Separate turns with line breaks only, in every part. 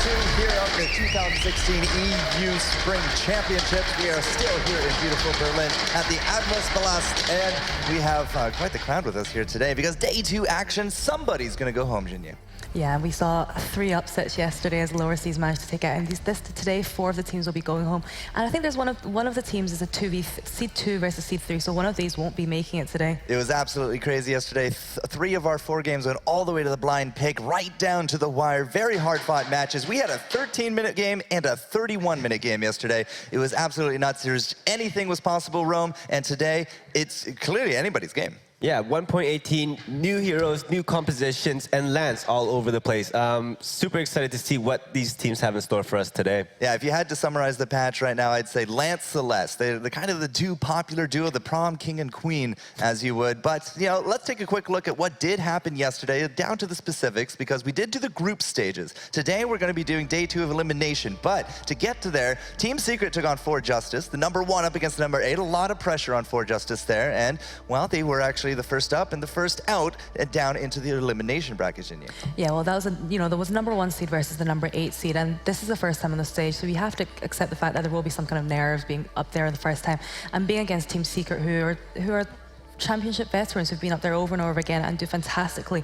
2 here of the 2016 EU Spring Championships. We are still here in beautiful Berlin at the Mousesports, and we have quite the crowd with us here today because day 2 action, somebody's going to go home, Jinya.
Yeah, we saw 3 upsets yesterday as lower seeds managed to take out. And today, 4 of the teams will be going home. And I think there's one of the teams is a seed 2 versus seed 3, so one of these won't be making it today.
It was absolutely crazy yesterday. 3 of our 4 games went all the way to the blind pick, right down to the wire. Very hard-fought matches. We had a 13-minute game and a 31-minute game yesterday. It was absolutely nuts. Anything was possible, Rome, and today it's clearly anybody's game.
Yeah, 1.18, new heroes, new compositions, and Lance all over the place. Super excited to see what these teams have in store for us today.
Yeah, if you had to summarize the patch right now, I'd say Lance Celeste. They're kind of the 2 popular duo, the prom king and queen, as you would. But, you know, let's take a quick look at what did happen yesterday, down to the specifics, because we did do the group stages. Today, we're going to be doing day 2 of elimination. But to get to there, Team Secret took on 4 Justice, the number 1 up against the number 8. A lot of pressure on 4 Justice there. And, well, they were actually the first up and the first out and down into the elimination bracket, Jinya.
Yeah, well, that was there was number 1 seed versus the number 8 seed, and this is the first time on the stage, so we have to accept the fact that there will be some kind of nerves being up there the first time, and being against Team Secret, who are championship veterans who've been up there over and over again and do fantastically.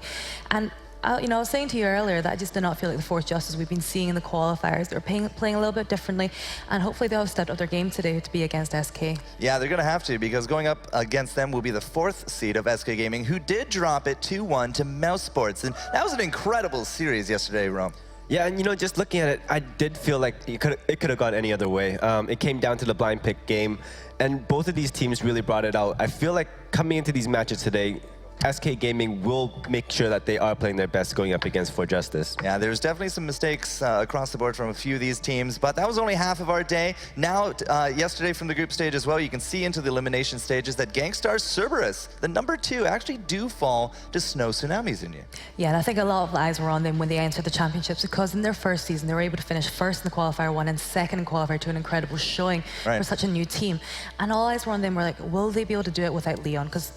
And I was saying to you earlier that I just did not feel like the 4th Justice we've been seeing in the qualifiers. They're playing a little bit differently, and hopefully they'll have stepped up their game today to be against SK. Yeah,
they're going to have to, because going up against them will be the 4th seed of SK Gaming, who did drop it 2-1 to Mousesports, and that was an incredible series yesterday, Rome.
Yeah, and just looking at it, I did feel like it could have gone any other way. It came down to the blind pick game, and both of these teams really brought it out. I feel like coming into these matches today, SK Gaming will make sure that they are playing their best going up against 4 Justice.
Yeah, there's definitely some mistakes across the board from a few of these teams, but that was only half of our day. Now, yesterday from the group stage as well, you can see into the elimination stages that Gangstars Cerberus, the number 2, actually do fall to Snow Tsunamis in you.
Yeah, and I think a lot of eyes were on them when they entered the championships, because in their first season, they were able to finish 1st in the qualifier 1 and 2nd in qualifier 2, an incredible showing for such a new team. And all eyes were on them were like, will they be able to do it without Leon? Because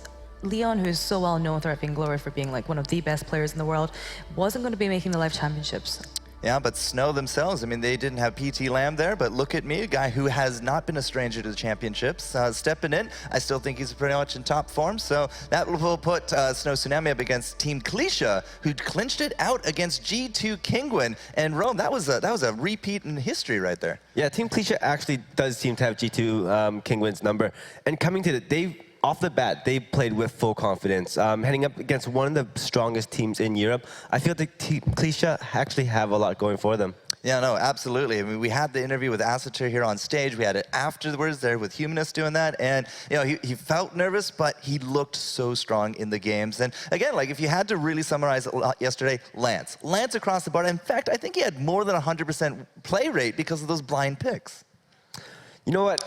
Leon, who's so well known throughout Vainglory for being like one of the best players in the world, wasn't going to be making the live championships.
Yeah, but Snow themselves, I mean, they didn't have PT Lamb there, but look at me, a guy who has not been a stranger to the championships, stepping in. I still think he's pretty much in top form, so that will put Snow Tsunami up against Team Clesia, who clinched it out against G2 Kingwin. And Rome, that was a repeat in history right there.
Yeah, Team Clesia actually does seem to have G2 Kingwin's number. And coming to off the bat, they played with full confidence. Heading up against one of the strongest teams in Europe, I feel like Team Clesia actually have a lot going for them.
Yeah, no, absolutely. I mean, we had the interview with Asatir here on stage. We had it afterwards there with Humanist doing that. And, he felt nervous, but he looked so strong in the games. And again, like if you had to really summarize yesterday, Lance across the board. In fact, I think he had more than 100% play rate because of those blind picks.
You know what?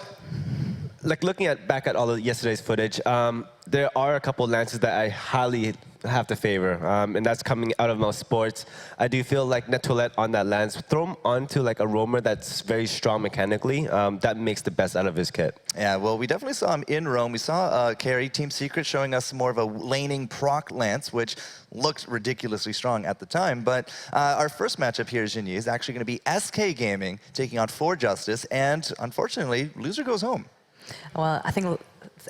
Like looking back at all of yesterday's footage, there are a couple of Lances that I highly have to favor, and that's coming out of Mousesports. I do feel like Nettoilette on that Lance, throw him onto like a roamer that's very strong mechanically, that makes the best out of his kit.
Yeah, well, we definitely saw him in Rome. We saw Carry, Team Secret, showing us more of a laning proc Lance, which looked ridiculously strong at the time. But our first matchup here, Jinya, is actually going to be SK Gaming taking on 4 Justice, and unfortunately, loser goes home.
Well, I think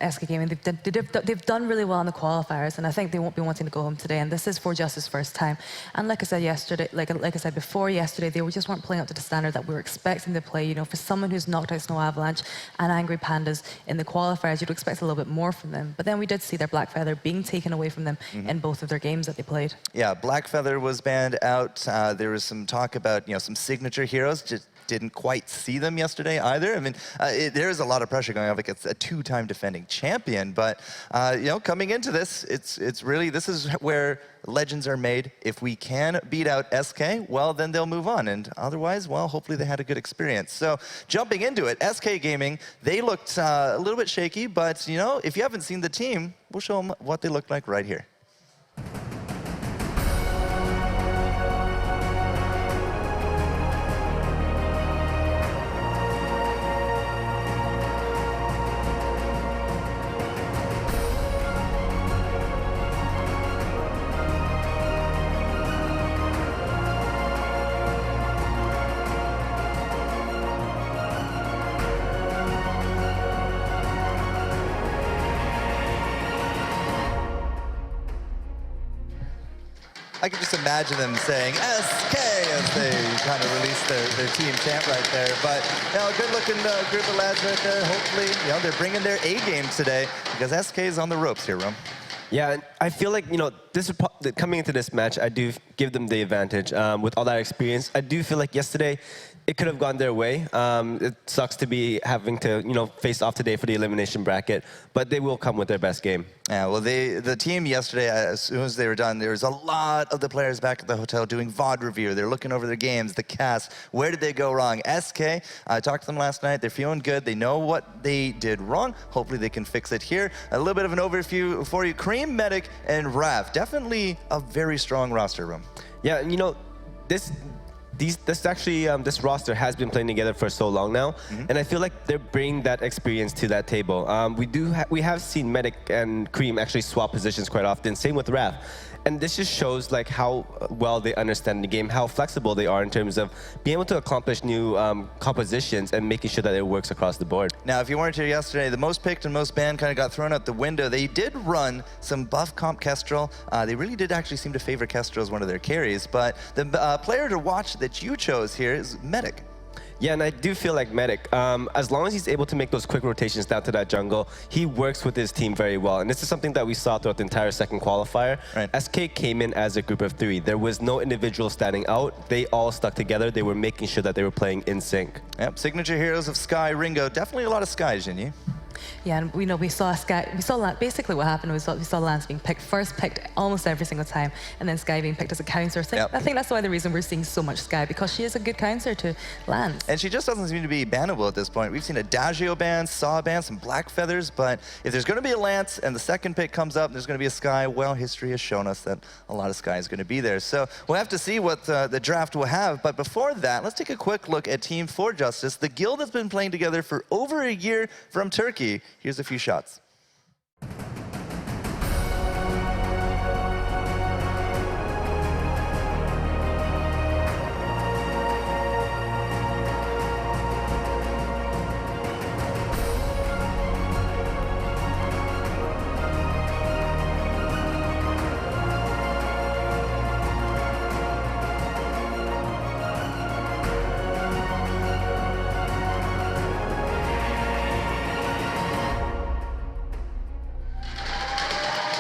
SK Gaming, they've done really well in the qualifiers, and I think they won't be wanting to go home today. And this is 4 Justice's first time. And like I said yesterday, like I said before yesterday, they just weren't playing up to the standard that we were expecting to play. For someone who's knocked out Snow Avalanche and Angry Pandas in the qualifiers, you'd expect a little bit more from them. But then we did see their Black Feather being taken away from them in both of their games that they played. Yeah,
Black Feather was banned out. There was some talk about some signature heroes. Just didn't quite see them yesterday either. I mean, there is a lot of pressure going up against a 2-time defending champion, but coming into this, it's really, this is where legends are made. If we can beat out SK, well, then they'll move on, and otherwise, well, hopefully they had a good experience. So jumping into it, SK Gaming, they looked a little bit shaky, but if you haven't seen the team, we'll show them what they look like right here. I can just imagine them saying SK as they kind of release their team chant right there. But a good-looking group of lads right there. Hopefully, they're bringing their A game today because SK is on the ropes here, Rome.
Yeah, and I feel like, coming into this match, I do give them the advantage. With all that experience, I do feel like yesterday, it could have gone their way. It sucks to be having to, face off today for the elimination bracket, but they will come with their best game.
Yeah, well, the team yesterday, as soon as they were done, there was a lot of the players back at the hotel doing VOD review. They're looking over their games, the cast. Where did they go wrong? SK, I talked to them last night. They're feeling good. They know what they did wrong. Hopefully they can fix it here. A little bit of an overview for you. Cream, Medic, and Rav. Definitely a very strong roster room.
Yeah, and this roster has been playing together for so long now, and I feel like they're bringing that experience to that table. We have seen Medic and Cream actually swap positions quite often. Same with Rav. And this just shows like how well they understand the game, how flexible they are in terms of being able to accomplish new compositions and making sure that it works across the board.
Now, if you weren't here yesterday, the most picked and most banned kind of got thrown out the window. They did run some buff comp Kestrel. They really did actually seem to favor Kestrel as one of their carries, but the player to watch that you chose here is Medic.
Yeah, and I do feel like Medic, as long as he's able to make those quick rotations down to that jungle, he works with his team very well. And this is something that we saw throughout the entire second qualifier.
Right.
SK came in as a group of 3. There was no individual standing out. They all stuck together. They were making sure that they were playing in sync.
Yep, signature heroes of Sky, Ringo. Definitely a lot of Sky, Jinyu.
Yeah, and we saw Sky. Basically what happened was we saw Lance being picked almost every single time, and then Sky being picked as a counter. So I think that's why the reason we're seeing so much Sky, because she is a good counter to Lance.
And she just doesn't seem to be bannable at this point. We've seen Adagio ban, Saw ban, some Black Feathers, but if there's going to be a Lance and the second pick comes up and there's going to be a Sky, well, history has shown us that a lot of Sky is going to be there. So we'll have to see what the draft will have. But before that, let's take a quick look at Team 4 Justice, the guild that's been playing together for over a year from Turkey. Here's a few shots.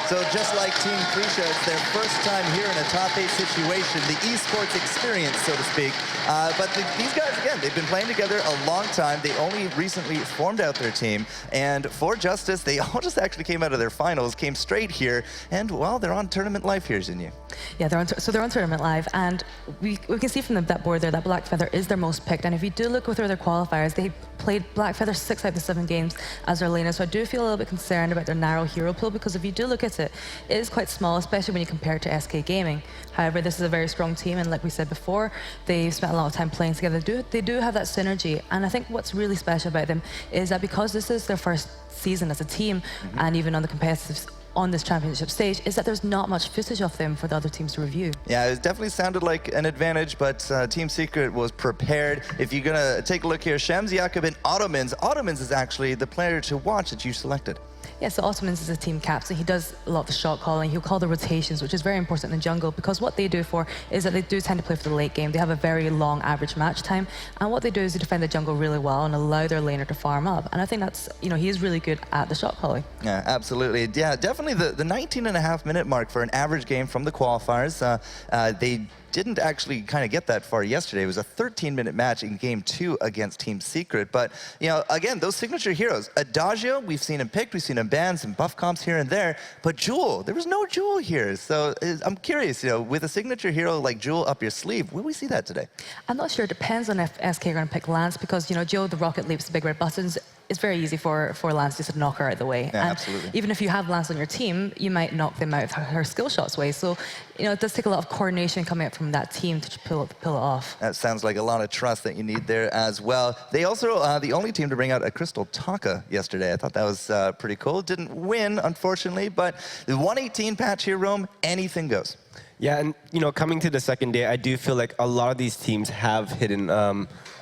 So just like Team Clesia, it's their first time here in a top 8 situation, the esports experience, so to speak. But these guys, again, they've been playing together a long time. They only recently formed out their team. And for Justice, they all just actually came out of their finals, came straight here, and, well, they're on tournament life here, Jinyu.
Yeah, they're on tournament live, and we can see from that board there that Black Feather is their most picked. And if you do look through their qualifiers, they played Black Feather 6 out of the 7 games as their laner. So I do feel a little bit concerned about their narrow hero pool, because if you do look at it, it is quite small, especially when you compare it to SK Gaming. However, this is a very strong team, and like we said before, they've spent a lot of time playing together. They do have that synergy, and I think what's really special about them is that because this is their first season as a team, and even on the competitive on this championship stage, is that there's not much footage of them for the other teams to review. Yeah,
it definitely sounded like an advantage, but Team Secret was prepared. If you're gonna take a look here, Shams, Jakob, and Ottomans. Ottomans is actually the player to watch that you selected.
Yeah, so Ottomans is a team captain. He does a lot of the shot calling. He'll call the rotations, which is very important in the jungle, because what they do is that they do tend to play for the late game. They have a very long average match time, and what they do is they defend the jungle really well and allow their laner to farm up. And I think that's, he is really good at the shot calling.
Yeah, absolutely. Yeah, definitely the 19.5-minute mark for an average game from the qualifiers. They didn't actually kind of get that far yesterday. It was a 13-minute match in Game 2 against Team Secret. But, again, those signature heroes. Adagio, we've seen him picked, we've seen him banned, some buff comps here and there. But Jewel, there was no Jewel here. So I'm curious, with a signature hero like Jewel up your sleeve, will we see that today?
I'm not sure. It depends on if SK are going to pick Lance, because, Jewel, the rocket leaps, the big red buttons, it's very easy for Lance just to knock her out of the way.
Yeah,
and
absolutely.
Even if you have Lance on your team, you might knock them out of her skill shots way. So, it does take a lot of coordination coming out from that team to pull it off.
That sounds like a lot of trust that you need there as well. They also the only team to bring out a Crystal Taka yesterday. I thought that was pretty cool. Didn't win, unfortunately, but the 118 patch here, Rome, anything goes.
Yeah, and coming to the second day, I do feel like a lot of these teams have hidden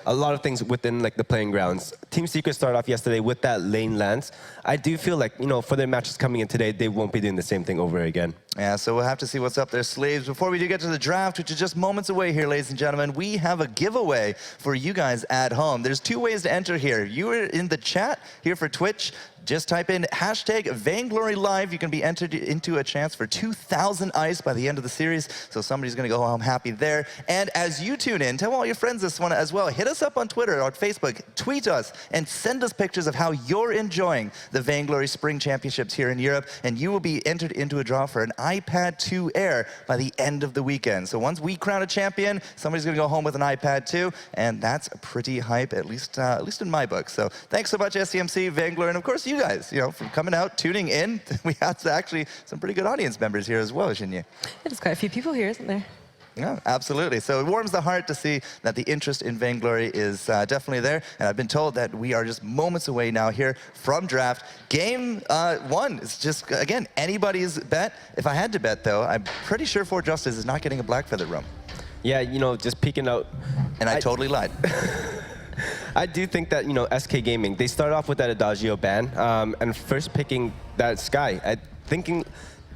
a lot of things within like the playing grounds. Team Secret started off yesterday with that lane lance. I do feel like for their matches coming in today, they won't be doing the same thing over again.
Yeah, so we'll have to see what's up their sleeves. Before we do get to the draft, which is just moments away here, ladies and gentlemen, we have a giveaway for you guys at home. There's 2 ways to enter here. You are in the chat here for Twitch. Just type in hashtag Vainglory Live. You can be entered into a chance for 2,000 ice by the end of the series. So somebody's going to go home happy there. And as you tune in, tell all your friends this one as well. Hit us up on Twitter or Facebook, tweet us, and send us pictures of how you're enjoying the Vainglory Spring Championships here in Europe. And you will be entered into a draw for an iPad 2 Air by the end of the weekend. So once we crown a champion, somebody's going to go home with an iPad 2. And that's pretty hype, at least in my book. So thanks so much, SCMC, Vainglory, and of course you guys, from coming out, tuning in. We have actually some pretty good audience members here as well, shouldn't you?
There's quite a few people here, isn't there?
Yeah, absolutely. So it warms the heart to see that the interest in Vainglory is definitely there. And I've been told that we are just moments away now here from draft. Game 1 is just, again, anybody's bet. If I had to bet, though, I'm pretty sure For Justice is not getting a Black Feather room.
Yeah, just peeking out.
And I totally lied.
I do think that, SK Gaming, they started off with that Adagio ban, and first picking that Sky, thinking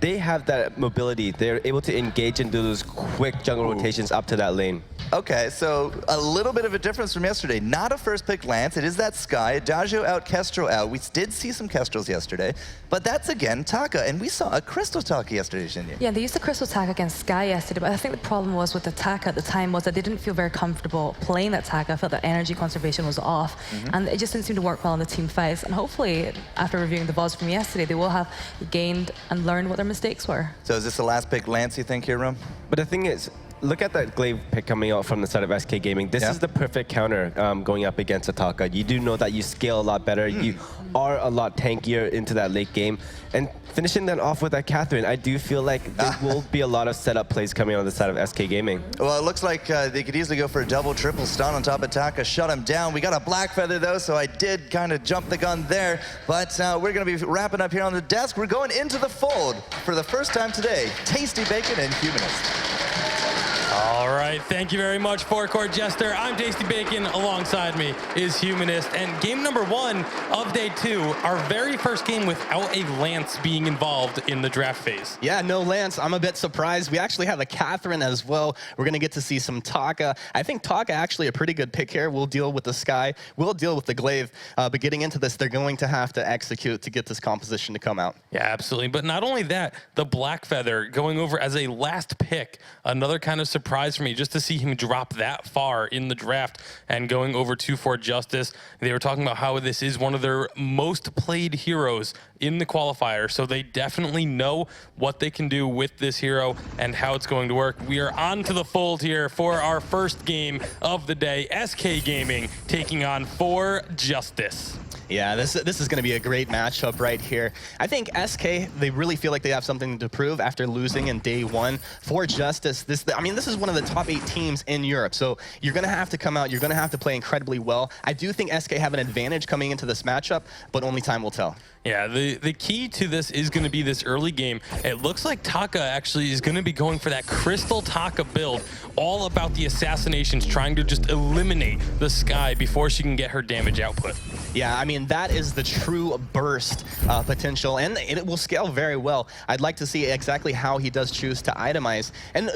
they have that mobility. They're able to engage and do those quick jungle rotations up to that lane.
Okay, so a little bit of a difference from yesterday. Not a first pick Lance, it is that Sky. Adagio out, Kestrel out. We did see some Kestrels yesterday, but that's again Taka, and we saw a Crystal Taka yesterday, didn't you?
Yeah, they used the Crystal Taka against Sky yesterday, but I think the problem was with the Taka at the time was that they didn't feel very comfortable playing that Taka. I felt that energy conservation was off, and it just didn't seem to work well in the team fights. And hopefully, after reviewing the VODs from yesterday, they will have gained and learned what their mistakes were.
So is this the last pick Lance, you think, here, Rum?
But the thing is, look at that Glaive pick coming out from the side of SK Gaming. This is the perfect counter going up against Ataka. You do know that you scale a lot better. You are a lot tankier into that late game. And finishing that off with that Catherine, I do feel like there will be a lot of setup plays coming on the side of SK Gaming.
Well, it looks like they could easily go for a double, triple stun on top of Taka, shut him down. We got a Black Feather, though, so I did kind of jump the gun there. But we're going to be wrapping up here on the desk. We're going into the fold for the first time today. Tasty Bacon and Humanist.
All right, thank you very much, Forecourt Jester. I'm Tasty Bacon. Alongside me is Humanist. And game number 1 of day 2, our very first game without a Lance being involved in the draft phase.
Yeah, no Lance. I'm a bit surprised. We actually have a Catherine as well. We're going to get to see some Taka. I think Taka actually a pretty good pick here. We'll deal with the Sky. We'll deal with the Glaive. But getting into this, they're going to have to execute to get this composition to come out.
Yeah, absolutely. But not only that, the Black Feather going over as a last pick, another kind of surprise for me just to see him drop that far in the draft and going over to For Justice. They were talking about how this is one of their most played heroes in the qualifier, so they definitely know what they can do with this hero and how it's going to work. We are on to the fold here for our first game of the day. SK Gaming taking on For Justice.
Yeah, this is going to be a great matchup right here. I think SK, they really feel like they have something to prove after losing in day 1. For Justice, this is one of the top 8 teams in Europe, so you're going to have to come out, you're going to have to play incredibly well. I do think SK have an advantage coming into this matchup, but only time will tell.
Yeah, the key to this is going to be this early game. It looks like Taka actually is going to be going for that Crystal Taka build, all about the assassinations, trying to just eliminate the Sky before she can get her damage output.
Yeah, I mean, that is the true burst potential, and it will scale very well. I'd like to see exactly how he does choose to itemize. And,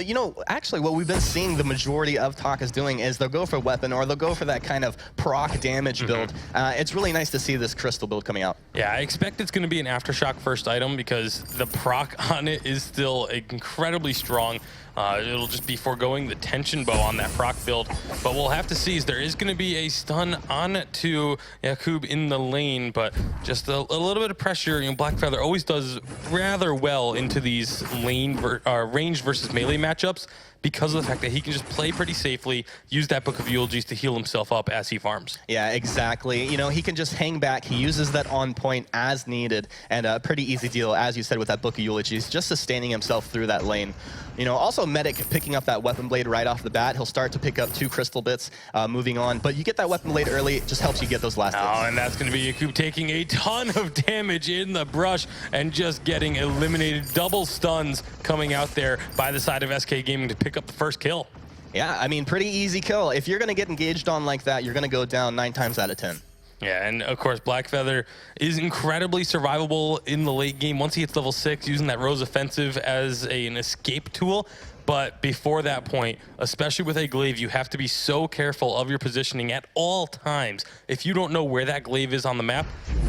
actually what we've been seeing the majority of Taka's doing is they'll go for weapon or they'll go for that kind of proc damage build. It's really nice to see this Crystal build coming out.
Yeah, I expect it's going to be an Aftershock first item because the proc on it is still incredibly strong. It'll just be foregoing the tension bow on that proc build. But we'll have to see. There is going to be a stun on to Yakub in the lane, but just a little bit of pressure. Black Feather always does rather well into these range versus melee matchups, because because of the fact that he can just play pretty safely, use that Book of Eulogies to heal himself up as he farms.
Yeah, exactly. You know, he can just hang back. He uses that on point as needed, and a pretty easy deal, as you said, with that Book of Eulogies, just sustaining himself through that lane. You know, also Medic picking up that Weapon Blade right off the bat. He'll start to pick up 2 Crystal Bits moving on, but you get that Weapon Blade early, it just helps you get those last hits.
Oh, and that's going to be Yakub taking a ton of damage in the brush and just getting eliminated. Double stuns coming out there by the side of SK Gaming to pick up the first kill.
Yeah, I mean, pretty easy kill. If you're going to get engaged on like that, you're going to go down 9 times out of 10.
Yeah, and of course, Blackfeather is incredibly survivable in the late game once he hits level 6, using that Rose Offensive as an escape tool. But before that point, especially with a glaive, you have to be so careful of your positioning at all times. If you don't know where that glaive is on the map,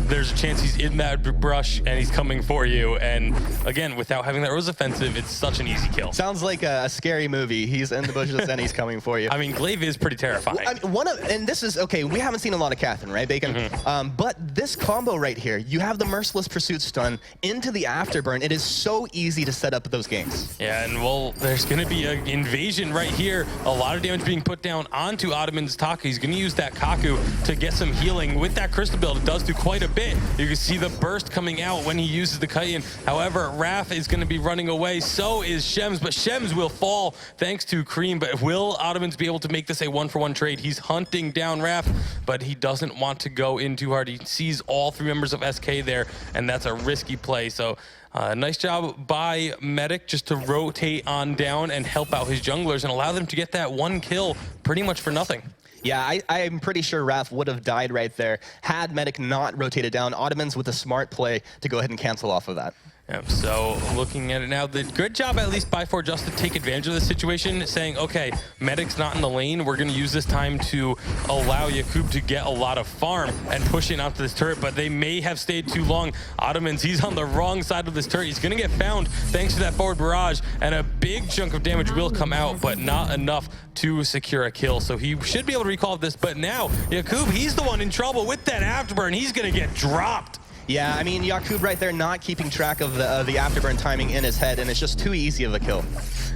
there's a chance he's in that brush and he's coming for you. And again, without having that Rose Offensive, it's such an easy kill.
Sounds like a scary movie. He's in the bushes and he's coming for you.
I mean, glaive is pretty terrifying.
Well, and this is, okay, we haven't seen a lot of Catherine, right, Bacon? But this combo right here, you have the Merciless Pursuit stun into the Afterburn. It is so easy to set up those ganks.
Yeah, and well, there's going to be an invasion right here. A lot of damage being put down onto Ottoman's Taka. He's going to use that Kaku to get some healing. With that Crystal build, it does do quite a bit. You can see the burst coming out when he uses the Kayan. However, Raph is going to be running away. So is Shems, but Shems will fall thanks to Cream. But will Ottomans be able to make this a 1-for-1 trade? He's hunting down Raph, but he doesn't want to go in too hard. He sees all 3 members of SK there, and that's a risky play. So nice job by Medic just to rotate on down and help out his junglers and allow them to get that 1 kill pretty much for nothing.
Yeah, I'm pretty sure Raph would have died right there had Medic not rotated down. Ottomans with a smart play to go ahead and cancel off of that.
Yep, so looking at it now, the good job at least by just to take advantage of the situation, saying, okay, Medic's not in the lane. We're going to use this time to allow Yakub to get a lot of farm and push it onto this turret, but they may have stayed too long. Ottomans, he's on the wrong side of this turret. He's going to get found thanks to that forward barrage, and a big chunk of damage will come out, but not enough to secure a kill. So he should be able to recall this, but now Yakub, he's the one in trouble with that Afterburn. He's going to get dropped.
Yeah, I mean, Yakub right there not keeping track of the Afterburn timing in his head, and it's just too easy of a kill.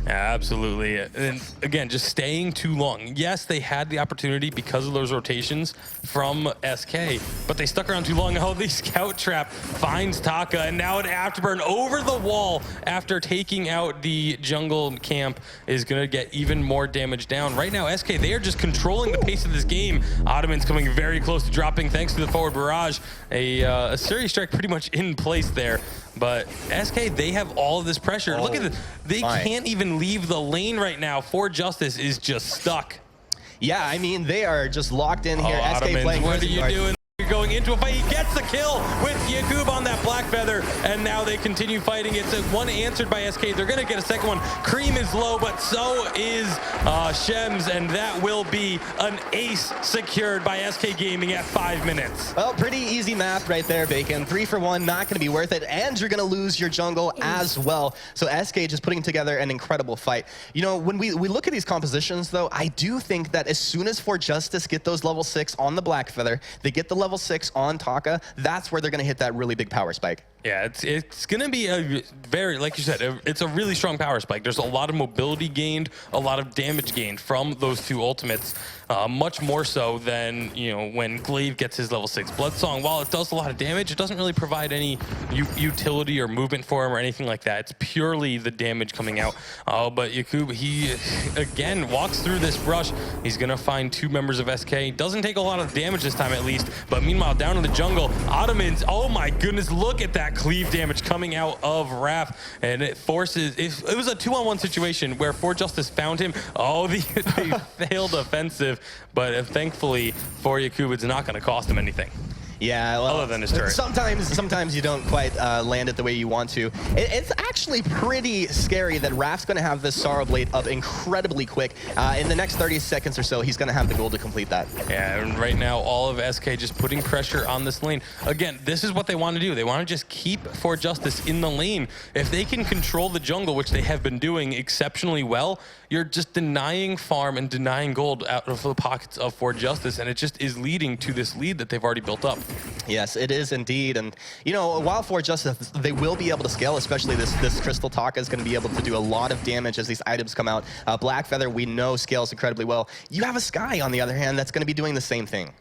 Yeah, absolutely. And again, just staying too long. Yes, they had the opportunity because of those rotations from SK, but they stuck around too long. Oh, the scout trap finds Taka, and now an Afterburn over the wall after taking out the jungle camp is going to get even more damage down. Right now, SK, they are just controlling the pace of this game. Ottoman's coming very close to dropping thanks to the forward barrage. A serious strike pretty much in place there. But SK, they have all of this pressure. Look at this. They can't even leave the lane right now. For Justice is just stuck.
Yeah, I mean, they are just locked in here. SK
Ottomans,
playing.
what are you doing? You're going into a fight. He gets the kill with Yakub on that Blackfeather, and now they continue fighting. It's one answered by SK. They're going to get a second one. Cream is low, but so is Shems, and that will be an ace secured by SK Gaming at 5 minutes.
Well, pretty easy math right there, Bacon. 3 for 1, not going to be worth it, and you're going to lose your jungle as well. So SK just putting together an incredible fight. You know, when we look at these compositions, though, I do think that as soon as For Justice get those level 6 on the Blackfeather, they get the level 6 on Taka, that's where they're going to hit that really big power spike.
Yeah, it's going to be a very, like you said, it's a really strong power spike. There's a lot of mobility gained, a lot of damage gained from those 2 ultimates, much more so than, you know, when Glaive gets his level 6. Bloodsong, while it does a lot of damage, it doesn't really provide any utility or movement for him or anything like that. It's purely the damage coming out. But Yakub, he, again, walks through this brush. He's going to find 2 members of SK. Doesn't take a lot of damage this time, at least. But meanwhile, down in the jungle, Ottomans, oh my goodness, look at that cleave damage coming out of Raph, and it forces, if it was a 2-on-1 situation where For Justice found him, oh, the failed offensive, but thankfully for Yakub, it's not going to cost him anything.
Yeah, well,
other than his turret.
Sometimes you don't quite land it the way you want to. It's actually pretty scary that Raph's going to have this Sorrow Blade up incredibly quick. In the next 30 seconds or so, he's going to have the goal to complete that.
Yeah, and right now, all of SK just putting pressure on this lane. Again, this is what they want to do. They want to just keep For Justice in the lane. If they can control the jungle, which they have been doing exceptionally well, you're just denying farm and denying gold out of the pockets of For Justice, and it just is leading to this lead that they've already built up.
Yes, it is indeed. And, you know, while For Justice, they will be able to scale, especially this this Crystal Taka is going to be able to do a lot of damage as these items come out. Black Feather, we know, scales incredibly well. You have a Sky, on the other hand, that's going to be doing the same thing.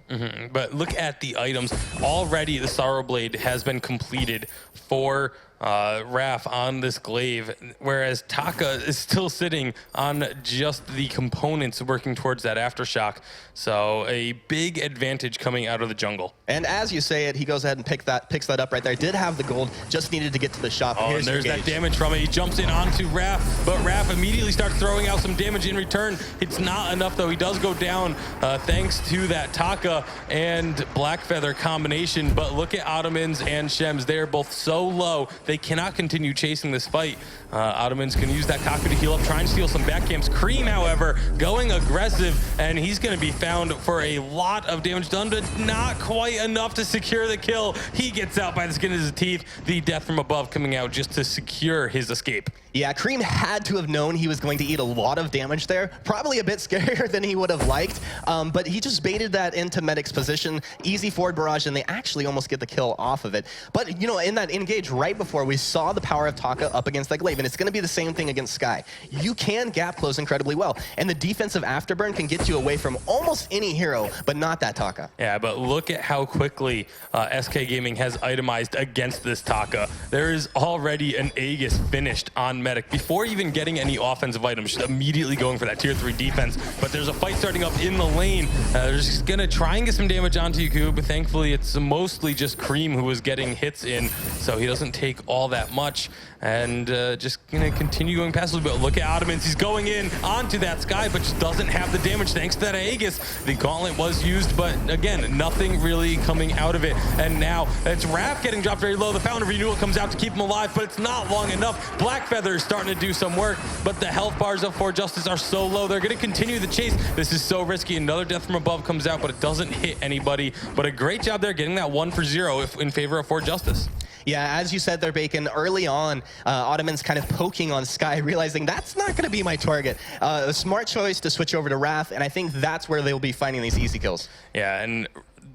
But look at the items. Already the Sorrow Blade has been completed for Raph on this glaive, whereas Taka is still sitting on just the components working towards that Aftershock. So a big advantage coming out of the jungle.
And as you say it, he goes ahead and picks that up right there. Did have the gold, just needed to get to the shop.
Oh, and there's that damage from it. He jumps in onto Raph, but Raph immediately starts throwing out some damage in return. It's not enough, though. He does go down thanks to that Taka and Black Feather combination. But look at Ottomans and Shems. They are both so low, they cannot continue chasing this fight. Ottomans can use that Kaku to heal up, try and steal some back camps. Cream, however, going aggressive, and he's going to be found for a lot of damage done, but not quite enough to secure the kill. He gets out by the skin of his teeth. The death from above coming out just to secure his escape.
Yeah, Cream had to have known he was going to eat a lot of damage there. Probably a bit scarier than he would have liked, but he just baited that into Medic's position. Easy forward barrage, and they actually almost get the kill off of it. But, you know, in that engage right before, we saw the power of Taka up against that glaive, and it's going to be the same thing against Sky. You can gap close incredibly well, and the defensive afterburn can get you away from almost any hero, but not that Taka.
Yeah, but look at how quickly SK Gaming has itemized against this Taka. There is already an Aegis finished on Medic before even getting any offensive items, just immediately going for that tier 3 defense. But there's a fight starting up in the lane. They're just gonna try and get some damage onto Yakub, but thankfully it's mostly just Cream who is getting hits in, so he doesn't take all that much. And just gonna continue going past a little bit. Look at Ottomans, he's going in onto that Sky, but just doesn't have the damage thanks to that Aegis. The gauntlet was used, but again, nothing really coming out of it. And now it's Raph getting dropped very low. The Fountain of Renewal comes out to keep him alive, but it's not long enough. Black Feather is starting to do some work, but the health bars of For Justice are so low. They're gonna continue the chase. This is so risky. Another death from above comes out, but it doesn't hit anybody. But a great job there getting that 1 for 0 in favor of For Justice.
Yeah, as you said there, Bacon, early on, Ottoman's kind of poking on Sky, realizing that's not going to be my target. A smart choice to switch over to Raph, and I think that's where they'll be finding these easy kills.
Yeah, and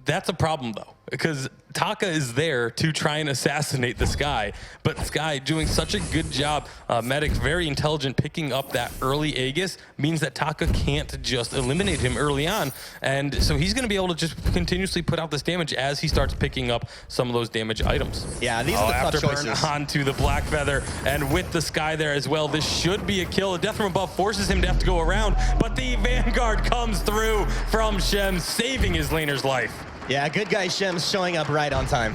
that's a problem, though, because Taka is there to try and assassinate the Sky, but Sky doing such a good job. Medic, very intelligent, picking up that early Aegis means that Taka can't just eliminate him early on, and so he's going to be able to just continuously put out this damage as he starts picking up some of those damage items.
Yeah, these are the tough choices.
Onto the Black Feather, and with the Sky there as well, this should be a kill. A death from above forces him to have to go around, but the Vanguard comes through from Shem, saving his laner's life.
Yeah, good guy Shems showing up right on time.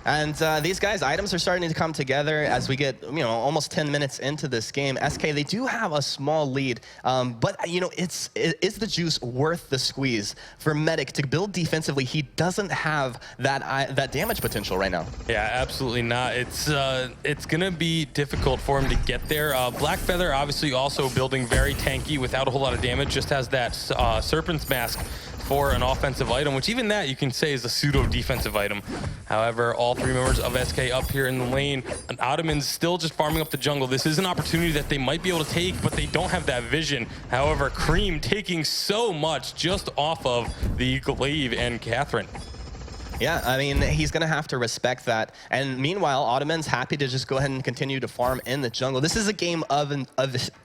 And these guys' items are starting to come together as we get, you know, almost 10 minutes into this game. SK, they do have a small lead, but, you know, is the juice worth the squeeze? For Medic to build defensively, he doesn't have that damage potential right now.
Yeah, absolutely not. It's gonna be difficult for him to get there. Black Feather obviously also building very tanky without a whole lot of damage, just has that Serpent's Mask for an offensive item, which even that you can say is a pseudo-defensive item. However, all 3 members of SK up here in the lane, and Ottoman's still just farming up the jungle. This is an opportunity that they might be able to take, but they don't have that vision. However, Cream taking so much just off of the glaive and Catherine.
Yeah, I mean, he's going to have to respect that. And meanwhile, Ottoman's happy to just go ahead and continue to farm in the jungle. This is a game of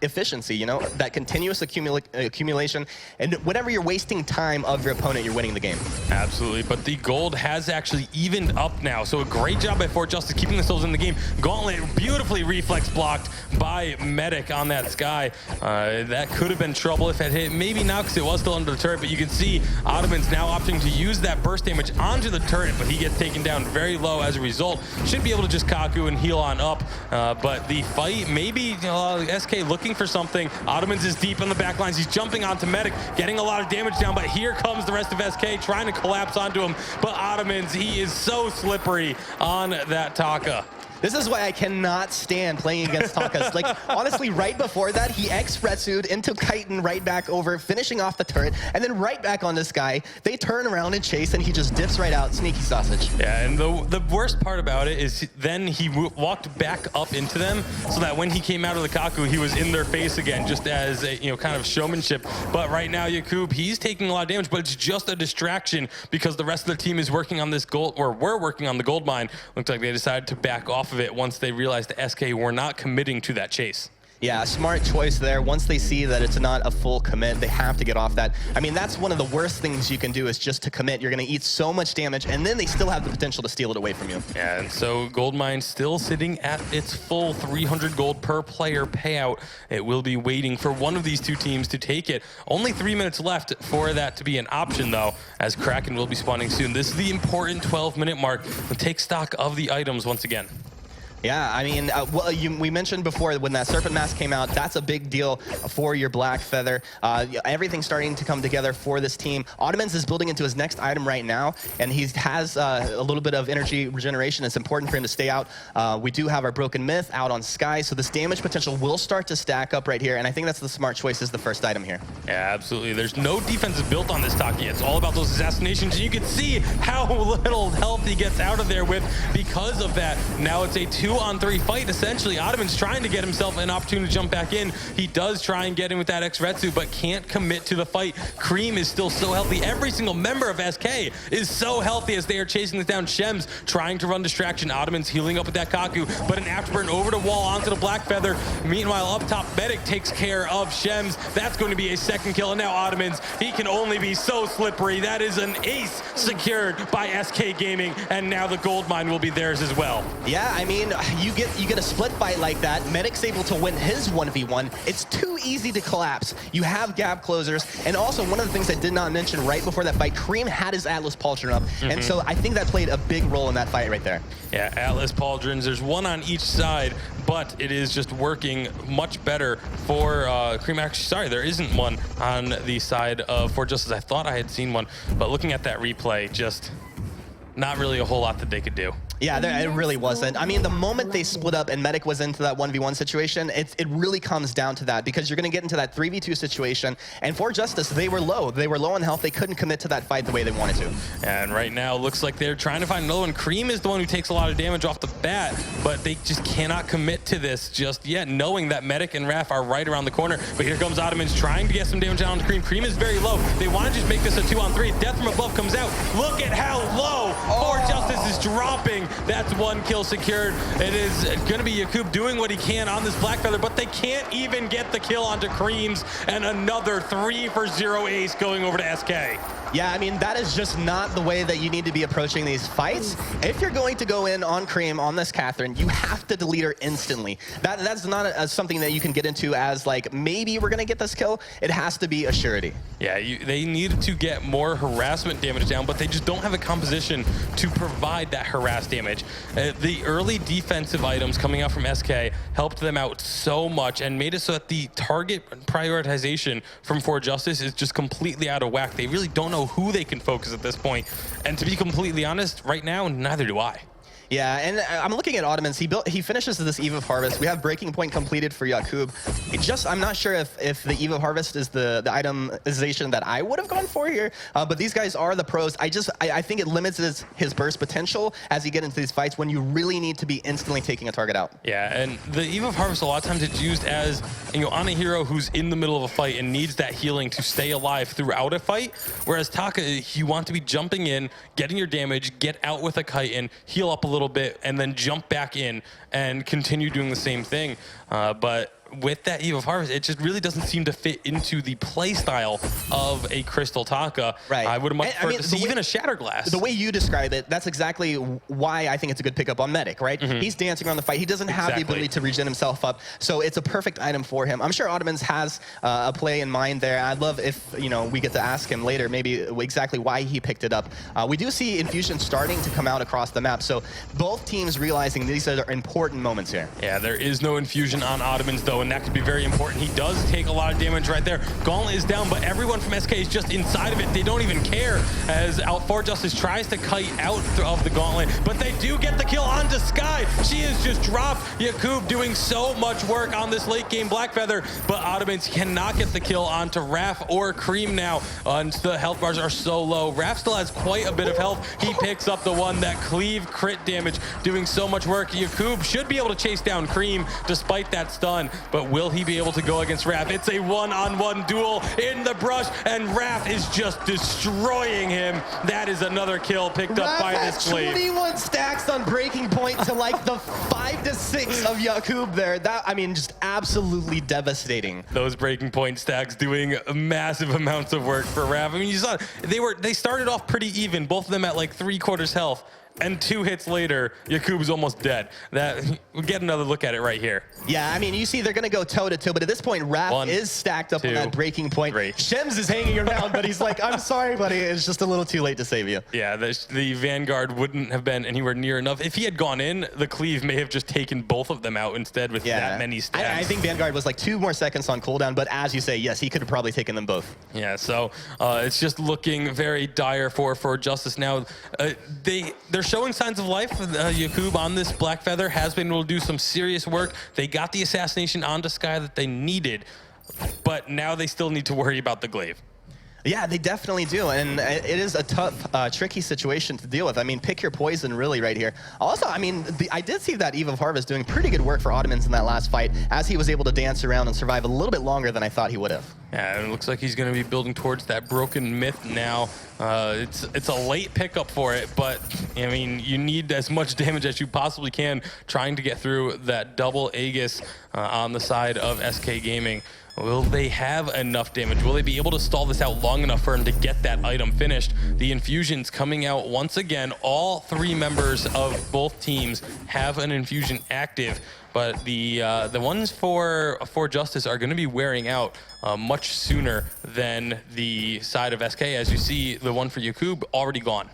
efficiency, you know, that continuous accumulation. And whenever you're wasting time of your opponent, you're winning the game.
Absolutely, but the gold has actually evened up now. So a great job by For Justice keeping themselves in the game. Gauntlet beautifully reflex blocked by Medic on that Sky. That could have been trouble if it hit. Maybe not, because it was still under the turret, but you can see Ottoman's now opting to use that burst damage onto the turret, but he gets taken down very low as a result. Should be able to just Kaku and heal on up, but the fight, maybe SK looking for something. Ottomans is deep in the back lines. He's jumping onto Medic, getting a lot of damage down, but here comes the rest of SK trying to collapse onto him. But Ottomans, he is so slippery on that Taka.
This is why I cannot stand playing against Takas. Like, honestly, right before that, he X-Retsu'd into Chitin right back over, finishing off the turret, and then right back on this guy. They turn around and chase, and he just dips right out. Sneaky sausage.
Yeah, and the worst part about it is then he walked back up into them, so that when he came out of the Kaku, he was in their face again, just as a, you know, kind of showmanship. But right now, Yakub, he's taking a lot of damage, but it's just a distraction because the rest of the team is working on this gold, or were working on the gold mine. Looks like they decided to back off off of it once they realized the SK were not committing to that chase.
Yeah, smart choice there. Once they see that it's not a full commit, they have to get off that. I mean, that's one of the worst things you can do is just to commit. You're going to eat so much damage, and then they still have the potential to steal it away from you.
Yeah, and so Goldmine still sitting at its full 300 gold per player payout. It will be waiting for one of these two teams to take it. Only 3 minutes left for that to be an option, though, as Kraken will be spawning soon. This is the important 12-minute mark. We'll take stock of the items once again.
Yeah, I mean, we mentioned before when that Serpent Mask came out, that's a big deal for your Black Feather. Everything's starting to come together for this team. Ottomans is building into his next item right now, and he has a little bit of energy regeneration. It's important for him to stay out. We do have our Broken Myth out on Sky, so this damage potential will start to stack up right here, and I think that's the smart choice as the first item here.
Yeah, absolutely. There's no defense built on this Taki. It's all about those assassinations, and you can see how little health he gets out of there with because of that. Now it's a 2-on-3 fight, essentially. Ottoman's trying to get himself an opportunity to jump back in. He does try and get in with that X-Retsu, but can't commit to the fight. Cream is still so healthy. Every single member of SK is so healthy as they are chasing this down. Shems trying to run distraction. Ottoman's healing up with that Kaku, but an afterburn over the wall onto the Black Feather. Meanwhile, up top, Medic takes care of Shems. That's going to be a second kill, and now Ottomans, he can only be so slippery. That is an ace secured by SK Gaming, and now the gold mine will be theirs as well.
Yeah, I mean, you get a split fight like that. Medic's able to win his 1v1. It's too easy to collapse. You have gap closers, and also one of the things I did not mention right before that fight, Cream had his Atlas Pauldron up, and so I think that played a big role in that fight right there.
Yeah, Atlas Pauldrons, there's one on each side, but it is just working much better for Cream. Actually, sorry, there isn't one on the side of For Justice. I thought I had seen one, but looking at that replay, just not really a whole lot that they could do.
Yeah, it really wasn't. I mean, the moment they split up and Medic was into that 1v1 situation, it really comes down to that, because you're going to get into that 3v2 situation, and For Justice, they were low. They were low on health. They couldn't commit to that fight the way they wanted to.
And right now, looks like they're trying to find another one. Cream is the one who takes a lot of damage off the bat, but they just cannot commit to this just yet, knowing that Medic and Raph are right around the corner. But here comes Ottomans trying to get some damage down on Cream. Cream is very low. They want to just make this a 2-on-3. Death from above comes out. Look at how low For Justice is dropping. That's one kill secured. It is going to be Yakub doing what he can on this Black Feather, but they can't even get the kill onto Creams, and another 3-for-0 ace going over to SK.
Yeah, I mean, that is just not the way that you need to be approaching these fights. If you're going to go in on Cream, on this Catherine, you have to delete her instantly. That's not something that you can get into as, like, maybe we're going to get this kill. It has to be a surety.
Yeah, they need to get more harassment damage down, but they just don't have a composition to provide that harass damage. The early defensive items coming out from SK helped them out so much and made it so that the target prioritization from For Justice is just completely out of whack. They really don't know who they can focus at this point. And to be completely honest, right now, neither do I.
Yeah, and I'm looking at Ottomans. He finishes this Eve of Harvest. We have Breaking Point completed for Yakub. I'm not sure if the Eve of Harvest is the itemization that I would have gone for here, but these guys are the pros. I think it limits his burst potential as you get into these fights when you really need to be instantly taking a target out.
Yeah, and the Eve of Harvest, a lot of times it's used as, on a hero who's in the middle of a fight and needs that healing to stay alive throughout a fight, whereas Taka, you want to be jumping in, getting your damage, get out with a kite and heal up a little bit, and then jump back in and continue doing the same thing. But with that Eve of Harvest, it just really doesn't seem to fit into the play style of a Crystal Taka.
Right.
I would have much preferred to see even a Shatterglass.
The way you describe it, that's exactly why I think it's a good pickup on Medic, right? He's dancing around the fight. He doesn't have the ability to regen himself up, so it's a perfect item for him. I'm sure Ottomans has a play in mind there. I'd love if we get to ask him later maybe exactly why he picked it up. We do see Infusion starting to come out across the map, so both teams realizing these are important moments here.
Yeah, there is no Infusion on Ottomans though, and that could be very important. He does take a lot of damage right there. Gauntlet is down, but everyone from SK is just inside of it. They don't even care as For Justice tries to kite out of the Gauntlet, but they do get the kill onto Sky. She is just dropped. Yakub doing so much work on this late game Black Feather, but Ottomans cannot get the kill onto Raph or Cream now. The health bars are so low. Raph still has quite a bit of health. He picks up the one, that cleave crit damage, doing so much work. Yakub should be able to chase down Cream despite that stun, but will he be able to go against Raph? It's a one-on-one duel in the brush, and Raph is just destroying him. That is another kill picked up by this Cleave.
21 stacks on breaking point to like the 5 to 6 of Yakub there. That, I mean, just absolutely devastating.
Those breaking point stacks doing massive amounts of work for Raph. I mean, you saw they started off pretty even, both of them at like 3/4 health. And 2 hits later, Yakub's almost dead. We'll get another look at it right here.
Yeah, I mean, you see they're going to go toe-to-toe, but at this point, Raph is stacked up on that breaking point.
3.
Shems is hanging around, but he's like, I'm sorry, buddy. It's just a little too late to save you.
Yeah, the Vanguard wouldn't have been anywhere near enough. If he had gone in, the Cleave may have just taken both of them out instead with that many stacks.
I think Vanguard was like 2 more seconds on cooldown, but as you say, yes, he could have probably taken them both.
Yeah, so it's just looking very dire for Justice now. They're showing signs of life. Yakub on this Black Feather has been able to do some serious work. They got the assassination onto Sky that they needed, but now they still need to worry about the Glaive.
Yeah, they definitely do, and it is a tough, tricky situation to deal with. I mean, pick your poison really right here. Also, I mean, I did see that Eve of Harvest doing pretty good work for Ottomans in that last fight, as he was able to dance around and survive a little bit longer than I thought he would have.
Yeah, it looks like he's going to be building towards that broken myth now. It's a late pickup for it, but I mean, you need as much damage as you possibly can trying to get through that double Aegis on the side of SK Gaming. Will they have enough damage? Will they be able to stall this out long enough for him to get that item finished? The infusions coming out once again. All 3 members of both teams have an infusion active, but the ones for Justice are going to be wearing out much sooner than the side of SK. As you see, the one for Yakub already gone.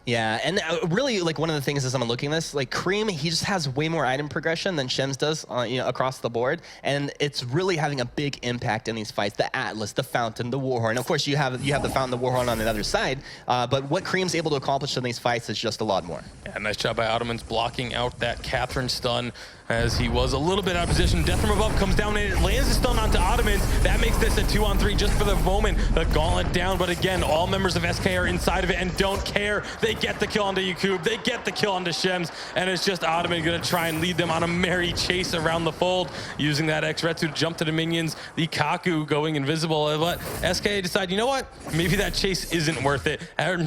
Yeah, and really, like, one of the things as I'm looking at this, like, Cream, he just has way more item progression than Shems does, you know, across the board, and it's really having a big impact in these fights. The Atlas, the Fountain, the Warhorn. Of course, you have the Fountain, the Warhorn on the other side, but what Cream's able to accomplish in these fights is just a lot more.
Yeah, nice job by Ottomans blocking out that Catherine stun as he was a little bit out of position. Death from above comes down and it lands the stun onto Ottomans. That makes this a 2-on-3 just for the moment. The gauntlet down, but again, all members of SK are inside of it and don't care. They get the kill onto Yakub, they get the kill onto Shems, and it's just Ottoman gonna try and lead them on a merry chase around the fold, using that X-Retsu to jump to the minions. The Kaku going invisible, but SK decide, you know what? Maybe that chase isn't worth it.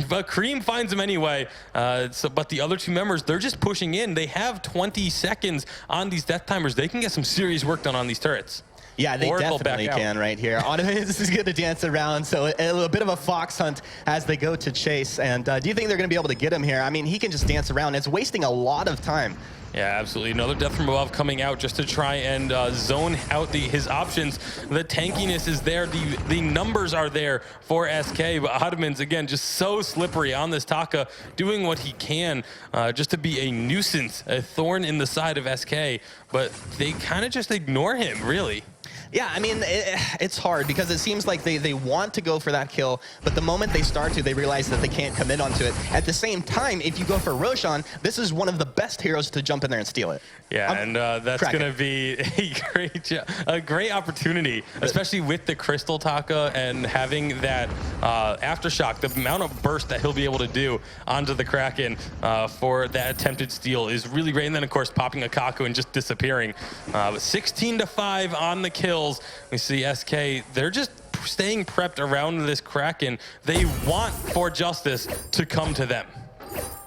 But Cream finds him anyway. But the other 2 members, they're just pushing in. They have 20 seconds on these death timers. They can get some serious work done on these turrets.
Yeah, they definitely can right here. Ottomans is going to dance around, so a bit of a fox hunt as they go to chase. And do you think they're going to be able to get him here? I mean, he can just dance around. It's wasting a lot of time.
Yeah, absolutely. Another death from above coming out just to try and zone out his options. The tankiness is there. The numbers are there for SK, but Ottomans, again, just so slippery on this Taka, doing what he can just to be a nuisance, a thorn in the side of SK, but they kind of just ignore him, really.
Yeah, I mean, it's hard because it seems like they want to go for that kill, but the moment they start to, they realize that they can't commit onto it. At the same time, if you go for Roshan, this is one of the best heroes to jump in there and steal it.
Yeah, and that's going to be a great opportunity, especially with the Crystal Taka and having that Aftershock. The amount of burst that he'll be able to do onto the Kraken for that attempted steal is really great. And then, of course, popping a Kaku and just disappearing. But 16-5 on the kills. We see SK, they're just staying prepped around this Kraken. They want For Justice to come to them.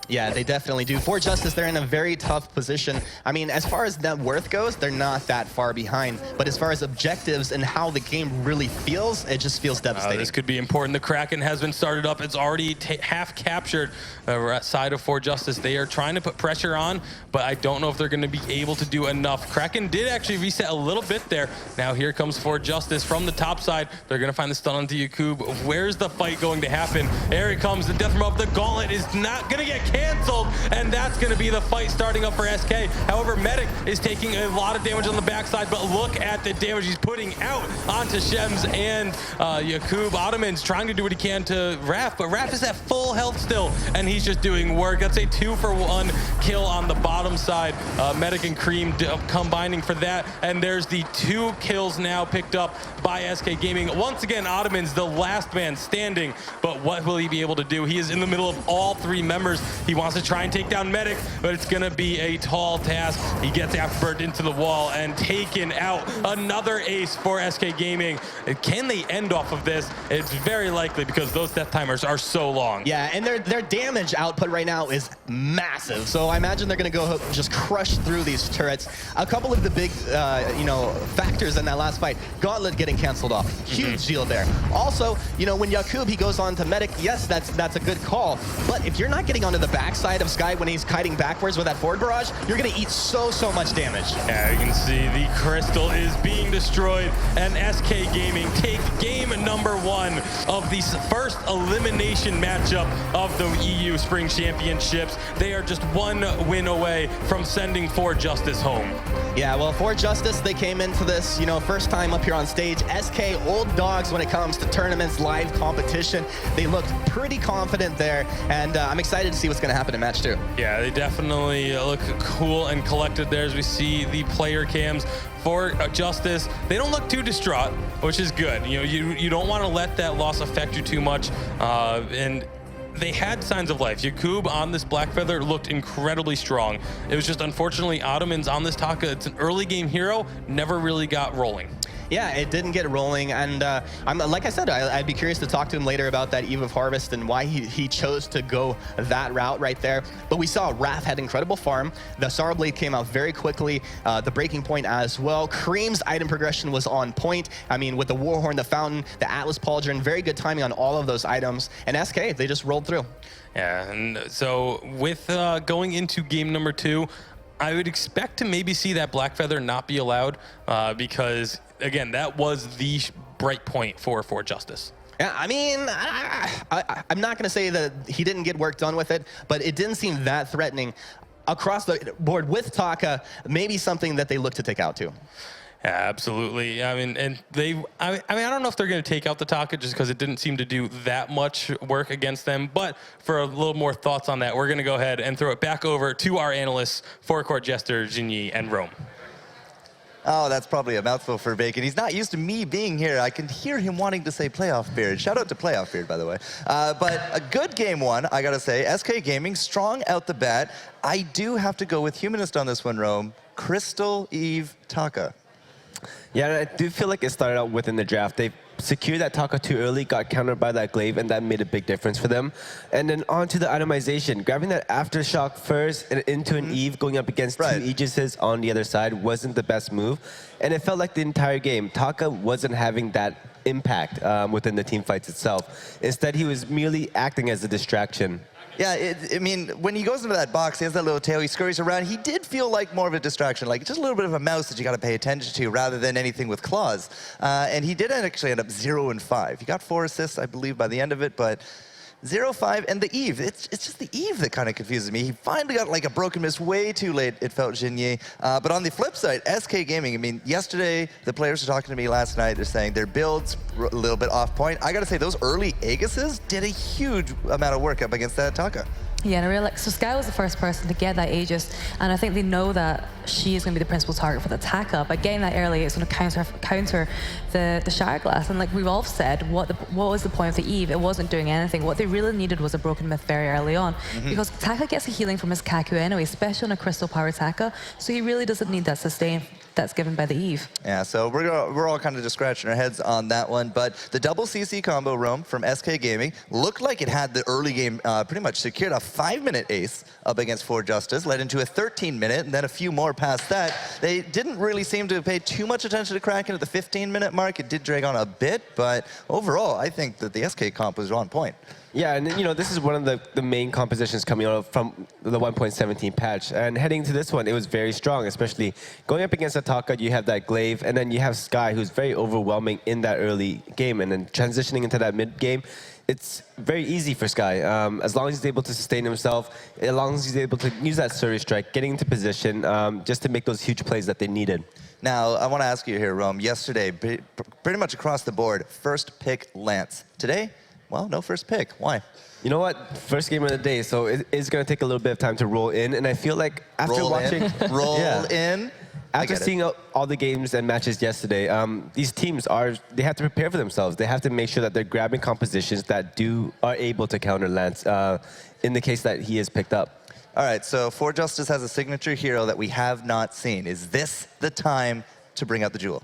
Yeah, they definitely do. For Justice, they're in a very tough position. I mean, as far as net worth goes, they're not that far behind. But as far as objectives and how the game really feels, it just feels devastating.
This could be important. The Kraken has been started up. It's already half captured side of For Justice. They are trying to put pressure on, but I don't know if they're going to be able to do enough. Kraken did actually reset a little bit there. Now here comes For Justice from the top side. They're going to find the stun onto Yakub. Where's the fight going to happen? There it comes. The death from above. The gauntlet is not going to get canceled, and that's going to be the fight starting up for SK. However, Medic is taking a lot of damage on the backside, but look at the damage he's putting out onto Shems and Yakub. Ottoman's trying to do what he can to Raph, but Raph is at full health still, and he's just doing work. That's a 2-for-1 kill on the bottom side. Medic and Cream combining for that, and there's the 2 kills now picked up by SK Gaming. Once again, Ottoman's the last man standing, but what will he be able to do? He is in the middle of all 3 members. He wants to try and take down Medic, but it's going to be a tall task. He gets afterburned into the wall and taken out. Another ace for SK Gaming. Can they end off of this? It's very likely because those death timers are so long.
Yeah, and their damage output right now is massive. So I imagine they're going to go just crush through these turrets. A couple of the big, factors in that last fight. Gauntlet getting canceled off. Huge deal there. Also, when Yakub, he goes on to Medic, yes, that's a good call. But if you're not getting onto the backside of Sky when he's kiting backwards with that forward barrage, you're going to eat so much damage.
Yeah, you can see the crystal is being destroyed, and SK Gaming take game number 1 of the first elimination matchup of the EU Spring Championships. They are just 1 win away from sending For Justice home.
Yeah, well, For Justice, they came into this, first time up here on stage. SK, old dogs when it comes to tournaments, live competition. They looked pretty confident there, and I'm excited to see what's going to happen in match 2.
Yeah, they definitely look cool and collected there as we see the player cams. For Justice, they don't look too distraught, which is good. You don't want to let that loss affect you too much, and they had signs of life. Yakub on this Blackfeather looked incredibly strong. It was just unfortunately Ottoman's on this Taka. It's an early game hero, never really got rolling.
Yeah, it didn't get rolling, and like I said, I'd be curious to talk to him later about that Eve of Harvest and why he chose to go that route right there. But we saw Raph had incredible farm. The Sorrow Blade came out very quickly, the breaking point as well. Cream's item progression was on point. I mean, with the Warhorn, the Fountain, the Atlas Pauldron, very good timing on all of those items. And SK, they just rolled through.
Yeah, and so with going into game number 2, I would expect to maybe see that Blackfeather not be allowed because, again, that was the bright point for Justice.
Yeah, I mean, I'm not going to say that he didn't get work done with it, but it didn't seem that threatening across the board with Taka. Maybe something that they look to take out too.
Yeah, absolutely. I mean, and I don't know if they're going to take out the Taka just because it didn't seem to do that much work against them. But for a little more thoughts on that, we're going to go ahead and throw it back over to our analysts, Forecourt Jester, Jinyi, and Rome.
Oh, that's probably a mouthful for Bacon. He's not used to me being here. I can hear him wanting to say Playoff Beard. Shout out to Playoff Beard, by the way. But a good game 1, I gotta say. SK Gaming, strong out the bat. I do have to go with Humanist on this one, Rome. Crystal, Eve, Taka.
Yeah, I do feel like it started out within the draft. They secured that Taka too early, got countered by that glaive, and that made a big difference for them. And then on to the itemization. Grabbing that Aftershock first and into an Eve, going up against 2 Aegises on the other side wasn't the best move. And it felt like the entire game, Taka wasn't having that impact within the team fights itself. Instead, he was merely acting as a distraction.
Yeah, I mean, when he goes into that box, he has that little tail, he scurries around. He did feel like more of a distraction, like just a little bit of a mouse that you got to pay attention to rather than anything with claws. And he did actually end up 0 and 5. He got 4 assists, I believe, by the end of it, but 0-5, and the Eve. It's just the Eve that kind of confuses me. He finally got like a broken miss way too late, it felt, Jinyi. But on the flip side, SK Gaming, I mean, yesterday, the players were talking to me last night. They're saying their builds a little bit off point. I got to say, those early Aegises did a huge amount of work up against that Taka.
Yeah, and I really so Sky was the first person to get that Aegis, and I think they know that she is going to be the principal target for the Taka. By getting that early, it's going to counter the Shire Glass. And like we've all said, what was the point of the Eve? It wasn't doing anything. What they really needed was a broken myth very early on, because Taka gets a healing from his Kaku anyway, especially on a crystal powered Taka. So he really doesn't need that sustain that's given by the Eve.
Yeah, so we're all kind of just scratching our heads on that one. But the double CC combo, Rome, from SK Gaming looked like it had the early game pretty much secured. A 5-minute ace up against For Justice, led into a 13-minute, and then a few more past that. They didn't really seem to pay too much attention to Kraken at the 15-minute mark. It did drag on a bit, but overall, I think that the SK comp was on point.
Yeah, and this is one of the main compositions coming out from the 1.17 patch. And heading to this one, it was very strong, especially going up against Ataka, you have that glaive, and then you have Sky, who's very overwhelming in that early game. And then transitioning into that mid game, it's very easy for Sky. As long as he's able to sustain himself, as long as he's able to use that Surrey Strike, getting into position just to make those huge plays that they needed.
Now, I want to ask you here, Rome, yesterday, pretty much across the board, first pick Lance. Today, well, no first pick. Why?
You know what? First game of the day, so it's going to take a little bit of time to roll in. And I feel like after watching...
Roll in?
After
get it.
seeing all the games and matches yesterday, these teams they have to prepare for themselves. They have to make sure that they're grabbing compositions that are able to counter Lance in the case that he is picked up.
All right, so For Justice has a signature hero that we have not seen. Is this the time to bring out the Jewel?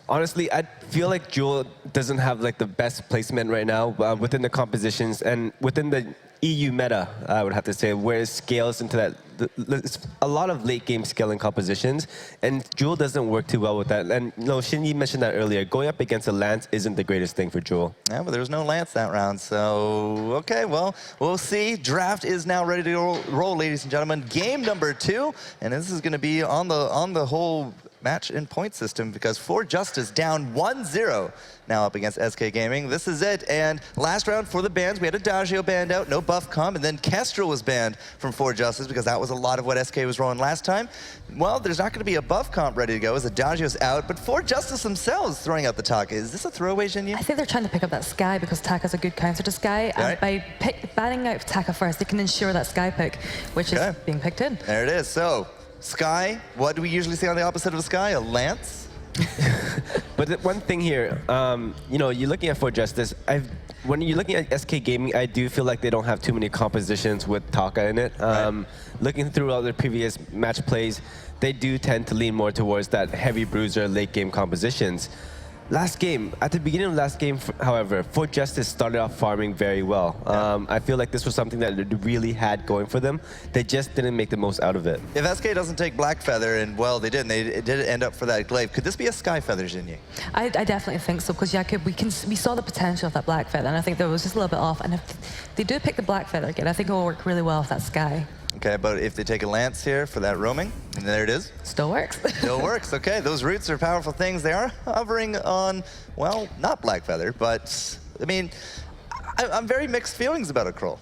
Honestly, I feel like Jewel doesn't have like the best placement right now within the compositions and within the EU meta, I would have to say, where it scales into that. It's a lot of late game scaling compositions, and Jewel doesn't work too well with that. And Shinji mentioned that earlier. Going up against a Lance isn't the greatest thing for Jewel.
Yeah, but there was no Lance that round, so okay, well, we'll see. Draft is now ready to roll, ladies and gentlemen. Game number 2, and this is going to be on the whole match and point system because For Justice down 1-0 now up against SK Gaming. This is it, and last round for the bans, we had Adagio banned out, no buff comp, and then Kestrel was banned from For Justice because that was a lot of what SK was rolling last time. Well, there's not going to be a buff comp ready to go as Adagio's out, but For Justice themselves throwing out the Taka. Is this a throwaway, Jinyu?
I think they're trying to pick up that Sky because Taka's a good counter to Sky, and by banning out Taka first, they can ensure that Sky pick, which is being picked in.
There it is. So, Sky, what do we usually see on the opposite of a Sky? A Lance?
But one thing here, you're looking at For Justice. When you're looking at SK Gaming, I do feel like they don't have too many compositions with Taka in it. Looking through all their previous match plays, they do tend to lean more towards that heavy bruiser late game compositions. Last game, at the beginning of last game, however, For Justice started off farming very well. I feel like this was something that they really had going for them. They just didn't make the most out of it.
If SK doesn't take Black Feather, and well, they didn't. They did end up for that glaive. Could this be a Sky Feather, Jinyu?
I definitely think so because we saw the potential of that Black Feather, and I think that was just a little bit off. And if they do pick the Black Feather again, I think it will work really well with that Sky.
Okay, but if they take a Lance here for that roaming, and there it is.
Still works.
Still works, okay. Those roots are powerful things. They are hovering on, well, not Black Feather, but, I mean, I'm very mixed feelings about a Krull.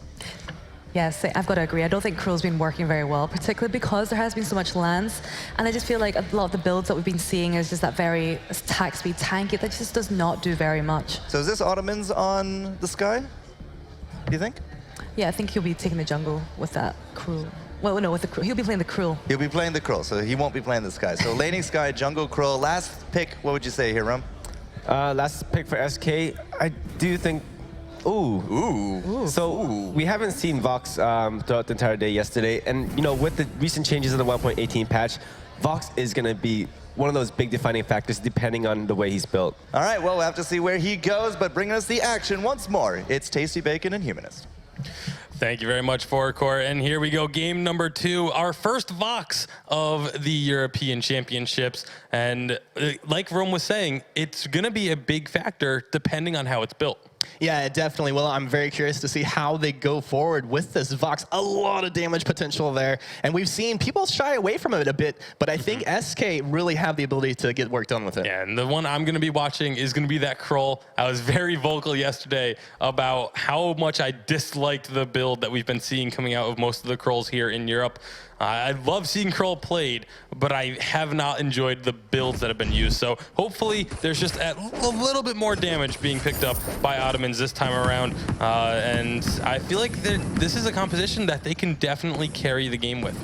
Yes, I've got to agree. I don't think Krull's been working very well, particularly because there has been so much Lance. And I just feel like a lot of the builds that we've been seeing is just that very attack speed tanky that just does not do very much.
So is this Ottomans on the Sky, do you think?
Yeah, I think he'll be taking the jungle with that Krull. Well, no, with the Krull. He'll be playing the Krull.
He'll be playing the Krull, so he won't be playing the Sky. So laning Sky, jungle Krull. Last pick, what would you say here, Rum?
Last pick for SK, I do think... So we haven't seen Vox throughout the entire day yesterday, and with the recent changes in the 1.18 patch, Vox is going to be one of those big defining factors depending on the way he's built.
All right, well, we'll have to see where he goes, but bringing us the action once more, it's Tasty Bacon and Humanist.
Thank you very much, Forecore. And here we go, game number 2, our first Vox of the European Championships. And like Rome was saying, it's going to be a big factor depending on how it's built.
Yeah, definitely. Well, I'm very curious to see how they go forward with this Vox. A lot of damage potential there. And we've seen people shy away from it a bit, but I think SK really have the ability to get work done with it.
Yeah, and the one I'm going to be watching is going to be that Krull. I was very vocal yesterday about how much I disliked the build that we've been seeing coming out of most of the Krulls here in Europe. I love seeing Krull played, but I have not enjoyed the builds that have been used. So hopefully there's just a little bit more damage being picked up by Ottomans this time around. And I feel like this is a composition that they can definitely carry the game with.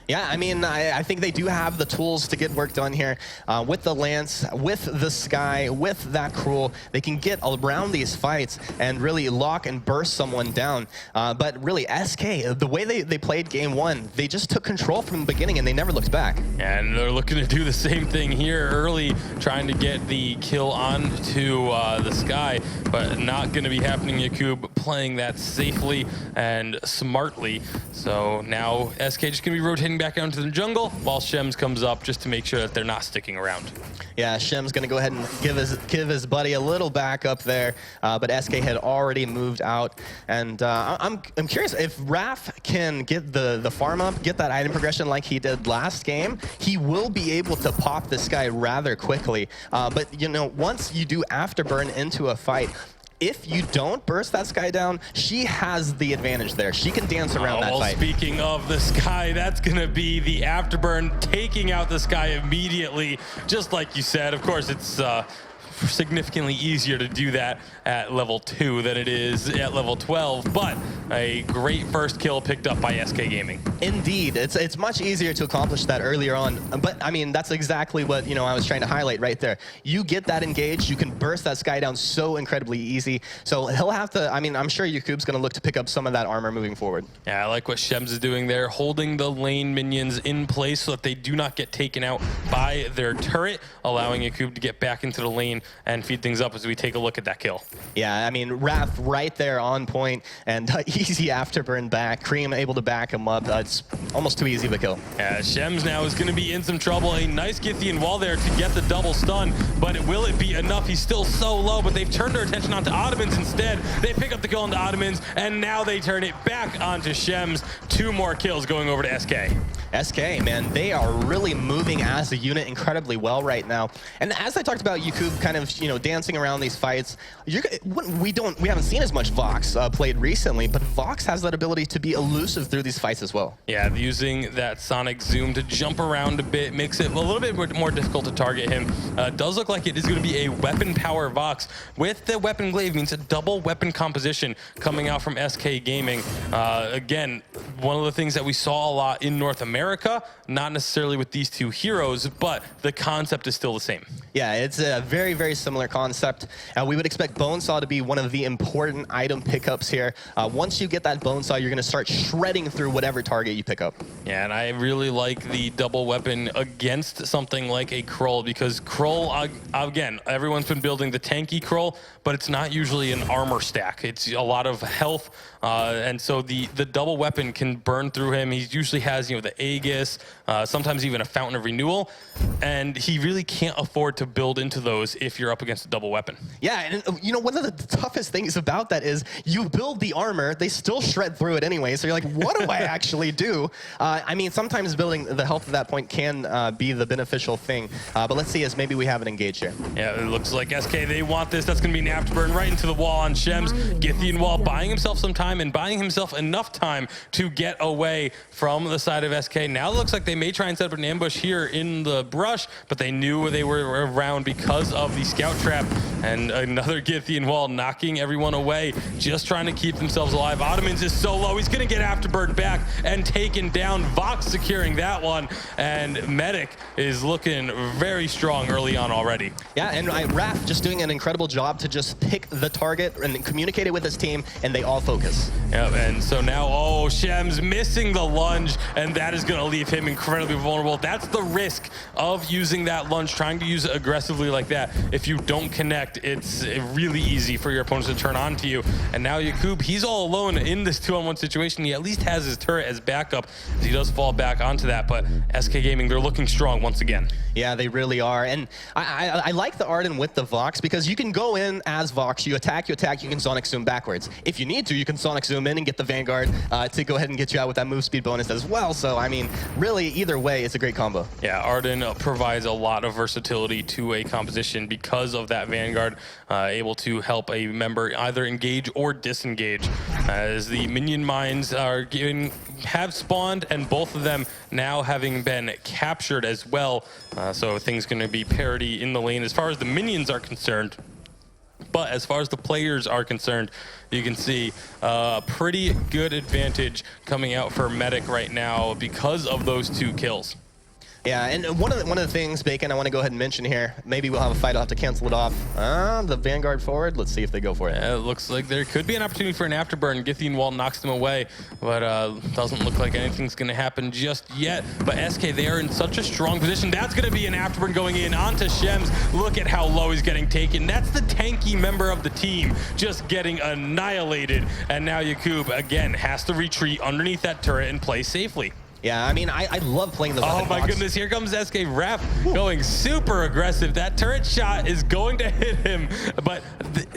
Yeah, I mean, I think they do have the tools to get work done here. With the Lance, with the Sky, with that Krull, they can get around these fights and really lock and burst someone down. But really, SK, the way they played game 1, they just took control from the beginning and they never looked back.
And they're looking to do the same thing here early, trying to get the kill onto the Sky, but not going to be happening. Yakub playing that safely and smartly. So now SK just going to be rotating back out into the jungle while Shems comes up just to make sure that they're not sticking around.
Yeah, Shem's going to go ahead and give his buddy a little back up there, but SK had already moved out. And I'm curious if Raph can get the farm up, get that item progression like he did last game, he will be able to pop this guy rather quickly. But once you do afterburn into a fight, if you don't burst that Sky down, she has the advantage there. She can dance around that fight.
Speaking of the Sky, that's going to be the afterburn, taking out the Sky immediately, just like you said. Of course, it's significantly easier to do that at level 2 than it is at level 12, but a great first kill picked up by SK Gaming.
Indeed, it's much easier to accomplish that earlier on, but I mean that's exactly what I was trying to highlight right there. You get that engaged, you can burst that Sky down so incredibly easy. So he'll have to. I mean, I'm sure Yakub's going to look to pick up some of that armor moving forward.
Yeah, I like what Shems is doing there, holding the lane minions in place so that they do not get taken out by their turret, allowing Yakub to get back into the lane and feed things up as we take a look at that kill.
Yeah, I mean, Wrath right there on point, and easy afterburn back. Cream able to back him up. It's almost too easy of a kill.
Yeah, Shems now is going to be in some trouble. A nice Githian wall there to get the double stun, but will it be enough? He's still so low, but they've turned their attention onto Ottomans instead. They pick up the kill onto Ottomans, and now they turn it back onto Shems. 2 more kills going over to SK.
SK, man, they are really moving as a unit incredibly well right now. And as I talked about Yakub kind of, dancing around these fights, we haven't seen as much Vox played recently, but Vox has that ability to be elusive through these fights as well.
Yeah, using that sonic zoom to jump around a bit makes it a little bit more difficult to target him. Does look like it is going to be a weapon power Vox with the weapon glaive, means a double weapon composition coming out from SK Gaming. Again, one of the things that we saw a lot in North America, not necessarily with these 2 heroes, but the concept is still the same.
Yeah, it's a very, very similar concept. We would expect Bonesaw to be one of the important item pickups here. Once you get that Bonesaw, you're going to start shredding through whatever target you pick up.
Yeah, and I really like the double weapon against something like a Krull, because Krull, again, everyone's been building the tanky Krull, but it's not usually an armor stack. It's a lot of health, and so the double weapon can burn through him. He usually has, the Aegis, sometimes even a Fountain of Renewal, and he really can't afford to build into those if you're up against a double weapon.
Yeah, and one of the toughest things about that is you build the armor, they still shred through it anyway, so you're like, what do I actually do? I mean, sometimes building the health at that point can be the beneficial thing, but let's see as maybe we have it engaged here.
Yeah, it looks like SK, they want this. That's going to be an afterburn right into the wall on Shems. Githian wall buying himself some time and buying himself enough time to get away from the side of SK. Now it looks like they may try and set up an ambush here in the brush, but they knew they were around because of the scout trap, and another Githian wall knocking everyone away, just trying to keep themselves alive. Ottomans is so low, he's going to get afterburn back and taken down. Vox securing that one, and Medic is looking very strong early on already.
Yeah, and Raph just doing an incredible job to just pick the target and communicate it with his team, and they all focus.
Yep, and so now, Shems missing the lunge, and that is going to leave him incredibly vulnerable. That's the risk of using that lunge, trying to use it aggressively like that. If you don't connect, it's really easy for your opponents to turn on to you. And now Yakub, he's all alone in this 2-on-1 situation. He at least has his turret as backup, as he does fall back onto that, but SK Gaming, they're looking strong once again.
Yeah, they really are. And I like the Arden with the Vox, because you can go in as Vox, you attack, you can Sonic Zoom backwards. If you need to, you can Sonic Zoom in and get the Vanguard to go ahead and get you out with that move speed bonus as well. So, I mean, really, either way, it's a great combo.
Yeah, Arden provides a lot of versatility to a composition because of that Vanguard, able to help a member either engage or disengage, as the minion mines have spawned, and both of them now having been captured as well. So things going to be parity in the lane as far as the minions are concerned. But as far as the players are concerned, you can see a pretty good advantage coming out for Medic right now because of those 2 kills.
Yeah, and one of the things, Bacon, I want to go ahead and mention here, maybe we'll have a fight, I'll have to cancel it off. The Vanguard forward, let's see if they go for it.
Yeah, it looks like there could be an opportunity for an afterburn. Githian wall knocks them away, but doesn't look like anything's going to happen just yet. But SK, they are in such a strong position. That's going to be an afterburn going in onto Shems. Look at how low he's getting taken. That's the tanky member of the team just getting annihilated. And now Yakub, again, has to retreat underneath that turret and play safely.
Yeah, I mean, I love playing the weapon
Oh my
box.
goodness, here comes SK Rap going super aggressive. That turret shot is going to hit him, but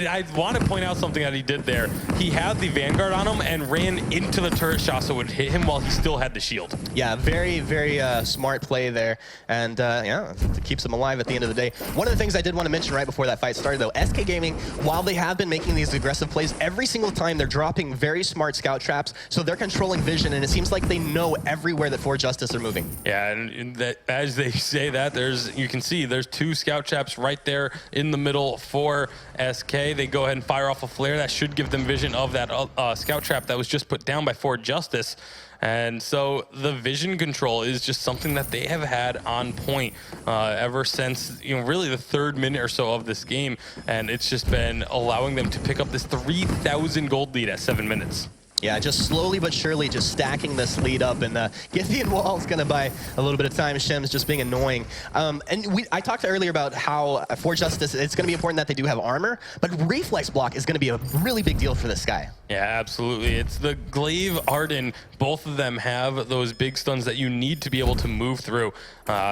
I want to point out something that he did there. He had the Vanguard on him and ran into the turret shot so it would hit him while he still had the shield.
Yeah, very, very smart play there, and yeah, it keeps him alive at the end of the day. One of the things I did want to mention right before that fight started, though, SK Gaming, while they have been making these aggressive plays, every single time they're dropping very smart scout traps, so they're controlling vision, and it seems like they know every everywhere that For Justice are moving.
Yeah, and that, as they say that, you can see there's 2 scout traps right there in the middle for SK. They go ahead and fire off a flare. That should give them vision of that scout trap that was just put down by For Justice. And so the vision control is just something that they have had on point ever since, really the 3rd minute or so of this game. And it's just been allowing them to pick up this 3,000 gold lead at 7 minutes.
Yeah, just slowly but surely just stacking this lead up, and Githian Wall is going to buy a little bit of time. Shem's just being annoying. I talked earlier about how For Justice, it's going to be important that they do have armor, but reflex block is going to be a really big deal for this guy.
Yeah, absolutely. It's the Glaive Arden. Both of them have those big stuns that you need to be able to move through.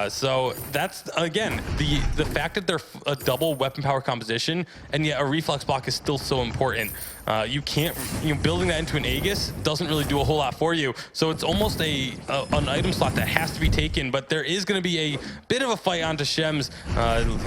So that's, again, the fact that they're a double weapon power composition, and yet a reflex block is still so important. You can't, building that into an Aegis doesn't really do a whole lot for you. So it's almost an item slot that has to be taken, but there is going to be a bit of a fight onto Shems.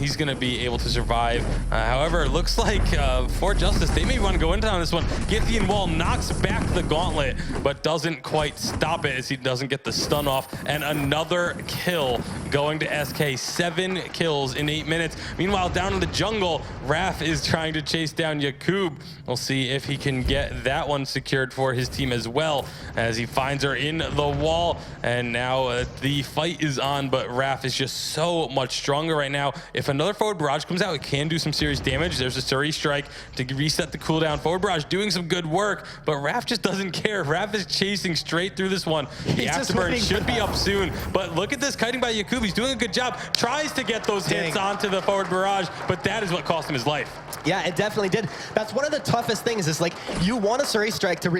He's going to be able to survive. However, it looks like For Justice, they may want to go into on this one. Githian Wall knocks back the gauntlet, but doesn't quite stop it as he doesn't get the stun off. And another kill going to SK. 7 kills in 8 minutes. Meanwhile, down in the jungle, Raph is trying to chase down Yakub. We'll see if he can get that one secured for his team as well, as he finds her in the wall. And now the fight is on, but Raph is just so much stronger right now. If another forward barrage comes out, it can do some serious damage. There's a Suri strike to reset the cooldown. Forward barrage doing some good work, but Raph just doesn't care. Raph is chasing straight through this one. The afterburn should be up soon, but look at this kiting by Yakub. He's doing a good job. Tries to get those hits onto the forward barrage, but that is what cost him his life.
Yeah, it definitely did. That's one of the toughest things, is like, you want a Suri strike to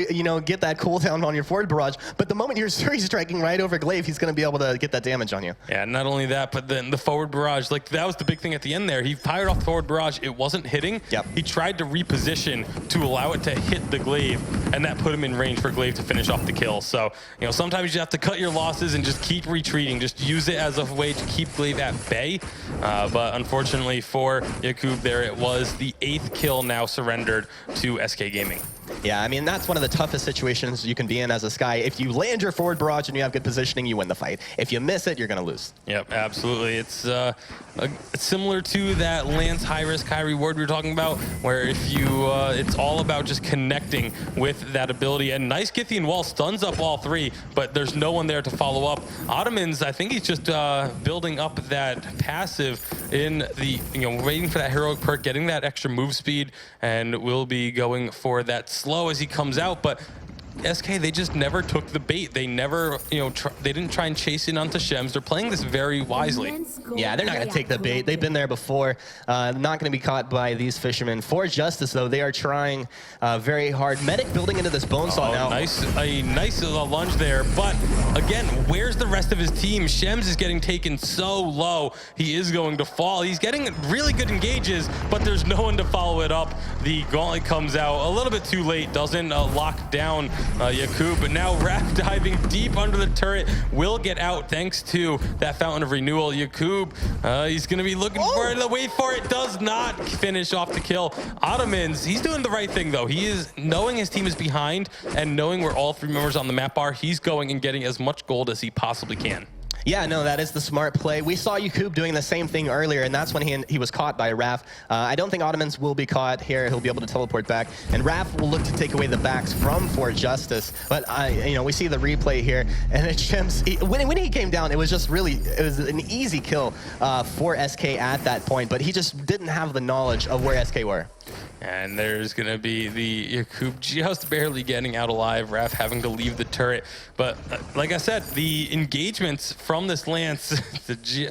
get that cooldown on your forward barrage, but the moment you're Suri striking right over Glaive, he's going to be able to get that damage on you.
Yeah, not only that, but then the forward barrage, like, that was the big thing at the end there. He fired off the forward barrage. It wasn't hitting.
Yep.
He tried to reposition to allow it to hit the Glaive, and that put him in range for Glaive to finish off the kill. So, sometimes you have to cut your losses and just keep retreating. Just use it as a way to keep Glaive at bay. But unfortunately for Yakub there, it was the 8th kill now surrendered to SK Gaming.
Yeah, I mean, that's one of the toughest situations you can be in as a Sky. If you land your forward barrage and you have good positioning, you win the fight. If you miss it, you're going to lose.
Yep, absolutely. It's similar to that Lance high risk, high reward we were talking about, where if you, it's all about just connecting with that ability. And nice Githian Wall stuns up all 3, but there's no one there to follow up. Ottomans, I think he's just building up that passive in the, waiting for that heroic perk, getting that extra move speed, and will be going for that slow as he comes out. But SK, they just never took the bait. They never, they didn't try and chase in onto Shems. They're playing this very wisely.
Yeah, they're not going to take the bait. They've been there before. Not going to be caught by these fishermen. For Justice, though, they are trying very hard. Medic building into this bonesaw now.
A nice lunge there. But again, where's the rest of his team? Shems is getting taken so low. He is going to fall. He's getting really good engages, but there's no one to follow it up. The gauntlet comes out a little bit too late. Doesn't lock down Yakub, but now Raph diving deep under the turret will get out thanks to that Fountain of Renewal. Yakub, he's going to be looking for it. Wait for it. Does not finish off the kill. Ottomans, he's doing the right thing, though. He is knowing his team is behind and knowing where all 3 members on the map are. He's going and getting as much gold as he possibly can.
Yeah, no, that is the smart play. We saw Yakub doing the same thing earlier, and that's when he was caught by Raph. I don't think Ottomans will be caught here. He'll be able to teleport back, and Raph will look to take away the backs from For Justice. But we see the replay here, and when he came down, it was just it was an easy kill for SK at that point. But he just didn't have the knowledge of where SK were.
And there's going to be the Yakub just barely getting out alive, Raph having to leave the turret. But like I said, the engagements from this Lance,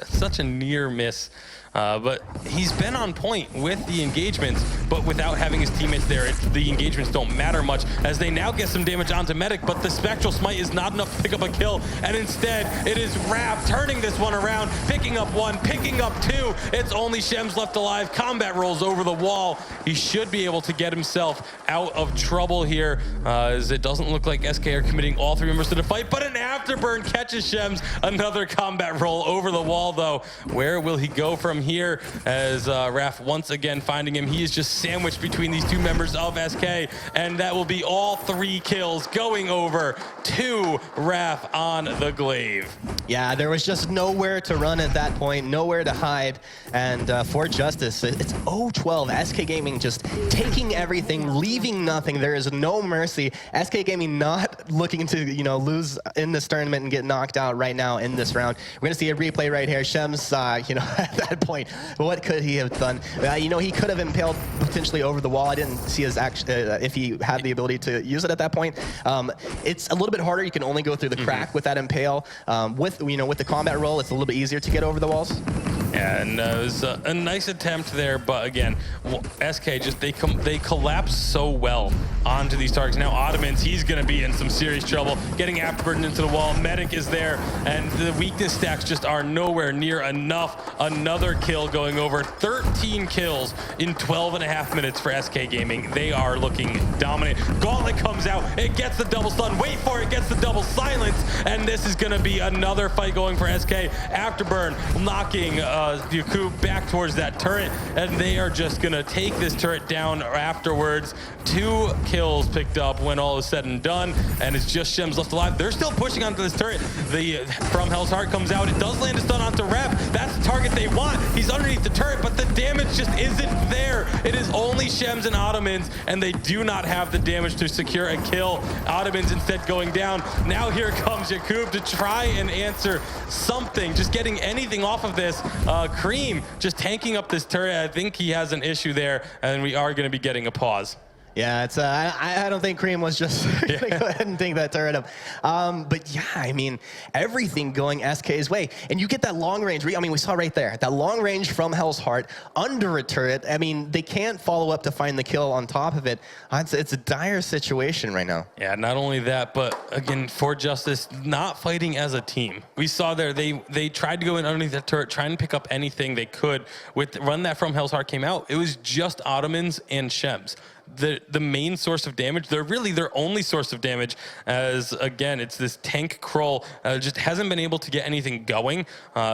such a near miss. But he's been on point with the engagements, but without having his teammates there, the engagements don't matter much, as they now get some damage onto Medic, but the Spectral Smite is not enough to pick up a kill, and instead, it is Raph turning this one around, picking up 1, picking up 2. It's only Shems left alive. Combat rolls over the wall. He should be able to get himself out of trouble here, as it doesn't look like SK are committing all 3 members to the fight, but an Afterburn catches Shems. Another combat roll over the wall, though. Where will he go from here as Raf once again finding him. He is just sandwiched between these two members of SK, and that will be all 3 kills going over to Raf on the glaive.
Yeah, there was just nowhere to run at that point, nowhere to hide. And for Justice, it's 0-12. SK Gaming just taking everything, leaving nothing. There is no mercy. SK Gaming not looking to, lose in this tournament and get knocked out right now in this round. We're going to see a replay right here. Shems, at that point, what could he have done? He could have impaled potentially over the wall. I didn't see his action, if he had the ability to use it at that point. It's a little bit harder. You can only go through the crack with that impale. With the combat roll, it's a little bit easier to get over the walls.
Yeah, and it was a nice attempt there, but again, SK just they collapse so well onto these targets. Now Ottomans, he's going to be in some serious trouble, getting afterburden into the wall. Medic is there, and the weakness stacks just are nowhere near enough. Another kill going over. 13 kills in 12.5 minutes for SK Gaming. They are looking dominant. Gauntlet comes out, it gets the double stun. Wait for it, gets the double silence, and this is going to be another fight going for SK. Afterburn knocking Yakub back towards that turret, and they are just gonna take this turret down afterwards. 2 kills picked up when all is said and done, and it's just Shems left alive. They're still pushing onto this turret. The From Hell's Heart comes out. It does land a stun onto Rep. That's the target they want. He's underneath the turret, but the damage just isn't there. It is only Shems and Ottomans, and they do not have the damage to secure a kill. Ottomans instead going down. Now here comes Yakub to try and answer something, just getting anything off of this. Cream just tanking up this turret. I think he has an issue there, and we are going to be getting a pause.
Yeah, it's I don't think Cream was just going to go ahead and take that turret up. But yeah, I mean, everything going SK's way. And you get that long range. I mean, we saw right there, that long range from Hell's Heart under a turret. I mean, they can't follow up to find the kill on top of it. It's a dire situation right now.
Yeah, not only that, but again, for Justice, not fighting as a team. We saw there, they tried to go in underneath that turret, trying to pick up anything they could. With run that from Hell's Heart came out, it was just Ottomans and Shems. The main source of damage, they're really their only source of damage, as again, it's this tank Kroll, just hasn't been able to get anything going.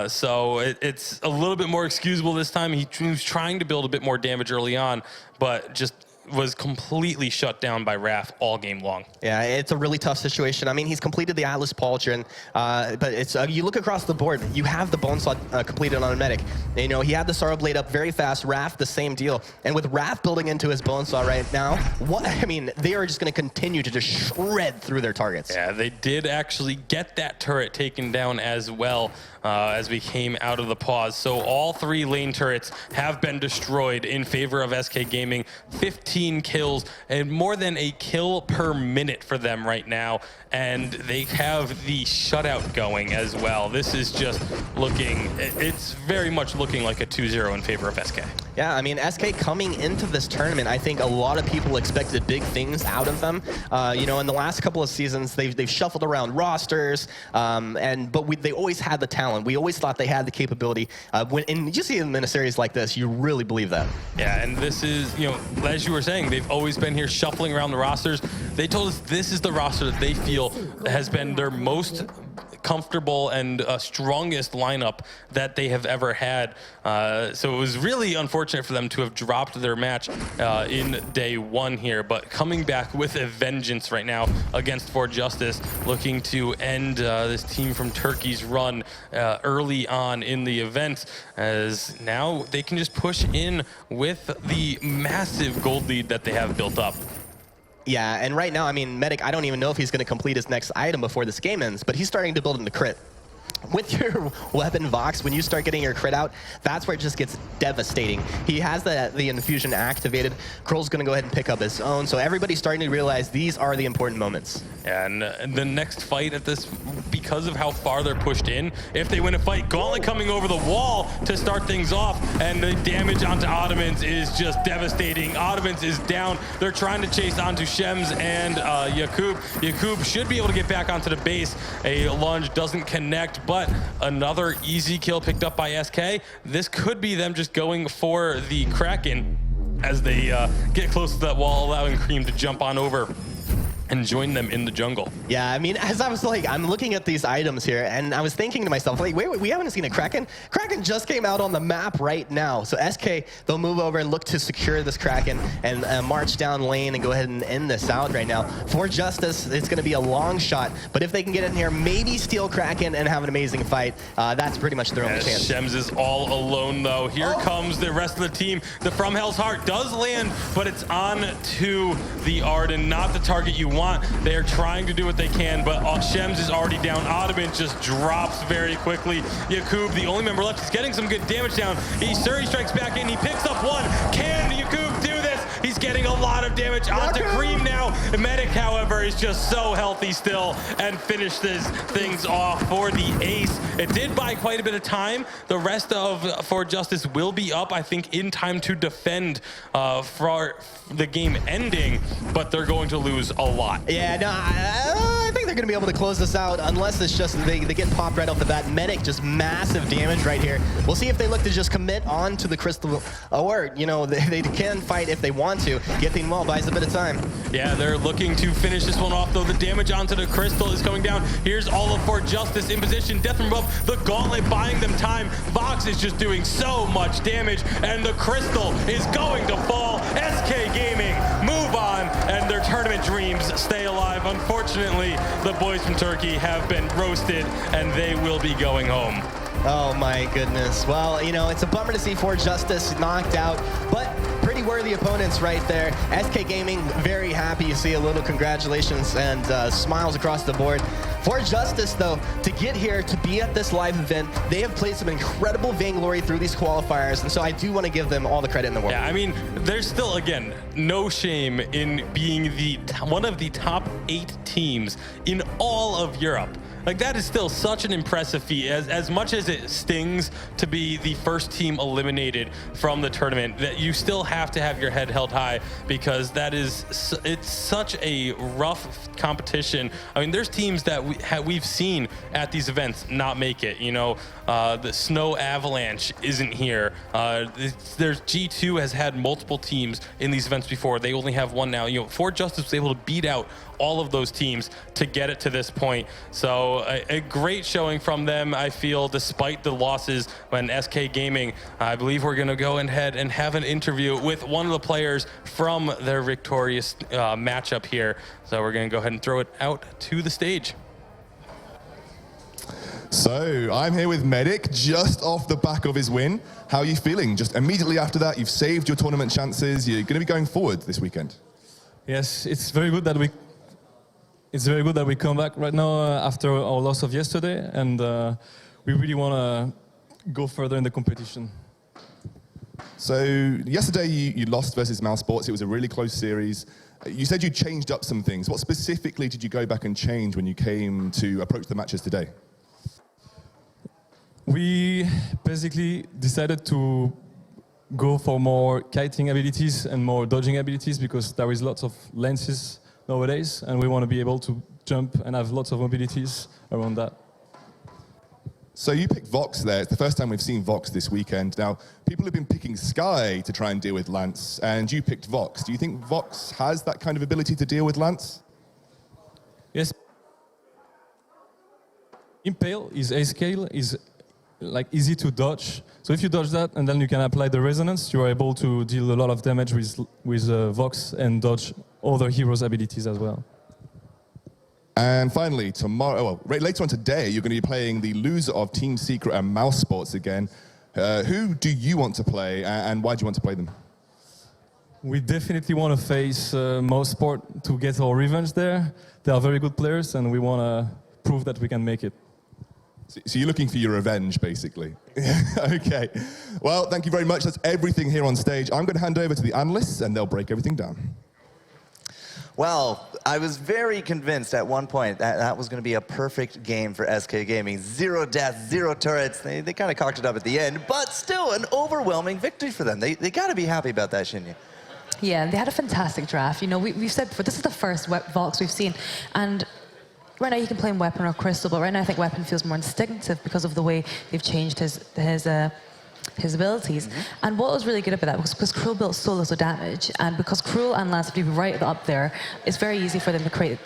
So it's a little bit more excusable this time. He was trying to build a bit more damage early on, but just was completely shut down by Raf all game long.
Yeah, it's a really tough situation. I mean, he's completed the Atlas Pauldron, but it's you look across the board, you have the Bone Slot completed on a medic. He had the Sorrow Blade up very fast. Raf, the same deal. And with Raf building into his Bone Saw right now, they are just going to continue to just shred through their targets.
Yeah, they did actually get that turret taken down as well as we came out of the pause. So all 3 lane turrets have been destroyed in favor of SK Gaming. 15 kills and more than a kill per minute for them right now, and they have the shutout going as well. This is just looking, it's very much looking like a 2-0 in favor of SK.
Yeah, I mean, SK coming into this tournament, I think a lot of people expected big things out of them. In the last couple of seasons, they've shuffled around rosters, but they always had the talent. We always thought they had the capability. And you see them in a series like this, you really believe that.
Yeah, and this is, as you were saying, they've always been here shuffling around the rosters. They told us this is the roster that they feel has been their most comfortable and strongest lineup that they have ever had. So it was really unfortunate for them to have dropped their match in day 1 here, but coming back with a vengeance right now against For Justice, looking to end this team from Turkey's run early on in the event, as now they can just push in with the massive gold lead that they have built up.
Yeah, and right now, I mean, Medic, I don't even know if he's going to complete his next item before this game ends, but he's starting to build into crit. With your weapon Vox, when you start getting your crit out, that's where it just gets devastating. He has the infusion activated. Kroll's going to go ahead and pick up his own, so everybody's starting to realize these are the important moments.
And the next fight at this, because of how far they're pushed in, if they win a fight, Gauntlet coming over the wall to start things off, and the damage onto Ottomans is just devastating. Ottomans is down. They're trying to chase onto Shems and Yakub. Yakub should be able to get back onto the base. A lunge doesn't connect, but another easy kill picked up by SK. This could be them just going for the Kraken as they get close to that wall, allowing Cream to jump on over and join them in the jungle.
Yeah, I mean, as I was like, I'm looking at these items here, and I was thinking to myself, like, wait, we haven't seen a Kraken? Kraken just came out on the map right now. So SK, they'll move over and look to secure this Kraken and march down lane and go ahead and end this out right now. For Justice, it's going to be a long shot, but if they can get in here, maybe steal Kraken and have an amazing fight, that's pretty much their only chance.
Shems is all alone, though. Here comes the rest of the team. The From Hell's Heart does land, but it's on to the Arden, not the target you want. They are trying to do what they can, but Shems is already down. Ottoman just drops very quickly. Yakub, the only member left, is getting some good damage down. Surrey strikes back in. He picks up one. Can Yakub do this? He's getting a lot of damage onto Cream now. The Medic, however, is just so healthy still and finishes things off for the ace. It did buy quite a bit of time. The rest of For Justice will be up, I think, in time to defend for the game ending, but they're going to lose a lot.
Yeah, no, I think they're going to be able to close this out unless it's just they get popped right off the bat. Medic, just massive damage right here. We'll see if they look to just commit on to the Crystal, or, you know, they can fight if they want to. Getting Wall buys a bit of time.
Yeah, they're looking to finish this one off, though. The damage onto the Crystal is coming down. Here's all of For Justice in position. Death from above, the Gauntlet buying them time. Vox is just doing so much damage, and the Crystal is going to fall. SK Gaming move on, and their tournament dreams stay alive. Unfortunately, the boys from Turkey have been roasted, and they will be going home.
Oh my goodness. Well, you know, it's a bummer to see For Justice knocked out, but pretty worthy opponents right there. SK Gaming, very happy to see a little congratulations and smiles across the board. For Justice, though, to get here, to be at this live event, they have played some incredible Vainglory through these qualifiers, and so I do want to give them all the credit in the world.
Yeah, I mean, there's still, again, no shame in being one of the top 8 teams in all of Europe. Like, that is still such an impressive feat. As much as it stings to be the first team eliminated from the tournament, that you still have to have your head held high, because it's such a rough competition. I mean, there's teams that we've seen at these events not make it. You know, the Snow Avalanche isn't here. There's G2 has had multiple teams in these events before. They only have one now. You know, For Justice was able to beat out all of those teams to get it to this point. So a great showing from them, I feel, despite the losses. When SK Gaming, I believe we're going to go ahead and have an interview with one of the players from their victorious matchup here. So we're going to go ahead and throw it out to the stage.
So I'm here with Medic, just off the back of his win. How are you feeling? Just immediately after that, you've saved your tournament chances. You're going to be going forward this weekend.
Yes, it's very good that we come back right now after our loss of yesterday, and we really want to go further in the competition.
So yesterday you lost versus Mousesports. It was a really close series. You said you changed up some things. What specifically did you go back and change when you came to approach the matches today?
We basically decided to go for more kiting abilities and more dodging abilities, because there is lots of lances nowadays, and we want to be able to jump and have lots of mobilities around that.
So you picked Vox there. It's the first time we've seen Vox this weekend. Now, people have been picking Sky to try and deal with Lance, and you picked Vox. Do you think Vox has that kind of ability to deal with Lance?
Yes. Impale is A scale, is like easy to dodge. So if you dodge that and then you can apply the resonance, you are able to deal a lot of damage with Vox and dodge other heroes' abilities as well.
And finally, later on today, you're going to be playing the loser of Team Secret and Mousesports again. Who do you want to play, and why do you want to play them?
We definitely want to face Mousesports to get our revenge there. They are very good players, and we want to prove that we can make it.
So you're looking for your revenge, basically. Okay. Well, thank you very much. That's everything here on stage. I'm going to hand over to the analysts, and they'll break everything down.
Well, I was very convinced at one point that that was going to be a perfect game for SK Gaming. 0 deaths, 0 turrets. They kind of cocked it up at the end, but still an overwhelming victory for them. They got to be happy about that, shouldn't you?
Yeah, they had a fantastic draft. You know, we've said before, this is the first Vox we've seen. And right now you can play him Weapon or Crystal, but right now I think Weapon feels more instinctive because of the way they've changed his his abilities. And what was really good about that was because Cruel built so little damage, and because Cruel and Lance would be right up there, it's very easy for them to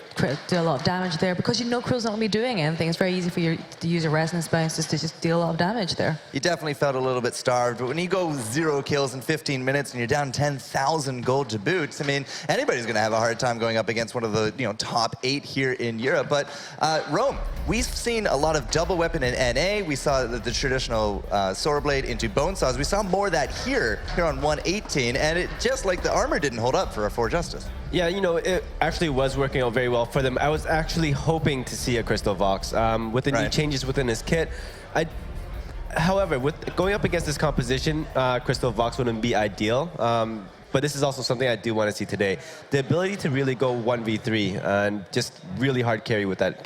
do a lot of damage there. Because you know Cruel's not going to be doing anything, it's very easy for you to use your resonance bounces to just deal a lot of damage there.
You definitely felt a little bit starved, but when you go 0 kills in 15 minutes and you're down 10,000 gold to boot, I mean, anybody's going to have a hard time going up against one of the top 8 here in Europe. But Rome, we've seen a lot of double weapon in NA. We saw the traditional sword blade into bone saws. We saw more of that here on 118, and it just like the armor didn't hold up for 4 Justice.
Yeah, it actually was working out very well for them. I was actually hoping to see a Crystal Vox with the new changes within his kit. However, with going up against this composition, Crystal Vox wouldn't be ideal. But this is also something I do want to see today. The ability to really go 1v3 and just really hard carry with that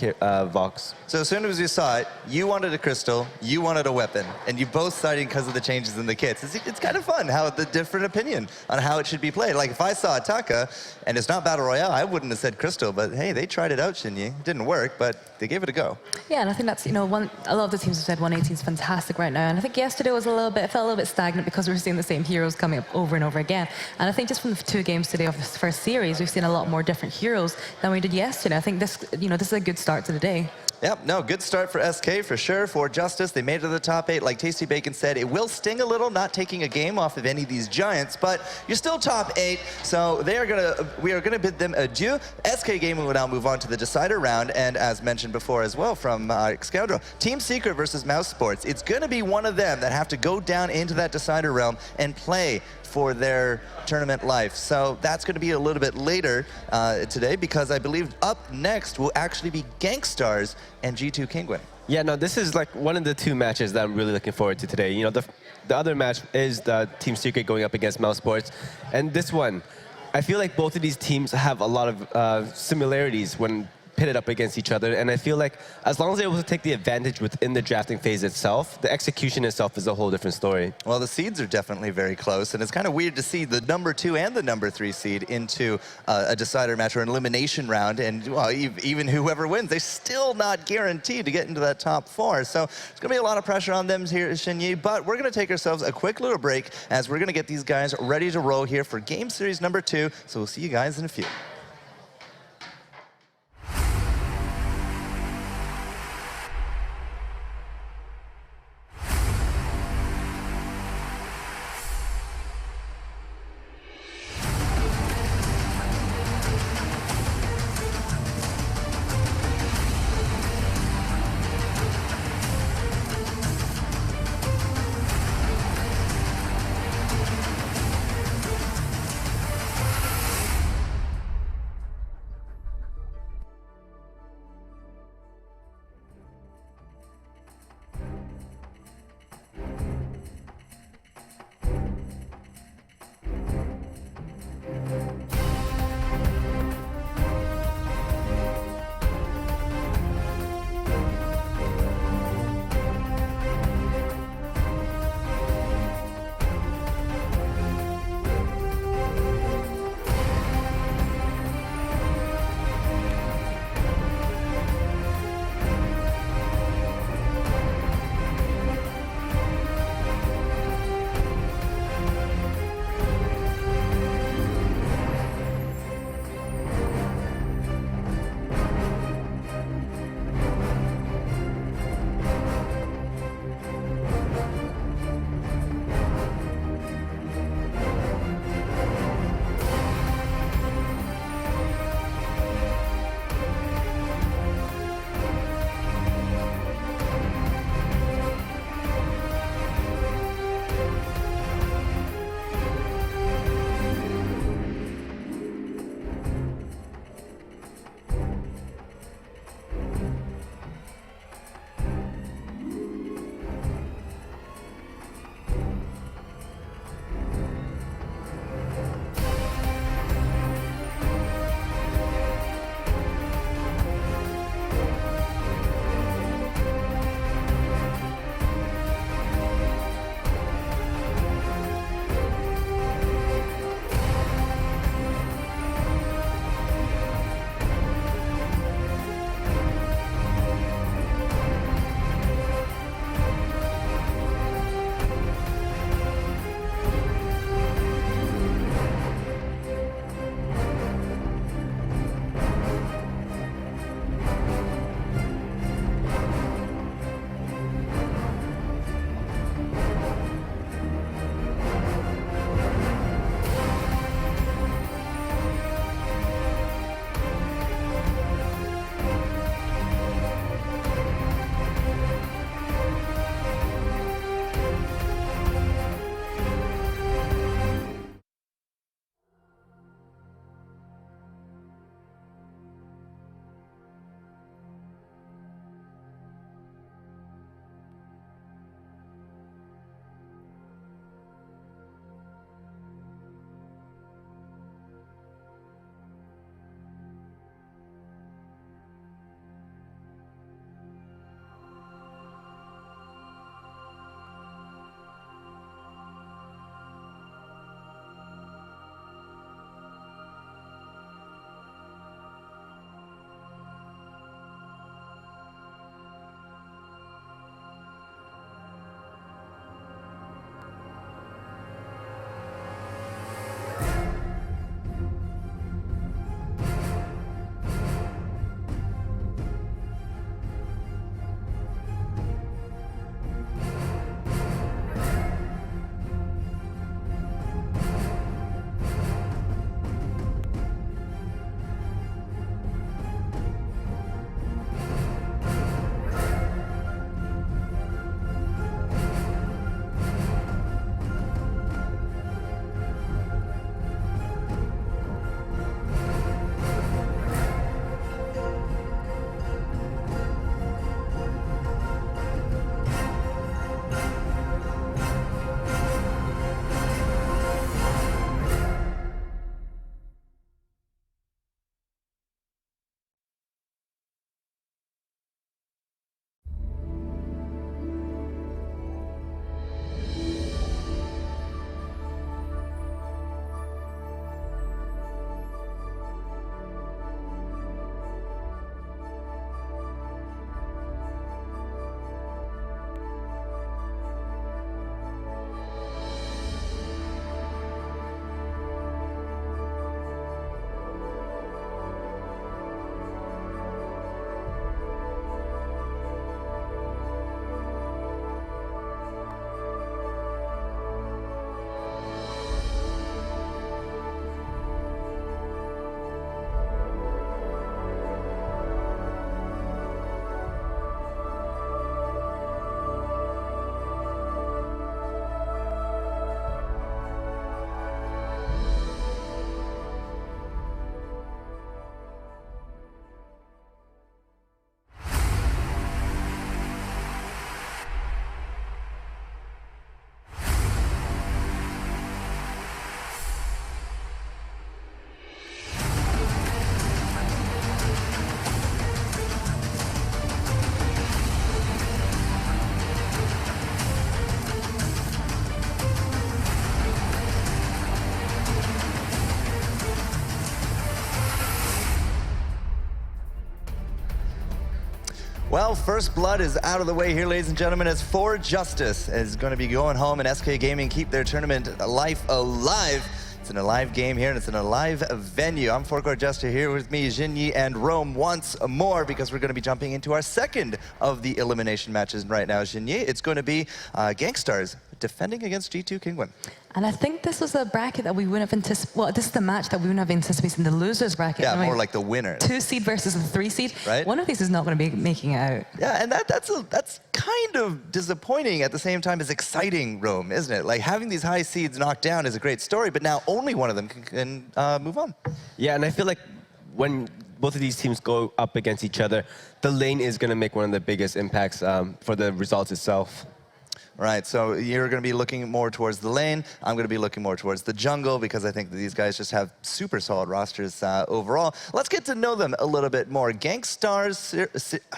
Vox.
So as soon as you saw it, you wanted a crystal, you wanted a weapon, and you both sided because of the changes in the kits. It's kind of fun how the different opinion on how it should be played. Like if I saw Taka, and it's not Battle Royale, I wouldn't have said crystal, but hey, they tried it out, Shinyi. It didn't work, but they gave it a go.
Yeah, and I think that's, a lot of the teams have said 118 is fantastic right now, and I think yesterday was felt a little bit stagnant because we were seeing the same heroes coming up over and over again. And I think just from the 2 games today of this first series, we've seen a lot more different heroes than we did yesterday. I think this, this is a good start to the day.
Yep, no, good start for SK for sure. For Justice, they made it to the top 8. Like Tasty Bacon said, it will sting a little not taking a game off of any of these giants, but you're still top 8, so we are gonna bid them adieu. SK Gaming will now move on to the decider round, and as mentioned before as well from Scoundrel, Team Secret versus Mousesports. It's gonna be one of them that have to go down into that decider realm and play for their tournament life. So that's going to be a little bit later today, because I believe up next will actually be Gangstars and G2 Kingwin.
Yeah, no, this is like one of the 2 matches that I'm really looking forward to today. The other match is the Team Secret going up against Mousesports, and this one, I feel like both of these teams have a lot of similarities when pitted up against each other, and I feel like as long as they're able to take the advantage within the drafting phase itself, the execution itself is a whole different story.
Well, the seeds are definitely very close, and it's kind of weird to see the number 2 and the number 3 seed into a decider match or an elimination round, and well, even whoever wins, they're still not guaranteed to get into that top 4. So there's going to be a lot of pressure on them here at Shinyi, but we're going to take ourselves a quick little break as we're going to get these guys ready to roll here for game series number 2. So we'll see you guys in a few. Well, first blood is out of the way here, ladies and gentlemen, as For Justice is going to be going home, and SK Gaming keep their tournament life alive. It's in a live game here, and it's in a live venue. I'm Forecourt Jester here with me, Jinyi and Rome once more, because we're going to be jumping into our second of the elimination matches right now, Jinyi. It's going to be Gangstars defending against G2 Kingwin.
And I think this was a bracket that we wouldn't have anticipated. Well, this is the match that we wouldn't have anticipated in the losers bracket.
Yeah, more like the winner.
2 seed versus a 3 seed.
Right.
One of these is not going to be making it out.
Yeah, and that's kind of disappointing at the same time as exciting, Rome, isn't it? Like, having these high seeds knocked down is a great story, but now only one of them can move on.
Yeah, and I feel like when both of these teams go up against each other, the lane is going to make one of the biggest impacts for the results itself.
Right, so you're going to be looking more towards the lane. I'm going to be looking more towards the jungle because I think that these guys just have super solid rosters overall. Let's get to know them a little bit more. Gangstars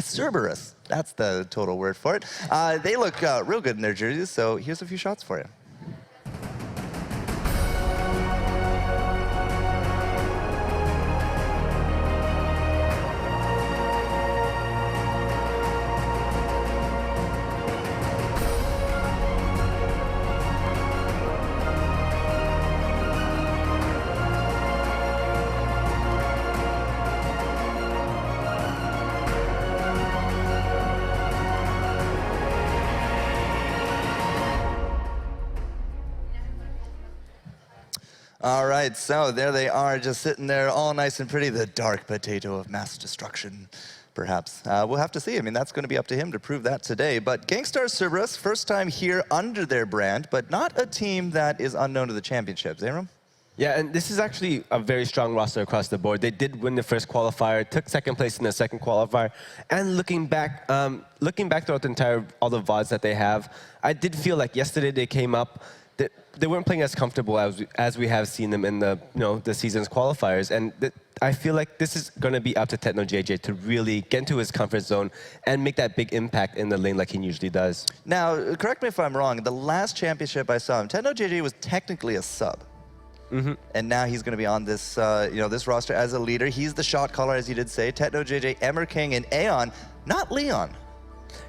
Cerberus, that's the total word for it. They look real good in their jerseys, so here's a few shots for you. All right, so there they are, just sitting there all nice and pretty, the dark potato of mass destruction, perhaps. We'll have to see. I mean, that's going to be up to him to prove that today. But Gangstars Cerberus, first time here under their brand, but not a team that is unknown to the championships. Aaron?
Yeah, and this is actually a very strong roster across the board. They did win the first qualifier, took second place in the second qualifier, and looking back throughout all the VODs that they have, I did feel like yesterday they came up. They weren't playing as comfortable as we have seen them in the the season's qualifiers, and I feel like this is going to be up to TechnoJJ to really get into his comfort zone and make that big impact in the lane like he usually does.
Now, correct me if I'm wrong. The last championship I saw him, TechnoJJ was technically a sub. And now he's going to be on this, this roster as a leader. He's the shot caller, as you did say. TechnoJJ, Emmer King, and Aeon, not Leon.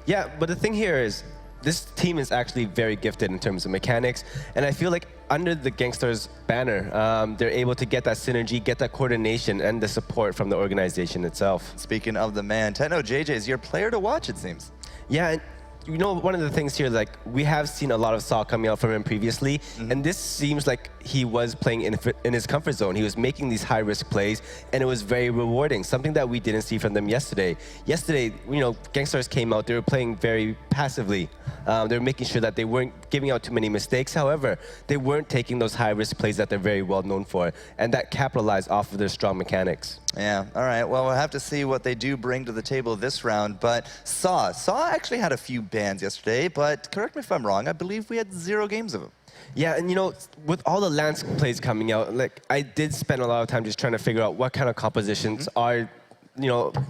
Yeah, but the thing here is, this team is actually very gifted in terms of mechanics, and I feel like under the Gangstars banner, they're able to get that synergy, get that coordination, and the support from the organization itself.
Speaking of the man, TechnoJJ is your player to watch, it seems.
Yeah, and one of the things here, like, we have seen a lot of Saw coming out from him previously, and this seems like he was playing in his comfort zone. He was making these high-risk plays, and it was very rewarding, something that we didn't see from them yesterday. Yesterday, Gangstars came out, they were playing very passively. They were making sure that they weren't giving out too many mistakes. However, they weren't taking those high-risk plays that they're very well known for, and that capitalized off of their strong mechanics.
Yeah, all right. Well, we'll have to see what they do bring to the table this round. But Saw actually had a few bans yesterday, but correct me if I'm wrong, I believe we had 0 games of them.
Yeah, and with all the Lance plays coming out, like, I did spend a lot of time just trying to figure out what kind of compositions are,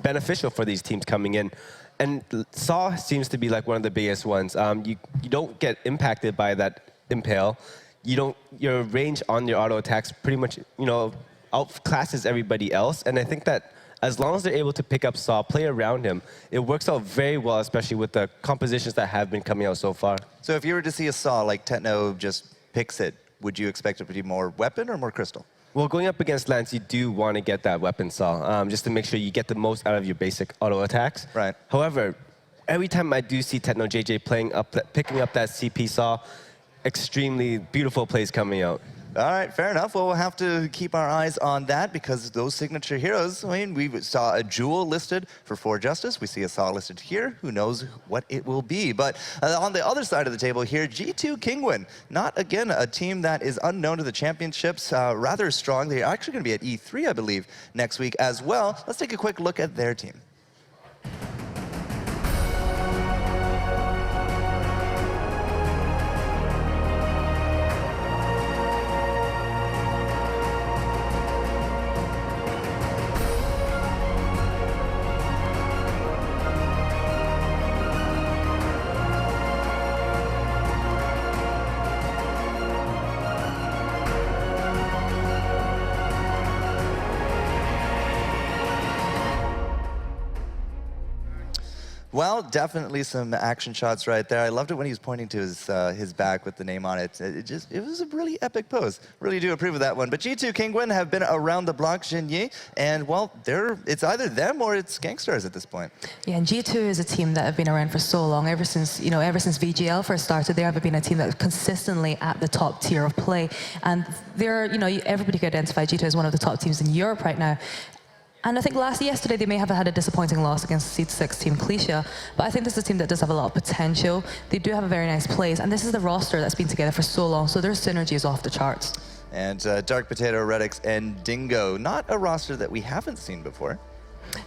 beneficial for these teams coming in. And Saw seems to be like one of the biggest ones. You don't get impacted by that impale. Your range on your auto attacks pretty much, outclasses everybody else. And I think that as long as they're able to pick up Saw, play around him, it works out very well, especially with the compositions that have been coming out so far.
So if you were to see a Saw like Techno just picks it, would you expect it to be more weapon or more crystal?
Well, going up against Lance, you do want to get that weapon Saw, just to make sure you get the most out of your basic auto attacks.
Right.
However, every time I do see TechnoJJ picking up that CP Saw, extremely beautiful plays coming out.
All right, fair enough. Well, we'll have to keep our eyes on that because those signature heroes, I mean, we saw a Jewel listed for Justice. We see a Saw listed here. Who knows what it will be? But on the other side of the table here, G2 Kingwin. Not, again, a team that is unknown to the championships, rather strong. They're actually going to be at E3, I believe, next week as well. Let's take a quick look at their team. Well, definitely some action shots right there. I loved it when he was pointing to his back with the name on it. It was a really epic pose. Really do approve of that one. But G2 Kinguin have been around the block, Jinyi, and well, it's either them or it's Gangstars at this point.
Yeah, and G2 is a team that have been around for so long. Ever since VGL first started, they have been a team that is consistently at the top tier of play. And they're, everybody could identify G2 as one of the top teams in Europe right now. And I think yesterday they may have had a disappointing loss against Seed 6 team Clesia, but I think this is a team that does have a lot of potential. They do have a very nice plays, and this is the roster that's been together for so long, so their synergy is off the charts.
And Dark Potato, Redix, and Dingo, not a roster that we haven't seen before.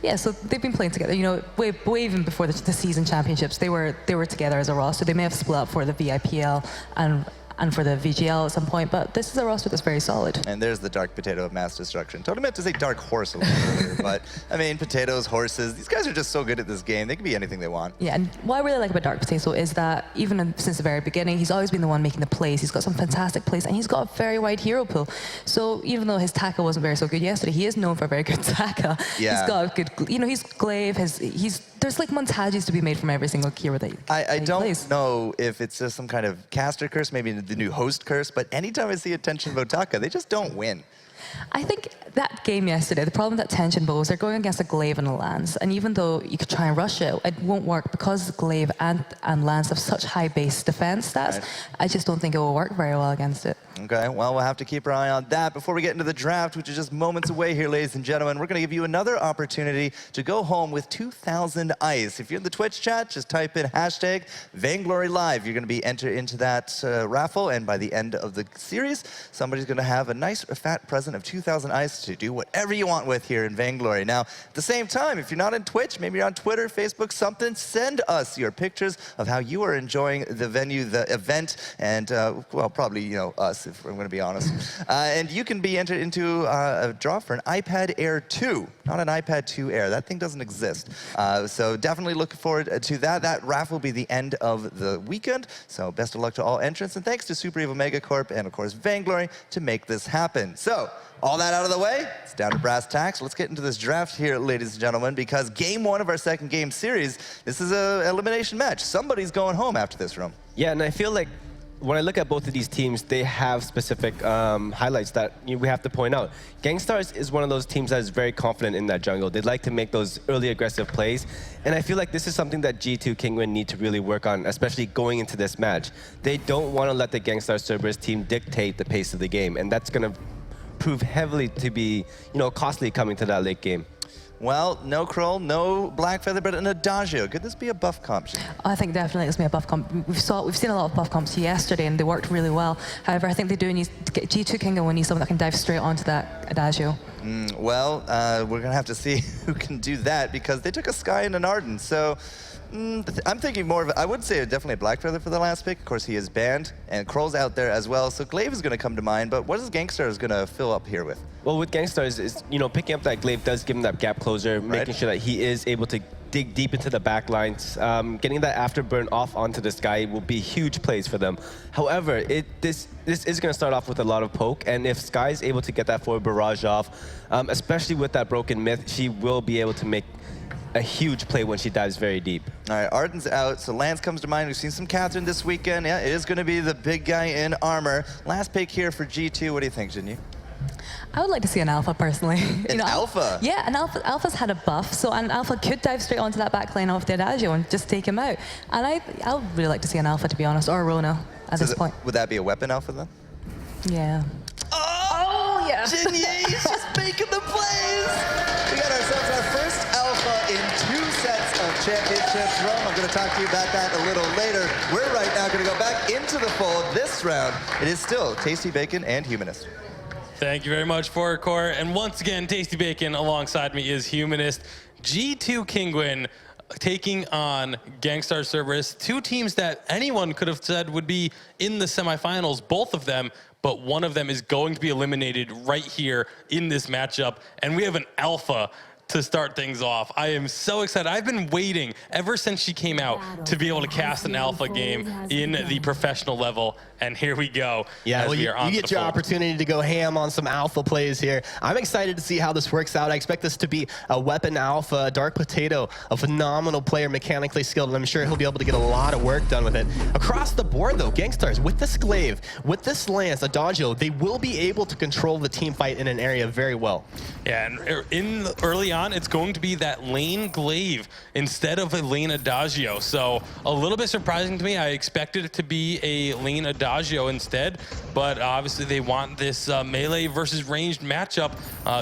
Yeah, so they've been playing together. Way even before the season championships, they were together as a roster. They may have split up for the VIPL and for the VGL at some point, but this is a roster that's very solid.
And there's the Dark Potato of mass destruction. Totally meant to say Dark Horse a little earlier, but I mean, potatoes, horses, these guys are just so good at this game. They can be anything they want.
Yeah, and what I really like about Dark Potato is that even since the very beginning, he's always been the one making the plays. He's got some fantastic plays, and he's got a very wide hero pool. So even though his Taka wasn't so good yesterday, he is known for a very good Taka.
Yeah.
He's got a good, he's Glaive, there's like montages to be made from every single hero that
I don't
plays.
know if it's just some kind of caster curse, maybe the new host curse, but anytime I see a Tension Botaka, they just don't win.
I think that game yesterday, the problem with that Tension Bow is they're going against a Glaive and a Lance, and even though you could try and rush it, it won't work because Glaive and Lance have such high base defense stats.
Right.
I just don't think it will work very well against it.
Okay, well, we'll have to keep our eye on that. Before we get into the draft, which is just moments away here, ladies and gentlemen, we're going to give you another opportunity to go home with 2,000 ice. If you're in the Twitch chat, just type in hashtag Vainglory Live. You're going to be entered into that raffle, and by the end of the series, somebody's going to have a nice fat present of 2,000 ice to do whatever you want with here in Vainglory. Now, at the same time, if you're not on Twitch, maybe you're on Twitter, Facebook, something, send us your pictures of how you are enjoying the venue, the event, and, well, probably, us, if I'm going to be honest. And you can be entered into a draw for an iPad Air 2, not an iPad 2 Air. That thing doesn't exist. So definitely look forward to that. That raffle will be the end of the weekend. So best of luck to all entrants, and thanks to Super Evil Megacorp and, of course, Vainglory to make this happen. So, all that out of the way, it's down to brass tacks. Let's get into this draft here, ladies and gentlemen, because game one of our second game series, this is an elimination match. Somebody's going home after this room.
Yeah, and I feel like when I look at both of these teams, they have specific highlights that we have to point out. Gangstars is one of those teams that is very confident in that jungle. They'd like to make those early aggressive plays, and I feel like this is something that G2 Kinguin need to really work on, especially going into this match. They don't want to let the Gangstars Cerberus team dictate the pace of the game, and that's going to prove heavily to be, costly coming to that late game.
Well, no Kroll, no Blackfeather, but an Adagio. Could this be a buff comp?
I think definitely it's me a buff comp. We've seen a lot of buff comps yesterday, and they worked really well. However, I think they do need to get G2 Kinguin need someone that can dive straight onto that Adagio.
Well, we're gonna have to see who can do that because they took a Sky and an Arden. So I'm thinking more of, I would say definitely a Blackfeather for the last pick. Of course, he is banned, and Kroll's out there as well. So Glaive is gonna come to mind, but what is Gangstars gonna fill up here with?
Well, with Gangstars, is picking up that Glaive does give him that gap closer, making sure that he is able to dig deep into the back lines. Getting that afterburn off onto the Sky will be huge plays for them. However, this is going to start off with a lot of poke, and if Sky is able to get that forward barrage off, especially with that broken myth, she will be able to make a huge play when she dives very deep.
All right, Arden's out, so Lance comes to mind. We've seen some Catherine this weekend. Yeah, it is going to be the big guy in armor. Last pick here for G2. What do you think, Jinyu?
I would like to see an Alpha, personally.
An Alpha?
Yeah, an Alpha's had a buff, so an Alpha could dive straight onto that back lane off the Adagio and just take him out. And I would really like to see an Alpha, to be honest, or a Rona at this point.
Would that be a weapon Alpha then?
Yeah.
Oh
yeah.
Jinyi's just making the plays! We got ourselves our first Alpha in 2 sets of championships. Rome, I'm going to talk to you about that a little later. We're right now going to go back into the fold. This round, it is still Tasty Bacon and Humanist.
Thank you very much, Core. And once again, Tasty Bacon alongside me is Humanist. G2 Kinguin taking on Gangstar Cerberus, 2 teams that anyone could have said would be in the semifinals, both of them, but one of them is going to be eliminated right here in this matchup. And we have an Alpha to start things off. I am so excited. I've been waiting ever since she came out to be able to cast an Alpha game in the professional level. And here we go.
Yeah, well, you get your
fold.
opportunity to go ham on some alpha plays here. I'm excited to see how this works out. I expect this to be a weapon alpha. Dark Potato, a phenomenal player, mechanically skilled, and I'm sure he'll be able to get a lot of work done with it. Across the board, though, Gangstars, with this Glaive, with this Lance, Adagio, they will be able to control the team fight in an area very well.
Yeah, and early on, it's going to be that lane Glaive instead of a lane Adagio. So a little bit surprising to me. I expected it to be a lane Adagio instead, but obviously they want this melee versus ranged matchup.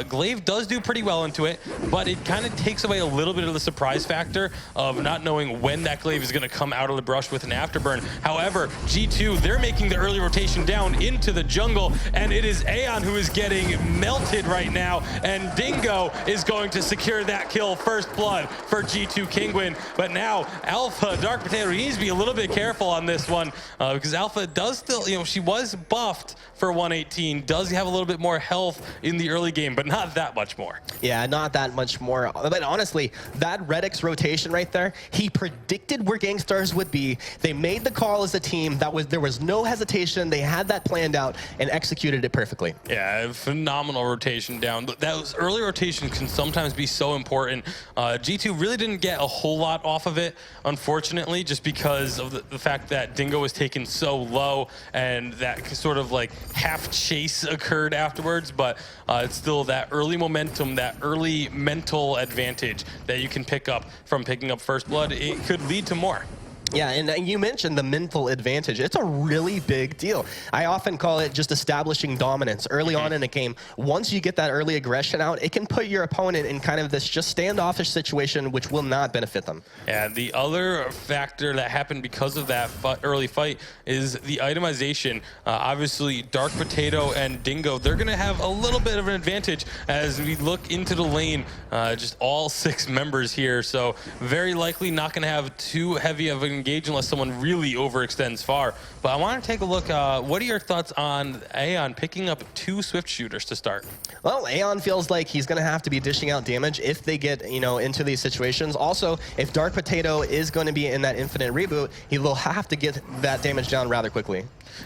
Glaive does do pretty well into it, but it kind of takes away a little bit of the surprise factor of not knowing when that Glaive is going to come out of the brush with an afterburn. However, G2, they're making the early rotation down into the jungle, and it is Aeon who is getting melted right now, and Dingo is going to secure that kill, first blood for G2 Kingwin. But now Alpha, Dark Potato, he needs to be a little bit careful on this one because Alpha does still, she was buffed for 118, does have a little bit more health in the early game, but not that much more.
Yeah, not that much more. But honestly, that Redix rotation right there, he predicted where Gangstars would be. They made the call as a team. There was no hesitation. They had that planned out and executed it perfectly.
Yeah, phenomenal rotation down. Those early rotations can sometimes be so important. G2 really didn't get a whole lot off of it, unfortunately, just because of the fact that Dingo was taken so low and that sort of like half chase occurred afterwards, but it's still that early momentum, that early mental advantage that you can pick up from picking up first blood. It could lead to more.
Yeah, and you mentioned the mental advantage. It's a really big deal. I often call it just establishing dominance early on in a game. Once you get that early aggression out, it can put your opponent in kind of this just standoffish situation, which will not benefit them.
Yeah, the other factor that happened because of that early fight is the itemization. Obviously, Dark Potato and Dingo, they're going to have a little bit of an advantage as we look into the lane, just all 6 members here. So very likely not going to have too heavy of an engage unless someone really overextends far. But I want to take a look. What are your thoughts on Aeon picking up 2 Swift shooters to start?
Well, Aeon feels like he's going to have to be dishing out damage if they get, into these situations. Also, if Dark Potato is going to be in that infinite reboot, he will have to get that damage down rather quickly.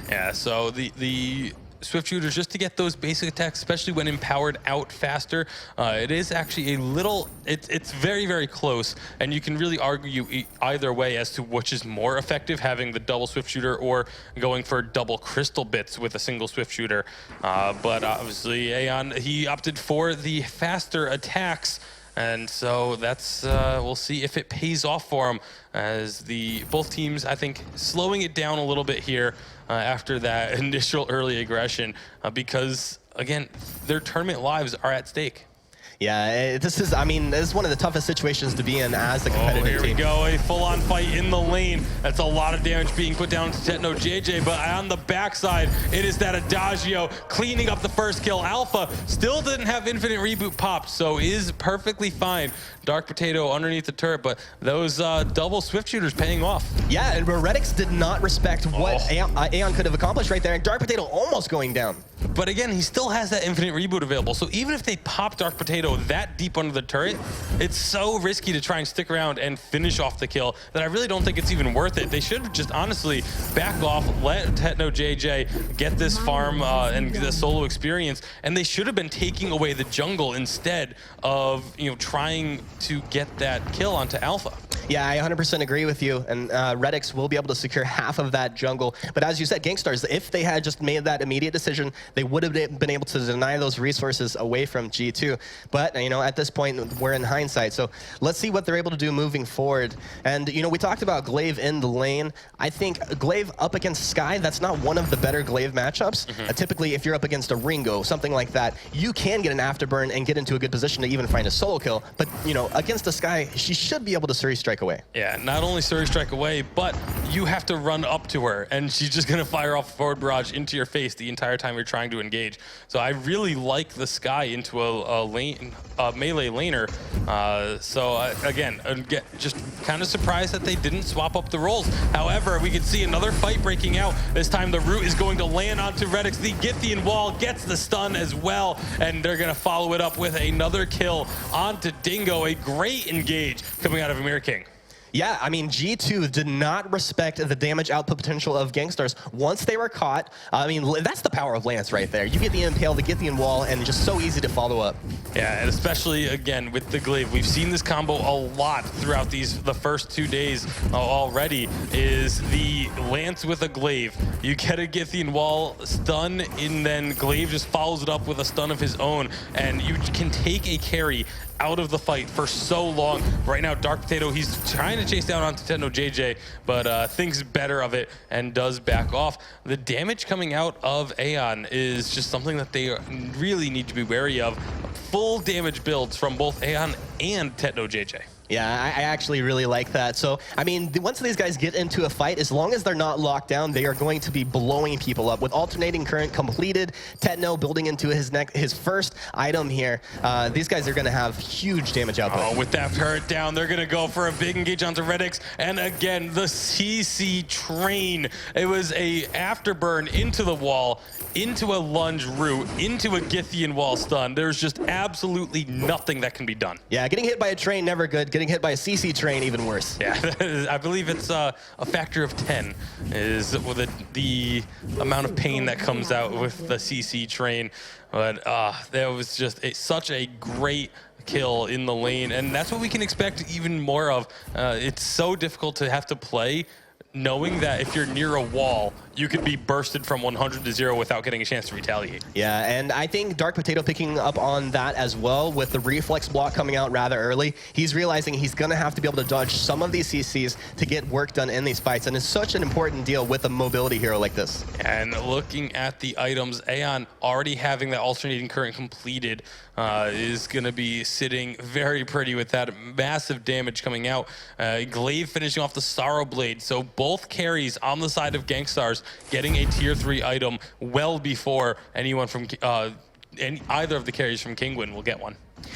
Yeah, so the Swift shooters, just to get those basic attacks, especially when empowered out faster, it is actually a little, it's very, very close, and you can really argue either way as to which is more effective, having the double Swift shooter or going for double crystal bits with a single Swift shooter. But obviously Aeon, he opted for the faster attacks, and so that's, we'll see if it pays off for him, as both teams, I think, slowing it down a little bit here after that initial early aggression, because, again, their tournament lives are at stake.
Yeah, this is one of the toughest situations to be in as a competitive team.
Here we go, a full-on fight in the lane. That's a lot of damage being put down to Techno JJ, but on the backside, it is that Adagio cleaning up the first kill. Alpha still didn't have infinite reboot popped, so is perfectly fine. Dark Potato underneath the turret, but those double Swift shooters paying off.
Yeah, and Redix did not respect what Aeon could have accomplished right there, and Dark Potato almost going down.
But again, he still has that infinite reboot available, so even if they pop Dark Potato that deep under the turret, it's so risky to try and stick around and finish off the kill that I really don't think it's even worth it. They should just honestly back off, let Techno JJ get this farm and the solo experience, and they should have been taking away the jungle instead of trying to get that kill onto Alpha.
Yeah, I 100% agree with you, and Redix will be able to secure half of that jungle. But as you said, Gangstars, if they had just made that immediate decision, they would have been able to deny those resources away from G2. But, at this point, we're in hindsight. So let's see what they're able to do moving forward. And, we talked about Glaive in the lane. I think Glaive up against Skye, that's not one of the better Glaive matchups. Typically, if you're up against a Ringo, something like that, you can get an afterburn and get into a good position to even find a solo kill. But, against a Skye, she should be able to Surrey strike away.
Yeah, not only Surrey strike away, but you have to run up to her, and she's just going to fire off a forward barrage into your face the entire time you're trying to engage. So I really like the Skye into a melee laner. Again, just kind of surprised that they didn't swap up the roles. However, we can see another fight breaking out. This time the root is going to land onto Redix. The Githian wall gets the stun as well, and they're going to follow it up with another kill onto Dingo. A great engage coming out of Amir King.
Yeah, I mean, G2 did not respect the damage output potential of Gangstars. Once they were caught, I mean, that's the power of Lance right there. You get the impale, the get the wall, and just so easy to follow up.
Yeah, and especially, again, with the glaive. We've seen this combo a lot throughout the first 2 days already, is the Lance with a glaive. You get a Githian wall stun, and then glaive just follows it up with a stun of his own, and you can take a carry out of the fight for so long. Right now, Dark Potato, he's trying to chase down onto Techno JJ, but thinks better of it and does back off. The damage coming out of Aeon is just something that they really need to be wary of. Full damage builds from both Aeon and Techno JJ.
Yeah, I actually really like that. So, I mean, once these guys get into a fight, as long as they're not locked down, they are going to be blowing people up. With alternating current completed, Techno building into his first item here, these guys are going to have huge damage output.
Oh, with that turret down, they're going to go for a big engage onto Redix. And again, the CC train. It was a afterburn into the wall, into a lunge route, into a Githian wall stun. There's just absolutely nothing that can be done.
Yeah, getting hit by a train, never good. Getting hit by a CC train, even worse.
Yeah, I believe it's a factor of 10 is with the amount of pain that comes out with the CC train. But that was just such a great kill in the lane, and that's what we can expect even more of. It's so difficult to have to play knowing that if you're near a wall, you could be bursted from 100 to 0 without getting a chance to retaliate.
Yeah, and I think Dark Potato picking up on that as well with the reflex block coming out rather early. He's realizing he's going to have to be able to dodge some of these CCs to get work done in these fights, and it's such an important deal with a mobility hero like this.
And looking at the items, Aeon already having that alternating current completed is going to be sitting very pretty with that massive damage coming out. Glaive finishing off the Sorrow Blade, so both carries on the side of Gangstars getting a tier 3 item well before anyone from either of the carries from Kingwin will get one.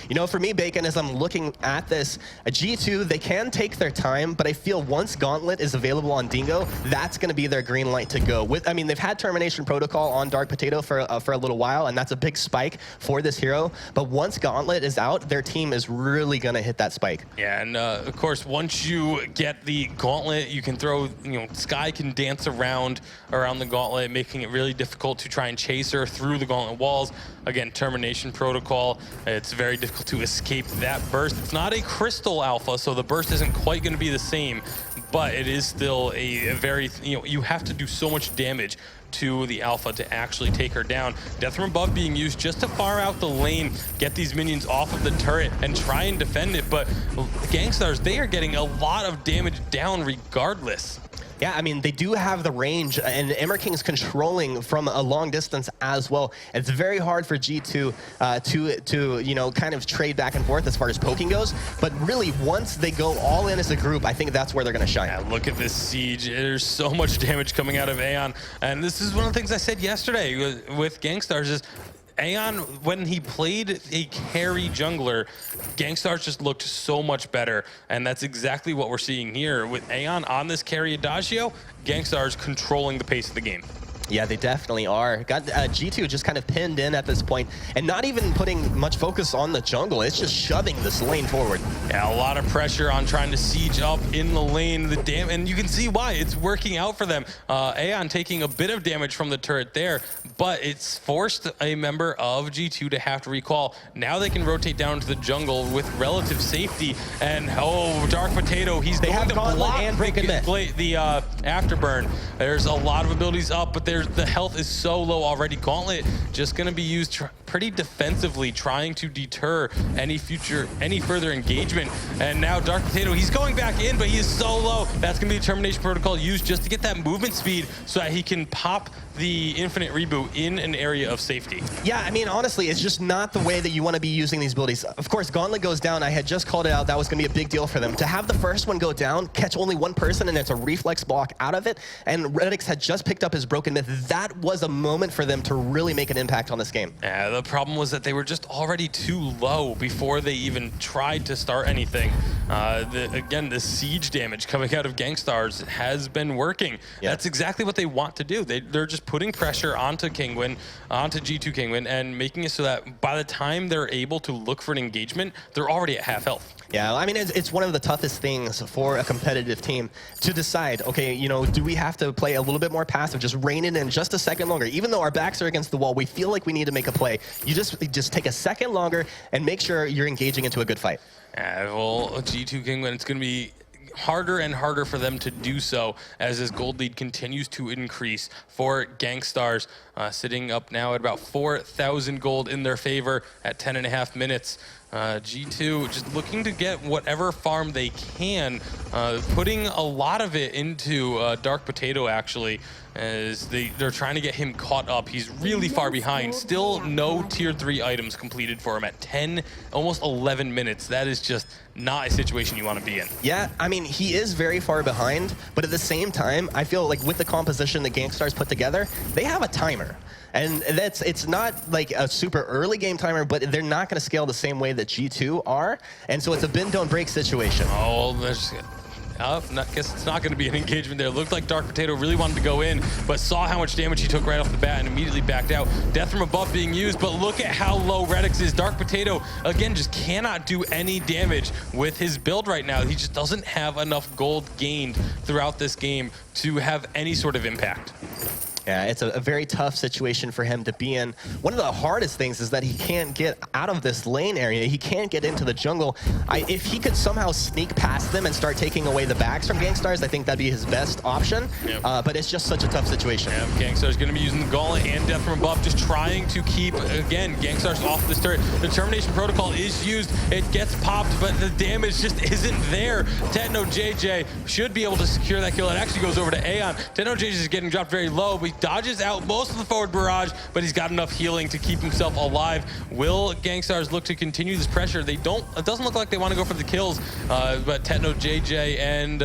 You know, for me, Bacon, as I'm looking at this, a G2, they can take their time, but I feel once Gauntlet is available on Dingo, that's going to be their green light to go. I mean, they've had Termination Protocol on Dark Potato for a little while, and that's a big spike for this hero. But once Gauntlet is out, their team is really going to hit that spike.
Yeah, and of course, once you get the Gauntlet, you can throw, Sky can dance around the Gauntlet, making it really difficult to try and chase her through the Gauntlet walls. Again, Termination Protocol, it's very difficult to escape that burst. It's not a crystal alpha, so the burst isn't quite going to be the same, but it is still a very, you have to do so much damage to the alpha to actually take her down. Death from above being used just to far out the lane, get these minions off of the turret and try and defend it, but Gangstars, they are getting a lot of damage down regardless.
Yeah, I mean, they do have the range, and Emmer King's controlling from a long distance as well. It's very hard for G2 to kind of trade back and forth as far as poking goes, but really, once they go all in as a group, I think that's where they're going to shine.
Yeah, look at this siege. There's so much damage coming out of Aeon, and this is one of the things I said yesterday with Gangstars is Aeon, when he played a carry jungler, Gangstars just looked so much better, and that's exactly what we're seeing here. With Aeon on this carry Adagio, Gangstars controlling the pace of the game.
Yeah, they definitely are. Got G2 just kind of pinned in at this point, and not even putting much focus on the jungle. It's just shoving this lane forward.
Yeah, a lot of pressure on trying to siege up in the lane. And you can see why. It's working out for them. Aeon taking a bit of damage from the turret there, but it's forced a member of G2 to have to recall. Now they can rotate down to the jungle with relative safety. And Dark Potato, they
have Gauntlet and Broken Myth.
The afterburn. There's a lot of abilities up, but the health is so low already. Gauntlet just going to be used pretty defensively, trying to deter any further engagement. And now Dark Potato, he's going back in, but he is so low. That's going to be a Termination Protocol used just to get that movement speed so that he can pop the Infinite Reboot in an area of safety.
Yeah, I mean, honestly, it's just not the way that you want to be using these abilities. Of course, Gauntlet goes down. I had just called it out. That was going to be a big deal for them. To have the first one go down, catch only one person, and it's a reflex block out of it, and Redix had just picked up his Broken Myth. That was a moment for them to really make an impact on this game.
Yeah, the problem was that they were just already too low before they even tried to start anything. Again, the siege damage coming out of Gangstars has been working.
Yeah.
That's exactly what they want to do. They're just putting pressure onto Kingwin, onto G2 Kingwin, and making it so that by the time they're able to look for an engagement, they're already at half health.
Yeah, I mean, it's one of the toughest things for a competitive team to decide, okay, you know, do we have to play a little bit more passive, just rein it in just a second longer? Even though our backs are against the wall, we feel like we need to make a play. You just take a second longer and make sure you're engaging into a good fight.
Well, G2 Kingwin, it's going to be harder and harder for them to do so as this gold lead continues to increase for Gangstars, sitting up now at about 4,000 gold in their favor at 10.5 minutes. G2 just looking to get whatever farm they can, putting a lot of it into Dark Potato, actually, as they're trying to get him caught up. He's really far behind. Still no tier 3 items completed for him at 10, almost 11 minutes. That is just not a situation you want to be in.
Yeah, I mean, he is very far behind, but at the same time, I feel like with the composition that Gangstars put together, they have a timer. And it's not like a super early game timer, but they're not going to scale the same way that G2 are. And so it's a bend, don't break situation.
Oh, there's... I guess it's not going to be an engagement there. It looked like Dark Potato really wanted to go in, but saw how much damage he took right off the bat and immediately backed out. Death from above being used, but look at how low Redix is. Dark Potato, again, just cannot do any damage with his build right now. He just doesn't have enough gold gained throughout this game to have any sort of impact.
Yeah, it's a very tough situation for him to be in. One of the hardest things is that he can't get out of this lane area. He can't get into the jungle. If he could somehow sneak past them and start taking away the backs from Gangstars, I think that'd be his best option.
Yep.
But it's just such a tough situation.
Yeah, Gangstars going to be using the Gauntlet and Death from above, just trying to keep, again, Gangstars off this turret. The Termination Protocol is used. It gets popped, but the damage just isn't there. Techno JJ should be able to secure that kill. It actually goes over to Aeon. Techno JJ is getting dropped very low, but he dodges out most of the forward barrage, but he's got enough healing to keep himself alive. Will Gangstars look to continue this pressure? They don't. It doesn't look like they want to go for the kills, but Techno JJ and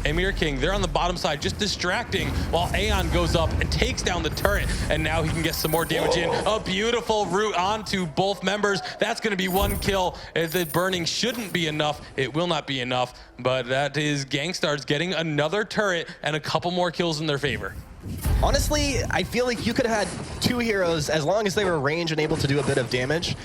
Emir King, they're on the bottom side, just distracting while Aeon goes up and takes down the turret, and now he can get some more damage in. A beautiful route onto both members. That's going to be one kill. The burning shouldn't be enough. It will not be enough, but that is Gangstars getting another turret and a couple more kills in their favor.
Honestly, I feel like you could have had two heroes, as long as they were range and able to do a bit of damage,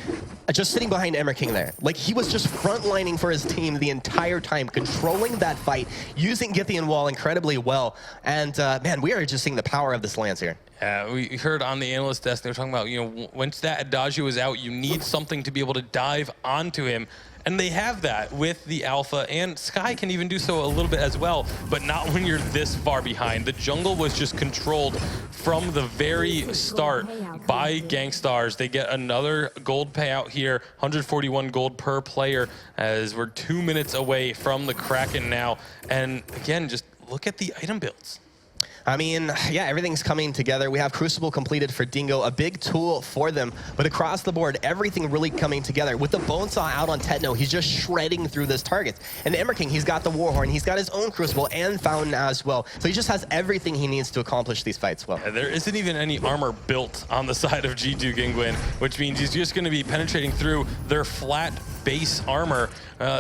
just sitting behind Emir King there. Like, he was just frontlining for his team the entire time, controlling that fight, using Githian Wall incredibly well. And man, we are just seeing the power of this Lance here.
We heard on the analyst desk, they were talking about, you know, once that Adagio is out, you need something to be able to dive onto him. And they have that with the Alpha, and Sky can even do so a little bit as well, but not when you're this far behind. The jungle was just controlled from the very start by Gangstars. They get another gold payout here, 141 gold per player, as we're 2 minutes away from the Kraken now. And again, just look at the item builds.
I mean, yeah, everything's coming together. We have Crucible completed for Dingo, a big tool for them. But across the board, everything really coming together. With the Bonesaw out on Techno, he's just shredding through this target. And Emir King, he's got the Warhorn, he's got his own Crucible and Fountain as well. So he just has everything he needs to accomplish these fights well.
There isn't even any armor built on the side of G2 Kingwin, which means he's just going to be penetrating through their flat base armor.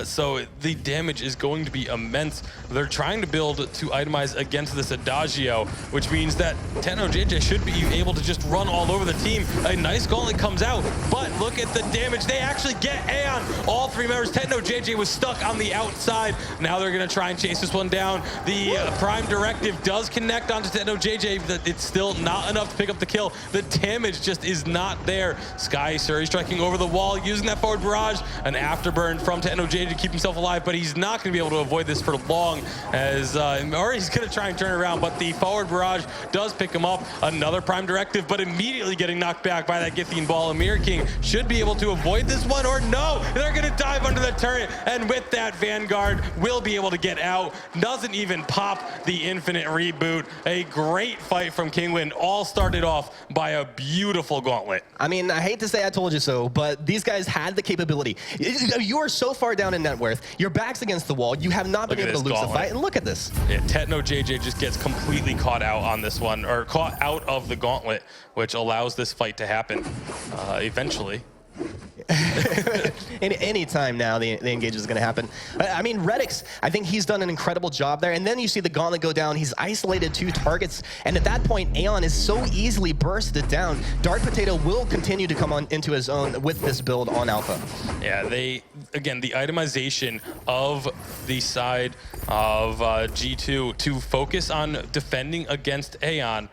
So the damage is going to be immense. They're trying to build to itemize against this Adagio, which means that Techno JJ should be able to just run all over the team. A nice gauntlet comes out, but look at the damage. They actually get Aeon. All three members. Techno JJ was stuck on the outside. Now they're going to try and chase this one down. The Prime Directive does connect onto Techno JJ, but it's still not enough to pick up the kill. The damage just is not there. Sky Suri striking over the wall, using that forward barrage. An afterburn from Techno JJ to keep himself alive, but he's not going to be able to avoid this for long, as or he's going to try and turn around, but the forward barrage does pick him up. Another Prime Directive, but immediately getting knocked back by that Githian ball. Emir King should be able to avoid this one, or no, they're going to dive under the turret, and with that, Vanguard will be able to get out. Doesn't even pop the infinite reboot. A great fight from Kingwin, all started off by a beautiful gauntlet.
I mean, I hate to say I told you so, but these guys had the capability. You are so far down in net worth. Your back's against the wall. You have not been
Look at
able to
this
lose the
gauntlet.
fight. And look at this.
Yeah, Tetno JJ just gets completely caught out on this one, or caught out of the gauntlet, which allows this fight to happen eventually.
Any time now, the engage is going to happen. I mean, Redix, I think he's done an incredible job there. And then you see the gauntlet go down. He's isolated 2 targets. And at that point, Aeon is so easily bursted down. Dark Potato will continue to come on into his own with this build on Alpha.
Yeah, again, the itemization of the side of G2 to focus on defending against Aeon,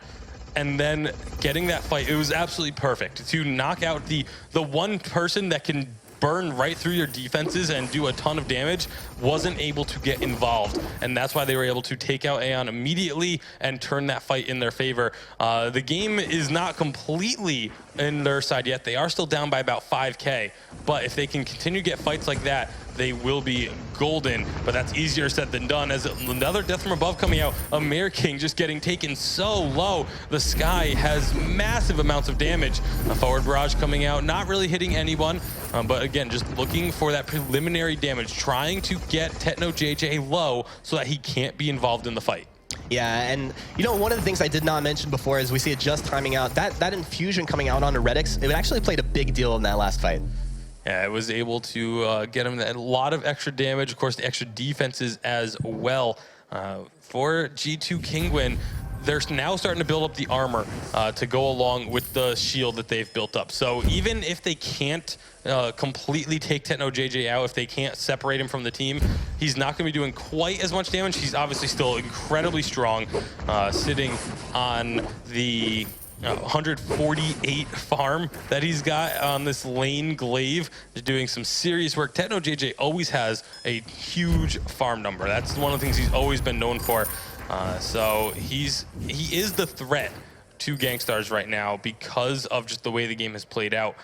and then getting that fight, it was absolutely perfect to knock out the one person that can burn right through your defenses and do a ton of damage, wasn't able to get involved. And that's why they were able to take out Aeon immediately and turn that fight in their favor. The game is not completely in their side yet. They are still down by about 5K. But if they can continue to get fights like that, they will be golden. But that's easier said than done. As another death from above coming out, Amir King just getting taken so low. The Sky has massive amounts of damage. A forward barrage coming out, not really hitting anyone. But again, just looking for that preliminary damage, trying to get Tetno JJ low so that he can't be involved in the fight.
Yeah, and you know, one of the things I did not mention before is we see it just timing out. That infusion coming out onto Redix, it actually played a big deal in that last fight.
Yeah, it was able to get him a lot of extra damage, of course, the extra defenses as well. For G2 Kingwin, they're now starting to build up the armor to go along with the shield that they've built up. So even if they can't completely take Tetno JJ out, if they can't separate him from the team, he's not going to be doing quite as much damage. He's obviously still incredibly strong, sitting on the 148 farm that he's got on this lane glaive, doing some serious work. Tetno JJ always has a huge farm number. That's one of the things he's always been known for. So he is the threat to Gangstars right now because of just the way the game has played out.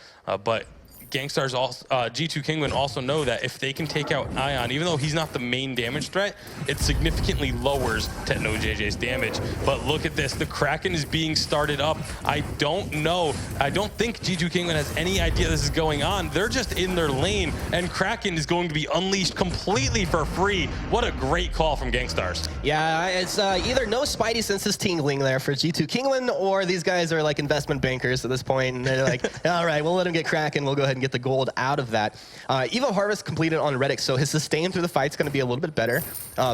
But Gangstars, also, G2 Kingwin also know that if they can take out Ion, even though he's not the main damage threat, it significantly lowers Tetno JJ's damage. But look at this, the Kraken is being started up. I don't know, I don't think G2 Kingwin has any idea this is going on. They're just in their lane, and Kraken is going to be unleashed completely for free. What a great call from Gangstars.
Yeah, it's either no spidey senses tingling there for G2 Kingwin, or these guys are like investment bankers at this point, and they're like, all right, we'll let him get Kraken, we'll go ahead and get the gold out of that. Evo Harvest completed on Redix, so his sustain through the fight's going to be a little bit better.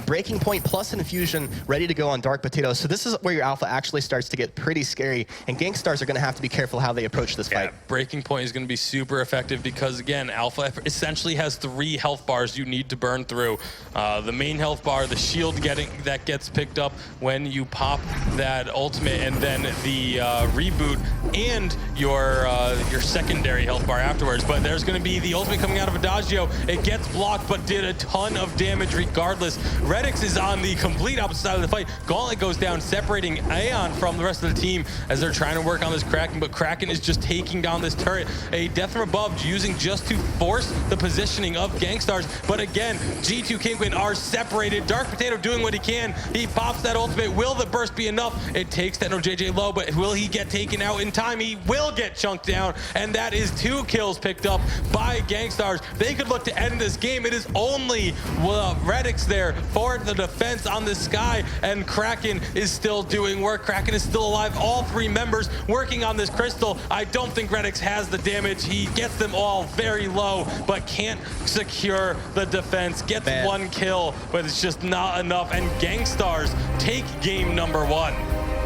Breaking Point plus Infusion ready to go on Dark Potato, so this is where your alpha actually starts to get pretty scary, and Gangstars are going to have to be careful how they approach this fight.
Breaking Point is going to be super effective because, again, Alpha essentially has 3 health bars you need to burn through. The main health bar, the shield that gets picked up when you pop that ultimate, and then the reboot, and your secondary health bar afterwards. But there's going to be the ultimate coming out of Adagio. It gets blocked, but did a ton of damage regardless. Redix is on the complete opposite side of the fight. Gauntlet goes down, separating Aeon from the rest of the team as they're trying to work on this Kraken, but Kraken is just taking down this turret. A death from above using just to force the positioning of Gangstars. But again, G2 Kingwin are separated. Dark Potato doing what he can. He pops that ultimate. Will the burst be enough? It takes Tetno JJ low, but will he get taken out in time? He will get chunked down, and that is 2 kills picked up by Gangstars. They could look to end this game. It is only Redix there for the defense on the Sky, and Kraken is still doing work. Kraken is still alive. All 3 members working on this crystal. I don't think Redix has the damage. He gets them all very low, but can't secure the defense. Gets 1 kill, but it's just not enough, and Gangstars take game number 1.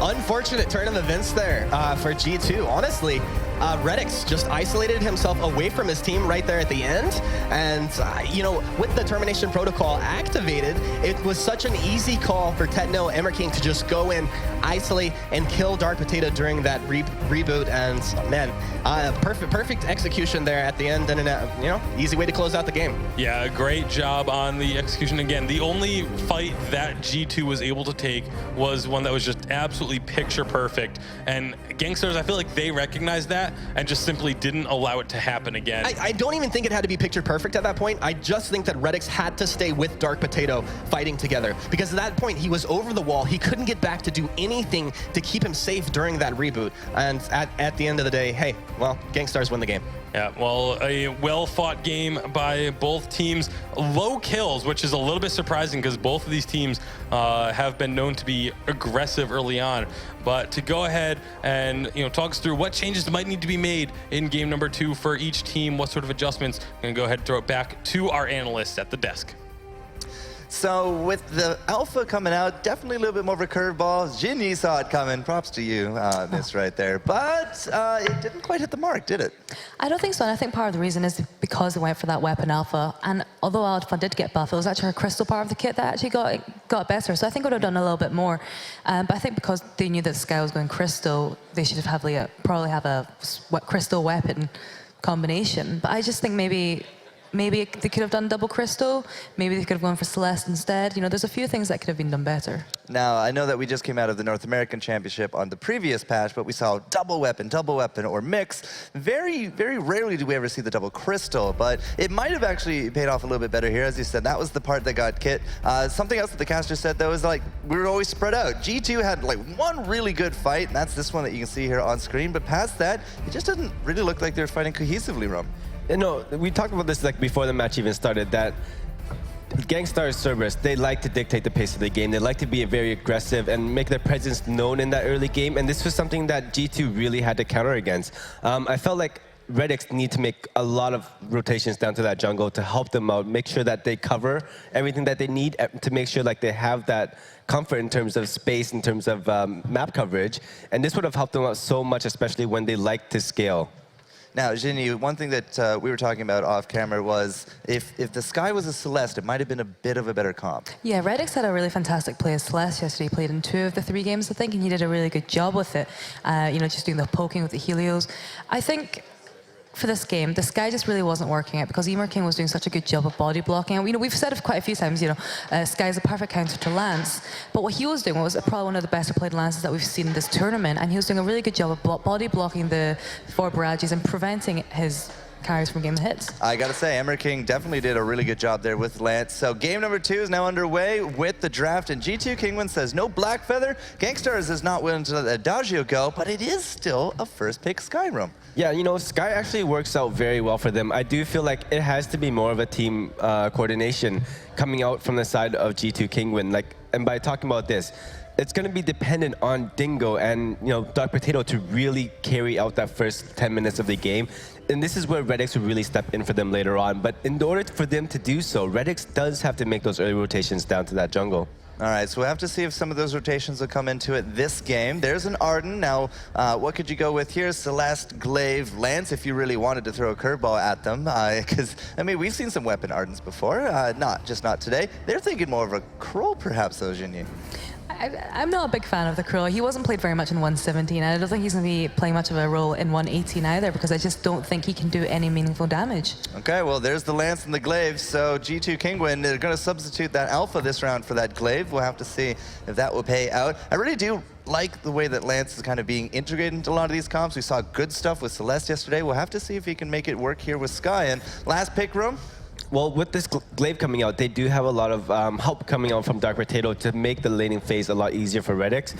Unfortunate turn of events there for G2. Honestly, Redix just isolated himself away from his team right there at the end. And, you know, with the termination protocol activated, it was such an easy call for Tetno Emmer King to just go in, isolate, and kill Dark Potato during that reboot. And, man, perfect execution there at the end. And, you know, easy way to close out the game.
Yeah, great job on the execution. Again, the only fight that G2 was able to take was one that was just absolutely picture perfect. And Gangstars, I feel like they recognized that and just simply didn't allow it to happen again.
I don't even think it had to be picture perfect at that point. I just think that Redix had to stay with Dark Potato fighting together, because at that point he was over the wall. He couldn't get back to do anything to keep him safe during that reboot. And at the end of the day, hey, well, Gangstars win the game.
Yeah, well, a well-fought game by both teams. Low kills, which is a little bit surprising because both of these teams have been known to be aggressive early on. But to go ahead and talk us through what changes might need to be made in game number 2 for each team, what sort of adjustments, I'm going to go ahead and throw it back to our analysts at the desk.
So with the alpha coming out, definitely a little bit more of a curveball. Jinyi saw it coming. Props to you, miss right there. But it didn't quite hit the mark, did it?
I don't think so, and I think part of the reason is because they went for that weapon alpha. And although alpha did get buff, it was actually her crystal part of the kit that actually got better. So I think it would have done a little bit more. But I think because they knew that Sky was going crystal, they should have probably have a crystal weapon combination. But I just think maybe they could have done double crystal. Maybe they could have gone for Celeste instead. There's a few things that could have been done better.
Now, I know that we just came out of the North American Championship on the previous patch, but we saw double weapon, or mix. Very, very rarely do we ever see the double crystal, but it might have actually paid off a little bit better here. As you said, that was the part that got kit. Something else that the caster said, though, is like, we were always spread out. G2 had like one really good fight, and that's this one that you can see here on screen, but past that, it just doesn't really look like they're fighting cohesively, Rum.
No, we talked about this like before the match even started, that Gangstars Cerberus, they like to dictate the pace of the game. They like to be very aggressive and make their presence known in that early game, and this was something that G2 really had to counter against. I felt like Redix need to make a lot of rotations down to that jungle to help them out, make sure that they cover everything that they need to make sure like they have that comfort in terms of space, in terms of map coverage, and this would have helped them out so much, especially when they like to scale.
Now, Jinyi, one thing that we were talking about off camera was if the Sky was a Celeste, it might have been a bit of a better comp.
Yeah, Redix had a really fantastic play as Celeste yesterday. He played in 2 of the 3 games, I think, and he did a really good job with it. Just doing the poking with the Helios. I think for this game, the Sky just really wasn't working out because Emer King was doing such a good job of body blocking. And we've said it quite a few times, Sky's a perfect counter to Lance. But what he was doing was probably one of the better played Lances that we've seen in this tournament. And he was doing a really good job of body blocking the 4 barrages and preventing his carries from getting hits.
I gotta say, Emer King definitely did a really good job there with Lance. So game number 2 is now underway with the draft, and G2 Kingwin says no Black Feather. Gangstars is not willing to let Adagio go, but it is still a first pick Skyrim.
Yeah, Sky actually works out very well for them. I do feel like it has to be more of a team coordination coming out from the side of G2 Kingwin. And by talking about this, it's going to be dependent on Dingo and Dark Potato to really carry out that first 10 minutes of the game. And this is where Redix will really step in for them later on. But in order for them to do so, Redix does have to make those early rotations down to that jungle.
All right, so we'll have to see if some of those rotations will come into it this game. There's an Arden. Now, what could you go with here? Celeste, Glaive, Lance, if you really wanted to throw a curveball at them. Because, we've seen some weapon Ardens before, not today. They're thinking more of a Kroll, perhaps, though, Jinyi.
I'm not a big fan of the Kroll. He wasn't played very much in 117, and I don't think he's going to be playing much of a role in 118 either, because I just don't think he can do any meaningful damage.
Okay, well, there's the Lance and the Glaive, so G2 Kingwin, they're going to substitute that Alpha this round for that Glaive. We'll have to see if that will pay out. I really do like the way that Lance is kind of being integrated into a lot of these comps. We saw good stuff with Celeste yesterday. We'll have to see if he can make it work here with Sky. And last pick, Room?
Well, with this Glaive coming out, they do have a lot of help coming out from Dark Potato to make the laning phase a lot easier for Redix.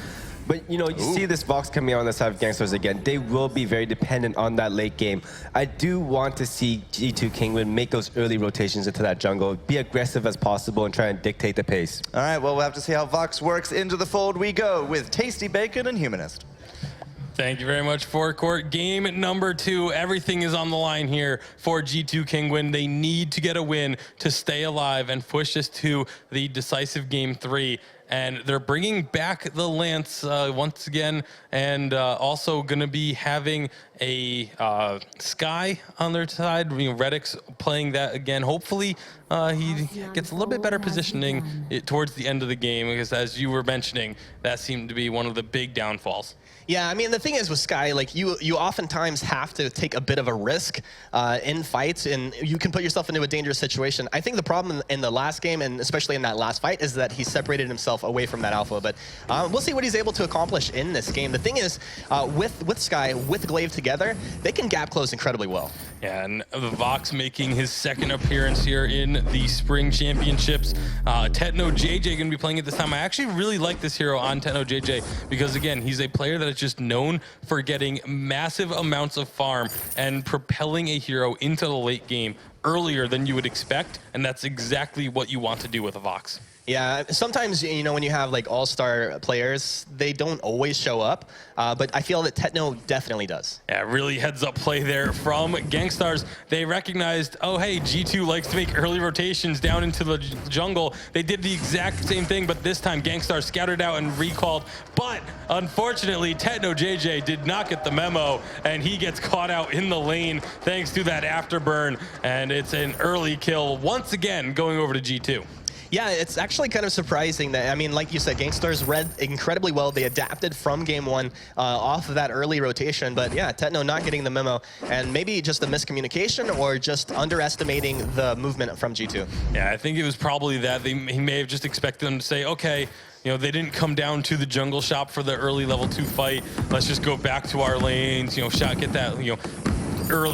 But, you see this Vox coming out on the side of Gangsters again. They will be very dependent on that late game. I do want to see G2 Kingwin make those early rotations into that jungle, be aggressive as possible, and try and dictate the pace.
All right, well, we'll have to see how Vox works. Into the fold we go with Tasty Bacon and Humanist.
Thank you very much, Forecourt. Game number 2, everything is on the line here for G2 Kingwin. They need to get a win to stay alive and push this to the decisive game 3. And they're bringing back the Lance once again, and also going to be having a Sky on their side. Redix playing that again. Hopefully, he gets a little bit better positioning towards the end of the game, because as you were mentioning, that seemed to be one of the big downfalls.
Yeah, the thing is with Sky, you oftentimes have to take a bit of a risk in fights, and you can put yourself into a dangerous situation. I think the problem in the last game, and especially in that last fight, is that he separated himself away from that Alpha. But we'll see what he's able to accomplish in this game. The thing is, with Sky, with Glaive together, they can gap close incredibly well.
Yeah, and Vox making his second appearance here in the Spring Championships. Tetno JJ going to be playing it this time. I actually really like this hero on Tetno JJ because, again, he's a player that just known for getting massive amounts of farm and propelling a hero into the late game earlier than you would expect, and that's exactly what you want to do with a Vox.
Yeah, sometimes, you know, when you have like all-star players, they don't always show up, but I feel that Techno definitely does.
Yeah, really heads-up play there from Gangstars. They recognized, oh, hey, G2 likes to make early rotations down into the jungle. They did the exact same thing, but this time Gangstars scattered out and recalled. But unfortunately, Techno JJ did not get the memo, and he gets caught out in the lane thanks to that afterburn, and it's an early kill once again going over to G2.
Yeah, it's actually kind of surprising that, I mean, like you said, Gangstars read incredibly well. They adapted from game one off of that early rotation. But yeah, Techno not getting the memo. And maybe just a miscommunication or just underestimating the movement from G2.
Yeah, I think it was probably that. He may have just expected them to say, okay, you know, they didn't come down to the jungle shop for the early level 2 fight. Let's just go back to our lanes, you know, get that, you know,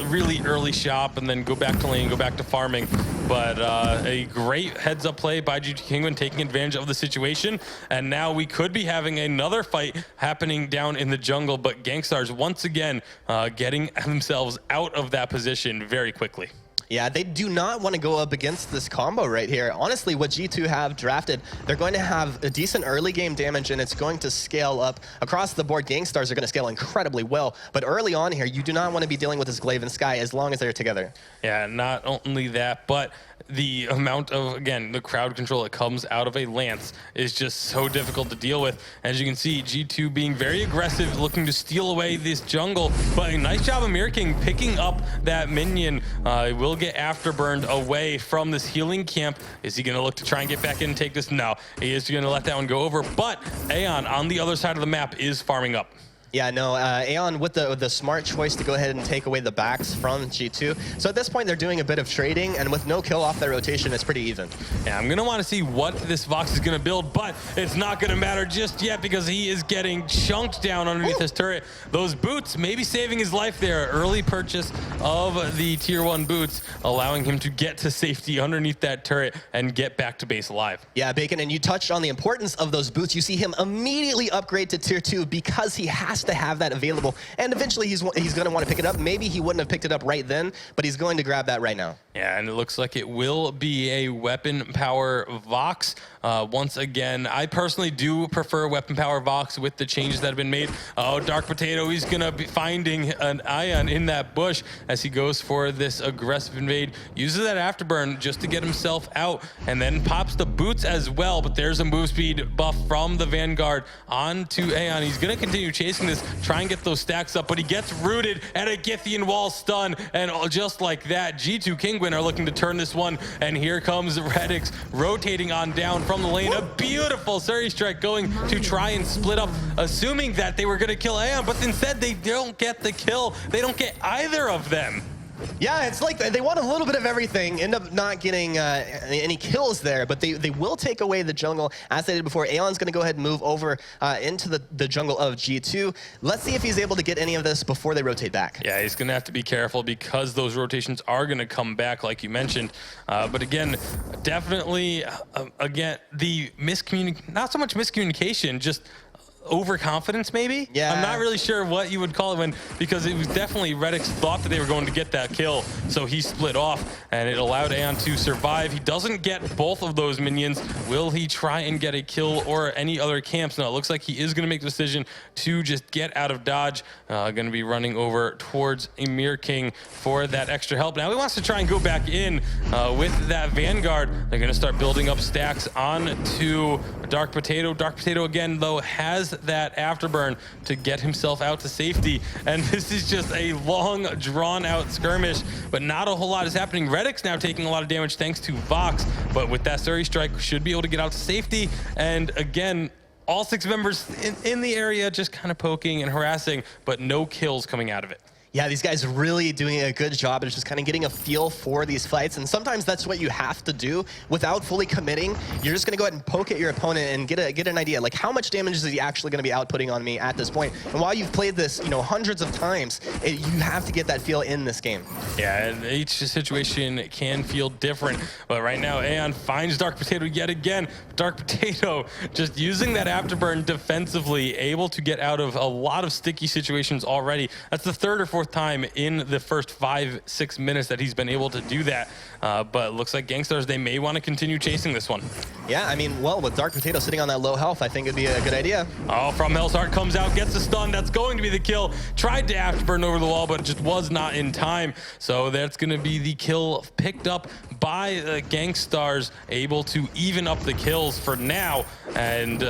really early shop and then go back to lane, go back to farming. But a great heads-up play by G2 Kingwin, taking advantage of the situation. And now we could be having another fight happening down in the jungle, but Gangstars once again getting themselves out of that position very quickly.
Yeah, they do not want to go up against this combo right here. Honestly, what G2 have drafted, they're going to have a decent early game damage, and it's going to scale up across the board. Gangstars are going to scale incredibly well, but early on here, you do not want to be dealing with this Glaive and Sky as long as they're together.
Yeah, not only that, but the amount of, again, the crowd control that comes out of a Lance is just so difficult to deal with. As you can see, G2 being very aggressive, looking to steal away this jungle, but a nice job of Mirror King picking up that minion. Will get afterburned away from this healing camp. Is he going to look to try and get back in and take this? No, he is going to let that one go over, but Aeon on the other side of the map is farming up.
Yeah, no, Aeon with the smart choice to go ahead and take away the backs from G2. So at this point, they're doing a bit of trading, and with no kill off their rotation, it's pretty even.
Yeah, I'm going to want to see what this Vox is going to build, but it's not going to matter just yet because he is getting chunked down underneath his turret. Those boots, maybe saving his life there. Early purchase of the tier 1 boots, allowing him to get to safety underneath that turret and get back to base alive.
Yeah, Bacon, and you touched on the importance of those boots. You see him immediately upgrade to tier 2 because he has to have that available, and eventually he's going to want to pick it up. Maybe he wouldn't have picked it up right then, but he's going to grab that right now.
Yeah, and it looks like it will be a weapon power Vox. Once again, I personally do prefer weapon power Vox with the changes that have been made. Oh, Dark Potato, he's going to be finding an Ion in that bush as he goes for this aggressive invade. Uses that afterburn just to get himself out, and then pops the boots as well, but there's a move speed buff from the Vanguard onto Aeon. He's going to continue chasing this, try and get those stacks up, but he gets rooted at a Githian wall stun, and just like that, G2 Kingwin are looking to turn this one, and here comes Redix rotating on down from the lane. A beautiful Surrey strike going to try and split up, assuming that they were going to kill Aeon, but instead they don't get the kill. They don't get either of them.
Yeah, it's like they want a little bit of everything, end up not getting any kills there, but they will take away the jungle as they did before. Aeon's going to go ahead and move over into the jungle of G2. Let's see if he's able to get any of this before they rotate back.
Yeah, he's going to have to be careful because those rotations are going to come back, like you mentioned. But again, definitely, again, the not so much miscommunication, just overconfidence maybe?
Yeah.
I'm not really sure what you would call it because it was definitely Redix thought that they were going to get that kill, so he split off and it allowed Aeon to survive. He doesn't get both of those minions. Will he try and get a kill or any other camps? No, it looks like he is going to make the decision to just get out of dodge. Going to be running over towards Emir King for that extra help. Now he wants to try and go back in with that Vanguard. They're going to start building up stacks onto Dark Potato. Dark Potato again though has that afterburn to get himself out to safety, and this is just a long drawn out skirmish, but not a whole lot is happening. Redix now taking a lot of damage thanks to Vox, but with that Surrey strike should be able to get out to safety. And again, all 6 members in the area just kind of poking and harassing, but no kills coming out of it.
Yeah, these guys really doing a good job of just kind of getting a feel for these fights. And sometimes that's what you have to do without fully committing. You're just going to go ahead and poke at your opponent and get an idea. Like, how much damage is he actually going to be outputting on me at this point? And while you've played this, you know, hundreds of times, you have to get that feel in this game.
Yeah, and each situation can feel different. But right now, Aeon finds Dark Potato yet again. Dark Potato just using that afterburn defensively, able to get out of a lot of sticky situations already. That's the third or fourth time in the first 5-6 minutes that he's been able to do that. But it looks like Gangstars, they may want to continue chasing this one.
Yeah, I mean, well, with Dark Potato sitting on that low health, I think it'd be a good idea.
Oh, From Hell's Heart comes out, gets the stun. That's going to be the kill. Tried to afterburn over the wall, but it just was not in time. So that's going to be the kill picked up by Gangstars, able to even up the kills for now. And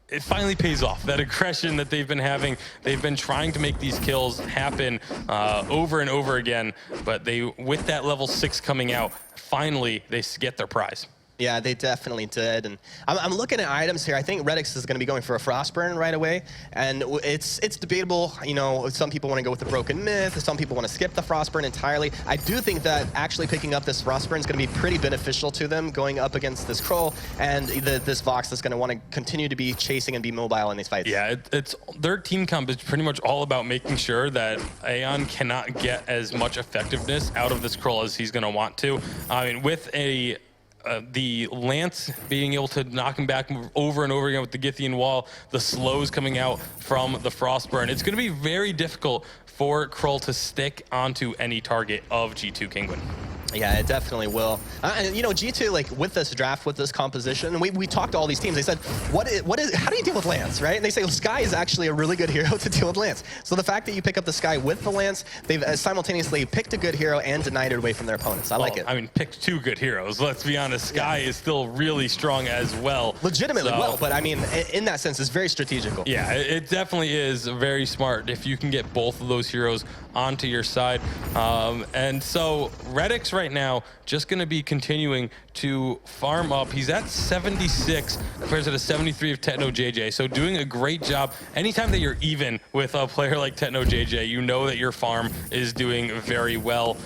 it finally pays off. That aggression that they've been having, they've been trying to make these kills happen over and over again, but with that level 6 coming out, finally they get their prize.
Yeah, they definitely did. And I'm looking at items here. I think Redix is going to be going for a Frostburn right away. And it's debatable. You know, some people want to go with the Broken Myth. Some people want to skip the Frostburn entirely. I do think that actually picking up this Frostburn is going to be pretty beneficial to them going up against this Kroll. And this Vox is going to want to continue to be chasing and be mobile in these fights.
Yeah, their team comp is pretty much all about making sure that Aeon cannot get as much effectiveness out of this Kroll as he's going to want to. I mean, with the Lance being able to knock him back over and over again with the Githian Wall, the slows coming out from the Frostburn. It's going to be very difficult for Kroll to stick onto any target of G2 Kinguin.
Yeah, it definitely will. And you know, G2, like with this draft, with this composition, we talked to all these teams. They said, how do you deal with Lance, right? And they say, well, Skye is actually a really good hero to deal with Lance. So the fact that you pick up the Skye with the Lance, they've simultaneously picked a good hero and denied it away from their opponents. I like it.
I mean, picked 2 good heroes. Let's be honest. Skye is still really strong as well.
Legitimately well, but I mean, in that sense, it's very strategical.
Yeah, it definitely is very smart if you can get both of those heroes onto your side. And so Redix right now just going to be continuing to farm up. He's at 76 compared to the 73 of Techno JJ. So doing a great job. Anytime that you're even with a player like Techno JJ, you know that your farm is doing very well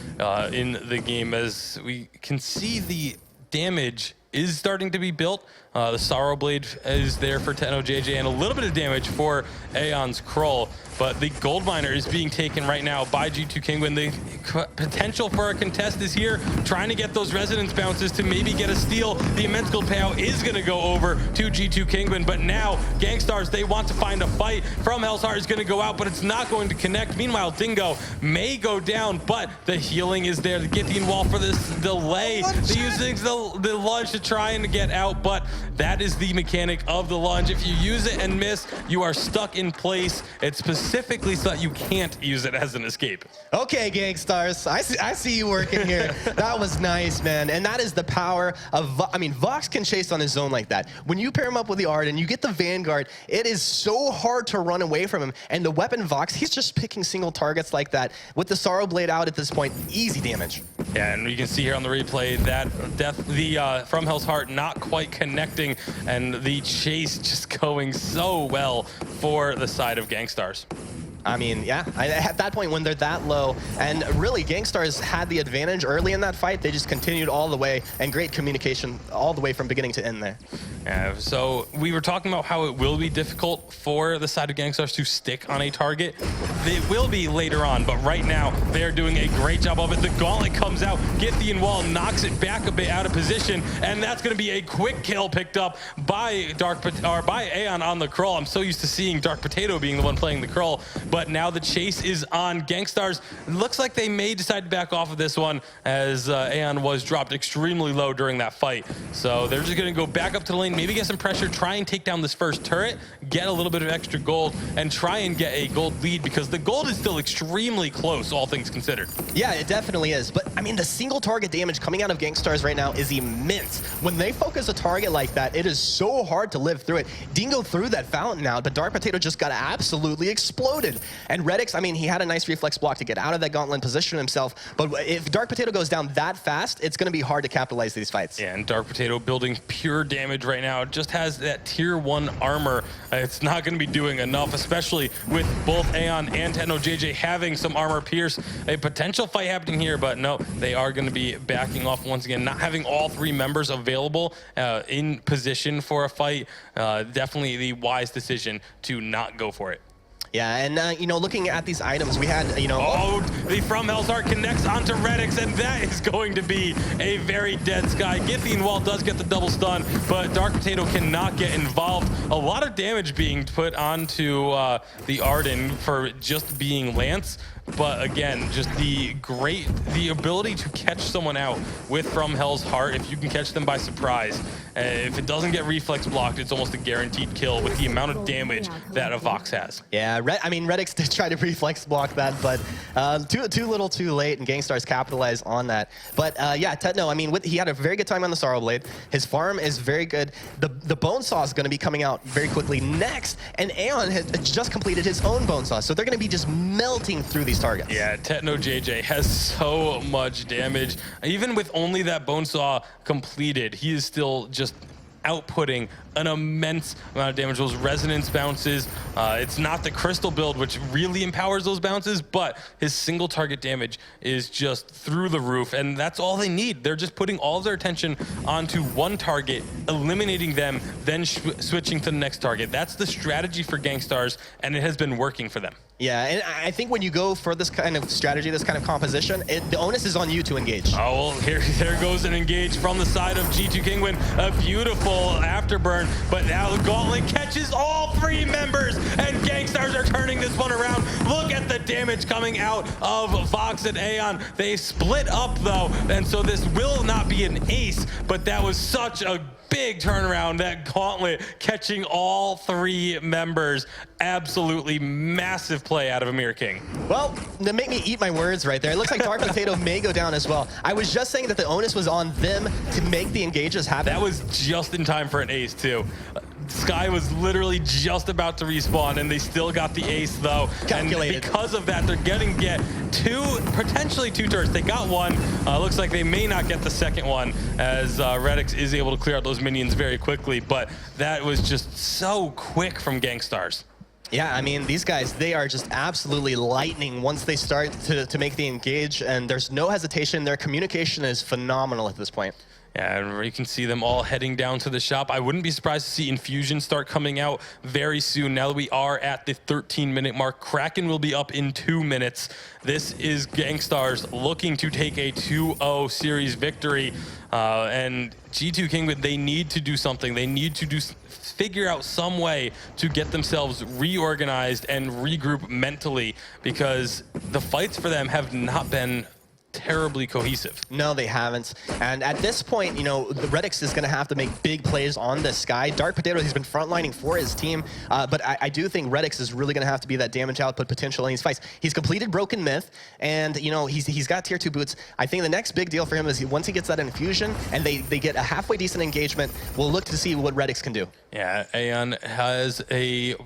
in the game. As we can see, the damage is starting to be built. The Sorrow Blade is there for Techno JJ and a little bit of damage for Aeon's Kroll, but the Gold Miner is being taken right now by G2 Kinguin. The potential for a contest is here, trying to get those resonance bounces to maybe get a steal. The immense gold payout is going to go over to G2 Kinguin, but now Gangstars, they want to find a fight. From Hell's Heart is going to go out, but it's not going to connect. Meanwhile, Dingo may go down, but the healing is there. The Githian Wall for this delay. They're using the lunge to try and get out, but that is the mechanic of the lunge. If you use it and miss, you are stuck in place. It's specifically so that you can't use it as an escape.
Okay, Gangstars, I see you working here. That was nice, man. And that is the power of, Vox can chase on his own like that. When you pair him up with the Ard and you get the Vanguard, it is so hard to run away from him. And the weapon Vox, he's just picking single targets like that. With the Sorrow Blade out at this point, easy damage.
Yeah, and you can see here on the replay that From Hell's Heart not quite connecting, and the chase just going so well for the side of Gangstars.
I mean, yeah, at that point when they're that low, and really Gangstars had the advantage early in that fight, they just continued all the way, and great communication all the way from beginning to end there.
Yeah, so we were talking about how it will be difficult for the side of Gangstars to stick on a target. It will be later on, but right now they're doing a great job of it. The Gauntlet comes out, Githian Wall knocks it back a bit out of position, and that's going to be a quick kill picked up by by Aeon on the Kroll. I'm so used to seeing Dark Potato being the one playing the Kroll, but now the chase is on Gangstars. Looks like they may decide to back off of this one, as Aeon was dropped extremely low during that fight. So they're just going to go back up to the lane, maybe get some pressure, try and take down this first turret, get a little bit of extra gold, and try and get a gold lead, because the gold is still extremely close, all things considered.
Yeah, it definitely is. But I mean, the single target damage coming out of Gangstars right now is immense. When they focus a target like that, it is so hard to live through it. Dingo threw that fountain out, but Dark Potato just got absolutely exploded. And Redix, I mean, he had a nice reflex block to get out of that gauntlet, position himself. But if Dark Potato goes down that fast, it's going to be hard to capitalize these fights.
Yeah, and Dark Potato building pure damage right right now just has that tier 1 armor. It's not going to be doing enough, especially with both Aeon and Techno JJ having some armor pierce. A potential fight happening here, but no, they are going to be backing off once again, not having all 3 members available in position for a fight. Definitely the wise decision to not go for it.
Yeah, and you know, looking at these items, we had, you know...
Oh, the From Hell's Heart connects onto Redix, and that is going to be a very dead Sky. Githian Wall does get the double stun, but Dark Potato cannot get involved. A lot of damage being put onto the Arden for just being Lance. But again, just the ability to catch someone out with From Hell's Heart, if you can catch them by surprise. If it doesn't get reflex blocked, it's almost a guaranteed kill with the amount of damage that a Vox has.
Yeah, I mean, Redix did try to reflex block that, but too little too late, and Gangstars capitalized on that. But yeah, Techno, I mean, he had a very good time on the Sorrow Blade. His farm is very good. The Bone Saw is going to be coming out very quickly next, and Aeon has just completed his own Bone Saw, so they're going to be just melting through these targets.
Yeah, Techno JJ has so much damage. Even with only that Bone Saw completed, he is still just outputting an immense amount of damage. Those resonance bounces, it's not the crystal build which really empowers those bounces, but his single target damage is just through the roof, and that's all they need. They're just putting all of their attention onto one target, eliminating them, then switching to the next target. That's the strategy for Gangstars, and it has been working for them.
Yeah, and I think when you go for this kind of strategy, this kind of composition, the onus is on you to engage.
Oh, well, there goes an engage from the side of G2 Kingwin. A beautiful afterburn, but now the Gauntlet catches all 3 members, and Gangstars are turning this one around. Look at the damage coming out of Vox and Aeon. They split up, though, and so this will not be an ace, but that was such a big turnaround, that Gauntlet catching all 3 members. Absolutely massive play out of Amir King.
Well, to make me eat my words right there, it looks like Dark Potato may go down as well. I was just saying that the onus was on them to make the engages happen.
That was just in time for an ace, too. Sky was literally just about to respawn, and they still got the ace, though.
Calculated.
And because of that, they're getting potentially two turrets. They got one. Looks like they may not get the second one, as Redix is able to clear out those minions very quickly. But that was just so quick from Gangstars.
Yeah, I mean, these guys, they are just absolutely lightning once they start to make the engage, and there's no hesitation. Their communication is phenomenal at this point.
Yeah, and you can see them all heading down to the shop. I wouldn't be surprised to see Infusion start coming out very soon. Now that we are at the 13-minute mark, Kraken will be up in 2 minutes. This is Gangstars looking to take a 2-0 series victory. And G2 Kingwin, they need to do something. They need to figure out some way to get themselves reorganized and regroup mentally, because the fights for them have not been terribly cohesive.
No, they haven't. And at this point, you know, the Redix is going to have to make big plays on this Sky. Dark Potato, he's been frontlining for his team, but I do think Redix is really going to have to be that damage output potential in these fights. He's completed Broken Myth, and, you know, he's got tier 2 boots. I think the next big deal for him is once he gets that infusion and they get a halfway decent engagement, we'll look to see what Redix can do.
Yeah, Aeon has again,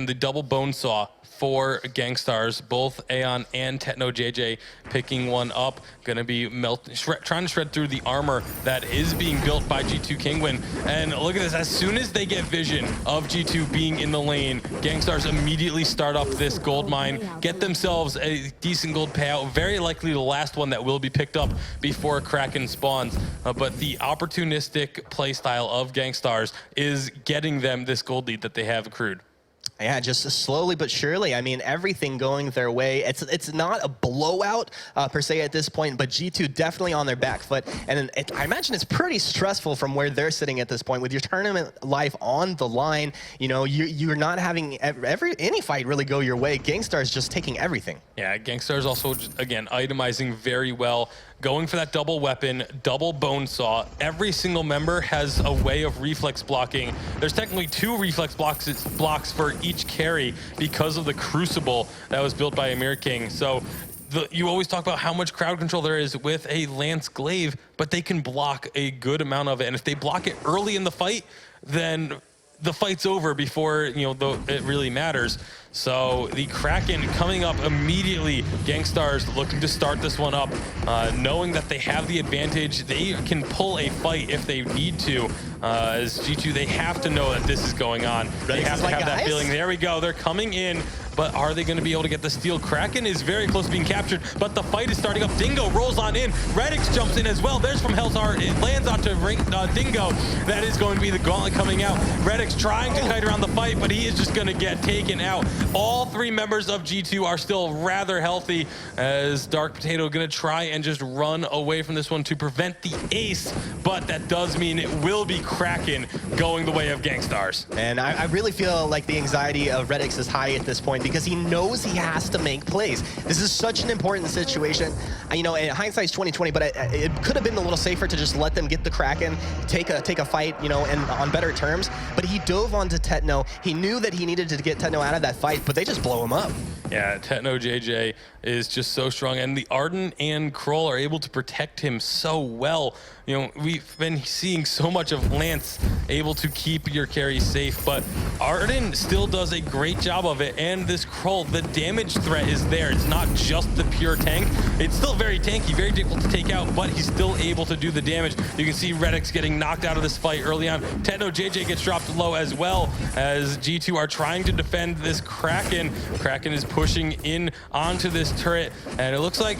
the double bone saw for Gangstars. Both Aeon and Techno JJ picking one up. Gonna be trying to shred through the armor that is being built by G2 Kingwin. And look at this, as soon as they get vision of G2 being in the lane, Gangstars immediately start up this gold mine, get themselves a decent gold payout, very likely the last one that will be picked up before Kraken spawns. But the opportunistic playstyle of Gangstars is getting them this gold lead that they have accrued.
Yeah, just slowly but surely. I mean, everything going their way. It's not a blowout per se at this point, but G2 definitely on their back foot. And I imagine it's pretty stressful from where they're sitting at this point with your tournament life on the line. You know, you're not having any fight really go your way. Gangstars just taking everything.
Yeah, Gangstars also, again, itemizing very well. Going for that double weapon, double bone saw. Every single member has a way of reflex blocking. There's technically 2 reflex blocks for each carry because of the crucible that was built by Amir King. So you always talk about how much crowd control there is with a Lance Glaive, but they can block a good amount of it. And if they block it early in the fight, then the fight's over before, you know, it really matters. So the Kraken coming up immediately. Gangstars looking to start this one up, knowing that they have the advantage. They can pull a fight if they need to. As G2, they have to know that this is going on. They have to have that feeling. There we go. They're coming in. But are they going to be able to get the steal? Kraken is very close to being captured, but the fight is starting up. Dingo rolls on in. Redix jumps in as well. There's from Hell's Heart. It lands onto Dingo. That is going to be the gauntlet coming out. Redix trying to kite around the fight, but he is just going to get taken out. All 3 members of G2 are still rather healthy, as Dark Potato going to try and just run away from this one to prevent the ace, but that does mean it will be Kraken going the way of Gangstars.
And I really feel like the anxiety of Redix is high at this point, because he knows he has to make plays. This is such an important situation. You know, hindsight's 20/20, but it could have been a little safer to just let them get the Kraken, take a fight, you know, and on better terms. But he dove onto Tetno. He knew that he needed to get Tetno out of that fight, but they just blow him up.
Yeah, Tetno JJ is just so strong, and the Arden and Kroll are able to protect him so well. You know, we've been seeing so much of Lance able to keep your carry safe, but Arden still does a great job of it, and this Kroll, the damage threat is there. It's not just the pure tank. It's still very tanky, very difficult to take out, but he's still able to do the damage. You can see Redix getting knocked out of this fight early on. Tetno JJ gets dropped low as well, as G2 are trying to defend this Kraken. Kraken is pushing in onto this turret, and it looks like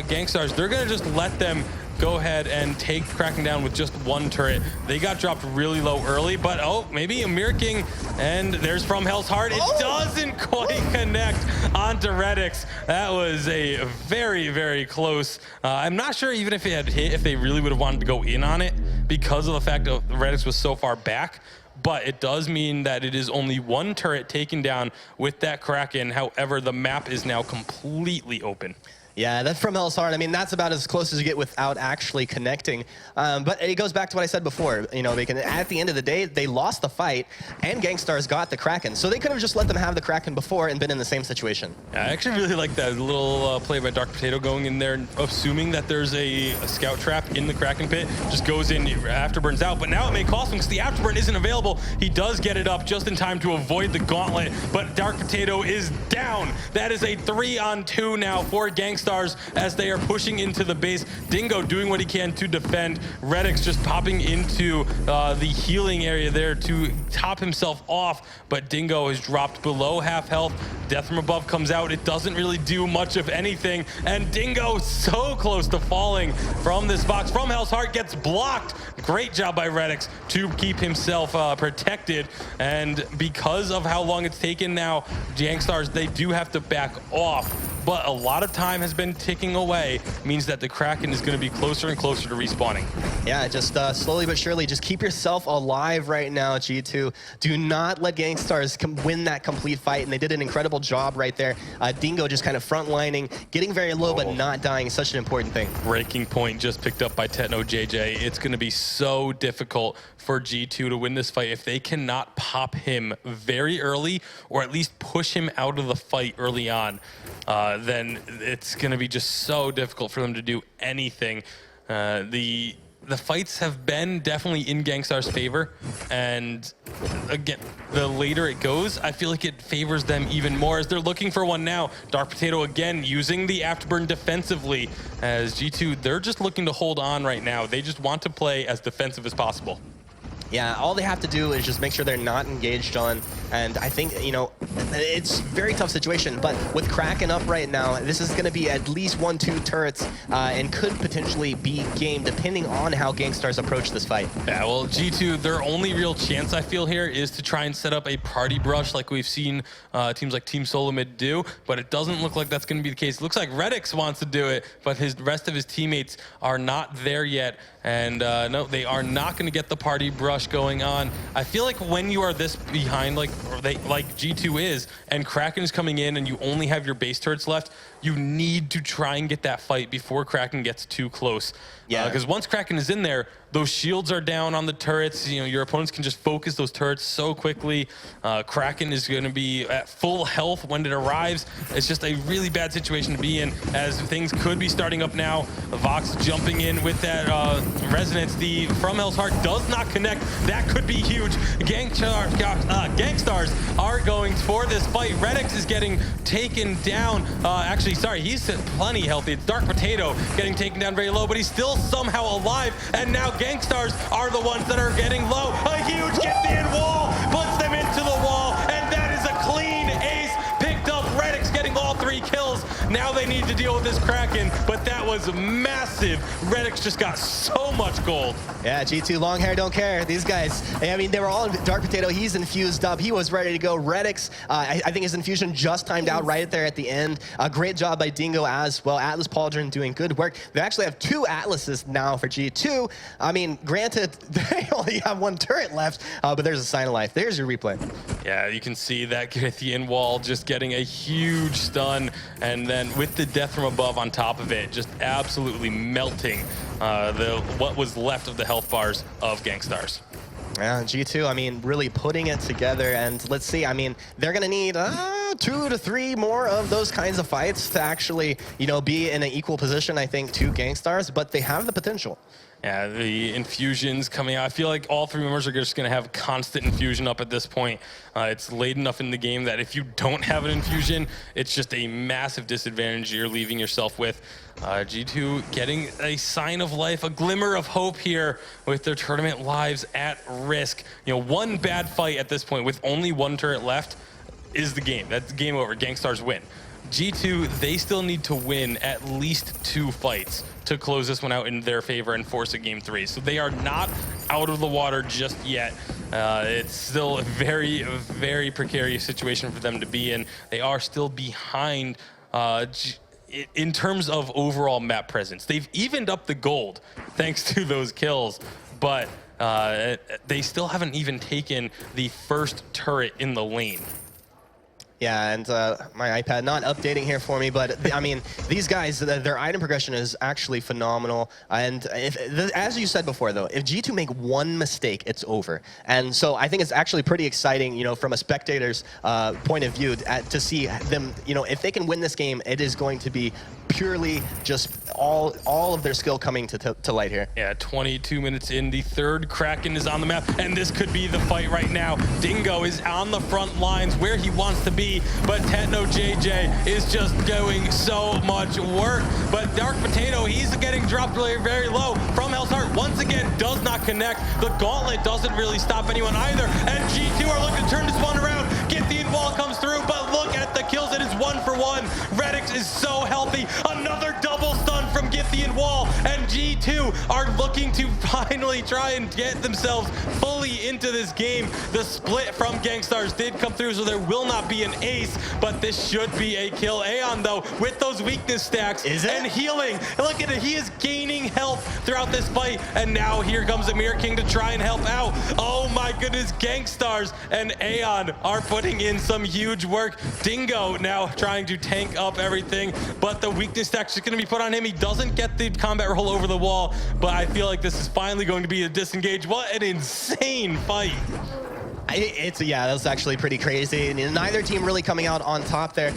Gangstars, they're going to just let them go ahead and take Kraken down with just 1 turret. They got dropped really low early, but oh, maybe a Mirror King, and there's from Hell's Heart. It doesn't quite connect onto Redix. That was a very, very close. I'm not sure even if it had hit, if they really would have wanted to go in on it, because of the fact that Redix was so far back. But it does mean that it is only 1 turret taken down with that Kraken. However, the map is now completely open.
Yeah, that's from Hell's Heart. I mean, that's about as close as you get without actually connecting. But it goes back to what I said before. You know, at the end of the day, they lost the fight, and Gangstars got the Kraken. So they could have just let them have the Kraken before and been in the same situation.
I actually really like that little play by Dark Potato, going in there, assuming that there's a scout trap in the Kraken pit. Just goes in, afterburns out, but now it may cost him because the afterburn isn't available. He does get it up just in time to avoid the gauntlet, but Dark Potato is down. That is a 3-on-2 now for Gangstars, as they are pushing into the base. Dingo doing what he can to defend. Redix just popping into the healing area there to top himself off, but Dingo is dropped below half health. Death from above comes out. It doesn't really do much of anything, and Dingo so close to falling from this box. From Hell's Heart gets blocked. Great job by Redix to keep himself protected, and because of how long it's taken now, Gangstars, they do have to back off. But a lot of time has been ticking away, means that the Kraken is going to be closer and closer to respawning.
Yeah, just slowly but surely, just keep yourself alive right now, G2. Do not let Gangstars win that complete fight, and they did an incredible job right there. Dingo just kind of frontlining, getting very low, but not dying. Such an important thing.
Breaking point just picked up by Tetno JJ. It's going to be so difficult for G2 to win this fight if they cannot pop him very early, or at least push him out of the fight early on. Then it's going to be just so difficult for them to do anything. The fights have been definitely in Gangstars' favor, and again, the later it goes, I feel like it favors them even more, as they're looking for one now. Dark Potato again using the afterburn defensively, as G2, they're just looking to hold on right now. They just want to play as defensive as possible.
Yeah, all they have to do is just make sure they're not engaged on, and I think, you know, it's a very tough situation, but with Kraken up right now, this is going to be at least 1-2 turrets, and could potentially be game depending on how Gangstars approach this fight.
Yeah, well, G2, their only real chance, I feel here, is to try and set up a party brush like we've seen teams like Team Solomid do, but it doesn't look like that's going to be the case. It looks like Redix wants to do it, but the rest of his teammates are not there yet, and no, they are not going to get the party brush going on. I feel like when you are this behind, like G2 is, and Kraken is coming in and you only have your base turrets left, you need to try and get that fight before Kraken gets too close.
Yeah.
Because once Kraken is in there, those shields are down on the turrets. You know, your opponents can just focus those turrets so quickly. Kraken is going to be at full health when it arrives. It's just a really bad situation to be in, as things could be starting up now. Vox jumping in with that resonance. The From Hell's Heart does not connect. That could be huge. Gangstars are going for this fight. Redix is getting taken down. Actually, sorry, he's plenty healthy. It's Dark Potato getting taken down very low, but he's still somehow alive. And now Gangstars are the ones that are getting low. A huge get-in wall puts them into the wall, and that is a clean ace. Picked up. Redix getting all 3 kills. Now they need to deal with this Kraken, but that was massive. Redix just got so much gold.
Yeah, G2, long hair, don't care. These guys, I mean, they were all in Dark Potato. He's infused up. He was ready to go. Redix, I think his infusion just timed out right there at the end. Great job by Dingo as well. Atlas Pauldron doing good work. They actually have 2 Atlases now for G2. I mean, granted, they only have 1 turret left, but there's a sign of life. There's your replay.
Yeah, you can see that Grithian wall just getting a huge stun, and then with the death from above on top of it, just absolutely melting what was left of the health bars of Gangstars.
Yeah, G2, I mean, really putting it together, and let's see, I mean, they're gonna need 2 to 3 more of those kinds of fights to actually, you know, be in an equal position, I think, to Gangstars, but they have the potential.
Yeah, the infusions coming out. I feel like all 3 members are just going to have constant infusion up at this point. It's late enough in the game that if you don't have an infusion, it's just a massive disadvantage you're leaving yourself with. G2 getting a sign of life, a glimmer of hope here with their tournament lives at risk. You know, 1 bad fight at this point with only 1 turret left is the game. That's game over. Gangstars win. G2, they still need to win at least 2 fights to close this one out in their favor and force a game 3. So they are not out of the water just yet. It's still a very, very precarious situation for them to be in. They are still behind in terms of overall map presence. They've evened up the gold thanks to those kills, but they still haven't even taken the first turret in the lane.
Yeah, and my iPad not updating here for me, but I mean, these guys, their item progression is actually phenomenal. And as you said before, though, if G2 make 1 mistake, it's over. And so I think it's actually pretty exciting, you know, from a spectator's point of view, to see them, you know, if they can win this game, it is going to be purely just all of their skill coming to light here.
Yeah, 22 minutes in, the 3rd Kraken is on the map, and this could be the fight right now. Dingo is on the front lines where he wants to be, but Techno JJ is just doing so much work. But Dark Potato, he's getting dropped really very low. From Hell's Heart, once again, does not connect. The gauntlet doesn't really stop anyone either, and G2 are looking to turn this one around. Githian wall comes through, but look at the kills. It is 1 for 1. Redix is so healthy. Another double stun from Githian wall, and G2 are looking to finally try and get themselves fully into this game. The split from Gangstars did come through, so there will not be an ace, but this should be a kill. Aeon, though, with those weakness stacks and healing. Look at it, he is gaining health throughout this fight, and now here comes Amir King to try and help out. Oh my goodness, Gangstars and Aeon are putting in some huge work. Dingo now trying to tank up everything, but the weakness stack's just going to be put on him. He doesn't get the combat roll over the wall, but I feel like this is finally going to be a disengage. What an insane fight.
Yeah, that was actually pretty crazy. And neither team really coming out on top there.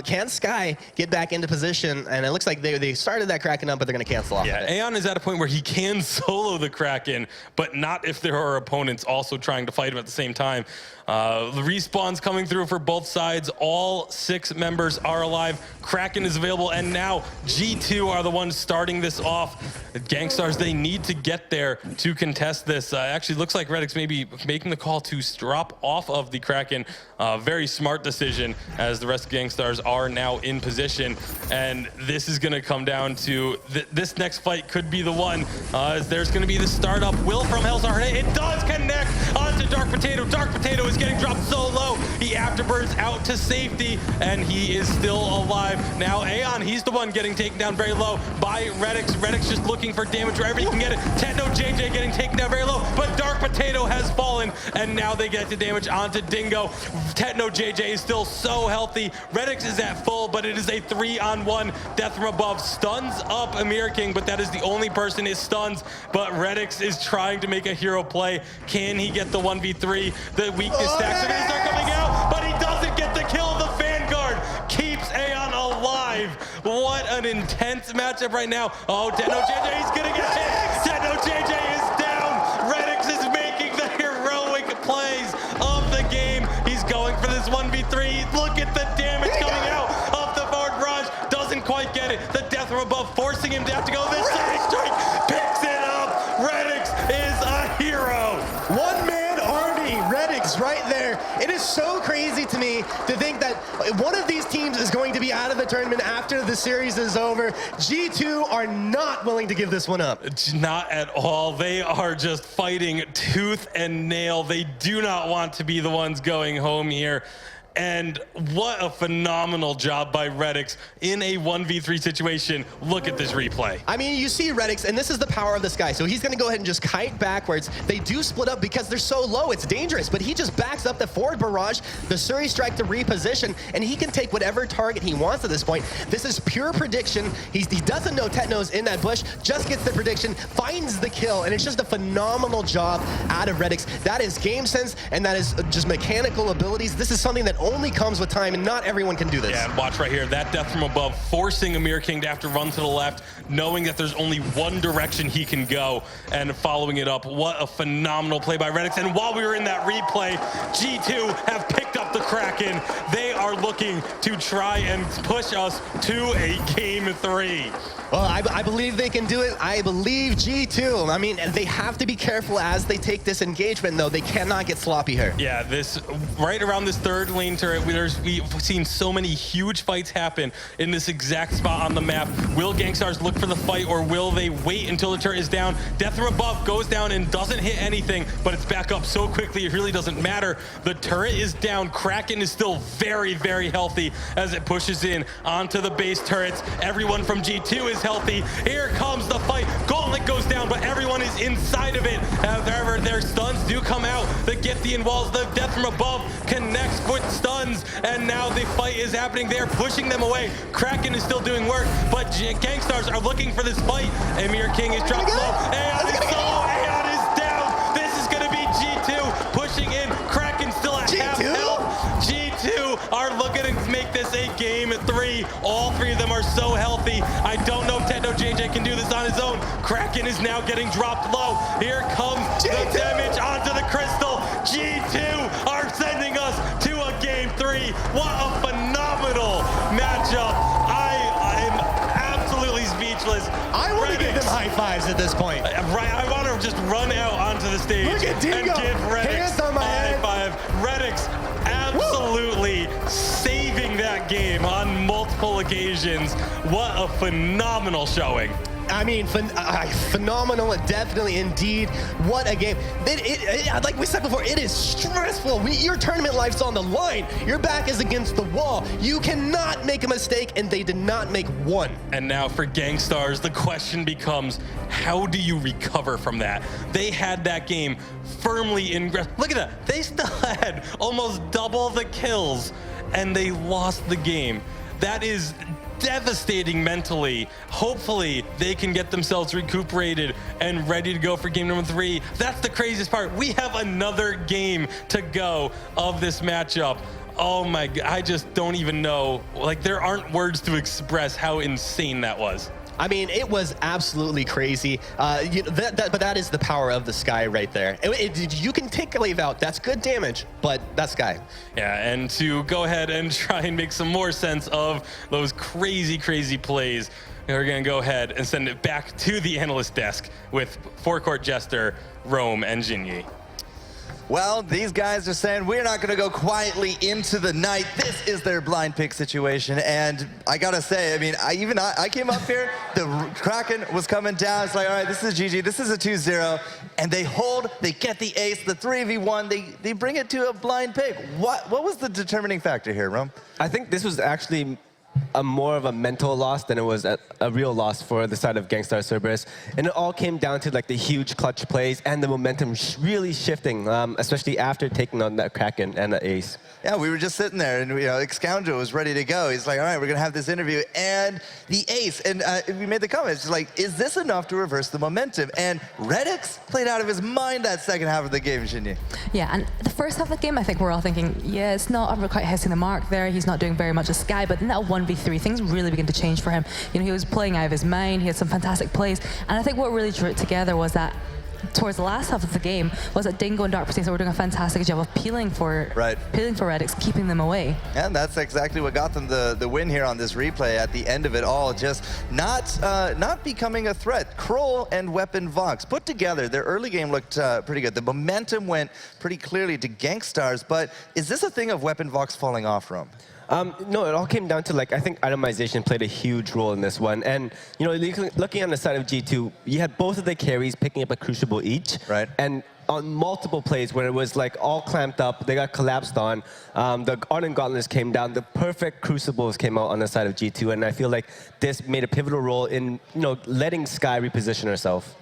Can Sky get back into position? And it looks like they started that Kraken up, but they're going to cancel off.
Yeah, Aeon is at a point where he can solo the Kraken, but not if there are opponents also trying to fight him at the same time. The respawns coming through for both sides. All 6 members are alive. Kraken is available, and now G2 are the ones starting this off. Gangstars, they need to get there to contest this. Actually, looks like Redix may be making the call to drop off of the Kraken. Very smart decision, as the rest of Gangstars are now in position. And this is going to come down to this next fight could be the one. As there's going to be the startup. Will from Hell's Heart. It does connect onto Dark Potato. Dark Potato is getting dropped so low. He afterburns out to safety, and he is still alive. Now Aeon, he's the one getting taken down very low by Redix. Redix just looking for damage wherever he can get it. Techno JJ getting taken down very low, but Dark Potato has fallen, and now they get the damage onto Dingo. Techno JJ is still so healthy. Redix is at full, but it is a 3-on-1. Death from above stuns up Amir King, but that is the only person it stuns. But Redix is trying to make a hero play. Can he get the 1v3? The weakness stacks are going to start coming out, but he doesn't get the kill. The Vanguard keeps Aeon alive. What an intense matchup right now. Oh, Techno JJ is going to get hit. Techno JJ is down. Redix is making the heroic plays of the game. He's going for this 1v3. Look at the damage coming out of the forward barrage. Doesn't quite get it. The death from above forcing him to have to go this side. Strike picks it up. Redix is a hero.
One-man army, Redix right there. It is so crazy to me to think that one of these teams is going to be out of the tournament after the series is over. G2 are not willing to give this one up.
Not at all. They are just fighting tooth and nail. They do not want to be the ones going home here. And what a phenomenal job by Redix in a 1v3 situation. Look at this replay.
I mean, you see Redix, and this is the power of this guy. So he's going to go ahead and just kite backwards. They do split up because they're so low. It's dangerous, but he just backs up the forward barrage, the Suri strike to reposition, and he can take whatever target he wants at this point. This is pure prediction. He doesn't know Techno's in that bush, just gets the prediction, finds the kill, and it's just a phenomenal job out of Redix. That is game sense, and that is just mechanical abilities. This is something that only comes with time, and not everyone can do this.
Yeah, and watch right here. That death from above, forcing Amir King to have to run to the left, knowing that there's only one direction he can go, and following it up. What a phenomenal play by Redix. And while we were in that replay, G2 have picked up the Kraken. They are looking to try and push us to a game 3.
Well, I believe they can do it. I believe G2. I mean, they have to be careful as they take this engagement, though. They cannot get sloppy here.
Yeah, this right around this third lane turret, we've seen so many huge fights happen in this exact spot on the map. Will Gangstars look for the fight, or will they wait until the turret is down? Death from above goes down and doesn't hit anything, but it's back up so quickly it really doesn't matter. The turret is down. Kraken is still very, very healthy as it pushes in onto the base turrets. Everyone from G2 is healthy. Here comes the fight. Gauntlet goes down, but everyone is inside of it. However, their stuns do come out. The Githyan walls, the death from above connects with stuns, and now the fight is happening. They're pushing them away. Kraken is still doing work, but Gangstars are looking for this fight. Amir King is dropped low. Aeon is solo. Aeon is down. This is going to be G2 pushing in. Kraken still at half health. G2 are looking to make this a game 3. All 3 of them are so healthy. I don't know if Techno JJ can do this on his own. Kraken is now getting dropped low. Here comes the damage onto the crystal. G2 are sending us to a game 3. What a phenomenal matchup. I am absolutely speechless.
I want to give them high fives at this point.
Right, I want to just run out onto the stage
Look at Dingo.
and give Redix
Hands on my
a high
head.
five. Redix absolutely saving that game on multiple occasions. What a phenomenal showing.
I mean, phenomenal, definitely, indeed. What a game. Like we said before, it is stressful. Your tournament life's on the line. Your back is against the wall. You cannot make a mistake, and they did not make one.
And now for Gangstars, the question becomes, how do you recover from that? They had that game firmly in grasp. Look at that. They still had almost double the kills, and they lost the game. That is devastating mentally. Hopefully they can get themselves recuperated and ready to go for game number 3. That's the craziest part. We have another game to go of this matchup. Oh my God, I just don't even know. Like, there aren't words to express how insane that was.
I mean, it was absolutely crazy. But that is the power of the Sky right there. You can take Glaive out. That's good damage, but that's Sky.
Yeah, and to go ahead and try and make some more sense of those crazy, crazy plays, we're going to go ahead and send it back to the analyst desk with Forecourt Jester, Rome, and Jinyi.
Well, these guys are saying we're not going to go quietly into the night. This is their blind pick situation, and I gotta say, I mean, I came up here, the Kraken was coming down. It's like, all right, this is GG, this is a 2-0, and they hold, they get the ace, the 3v1, they bring it to a blind pick. What was the determining factor here, Rome?
I think this was actually more of a mental loss than it was a real loss for the side of Gangstars Cerberus. And it all came down to like the huge clutch plays and the momentum really shifting, especially after taking on that Kraken and the Ace.
Yeah, we were just sitting there, and Excoundrel was ready to go. He's like, all right, we're going to have this interview, and the ace. And we made the comments, like, is this enough to reverse the momentum? And Redix played out of his mind that second half of the game, shouldn't you?
Yeah, and the first half of the game, I think we're all thinking, yeah, it's not quite hitting the mark there. He's not doing very much as Sky, but in that 1v3, things really began to change for him. He was playing out of his mind. He had some fantastic plays. And I think what really drew it together was that towards the last half of the game was that Dingo and Dark Persona were doing a fantastic job of peeling for Redix, keeping them away.
And that's exactly what got them the win here on this replay at the end of it all. Just not becoming a threat. Kroll and Weapon Vox put together, their early game looked pretty good. The momentum went pretty clearly to Gangstars, but is this a thing of Weapon Vox falling off, Rome?
No, it all came down to, like, I think itemization played a huge role in this one. And, looking on the side of G2, you had both of the carries picking up a Crucible each.
Right.
And on multiple plays where it was, like, all clamped up, they got collapsed on, the Ardent Gauntlets came down, the perfect Crucibles came out on the side of G2, and I feel like this made a pivotal role in, letting Sky reposition herself.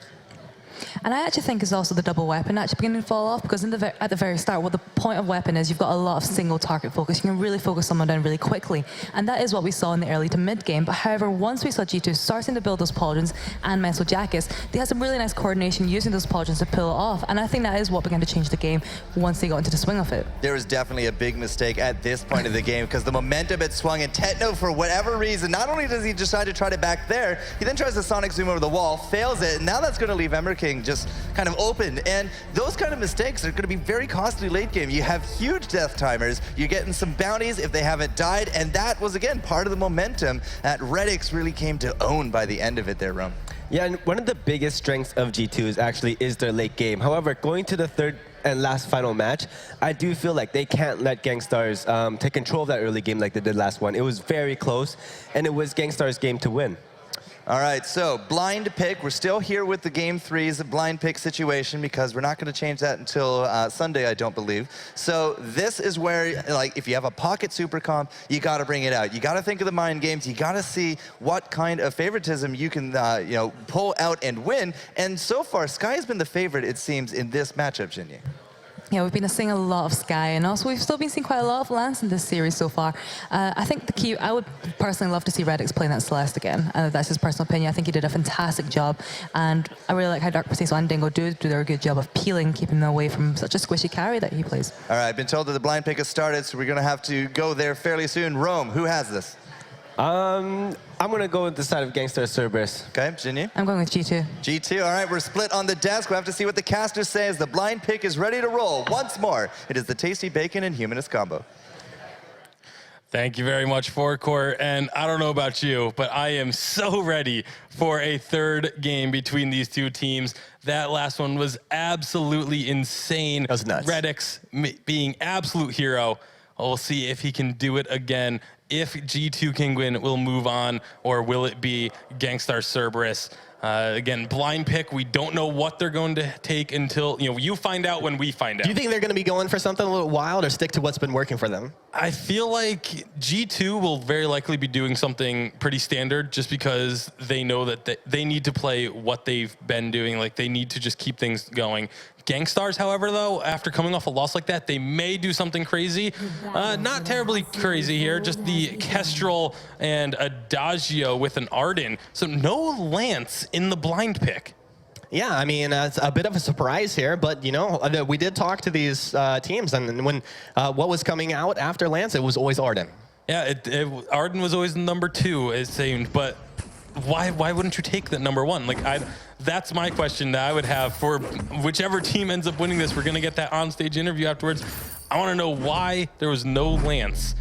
And I actually think it's also the double weapon actually beginning to fall off, because at the very start, what the point of weapon is, you've got a lot of single target focus. You can really focus someone down really quickly. And that is what we saw in the early to mid game. But however, once we saw G2 starting to build those pauldrons and Meso Jackets, they had some really nice coordination using those pauldrons to pull it off. And I think that is what began to change the game once they got into the swing of it.
There was definitely a big mistake at this point of the game, because the momentum had swung, and Tetno, for whatever reason, not only does he decide to try to back there, he then tries to Sonic Zoom over the wall, fails it, and now that's going to leave Ember King just kind of open. And those kind of mistakes are going to be very costly late game. You have huge death timers, you're getting some bounties if they haven't died, and that was, again, part of the momentum that Redix really came to own by the end of it there, Rum.
Yeah, and one of the biggest strengths of G2 is their late game. However, going to the third and last final match, I do feel like they can't let Gangstars take control of that early game like they did last one. It was very close, and it was Gangstars' game to win.
All right, so blind pick. We're still here with the game threes, blind pick situation, because we're not going to change that until Sunday, I don't believe. So this is where, like, if you have a pocket super comp, you got to bring it out. You got to think of the mind games. You got to see what kind of favoritism you can, pull out and win. And so far, Sky has been the favorite, it seems, in this matchup, Jinyi.
Yeah, we've been seeing a lot of Sky, and also we've still been seeing quite a lot of Lance in this series so far. I think the key, I would personally love to see Redix playing that Celeste again. That's his personal opinion. I think he did a fantastic job, and I really like how Dark Persona and Dingo do their good job of peeling, keeping them away from such a squishy carry that he plays.
All right, I've been told that the blind pick has started, so we're going to have to go there fairly soon. Rome, who has this?
I'm going to go with the side of Gangstars Cerberus.
Okay, Jinyi?
I'm going with G2.
G2, all right, we're split on the desk. We'll have to see what the casters say as the blind pick is ready to roll. Once more, it is the Tasty Bacon and Humanist combo.
Thank you very much, Forecourt. And I don't know about you, but I am so ready for a third game between these two teams. That last one was absolutely insane.
That was nuts.
Redix being absolute hero. We'll see if he can do it again. If G2 Kinguin will move on, or will it be Gangstar Cerberus? Again, blind pick. We don't know what they're going to take until, you find out when we find out.
Do you think they're going to be going for something a little wild, or stick to what's been working for them?
I feel like G2 will very likely be doing something pretty standard, just because they know that they need to play what they've been doing. Like, they need to just keep things going. Gangstars, however, though, after coming off a loss like that, they may do something crazy. Not terribly crazy here, just the Kestrel and Adagio with an Arden. So no Lance in the blind pick.
Yeah, I mean, it's a bit of a surprise here, but, we did talk to these teams, and when what was coming out after Lance, it was always Arden.
Yeah, Arden was always number 2, it seemed, but why wouldn't you take that number 1? Like, that's my question that I would have for whichever team ends up winning this. We're going to get that on-stage interview afterwards. I want to know why there was no Lance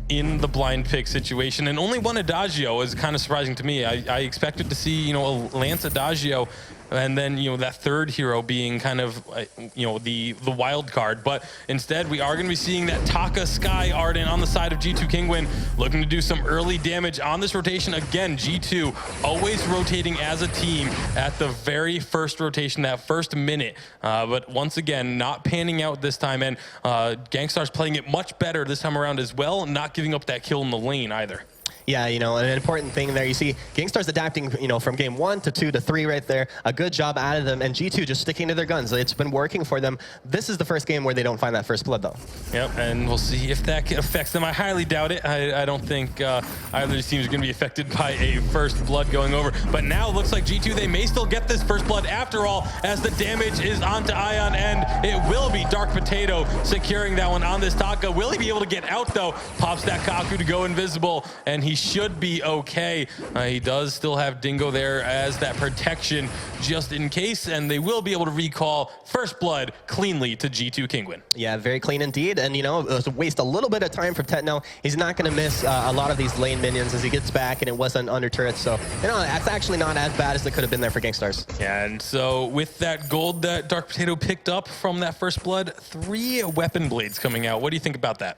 in the blind pick situation, and only one Adagio is kind of surprising to me. I expected to see, a Lance Adagio, and then, that third hero being kind of, the wild card. But instead, we are going to be seeing that Taka Sky Arden on the side of G2 Kinguin, looking to do some early damage on this rotation. Again, G2 always rotating as a team at the very first rotation, that first minute. But once again, not panning out this time, and Gangstar's playing it much better this time around as well, not giving up that kill in the lane either.
Yeah, you know, an important thing there. You see Gangstars adapting, you know, from game 1 to 2 to 3 right there. A good job out of them. And G2 just sticking to their guns. It's been working for them. This is the first game where they don't find that first blood, though.
Yep, and we'll see if that affects them. I highly doubt it. I don't think either of these teams are going to be affected by a first blood going over. But now it looks like G2, they may still get this first blood after all, as the damage is onto Ion, and it will be Dark Potato securing that one on this Taka. Will he be able to get out, though? Pops that Kaku to go invisible, and he should be okay. He does still have Dingo there as that protection just in case, and they will be able to recall first blood cleanly to G2 Kingwin.
Yeah, very clean indeed. And, you know, it was a waste a little bit of time from Tetno. He's not going to miss a lot of these lane minions as he gets back, and it wasn't under turrets. So, you know, that's actually not as bad as it could have been there for Gangstars.
Yeah, and so with that gold that Dark Potato picked up from that first blood, 3 weapon blades coming out. What do you think about that?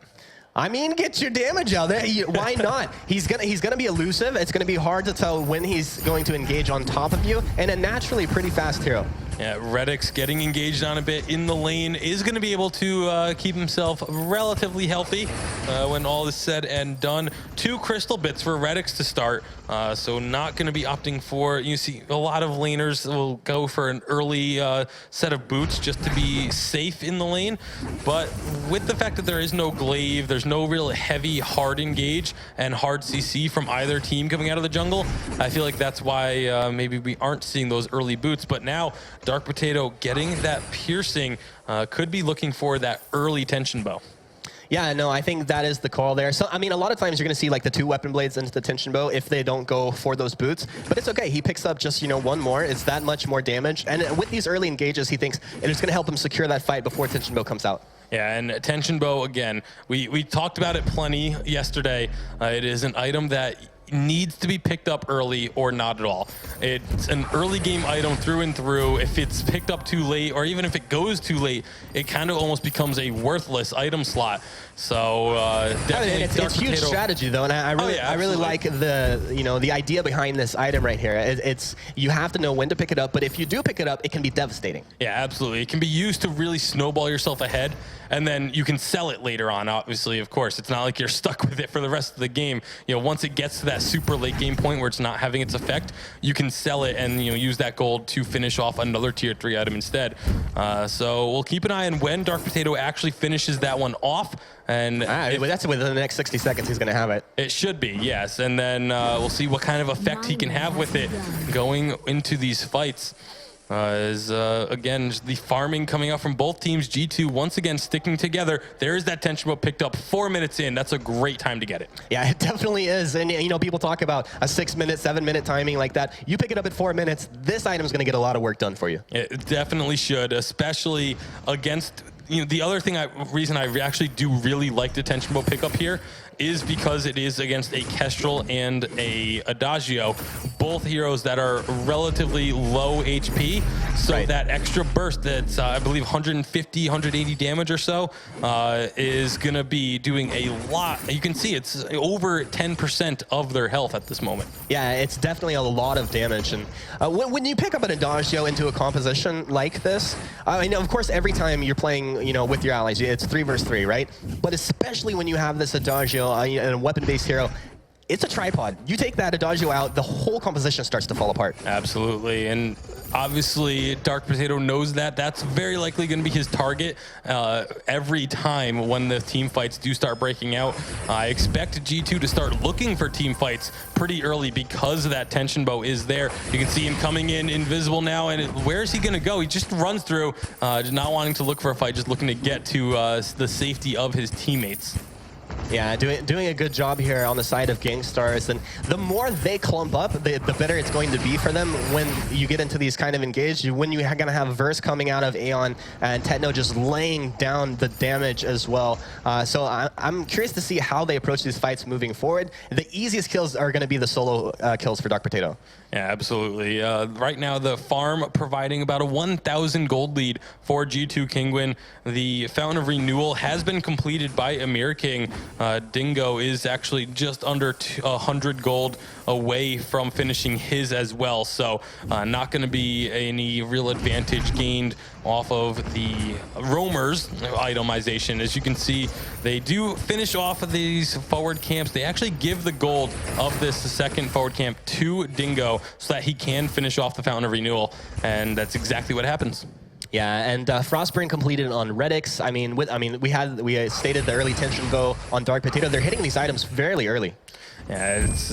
I mean, get your damage out there. Why not? He's gonna be elusive. It's gonna be hard to tell when he's going to engage on top of you, and a naturally pretty fast hero.
Yeah, Redix getting engaged on a bit in the lane is going to be able to keep himself relatively healthy when all is said and done. 2 crystal bits for Redix to start, so not going to be opting for, you see, a lot of laners will go for an early set of boots just to be safe in the lane, but with the fact that there is no glaive, there's no real heavy hard engage and hard CC from either team coming out of the jungle, I feel like that's why maybe we aren't seeing those early boots, but now Dark Potato getting that piercing could be looking for that early tension bow.
Yeah, no, I think that is the call there. So, I mean, a lot of times you're going to see like the 2 weapon blades into the tension bow if they don't go for those boots. But it's okay. He picks up just, you know, 1 more. It's that much more damage. And with these early engages, he thinks it's going to help him secure that fight before tension bow comes out.
Yeah, and tension bow, again, we talked about it plenty yesterday. It is an item that needs to be picked up early or not at all. It's an early game item through and through. If it's picked up too late, or even if it goes too late, it kind of almost becomes a worthless item slot. So definitely
it's huge strategy though, and I really like the idea behind this item right here. It's you have to know when to pick it up, but if you do pick it up, it can be devastating.
Yeah, absolutely. It can be used to really snowball yourself ahead, and then you can sell it later on. Obviously, of course, it's not like you're stuck with it for the rest of the game. You know, once it gets to that super late game point where it's not having its effect, you can sell it and use that gold to finish off another tier 3 item instead. So we'll keep an eye on when Dark Potato actually finishes that one off. And
that's within the next 60 seconds he's going to have it.
It should be, yes. And then we'll see what kind of effect he can have with it going into these fights. Again, the farming coming out from both teams. G2 once again sticking together. There's that tension bow picked up 4 minutes in. That's a great time to get it.
Yeah, it definitely is. And people talk about a 6-minute, 7-minute timing like that. You pick it up at 4 minutes, this item's going to get a lot of work done for you.
It definitely should, especially against the other reason I actually do really like the tension bow pickup here is because it is against a Kestrel and a Adagio, both heroes that are relatively low HP. So that extra burst that's, I believe, 150, 180 damage or so is going to be doing a lot. You can see it's over 10% of their health at this moment.
Yeah, it's definitely a lot of damage. And when you pick up an Adagio into a composition like this, I know, of course, every time you're playing, with your allies, it's 3 versus 3, right? But especially when you have this Adagio and a weapon-based hero, it's a tripod. You take that Adagio out, the whole composition starts to fall apart.
Absolutely, and obviously Dark Potato knows that. That's very likely going to be his target every time when the team fights do start breaking out. I expect G2 to start looking for team fights pretty early because that tension bow is there. You can see him coming in invisible now, and where is he going to go? He just runs through, not wanting to look for a fight, just looking to get to the safety of his teammates.
Yeah, doing a good job here on the side of Gangstars, and the more they clump up, the better it's going to be for them when you get into these kind of engage. When you're going to have Verse coming out of Aeon and Tetno just laying down the damage as well. So I'm curious to see how they approach these fights moving forward. The easiest kills are going to be the solo kills for Dark Potato.
Yeah, absolutely. Right now, the farm providing about a 1,000 gold lead for G2 Kingwin. The Fountain of Renewal has been completed by Amir King. Dingo is actually just under 100 gold away from finishing his as well. So not going to be any real advantage gained off of the roamers itemization. As you can see, they do finish off of these forward camps. They actually give the gold of this second forward camp to Dingo so that he can finish off the Fountain of Renewal, and that's exactly what happens.
Yeah, and Frostburn completed on Redix. I mean, we stated the early tension go on Dark Potato. They're hitting these items fairly early.
Yeah, it's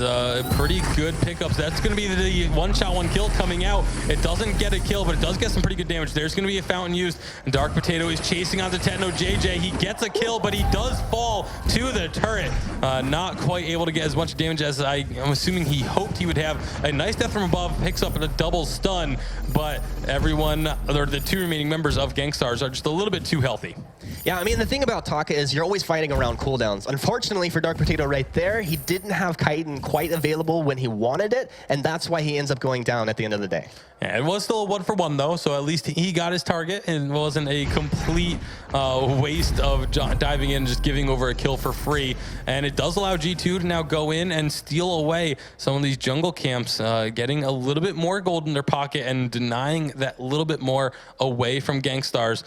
pretty good pickups. That's going to be the one-shot, one-kill coming out. It doesn't get a kill, but it does get some pretty good damage. There's going to be a fountain used, and Dark Potato is chasing onto Techno JJ. He gets a kill, but he does fall to the turret. Not quite able to get as much damage as I'm assuming he hoped he would have. A nice death from above, picks up a double stun, but everyone, or the two remaining members of Gangstars, are just a little bit too healthy.
Yeah, I mean, the thing about Taka is you're always fighting around cooldowns. Unfortunately for Dark Potato right there, he didn't have Chitin quite available when he wanted it, and that's why he ends up going down at the end of the day.
Yeah, it was still a 1-for-1 though, so at least he got his target and it wasn't a complete waste of diving in and just giving over a kill for free. And it does allow G2 to now go in and steal away some of these jungle camps, getting a little bit more gold in their pocket and denying that little bit more away from Gangstars.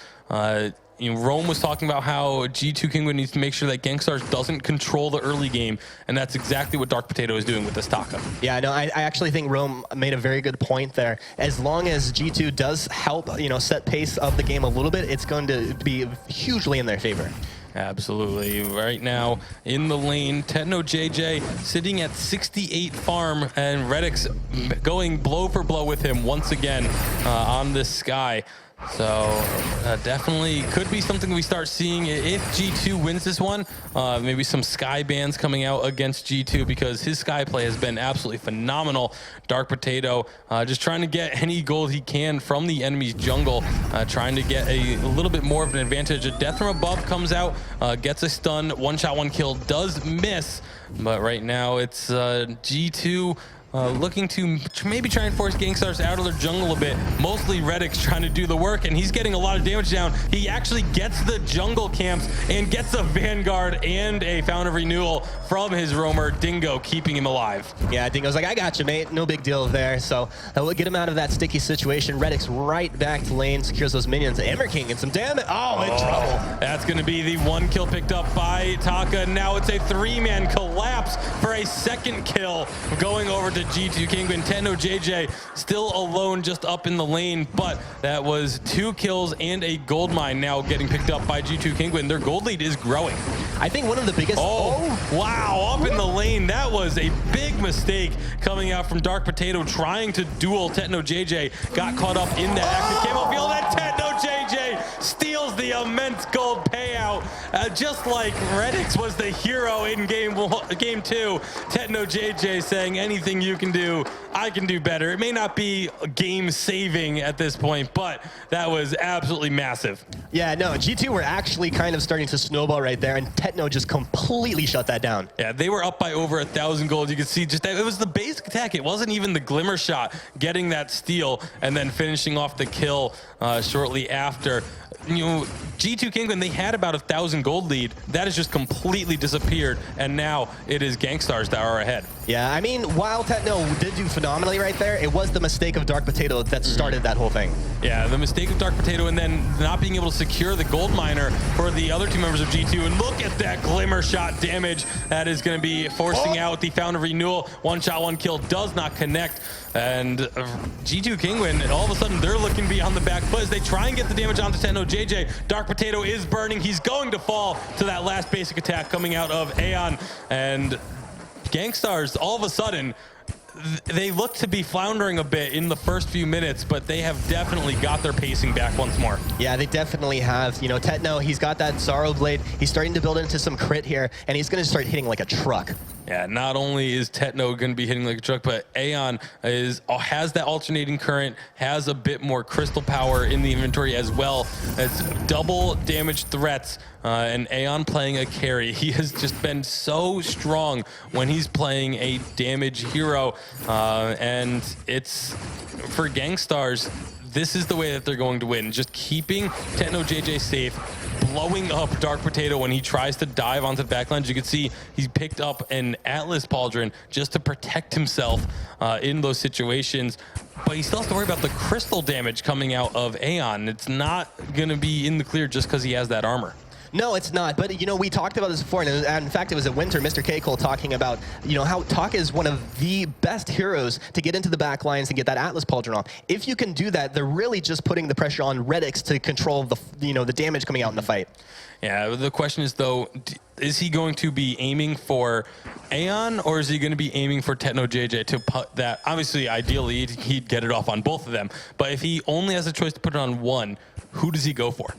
Rome was talking about how G2 Kingwood needs to make sure that Gangstars doesn't control the early game, and that's exactly what Dark Potato is doing with this Taka.
Yeah, no, I actually think Rome made a very good point there. As long as G2 does help, set pace of the game a little bit, it's going to be hugely in their favor.
Absolutely. Right now in the lane, Techno JJ sitting at 68 farm, and Redix going blow for blow with him once again on this Sky. So definitely could be something we start seeing if G2 wins this one. Maybe some Sky bans coming out against G2 because his Sky play has been absolutely phenomenal. Dark Potato just trying to get any gold he can from the enemy's jungle, trying to get a little bit more of an advantage. A death from above comes out, gets a stun, one-shot, one-kill, does miss. But right now it's G2 looking to maybe try and force Gangstars out of their jungle a bit. Mostly Redix trying to do the work, and he's getting a lot of damage down. He actually gets the jungle camps and gets a Vanguard and a Fountain of Renewal from his roamer, Dingo, keeping him alive.
Yeah, Dingo's like, I got you, mate. No big deal there. So that will get him out of that sticky situation. Redix right back to lane, secures those minions. Emmer King and some damage. Oh, in trouble.
That's going to be the one kill picked up by Taka. Now it's a three-man collapse for a second kill going over to G2 Kingwin. Techno JJ still alone just up in the lane, but that was 2 kills and a gold mine now getting picked up by G2 Kingwin. Their gold lead is growing.
I think one of the biggest...
Wow, up in the lane. That was a big mistake coming out from Dark Potato trying to duel Techno JJ. Got caught up in that active camo field, and Techno JJ steals the immense gold payout. Just like Redix was the hero in game 2, Techno JJ saying anything you can do, I can do better. It may not be game saving at this point, but that was absolutely massive.
Yeah, no, G2 were actually kind of starting to snowball right there, and Techno just completely shut that down.
Yeah, they were up by over 1,000 gold. You can see just that it was the basic attack. It wasn't even the glimmer shot getting that steal and then finishing off the kill shortly after. G2 Kingwin, they had about 1,000 gold lead. That has just completely disappeared, and now it is Gangstars that are ahead.
Yeah, I mean, while Techno did do phenomenally right there, it was the mistake of Dark Potato that started that whole thing.
Yeah, the mistake of Dark Potato and then not being able to secure the gold miner for the other 2 members of G2. And look at that glimmer shot damage. That is going to be forcing out the Fountain of Renewal. One shot, one kill does not connect. And G2 Kingwin, all of a sudden, they're looking to be on the back foot as they try and get the damage onto Techno JJ. Dark Potato is burning. He's going to fall to that last basic attack coming out of Aeon. And Gangstars, all of a sudden, they look to be floundering a bit in the first few minutes, but they have definitely got their pacing back once more.
Yeah, they definitely have. Techno, he's got that Sorrow Blade. He's starting to build into some crit here, and he's going to start hitting like a truck.
Yeah, not only is Techno going to be hitting like a truck, but Aeon has that alternating current, has a bit more crystal power in the inventory as well. It's double damage threats, and Aeon playing a carry. He has just been so strong when he's playing a damage hero, and it's for Gangstars. this is the way that they're going to win. Just keeping Techno JJ safe, blowing up Dark Potato when he tries to dive onto the backlines. You can see he picked up an Atlas Pauldron just to protect himself in those situations. But he still has to worry about the crystal damage coming out of Aeon. It's not going to be in the clear just because he has that armor.
No, it's not. But, you know, we talked about this before, and in fact, it was at Winter, Mr. K. Cole talking about, you know, how Taka is one of the best heroes to get into the back lines and get that Atlas Pauldron off. If you can do that, they're really just putting the pressure on Redix to control the, you know, the damage coming out in the fight.
Yeah, the question is, though, is he going to be aiming for Aeon, or is he going to be aiming for Techno JJ to put that? Obviously, ideally, he'd get it off on both of them. But if he only has a choice to put it on one, who does he go for?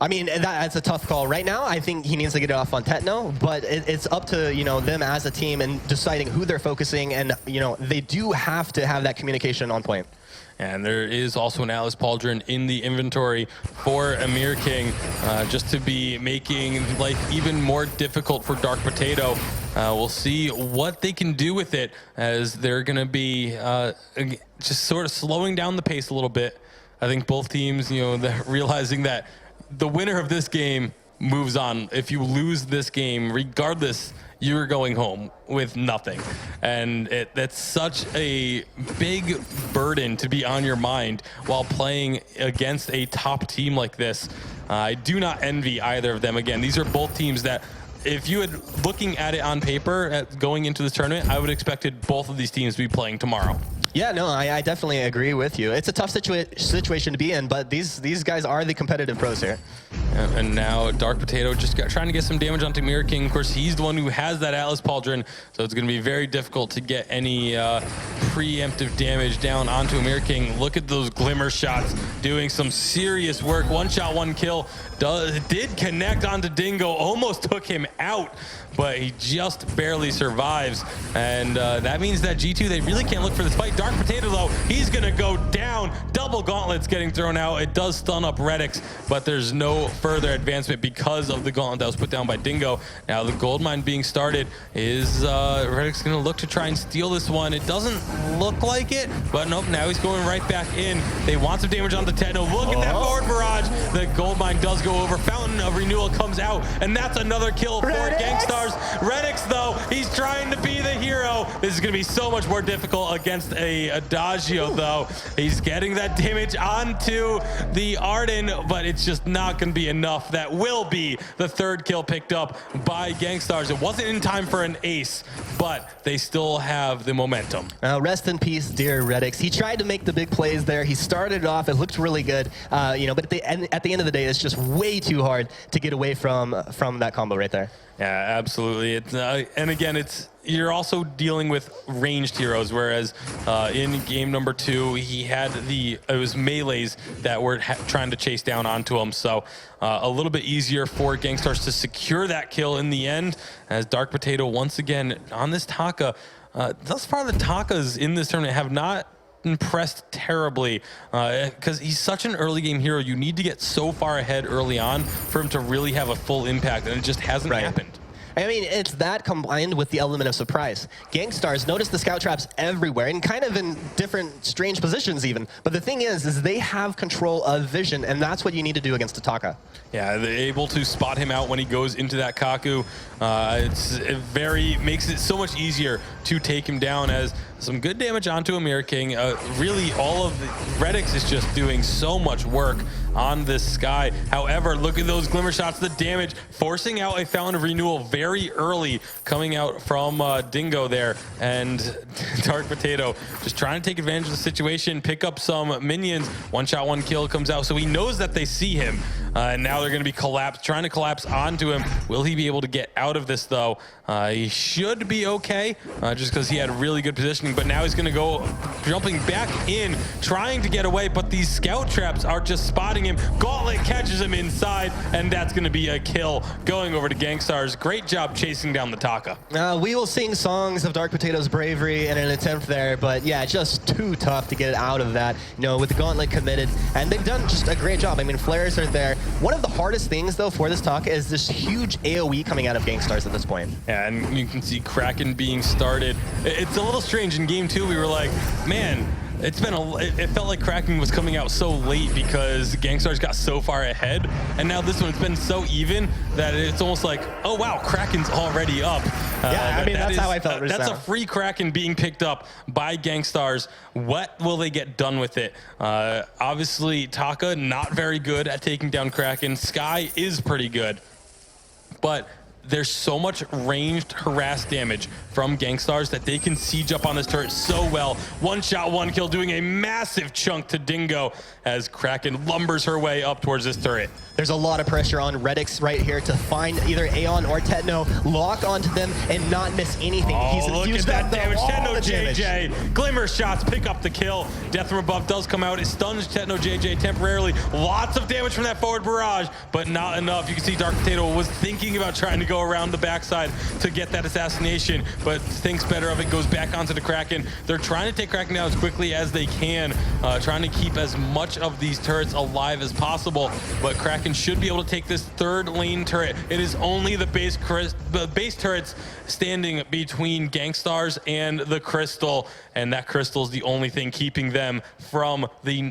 I mean, that's a tough call. Right now, I think he needs to get it off on Techno, but it's up to, you know, them as a team and deciding who they're focusing, and, you know, they do have to have that communication on point.
And there is also an Atlas Pauldron in the inventory for Amir King, just to be making life even more difficult for Dark Potato. We'll see what they can do with it, as they're going to be just sort of slowing down the pace a little bit. I think both teams, you know, they're realizing that the winner of this game moves on. If you lose this game, regardless, you're going home with nothing. And that's such a big burden to be on your mind while playing against a top team like this. I do not envy either of them. Again, these are both teams that, if you had looking at it on paper going into this tournament, I would have expected both of these teams to be playing tomorrow.
Yeah, no, I definitely agree with you. It's a tough situation to be in, but these guys are the competitive pros here.
And now Dark Potato just trying to get some damage onto Mirror King. Of course, he's the one who has that Atlas Pauldron, so it's going to be very difficult to get any preemptive damage down onto Mirror King. Look at those glimmer shots doing some serious work. One shot, one kill. Did connect onto Dingo, almost took him out, but he just barely survives. And that means that G2, they really can't look for this fight. Dark Potato, though, he's going to go down. Double gauntlets getting thrown out. It does stun up Redix, but there's no further advancement because of the gauntlet that was put down by Dingo. Now the gold mine being started. Is Redix going to look to try and steal this one? It doesn't look like it, but nope, now he's going right back in. They want some damage on the Techno. Look at that forward barrage. The gold mine does go over. Fountain of Renewal comes out, and that's another kill for Gangstars. Redix, though, he's trying to be the hero. This is going to be so much more difficult against a Adagio, though. He's getting that damage onto the Arden, but it's just not going to be enough. That will be the third kill picked up by Gangstars. It wasn't in time for an ace, but they still have the momentum.
Rest in peace, dear Redix. He tried to make the big plays there. He started it off. It looked really good, you know, but at the end of the day, it's just way too hard to get away from that combo right there.
Yeah, absolutely. It's and again, you're also dealing with ranged heroes, whereas in game number 2, he had it was melees that were trying to chase down onto him. So a little bit easier for Gangstars to secure that kill in the end, as Dark Potato once again on this Taka. Thus far, the Takas in this tournament have not impressed terribly, because he's such an early game hero. You need to get so far ahead early on for him to really have a full impact, and it just hasn't happened.
I mean, it's that combined with the element of surprise. Gangstars notice the scout traps everywhere, and kind of in different strange positions even. But the thing is they have control of vision, and that's what you need to do against Taka.
Yeah, they're able to spot him out when he goes into that Kaku. It makes it so much easier to take him down, as some good damage onto Amir King. Really, all of the Redix is just doing so much work on this Sky. However, look at those glimmer shots, the damage, forcing out a Fountain of Renewal very early, coming out from Dingo there. And Dark Potato just trying to take advantage of the situation, pick up some minions. One shot, one kill comes out, so he knows that they see him. And now they're going to be trying to collapse onto him. Will he be able to get out of this, though? He should be okay, just because he had really good positioning. But now he's going to go jumping back in, trying to get away. But these scout traps are just spotting him. Gauntlet catches him inside, and that's going to be a kill going over to Gangstars. Great job chasing down the Taka.
We will sing songs of Dark Potato's bravery in an attempt there, but yeah, just too tough to get out of that, you know, with the Gauntlet committed. And they've done just a great job. I mean, flares are there. One of the hardest things, though, for this Taka is this huge AoE coming out of Gangstars at this point.
Yeah, and you can see Kraken being started. It's a little strange. In game 2, we were like, man, It's been it felt like Kraken was coming out so late because Gangstars got so far ahead, and now this one, it's been so even that it's almost like, oh wow, Kraken's already up.
Yeah, I mean, that's how I felt just
That's
now.
a free Kraken being picked up by Gangstars. What will they get done with it? Obviously, Taka not very good at taking down Kraken. Sky is pretty good, but there's so much ranged harass damage from Gangstars that they can siege up on this turret so well. One shot, one kill, doing a massive chunk to Dingo as Kraken lumbers her way up towards this turret.
There's a lot of pressure on Redix right here to find either Aeon or Tetno, lock onto them, and not miss anything.
Oh,
He's
look at
infused
that
up
damage.
all
Tetno
the damage.
JJ. Glimmer shots pick up the kill. Death from above does come out. It stuns Tetno JJ temporarily. Lots of damage from that forward barrage, but not enough. You can see Dark Potato was thinking about trying to go around the backside to get that assassination, but thinks better of it, goes back onto the Kraken. They're trying to take Kraken down as quickly as they can, trying to keep as much of these turrets alive as possible, but Kraken should be able to take this third lane turret. It is only the base turrets standing between Gangstars and the Crystal, and that Crystal is the only thing keeping them from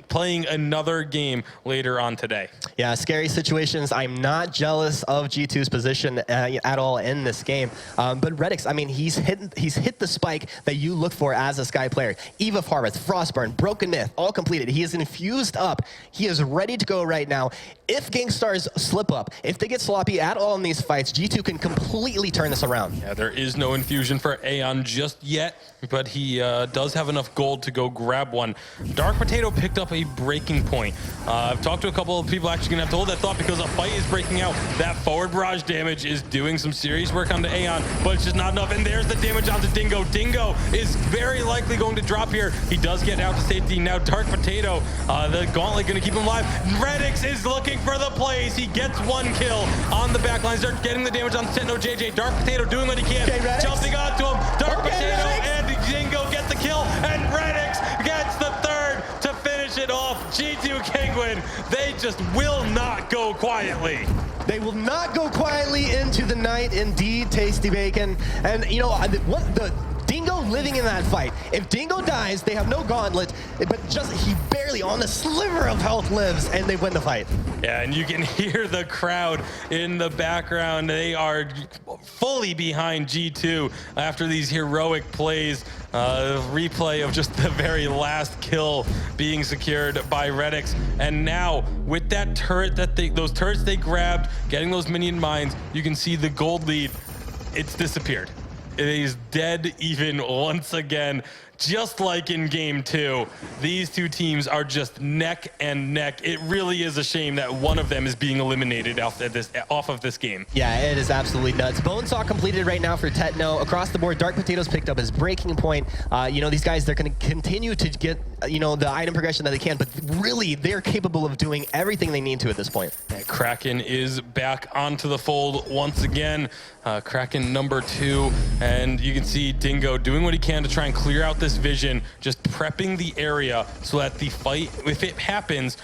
playing another game later on today.
Yeah, scary situations. I'm not jealous of G2's position at all in this game. But Redix, I mean, he's hit the spike that you look for as a Sky player. Eve of Harvest, Frostburn, Broken Myth, all completed. He is infused up. He is ready to go right now. If Gangstars slip up, if they get sloppy at all in these fights, G2 can completely turn this around.
Yeah, there is no infusion for Aeon just yet, but he does have enough gold to go grab one. Dark Potato picked up a breaking point. I've talked to a couple of people actually going to have to hold that thought because a fight is breaking out. That forward barrage damage is doing some serious work onto Aeon, but it's just not enough. And there's the damage onto Dingo. Dingo is very likely going to drop here. He does get out to safety. Now Dark Potato, the gauntlet going to keep him alive. Redix is looking for the plays. He gets one kill on the back lines. They're getting the damage on Tetno JJ. Dark Potato doing what he can, jumping onto him. Dark Potato and Dingo get the kill, and Redix gets the third to finish it off. G2 Kingwin, they just will not go quietly.
They will not go quietly into the night, indeed, Tasty Bacon. And, you know, what the Dingo living in that fight. If Dingo dies, they have no gauntlet, but just he barely on a sliver of health lives, and they win the fight.
Yeah, and you can hear the crowd in the background. They are fully behind G2 after these heroic plays. Replay of just the very last kill being secured by Redix. And now, with that turret those turrets they grabbed, getting those minion mines, you can see the gold lead. It's disappeared. It is dead even once again. Just like in game 2, these two teams are just neck and neck. It really is a shame that one of them is being eliminated off of this game.
Yeah, it is absolutely nuts. Bonesaw completed right now for Tetno. Across the board, Dark Potatoes picked up his breaking point. You know, these guys, they're going to continue to get, you know, the item progression that they can, but really, they're capable of doing everything they need to at this point.
Yeah, Kraken is back onto the fold once again. Kraken number 2, and you can see Dingo doing what he can to try and clear out this vision, just prepping the area so that the fight, if it happens,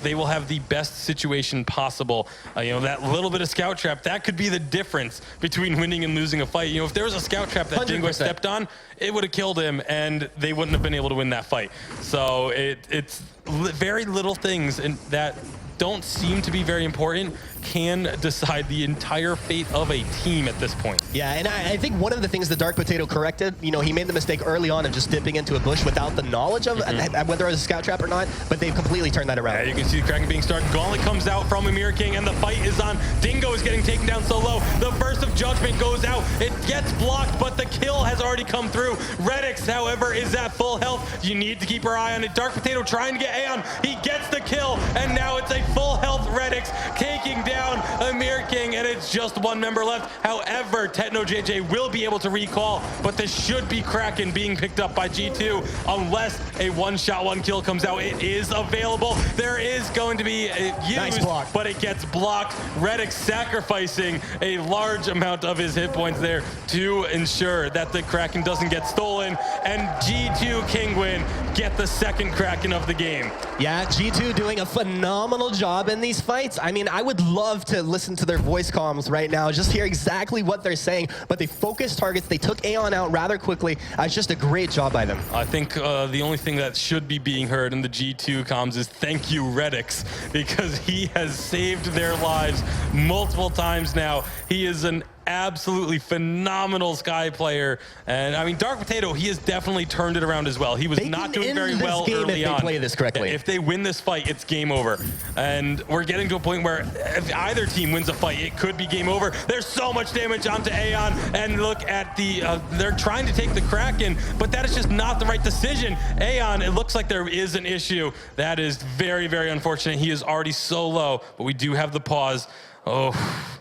they will have the best situation possible. You know, that little bit of scout trap, that could be the difference between winning and losing a fight. You know, if there was a scout trap that 100%. Dingo stepped on, it would have killed him, and they wouldn't have been able to win that fight. So it's very little things that don't seem to be very important can decide the entire fate of a team at this point.
Yeah, and I think one of the things that Dark Potato corrected, you know, he made the mistake early on of just dipping into a bush without the knowledge of whether it was a scout trap or not, but they've completely turned that around.
Yeah, you can see the Kraken being started. Gauntlet comes out from Amir King, and the fight is on. Dingo is getting taken down so low. The Burst of Judgment goes out. It gets blocked, but the kill has already come through. Redix, however, is at full health. You need to keep your eye on it. Dark Potato trying to get Aeon. He gets the kill, and now it's a full health Redix taking down Amir King, and it's just one member left. However, Tetno JJ will be able to recall, but this should be Kraken being picked up by G2 unless a one-shot, one-kill comes out. It is available. There is going to be a used,
nice block,
but it gets blocked. Redix sacrificing a large amount of his hit points there to ensure that the Kraken doesn't get stolen, and G2 Kingwin get the second Kraken of the game.
Yeah, G2 doing a phenomenal job in these fights. I mean, I would love to listen to their voice comms right now, just hear exactly what they're saying, but they focused targets, they took Aeon out rather quickly. It's just a great job by them.
I think the only thing that should be being heard in the G2 comms is thank you, Redix, because he has saved their lives multiple times now. He is an absolutely phenomenal Sky player, and I mean Dark Potato, he has definitely turned it around as well. He was not doing very well early on.
If they play this correctly.
If they win this fight, it's game over, and we're getting to a point where if either team wins a fight, it could be game over. There's so much damage onto Aeon, and look at the they're trying to take the Kraken, but that is just not the right decision. Aeon, it looks like there is an issue. That is very, very unfortunate. He is already so low, but we do have the pause. Oh.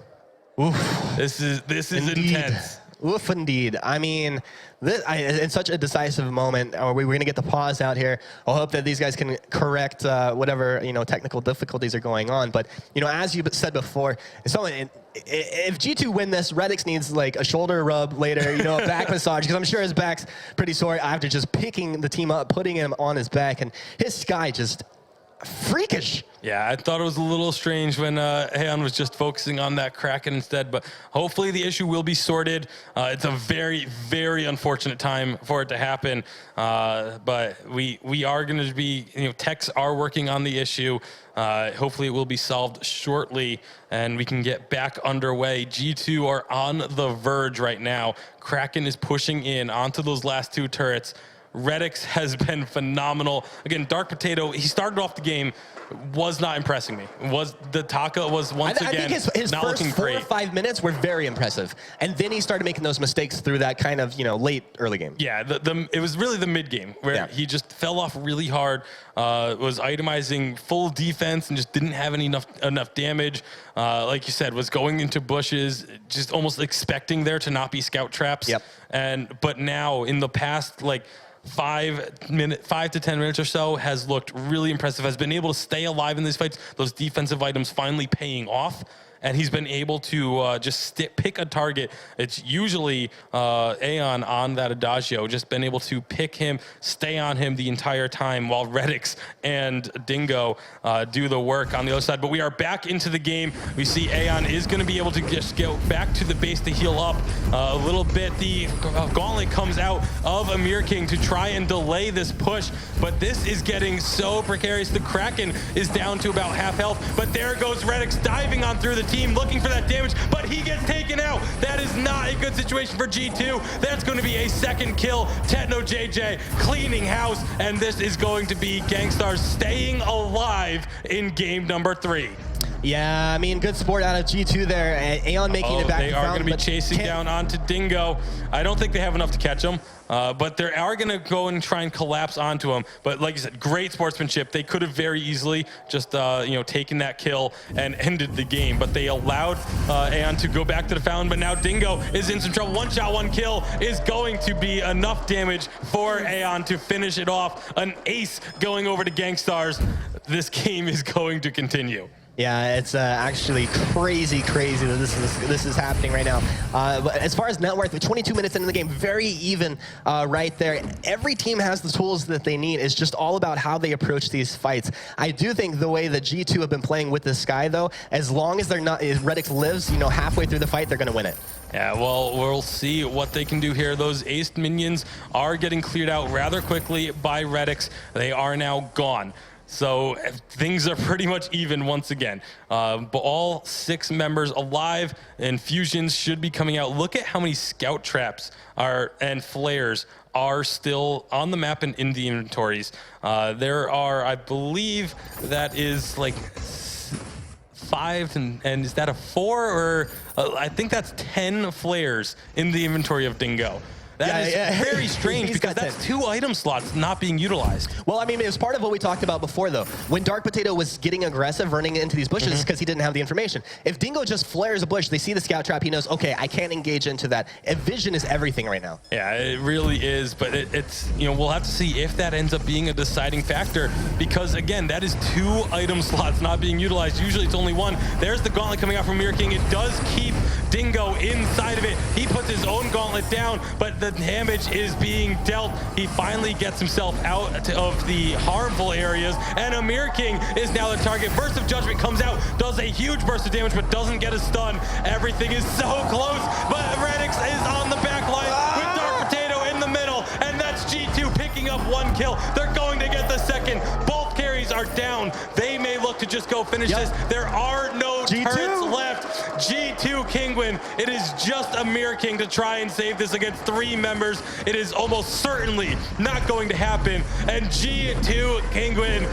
Oof. This is intense.
Oof, indeed. I mean, in such a decisive moment, we're going to get the pause out here. I'll hope that these guys can correct whatever technical difficulties are going on. But as you said before, if G2 win this, Redix needs like a shoulder rub later, a back massage, because I'm sure his back's pretty sore after just picking the team up, putting him on his back, and his Sky just freakish.
Yeah, I thought it was a little strange when Aeon was just focusing on that Kraken instead, but hopefully the issue will be sorted. It's a very, very unfortunate time for it to happen, but we are going to be, techs are working on the issue. Hopefully it will be solved shortly and we can get back underway. G2 are on the verge right now. Kraken is pushing in onto those last two turrets. Redix has been phenomenal. Again, Dark Potato, he started off the game, was not impressing me. Taka was once again
I think his
not
first
looking
4
great.
or 5 minutes were very impressive. And then he started making those mistakes through that kind of, late early game.
Yeah, it was really the mid game where he just fell off really hard, was itemizing full defense and just didn't have enough damage. Like you said, was going into bushes, just almost expecting there to not be scout traps.
Yep.
But now in the past, like, 5 to 10 minutes or so has looked really impressive, has been able to stay alive in these fights, those defensive items finally paying off, and he's been able to just pick a target. It's usually Aeon on that Adagio, just been able to pick him, stay on him the entire time while Redix and Dingo do the work on the other side. But we are back into the game. We see Aeon is going to be able to just go back to the base to heal up a little bit. The gauntlet comes out of Amir King to try and delay this push, but this is getting so precarious. The Kraken is down to about half health, but there goes Redix diving on through the team, looking for that damage, but he gets taken out. That is not a good situation for G2. That's going to be a second kill. Techno JJ cleaning house, and this is going to be Gangstars staying alive in game number 3.
Yeah, I mean, good sport out of G2 there. Aeon making it back.
They are going to be chasing down onto Dingo. I don't think they have enough to catch him, but they are going to go and try and collapse onto him. But like you said, great sportsmanship. They could have very easily just, taken that kill and ended the game, but they allowed Aeon to go back to the fountain. But now Dingo is in some trouble. One shot, one kill is going to be enough damage for Aeon to finish it off. An ace going over to Gangstars. This game is going to continue.
Yeah, it's actually crazy that this is happening right now. But as far as net worth, 22 minutes into the game, very even right there. Every team has the tools that they need. It's just all about how they approach these fights. I do think the way that G2 have been playing with this Sky, though, as long as Redix lives, halfway through the fight, they're going to win it.
Yeah, well, we'll see what they can do here. Those aced minions are getting cleared out rather quickly by Redix. They are now gone. So things are pretty much even once again. But all 6 members alive, and fusions should be coming out. Look at how many scout traps and flares are still on the map and in the inventories. There are, I believe, that is like 5, and is that a 4? Or I think that's 10 flares in the inventory of Dingo. That is very strange because that's 2 item slots not being utilized.
Well, I mean, it was part of what we talked about before, though. When Dark Potato was getting aggressive, running into these bushes, because he didn't have the information. If Dingo just flares a bush, they see the scout trap, he knows, okay, I can't engage into that. Vision is everything right now.
Yeah, it really is, but it's, we'll have to see if that ends up being a deciding factor, because again, that is 2 item slots not being utilized. Usually it's only 1. There's the gauntlet coming out from Mirror King. It does keep Dingo inside of it. He puts his own gauntlet down, but the damage is being dealt. He finally gets himself out of the harmful areas, and Amir King is now the target. Burst of Judgment comes out, does a huge burst of damage, but doesn't get a stun. Everything is so close, but Redix is on the back line with Dark Potato in the middle, and that's G2 picking up 1 kill. They're going to get the second. Both carries are down. They may look to just go finish this. There are no turrets left. G2 Kingwin. It is just Amir King to try and save this against 3 members. It is almost certainly not going to happen. And G2 Kingwin,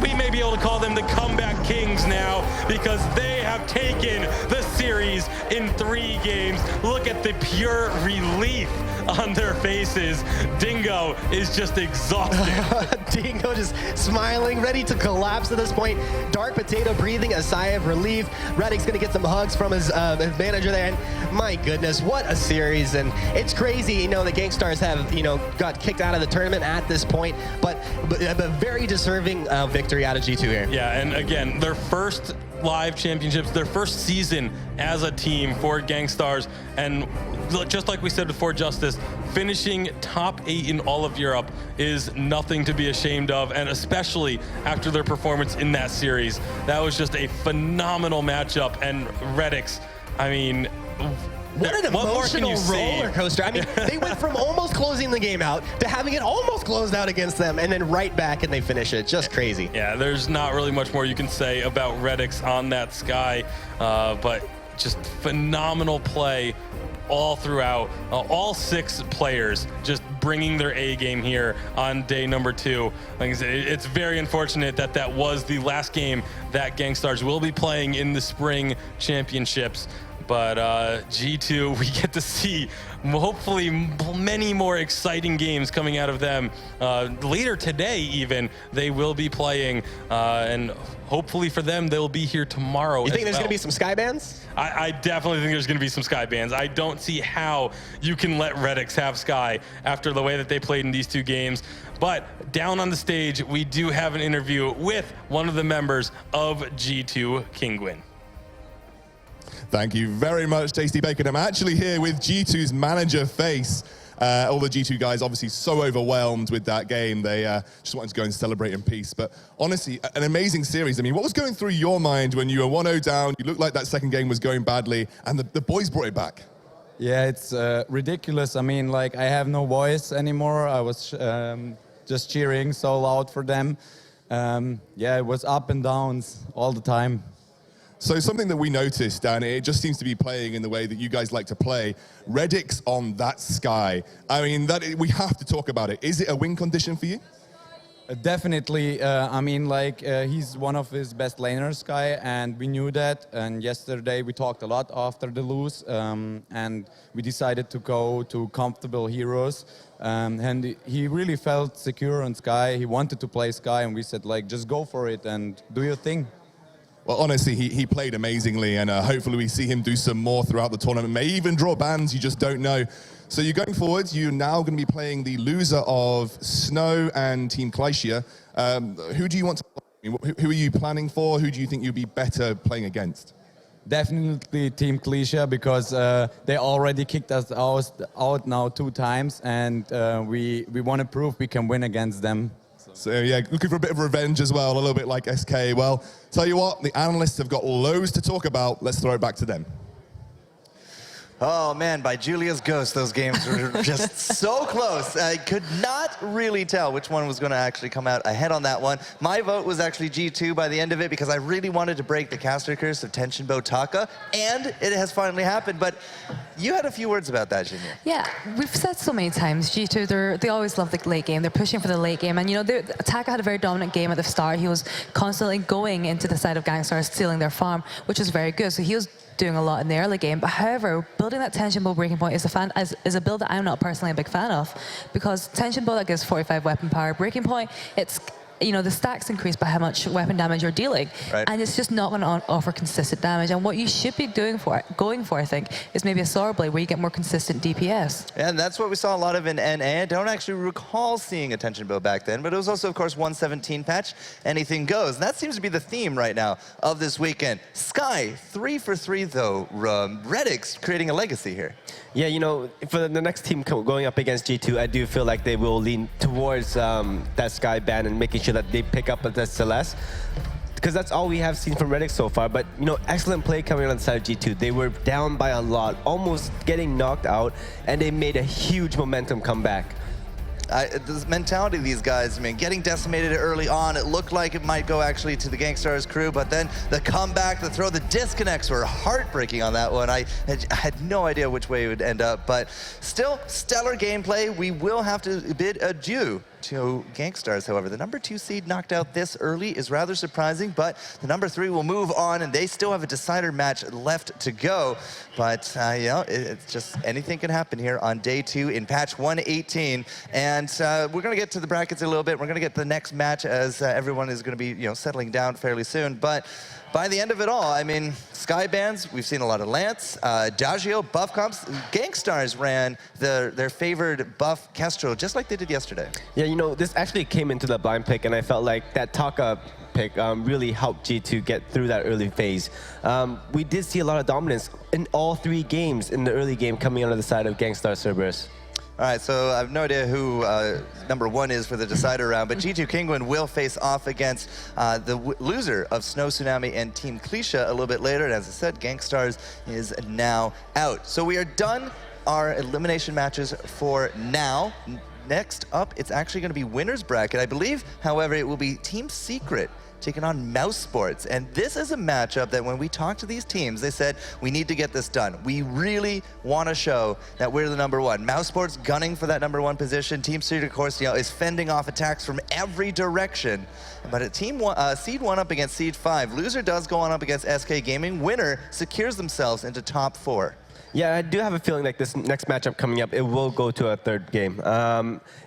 we may be able to call them the comeback kings now, because they have taken the series in 3 games. Look at the pure relief on their faces. Dingo is just exhausted.
Dingo just smiling, ready to collapse at this point. Dark Potato breathing a sigh of relief. Reddick's gonna get some hugs from his manager there, and my goodness, what a series. And it's crazy, you know, the Gangstars have, you know, got kicked out of the tournament at this point, but a very deserving victory out of G2 here.
Yeah, and again, their first live championships, their first season as a team for Gangstars, and just like we said before, Justice, finishing top 8 in all of Europe is nothing to be ashamed of, and especially after their performance in that series. That was just a phenomenal matchup, and Redix, I mean,
what an emotional roller coaster. I mean, they went from almost closing the game out to having it almost closed out against them, and then right back and they finish it. Just crazy.
Yeah, there's not really much more you can say about Redix on that Sky, but just phenomenal play all throughout. All 6 players just bringing their A game here on day number 2. Like I said, it's very unfortunate that that was the last game that Gangstars will be playing in the spring championships. But G2, we get to see hopefully many more exciting games coming out of them. Later today even, they will be playing, and hopefully for them, they'll be here tomorrow.
You think there's gonna be some Sky bans?
I definitely think there's gonna be some Sky bans. I don't see how you can let Redix have Sky after the way that they played in these 2 games. But down on the stage, we do have an interview with one of the members of G2 Kingwin.
Thank you very much, Tasty Bacon. I'm actually here with G2's manager, Face. All the G2 guys obviously so overwhelmed with that game. They just wanted to go and celebrate in peace. But honestly, an amazing series. I mean, what was going through your mind when you were 1-0 down, you looked like that second game was going badly, and the boys brought it back?
Yeah, it's ridiculous. I mean, like, I have no voice anymore. I was just cheering so loud for them. Yeah, it was up and downs all the time.
So something that we noticed, and it just seems to be playing in the way that you guys like to play, Redix on that Sky. I mean, we have to talk about it. Is it a win condition for you?
Definitely. I mean, like, he's one of his best laners, Sky, and we knew that. And yesterday we talked a lot after the lose, and we decided to go to comfortable heroes. And he really felt secure on Sky. He wanted to play Sky, and we said, like, just go for it and do your thing.
Well, honestly, he played amazingly, and hopefully we see him do some more throughout the tournament. May even draw bans, you just don't know. So you're going forward, you're now going to be playing the loser of Snow and Team Clesia. Who do you want to play? Who are you planning for? Who do you think you'll be better playing against?
Definitely Team Clesia, because they already kicked us out now 2 times, and we want to prove we can win against them.
So yeah, looking for a bit of revenge as well, a little bit like SK. Well, tell you what, the analysts have got loads to talk about. Let's throw it back to them.
Oh man, by Julia's ghost, those games were just so close. I could not really tell which one was going to actually come out ahead on that one. My vote was actually G2 by the end of it, because I really wanted to break the caster curse of Tenshinbo Taka, and it has finally happened. But you had a few words about that, Junior.
Yeah, we've said so many times, G2, they always love the late game. They're pushing for the late game. And, you know, Taka had a very dominant game at the start. He was constantly going into the side of Gangstars, stealing their farm, which is very good. So he was doing a lot in the early game. But however, building that Tenshinbo breaking point is a build that I'm not personally a big fan of, because Tenshinbo that gives 45 weapon power, breaking point, it's you know, the stacks increase by how much weapon damage you're dealing.
Right.
And it's just not going to offer consistent damage. And what you should be going for, I think, is maybe a Sword Blade where you get more consistent DPS.
And that's what we saw a lot of in NA. I don't actually recall seeing a tension bow back then, but it was also, of course, 117 patch. Anything goes. And that seems to be the theme right now of this weekend. Sky, 3 for 3, though. Redix creating a legacy here.
Yeah, you know, for the next team going up against G2, I do feel like they will lean towards that Sky ban and making sure that they pick up the Celeste. Because that's all we have seen from Redix so far. But, you know, excellent play coming on the side of G2. They were down by a lot, almost getting knocked out, and they made a huge momentum comeback.
The mentality of these guys, I mean, getting decimated early on, it looked like it might go actually to the Gangstars crew, but then the comeback, the throw, the disconnects were heartbreaking on that one. I had no idea which way it would end up, but still, stellar gameplay. We will have to bid adieu to Gangstars, however. The number 2 seed knocked out this early is rather surprising, but the number 3 will move on, and they still have a decider match left to go. But, you know, it's just anything can happen here on day 2 in patch 118. And we're going to get to the brackets a little bit. We're going to get to the next match as everyone is going to be, you know, settling down fairly soon. But by the end of it all, I mean, Sky bans, we've seen a lot of Lance, Dagio, buff comps. Gangstars ran their favored buff Kestrel, just like they did yesterday.
Yeah, you know, this actually came into the blind pick, and I felt like that Taka pick really helped G2 get through that early phase. We did see a lot of dominance in all 3 games in the early game coming out of the side of Gangstar Cerberus.
All right, so I have no idea who number 1 is for the decider round, but G2 Kinguin will face off against the loser of Snow Tsunami and Team Clesia a little bit later. And as I said, Gangstars is now out. So we are done our elimination matches for now. Next up, it's actually going to be winner's bracket. I believe, however, it will be Team Secret taking on Mousesports. And this is a matchup that when we talked to these teams, they said, we need to get this done. We really want to show that we're the number 1. Mousesports gunning for that number 1 position. Team Secret, of course, you know, is fending off attacks from every direction. But at Seed 1 up against Seed 5. Loser does go on up against SK Gaming. Winner secures themselves into top 4.
Yeah, I do have a feeling like this next matchup coming up, it will go to a 3rd game.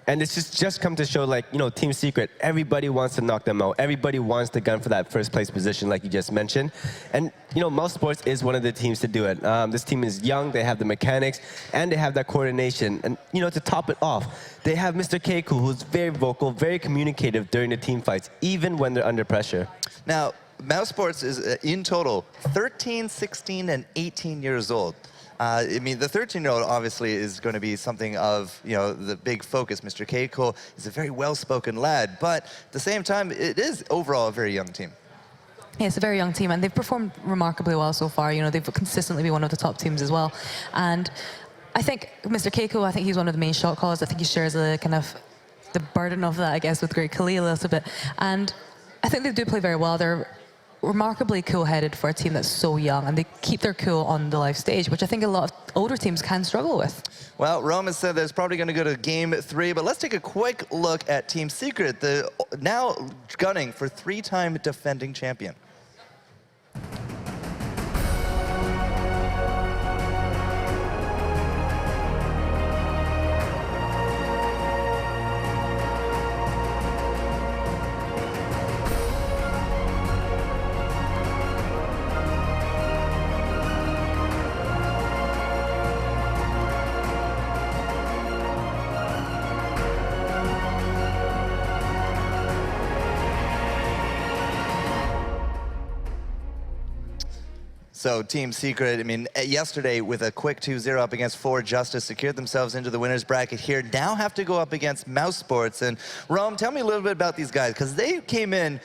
And it's just come to show, like, you know, Team Secret, everybody wants to knock them out. Everybody wants to gun for that 1st place position, like you just mentioned. And, you know, Mousesports is one of the teams to do it. This team is young, they have the mechanics, and they have that coordination. And, you know, to top it off, they have Mr. Keiku, who's very vocal, very communicative during the team fights, even when they're under pressure.
Now, Mousesports is, in total, 13, 16, and 18 years old. I mean, the 13-year-old obviously is going to be something of, you know, the big focus. Mr. Keiko is a very well-spoken lad, but at the same time, it is overall a very young team.
Yeah, it's a very young team, and they've performed remarkably well so far. You know, they've consistently been one of the top teams as well. And I think Mr. Keiko, I think he's one of the main shot callers. I think he shares the kind of the burden of that, I guess, with Great Khalil a little bit. And I think they do play very well. They're remarkably cool-headed for a team that's so young, and they keep their cool on the live stage, which I think a lot of older teams can struggle with.
Well, Roman said that it's probably going to go to game 3, but let's take a quick look at Team Secret, the now gunning for 3-time defending champion. So Team Secret, I mean, yesterday with a quick 2-0 up against 4 Justice, secured themselves into the winner's bracket here. Now have to go up against Mousesports. And Rome, tell me a little bit about these guys, because they came in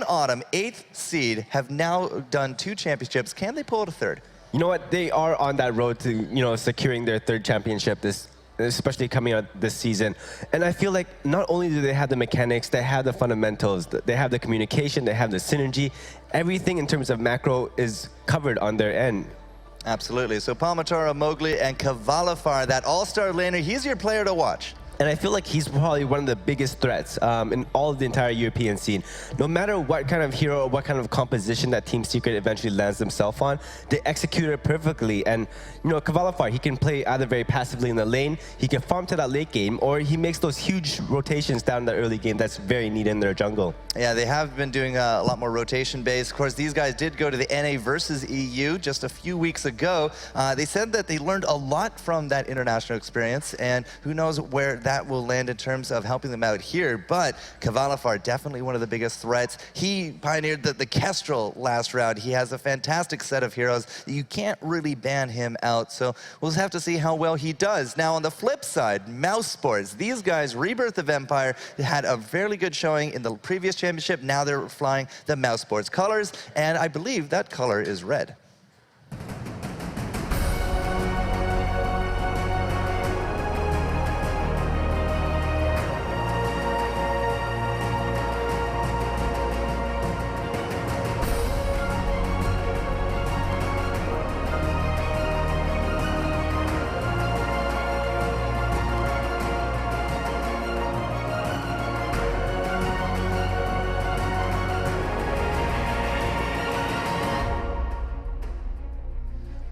autumn, 8th seed, have now done 2 championships. Can they pull it a 3rd?
You know what? They are on that road to, you know, securing their 3rd championship, especially coming out this season. And I feel like not only do they have the mechanics, they have the fundamentals, they have the communication, they have the synergy. Everything in terms of macro is covered on their end.
Absolutely. So Palmatara, Mowgli, and Kavalafar, that all-star laner, he's your player to watch.
And I feel like he's probably one of the biggest threats in all of the entire European scene. No matter what kind of hero or what kind of composition that Team Secret eventually lands themselves on, they execute it perfectly. And Cavalifar, he can play either very passively in the lane, he can farm to that late game, or he makes those huge rotations down the early game that's very needed in their jungle.
Yeah, they have been doing a lot more rotation based. Of course, these guys did go to the NA versus EU just a few weeks ago. They said that they learned a lot from that international experience, and who knows where that will land in terms of helping them out here. But Cavalifar, definitely one of the biggest threats. He pioneered the Kestrel last round. He has a fantastic set of heroes. You can't really ban him out, so we'll have to see how well he does. Now, on the flip side, Mousesports. These guys, Rebirth of Empire, had a fairly good showing in the previous championship. Now they're flying the Mousesports colors, and I believe that color is red.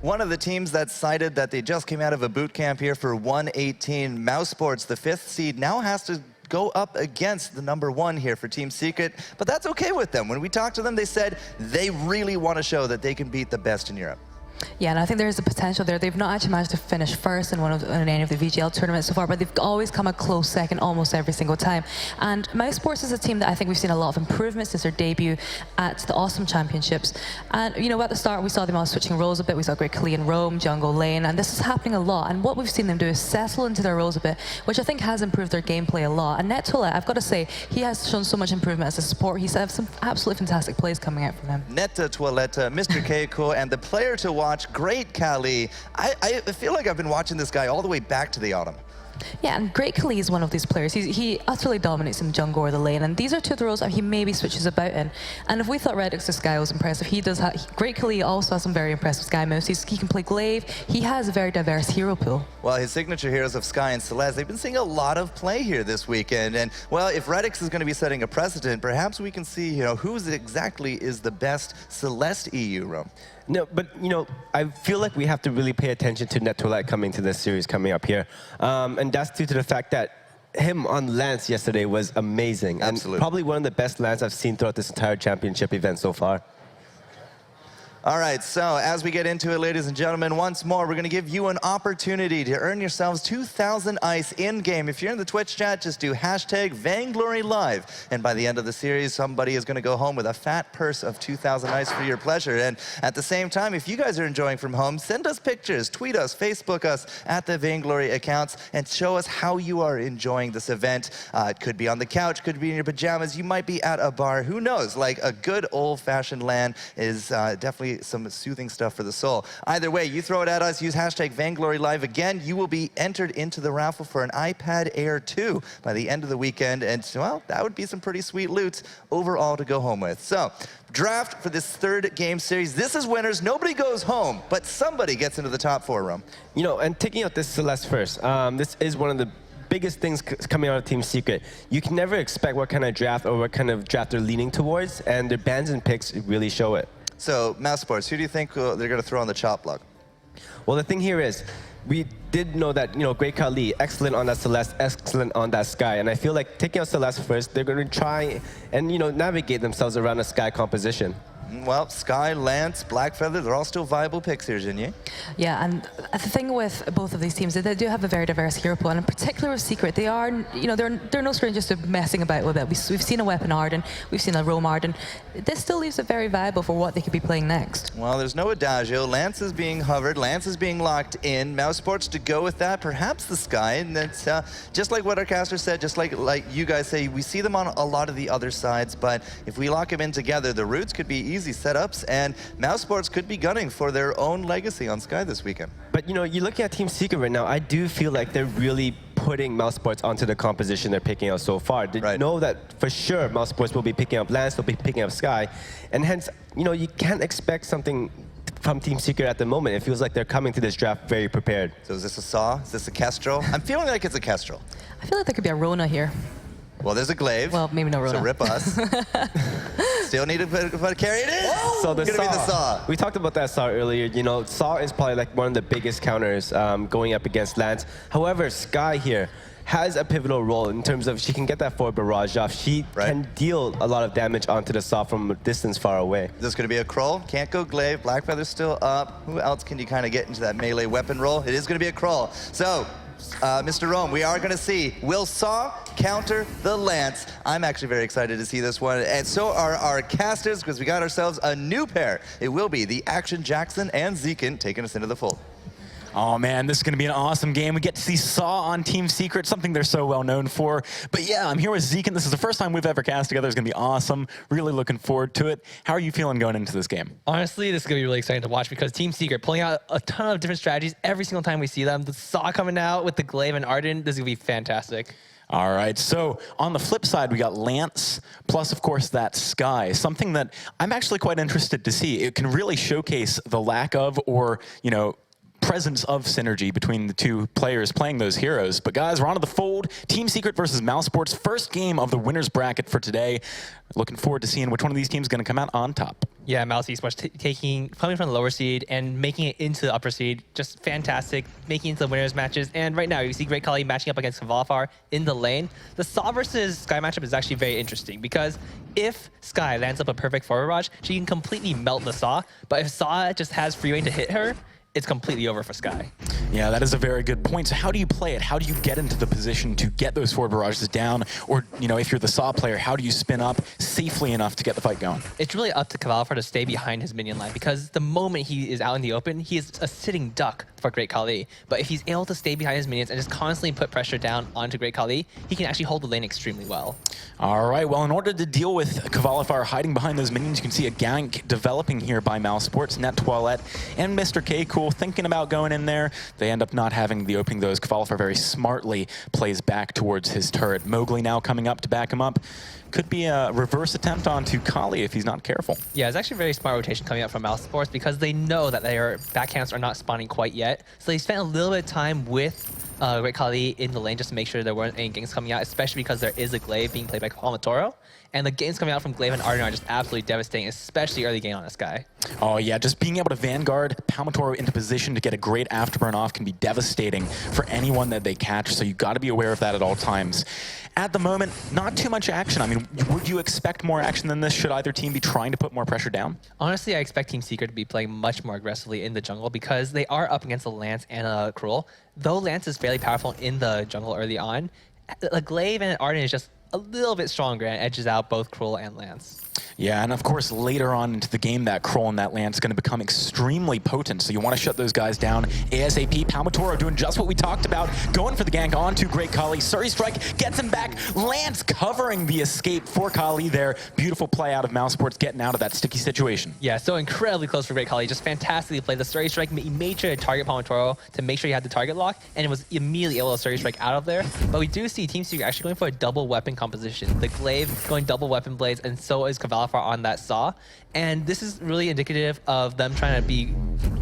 One of the teams that cited that they just came out of a boot camp here for 118, Mousesports, the 5th seed, now has to go up against the #1 here for Team Secret, but that's okay with them. When we talked to them, they said they really want to show that they can beat the best in Europe.
Yeah, and I think there's a potential there. They've not actually managed to finish first in any of the VGL tournaments so far, but they've always come a close second almost every single time. And Mousesports is a team that I think we've seen a lot of improvement since their debut at the Awesome Championships. And at the start we saw them all switching roles a bit. We saw great Clesia in Rome, jungle lane, and this is happening a lot. And what we've seen them do is settle into their roles a bit, which I think has improved their gameplay a lot. And Net2alette, I've got to say, he has shown so much improvement as a support. He's had some absolutely fantastic plays coming out from him.
Net2alette, Mr. Keiko, and the player to watch, great Kali. I feel like I've been watching this guy all the way back to the autumn.
Yeah, and Great Kali is one of these players. He utterly dominates in the jungle or the lane, and these are two of the roles that he maybe switches about in. And if we thought Redix to Sky was impressive, he does have. Great Kali also has some very impressive Sky moves. He can play Glaive. He has a very diverse hero pool.
Well, his signature heroes of Sky and Celeste, they've been seeing a lot of play here this weekend. And, well, if Redix is going to be setting a precedent, perhaps we can see, who exactly is the best Celeste EU roam.
No, but I feel like we have to really pay attention to Net2alette coming to this series coming up here, and that's due to the fact that him on Lance yesterday was amazing.
Absolutely.
And probably one of the best Lance I've seen throughout this entire championship event so far.
All right, so as we get into it, ladies and gentlemen, once more, we're going to give you an opportunity to earn yourselves 2,000 ice in-game. If you're in the Twitch chat, just do #Vainglory Live. And by the end of the series, somebody is going to go home with a fat purse of 2,000 ice for your pleasure. And at the same time, if you guys are enjoying from home, send us pictures, tweet us, Facebook us at the Vainglory accounts, and show us how you are enjoying this event. It could be on the couch, could be in your pajamas, you might be at a bar, who knows? Like a good old-fashioned LAN is definitely some soothing stuff for the soul. Either way, you throw it at us, use #Vainglory Live. Again, you will be entered into the raffle for an iPad Air 2 by the end of the weekend. And, well, that would be some pretty sweet loot overall to go home with. So, draft for this 3rd game series. This is winners. Nobody goes home, but somebody gets into the top 4 room.
And taking out this Celeste first, this is one of the biggest things coming out of Team Secret. You can never expect what kind of draft or what kind of draft they're leaning towards, and their bans and picks really show it.
So, Mousesports, who do you think they're going to throw on the chop block?
Well, the thing here is, we did know that, Great Kali, excellent on that Celeste, excellent on that Sky. And I feel like taking out Celeste first, they're going to try and, navigate themselves around a Sky composition.
Well, Sky, Lance, Blackfeather, they're all still viable picks here, Jinyi.
Yeah, and the thing with both of these teams is they do have a very diverse hero pool, and in particular with Secret, they are, they're no strangers to messing about with it. We've seen a Weapon Arden, we've seen a Roam Arden. This still leaves it very viable for what they could be playing next.
Well, there's no Adagio. Lance is being hovered. Lance is being locked in. Mousesports to go with that. Perhaps the Sky. And that's just like what our caster said, just like you guys say, we see them on a lot of the other sides, but if we lock them in together, the roots could be easy setups, and Mousesports could be gunning for their own legacy on Sky this weekend.
But, you're looking at Team Secret right now, I do feel like they're really putting Mousesports onto the composition they're picking out so far. They know that for sure Mousesports will be picking up Lance, they'll be picking up Sky, and hence, you can't expect something from Team Secret at the moment. It feels like they're coming to this draft very prepared.
So is this a Saw? Is this a Kestrel? I'm feeling like it's a Kestrel.
I feel like there could be a Rona here.
Well, there's a Glaive.
Well, maybe no Rona.
So rip us. Still need to carry it in.
So the
Gonna be the Saw.
We talked about that Saw earlier. You know, Saw is probably like one of the biggest counters going up against Lance. However, Sky here has a pivotal role in terms of she can get that forward barrage off. She can deal a lot of damage onto the Saw from a distance far away.
Is this going to be a Krull? Can't go Glaive. Blackfeather's still up. Who else can you kind of get into that melee weapon role? It is going to be a Krull. So, Mr. Rome, we are going to see, will Saw counter the Lance? I'm actually very excited to see this one, and so are our casters, because we got ourselves a new pair. It will be the Action Jackson and Zekin taking us into the fold.
Oh man, this is gonna be an awesome game. We get to see Saw on Team Secret, something they're so well known for. But yeah, I'm here with Zeke, and this is the first time we've ever cast together. It's gonna be awesome. Really looking forward to it. How are you feeling going into this game?
Honestly, this is going to be really exciting to watch because Team Secret pulling out a ton of different strategies every single time we see them. The Saw coming out with the Glaive and Arden, this is going to be fantastic.
All right, so on the flip side, we got Lance, plus of course that Sky, something that I'm actually quite interested to see. It can really showcase the lack of, or, you know, presence of synergy between the two players playing those heroes. But guys, we're on to the fold. Team Secret versus Mousesports. First game of the winner's bracket for today. Looking forward to seeing which one of these teams is going to come out on top.
Yeah, Mousesports coming from the lower seed and making it into the upper seed. Just fantastic, making it into the winners matches. And right now, you see Great Khali matching up against Kvalifar in the lane. The Saw versus Sky matchup is actually very interesting because if Sky lands up a perfect forward barrage, she can completely melt the Saw. But if Saw just has free reign to hit her, it's completely over for Sky.
Yeah, that is a very good point. So how do you play it? How do you get into the position to get those forward barrages down? Or, you know, if you're the Saw player, how do you spin up safely enough to get the fight going?
It's really up to Kvalifar to stay behind his minion line because the moment he is out in the open, he is a sitting duck for Great Khali. But if he's able to stay behind his minions and just constantly put pressure down onto Great Khali, he can actually hold the lane extremely well.
All right, well, in order to deal with Kvalifar hiding behind those minions, you can see a gank developing here by Mousesports, Net Toilette, and Mr. K Cool thinking about going in there. They end up not having the opening. Those Kvalifar very smartly plays back towards his turret. Mowgli now coming up to back him up. Could be a reverse attempt onto Kali if he's not careful.
Yeah, it's actually a very smart rotation coming up from Mousesports because they know that their backhands are not spawning quite yet. So they spent a little bit of time with Great Khali in the lane just to make sure there weren't any ganks coming out, especially because there is a Glaive being played by Palmatoro. And the games coming out from Glaive and Arden are just absolutely devastating, especially early game on this guy.
Oh yeah, just being able to Vanguard Palmatoro into position to get a great afterburn off can be devastating for anyone that they catch, so you've got to be aware of that at all times. At the moment, not too much action. I mean, would you expect more action than this? Should either team be trying to put more pressure down?
Honestly, I expect Team Secret to be playing much more aggressively in the jungle because they are up against a Lance and a Krull. Though Lance is fairly powerful in the jungle early on, the Glaive and Arden is just a little bit stronger and edges out both Krull and Lance.
Yeah, and of course, later on into the game, that Krull and that Lance is going to become extremely potent, so you want to shut those guys down ASAP. Palmatoro doing just what we talked about, going for the gank onto Great Khali. Surrey Strike gets him back. Lance covering the escape for Khali there. Beautiful play out of Mousesports, getting out of that sticky situation.
Yeah, so incredibly close for Great Khali. Just fantastically played. The Surrey Strike, he made sure to target Palmatoro to make sure he had the target lock, and it was immediately able to Surrey Strike out of there. But we do see Team Secret actually going for a double weapon composition. The Glaive going double weapon blades, and so is Kvalifar on that Saw. And this is really indicative of them trying to be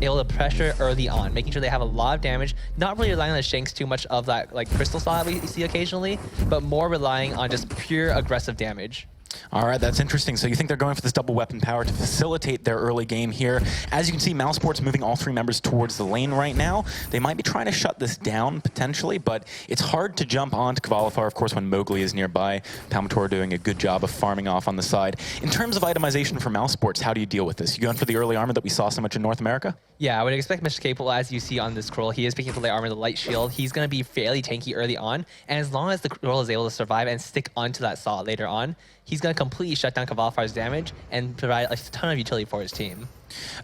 able to pressure early on, making sure they have a lot of damage, not really relying on the Shanks too much of that like crystal Saw that we see occasionally, but more relying on just pure aggressive damage.
All right, that's interesting. So you think they're going for this double weapon power to facilitate their early game here. As you can see, Mousesports moving all three members towards the lane right now. They might be trying to shut this down potentially, but it's hard to jump onto Kvalifar, of course, when Mowgli is nearby. Palmatoro doing a good job of farming off on the side. In terms of itemization for Mousesports, how do you deal with this? You going for the early armor that we saw so much in North America?
Yeah, I would expect Mr. Capable, as you see on this Krull, he is picking up the light armor, the light shield. He's going to be fairly tanky early on, and as long as the Krull is able to survive and stick onto that Saw later on, he's going to completely shut down Kvalfar's damage and provide a ton of utility for his team.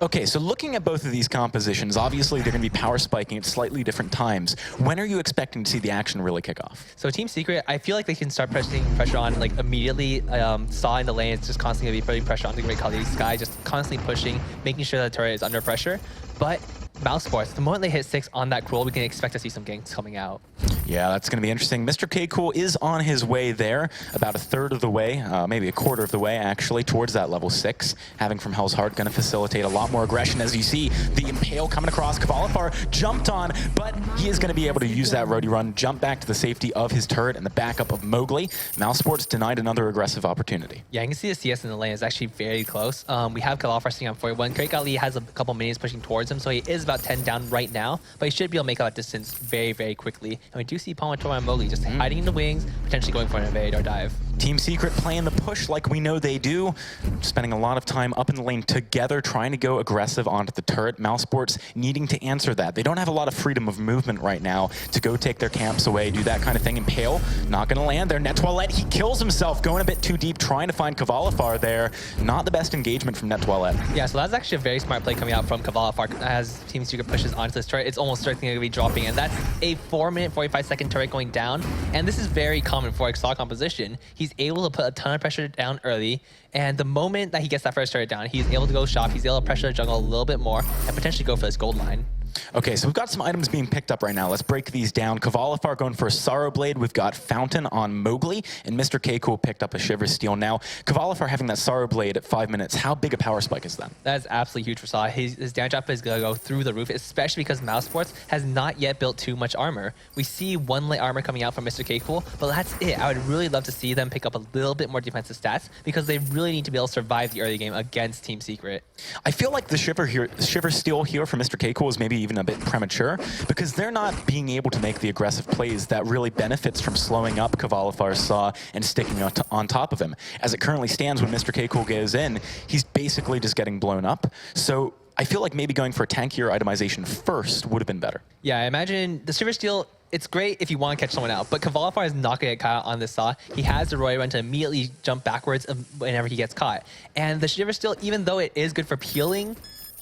Okay, so looking at both of these compositions, obviously they're going to be power spiking at slightly different times. When are you expecting to see the action really kick off?
So Team Secret, I feel like they can start putting pressure on like immediately. Saw in the lane, it's just constantly going to be putting pressure on the Great Khali. Sky just constantly pushing, making sure that the turret is under pressure. But Mousesports, the moment they hit 6 on that Cruel, we can expect to see some ganks coming out.
Yeah, that's going to be interesting. Mr. K. Cool is on his way there, about a third of the way, maybe a quarter of the way, actually, towards that level 6. Having from Hell's Heart going to facilitate a lot more aggression. As you see, the Impale coming across. Kvalifar jumped on, but he is going to be able to use that roadie run, jump back to the safety of his turret and the backup of Mowgli. Mousesports denied another aggressive opportunity.
Yeah, you can see the CS in the lane is actually very close. We have Kvalifar sitting on 41. Great Ali has a couple minions pushing towards him, so he is about 10 down right now, but he should be able to make up that distance very, very quickly. And we do see Palmatora and Mowgli just hiding in the wings, potentially going for an evade or dive.
Team Secret playing the push like we know they do, spending a lot of time up in the lane together, trying to go aggressive onto the turret. Mousesports needing to answer that. They don't have a lot of freedom of movement right now to go take their camps away, do that kind of thing. Impale not going to land there. Net Toilette, he kills himself, going a bit too deep, trying to find Kvalifar there. Not the best engagement from Net Toilette.
Yeah, so that's actually a very smart play coming out from Kvalifar as Team Secret pushes onto this turret. It's almost certainly going to be dropping, and that's a 4-minute, 45-second turret going down. And this is very common for Exalt composition. He's able to put a ton of pressure down early, and the moment that he gets that first turret down, he's able to go shop, he's able to pressure the jungle a little bit more, and potentially go for this gold line.
Okay, so we've got some items being picked up right now. Let's break these down. Kvalifar going for a Sorrow Blade. We've got Fountain on Mowgli, and Mr. K. Cool picked up a Shiver Steel. Now, Kvalifar having that Sorrow Blade at 5 minutes, how big a power spike is that?
That is absolutely huge for Saw. His damage up is going to go through the roof, especially because Mousesports has not yet built too much armor. We see 1 light armor coming out from Mr. K. Cool, but that's it. I would really love to see them pick up a little bit more defensive stats because they really need to be able to survive the early game against Team Secret.
I feel like the Shiver Steel here for Mr. K. Cool is maybe even a bit premature because they're not being able to make the aggressive plays that really benefits from slowing up Kvalifar's Saw and sticking on top of him. As it currently stands, when Mr. K. Cool goes in, he's basically just getting blown up. So I feel like maybe going for a tankier itemization first would have been better.
Yeah, I imagine the Shiver Steel, it's great if you want to catch someone out, but Kvalifar is not going to get caught on this Saw. He has the Roy Run to immediately jump backwards whenever he gets caught. And the Shiver Steel, even though it is good for peeling,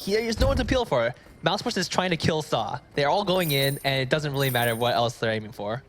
there's no one to peel for. Mousesports is trying to kill Saw. They're all going in, and it doesn't really matter what else they're aiming for.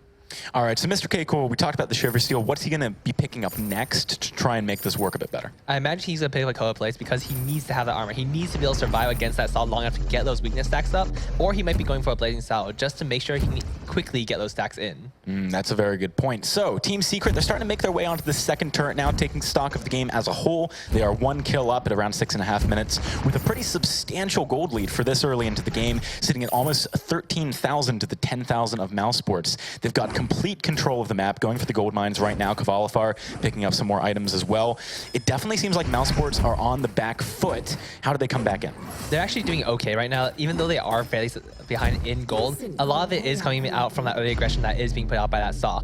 All right, so Mr. K. Cool, we talked about the Shiver Steel. What's he going to be picking up next to try and make this work a bit better?
I imagine he's going to pick up a Koa Place because he needs to have that armor. He needs to be able to survive against that Saw long enough to get those weakness stacks up, or he might be going for a Blazing Salvo just to make sure he can quickly get those stacks in.
That's a very good point. So, Team Secret, they're starting to make their way onto the second turret now, taking stock of the game as a whole. They are 1 kill up at around 6.5 minutes with a pretty substantial gold lead for this early into the game, sitting at almost 13,000 to the 10,000 of Mousesports. They've got complete control of the map, going for the gold mines right now. Kvalifar picking up some more items as well. It definitely seems like Mousesports are on the back foot. How do they come back in?
They're actually doing okay right now, even though they are fairly behind in gold. A lot of it is coming out from that early aggression that is being put out by that Saw.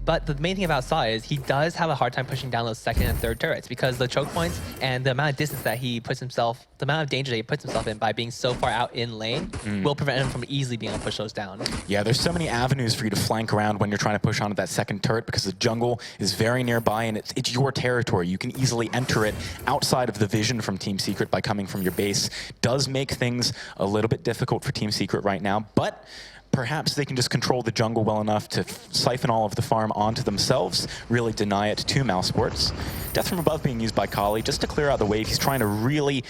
But the main thing about Saw is he does have a hard time pushing down those second and third turrets because the choke points and the amount of distance that he puts himself, the amount of danger that he puts himself in by being so far out in lane will prevent him from easily being able to push those down.
Yeah, there's so many avenues for you to flank around when you're trying to push onto that second turret because the jungle is very nearby and it's your territory. You can easily enter it outside of the vision from Team Secret by coming from your base. Does make things a little bit difficult for Team Secret right now, but perhaps they can just control the jungle well enough to siphon all of the farm onto themselves, really deny it to Mousesports. Death from Above being used by Kali just to clear out the wave. He's trying to really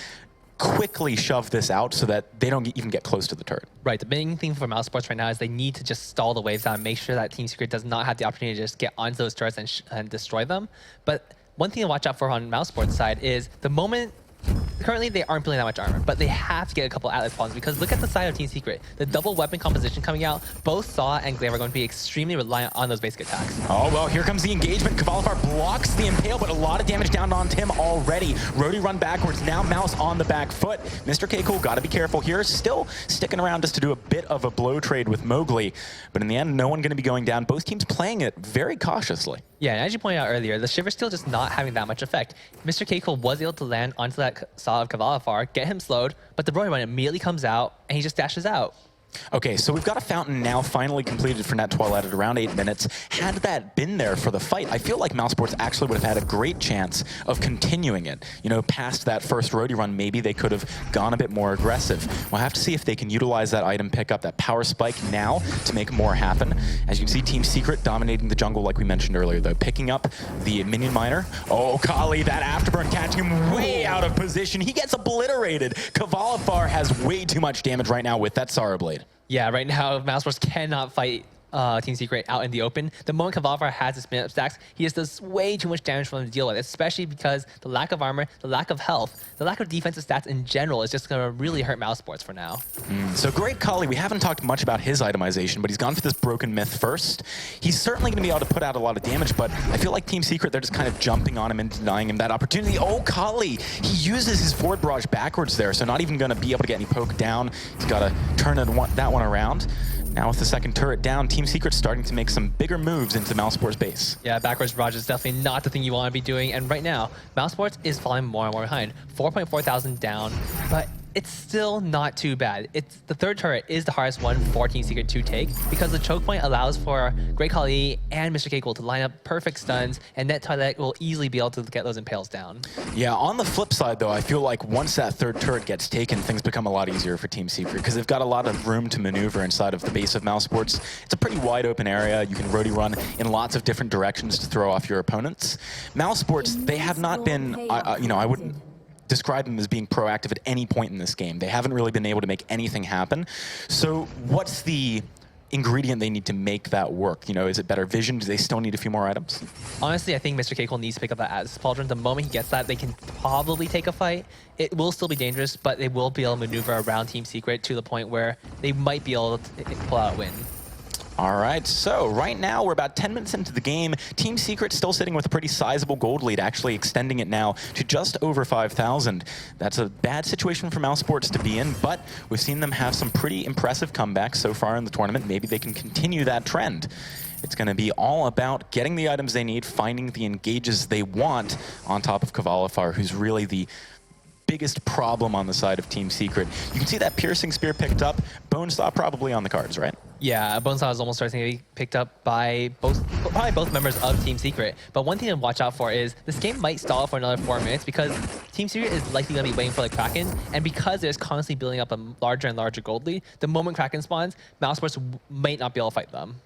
quickly shove this out so that they don't even get close to the turret.
Right, the main thing for Mousesports right now is they need to just stall the waves down and make sure that Team Secret does not have the opportunity to just get onto those turrets and destroy them. But one thing to watch out for on Mousesports' side is the moment currently they aren't building that much armor, but they have to get a couple Atlas pawns because look at the side of Team Secret. The double weapon composition coming out, both Saw and Glaive are going to be extremely reliant on those basic attacks.
Oh, well, here comes the engagement. Kvalifar blocks the Impale, but a lot of damage down on him already. Roadie run backwards, now Mouse on the back foot. Mr. K. Cool, got to be careful here. Still sticking around just to do a bit of a blow trade with Mowgli, but in the end, no one going to be going down. Both teams playing it very cautiously.
Yeah, and as you pointed out earlier, the Shiver Steel just not having that much effect. Mr. K. Cool was able to land onto that Saw of Kvalifar, get him slowed, but the Roy Run immediately comes out, and he just dashes out.
Okay, so we've got a fountain now finally completed for Net Toilette at around 8 minutes. Had that been there for the fight, I feel like Mousesports actually would have had a great chance of continuing it. You know, past that first roadie run, maybe they could have gone a bit more aggressive. We'll have to see if they can utilize that item pickup, that power spike now to make more happen. As you can see, Team Secret dominating the jungle like we mentioned earlier, though. Picking up the minion miner. Oh, Kali, that afterburn catches team way out of position. He gets obliterated. Kvalifar has way too much damage right now with that Sara Blade.
Yeah, right now, Mousesports cannot fight Team Secret out in the open. The moment Kvalifar has his spin-up stacks, he just does way too much damage for them to deal with, especially because the lack of armor, the lack of health, the lack of defensive stats in general is just going to really hurt Mousesports for now.
So Great Khali, we haven't talked much about his itemization, but he's gone for this Broken Myth first. He's certainly going to be able to put out a lot of damage, but I feel like Team Secret, they're just kind of jumping on him and denying him that opportunity. Oh, Khali! He uses his forward barrage backwards there, so not even going to be able to get any poke down. He's got to turn that one around. Now with the second turret down, Team Secret's starting to make some bigger moves into Mousesports' base.
Yeah, backwards barrage is definitely not the thing you want to be doing, and right now, Mousesports is falling more and more behind. 4.4 thousand down, but it's still not too bad. The third turret is the hardest one for Team Secret to take because the choke point allows for Great Khali and Mr. Keiko to line up perfect stuns, and Net Toilet will easily be able to get those impales down.
Yeah, on the flip side though, I feel like once that third turret gets taken, things become a lot easier for Team Secret because they've got a lot of room to maneuver inside of the base of Mousesports. It's a pretty wide open area. You can roadie run in lots of different directions to throw off your opponents. Mousesports, they have not been, I wouldn't describe them as being proactive at any point in this game. They haven't really been able to make anything happen. So what's the ingredient they need to make that work? Is it better vision? Do they still need a few more items?
Honestly, I think Mr. Keiko needs to pick up that Atlas Pauldron. The moment he gets that, they can probably take a fight. It will still be dangerous, but they will be able to maneuver around Team Secret to the point where they might be able to pull out a win.
All right, so right now we're about 10 minutes into the game. Team Secret still sitting with a pretty sizable gold lead, actually extending it now to just over 5,000. That's a bad situation for Mousesports to be in, but we've seen them have some pretty impressive comebacks so far in the tournament. Maybe they can continue that trend. It's going to be all about getting the items they need, finding the engages they want on top of Kvalifar, who's really the biggest problem on the side of Team Secret. You can see that Piercing Spear picked up. Bonesaw probably on the cards, right?
Yeah, Bonesaw is almost starting to be picked up by probably both members of Team Secret. But one thing to watch out for is this game might stall for another 4 minutes because Team Secret is likely going to be waiting for the Kraken. And because there's constantly building up a larger and larger gold lead, the moment Kraken spawns, Mousesports might not be able to fight them.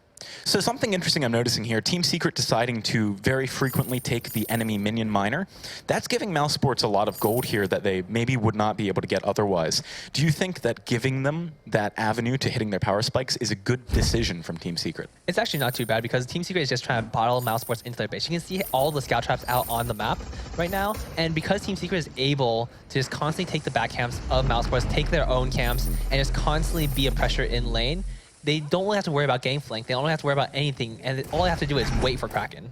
So something interesting I'm noticing here, Team Secret deciding to very frequently take the enemy minion miner. That's giving Mousesports a lot of gold here that they maybe would not be able to get otherwise. Do you think that giving them that avenue to hitting their power spikes is a good decision from Team Secret?
It's actually not too bad because Team Secret is just trying to bottle Mousesports into their base. You can see all the scout traps out on the map right now, and because Team Secret is able to just constantly take the back camps of Mousesports, take their own camps, and just constantly be a pressure in lane, they don't really have to worry about game flank. They don't have to worry about anything, and all they have to do is wait for Kraken.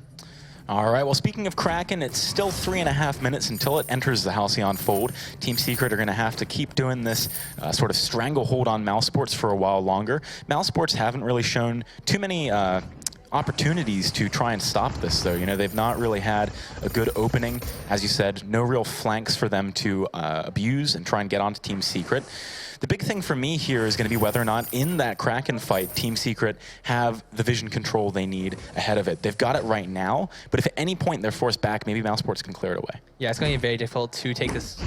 All right, well, speaking of Kraken, it's still 3.5 minutes until it enters the Halcyon fold. Team Secret are going to have to keep doing this sort of stranglehold on Mousesports for a while longer. Mousesports haven't really shown too many opportunities to try and stop this, though. They've not really had a good opening. As you said, no real flanks for them to abuse and try and get onto Team Secret. The big thing for me here is going to be whether or not in that Kraken fight, Team Secret have the vision control they need ahead of it. They've got it right now, but if at any point they're forced back, maybe Mousesports can clear it away.
Yeah, it's going to be very difficult to take this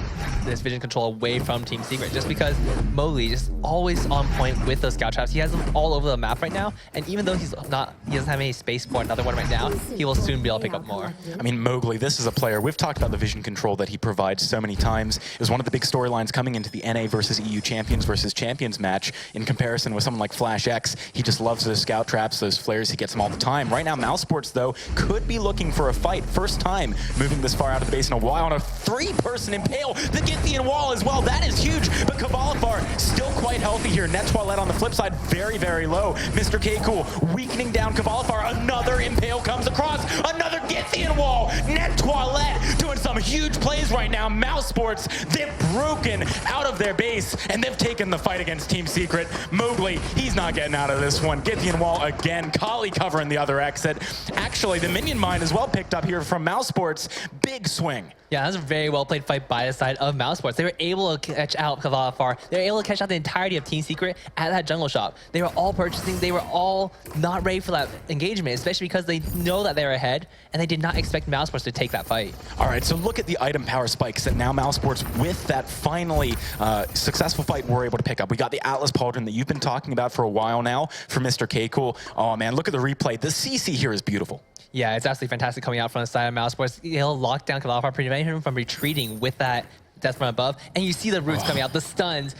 vision control away from Team Secret just because Mowgli is always on point with those scout traps. He has them all over the map right now, and even though he doesn't have any space for another one right now, he will soon be able to pick up more.
I mean, Mowgli, this is a player, we've talked about the vision control that he provides so many times. It was one of the big storylines coming into the NA versus EU Champions versus Champions match in comparison with someone like Flash X. He just loves those scout traps, those flares, he gets them all the time. Right now, Mousesports, though, could be looking for a fight. First time moving this far out of the base in a while on a 3-person impale. The Githian wall as well, that is huge, but Kvalifar still quite healthy here. Net Toilet on the flip side, very, very low. Mr. K-Cool weakening down Kvalifar. Another impale comes across, another Githian wall. Net Toilet doing some huge plays right now. Mousesports, they've broken out of their base, and they've taken the fight against Team Secret. Mowgli, he's not getting out of this one. Githian wall again. Khali covering the other exit. Actually, the minion mine is well picked up here from Mousesports. Big swing.
Yeah, that was a very well-played fight by the side of Mousesports. They were able to catch out Kvalifar. They were able to catch out the entirety of Team Secret at that jungle shop. They were all purchasing. They were all not ready for that engagement, especially because they know that they're ahead, and they did not expect Mousesports to take that fight.
All right, so look at the item power spikes that now Mousesports, with that finally successful fight, were able to pick up. We got the Atlas Pauldron that you've been talking about for a while now for Mr. K-Cool. Oh, man, look at the replay. The CC here is beautiful.
Yeah, it's absolutely fantastic coming out from the side of Mousesports. He'll lock down Cavalifar, preventing him from retreating with that death from above. And you see the roots coming out, the stuns.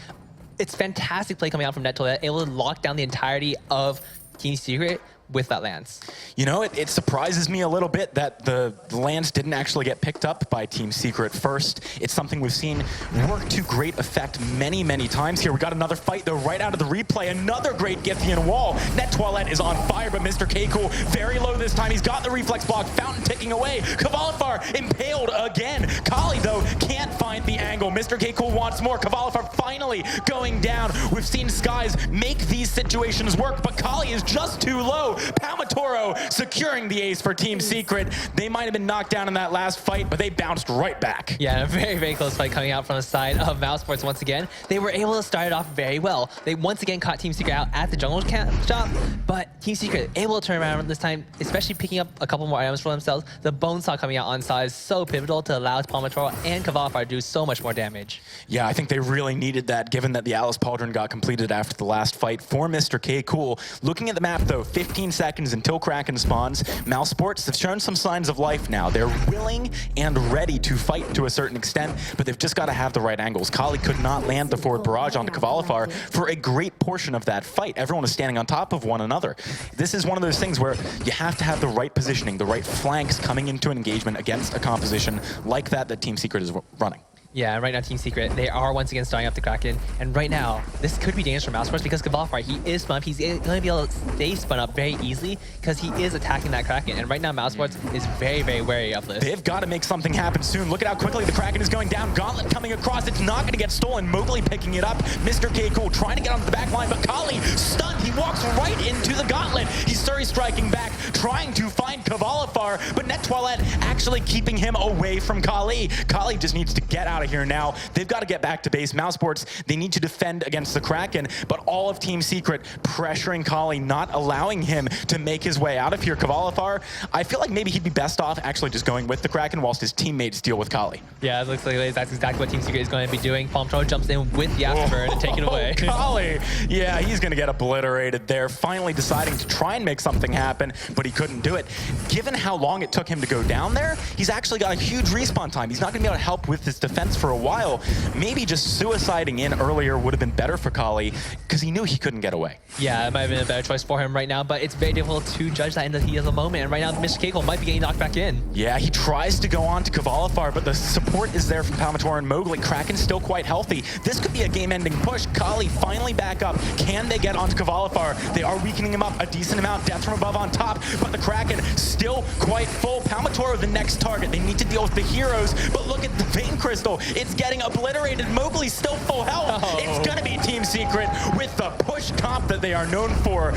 It's fantastic play coming out from NetToilet, able to lock down the entirety of Team Secret with that lance.
You know, it surprises me a little bit that the lance didn't actually get picked up by Team Secret first. It's something we've seen work to great effect many, many times here. We got another fight, though, right out of the replay. Another great Githian wall. NetToilet is on fire, but Mr. K-Cool very low this time. He's got the reflex block, Fountain ticking away. Cavalifar impaled again. Kali, though, can't find the angle. Mr. K-Cool wants more. Cavalifar finally going down. We've seen Skies make these situations work, but Kali is just too low. Palmatoro securing the ace for Team Secret. They might have been knocked down in that last fight, but they bounced right back.
Yeah, a very, very close fight coming out from the side of Mousesports once again. They were able to start it off very well. They once again caught Team Secret out at the jungle shop, but Team Secret able to turn around this time, especially picking up a couple more items for themselves. The Bone Saw coming out on side is so pivotal to allow Palmatoro and Cavalifar to do so much more damage.
Yeah, I think they really needed that, given that the Alice Pauldron got completed after the last fight for Mr. K. Cool. Looking at the map, though, 15 seconds until Kraken spawns. Mousesports have shown some signs of life now. They're willing and ready to fight to a certain extent, but they've just got to have the right angles. Kali could not land the forward barrage onto Cavalifar for a great portion of that fight. Everyone was standing on top of one another. This is one of those things where you have to have the right positioning, the right flanks coming into an engagement against a composition like that Team Secret is running.
Yeah, and right now Team Secret, they are once again starting up the Kraken. And right now, this could be dangerous for Mousesports because Cavalifar, he is spun up. He's going to be able to stay spun up very easily because he is attacking that Kraken. And right now, Mousesports is very, very wary of this.
They've got to make something happen soon. Look at how quickly the Kraken is going down. Gauntlet coming across. It's not going to get stolen. Mowgli picking it up. Mr. K. Cool trying to get onto the back line, but Kali stunned. He walks right into the Gauntlet. He's Surrey striking back, trying to find Cavalifar, but NetToilet actually keeping him away from Kali. Kali just needs to get out of here now. They've got to get back to base. Mousesports, they need to defend against the Kraken, but all of Team Secret pressuring Kali, not allowing him to make his way out of here. Cavalifar, I feel like maybe he'd be best off actually just going with the Kraken whilst his teammates deal with Kali.
Yeah, it looks like that's exactly what Team Secret is going to be doing. Palmatoro jumps in with the afterburn and take it away.
Kali, yeah, he's going to get obliterated there, finally deciding to try and make something happen, but he couldn't do it. Given how long it took him to go down there, he's actually got a huge respawn time. He's not going to be able to help with his defense for a while. Maybe just suiciding in earlier would have been better for Kali because he knew he couldn't get away.
Yeah, it might have been a better choice for him right now, but it's very difficult to judge that in the heat of the moment. And right now, Mr. Keiko might be getting knocked back in.
Yeah, he tries to go on to Cavalifar, but the support is there from Palmatoro and Mowgli. Kraken's still quite healthy. This could be a game-ending push. Kali finally back up. Can they get onto Cavalifar? They are weakening him up a decent amount. Death from above on top, but the Kraken still quite full. Palmatoro the next target. They need to deal with the heroes, but look at the Vein Crystal. It's getting obliterated. Mowgli's still full health. It's going to be Team Secret with the push comp that they are known for.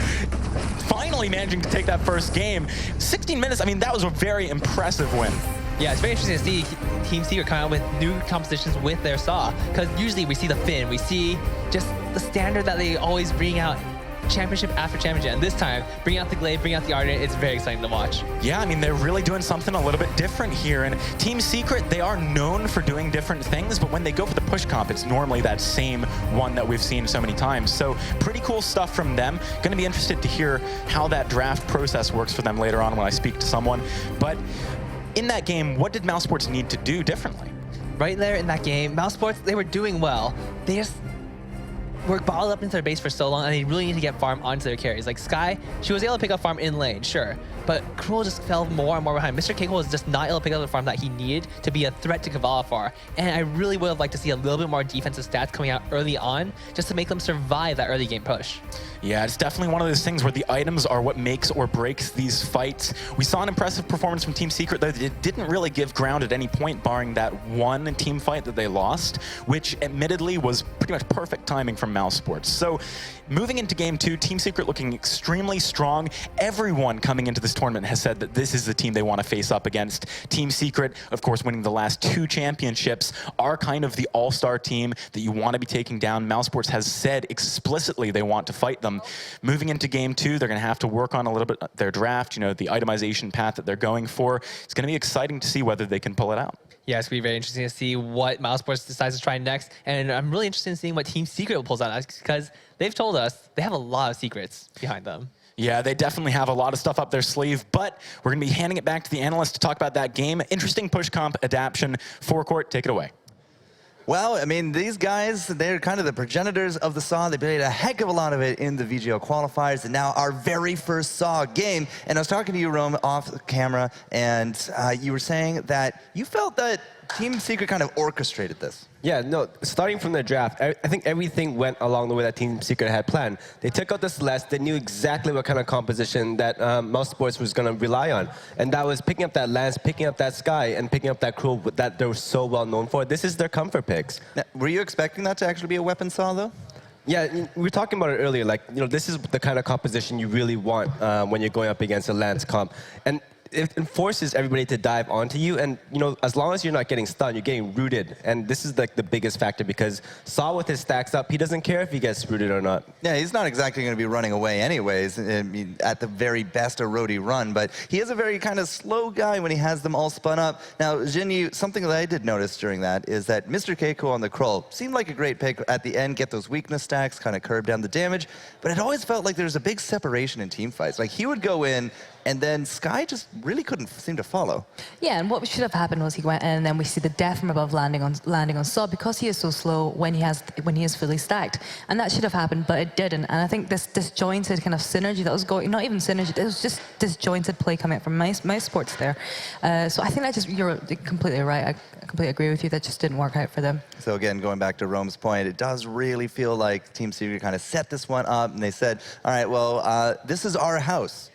Finally managing to take that first game. 16 minutes, I mean, that was a very impressive win.
Yeah, it's very interesting to see Team Secret come out with new compositions with their Saw. Because usually we see the Fin, we see just the standard that they always bring out championship after championship, and this time bring out the Glaive, bring out the Ardent. It's very exciting to watch.
Yeah, I mean, they're really doing something a little bit different here, and Team Secret, they are known for doing different things, but when they go for the push comp, it's normally that same one that we've seen so many times. So pretty cool stuff from them. Going to be interested to hear how that draft process works for them later on when I speak to someone. But in that game, what did Mousesports need to do differently?
Right there in that game, Mousesports, they were doing well. They just were bottled up into their base for so long, and they really need to get farm onto their carries. Like Sky, she was able to pick up farm in lane, sure, but Cruel just fell more and more behind. Mr. Keiko was just not able to pick up the farm that he needed to be a threat to Cavalifar, and I really would have liked to see a little bit more defensive stats coming out early on just to make them survive that early game push.
Yeah, it's definitely one of those things where the items are what makes or breaks these fights. We saw an impressive performance from Team Secret, though it didn't really give ground at any point, barring that one team fight that they lost, which admittedly was pretty much perfect timing from Mousesports. So moving into Game 2, Team Secret looking extremely strong. Everyone coming into this tournament has said that this is the team they want to face up against. Team Secret, of course, winning the last 2 championships, are kind of the all-star team that you want to be taking down. Mousesports has said explicitly they want to fight them. Moving into Game 2, they're going to have to work on a little bit their draft, you know, the itemization path that they're going for. It's going to be exciting to see whether they can pull it out.
Yeah, it's going to be very interesting to see what Mousesports decides to try next. And I'm really interested in seeing what Team Secret pulls out, because they've told us they have a lot of secrets behind them.
Yeah, they definitely have a lot of stuff up their sleeve, but we're going to be handing it back to the analyst to talk about that game. Interesting push comp adaptation. Forecourt, take it away.
Well, I mean, these guys, they're kind of the progenitors of the SAW. They played a heck of a lot of it in the VGO qualifiers, and now our very first SAW game. And I was talking to you, Rome, off camera, and you were saying that you felt that Team Secret kind of orchestrated this.
Yeah, no, starting from the draft, I think everything went along the way that Team Secret had planned. They took out the Celeste, they knew exactly what kind of composition that Mousesports was going to rely on. And that was picking up that Lance, picking up that Sky, and picking up that Cruel that they were so well known for. This is their comfort picks.
Now, were you expecting that to actually be a weapon SAW, though?
Yeah, we were talking about it earlier. Like, you know, this is the kind of composition you really want when you're going up against a Lance comp. And it forces everybody to dive onto you, and you know, as long as you're not getting stunned, you're getting rooted, and this is like the biggest factor because SAW with his stacks up, he doesn't care if he gets rooted or not.
Yeah, he's not exactly going to be running away anyways. I mean, at the very best, a roadie run, but he is a very kind of slow guy when he has them all spun up. Now, Jinyu, something that I did notice during that is that Mr. Keiko on the Krull seemed like a great pick at the end, get those weakness stacks, kind of curb down the damage, but it always felt like there was a big separation in team fights. Like he would go in, and then Sky just really couldn't seem to follow.
Yeah, and what should have happened was he went in, and then we see the death from above landing on SAW because he is so slow when he is fully stacked, and that should have happened, but it didn't. And I think this disjointed kind of synergy that was going, not even synergy, it was just disjointed play coming from Mousesports there. So I think that just, you're completely right. I completely agree with you. That just didn't work out for them.
So again, going back to Rome's point, it does really feel like Team Secret kind of set this one up, and they said, all right, well, this is our house.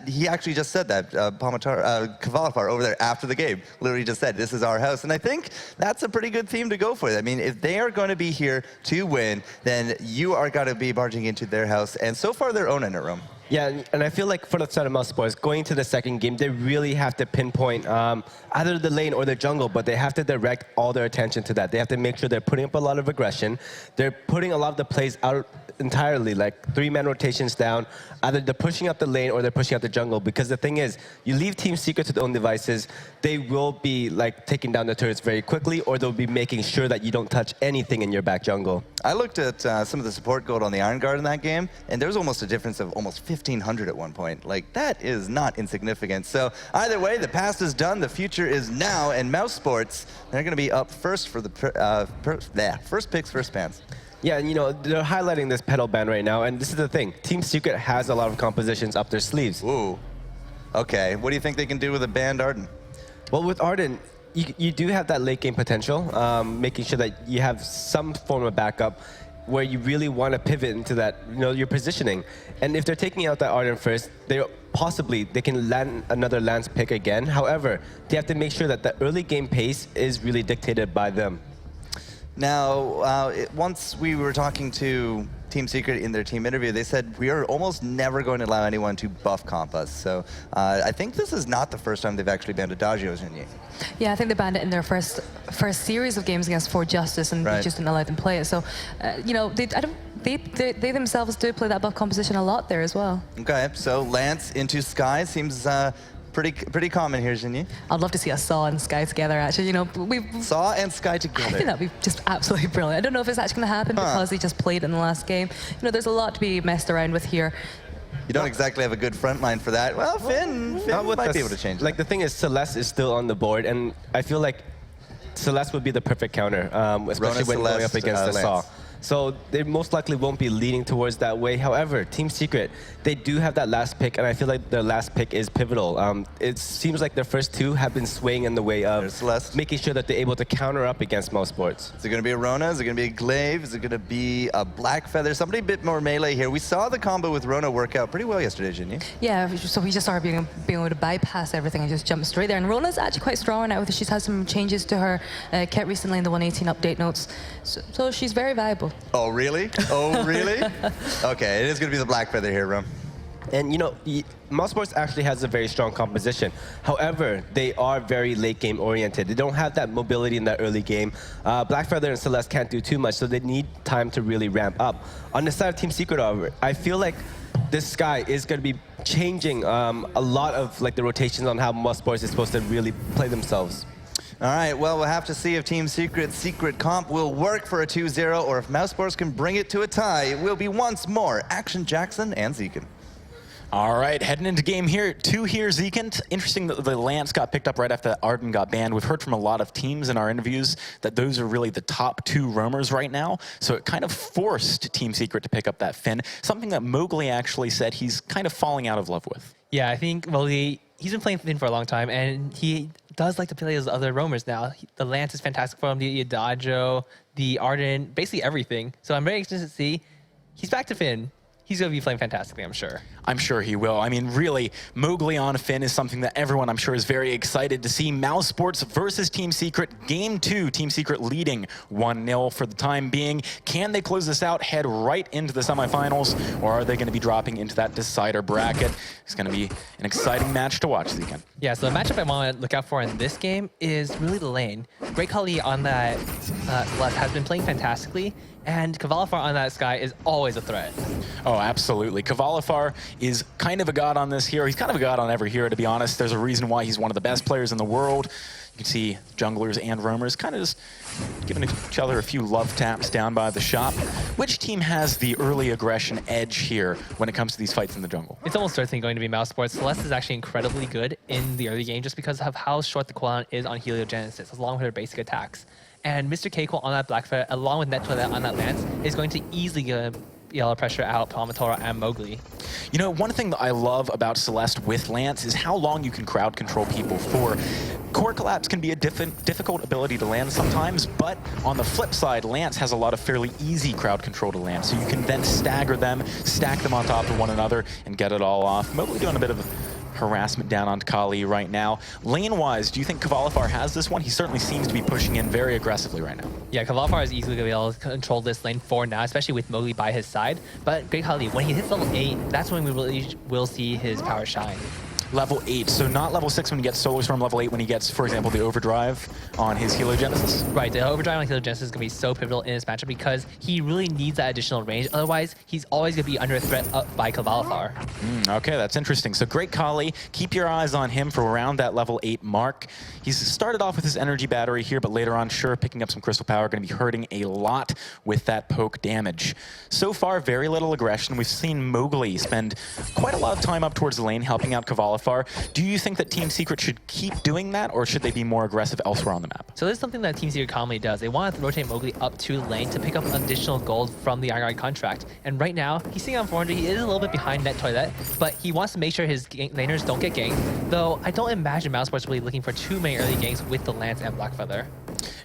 He actually just said that, Kavalapar over there after the game, literally just said, this is our house. And I think that's a pretty good theme to go for. I mean, if they are going to be here to win, then you are going to be barging into their house. And so far, they're owning it, Rome.
Yeah, and I feel like for the side of Mousesports, going to the second game, they really have to pinpoint either the lane or the jungle, but they have to direct all their attention to that. They have to make sure they're putting up a lot of aggression. They're putting a lot of the plays out entirely, like 3-man rotations down. Either they're pushing up the lane or they're pushing out the jungle, because the thing is, you leave Team Secret to their own devices, they will be like taking down the turrets very quickly, or they'll be making sure that you don't touch anything in your back jungle.
I looked at some of the support gold on the Iron Guard in that game, and there was almost a difference of almost 1,500 at one point. Like, that is not insignificant. So either way, the past is done, the future is now, and Mousesports, they're going to be up first for the first picks, first bans.
Yeah, and you know, they're highlighting this pedal ban right now, and this is the thing. Team Secret has a lot of compositions up their sleeves.
Ooh. Okay, what do you think they can do with a banned Arden?
Well, with Arden, you do have that late game potential, making sure that you have some form of backup where you really want to pivot into that, you know, your positioning. And if they're taking out that Arden first, they can land another Lance pick again. However, they have to make sure that the early game pace is really dictated by them.
Now, once we were talking to Team Secret in their team interview, they said, we are almost never going to allow anyone to buff comp us. So I think this is not the first time they've actually banned Adagios in Yi.
Yeah, I think they banned it in their first series of games against For Justice, and they just didn't allow them to play it. So, you know, they themselves do play that buff composition a lot there as well.
Okay, so Lance into Sky seems pretty common here, Jinyi.
I'd love to see us SAW and Sky together, actually. You know,
SAW and Sky together.
I think that'd be just absolutely brilliant. I don't know if it's actually going to happen because they just played in the last game. You know, there's a lot to be messed around with here.
You don't exactly have a good front line for that. Well, Finn might be able to change that.
Like, the thing is, Celeste is still on the board, and I feel like Celeste would be the perfect counter, especially when going up against the SAW. So they most likely won't be leaning towards that way. However, Team Secret, they do have that last pick, and I feel like their last pick is pivotal. It seems like their first two have been swaying in the way of making sure that they're able to counter up against Mousesports.
Is it going to be a Rona? Is it going to be a Glaive? Is it going to be a Black Feather? Somebody a bit more melee here. We saw the combo with Rona work out pretty well yesterday, didn't you?
Yeah, so we just started being able to bypass everything and just jump straight there. And Rona's actually quite strong now. She's had some changes to her kit recently in the 118 update notes. So she's very viable.
Oh, really? Oh, really? Okay, it is going to be the Black Feather here, Rum.
And, you know, Mousesports actually has a very strong composition. However, they are very late game oriented. They don't have that mobility in that early game. Black Feather and Celeste can't do too much, so they need time to really ramp up. On the side of Team Secret, however, I feel like this Sky is going to be changing a lot of like the rotations on how Mousesports is supposed to really play themselves.
All right, well, we'll have to see if Team Secret's secret comp will work for a 2-0, or if Mousesports can bring it to a tie. It will be once more Action Jackson and Zekin.
All right, heading into game here 2 here, Zekent. Interesting that the Lance got picked up right after that Arden got banned. We've heard from a lot of teams in our interviews that those are really the top 2 roamers right now. So it kind of forced Team Secret to pick up that Finn, something that Mowgli actually said he's kind of falling out of love with.
Yeah, I think Mowgli, he's been playing Finn for a long time, and he does like to play those other roamers now. The Lance is fantastic for him, the Adagio, the Arden, basically everything. So I'm very interested to see. He's back to Finn. He's going to be playing fantastically, I'm sure.
I'm sure he will. I mean, really, Mowgli on Finn is something that everyone, I'm sure, is very excited to see. Mousesports versus Team Secret. Game 2, Team Secret leading 1-0 for the time being. Can they close this out, head right into the semifinals, or are they going to be dropping into that decider bracket? It's going to be an exciting match to watch, Zekan.
Yeah, so the matchup I want to look out for in this game is really the lane. Great Kali on that left has been playing fantastically, and Kavalifar on that Sky is always a threat.
Oh, absolutely. Kavalifar is kind of a god on this hero. He's kind of a god on every hero, to be honest. There's a reason why he's one of the best players in the world. You can see junglers and roamers kind of just giving each other a few love taps down by the shop. Which team has the early aggression edge here when it comes to these fights in the jungle?
It's almost certainly going to be Mousesports. Celeste is actually incredibly good in the early game just because of how short the cooldown is on Heliogenesis, along with her basic attacks. And Mr. Keiko on that Blackfoot, along with Nettoilet on that Lance, is going to easily get yellow pressure out Palmatora and Mowgli.
You know, one thing that I love about Celeste with Lance is how long you can crowd control people for. Core Collapse can be a difficult ability to land sometimes, but on the flip side, Lance has a lot of fairly easy crowd control to land, so you can then stagger them, stack them on top of one another, and get it all off. Mowgli doing a bit of harassment down on Kali right now. Lane-wise, do you think Kavalifar has this one? He certainly seems to be pushing in very aggressively right now.
Yeah, Kavalifar is easily going to be able to control this lane for now, especially with Mowgli by his side. But Great Kali, when he hits level 8, that's when we really will see his power shine.
Level 8, so not level 6 when he gets Solar Storm, level 8 when he gets, for example, the Overdrive on his Heliogenesis?
Right, the Overdrive on Heliogenesis is going to be so pivotal in this matchup because he really needs that additional range. Otherwise, he's always going to be under threat up by Kavalifar.
Okay, that's interesting. So Great Kali, keep your eyes on him for around that level 8 mark. He's started off with his energy battery here, but later on, sure, picking up some Crystal Power, going to be hurting a lot with that poke damage. So far, very little aggression. We've seen Mowgli spend quite a lot of time up towards the lane, helping out Kavalifar. Do you think that Team Secret should keep doing that, or should they be more aggressive elsewhere on the map?
So this is something that Team Secret commonly does. They want to rotate Mowgli up to lane to pick up additional gold from the Iron Guard contract. And right now, he's sitting on 400. He is a little bit behind Net Toilet, but he wants to make sure his laners don't get ganked. Though I don't imagine Mousesports will be looking for too many early ganks with the Lance and Blackfeather.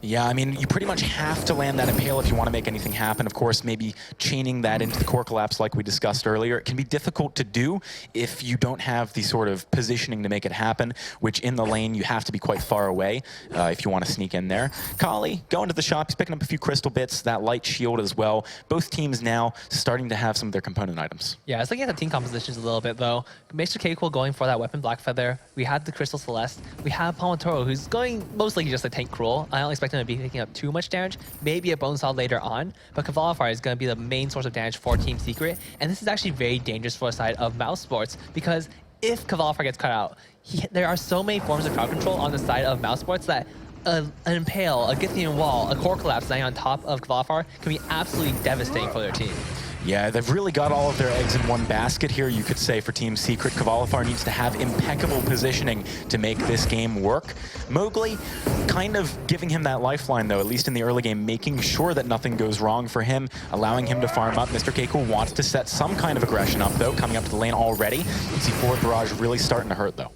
Yeah, I mean, you pretty much have to land that Impale if you want to make anything happen. Of course, maybe chaining that into the Core Collapse like we discussed earlier. It can be difficult to do if you don't have the sort of positioning to make it happen, which in the lane you have to be quite far away if you want to sneak in there. Kali, going to the shop, he's picking up a few crystal bits, that light shield as well. Both teams now starting to have some of their component items.
Yeah, I was looking at the team compositions a little bit though. Mr. Keiko going for that weapon Blackfeather. We had the Crystal Celeste. We have Palmatoro, who's going mostly just a tank Cruel. I don't expect him to be picking up too much damage, maybe a Bone Saw later on, but Kavalifar is going to be the main source of damage for Team Secret, and this is actually very dangerous for the side of Mousesports, because if Kavalifar gets cut out, there are so many forms of crowd control on the side of Mousesports that an Impale, a Githian Wall, a Core Collapse lying on top of Kavalifar can be absolutely devastating for their team.
Yeah, they've really got all of their eggs in one basket here, you could say, for Team Secret. Kavalifar needs to have impeccable positioning to make this game work. Mowgli kind of giving him that lifeline, though, at least in the early game, making sure that nothing goes wrong for him, allowing him to farm up. Mr. Keiko wants to set some kind of aggression up, though, coming up to the lane already. You can see forward barrage really starting to hurt, though.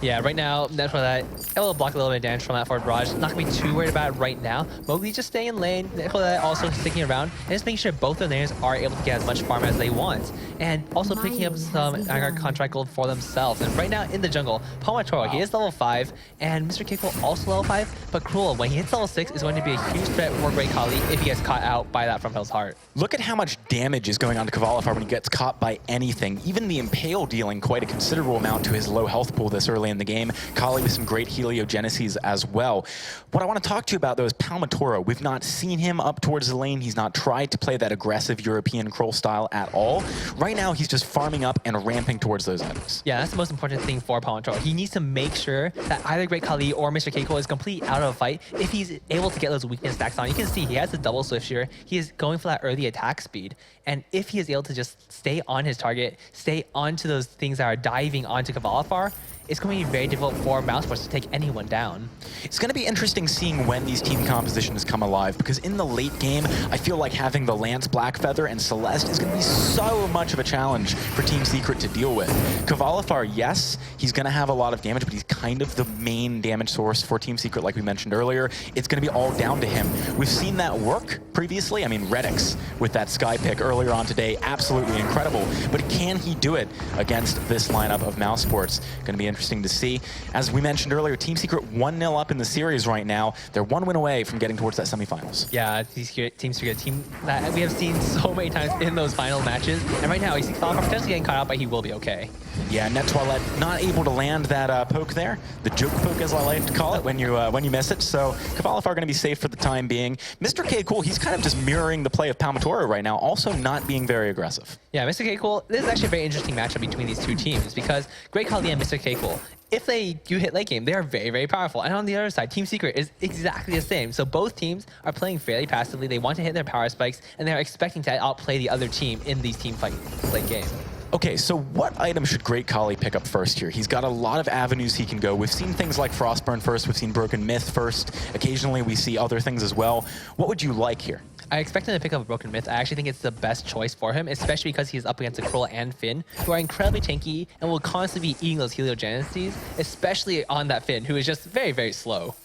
Yeah, right now, that's for that. It will block a little bit of damage from that forward barrage. Not going to be too worried about it right now. Mowgli just staying in lane, that also sticking around, and just making sure both the laners are able to get as much farm as they want. And also picking up some Iron Guard contract gold for themselves. And right now in the jungle, Palmatoro, he is level 5, and Mr. Keiko also level 5, but Cruel, when he hits level 6, is going to be a huge threat for Great Kali if he gets caught out by that from Hill's Heart.
Look at how much damage is going on to Kavalifar when he gets caught by anything. Even the Impale dealing quite a considerable amount to his low health pool this early early in the game. Kali with some great heliogenesis as well. What I want to talk to you about, though, is Palmatoro. We've not seen him up towards the lane. He's not tried to play that aggressive European Kroll style at all. Right now, he's just farming up and ramping towards those items.
Yeah, that's the most important thing for Palmatoro. He needs to make sure that either Great Khali or Mr. Keiko is completely out of a fight. If he's able to get those weakness stacks on, you can see he has a double swift shooter. He is going for that early attack speed. And if he is able to just stay on his target, stay onto those things that are diving onto Kvalifar, it's going to be very difficult for Mousesports to take anyone down.
It's going to be interesting seeing when these team compositions come alive, because in the late game, I feel like having the Lance, Blackfeather, and Celeste is going to be so much of a challenge for Team Secret to deal with. Kvalifar, yes, he's going to have a lot of damage, but he's kind of the main damage source for Team Secret, like we mentioned earlier. It's going to be all down to him. We've seen that work previously. I mean, Redix with that Sky pick earlier on today, absolutely incredible. But can he do it against this lineup of Mousesports? Going to be interesting to see. As we mentioned earlier, Team Secret 1-0 up in the series right now. They're one win away from getting towards that semifinals.
Yeah, Team Secret, team that we have seen so many times in those final matches. And right now, you see Kvalifar potentially getting caught out, but he will be okay.
Yeah, Net Toilette not able to land that poke there. The joke poke, as I like to call it, when you miss it. So Kvalifar going to be safe for the time being. Mr. K Cool, he's kind of just mirroring the play of Palmatoro right now, also not being very aggressive.
Yeah, Mr. K Cool, this is actually a very interesting matchup between these two teams because Great Khali and Mr. K Cool, if they do hit late game, they are very, very powerful. And on the other side, Team Secret is exactly the same. So both teams are playing fairly passively. They want to hit their power spikes, and they're expecting to outplay the other team in these team fights late game.
Okay, so what item should Great Khali pick up first here? He's got a lot of avenues he can go. We've seen things like Frostburn first. We've seen Broken Myth first. Occasionally, we see other things as well. What would you like here?
I expect him to pick up a Broken Myth. I actually think it's the best choice for him, especially because he's up against a Kroll and Finn, who are incredibly tanky and will constantly be eating those heliogenesis, especially on that Finn, who is just very, very slow.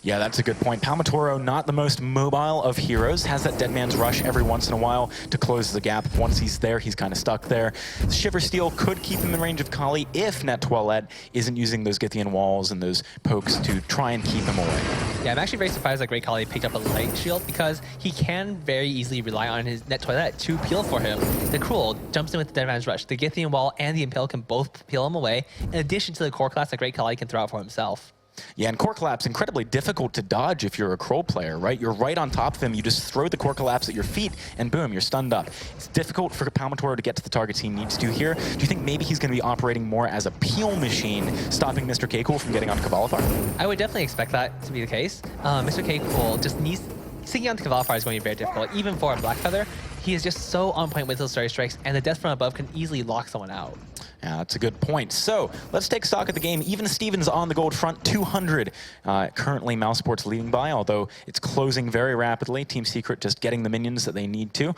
Yeah, that's a good point. Palmatoro, not the most mobile of heroes, has that Dead Man's Rush every once in a while to close the gap. Once he's there, he's kind of stuck there. Shiver Steel could keep him in range of Kali if Net Toilette isn't using those Githian walls and those pokes to try and keep him away.
Yeah, I'm actually very surprised that Great Khali picked up a Light Shield because he can very easily rely on his Net Toilette to peel for him. The Kroll jumps in with the Dead Man's Rush. The Githian wall and the Impale can both peel him away, in addition to the core class that Great Khali can throw out for himself.
Yeah, and Core Collapse, incredibly difficult to dodge if you're a Kroll player, right? You're right on top of him, you just throw the Core Collapse at your feet, and boom, you're stunned up. It's difficult for Palmatoro to get to the targets he needs to here. Do you think maybe he's going to be operating more as a peel machine, stopping Mr. K-Cool from getting onto Kvalifar?
I would definitely expect that to be the case. Mr. K-Cool just needs... Sticking onto Kvalifar is going to be very difficult, even for a Blackfeather. He is just so on point with those Starry Strikes, and the death from above can easily lock someone out.
Yeah, that's a good point. So let's take stock of the game. Even Stevens on the gold front, 200. Currently, Mousesports leading by, although it's closing very rapidly. Team Secret just getting the minions that they need to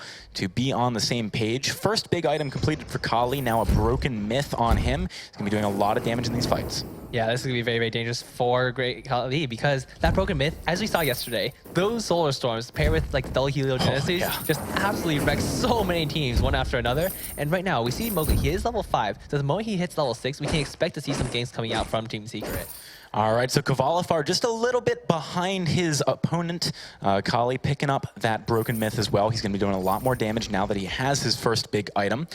be on the same page. First big item completed for Kali. Now a Broken Myth on him. He's going to be doing a lot of damage in these fights.
Yeah, this is going to be very, very dangerous for Great Khali because that Broken Myth, as we saw yesterday, those Solar Storms paired with like double heliogenesis just absolutely wreck so many teams one after another. And right now, we see Mowgli, he is level 5. So the moment he hits level 6, we can expect to see some gains coming out from Team Secret.
All right, so Kvalifar just a little bit behind his opponent. Kali picking up that Broken Myth as well. He's going to be doing a lot more damage now that he has his first big item.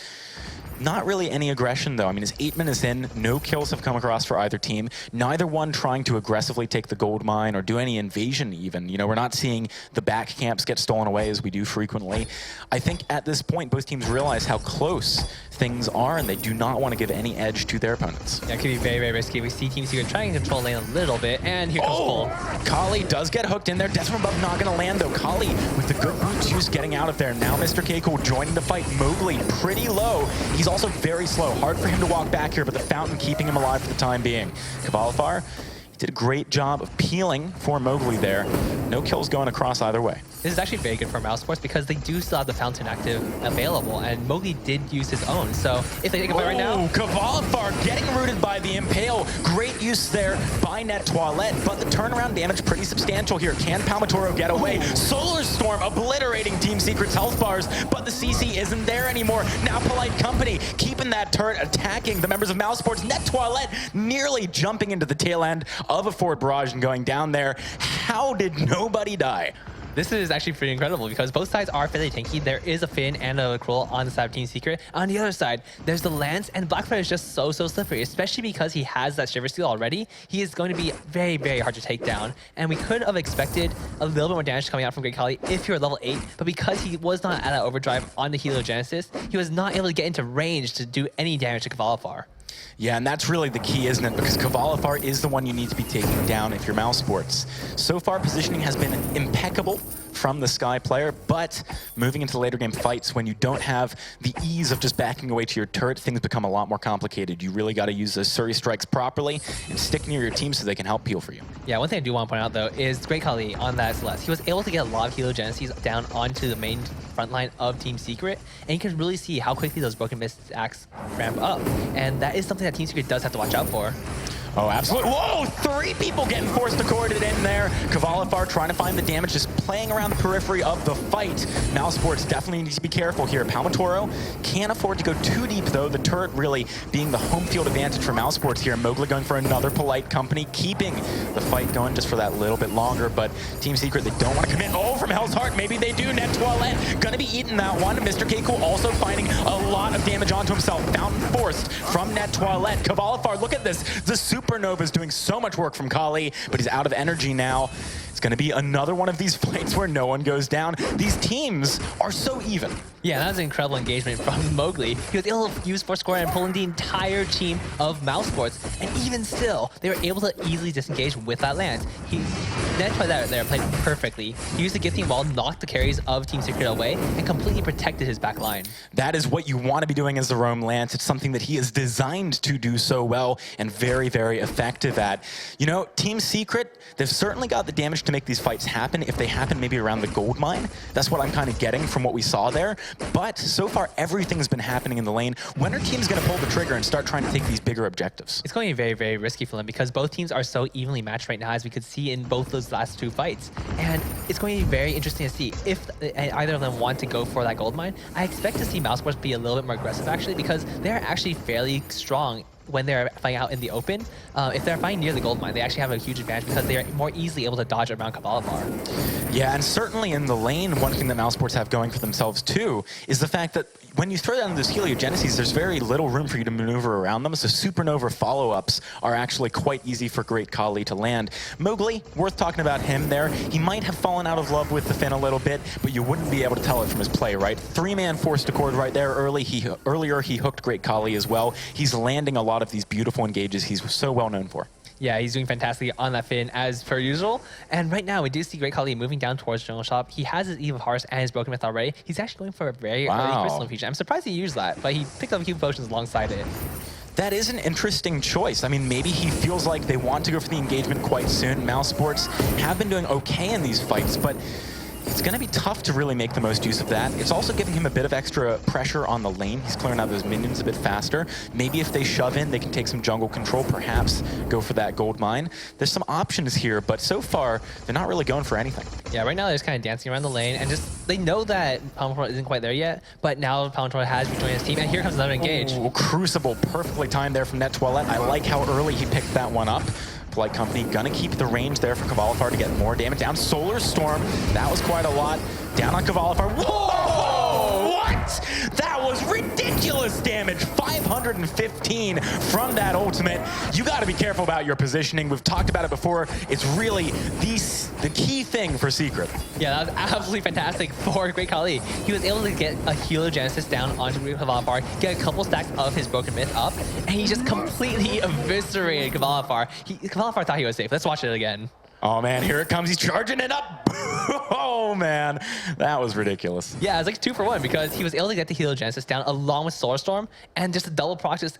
Not really any aggression, though. I mean, his 8 minutes in, no kills have come across for either team. Neither one trying to aggressively take the gold mine or do any invasion, even. You know, we're not seeing the back camps get stolen away as we do frequently. I think at this point, both teams realize how close things are, and they do not want to give any edge to their opponents.
Yeah, it could be very, very risky. We see Team Secret trying to control lane a little bit, and here comes Bull.
Kali does get hooked in there. Death from above not going to land, though. Kali with the good boot juice getting out of there. Now Mr. Keiko joining the fight. Mowgli pretty low. He's also very slow. Hard for him to walk back here, but the fountain keeping him alive for the time being. Kvalifar, he did a great job of peeling for Mowgli there. No kills going across either way.
This is actually very good for Mousesports because they do still have the fountain active available, and Mowgli did use his own. So if they take a fight right now...
Kvalifar getting rooted by the Impale. Great use there by Net Toilette, but the turnaround damage pretty substantial here. Can Palmatoro get away? Solar Storm obliterating Team Secret's health bars, but the CC isn't there anymore. Now Polite Company keeping that turret, attacking the members of Mousesports. Net Toilette nearly jumping into the tail end of a forward barrage and going down there. How did nobody die?
This is actually pretty incredible because both sides are fairly tanky. There is a Finn and a Cruel on the side of Team Secret. On the other side, there's the Lance, and Blackfire is just so slippery, especially because he has that Shiver Steel already. He is going to be very hard to take down, and we could have expected a little bit more damage coming out from Great Khali if you were level 8, but because he was not at that overdrive on the Heliogenesis, he was not able to get into range to do any damage to Kvalifar.
Yeah, and that's really the key, isn't it? Because Kvalifar is the one you need to be taking down if you're Mousesports. So far, positioning has been impeccable from the Sky player, but moving into later game fights, when you don't have the ease of just backing away to your turret, things become a lot more complicated. You really got to use those Surrey strikes properly and stick near your team so they can help peel for you.
Yeah, one thing I do want to point out, though, is Great Khali on that Celeste. He was able to get a lot of Heliogenesis down onto the main front line of Team Secret, and you can really see how quickly those Broken Mist attacks ramp up. And that is something that Team Secret does have to watch out for.
Oh, absolutely. Whoa, 3 people getting forced to corded in there. Kvalifar trying to find the damage, just playing around the periphery of the fight. Mousesports definitely needs to be careful here. Palmatoro can't afford to go too deep, though. The turret really being the home field advantage for Mousesports here. Mowgli going for another polite company, keeping the fight going just for that little bit longer. But Team Secret, they don't want to commit. Oh, from Hell's Heart, maybe they do. Net Toilette gonna be eating that one. Mr. Keiko also finding a lot of damage onto himself. Down forced from Net Toilette. Kvalifar, look at this. The Supernova is doing so much work from Kali, but he's out of energy now. It's going to be another one of these fights where no one goes down. These teams are so even.
Yeah, that was an incredible engagement from Mowgli. He was able to use Force Score and pull in the entire team of Mousesports, and even still, they were able to easily disengage with that Lance. Net Toilette there played perfectly. He used the gifting wall, knocked the carries of Team Secret away, and completely protected his back line.
That is what you want to be doing as the Roam Lance. It's something that he is designed to do so well and very effective at. You know, Team Secret, they've certainly got the damage to make these fights happen. If they happen maybe around the gold mine, that's what I'm kind of getting from what we saw there. But so far, everything's been happening in the lane. When are teams going to pull the trigger and start trying to take these bigger objectives?
It's going to be very risky for them because both teams are so evenly matched right now, as we could see in both those last 2 fights. And it's going to be very interesting to see if either of them want to go for that gold mine. I expect to see Mousesports be a little bit more aggressive, actually, because they're actually fairly strong when they're fighting out in the open. If they're fighting near the gold mine, they actually have a huge advantage because they are more easily able to dodge around Kvalifar.
Yeah, and certainly in the lane, one thing that Mousesports have going for themselves too is the fact that when you throw down those Heliogenesis, there's very little room for you to maneuver around them, so Supernova follow-ups are actually quite easy for Great Khali to land. Mowgli, worth talking about him there. He might have fallen out of love with the Finn a little bit, but you wouldn't be able to tell it from his play, right? 3-man forced to cord right there earlier. He hooked Great Khali as well. He's landing a lot of these beautiful engages he's so well known for.
Yeah, he's doing fantastically on that Finn as per usual. And right now, we do see Great Khali moving down towards Jungle Shop. He has his Eve of Hearts and his Broken Myth already. He's actually going for a very early Crystal Infusion. I'm surprised he used that, but he picked up a few potions alongside it.
That is an interesting choice. I mean, maybe he feels like they want to go for the engagement quite soon. Mousesports have been doing okay in these fights, but it's going to be tough to really make the most use of that. It's also giving him a bit of extra pressure on the lane. He's clearing out those minions a bit faster. Maybe if they shove in, they can take some jungle control, perhaps go for that gold mine. There's some options here, but so far, they're not really going for anything.
Yeah, right now they're just kind of dancing around the lane, and just they know that Palmatoro isn't quite there yet, but now Palmatoro has rejoined his team, and here comes another engage.
Ooh, Crucible, perfectly timed there from Net Toilette. I like how early he picked that one up. Polite Company gonna keep the range there for Kvalifar to get more damage down. Solar Storm, that was quite a lot. Down on Kvalifar. Whoa! What? That was ridiculous damage. 515 from that ultimate. You gotta be careful about your positioning. We've talked about it before. It's really the key thing for Secret.
Yeah, that was absolutely fantastic for Great Khali. He was able to get a Heliogenesis down onto Kvalifar, get a couple stacks of his Broken Myth up, and he just completely eviscerated Kvalifar. Kvalifar thought he was safe. Let's watch it again.
Oh man, here it comes. He's charging it up. Oh man, that was ridiculous.
Yeah, it's like 2 for 1 because he was able to get the Heliogenesis down along with Solar Storm, and just a double proc just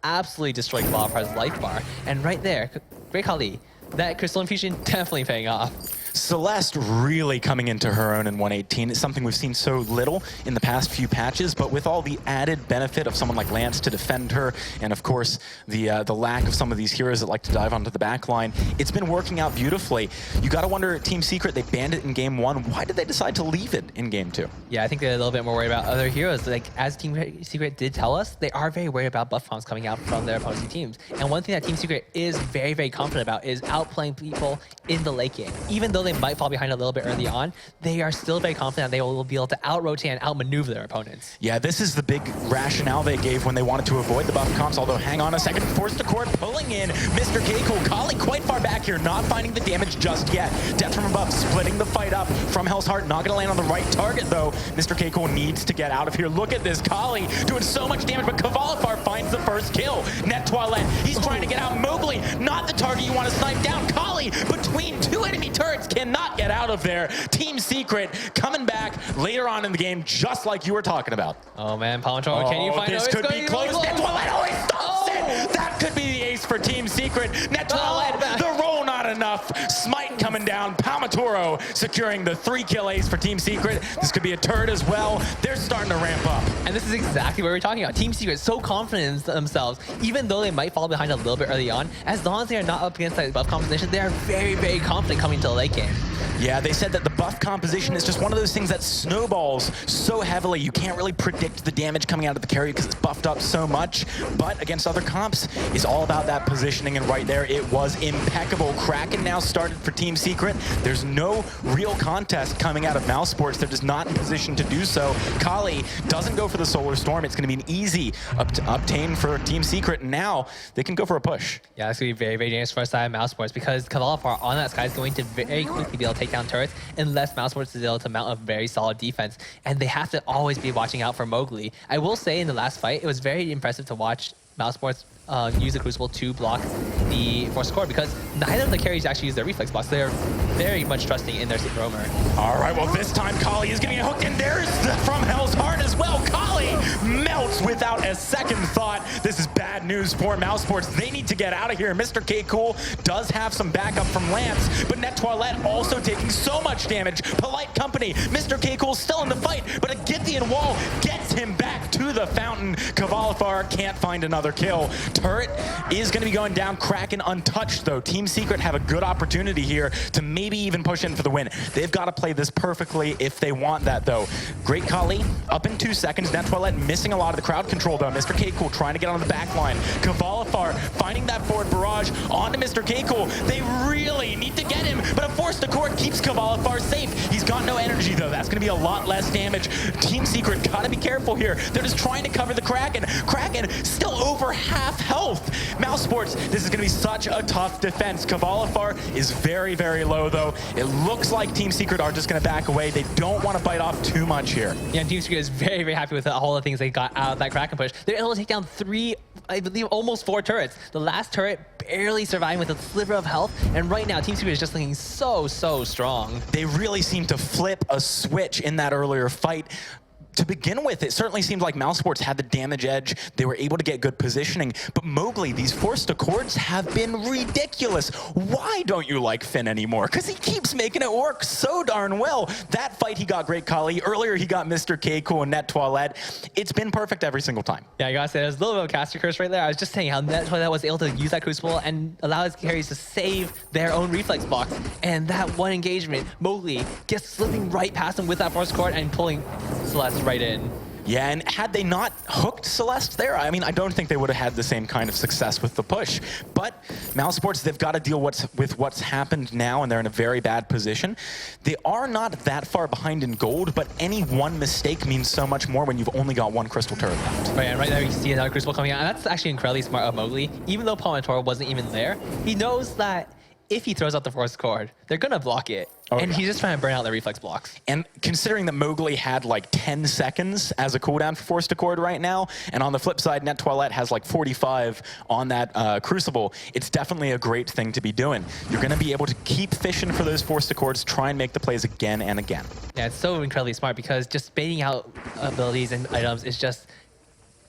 absolutely destroyed Kvalfar's life bar. And right there, Great Khali, that Crystal Infusion definitely paying off.
Celeste really coming into her own in 118. It's something we've seen so little in the past few patches, but with all the added benefit of someone like Lance to defend her, and of course the lack of some of these heroes that like to dive onto the back line, it's been working out beautifully. You gotta wonder, Team Secret, they banned it in Game 1. Why did they decide to leave it in Game 2?
Yeah, I think they're a little bit more worried about other heroes. Like, as Team Secret did tell us, they are very worried about buff bombs coming out from their opposing teams. And one thing that Team Secret is very confident about is outplaying people in the late game. Even though they might fall behind a little bit early on, they are still very confident they will be able to out-rotate and out-maneuver their opponents.
Yeah, this is the big rationale they gave when they wanted to avoid the buff comps, although hang on a second, forced to court, pulling in Mr. K-Cool. Kali quite far back here, not finding the damage just yet. Death from above, splitting the fight up from Hell's Heart, not gonna land on the right target though. Mr. K-Cool needs to get out of here. Look at this, Kali doing so much damage, but Kvalifar finds the first kill. Net Toilette, he's trying to get out. Mowgli, not the target you want to snipe down. Kali, between two enemy turrets, cannot get out of there. Team Secret coming back later on in the game, just like you were talking about.
Oh man, Palantoro, can you find out?
This could be close. Net Toilette always stops it. That could be the ace for Team Secret. Net Toilette, the roll not enough. Smite coming down. Palmatoro securing the 3-kill ace for Team Secret. This could be a turret as well. They're starting to ramp up.
And this is exactly what we're talking about. Team Secret so confident in themselves, even though they might fall behind a little bit early on, as long as they are not up against that buff composition, they are very, very confident coming to the late game.
Yeah, they said that the buff composition is just one of those things that snowballs so heavily. You can't really predict the damage coming out of the carry because it's buffed up so much. But against other comps, it's all about that positioning, and right there, it was impeccable. Kraken now started for Team Secret. There's no real contest coming out of Mousesports. They're just not in position to do so. Kali doesn't go for the Solar Storm. It's going to be an easy obtain for Team Secret, and now they can go for a push.
Yeah, it's going to be very, very dangerous for our side of Mousesports because Kvalifar on that sky is going to very quickly be able to take down turrets unless Mousesports is able to mount a very solid defense. And they have to always be watching out for Mowgli. I will say in the last fight, it was very impressive to watch Mousesports use the Crucible to block the Force Core because neither of the carries actually use their reflex blocks. They're very much trusting in their roamer.
All right, well, this time Kali is getting hooked, and there's from Hell's Heart as well. Kali melts without a second thought. This is bad news for Mousesports. They need to get out of here. Mr. K-Cool does have some backup from Lance, but Net Toilette also taking so much damage. Polite company. Mr. K-Cool still in the fight, but a Githian wall gets him back to the fountain. Kvalifar can't find another kill. Turret is going to be going down. Kraken untouched, though. Team Secret have a good opportunity here to maybe even push in for the win. They've got to play this perfectly if they want that, though. Great Kali up in 2 seconds. Net Toilette missing a lot of the crowd control, though. Mr. K-Cool trying to get on the back line. Kvalifar finding that forward barrage onto Mr. K-Cool. They really need to get him, but a force to court keeps Kvalifar safe. He's got no energy, though. That's going to be a lot less damage. Team Secret got to be careful here. They're just trying to cover the Kraken. Kraken still over half health. Mousesports, this is going to be such a tough defense. Kvalifar is very, very low, though. It looks like Team Secret are just going to back away. They don't want to bite off too much here.
Yeah, and Team Secret is very, very happy with all the things they got out of that Kraken push. They're able to take down 3, I believe, almost 4 turrets. The last turret barely surviving with a sliver of health, and right now Team Secret is just looking so, so strong.
They really seem to flip a switch in that earlier fight. To begin with, it certainly seemed like Mousesports had the damage edge. They were able to get good positioning. But Mowgli, these forced accords have been ridiculous. Why don't you like Finn anymore? Because he keeps making it work so darn well. That fight, he got great Kali. Earlier, he got Mr. K-Cool and Net Toilette. It's been perfect every single time.
Yeah, I gotta say, there's a little bit of a caster curse right there. I was just saying how Net Toilette was able to use that Crucible and allow his carries to save their own reflex blocks. And that one engagement, Mowgli gets slipping right past him with that force cord and pulling Celeste right in.
Yeah, and had they not hooked Celeste there, I mean, I don't think they would have had the same kind of success with the push. But Mousesports, they've got to deal with what's happened now, and they're in a very bad position. They are not that far behind in gold, but any one mistake means so much more when you've only got one crystal turret left.
Right, and right there you see another Crucible coming out, and that's actually incredibly smart of Mowgli. Even though Palmatoro wasn't even there, he knows that if he throws out the force cord, they're gonna block it. And he's just trying to burn out the reflex blocks.
And considering that Mowgli had like 10 seconds as a cooldown for Force to Cord right now, and on the flip side, Net Toilette has like 45 on that Crucible, it's definitely a great thing to be doing. You're going to be able to keep fishing for those Force to Cords, try and make the plays again and again.
Yeah, it's so incredibly smart because just baiting out abilities and items is just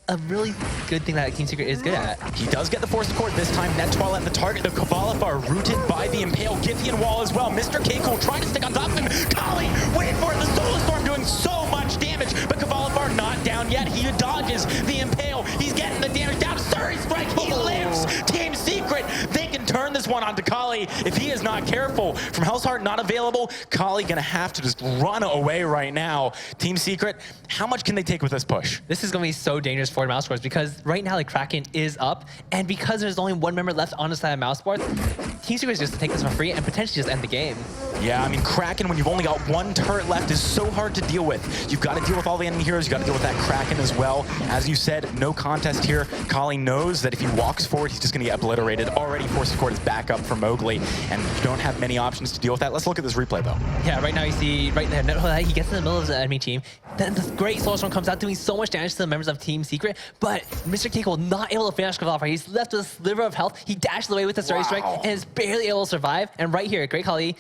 a really good thing that Team Secret is good at.
He does get the Force Accord this time. Net Toilette the target. The Kvalifar rooted by the Impale. Githian Wall as well. Mr. K-Cool trying to stick on top of him. Kali, wait for it. The Solar Storm doing so much damage, but Kvalifar not down yet. He dodges the Impale. He's getting the damage down. Surrey Strike, he lives. Team Secret, they can turn this one onto Kali if he is not careful. From Hell's Heart not available, Kali gonna have to just run away right now. Team Secret, how much can they take with this push?
This is gonna be so dangerous for Mousesports because right now the Kraken is up, and because there's only one member left on the side of Mousesports, Team Secret is just to take this for free and potentially just end the game.
Yeah, I mean, Kraken, when you've only got one turret left, is so hard to deal with. You've got to deal with all the enemy heroes. You've got to deal with that Kraken as well. As you said, no contest here. Kali knows that if he walks forward, he's just going to get obliterated. Already forced to court his backup for Mowgli, and you don't have many options to deal with that. Let's look at this replay, though.
Yeah, right now you see right there, he gets in the middle of the enemy team. Then this great Solar Storm comes out doing so much damage to the members of Team Secret, but Mr. Keiko not able to finish Cavalifar. He's left with a sliver of health. He dashes away with the Story Strike and is barely able to survive. And right here, Great Kali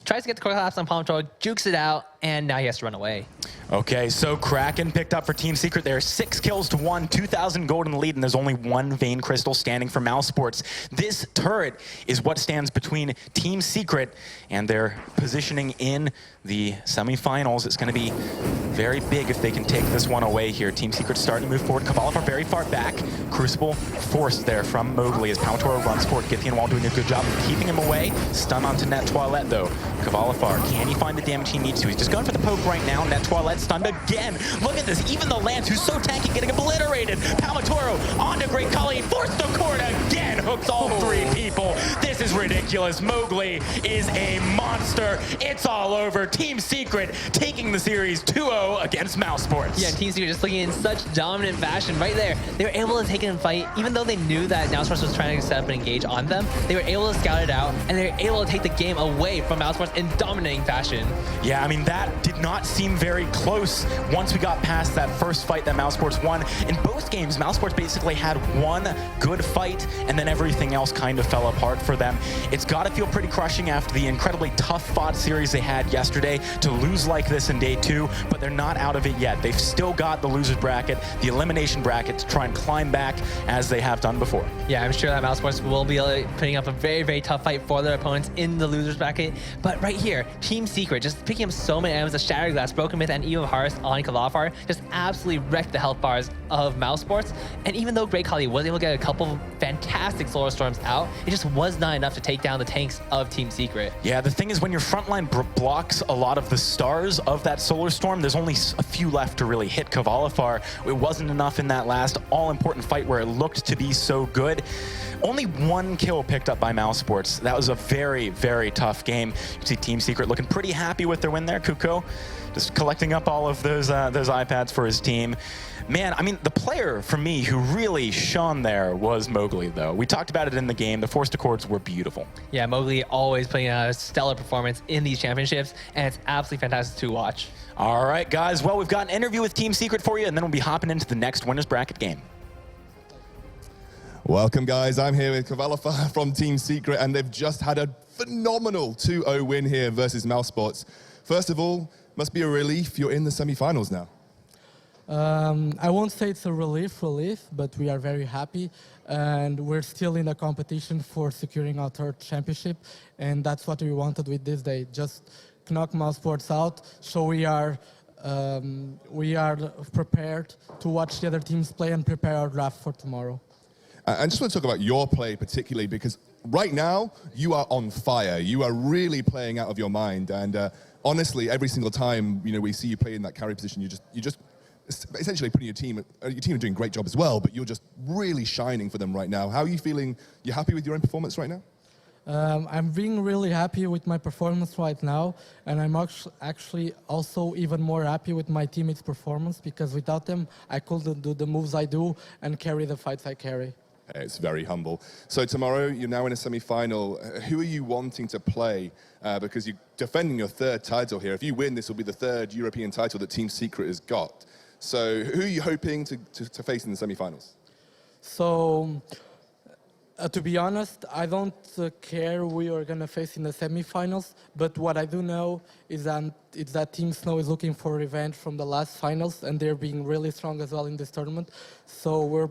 tries to get the core collapse on Palm Troll, jukes it out, and now he has to run away.
Okay, so Kraken picked up for Team Secret there. 6 kills to 1, 2,000 gold in the lead, and there's only one Vein Crystal standing for Mousesports. This turret is what stands between Team Secret and their positioning in the semifinals. It's going to be very big if they can take this one away here. Team Secret's starting to move forward. Cavalifar very far back. Crucible forced there from Mowgli as Palmatoro runs forward. Githian Wall doing a good job of keeping him away. Stun onto Net Toilette though. Cavalifar, can he find the damage he needs to? He's just going for the poke right now. Net Toilette stunned again. Look at this. Even the Lance, who's so tanky, getting obliterated. Palmatoro onto Great Kali. Forced the court again. Hooks all 3 people. This is ridiculous. Mowgli is a monster. It's all over. Team Secret taking the series 2-0 against Mousesports.
Yeah, Team Secret just looking in such dominant fashion right there. They were able to take it and fight, even though they knew that Mousesports was trying to set up and engage on them. They were able to scout it out, and they were able to take the game away from Mousesports in dominating fashion.
Yeah, I mean, that did not seem very close once we got past that first fight that Mousesports won. In both games, Mousesports basically had one good fight, and then everything else kind of fell apart for them. It's got to feel pretty crushing after the incredibly tough-fought series they had yesterday to lose like this in day 2, but they're not out of it yet. They've still got the loser's bracket, the elimination bracket, to try and climb back as they have done before.
Yeah, I'm sure that Mousesports will be putting up a very, very tough fight for their opponents in the loser's bracket. But right here, Team Secret just picking up so many items, the Shattered Glass, Broken Myth, and even Horus on Cavalifar just absolutely wrecked the health bars of Mousesports. And even though Great Kali was able to get a couple fantastic Solar Storms out, it just was not enough to take down the tanks of Team Secret.
Yeah, the thing is, when your frontline blocks a lot of the stars of that Solar Storm, there's only a few left to really hit Cavalifar. It wasn't enough in that last all-important fight where it looked to be so good. Only 1 kill picked up by Mousesports. That was a very, very tough game. You see Team Secret looking pretty happy with their win there. Kuko just collecting up all of those iPads for his team. Man, I mean, the player for me who really shone there was Mowgli, though. We talked about it in the game. The forced accords were beautiful.
Yeah, Mowgli always putting a stellar performance in these championships, and it's absolutely fantastic to watch.
All right, guys. Well, we've got an interview with Team Secret for you, and then we'll be hopping into the next winner's bracket game.
Welcome, guys. I'm here with Cavalifar from Team Secret, and they've just had a phenomenal 2-0 win here versus Mousesports. First of all, must be a relief you're in the semi-finals now.
I won't say it's a relief, but we are very happy, and we're still in a competition for securing our 3rd championship, and that's what we wanted with this day. Just knock Mousesports out, so we are prepared to watch the other teams play and prepare our draft for tomorrow.
I just want to talk about your play particularly, because right now you are on fire. You are really playing out of your mind, and honestly, every single time we see you play in that carry position, you just essentially putting your team are doing a great job as well, but you're just really shining for them right now. How are you feeling? You happy with your own performance right now?
I'm being really happy with my performance right now, and I'm actually also even more happy with my teammates' performance, because without them, I couldn't do the moves I do and carry the fights I carry.
It's very humble. So tomorrow, you're now in a semi-final. Who are you wanting to play? Because you're defending your 3rd title here. If you win, this will be the 3rd European title that Team Secret has got. So who are you hoping to face in the semi-finals?
So, to be honest, I don't care who we are going to face in the semi-finals, but what I do know is that Team Snow is looking for revenge from the last finals, and they're being really strong as well in this tournament. So we're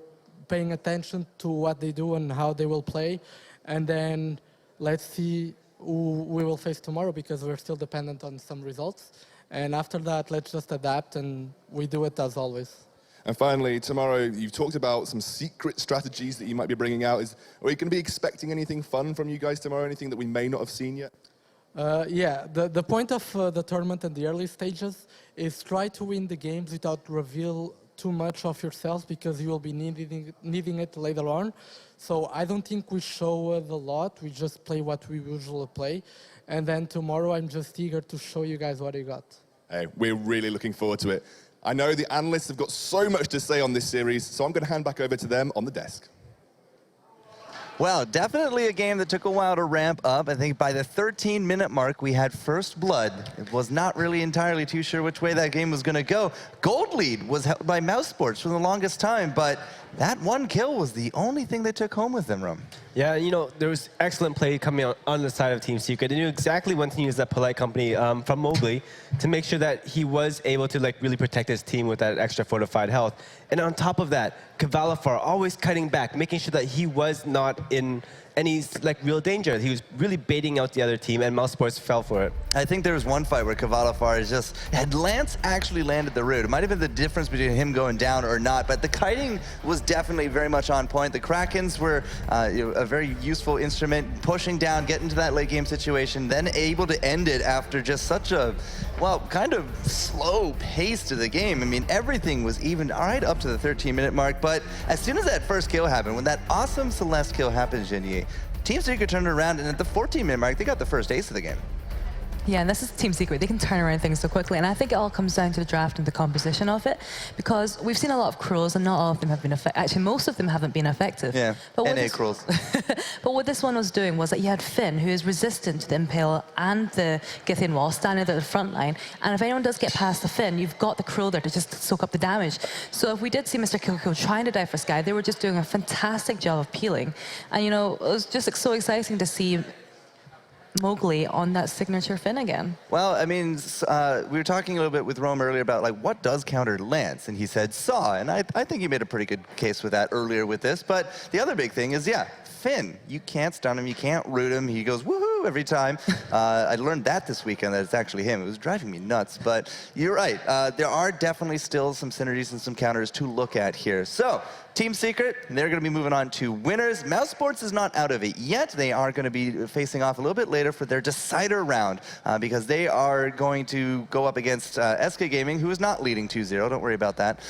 paying attention to what they do and how they will play, and then let's see who we will face tomorrow, because we're still dependent on some results. And after that, let's just adapt, and we do it as always.
And finally, tomorrow, you've talked about some secret strategies that you might be bringing out. Are we going to be expecting anything fun from you guys tomorrow, anything that we may not have seen yet?
Yeah, the point of the tournament and the early stages is try to win the games without reveal too much of yourselves because you will be needing it later on. So I don't think we show a lot. We just play what we usually play. And then tomorrow, I'm just eager to show you guys what I got.
Hey, we're really looking forward to it. I know the analysts have got so much to say on this series, so I'm going to hand back over to them on the desk.
Well, definitely a game that took a while to ramp up. I think by the 13-minute mark, we had first blood. It was not really entirely too sure which way that game was going to go. Gold lead was held by Mousesports for the longest time, but that one kill was the only thing they took home with them, Rum.
Yeah, you know, there was excellent play coming on the side of Team Secret. They knew exactly when to use that polite company from Mowgli to make sure that he was able to like really protect his team with that extra fortified health. And on top of that, Kavalifar always cutting back, making sure that he was not in any like real danger. He was really baiting out the other team, and Mousesports fell for it.
I think there was one fight where Kavalifar had Lance actually landed the root. It might have been the difference between him going down or not, but the kiting was definitely very much on point. The Krakens were a very useful instrument, pushing down, getting to that late game situation, then able to end it after just such a, well, kind of slow pace to the game. I mean, everything was even right up to the 13-minute mark, but as soon as that first kill happened, when that awesome Celeste kill happened, Genie, Team Secret turned it around, and at the 14-minute mark, they got the first ace of the game.
Yeah, and this is Team Secret. They can turn around things so quickly. And I think it all comes down to the draft and the composition of it, because we've seen a lot of Cruels, and not all of them have been effective. Actually, most of them haven't been effective.
Yeah, NA Cruels.
But what this one was doing was that you had Finn, who is resistant to the Impale and the Githian Wall, standing at the front line. And if anyone does get past the Finn, you've got the Cruel there to just soak up the damage. So if we did see Mr. Kilko trying to die for Sky, they were just doing a fantastic job of peeling. And, you know, it was just like, so exciting to see Mowgli on that signature Finn again.
Well, I mean, we were talking a little bit with Rome earlier about like what does counter Lance, and he said Saw, and I think he made a pretty good case with that earlier with this. But the other big thing is, yeah, Finn. You can't stun him, you can't root him. He goes woohoo every time. I learned that this weekend, that it's actually him. It was driving me nuts, but you're right. There are definitely still some synergies and some counters to look at here. So, Team Secret, they're going to be moving on to winners. Mousesports is not out of it yet. They are going to be facing off a little bit later for their decider round because they are going to go up against SK Gaming, who is not leading 2-0. Don't worry about that.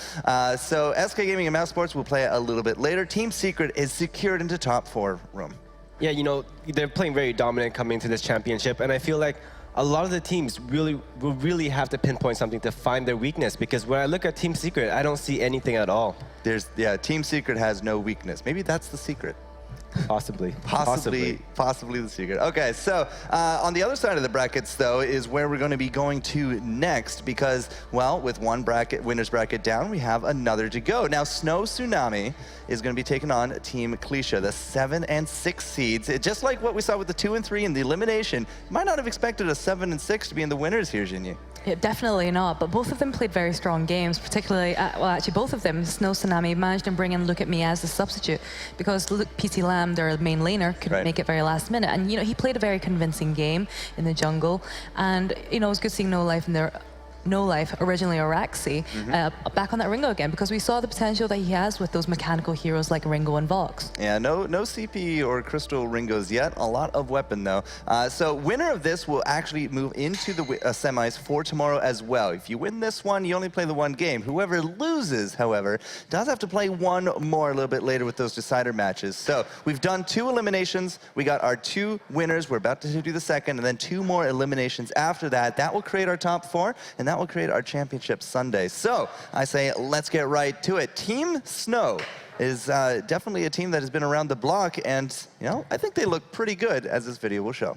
So SK Gaming and Mousesports will play a little bit later. Team Secret is secured into top 4 room.
Yeah, you know, they're playing very dominant coming into this championship, and I feel like a lot of the teams will really have to pinpoint something to find their weakness, because when I look at Team Secret, I don't see anything at all.
Yeah, Team Secret has no weakness. Maybe that's the secret.
Possibly
the secret. Okay, so on the other side of the brackets, though, is where we're going to be going to next, because, well, with one winner's bracket down, we have another to go. Now, Snow Tsunami is going to be taking on Team Clesia, the 7 and 6 seeds. Just like what we saw with the 2 and 3 in the elimination, you might not have expected a 7 and 6 to be in the winners here, Jinyi.
Yeah, definitely not, but both of them played very strong games, particularly, well, actually both of them. Snow Tsunami managed to bring in Look at Me as the substitute, because PT Lamb, their main laner, couldn't make it very last minute. And, you know, he played a very convincing game in the jungle, and, you know, it was good seeing No Life in there. No Life, originally Araxi, back on that Ringo again, because we saw the potential that he has with those mechanical heroes like Ringo and Vox.
Yeah, no CP or Crystal Ringos yet. A lot of weapon, though. So winner of this will actually move into the semis for tomorrow as well. If you win this one, you only play the one game. Whoever loses, however, does have to play one more a little bit later with those decider matches. So we've done 2 eliminations. We got our 2 winners. We're about to do the second, and then 2 more eliminations after that. That will create our top 4, and that will create our championship Sunday. So I say, let's get right to it. Team Snow is definitely a team that has been around the block, and, you know, I think they look pretty good, as this video will show.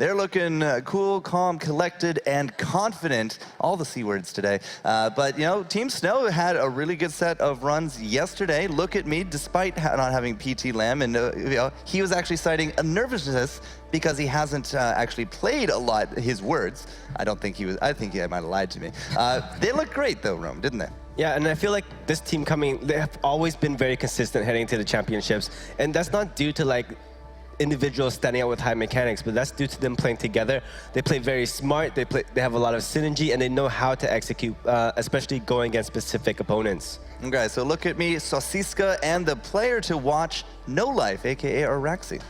They're looking cool, calm, collected, and confident. All the C words today. But, you know, Team Snow had a really good set of runs yesterday. Look at me, despite not having PT Lamb, and you know, he was actually citing a nervousness because he hasn't actually played a lot, his words. I think he might have lied to me. They looked great though, Rome, didn't they?
Yeah, and I feel like this team they have always been very consistent heading to the championships. And that's not due to like individuals standing out with high mechanics, but that's due to them playing together. They play very smart, they have a lot of synergy, and they know how to execute, especially going against specific opponents.
Okay, so look at me, Sosiska, and the player to watch, No Life, aka Araxi.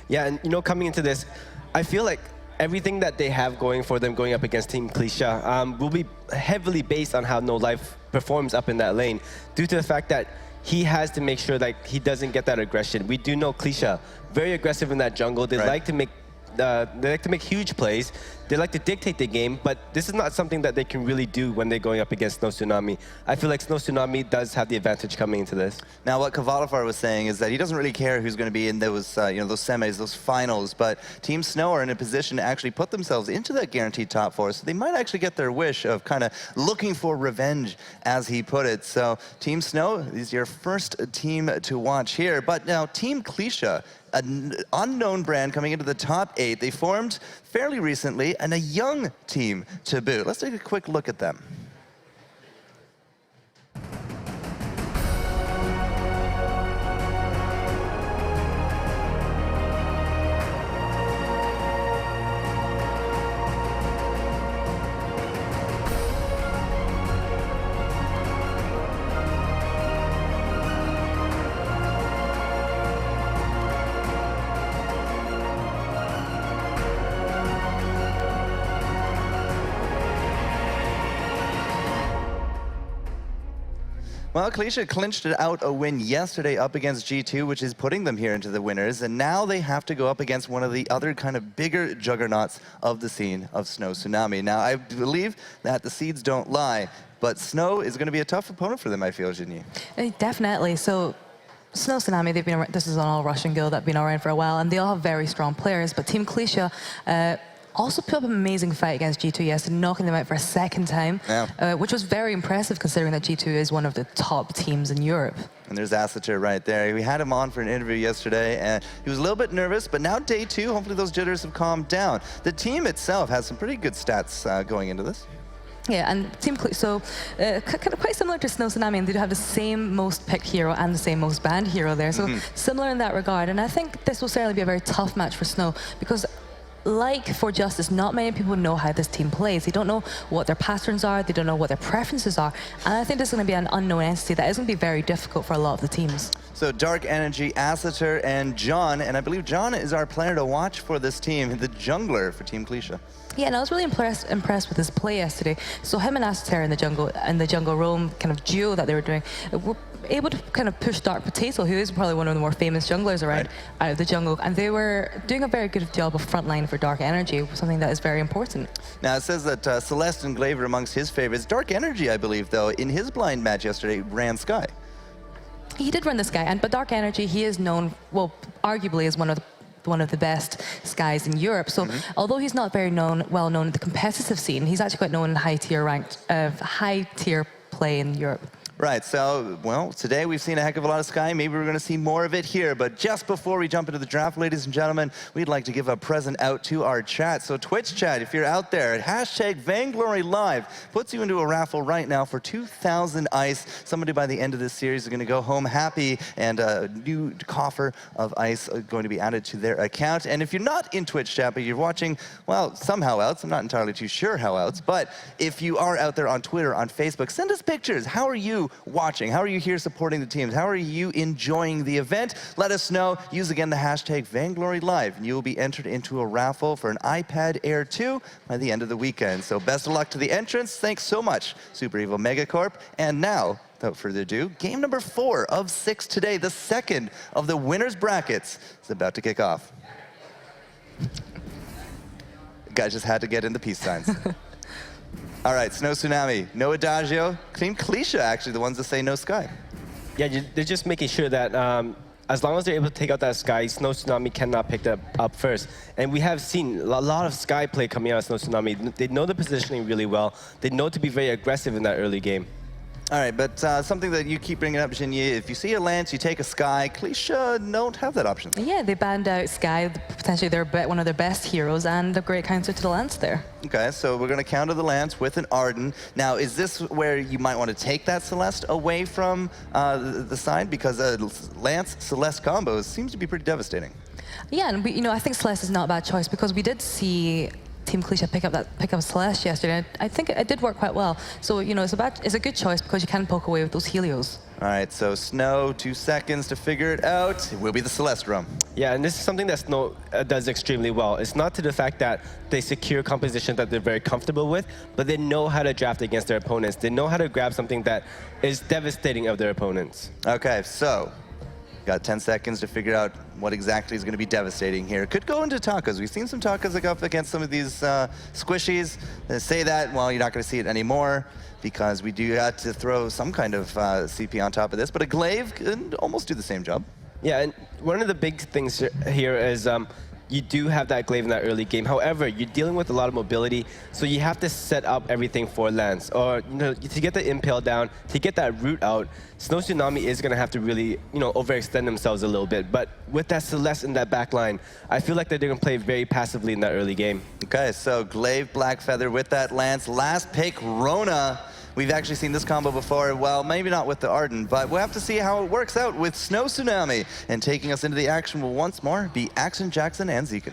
Yeah, and you know, coming into this, I feel like everything that they have going for them going up against Team Clesia will be heavily based on how No Life performs up in that lane, due to the fact that he has to make sure that he doesn't get that aggression. We do know Clesia, very aggressive in that jungle. They like to make huge plays. They like to dictate the game, but this is not something that they can really do when they're going up against Snow Tsunami. I feel like Snow Tsunami does have the advantage coming into this.
Now, what Kavalifar was saying is that he doesn't really care who's going to be in those, you know, those semis, those finals, but Team Snow are in a position to actually put themselves into that guaranteed top 4, so they might actually get their wish of kind of looking for revenge, as he put it. So, Team Snow is your first team to watch here, but now Team Clesia, an unknown brand coming into the top 8. They formed fairly recently, and a young team to boot. Let's take a quick look at them. Well, Clesia clinched it out a win yesterday up against G2, which is putting them here into the winners, and now they have to go up against one of the other kind of bigger juggernauts of the scene of Snow Tsunami. Now, I believe that the seeds don't lie, but Snow is going to be a tough opponent for them, I feel, Jinyi.
Definitely. So Snow Tsunami, they've been around, this is an all-Russian guild that's been around for a while, and they all have very strong players, but Team Clesia also put up an amazing fight against G2 yesterday, knocking them out for a second time, which was very impressive considering that G2 is one of the top teams in Europe.
And there's Asatir right there. We had him on for an interview yesterday, and he was a little bit nervous, but now day 2, hopefully those jitters have calmed down. The team itself has some pretty good stats going into this.
Yeah, and Team Clesia, kind of quite similar to Snow Tsunami, and they do have the same most picked hero and the same most banned hero there, so similar in that regard. And I think this will certainly be a very tough match for Snow, because like for Justice, not many people know how this team plays. They don't know what their patterns are, they don't know what their preferences are, and I think this is going to be an unknown entity that is going to be very difficult for a lot of the teams.
So Dark Energy, Asatir, and John, and I believe John is our player to watch for this team, the jungler for Team Clesia.
Yeah, and I was really impressed with his play yesterday. So him and Asatir in the jungle roam kind of duo that they were doing, were able to kind of push Dark Potato, who is probably one of the more famous junglers around, out of the jungle, and they were doing a very good job of frontline for Dark Energy, something that is very important.
Now it says that Celeste and Glaive are amongst his favorites. Dark Energy, I believe, though, in his blind match yesterday, ran Sky.
He did run the Sky, but Dark Energy, he is known, well, arguably as one of the best Skies in Europe. So although he's not very well known in the competitive scene, he's actually quite known in high tier play in Europe.
Right, so, well, today we've seen a heck of a lot of Sky. Maybe we're going to see more of it here. But just before we jump into the draft, ladies and gentlemen, we'd like to give a present out to our chat. So Twitch chat, if you're out there, hashtag Vainglory Live puts you into a raffle right now for 2,000 ice. Somebody by the end of this series is going to go home happy, and a new coffer of ice going to be added to their account. And if you're not in Twitch chat, but you're watching, well, somehow else, I'm not entirely too sure how else, but if you are out there on Twitter, on Facebook, send us pictures. How are you watching? How are you here supporting the teams? How are you enjoying the event? Let us know. Use again the hashtag Vainglory Live, and you will be entered into a raffle for an iPad Air 2 by the end of the weekend. So best of luck to the entrants. Thanks so much, Super Evil Megacorp. And now, without further ado, game number 4 of 6 today, the second of the winners brackets, is about to kick off. Guys just had to get in the peace signs. All right, Snow Tsunami, no Adagio. Team Clesia, actually, the ones that say no Sky.
Yeah, they're just making sure that as long as they're able to take out that Sky, Snow Tsunami cannot pick that up first. And we have seen a lot of Sky play coming out of Snow Tsunami. They know the positioning really well. They know to be very aggressive in that early game.
All right, but something that you keep bringing up, Jinyi, if you see a Lance, you take a Sky. Clesia don't have that option.
Yeah, they banned out Sky, potentially one of their best heroes, and a great counter to the Lance there.
Okay, so we're going to counter the Lance with an Arden. Now, is this where you might want to take that Celeste away from the side? Because Lance-Celeste combos seems to be pretty devastating.
Yeah, and I think Celeste is not a bad choice because we did see Team Clesia pick up Celeste yesterday. I think it did work quite well. So it's a good choice because you can poke away with those Helios.
All right, so Snow, 2 seconds to figure it out. It will be the Celeste roam.
Yeah, and this is something that Snow does extremely well. It's not to the fact that they secure composition that they're very comfortable with, but they know how to draft against their opponents. They know how to grab something that is devastating of their opponents.
Okay, so got 10 seconds to figure out what exactly is going to be devastating here. Could go into Takas. We've seen some Takas that go up against some of these squishies. They say that, well, you're not going to see it anymore because we do have to throw some kind of CP on top of this, but a Glaive can almost do the same job.
Yeah, and one of the big things here is you do have that Glaive in that early game. However, you're dealing with a lot of mobility, so you have to set up everything for Lance. Or to get the Impale down, to get that root out, Snow Tsunami is going to have to really overextend themselves a little bit. But with that Celeste in that back line, I feel like that they're going to play very passively in that early game.
Okay, so Glaive, Black Feather with that Lance. Last pick, Rona. We've actually seen this combo before. Well, maybe not with the Arden, but we'll have to see how it works out with Snow Tsunami. And taking us into the action will once more be Axon, Jackson, and Zekin.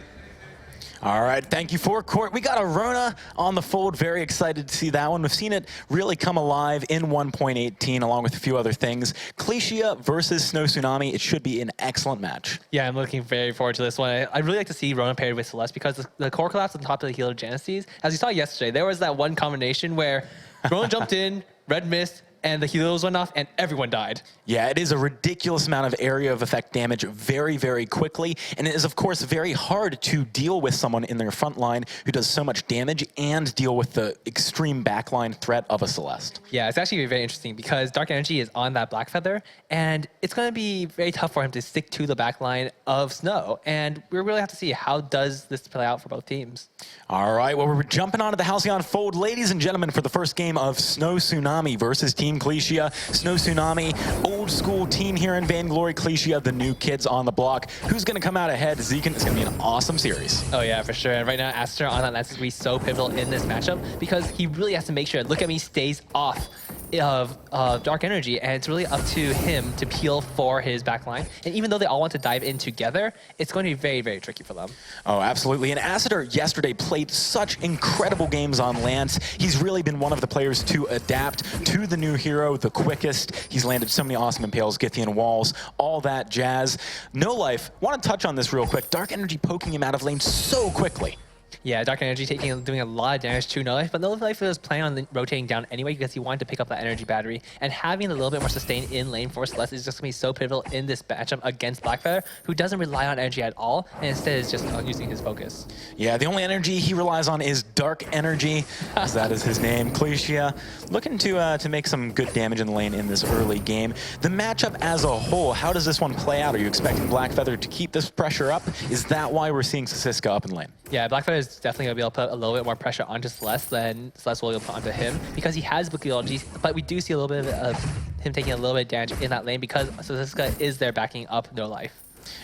All right, thank you, Forecourt. We got a Rona on the fold. Very excited to see that one. We've seen it really come alive in 1.18, along with a few other things. Clesia versus Snow Tsunami. It should be an excellent match.
Yeah, I'm looking very forward to this one. I'd really like to see Rona paired with Celeste because the core collapse on top of the healer Genesis, as you saw yesterday, there was that one combination where Rona jumped in, red mist, and the Helios went off, and everyone died.
Yeah, it is a ridiculous amount of area of effect damage very, very quickly. And it is, of course, very hard to deal with someone in their front line who does so much damage and deal with the extreme backline threat of a Celeste.
Yeah, it's actually very interesting because Dark Energy is on that Black Feather, and it's going to be very tough for him to stick to the backline of Snow. And we really have to see how does this play out for both teams.
All right, well, we're jumping onto the Halcyon Fold, ladies and gentlemen, for the first game of Snow Tsunami versus Team Clesia. Snow Tsunami, old school team here in Vainglory. Clesia, the new kids on the block. Who's going to come out ahead? Zekin. It's going to be an awesome series.
Oh, yeah, for sure. And right now, Aster on that Lance is going to be so pivotal in this matchup because he really has to make sure Look At Me stays off of Dark Energy, and it's really up to him to peel for his backline. And even though they all want to dive in together, it's going to be very, very tricky for them.
Oh, absolutely. And Aster yesterday played such incredible games on Lance. He's really been one of the players to adapt to the new hero the quickest. He's landed so many awesome impales, Githian walls, all that jazz. No Life, want to touch on this real quick. Dark Energy poking him out of lane so quickly.
Yeah, Dark Energy doing a lot of damage to No Life, but No Life was planning on rotating down anyway because he wanted to pick up that energy battery. And having a little bit more sustain in lane for Celeste is just going to be so pivotal in this matchup against Blackfeather, who doesn't rely on energy at all, and instead is just using his focus.
Yeah, the only energy he relies on is Dark Energy, as that is his name. Clesia looking to make some good damage in the lane in this early game. The matchup as a whole, how does this one play out? Are you expecting Blackfeather to keep this pressure up? Is that why we're seeing Siska up in lane?
Yeah, Blackfeather is definitely going to be able to put a little bit more pressure onto Celeste than Celeste will be able to put onto him because he has Bookology, but we do see a little bit of him taking a little bit of damage in that lane because Siska is there backing up No Life.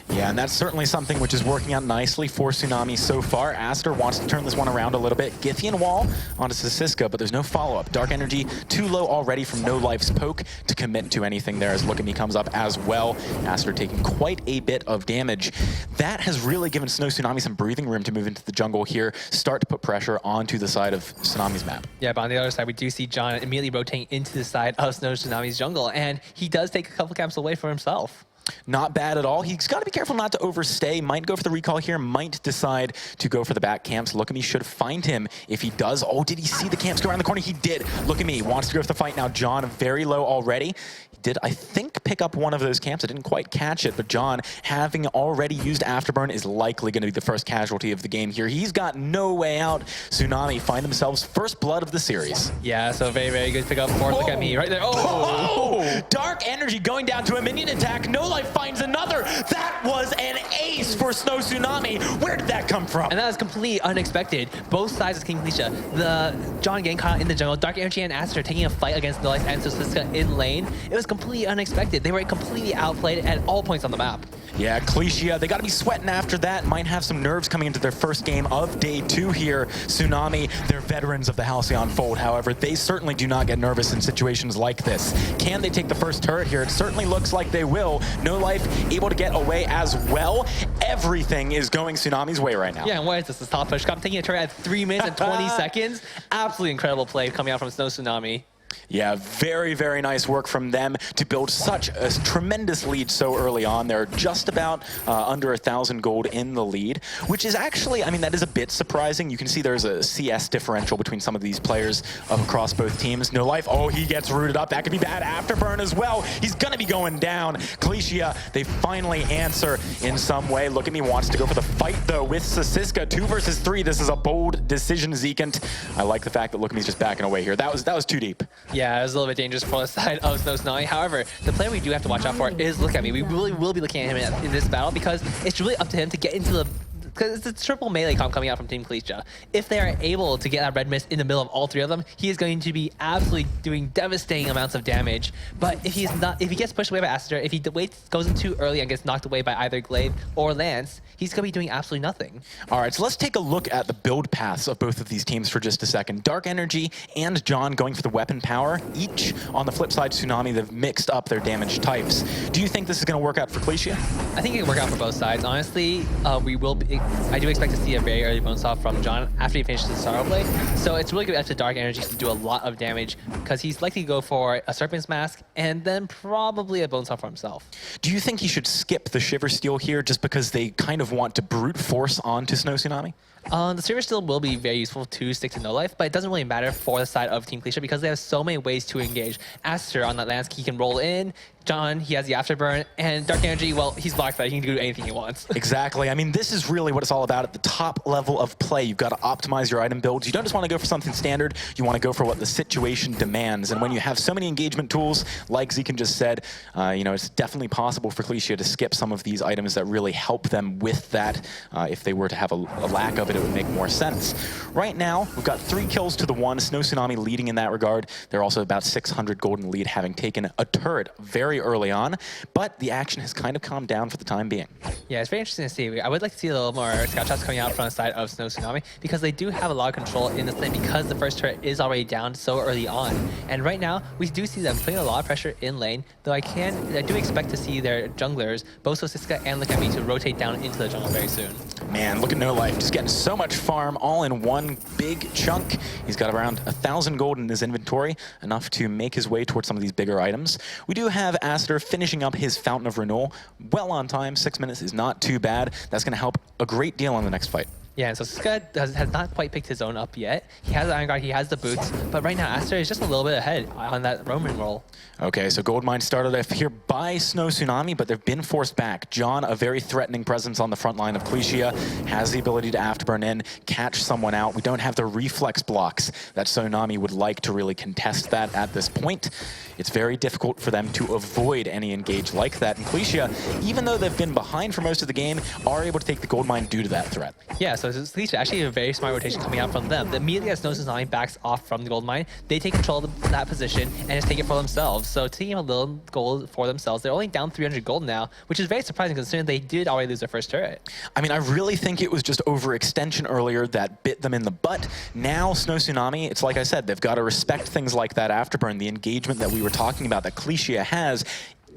Yeah, and that's certainly something which is working out nicely for Tsunami so far. Aster wants to turn this one around a little bit. Githian wall onto Siska, but there's no follow-up. Dark Energy too low already from No Life's poke to commit to anything there as Look At Me comes up as well. Aster taking quite a bit of damage. That has really given Snow Tsunami some breathing room to move into the jungle here, start to put pressure onto the side of Tsunami's map.
Yeah, but on the other side, we do see John immediately rotating into the side of Snow Tsunami's jungle, and he does take a couple camps away for himself.
Not bad at all. He's got to be careful not to overstay. Might go for the recall here, might decide to go for the back camps. Look At Me should find him if he does. Oh, did he see the camps go around the corner? He did. Look At Me wants to go for the fight now. John very low already. He did, I think, pick up one of those camps. I didn't quite catch it, but John, having already used Afterburn, is likely going to be the first casualty of the game here. He's got no way out. Tsunami find themselves first blood of the series.
Yeah, so very, very good pick up for Look At Me right there. Oh!
Oh, Dark Energy going down to a minion attack. No Life finds another. That was an ace for Snow Tsunami. Where did that come from?
And that was completely unexpected. Both sides of King Clesia, the John getting caught in the jungle, Dark Energy and Aster taking a fight against No Life and Sosiska in lane. It was completely unexpected. They were completely outplayed at all points on the map.
Yeah, Clesia, they got to be sweating after that. Might have some nerves coming into their first game of day 2 here. Tsunami, they're veterans of the Halcyon Fold. However, they certainly do not get nervous in situations like this. Can they take the first turret here? It certainly looks like they will. No Life able to get away as well. Everything is going Tsunami's way right now.
Yeah, and what is this? This top push. I'm taking a turret at 3 minutes and 20 seconds. Absolutely incredible play coming out from Snow Tsunami.
Yeah, very, very nice work from them to build such a tremendous lead so early on. They're just about under 1,000 gold in the lead, which is actually, I mean, that is a bit surprising. You can see there's a CS differential between some of these players across both teams. No Life, oh, he gets rooted up. That could be bad. Afterburn as well. He's going to be going down. Clesia, they finally answer in some way. Look at me, wants to go for the fight, though, with Sosiska. 2 versus 3. This is a bold decision, Zekant. I like the fact that Look at me's just backing away here. That was too deep.
Yeah, it was a little bit dangerous for the side of Snow Tsunami. However, the player we do have to watch out for is Look at Me. We really will be looking at him in this battle because it's really up to him to get into the... Because it's a triple melee comp coming out from Team Clesia. If they are able to get that red mist in the middle of all 3 of them, he is going to be absolutely doing devastating amounts of damage. But if he gets pushed away by Aster, if he goes in too early and gets knocked away by either Glaive or Lance, he's going to be doing absolutely nothing.
All right, so let's take a look at the build paths of both of these teams for just a second. Dark Energy and John going for the weapon power. Each, on the flip side, Tsunami, they've mixed up their damage types. Do you think this is going to work out for Clesia?
I think it can work out for both sides. Honestly, I do expect to see a very early Bonesaw from John after he finishes the Sorrow Blade. So it's really good up to Dark Energy to do a lot of damage because he's likely to go for a Serpent's Mask and then probably a Bonesaw for himself.
Do you think he should skip the Shiver Steel here just because they kind of want to brute force onto Snow Tsunami?
The Shiver Steel will be very useful to stick to No Life, but it doesn't really matter for the side of Team Clesia because they have so many ways to engage. Aster on that Lance, he can roll in. John, he has the Afterburn, and Dark Energy, well, he's blocked that. He can do anything he wants.
Exactly. I mean, this is really what it's all about at the top level of play. You've got to optimize your item builds. You don't just want to go for something standard. You want to go for what the situation demands. And when you have so many engagement tools, like Zekan just said, you know, it's definitely possible for Clesia to skip some of these items that really help them with that. If they were to have a lack of it, it would make more sense. Right now, we've got 3 kills to the 1. Snow Tsunami leading in that regard. They're also about 600 gold in the lead, having taken a turret very early on, but the action has kind of calmed down for the time being.
Yeah, it's very interesting to see. I would like to see a little more scout shots coming out from the side of Snow Tsunami because they do have a lot of control in this lane because the first turret is already down so early on. And right now, we do see them putting a lot of pressure in lane, though I do expect to see their junglers, both Sosiska and Look at Me, to rotate down into the jungle very soon.
Man, look at No Life, just getting so much farm all in one big chunk. He's got around 1,000 gold in his inventory, enough to make his way towards some of these bigger items. We do have Aster finishing up his Fountain of Renewal well on time. 6 minutes is not too bad. That's going to help a great deal on the next fight.
Yeah, and so Sosiska has not quite picked his own up yet. He has the Iron Guard, he has the boots, but right now Aster is just a little bit ahead on that Roman roll.
Okay, so Gold Mine started off here by Snow Tsunami, but they've been forced back. John, a very threatening presence on the front line of Clesia, has the ability to Afterburn in, catch someone out. We don't have the reflex blocks that Tsunami would like to really contest that at this point. It's very difficult for them to avoid any engage like that. And Clesia, even though they've been behind for most of the game, are able to take the Gold Mine due to that threat.
Yeah, so Clesia actually a very smart rotation coming out from them. Immediately as Snow Tsunami backs off from the Gold Mine, they take control of that position and just take it for themselves. So taking a little gold for themselves, they're only down 300 gold now, which is very surprising considering they did already lose their first turret.
I mean, I really think it was just overextension earlier that bit them in the butt. Now, Snow Tsunami, it's like I said, they've got to respect things like that Afterburn, the engagement that we were talking about that Clesia has.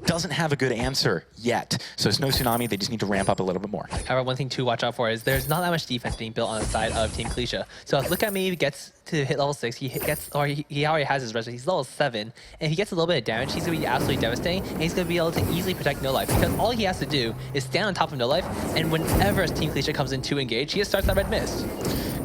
Doesn't have a good answer yet. So Snow Tsunami, they just need to ramp up a little bit more.
However, one thing to watch out for is there's not that much defense being built on the side of Team Clesia. So if Look at Me gets to hit level 6, he already has his register, he's level 7, and if he gets a little bit of damage, he's going to be absolutely devastating, and he's going to be able to easily protect No Life, because all he has to do is stand on top of No Life, and whenever Team Clesia comes in to engage, he just starts that red mist.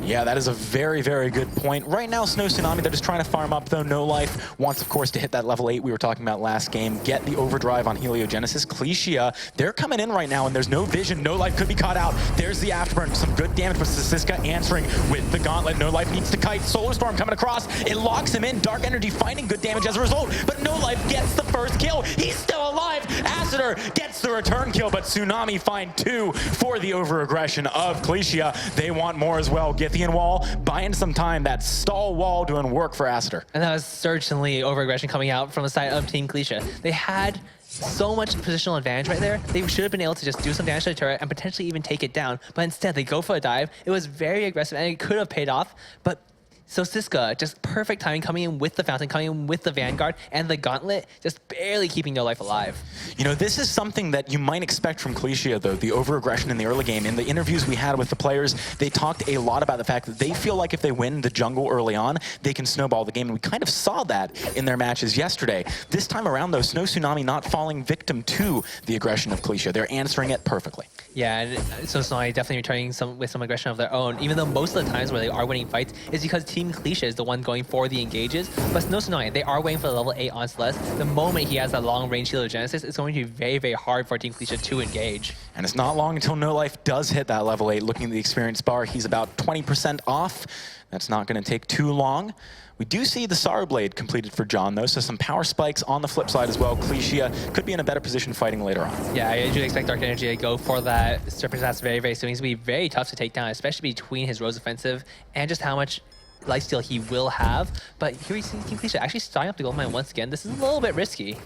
Yeah, that is a very, very good point. Right now, Snow Tsunami, they're just trying to farm up, though. No Life wants, of course, to hit that level 8 we were talking about last game, get the overdrive on Heliogenesis. Clesia, they're coming in right now, and there's no vision. No Life could be caught out. There's the Afterburn. Some good damage, but Siska answering with the Gauntlet. No Life needs to kite. Solar Storm coming across. It locks him in. Dark Energy finding good damage as a result, but No Life gets the first kill. He's still alive. Acitor gets the return kill, but Tsunami find 2 for the over-aggression of Clesia. They want more as well. Githian Wall buying some time. That stall wall doing work for Acitor.
And that was certainly over-aggression coming out from the side of Team Clesia. They had so much positional advantage right there. They should have been able to just do some damage to the turret and potentially even take it down. But instead, they go for a dive. It was very aggressive, and it could have paid off. But so Siska, just perfect timing, coming in with the Fountain, coming in with the Vanguard, and the Gauntlet, just barely keeping No Life alive.
You know, this is something that you might expect from Clesia, though, the over-aggression in the early game. In the interviews we had with the players, they talked a lot about the fact that they feel like if they win the jungle early on, they can snowball the game. And we kind of saw that in their matches yesterday. This time around, though, Snow Tsunami not falling victim to the aggression of Clesia. They're answering it perfectly.
Yeah, and so Tsunami definitely returning with some aggression of their own, even though most of the times where they are winning fights is because Team Clesia is the one going for the engages. But Snow Tsunami, they are waiting for the level 8 on Celeste. The moment he has that long-range Heliogenesis, it's going to be very, very hard for Team Clesia to engage.
And it's not long until No Life does hit that level 8. Looking at the experience bar, he's about 20% off. That's not going to take too long. We do see the Sorrow Blade completed for John, though, so some power spikes on the flip side as well. Clesia could be in a better position fighting later on.
Yeah, I do expect Dark Energy to go for that Serpent Assassin very, very soon. He's going to be very tough to take down, especially between his Rose Offensive and just how much lifesteal he will have. But here we see Team Clesia actually starting up the gold mine once again. This is a little bit risky.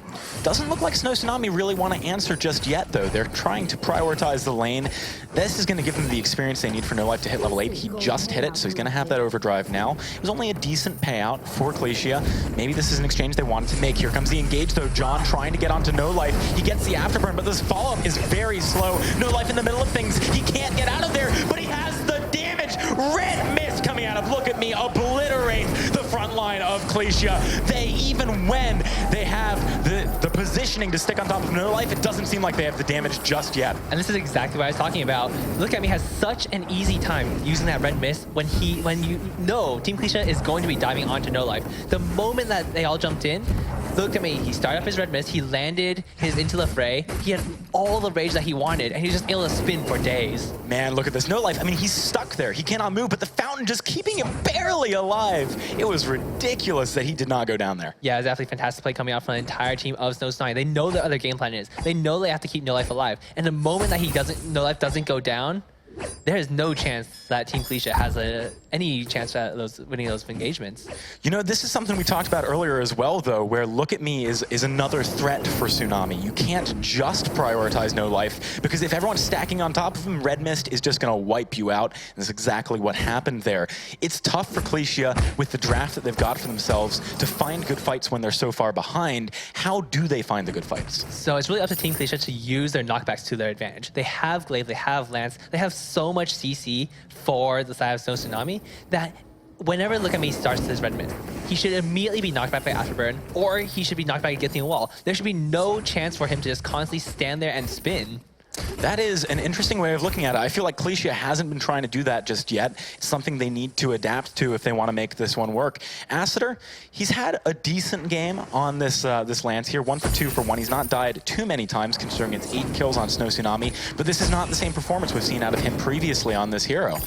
Doesn't look like Snow Tsunami really want to answer just yet, though. They're trying to prioritize the lane. This is going to give them the experience they need for No Life to hit level 8. He just hit it, so he's going to have that overdrive now. It was only a decent payout for Clesia. Maybe this is an exchange they wanted to make. Here comes the engage, though. John trying to get onto No Life. He gets the afterburn, but this follow-up is very slow. No Life in the middle of things. He can't get out of there, but he has the damage. Red mist coming out of, look at me, obliterate the front line of Clesia. They, even when they have the positioning to stick on top of No Life, it doesn't seem like they have the damage just yet.
And this is exactly what I was talking about. Look at me has such an easy time using that red mist when you know Team Clesia is going to be diving onto No Life. The moment that they all jumped in, look at me, he started up his red mist, he landed his into the fray, he had all the rage that he wanted, and he was just able to spin for days.
Man, look at this. No Life, I mean, he's stuck there. He cannot move, but the fountain just keeping him barely alive. It was ridiculous that he did not go down there.
Yeah, it's definitely fantastic play coming out from the entire team of Snow Tsunami. They know their other game plan is. They know they have to keep No Life alive. And the moment that No Life doesn't go down, there is no chance that Team Clesia has any chance at winning those engagements.
You know, this is something we talked about earlier as well, though, where Look at Me is another threat for Tsunami. You can't just prioritize No Life, because if everyone's stacking on top of him, Red Mist is just going to wipe you out. And that's exactly what happened there. It's tough for Clesia with the draft that they've got for themselves to find good fights when they're so far behind. How do they find the good fights?
So it's really up to Team Clesia to use their knockbacks to their advantage. They have Glaive, they have Lance, they have so much CC for the side of Snow Tsunami that whenever Look at Me starts this red mid, he should immediately be knocked back by Afterburn, or he should be knocked back against the wall. There should be no chance for him to just constantly stand there and spin.
That is an interesting way of looking at it. I feel like Clesia hasn't been trying to do that just yet. It's something they need to adapt to if they want to make this one work. Acitor, he's had a decent game on this Lance here. 1 for 2 for 1. He's not died too many times, considering it's 8 kills on Snow Tsunami, but this is not the same performance we've seen out of him previously on this hero.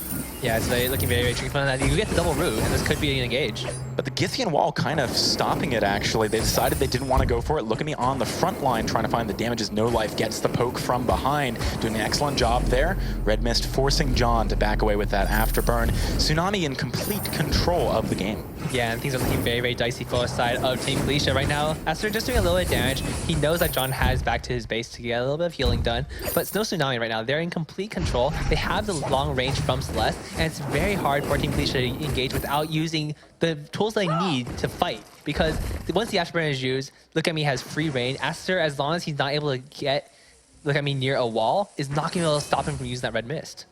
Yeah, it's looking very, very tricky for that. You get the double root, and this could be an engage.
But the Githian wall kind of stopping it, actually. They decided they didn't want to go for it. Look at Me on the front line, trying to find the damage as No Life gets the poke from behind. Doing an excellent job there. Red Mist forcing John to back away with that afterburn. Tsunami in complete control of the game.
Yeah, and things are looking very, very dicey for the side of Team Clesia right now. Acitor just doing a little bit of damage. He knows that John has back to his base to get a little bit of healing done. But Snow Tsunami right now, they're in complete control. They have the long range from Celeste, and it's very hard for Team Clesia to engage without using the tools they need to fight. Because once the afterburn is used, Look at Me has free reign. Acitor, as long as he's not able to get Look at Me near a wall, is not going to be able to stop him from using that red mist.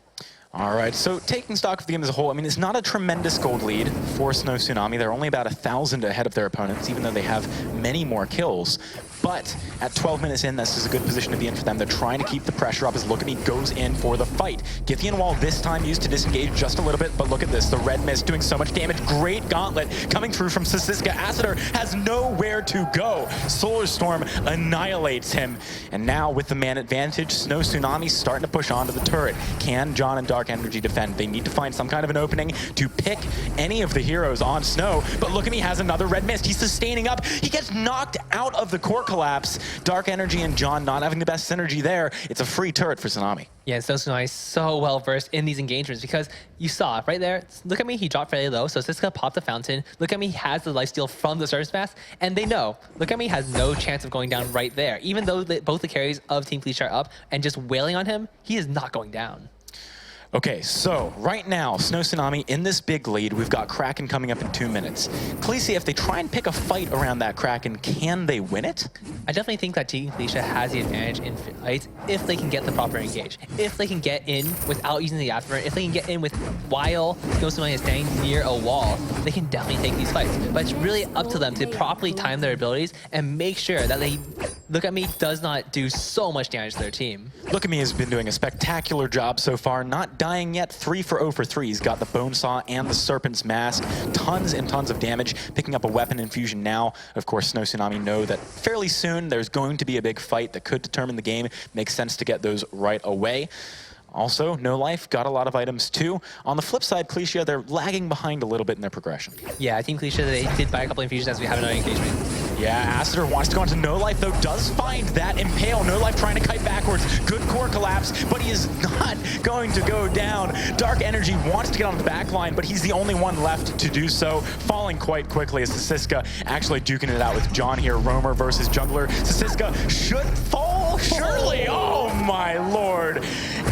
All right, so taking stock of the game as a whole, I mean, it's not a tremendous gold lead for Snow Tsunami. They're only about 1,000 ahead of their opponents, even though they have many more kills. But at 12 minutes in, this is a good position to be in for them. They're trying to keep the pressure up as Look at Me goes in for the fight. Githyan Wall this time used to disengage just a little bit, but look at this. The red mist doing so much damage. Great gauntlet coming through from Sasiska. Acitor has nowhere to go. Solar Storm annihilates him. And now with the man advantage, Snow Tsunami starting to push onto the turret. Can John and Dark Energy defend? They need to find some kind of an opening to pick any of the heroes on Snow. But Look at Me has another red mist. He's sustaining up. He gets knocked out of the core collapse. Dark Energy and John not having the best synergy there. It's a free turret for Tsunami.
Yeah, Snow Tsunami is so well versed in these engagements because you saw right there. Look at Me, he dropped fairly low, so Siska popped the fountain. Look at Me has the lifesteal from the surface mass, and they know Look at Me has no chance of going down right there. Even though both the carries of Team Clesia are up and just wailing on him, he is not going down.
Okay, so right now, Snow Tsunami in this big lead. We've got Kraken coming up in 2 minutes. Clesia, if they try and pick a fight around that Kraken, can they win it?
I definitely think that Team Clesia has the advantage in fights if they can get the proper engage. If they can get in without using the Afterburn, if they can get in with while Snow Tsunami is standing near a wall, they can definitely take these fights. But it's really up to them to properly time their abilities and make sure that they Look at Me does not do so much damage to their team.
Look at Me has been doing a spectacular job so far, not dying yet. 3 for 0 for 3. He's got the Bone Saw and the Serpent's Mask. Tons and tons of damage. Picking up a weapon infusion now. Of course, Snow Tsunami know that fairly soon there's going to be a big fight that could determine the game. Makes sense to get those right away. Also, No Life got a lot of items too. On the flip side, Clesia, they're lagging behind a little bit in their progression.
Yeah, I think Clesia, they did buy a couple infusions as we have another engagement.
Yeah, Acitor wants to go into No Life, though, does find that Impale. No Life trying to kite backwards. Good core collapse, but he is not going to go down. Dark Energy wants to get on the back line, but he's the only one left to do so. Falling quite quickly as Sasiska actually duking it out with John here. Roamer versus Jungler. Sasiska should fall, surely. Oh, my lord.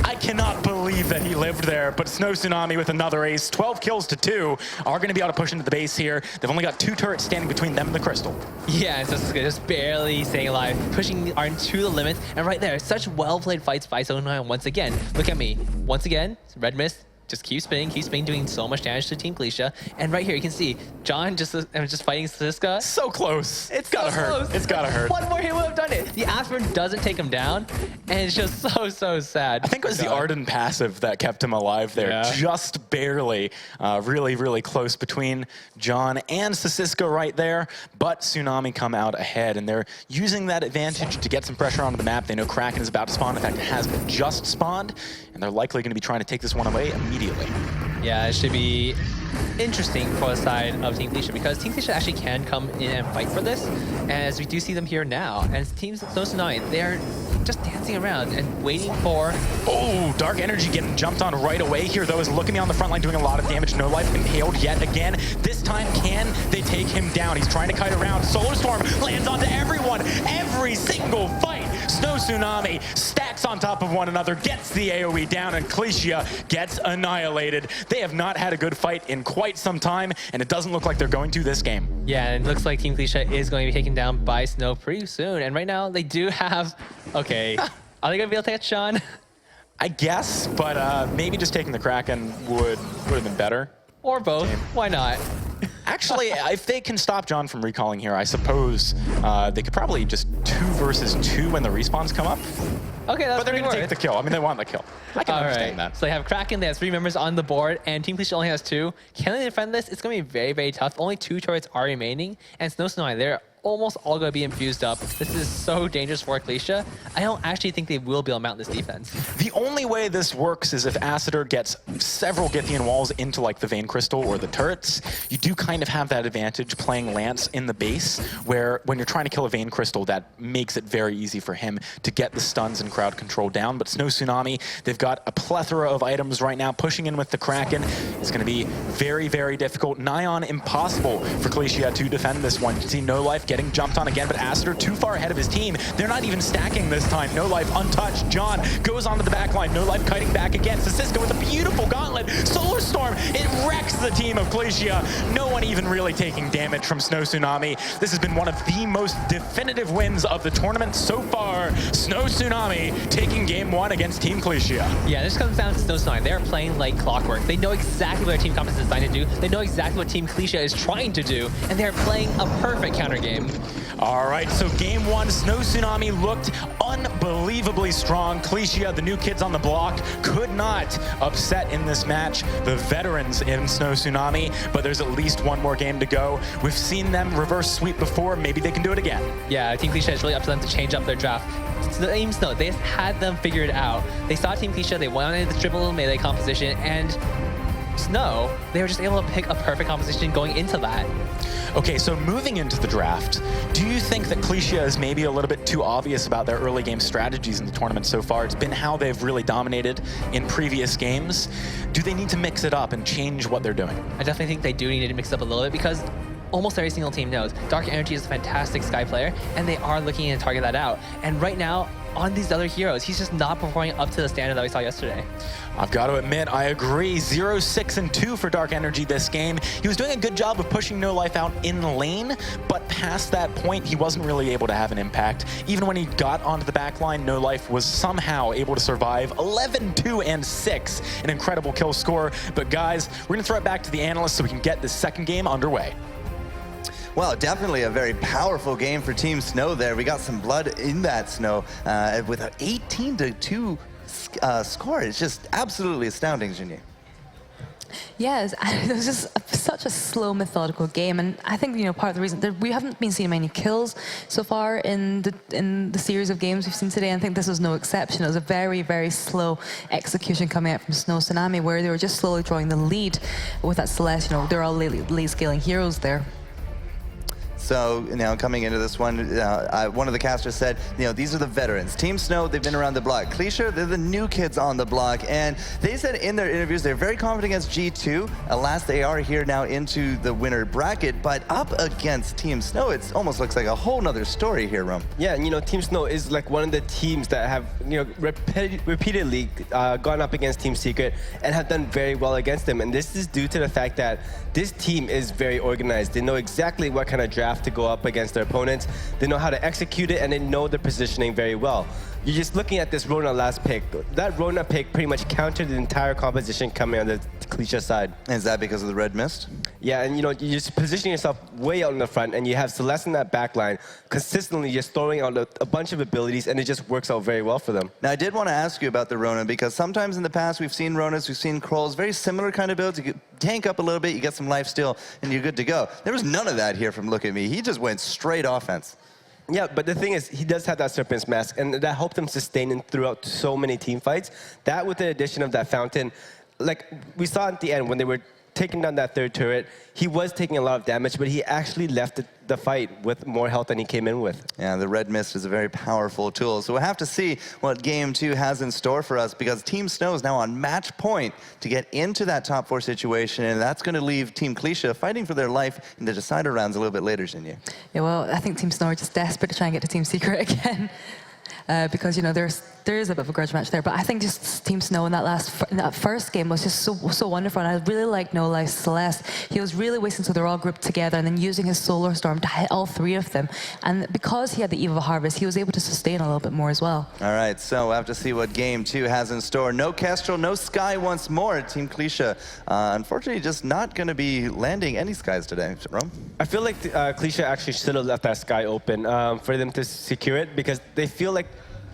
I cannot believe that he lived there, but Snow Tsunami with another ace. 12 kills to 2 are going to be able to push into the base here. They've only got 2 turrets standing between them and the Crystal.
Yeah, and Sasiska just barely staying alive, pushing Arn to the limit. And right there, such well-played fights by Sonai once again. Look at Me. Once again, Red Mist. Just keep spinning, doing so much damage to Team Clesia. And right here, you can see John just fighting Sasiska.
So close.
It's
gotta
so
hurt.
Close.
It's gotta hurt.
One more hit would have done it. The Afterburn doesn't take him down, and it's just so sad.
I think it was the Arden passive that kept him alive there. Yeah. Just barely. Really close between John and Sasiska right there. But Tsunami come out ahead, and they're using that advantage to get some pressure onto the map. They know Kraken is about to spawn. In fact, it has just spawned, and they're likely going to be trying to take this one away immediately.
Yeah, it should be interesting for the side of Team Clesia because Team Clesia actually can come in and fight for this, as we do see them here now. And Team Snow Tsunami, they're just dancing around and waiting for...
Oh, Dark Energy getting jumped on right away here, though, is Look at Me on the front line doing a lot of damage. No Life impaled yet again. This time, can they take him down? He's trying to kite around. Solar Storm lands onto everyone. Every single fight. Snow Tsunami stacks on top of one another, gets the AoE down, and Clesia gets annihilated. They have not had a good fight in quite some time, and it doesn't look like they're going to this game.
Yeah, and it looks like Team Clesia is going to be taken down by Snow pretty soon. And right now, they do have... Okay, are they going to be able to catch Sean?
I guess, but maybe just taking the Kraken would have been better.
Or both. Why not?
Actually, if they can stop John from recalling here, I suppose they could probably just 2 versus 2 when the respawns come up.
Okay, that's
But they're going to take the kill. I mean, they want the kill. I can understand that.
So they have Kraken, they have 3 members on the board, and Team Clesia only has 2. Can they defend this? It's going to be very tough. Only 2 turrets are remaining, and Snow Tsunami, they're almost all going to be infused up. This is so dangerous for Clesia. I don't actually think they will be able to mount this defense.
The only way this works is if Acitor gets several Githyan walls into like the Vein Crystal or the turrets. You do kind of have that advantage playing Lance in the base, where when you're trying to kill a Vein Crystal, that makes it very easy for him to get the stuns and crowd control down. But Snow Tsunami, they've got a plethora of items right now. Pushing in with the Kraken is going to be very difficult. Nigh on impossible for Clesia to defend this one. You can see No Life getting jumped on again, but Acitor too far ahead of his team. They're not even stacking this time. No Life untouched. John goes onto the back line. No Life kiting back again. Sasiska with a beautiful gauntlet. Solar Storm, it wrecks the team of Clesia. No one even really taking damage from Snow Tsunami. This has been one of the most definitive wins of the tournament so far. Snow Tsunami taking game 1 against Team Clesia.
Yeah, this comes down to Snow Tsunami. They're playing like clockwork. They know exactly what their team compass is designed to do. They know exactly what Team Clesia is trying to do, and they're playing a perfect counter game. game.
All right, so game one, Snow Tsunami looked unbelievably strong. Clesia, the new kids on the block, could not upset in this match the veterans in Snow Tsunami, but there's at least one more game to go. We've seen them reverse sweep before. Maybe they can do it again.
Yeah, Team Clesia is really up to them to change up their draft. Team Snow, they just had them figured out. They saw Team Clesia, they wanted the triple melee composition, and Snow, they were just able to pick a perfect composition going into that.
Okay, so moving into the draft, do you think that Clesia is maybe a little bit too obvious about their early game strategies in the tournament so far? It's been how they've really dominated in previous games. Do they need to mix it up and change what they're doing?
I definitely think they do need to mix it up a little bit because almost every single team knows Dark Energy is a fantastic Sky player, and they are looking to target that out. And right now, on these other heroes, he's just not performing up to the standard that we saw yesterday.
I've got to admit, I agree. 0, 6, and 2 for Dark Energy this game. He was doing a good job of pushing No Life out in lane, but past that point, he wasn't really able to have an impact. Even when he got onto the back line, No Life was somehow able to survive 11, 2, and 6. An incredible kill score. But guys, we're going to throw it back to the analysts so we can get the second game underway.
Well, definitely a very powerful game for Team Snow there. We got some blood in that Snow with an 18-2 score. It's just absolutely astounding, Jinyi.
Yes, it was just such a slow, methodical game, and I think part of the reason that we haven't been seeing many kills so far in the series of games we've seen today. I think this was no exception. It was a very, very slow execution coming out from Snow Tsunami, where they were just slowly drawing the lead with that Celeste. They're all late scaling heroes there.
So now coming into this one, one of the casters said, these are the veterans. Team Snow, they've been around the block. Clesia, they're the new kids on the block. And they said in their interviews they're very confident against G2. Alas, they are here now into the winner bracket, but up against Team Snow, it almost looks like a whole nother story here, Rum.
Yeah, and Team Snow is like one of the teams that have repeatedly gone up against Team Secret and have done very well against them. And this is due to the fact that this team is very organized. They know exactly what kind of draft to go up against their opponents. They know how to execute it, and they know their positioning very well. You're just looking at this Rona last pick. That Rona pick pretty much countered the entire composition coming on the Clesia side.
Is that because of the red mist?
Yeah, and you're just positioning yourself way out in the front, and you have Celeste in that back line, consistently just throwing out a bunch of abilities, and it just works out very well for them.
Now, I did want to ask you about the Rona, because sometimes in the past we've seen Ronas, we've seen Krolls, very similar kind of builds. You tank up a little bit, you get some life steal, and you're good to go. There was none of that here from Look At Me. He just went straight offense.
Yeah, but the thing is, he does have that Serpent's Mask, and that helped him sustain him throughout so many team fights. That, with the addition of that Fountain, like we saw at the end when they were taking down that third turret, he was taking a lot of damage, but he actually left the fight with more health than he came in with.
Yeah, the red mist is a very powerful tool. So we'll have to see what Game 2 has in store for us, because Team Snow is now on match point to get into that top 4 situation, and that's going to leave Team Clesia fighting for their life in the decider rounds a little bit later, Jinyi.
Yeah, well, I think Team Snow are just desperate to try and get to Team Secret again. Because there is a bit of a grudge match there, but I think just Team Snow in that first game was just so wonderful, and I really liked No Life Celeste. He was really waiting until they're all grouped together and then using his Solar Storm to hit all 3 of them, and because he had the Eve of Harvest, he was able to sustain a little bit more as well.
All right, so we'll have to see what Game 2 has in store. No Kestrel, no Sky once more. Team Clesia, unfortunately, just not going to be landing any Skies today. Rome?
I feel like Clesia actually should have left that Sky open for them to secure it, because they feel like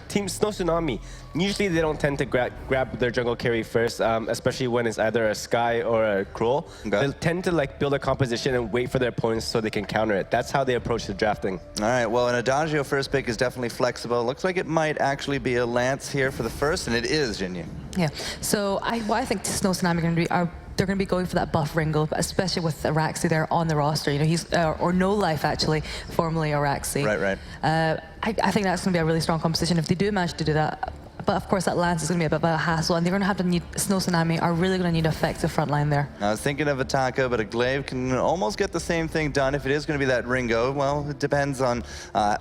Team Snow Tsunami, usually they don't tend to grab their jungle carry first, especially when it's either a Sky or a Kroll. Okay. They tend to build a composition and wait for their opponents so they can counter it. That's how they approach the drafting.
All right, well, an Adagio first pick is definitely flexible. Looks like it might actually be a Lance here for the first, and it is, Jinyi.
Yeah, so what I think Snow Tsunami are going to be they're going to be going for that buff Ringo, especially with Araxi there on the roster. He's or No Life actually, formerly Araxi.
Right.
I think that's going to be a really strong composition if they do manage to do that. But of course, that Lance is going to be a bit of a hassle, and they're going to have to need Snow Tsunami are really going to need effective front line there.
I was thinking of Ataka, but a Glaive can almost get the same thing done if it is going to be that Ringo. Well, it depends on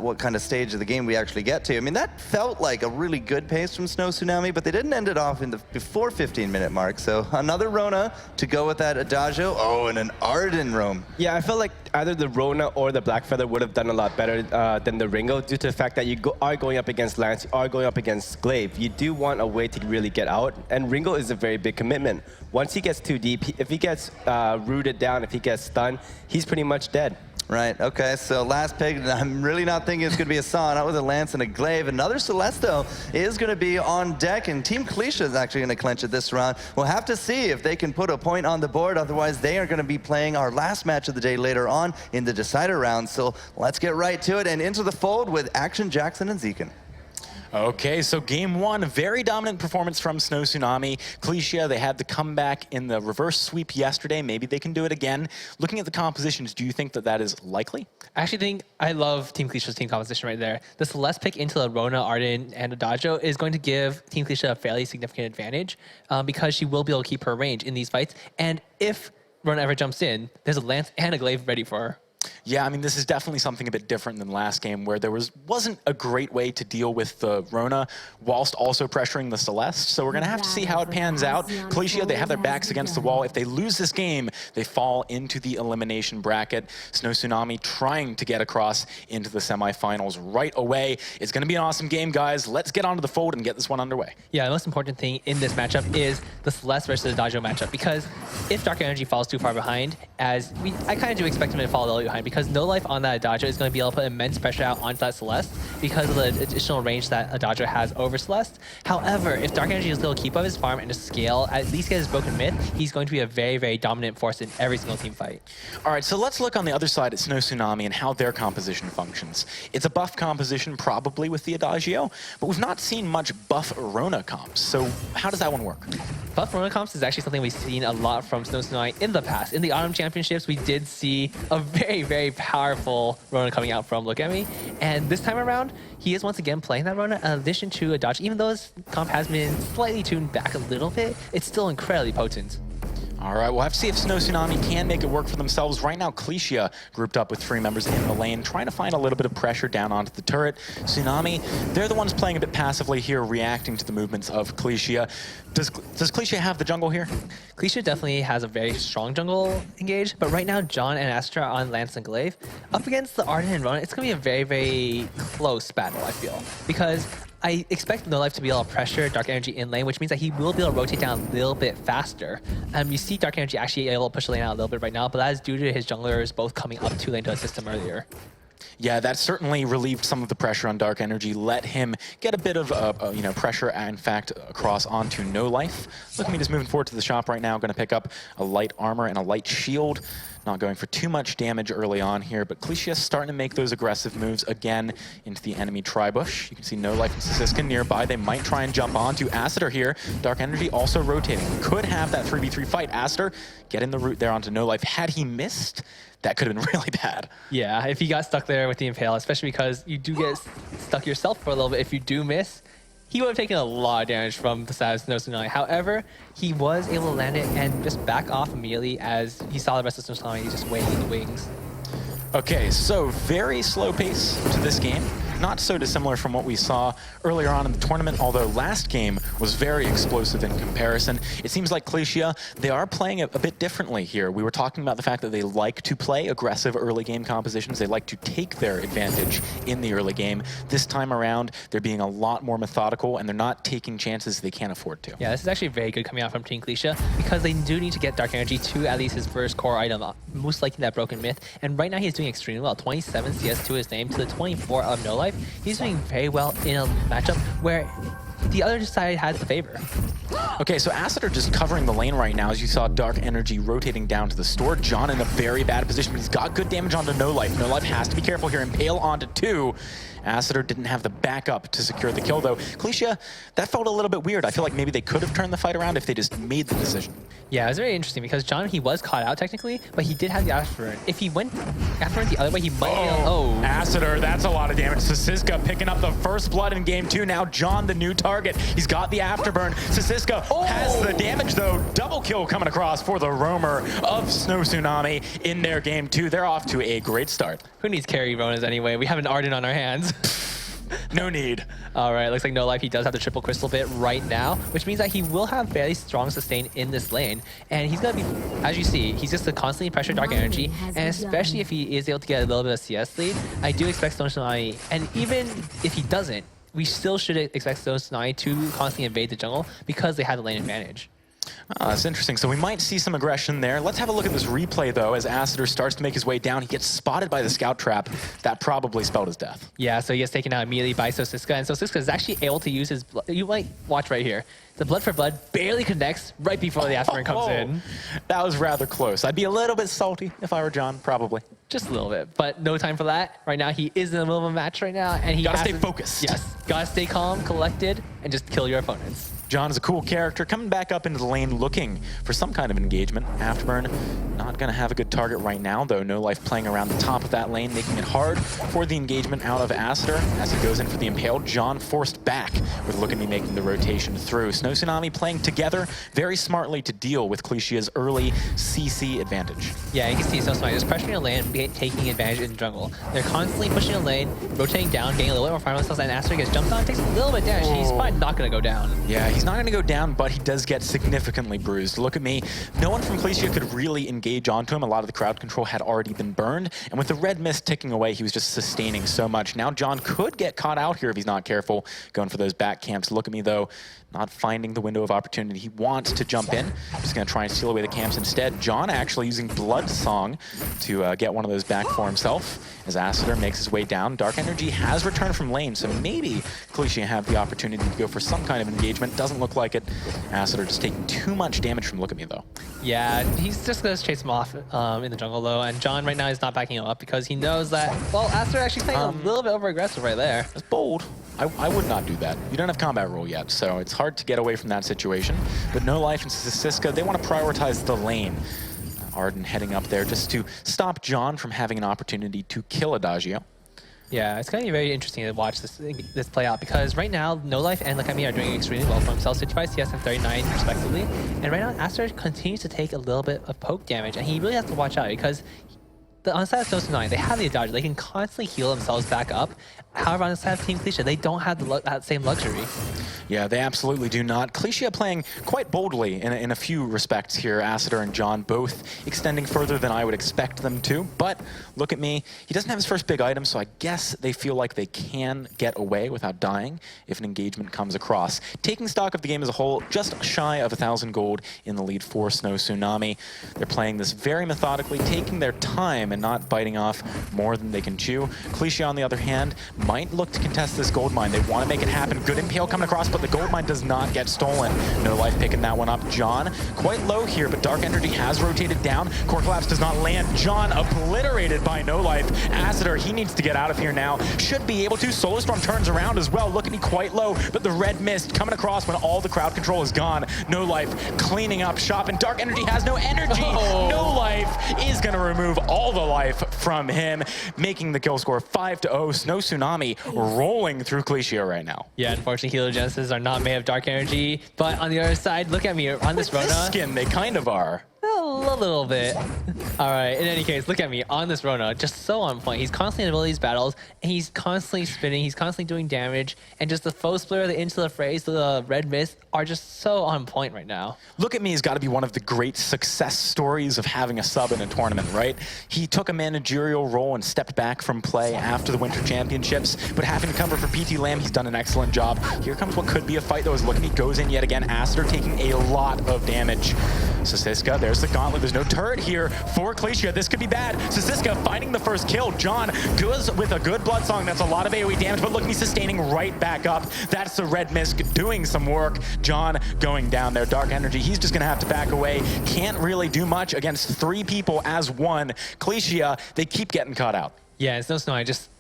what kind of stage of the game we actually get to. I mean, that felt like a really good pace from Snow Tsunami, but they didn't end it off in the before 15-minute mark. So another Rona to go with that Adagio. Oh, and an Arden roam.
Yeah, I felt like either the Rona or the Black Feather would have done a lot better than the Ringo, due to the fact that you are going up against Lance, you are going up against Glaive. You do want a way to really get out, and Ringo is a very big commitment. Once he gets too deep, if he gets rooted down, if he gets stunned, he's pretty much dead.
Right, okay, so last pick, I'm really not thinking it's going to be a Saw, not with a Lance and a Glaive. Another Celeste, is going to be on deck, and Team Clesia is actually going to clinch it this round. We'll have to see if they can put a point on the board, otherwise they are going to be playing our last match of the day later on in the decider round. So let's get right to it and into the fold with Action Jackson and Zekin.
Okay, so game one, very dominant performance from Snow Tsunami. Clesia, they had the comeback in the reverse sweep yesterday. Maybe they can do it again. Looking at the compositions, do you think that that is likely?
I actually think I love Team Clesia's team composition right there. The Celeste pick into the Rona, Arden, and Adagio is going to give Team Clesia a fairly significant advantage because she will be able to keep her range in these fights. And if Rona ever jumps in, there's a Lance and a Glaive ready for her.
Yeah, I mean, this is definitely something a bit different than last game where there wasn't a great way to deal with the Rona whilst also pressuring the Celeste. So we're going to have to see how it pans out. Clesia, they have their backs against the wall. If they lose this game, they fall into the elimination bracket. Snow Tsunami trying to get across into the semifinals right away. It's going to be an awesome game, guys. Let's get onto the fold and get this one underway.
Yeah, the most important thing in this matchup is the Celeste versus Adagio matchup, because if Dark Energy falls too far behind, I kind of do expect him to fall a little behind, because No Life on that Adagio is going to be able to put immense pressure out onto that Celeste because of the additional range that Adagio has over Celeste. However, if Dark Energy is able to keep up his farm and to scale, at least get his broken myth, he's going to be a very, very dominant force in every single team fight.
All right, so let's look on the other side at Snow Tsunami and how their composition functions. It's a buff composition probably with the Adagio, but we've not seen much buff Rona comps. So how does that one work?
Buff Rona comps is actually something we've seen a lot from Snow Tsunami in the past. In the Autumn Championships, we did see a very, very powerful Rona coming out from Look At Me. And this time around, he is once again playing that Rona in addition to Adagio. Even though his comp has been slightly tuned back a little bit, it's still incredibly potent.
All right, we'll have to see if Snow Tsunami can make it work for themselves. Right now, Clesia grouped up with 3 members in the lane, trying to find a little bit of pressure down onto the turret. Tsunami, they're the ones playing a bit passively here, reacting to the movements of Clesia. Does Clesia have the jungle here?
Clesia definitely has a very strong jungle engaged, but right now, John and Astra are on Lance and Glaive. Up against the Arden and Rona, it's going to be a very, very close battle, I feel, because I expect No Life to be able to pressure Dark Energy in lane, which means that he will be able to rotate down a little bit faster. You see Dark Energy actually able to push the lane out a little bit right now, but that is due to his junglers both coming up to lane to assist him earlier.
Yeah, that certainly relieved some of the pressure on Dark Energy, let him get a bit of pressure, in fact, across onto No Life. Look at me just moving forward to the shop right now. Going to pick up a light armor and a light shield. Not going for too much damage early on here, but Clesia starting to make those aggressive moves again into the enemy Tribush. You can see No Life and Sisiska nearby. They might try and jump on to Acitor here. Dark Energy also rotating. Could have that 3v3 fight. Acitor getting the route there onto No Life. Had he missed, that could have been really bad.
Yeah, if he got stuck there with the Impale, especially because you do get stuck yourself for a little bit if you do miss, he would have taken a lot of damage from the side of Snow Tsunami. However, he was able to land it and just back off immediately as he saw the rest of Snow Tsunami just waiting in the wings.
Okay, so very slow pace to this game. Not so dissimilar from what we saw earlier on in the tournament, although last game was very explosive in comparison. It seems like Clesia, they are playing a bit differently here. We were talking about the fact that they like to play aggressive early game compositions. They like to take their advantage in the early game. This time around, they're being a lot more methodical and they're not taking chances they can't afford to.
Yeah, this is actually very good coming out from Team Clesia because they do need to get Dark Energy to at least his first core item, most likely that Broken Myth. And right now he's doing extremely well. 27 CS to his name to the 24 of No Life. He's doing very well in a matchup where the other side has the favor.
Okay, so Acitor just covering the lane right now as you saw Dark Energy rotating down to the store. John in a very bad position, but he's got good damage onto No Life. No Life has to be careful here. Impale onto 2. Acitor didn't have the backup to secure the kill, though. Clesia, that felt a little bit weird. I feel like maybe they could have turned the fight around if they just made the decision.
Yeah, it was very interesting because John, he was caught out technically, but he did have the Afterburn. If he went Afterburn the other way, he might
Acitor, that's a lot of damage. Sisiska picking up the first blood in game 2. Now John, the new target. He's got the Afterburn. Sisiska has the damage, though. Double kill coming across for the roamer of Snow Tsunami in their game 2. They're off to a great start.
Who needs carry Ronas anyway? We have an Arden on our hands.
No need.
All right, looks like No Life, he does have the triple crystal bit right now, which means that he will have very strong sustain in this lane. And he's going to be, as you see, he's just to constantly pressure Dark Energy. And especially if he is able to get a little bit of CS lead, I do expect Stone Tsunami, and even if he doesn't, we still should expect Stone Tsunami to constantly invade the jungle because they have the lane advantage.
That's interesting. So we might see some aggression there. Let's have a look at this replay, though, as Acitor starts to make his way down. He gets spotted by the scout trap. That probably spelled his death.
Yeah, so he gets taken out immediately by Sosiska, and Sosiska is actually able to use his blood. You might watch right here. The blood for blood barely connects right before the aspirin comes in.
That was rather close. I'd be a little bit salty if I were John, probably.
Just a little bit, but no time for that. Right now, he is in the middle of a match right now, and he
gotta
has
stay focused.
Yes, gotta stay calm, collected, and just kill your opponents.
John is a cool character, coming back up into the lane looking for some kind of engagement. Afterburn not going to have a good target right now, though. No Life playing around the top of that lane, making it hard for the engagement out of Acitor as he goes in for the Impale. John forced back with Look at Me making the rotation through. Snow Tsunami playing together very smartly to deal with Clesia's early CC advantage.
Yeah, you can see Snow Tsunami just pressuring a lane and taking advantage in the jungle. They're constantly pushing a lane, rotating down, getting a little bit more fire themselves, and Acitor gets jumped on, takes a little bit damage. He's probably not going to go down.
Yeah, he's not going to go down, but he does get significantly bruised. Look at Me. No one from Clesia could really engage onto him. A lot of the crowd control had already been burned, and with the red mist ticking away, he was just sustaining so much. Now John could get caught out here if he's not careful, going for those back camps. Look at Me, though, not finding the window of opportunity. He wants to jump in. Just going to try and steal away the camps instead. John actually using Blood Song to get one of those back for himself as Acitor makes his way down. Dark Energy has returned from lane, so maybe Clesia have the opportunity to go for some kind of engagement. Doesn't look like it. Acitor just taking too much damage from Look at Me, though.
Yeah, he's just going to chase him off in the jungle, though, and John right now is not backing him up because he knows that, well, Acitor actually playing a little bit over-aggressive right there.
That's bold. I would not do that. You don't have combat rule yet, so it's hard to get away from that situation. But No Life and Siska, they want to prioritize the lane. Arden heading up there just to stop John from having an opportunity to kill Adagio.
Yeah, it's going to be very interesting to watch this play out because right now, No Life and Look at Me are doing extremely well for themselves, 55 CS and 39 respectively. And right now, Acitor continues to take a little bit of poke damage, and he really has to watch out because on the side of Snow Tsunami, they have the Adagio. They can constantly heal themselves back up. However, on the side of Team Clesia, they don't have that same luxury.
Yeah, they absolutely do not. Clesia playing quite boldly in a few respects here. Acitor and John both extending further than I would expect them to. But Look at Me, he doesn't have his first big item, so I guess they feel like they can get away without dying if an engagement comes across. Taking stock of the game as a whole, just shy of 1,000 gold in the lead for Snow Tsunami. They're playing this very methodically, taking their time and not biting off more than they can chew. Clesia, on the other hand, might look to contest this gold mine. They want to make it happen. Good Impale coming across, but the gold mine does not get stolen. No Life picking that one up. John, quite low here, but Dark Energy has rotated down. Core Collapse does not land. John obliterated by No Life. Acitor, he needs to get out of here now. Should be able to. Solar Storm turns around as well. Look at Me quite low, but the red mist coming across when all the crowd control is gone. No Life cleaning up shop, and Dark Energy has no energy. No Life is going to remove all the life from him, making the kill score 5-0. Snow Tsunami rolling through Clesia right now.
Yeah, unfortunately, Heliogenesis are not made of Dark Energy, but on the other side, look at Me on this Rona.
This skin, they kind of are.
A little bit. All right, in any case, look at Me on this Rona, just so on point. He's constantly in the middle of these battles, and he's constantly spinning, he's constantly doing damage, and just the faux splitter, the into the phrase, the red mist are just so on point right now.
Look at Me has got to be one of the great success stories of having a sub in a tournament, right? He took a managerial role and stepped back from play after the Winter Championships, but having to cover for PT Lamb, he's done an excellent job. Here comes what could be a fight, though, as Look at Me goes in yet again. Acitor taking a lot of damage. Sosiska, there's the gauntlet. There's no turret here for Clesia. This could be bad. Sosiska finding the first kill. John goes with a good Blood Song. That's a lot of AoE damage, but Look at Me sustaining right back up. That's the red mist doing some work. John going down there. Dark Energy, he's just going to have to back away. Can't really do much against 3 people as one. Clesia, they keep getting caught out.
Yeah, it's no snow. Just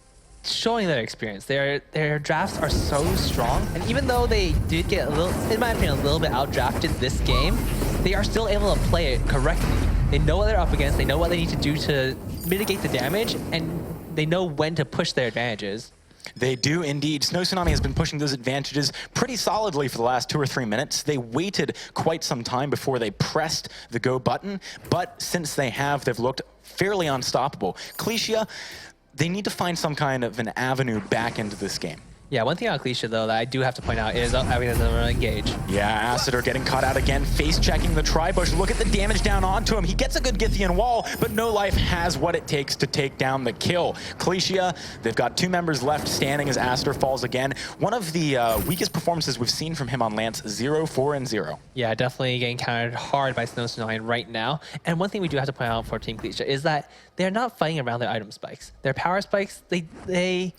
showing their experience. Their drafts are so strong, and even though they did get a little, in my opinion, a little bit outdrafted this game, they are still able to play it correctly. They know what they're up against, they know what they need to do to mitigate the damage, and they know when to push their advantages.
They do indeed. Snow Tsunami has been pushing those advantages pretty solidly for the last 2 or 3 minutes. They waited quite some time before they pressed the go button, but since they have, they've looked fairly unstoppable. Clesia, they need to find some kind of an avenue back into this game.
Yeah, one thing on Clesia, though, that I do have to point out is having another engage.
Yeah, Acitor getting caught out again, face-checking the tri-bush. Look at the damage down onto him. He gets a good Githian wall, but No Life has what it takes to take down the kill. Clesia, they've got 2 members left standing as Acitor falls again. One of the weakest performances we've seen from him on Lance, 0-4-0.
Yeah, definitely getting countered hard by Snow Tsunami right now. And one thing we do have to point out for Team Clesia is that they're not fighting around their item spikes. Their power spikes, they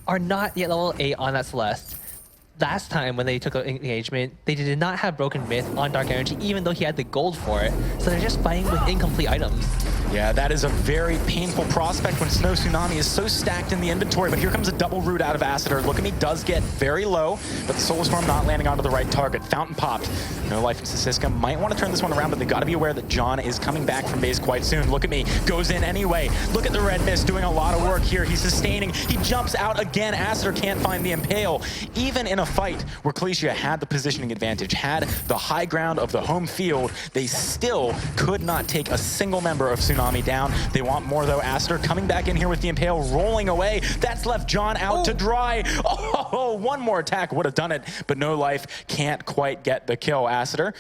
are not yet level 8 on that Celeste. Last time when they took an engagement, they did not have Broken Myth on Dark Energy, even though he had the gold for it. So they're just fighting with incomplete items.
Yeah, that is a very painful prospect when Snow Tsunami is so stacked in the inventory, but here comes a double root out of Acitor. Look at me, does get very low, but the Solar Storm not landing onto the right target. Fountain popped. No Life and Sisiska might want to turn this one around, but they got to be aware that John is coming back from base quite soon. Look at me, goes in anyway. Look at the Red Mist doing a lot of work here. He's sustaining, he jumps out again. Acitor can't find the Impale. Even in a fight where Clesia had the positioning advantage, had the high ground of the home field, they still could not take a single member of Tsunami down. They want more though. Acitor coming back in here with the Impale, rolling away. That's left John out to dry. Oh, one more attack would have done it, but No Life can't quite get the kill. Acitor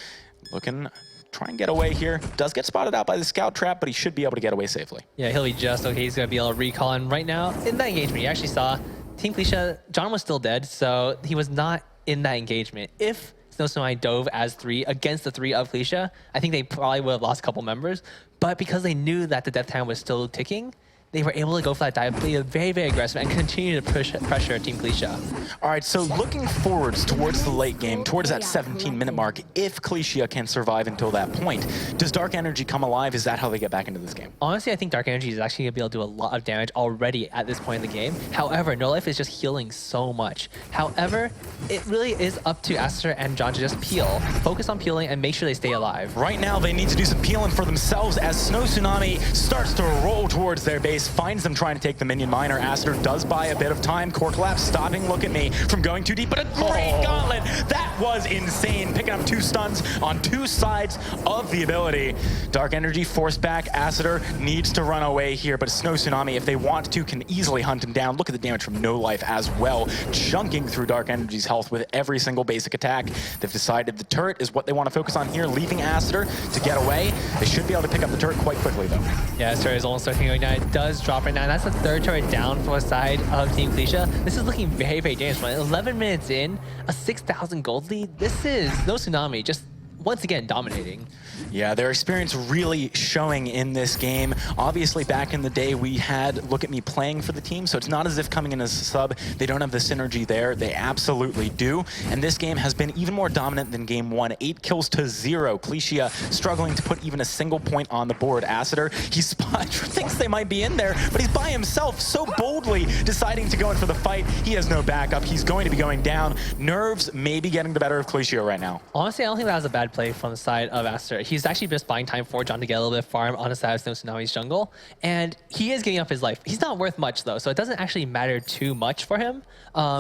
looking, try and get away here. Does get spotted out by the scout trap, but he should be able to get away safely.
Yeah, he'll be just okay. He's going to be able to recall. And right now, in that engagement, you actually saw Team Clesia, John was still dead, so he was not in that engagement. If Snow Tsunami dove as 3 against the 3 of Clesia, I think they probably would have lost a couple members. But because they knew that the death time was still ticking, they were able to go for that dive, play very, very aggressive, and continue to push pressure Team Clesia.
All right, so looking forwards towards the late game, towards that 17-minute mark, if Clesia can survive until that point, does Dark Energy come alive? Is that how they get back into this game?
Honestly, I think Dark Energy is actually going to be able to do a lot of damage already at this point in the game. However, No Life is just healing so much. However, it really is up to Acitor and John to just peel. Focus on peeling and make sure they stay alive.
Right now, they need to do some peeling for themselves as Snow Tsunami starts to roll towards their base, finds them trying to take the minion miner. Acitor does buy a bit of time. Core Collapse stopping Look at Me from going too deep, but a great gauntlet. That was insane. Picking up 2 stuns on 2 sides of the ability. Dark Energy forced back. Acitor needs to run away here, but Snow Tsunami, if they want to, can easily hunt him down. Look at the damage from No Life as well, chunking through Dark Energy's health with every single basic attack. They've decided the turret is what they want to focus on here, leaving Acitor to get away. They should be able to pick up the turret quite quickly, though.
Yeah, this turret is almost starting going down. It does drop right now. That's the 3rd turret down for the side of Team Clesia. This is looking very, very dangerous. 11 minutes in, a 6,000 gold lead. This is No Tsunami just once again dominating.
Yeah, their experience really showing in this game. Obviously, back in the day, we had Look at Me playing for the team, so it's not as if coming in as a sub, they don't have the synergy there. They absolutely do. And this game has been even more dominant than game 1. 8 kills to 0. Clesia struggling to put even a single point on the board. Acitor, he thinks they might be in there, but he's by himself, so boldly deciding to go in for the fight. He has no backup. He's going to be going down. Nerves maybe getting the better of Clesia right now.
Honestly, I don't think that was a bad play from the side of Acitor. He's actually just buying time for John to get a little bit of farm on the side of Snow Tsunami's jungle, and he is giving up his life. He's not worth much though, so it doesn't actually matter too much for him.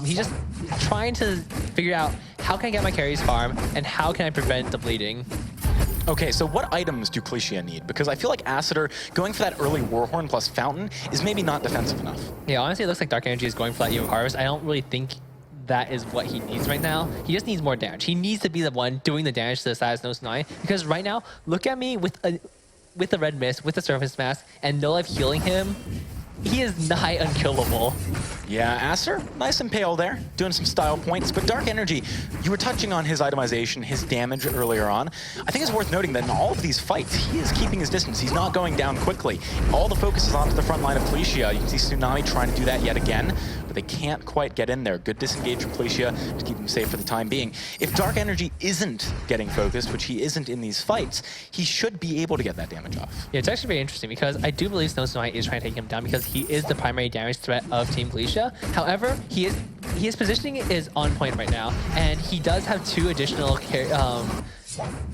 He's just trying to figure out how can I get my carries farm and how can I prevent the bleeding.
Okay, so what items do Clesia need? Because I feel like Acitor going for that early Warhorn plus Fountain is maybe not defensive enough.
Yeah, honestly, it looks like Dark Energy is going for that Eve of Harvest. I don't really think that is what he needs right now. He just needs more damage. He needs to be the one doing the damage to the side of Snow Tsunami, because right now, look at me with the Red Mist, with the Surface Mask, and No Life healing him. He is nigh unkillable.
Yeah, Acitor, nice and pale there, doing some style points, but Dark Energy, you were touching on his itemization, his damage earlier on. I think it's worth noting that in all of these fights, he is keeping his distance. He's not going down quickly. All the focus is onto the front line of Clesia. You can see Tsunami trying to do that yet again, but they can't quite get in there. Good disengage from Clesia to keep him safe for the time being. If Dark Energy isn't getting focused, which he isn't in these fights, he should be able to get that damage off.
Yeah, it's actually very interesting because I do believe Snow Tsunami is trying to take him down because he is the primary damage threat of Team Clesia. However, his positioning is on point right now, and he does have 2 additional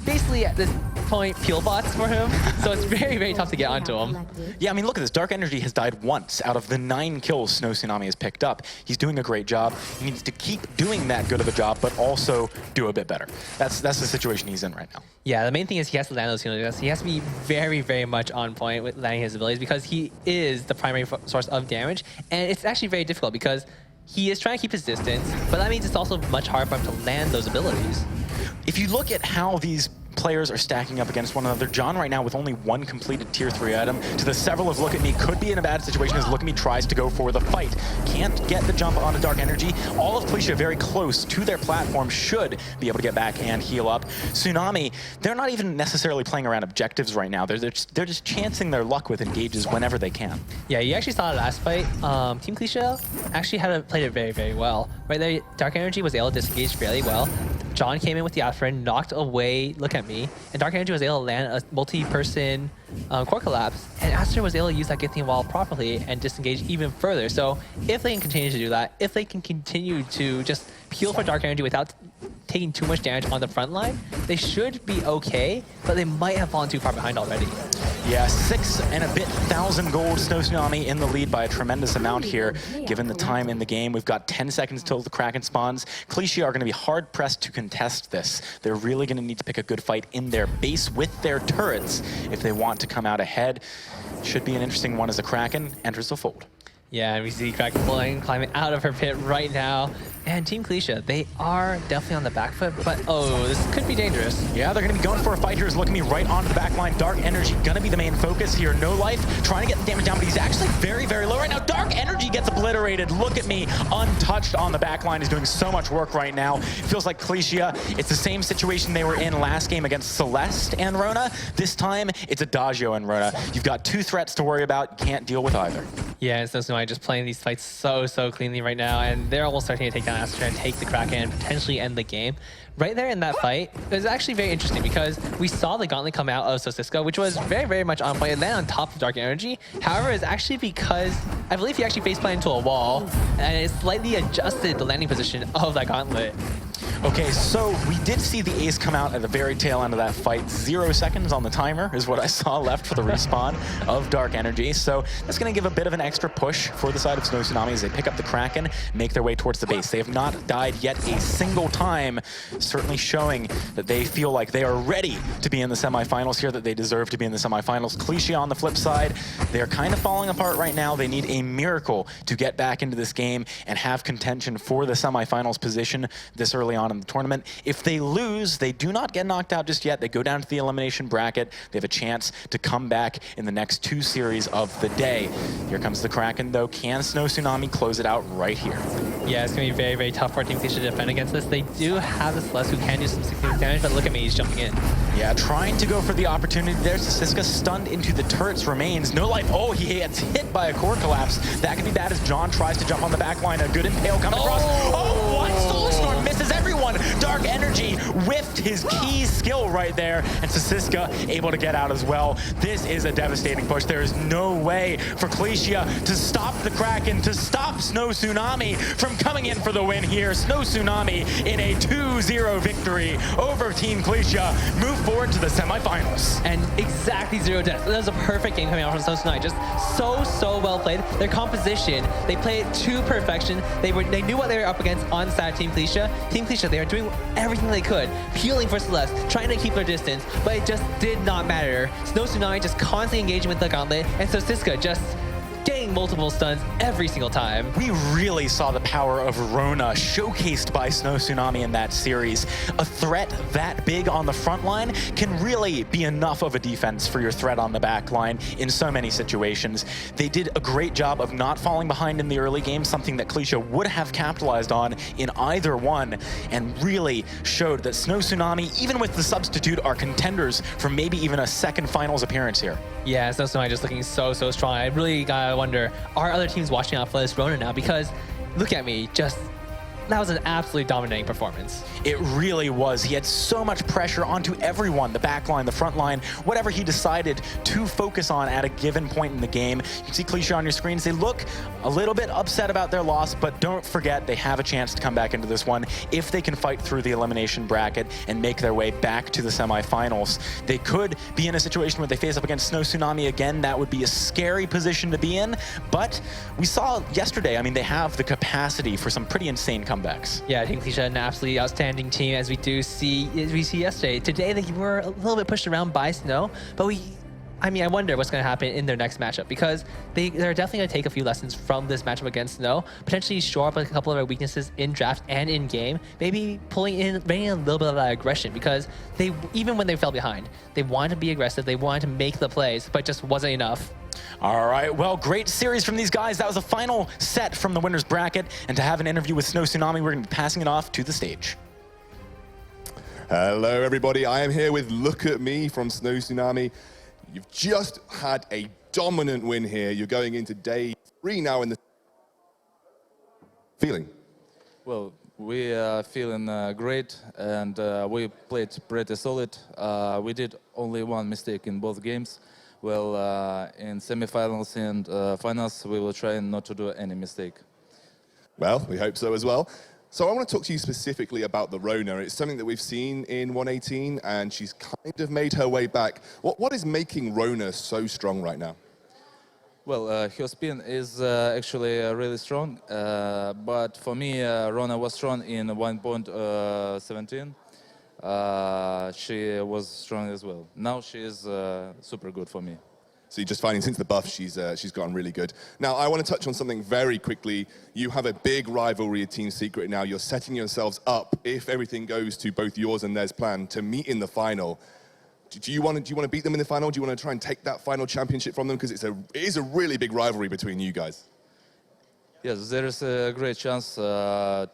basically at this point peel bots for him, so it's very, very tough to get onto him.
Yeah, I mean, look at this. Dark Energy has died once out of the 9 kills Snow Tsunami has picked up. He's doing a great job. He needs to keep doing that good of a job, but also do a bit better. That's the situation he's in right now.
Yeah, the main thing is he has to land those healing deaths. He has to be very, very much on point with landing his abilities because he is the primary source of damage, and it's actually very difficult because he is trying to keep his distance, but that means it's also much harder for him to land those abilities.
If you look at how these players are stacking up against one another, John right now with only one completed tier 3 item to the several of Look At Me could be in a bad situation as Look At Me tries to go for the fight. Can't get the jump onto Dark Energy. All of Clesia very close to their platform, should be able to get back and heal up. Tsunami, they're not even necessarily playing around objectives right now. They're just chancing their luck with engages whenever they can.
Yeah, you actually saw the last fight. Team Clesia actually played it very, very well. Right there, Dark Energy was able to disengage fairly well. John came in with the Alfred, knocked away Look At Me, and Dark Energy was able to land a multi-person core collapse, and Aster was able to use that Githing Wall properly and disengage even further. So if they can continue to do that, if they can continue to just peel for Dark Energy without taking too much damage on the front line, they should be okay, but they might have fallen too far behind already.
Yeah, 6 and a bit thousand gold. Snow Tsunami in the lead by a tremendous amount here, given the time in the game. We've got 10 seconds till the Kraken spawns. Clesia are going to be hard-pressed to contest this. They're really going to need to pick a good fight in their base with their turrets if they want to come out ahead. Should be an interesting one as the Kraken enters the fold.
Yeah, and we see Kraken climbing out of her pit right now. And Team Clesia, they are definitely on the back foot, but oh, this could be dangerous.
Yeah, they're going to be going for a fight here. Is Look At Me right onto the back line. Dark Energy going to be the main focus here. No Life trying to get the damage down, but he's actually very, very low right now. Dark Energy gets obliterated. Look At Me untouched on the back line. He's doing so much work right now. It feels like Clesia, it's the same situation they were in last game against Celeste and Rona. This time, it's Adagio and Rona. You've got 2 threats to worry about. Can't deal with either.
Yeah, and Snowsnow just playing these fights so cleanly right now, and they're almost starting to take down Aster and take the Kraken and potentially end the game. Right there in that fight, it was actually very interesting because we saw the gauntlet come out of Sosiska, which was very, very much on point and then on top of Dark Energy. However, it's actually because I believe he actually faceplanted into a wall and it slightly adjusted the landing position of that gauntlet.
Okay, so we did see the ace come out at the very tail end of that fight. 0 seconds on the timer is what I saw left for the respawn of Dark Energy. So that's going to give a bit of an extra push for the side of Snow Tsunami as they pick up the Kraken, make their way towards the base. They have not died yet a single time, certainly showing that they feel like they are ready to be in the semifinals here, that they deserve to be in the semifinals. Clesia on the flip side, they are kind of falling apart right now. They need a miracle to get back into this game and have contention for the semifinals position this early on in the tournament. If they lose, they do not get knocked out just yet. They go down to the elimination bracket. They have a chance to come back in the next 2 series of the day. Here comes the Kraken, though. Can Snow Tsunami close it out right here?
Yeah, it's going to be very, very tough for Team Clesia to defend against this. They do have the Celeste who can do some significant damage, but Look At Me, he's jumping in.
Yeah, trying to go for the opportunity there. Sosiska stunned into the turret's remains. No Life. Oh, he gets hit by a core collapse. That could be bad as John tries to jump on the back line. A good impale coming across. Oh, what? Solar Storm misses everyone. Dark Energy whiffed his key skill right there, and Sosiska able to get out as well. This is a devastating push. There is no way for Clesia to stop the Kraken, to stop Snow Tsunami from coming in for the win here. Snow Tsunami in a 2-0 victory over Team Clesia move forward to the semifinals.
And exactly 0 deaths. That was a perfect game coming out from Snow Tsunami. Just so well played. Their composition, they played it to perfection. They knew what they were up against on the side of Team Clesia. Team Clesia, they are doing everything they could, peeling for Celeste, trying to keep their distance, but it just did not matter. Snow Tsunami just constantly engaging with the gauntlet, and Sosiska just getting multiple stuns every single time.
We really saw the power of Rona showcased by Snow Tsunami in that series. A threat that big on the front line can really be enough of a defense for your threat on the back line in so many situations. They did a great job of not falling behind in the early game, something that Clesia would have capitalized on in either one, and really showed that Snow Tsunami, even with the substitute, are contenders for maybe even a second finals appearance here.
Yeah, Snow Tsunami just looking so strong. I really gotta wonder, are other teams watching out for this Rona now? Because Look At Me, just that was an absolutely dominating performance.
It really was. He had so much pressure onto everyone, the back line, the front line, whatever he decided to focus on at a given point in the game. You can see Clesia on your screens. They look a little bit upset about their loss, but don't forget they have a chance to come back into this one if they can fight through the elimination bracket and make their way back to the semifinals. They could be in a situation where they face up against Snow Tsunami again. That would be a scary position to be in, but we saw yesterday, I mean, they have the capacity for some pretty insane comebacks.
Yeah, Team Clesia, an absolutely outstanding team, as we see yesterday. Today they were a little bit pushed around by Snow, but I mean, I wonder what's going to happen in their next matchup, because they're definitely going to take a few lessons from this matchup against Snow, potentially shore up a couple of their weaknesses in draft and in game, maybe bringing in a little bit of that aggression, because even when they fell behind, they wanted to be aggressive, they wanted to make the plays, but it just wasn't enough.
All right, well, great series from these guys. That was the final set from the winner's bracket. And to have an interview with Snow Tsunami, we're going to be passing it off to the stage.
Hello, everybody. I am here with Look at Me from Snow Tsunami. You've just had a dominant win here. You're going into day 3 now in the feeling.
Well, we are feeling great, and we played pretty solid. We did only one mistake in both games. Well, in semifinals and finals, we will try not to do any mistake.
Well, we hope so as well. So I want to talk to you specifically about the Rona. It's something that we've seen in 118, and she's kind of made her way back. What is making Rona so strong right now?
Well, her spin is actually really strong, but for me, Rona was strong in 1.17. She was strong as well. Now she is super good for me.
So you're just finding since the buff, she's gotten really good. Now, I want to touch on something very quickly. You have a big rivalry at Team Secret now. You're setting yourselves up, if everything goes to both yours and theirs plan, to meet in the final. Do you want to beat them in the final? Do you want to try and take that final championship from them? Because it is a really big rivalry between you guys.
Yes, there is a great chance to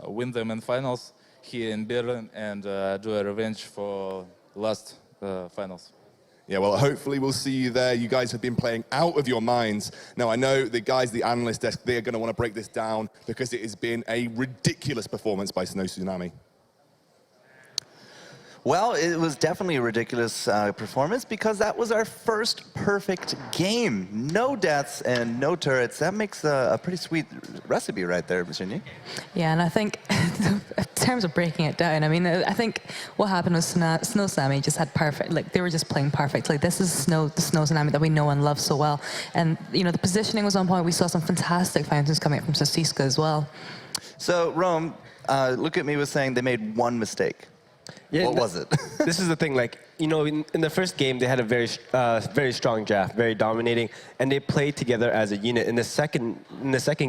win them in finals here in Berlin and do a revenge for last finals.
Yeah, well, hopefully we'll see you there. You guys have been playing out of your minds. Now, I know the guys, the analyst desk, they're going to want to break this down because it has been a ridiculous performance by Snow Tsunami.
Well, it was definitely a ridiculous performance because that was our first perfect game. No deaths and no turrets. That makes a pretty sweet recipe right there, Virginia.
Yeah, and I think in terms of breaking it down, I mean, I think what happened was Snow Tsunami just had perfect, like they were just playing perfect. Like this is the Snow Tsunami that we know and love so well. And, you know, the positioning was on point. We saw some fantastic fountains coming up from Sasiska as well.
So, Rome, Look at Me was saying they made one mistake.
Yeah,
what was it?
This is the thing, like, you know, in the first game, they had a very strong draft, very dominating, and they played together as a unit. In the second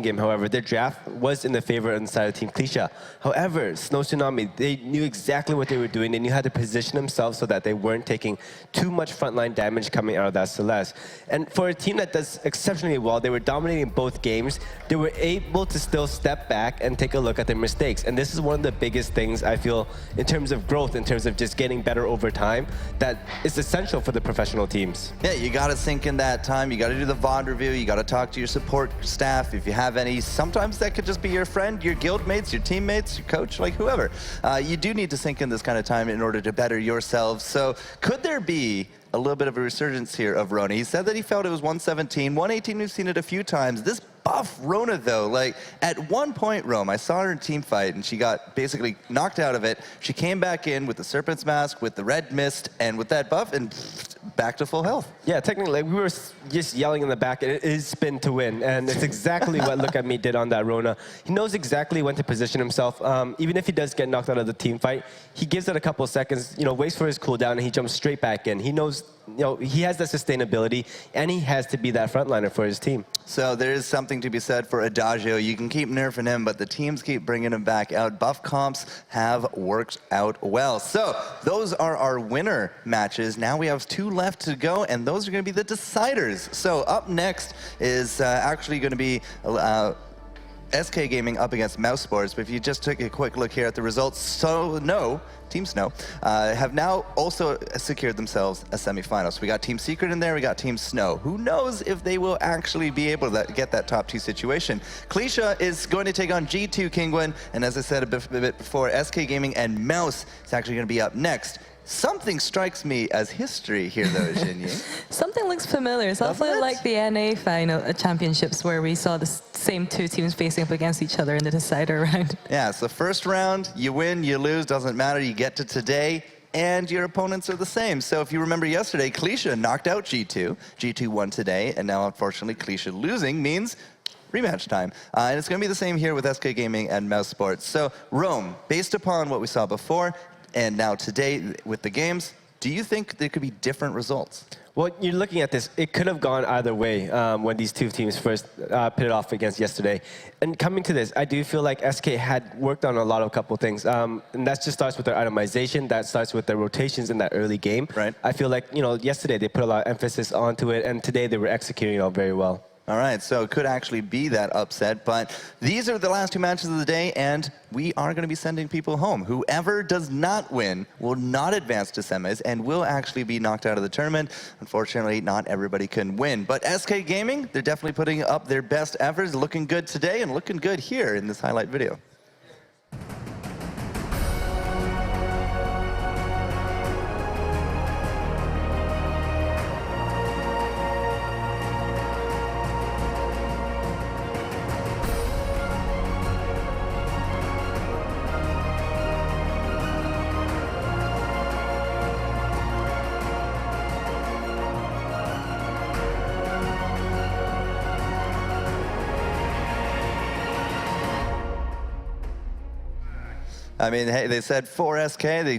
game, however, their draft was in the favor inside of Team Clesia. However, Snow Tsunami, they knew exactly what they were doing. They knew how to position themselves so that they weren't taking too much frontline damage coming out of that Celeste. And for a team that does exceptionally well, they were dominating both games. They were able to still step back and take a look at their mistakes. And this is one of the biggest things, I feel, in terms of growth, in terms of just getting better over time, that is essential for the professional teams.
Yeah, you got to sink in that time. You got to do the VOD review. You got to talk to your support staff if you have any. Sometimes that could just be your friend, your guild mates, your teammates, your coach, like whoever. You do need to sink in this kind of time in order to better yourselves. So could there be a little bit of a resurgence here of Rona? He said that he felt it was 117. 118, we've seen it a few times. This buff Rona, though, like at one point, Rome, I saw her in team fight and she got basically knocked out of it. She came back in with the Serpent's Mask, with the red mist, and with that buff, and back to full health.
Yeah, technically, we were just yelling in the back, it is spin to win, and it's exactly what Look at Me did on that Rona. He knows exactly when to position himself. Even if he does get knocked out of the team fight, he gives it a couple of seconds, you know, waits for his cooldown, and he jumps straight back in. He knows, you know, he has that sustainability, and he has to be that frontliner for his team.
So there is something to be said for Adagio. You can keep nerfing him, but the teams keep bringing him back out. Buff comps have worked out well. So those are our winner matches. Now we have 2 left to go, and those are going to be the deciders. So up next is actually going to be SK Gaming up against Mousesports. But if you just took a quick look here at the results, Team Snow have now also secured themselves a semifinal. So we got Team Secret in there, we got Team Snow. Who knows if they will actually be able to get that top 2 situation. Clesia is going to take on G2 Kingwin, and as I said a bit before, SK Gaming and Mouse is actually going to be up next. Something strikes me as history here, though, Jinyi.
Something looks familiar. It's awfully like the NA final championships where we saw the same 2 teams facing up against each other in the decider round.
Yeah, so first round, you win, you lose, doesn't matter. You get to today, and your opponents are the same. So if you remember yesterday, Clesia knocked out G2. G2 won today, and now, unfortunately, Clesia losing means rematch time. And it's going to be the same here with SK Gaming and Mousesports. So, Rome, based upon what we saw before, and now today with the games, do you think there could be different results?
Well, you're looking at this, it could have gone either way when these two teams first pitted off against yesterday. And coming to this, I do feel like SK had worked on a couple things. And that just starts with their itemization, that starts with their rotations in that early game.
Right.
I feel like, yesterday they put a lot of emphasis onto it, and today they were executing it very well.
All right, so it could actually be that upset, but these are the last two matches of the day, and we are going to be sending people home. Whoever does not win will not advance to semis and will actually be knocked out of the tournament. Unfortunately, not everybody can win, but SK Gaming, they're definitely putting up their best efforts, looking good today and looking good here in this highlight video. I mean, hey, they said for SK, they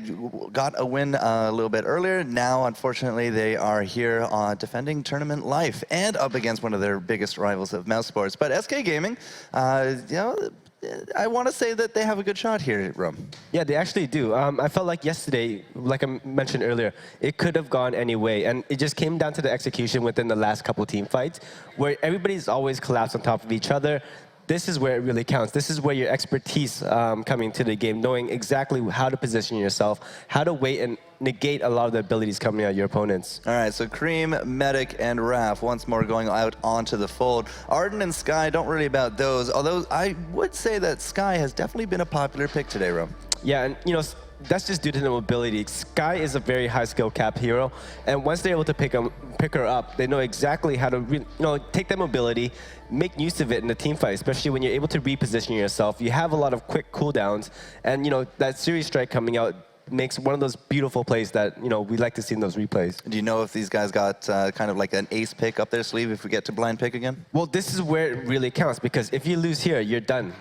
got a win a little bit earlier. Now, unfortunately, they are here defending tournament life and up against one of their biggest rivals of Mousesports. But SK Gaming, I want to say that they have a good shot here, Rome.
Yeah, they actually do. I felt like yesterday, like I mentioned earlier, it could have gone any way. And it just came down to the execution within the last couple team fights, where everybody's always collapsed on top of each other. This is where it really counts. This is where your expertise coming to the game, knowing exactly how to position yourself, how to wait and negate a lot of the abilities coming at your opponents.
All right, so Cream, Medic, and Raph once more going out onto the fold. Arden and Sky, don't worry about those, although I would say that Sky has definitely been a popular pick today, Rome.
Yeah, and that's just due to the mobility. Sky is a very high skill cap hero, and once they're able to pick her up, they know exactly how to take that mobility, make use of it in the team fight, especially when you're able to reposition yourself. You have a lot of quick cooldowns, and that series strike coming out makes one of those beautiful plays that we like to see in those replays.
Do you know if these guys got kind of like an ace pick up their sleeve if we get to blind pick again?
Well, this is where it really counts, because if you lose here, you're done.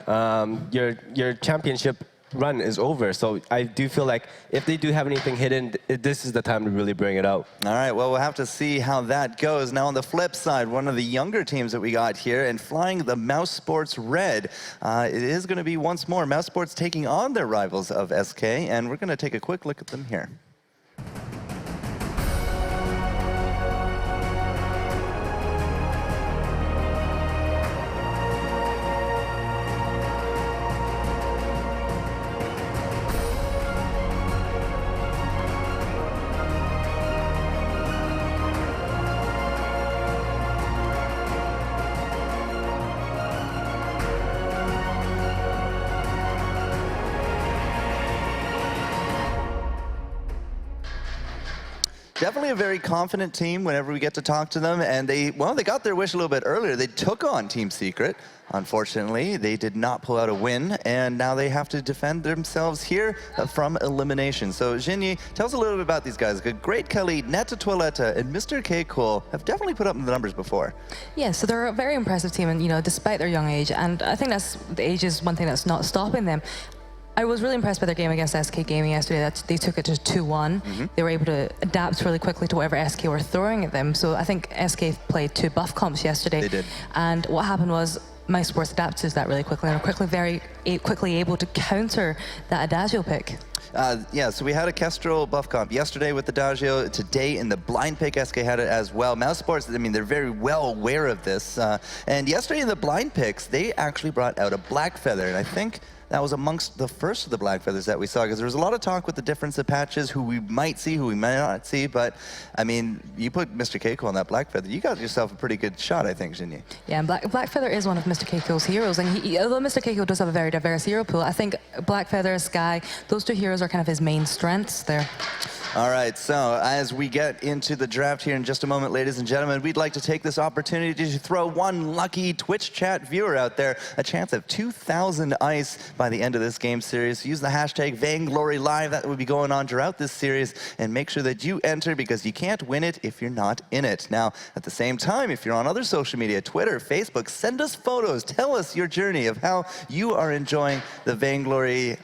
Your championship run is over. So I do feel like if they do have anything hidden, this is the time to really bring it out.
All right, well, we'll have to see how that goes. Now, on the flip side, one of the younger teams that we got here and flying the Mousesports Red, it is going to be once more Mousesports taking on their rivals of SK, and we're going to take a quick look at them here. Definitely a very confident team whenever we get to talk to them, and they got their wish a little bit earlier. They took on Team Secret. Unfortunately, they did not pull out a win, and now they have to defend themselves here from elimination. So, Jinyi, tell us a little bit about these guys. Great Kelly, Netta Toiletta, and Mr. K. Cole have definitely put up the numbers before.
Yeah, so they're a very impressive team, and despite their young age, and I think the age is one thing that's not stopping them. I was really impressed by their game against SK Gaming yesterday. That they took it to 2-1. They were able to adapt really quickly to whatever SK were throwing at them. So I think SK played 2 buff comps yesterday.
They did.
And what happened was Mousesports adapted to that really quickly and were very quickly able to counter that Adagio pick.
Yeah, so we had a Kestrel buff comp yesterday with the Adagio. Today in the blind pick, SK had it as well. Mousesports, I mean, they're very well aware of this. And yesterday in the blind picks, they actually brought out a Black Feather. And I think that was amongst the first of the Black Feathers that we saw, because there was a lot of talk with the difference of patches, who we might see, who we might not see. But, I mean, you put Mr. Keiko on that Black Feather, you got yourself a pretty good shot, I think, Jinyi.
Yeah, and Black Feather is one of Mr. Keiko's heroes. And although Mr. Keiko does have a very diverse hero pool, I think Black Feather, Sky, those 2 heroes are kind of his main strengths there.
All right, so as we get into the draft here in just a moment, ladies and gentlemen, we'd like to take this opportunity to throw one lucky Twitch chat viewer out there a chance of 2,000 ice by the end of this game series. Use the hashtag Vainglory Live. That will be going on throughout this series, and make sure that you enter, because you can't win it if you're not in it. Now, at the same time, if you're on other social media, Twitter, Facebook, send us photos. Tell us your journey of how you are enjoying the Vainglory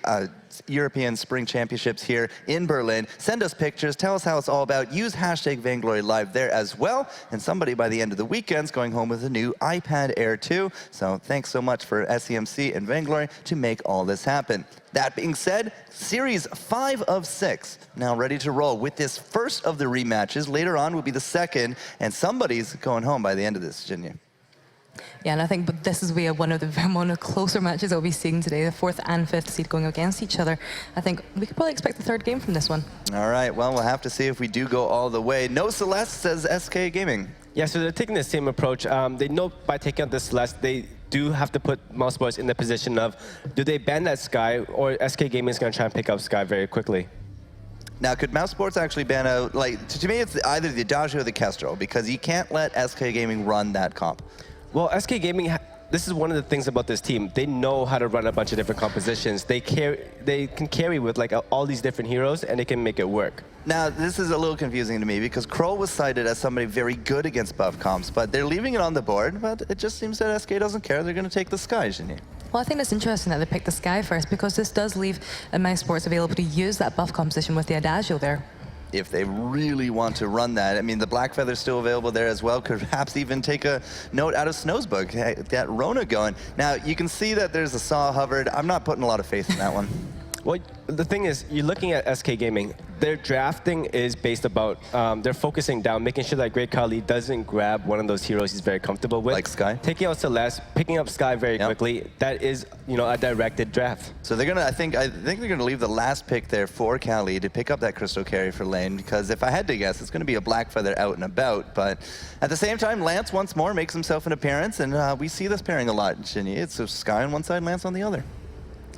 European Spring Championships here in Berlin. Send us pictures. Tell us how it's all about. Use hashtag Vainglory Live there as well. And somebody by the end of the weekend's going home with a new iPad Air 2. So thanks so much for SEMC and Vainglory to make all this happen. That being said, Series 5 of 6 now ready to roll with this first of the rematches. Later on will be the second, and somebody's going home by the end of this, Virginia.
Yeah, and I think this is one of the closer matches that we'll be seeing today, the 4th and 5th seed going against each other. I think we could probably expect the 3rd game from this one. All
right, well, we'll have to see if we do go all the way. No Celeste, says SK Gaming.
Yeah, so they're taking the same approach. They know by taking out the Celeste, they do have to put Mousesports in the position of, do they ban that Sky, or SK Gaming is going to try and pick up Sky very quickly?
Now, could Mousesports actually ban out, like, to me, it's either the Adagio or the Kestrel, because you can't let SK Gaming run that comp.
Well, SK Gaming, this is one of the things about this team. They know how to run a bunch of different compositions. They can carry with like all these different heroes, and they can make it work.
Now, this is a little confusing to me because Kroll was cited as somebody very good against buff comps, but they're leaving it on the board, but it just seems that SK doesn't care. They're going to take the Sky, Janine.
Well, I think it's interesting that they picked the Sky first, because this does leave Mousesports available to use that buff composition with the Adagio there.
If they really want to run that. I mean, the Black Feather's still available there as well. Could perhaps even take a note out of Snow's book, that Rona going. Now, you can see that there's a Saw hovered. I'm not putting a lot of faith in that one.
Well, the thing is, you're looking at SK Gaming. Their drafting is based about, they're focusing down, making sure that Great Khali doesn't grab one of those heroes he's very comfortable with.
Like Sky?
Taking out Celeste, picking up Sky very quickly. That is, a directed draft.
So they're gonna, I think they're gonna leave the last pick there for Khali to pick up that Crystal Carry for lane, because if I had to guess, it's gonna be a Black Feather out and about. But at the same time, Lance once more makes himself an appearance, and we see this pairing a lot, Shinny. It's Sky on one side, Lance on the other.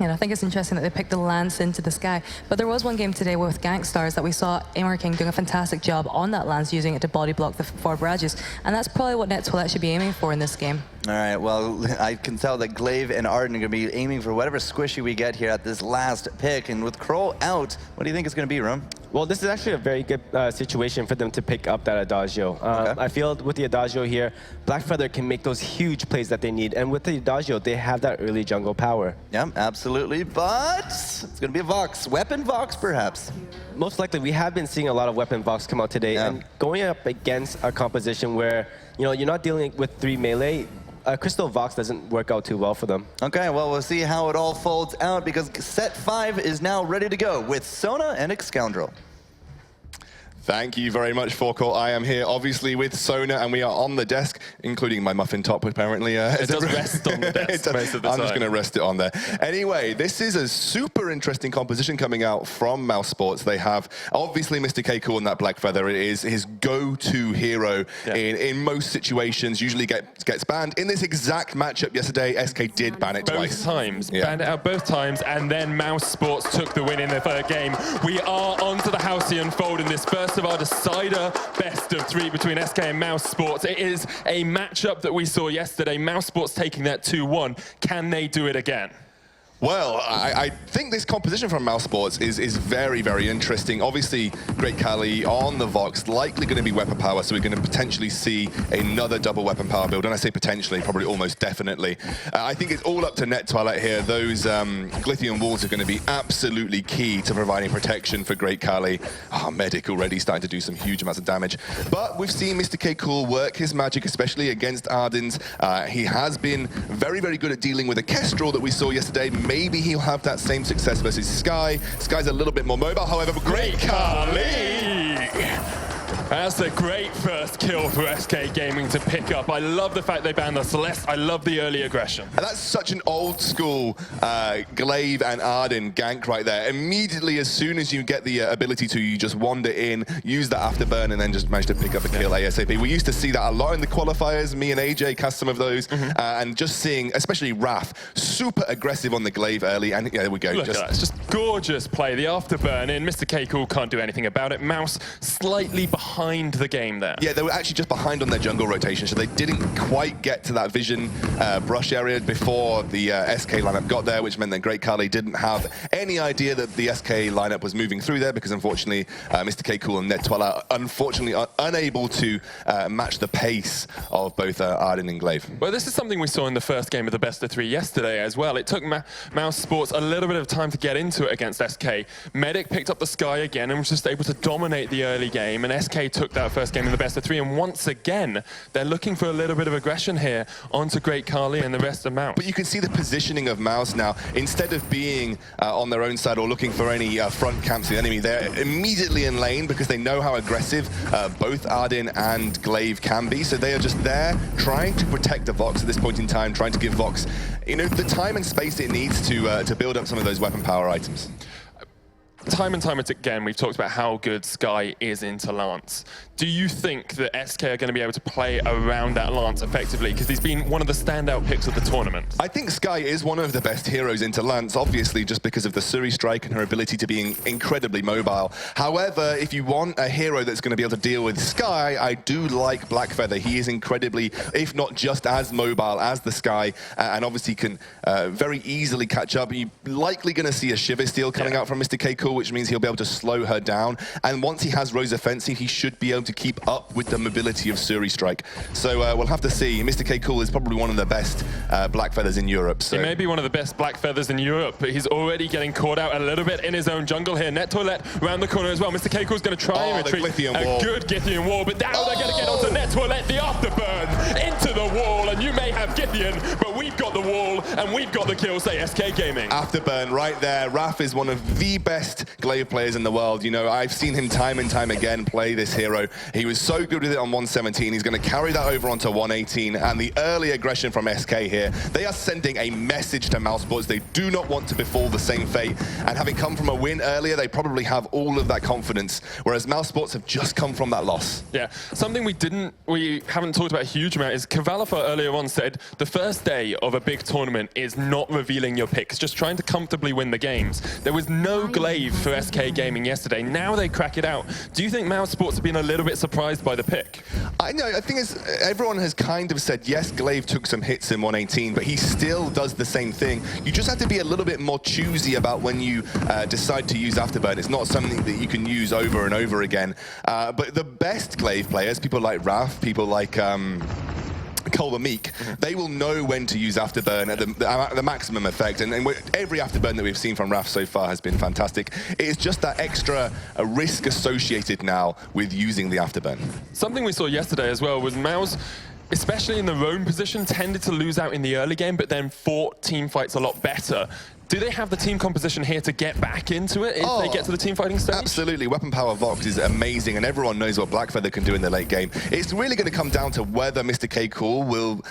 And I think it's interesting that they picked the Lance into the Sky. But there was one game today with Gangstars that we saw Aimer King doing a fantastic job on that Lance, using it to body block the forward barrages. And that's probably what Nets will actually be aiming for in this game.
All right, well, I can tell that Glaive and Arden are going to be aiming for whatever squishy we get here at this last pick. And with Kroll out, what do you think it's going to be, Rum?
Well, this is actually a very good situation for them to pick up that Adagio. I feel with the Adagio here, Black Feather can make those huge plays that they need. And with the Adagio, they have that early jungle power.
Yeah, absolutely. But it's going to be a Vox. Weapon Vox, perhaps.
Most likely, we have been seeing a lot of Weapon Vox come out today. And going up against a composition where, you're not dealing with 3 melee, Crystal Vox doesn't work out too well for them.
Okay, well, we'll see how it all folds out, because set 5 is now ready to go with Sona and Excoundrel.
Thank you very much, Forecourt. I am here, obviously, with Sona, and we are on the desk, including my muffin top, apparently.
It does rest on the desk most of the time.
I'm just going to rest it on there. Anyway, this is a super interesting composition coming out from Mousesports. They have, obviously, Mr. K. Cool and that Black Feather. It is his go-to hero in most situations, usually gets banned. In this exact matchup yesterday, SK did ban it twice.
Both times. Banned it out both times, and then Mousesports took the win in the third game. We are on to the Halcyon Fold in this first of our decider best of 3 between SK and Mousesports. It is a matchup that we saw yesterday. Mousesports taking that 2-1. Can they do it again?
Well, I think this composition from Mousesports is very, very interesting. Obviously, Great Khali on the Vox, likely going to be weapon power, so we're going to potentially see another double weapon power build. And I say potentially, probably almost definitely. I think it's all up to Net Twilight here. Those Glythian walls are going to be absolutely key to providing protection for Great Khali. Medic already starting to do some huge amounts of damage. But we've seen Mr. K. Cool work his magic, especially against Ardens. He has been very, very good at dealing with a Kestrel that we saw yesterday. Maybe he'll have that same success versus Sky. Sky's a little bit more mobile, however, but Great Khali!
That's a great first kill for SK Gaming to pick up. I love the fact they banned the Celeste. I love the early aggression.
And that's such an old school Glaive and Arden gank right there. Immediately, as soon as you get the ability to, you just wander in, use the afterburn, and then just manage to pick up a kill ASAP. We used to see that a lot in the qualifiers. Me and AJ cast some of those. And just seeing, especially Raph, super aggressive on the Glaive early. And there we go.
Look at that. It's just gorgeous play. The afterburn in. Mr. K. Cool can't do anything about it. Mouse slightly behind
behind the game there.
Yeah, they were actually just behind on their jungle rotation, so they didn't quite get to that vision brush area before the SK lineup got there, which meant that Great Khali didn't have any idea that the SK lineup was moving through there, because unfortunately, Mr. K Cool and Net Twala unfortunately are unable to match the pace of both Arden and Glaive.
Well, this is something we saw in the first game of the best of 3 yesterday as well. It took Mousesports a little bit of time to get into it against SK. Medic picked up the Sky again and was just able to dominate the early game, and SK took that first game in the best of 3, and once again, they're looking for a little bit of aggression here onto Great Khali and the rest of Mouse.
But you can see the positioning of Mouse now. Instead of being on their own side or looking for any front camps of the enemy, they're immediately in lane because they know how aggressive both Arden and Glaive can be. So they are just there trying to protect the Vox at this point in time, trying to give Vox, you know, the time and space it needs to build up some of those weapon power items.
Time and time again, we've talked about how good Sky is into Lance. Do you think that SK are going to be able to play around that Lance effectively? Because he's been one of the standout picks of the tournament.
I think Sky is one of the best heroes into Lance, obviously just because of the Suri strike and her ability to be incredibly mobile. However, if you want a hero that's going to be able to deal with Sky, I do like Blackfeather. He is incredibly, if not just as mobile as the Sky, and obviously can very easily catch up. You're likely going to see a Shiver Steel coming out from Mr. K Cool, which means he'll be able to slow her down. And once he has Rose Offensive, he should be able to keep up with the mobility of Suri Strike. So we'll have to see. Mr. K Cool is probably one of the best Blackfeathers in Europe. So.
He may be one of the best Blackfeathers in Europe, but he's already getting caught out a little bit in his own jungle here. Net Toilette round the corner as well. Mr. K Cool's going to try and retreat. A good Githian wall, but now they're going to get onto Net Toilette, the afterburn into the wall, and you may have Githian, but we've got the wall, and we've got the kill, say SK Gaming.
Afterburn right there. Raph is one of the best Glaive players in the world. You know, I've seen him time and time again play this hero. He was so good with it on 117. He's going to carry that over onto 118, and the early aggression from SK here. They are sending a message to Mousesports. They do not want to befall the same fate, and having come from a win earlier, they probably have all of that confidence, whereas Mousesports have just come from that loss.
Yeah, something we haven't talked about a huge amount is Kavalifa earlier on said the first day of a big tournament is not revealing your picks, just trying to comfortably win the games. There was no Glaive for SK Gaming yesterday. Now they crack it out. Do you think Mousesports have been a little bit surprised by the pick?
I know. I think everyone has kind of said, yes, Glaive took some hits in 118, but he still does the same thing. You just have to be a little bit more choosy about when you decide to use Afterburn. It's not something that you can use over and over again. But the best Glaive players, people like Raph, people like Cole the Meek, they will know when to use Afterburn at the maximum effect. And every Afterburn that we've seen from Raph so far has been fantastic. It is just that extra risk associated now with using the Afterburn.
Something we saw yesterday as well was Mouse, especially in the roam position, tended to lose out in the early game, but then fought team fights a lot better. Do they have the team composition here to get back into it if they get to the team fighting stage?
Absolutely. Weapon Power Vox is amazing, and everyone knows what Blackfeather can do in the late game. It's really going to come down to whether Mr. K Cool will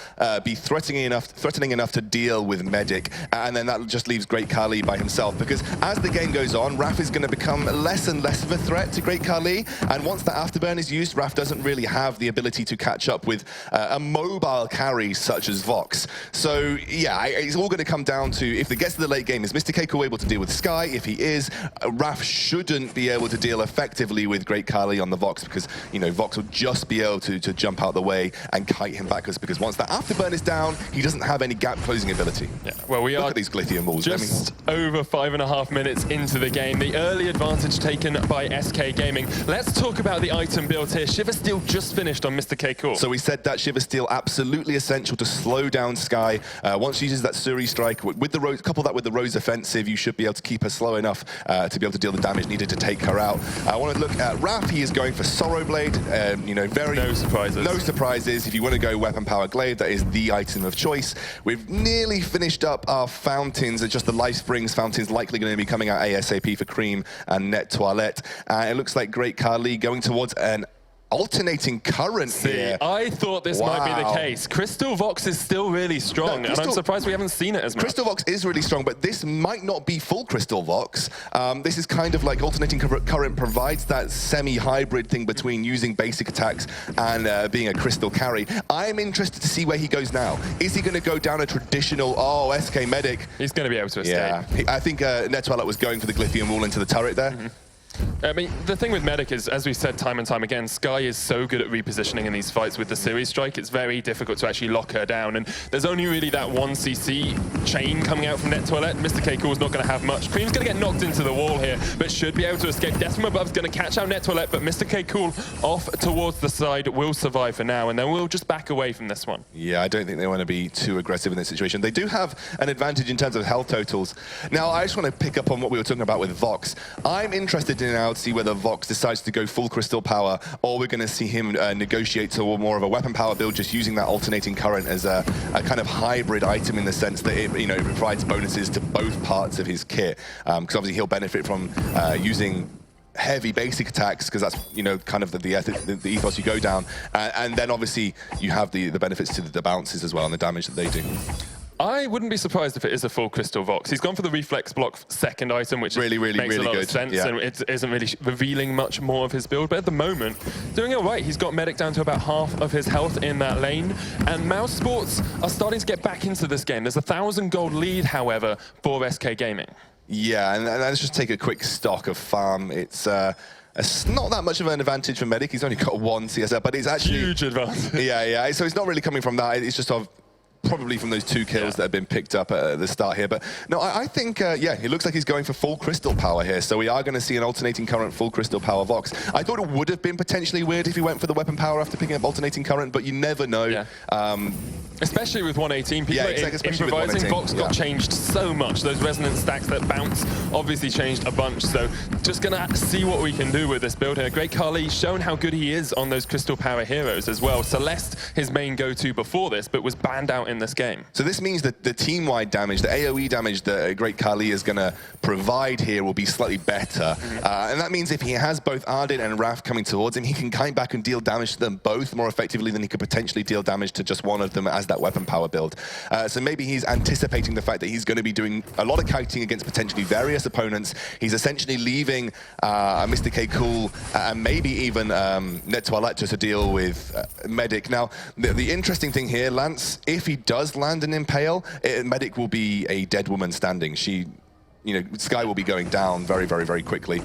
be threatening enough to deal with Medic, and then that just leaves Great Khali by himself. Because as the game goes on, Raph is going to become less and less of a threat to Great Khali, and once that Afterburn is used, Raph doesn't really have the ability to catch up with a mobile carry such as Vox. So yeah, it's all going to come down to, if it gets to the late game, is Mr. K Cool able to deal with Sky? If he is, Raph shouldn't be able to deal effectively with Great Khali on the Vox, because, you know, Vox will just be able to jump out the way and kite him backwards, because once that Afterburn is down, he doesn't have any gap closing ability.
Yeah, well, we
Look
are
at these Glithian walls.
Just over 5.5 minutes into the game. The early advantage taken by SK Gaming. Let's talk about the item build here. Shiver Steel just finished on Mr. K Cool.
So we said that Shiver Steel absolutely essential to slow down Sky. Once she uses that Suri strike, with the Rose, couple that with the Rose offensive, you should be able to keep her slow enough to be able to deal the damage needed to take her out. I want to look at Raph. He is going for Sorrow Blade. You know, no surprises. No surprises. If you want to go Weapon Power Glaive, that is the item of choice. We've nearly finished up our fountains. It's just the Life Springs fountains likely going to be coming out ASAP for Cream and Net Toilette. It looks like Great Khali going towards an alternating current here.
I thought this might be the case. Crystal Vox is still really strong, and I'm surprised we haven't seen it as much.
Crystal Vox is really strong, but this might not be full Crystal Vox. This is kind of like alternating current provides that semi-hybrid thing between using basic attacks and being a crystal carry. I'm interested to see where he goes now. Is he going to go down a traditional, SK Medic?
He's going to be able to escape.
Yeah, I think Net Toilette was going for the Glyphian wall into the turret there.
I mean, the thing with Medic is, as we've said time and time again, Sky is so good at repositioning in these fights with the series strike, it's very difficult to actually lock her down. And there's only really that 1cc chain coming out from Net Toilette. Mr. K Cool's not going to have much. Cream's going to get knocked into the wall here, but should be able to escape. Death from Above's going to catch out Net Toilette, but Mr. K Cool off towards the side will survive for now, and then we'll just back away from this one.
Yeah, I don't think they want to be too aggressive in this situation. They do have an advantage in terms of health totals. Now, I just want to pick up on what we were talking about with Vox. I'm interested in now to see whether Vox decides to go full crystal power, or we're going to see him negotiate to more of a weapon power build, just using that alternating current as a kind of hybrid item in the sense that it, it provides bonuses to both parts of his kit. Because obviously he'll benefit from using heavy basic attacks, because that's kind of the ethos you go down, and then obviously you have the benefits to the bounces as well and the damage that they do.
I wouldn't be surprised if it is a full Crystal Vox. He's gone for the Reflex Block second item, which makes a lot of sense, and it isn't really revealing much more of his build. But at the moment, doing all right. He's got Medic down to about half of his health in that lane, and Mousesports are starting to get back into this game. There's a 1,000 gold lead, however, for SK Gaming. Yeah, and let's just take a quick stock of farm. It's not that much of an advantage for Medic. He's only got 1 CSR, but it's actually huge advantage. Yeah. So it's not really coming from that. It's just probably from those 2 kills that have been picked up at the start here. But no, I think, yeah, it looks like he's going for full crystal power here. So we are going to see an alternating current full crystal power Vox. I thought it would have been potentially weird if he went for the weapon power after picking up alternating current, but you never know. Yeah. Especially with 118, people are improvising. Vox got changed so much. Those resonance stacks that bounce obviously changed a bunch. So just going to see what we can do with this build here. Great Carly shown how good he is on those crystal power heroes as well. Celeste, his main go-to before this, but was banned out in this game. So this means that the team-wide damage, the AoE damage that Great Kali is going to provide here will be slightly better. And that means if he has both Ardyn and Raph coming towards him, he can come back and deal damage to them both more effectively than he could potentially deal damage to just one of them as that weapon power build. So maybe he's anticipating the fact that he's going to be doing a lot of kiting against potentially various opponents. He's essentially leaving Mr. K Cool and maybe even Net Toilette to deal with Medic. Now, the interesting thing here, Lance, if he does land an Impale, Medic will be a dead woman standing. Sky will be going down very, very, very quickly.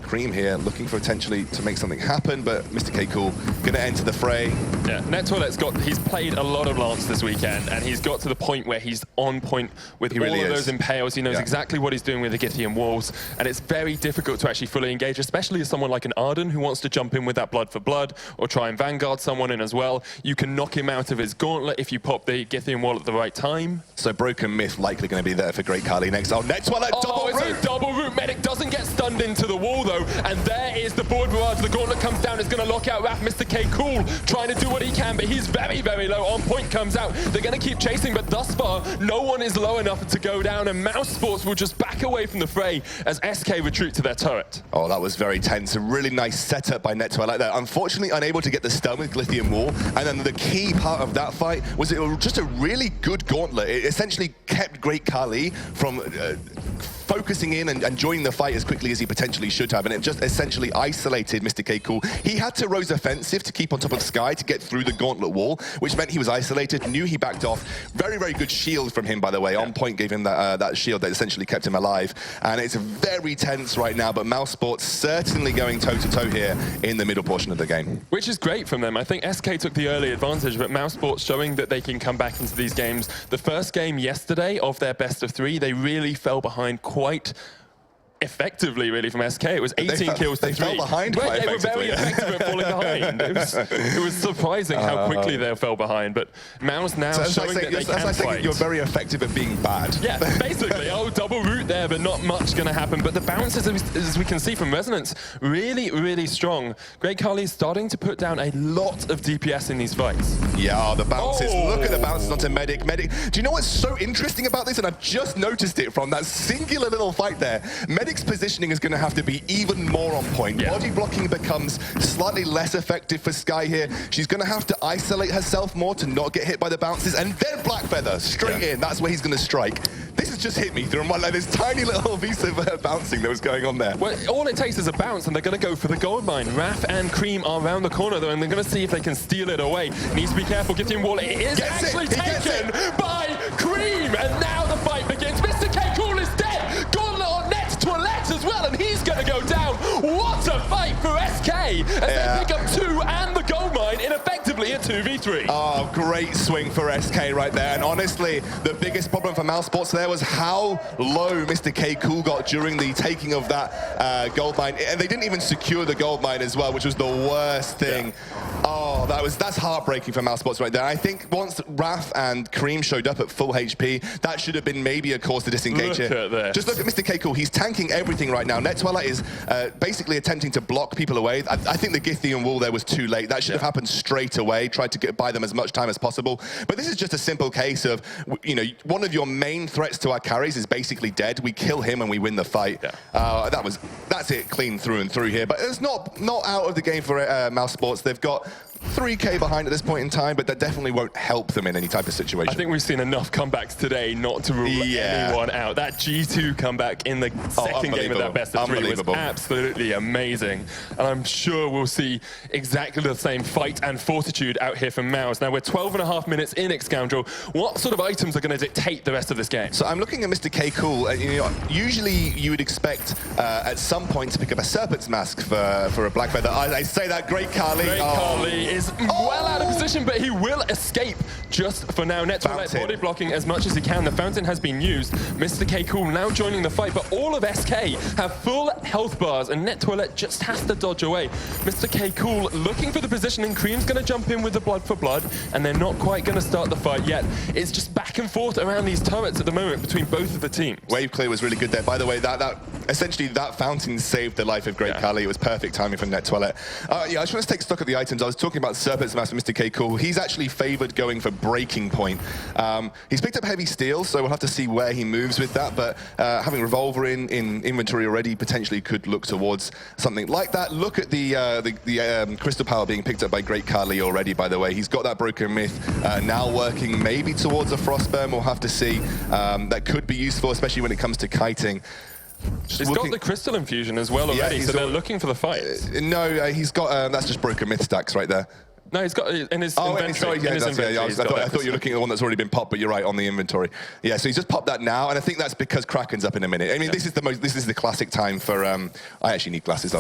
Cream here looking for potentially to make something happen, but Mr. K Cool going to enter the fray. Yeah, Net Toilette's he's played a lot of Lance this weekend, and he's got to the point where he's on point with all of those Impales. He knows exactly what he's doing with the Githian walls, and it's very difficult to actually fully engage, especially as someone like an Ardyn who wants to jump in with that blood for blood or try and Vanguard someone in as well. You can knock him out of his gauntlet if you pop the Githian wall at the right time. So Broken Myth likely going to be there for Great Kali next. Oh, Net Toilet double root! It's a double root. Medic doesn't get stunned into the wall though, and there is the board barrage. The gauntlet comes down. It's going to lock out Raph. Mr. K Cool trying to do what he can, but he's very, very low. On point comes out. They're going to keep chasing, but thus far, no one is low enough to go down, and Mousesports will just back away from the fray as SK retreat to their turret. Oh, that was very tense. A really nice setup by Net Toilette there. Unfortunately, unable to get the stun with Glythian Wall, and then the key part of that fight was it was just a really good gauntlet. It essentially kept Great Kali from focusing in and joining the fight as quickly as he potentially should have, and it just essentially isolated Mr. K Cool. He had to Rose offensive to keep on top of Sky to get through the gauntlet wall, which meant he was isolated, knew he backed off. Very, very good shield from him, by the way. On point gave him that shield that essentially kept him alive, and it's very tense right now, but Mousesports certainly going toe-to-toe here in the middle portion of the game. Which is great from them. I think SK took the early advantage, but Mousesports showing that they can come back into these games. The first game yesterday of their best of 3, they really fell behind quite effectively, really, from SK. It was 18 kills to 3. They fell behind quite effectively. They were very effective at falling behind. It was surprising how quickly they fell behind, but Mouse now showing that they can fight. You're very effective at being bad. Yeah, basically. Oh, double root there, but not much going to happen. But the bounces, as we can see from Resonance, really, really strong. Great Kali is starting to put down a lot of DPS in these fights. Yeah, the bounces. Oh. Look at the bounces onto Medic. Do you know what's so interesting about this? And I've just noticed it from that singular little fight there. Medic's positioning is going to have to be even more on point. Yeah. Body blocking becomes slightly less effective for Sky here. She's going to have to isolate herself more to not get hit by the bounces, and then Blackfeather straight in. That's where he's going to strike. This has just hit me through my like this tiny little piece of bouncing that was going on there. Well, all it takes is a bounce, and they're going to go for the gold mine. Raph and Cream are around the corner though, and they're going to see if they can steal it away. Needs to be careful. Githian Wall. It is actually taken by Cream, and now the fight begins. Mr. K Cool is dead. Gauntlet on Net Toilette as well, and he's going to go down. they pick up 2 and the gold mine in effectively a 2v3.
Oh, great swing for SK right there. And honestly, the biggest problem for Mousesports there was how low Mr. K Cool got during the taking of that gold mine. And they didn't even secure the gold mine as well, which was the worst thing. Yeah. Oh, that's heartbreaking for Mousesports right there. I think once Raph and Cream showed up at full HP, that should have been maybe a cause to disengage
Look
here.
at this.
Just look at Mr. K Cool. He's tanking everything right now. Netwella is basically attempting to block people away. I think the Githian wall there was too late. That should have happened straight away. Tried to buy them as much time as possible. But this is just a simple case of, you know, one of your main threats to our carries is basically dead. We kill him and we win the fight. Yeah. That's it, clean through and through here. But it's not out of the game for Mousesports. They've got 3K behind at this point in time, but that definitely won't help them in any type of situation.
I think we've seen enough comebacks today not to rule anyone out. That G2 comeback in the second game of that best of 3 was absolutely amazing. And I'm sure we'll see exactly the same fight and fortitude out here from Mouse. Now we're 12.5 minutes in, Scoundrel. What sort of items are going to dictate the rest of this game?
So I'm looking at Mr. K Cool. You know, usually you would expect at some point to pick up a Serpent's Mask for a Black Feather. I say that, great Carly.
Great Carly is well out of position, but he will escape just for now. Netwella body blocking as much as he can. The fountain has been used. Mr. K Cool now joining the fight, but all of SK have full health bars, and Netwella just has to dodge away. Mr. K Cool looking for the positioning. Cream's going to jump in with the blood for blood, and they're not quite going to start the fight yet. It's just back and forth around these turrets at the moment between both of the teams.
Wave clear was really good there. By the way, essentially that fountain saved the life of Great Kali. It was perfect timing from Netwella. Yeah, I just want to take stock of the items. I was talking about Serpent's Mask for Mr. K Cool. He's actually favored going for Breaking Point. He's picked up Heavy Steel, so we'll have to see where he moves with that, but having Revolver in inventory already potentially could look towards something like that. Look at the Crystal Power being picked up by Great Kali already, by the way. He's got that Broken Myth now working maybe towards a Frostburn. We'll have to see. That could be useful, especially when it comes to kiting.
He's got the Crystal Infusion as well already, so they're looking for the fight.
No, he's got, that's just Broken Myth stacks right there.
No, he's got in his inventory.
I thought you were looking at the one that's already been popped, but you're right, on the inventory. Yeah, so he's just popped that now, and I think that's because Kraken's up in a minute. I mean, this is the classic time for. I actually need glasses.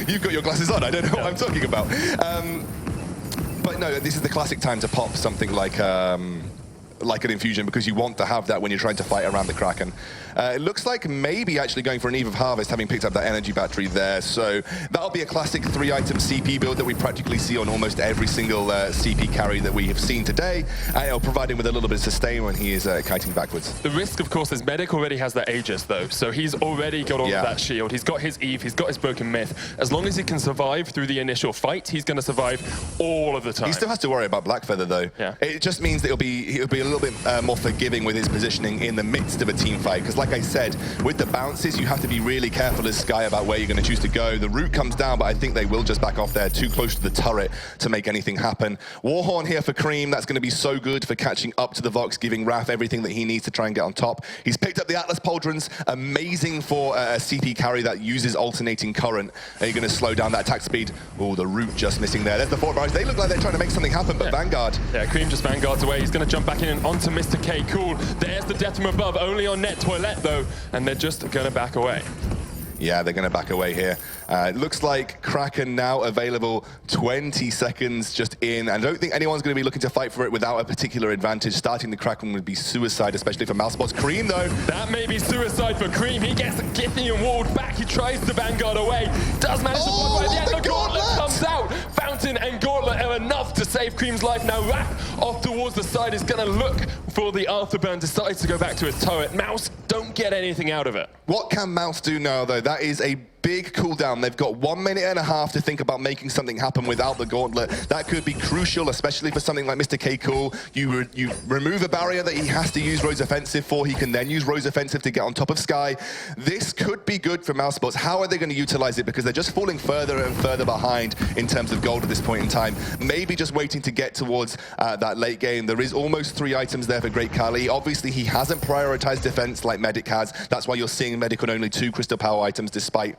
You've got your glasses on. I don't know what I'm talking about. But no, this is the classic time to pop something like an infusion, because you want to have that when you're trying to fight around the Kraken. It looks like maybe actually going for an Eve of Harvest, having picked up that energy battery there. So that'll be a classic 3-item CP build that we practically see on almost every single CP carry that we have seen today. And it'll provide him with a little bit of sustain when he is kiting backwards.
The risk, of course, is Medic already has that Aegis, though. So he's already got all of that shield. He's got his Eve, he's got his Broken Myth. As long as he can survive through the initial fight, he's going to survive all of the time.
He still has to worry about Blackfeather, though.
Yeah.
It just means that he'll be a little bit more forgiving with his positioning in the midst of a team fight. Because like I said, with the bounces, you have to be really careful as Sky about where you're going to choose to go. The route comes down, but I think they will just back off there too close to the turret to make anything happen. Warhorn here for Cream. That's going to be so good for catching up to the Vox, giving Raph everything that he needs to try and get on top. He's picked up the Atlas Pauldrons. Amazing for a CP carry that uses alternating current. Are you going to slow down that attack speed? Oh, the route just missing there. There's the Fort Barrage. They look like they're trying to make something happen, but Vanguard.
Yeah, Cream just Vanguards away. He's going to jump back in and onto Mr. K Cool. There's the death from above, only on Net Toilet, though, and they're just going to back away.
Yeah, they're going to back away here. It looks like Kraken now available 20 seconds just in. And I don't think anyone's going to be looking to fight for it without a particular advantage. Starting the Kraken would be suicide, especially for Mousesports. Cream, though.
That may be suicide for Cream. He gets the Githian walled back. He tries to Vanguard away. Does manage to block by the end. The Gauntlet comes out. Fountain and Gauntlet are enough to save Cream's life. Now Raph off towards the side is going to look for the Afterburn. Decides to go back to his turret. Mouse don't get anything out of it.
What can Mouse do now, though? That is a big cooldown. They've got 1.5 minutes to think about making something happen without the Gauntlet. That could be crucial, especially for something like Mr. K Cool. You remove a barrier that he has to use Rose Offensive for. He can then use Rose Offensive to get on top of Sky. This could be good for Mousesports. How are they going to utilize it? Because they're just falling further and further behind in terms of gold at this point in time. Maybe just waiting to get towards that late game. There is almost 3 items there for Great Kali. Obviously, he hasn't prioritized defense like Medic has. That's why you're seeing Medic on only 2 Crystal Power items, despite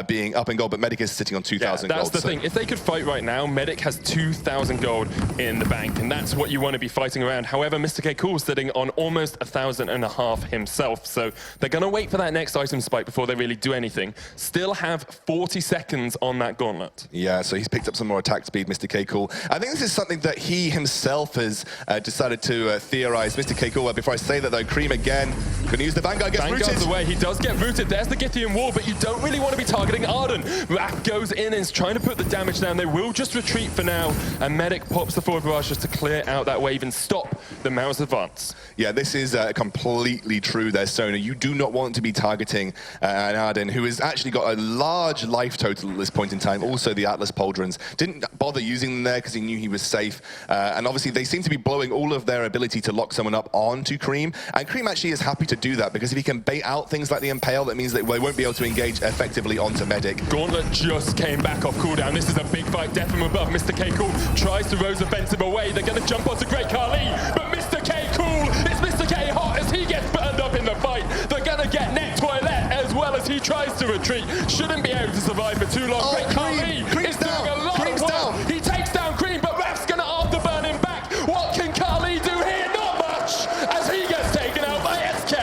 being up in gold, but Medic is sitting on 2,000 gold.
That's the thing. If they could fight right now, Medic has 2,000 gold in the bank, and that's what you want to be fighting around. However, Mr. K. Cool sitting on almost 1,500 himself, so they're going to wait for that next item spike before they really do anything. Still have 40 seconds on that gauntlet.
Yeah, so he's picked up some more attack speed, Mr. K. Cool. I think this is something that he himself has decided to theorize. Mr. K. Cool, before I say that though, Cream again, going to use the Vanguard, gets rooted.
Vanguard's away, he does get rooted. There's the Githian wall, but you don't really want to be targeting Arden. Raph goes in and is trying to put the damage down. They will just retreat for now, and Medic pops the forward barrage just to clear out that wave and stop the Mouse advance.
Yeah, this is completely true there, Sona. You do not want to be targeting an Arden, who has actually got a large life total at this point in time. Also, the Atlas Pauldrons didn't bother using them there because he knew he was safe. And obviously, they seem to be blowing all of their ability to lock someone up onto Cream. And Cream actually is happy to do that because if he can bait out things like the Impale, that means that they won't be able to engage effectively onto Medic.
Gauntlet just came back off cooldown. This is a big fight, death from above. Mr. K. Cool tries to Rose offensive away. They're going to jump onto Great Khali, but Mr. K. Cool, it's Mr. K. Hot as he gets burned up in the fight. They're going to get Net Toilet as well as he tries to retreat. Shouldn't be able to survive for too long. Great Khali is doing a lot of work. He takes down Cream, but Raph's going to afterburn him back. What can Khali do here? Not much, as he gets taken out by SK.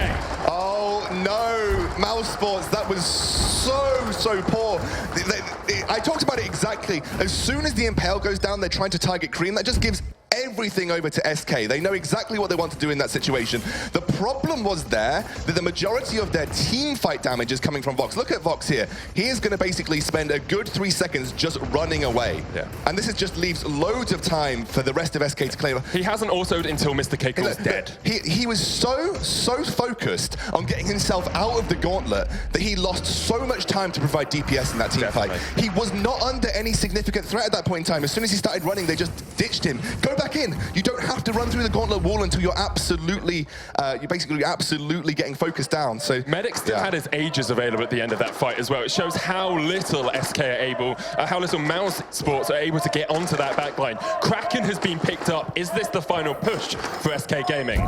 Oh no, Mousesports, that was so poor. I talked about it exactly. As soon as the Impale goes down, they're trying to target Cream. That just gives everything over to SK. They know exactly what they want to do in that situation. The problem was there that the majority of their team fight damage is coming from Vox. Look at Vox here. He is going to basically spend a good 3 seconds just running away. Yeah. And this just leaves loads of time for the rest of SK to claim.
He hasn't autoed until Mr. K. Cool's dead.
He was so focused on getting himself out of the gauntlet that he lost so much time to provide DPS in that team fight. He was not under any significant threat at that point in time. As soon as he started running, they just ditched him. Go back in. You don't have to run through the gauntlet wall until you're absolutely getting focused down. So
Medic still had his Aegis available at the end of that fight as well. It shows how little SK are able, how little Mousesports are able to get onto that backline. Kraken has been picked up. Is this the final push for SK Gaming?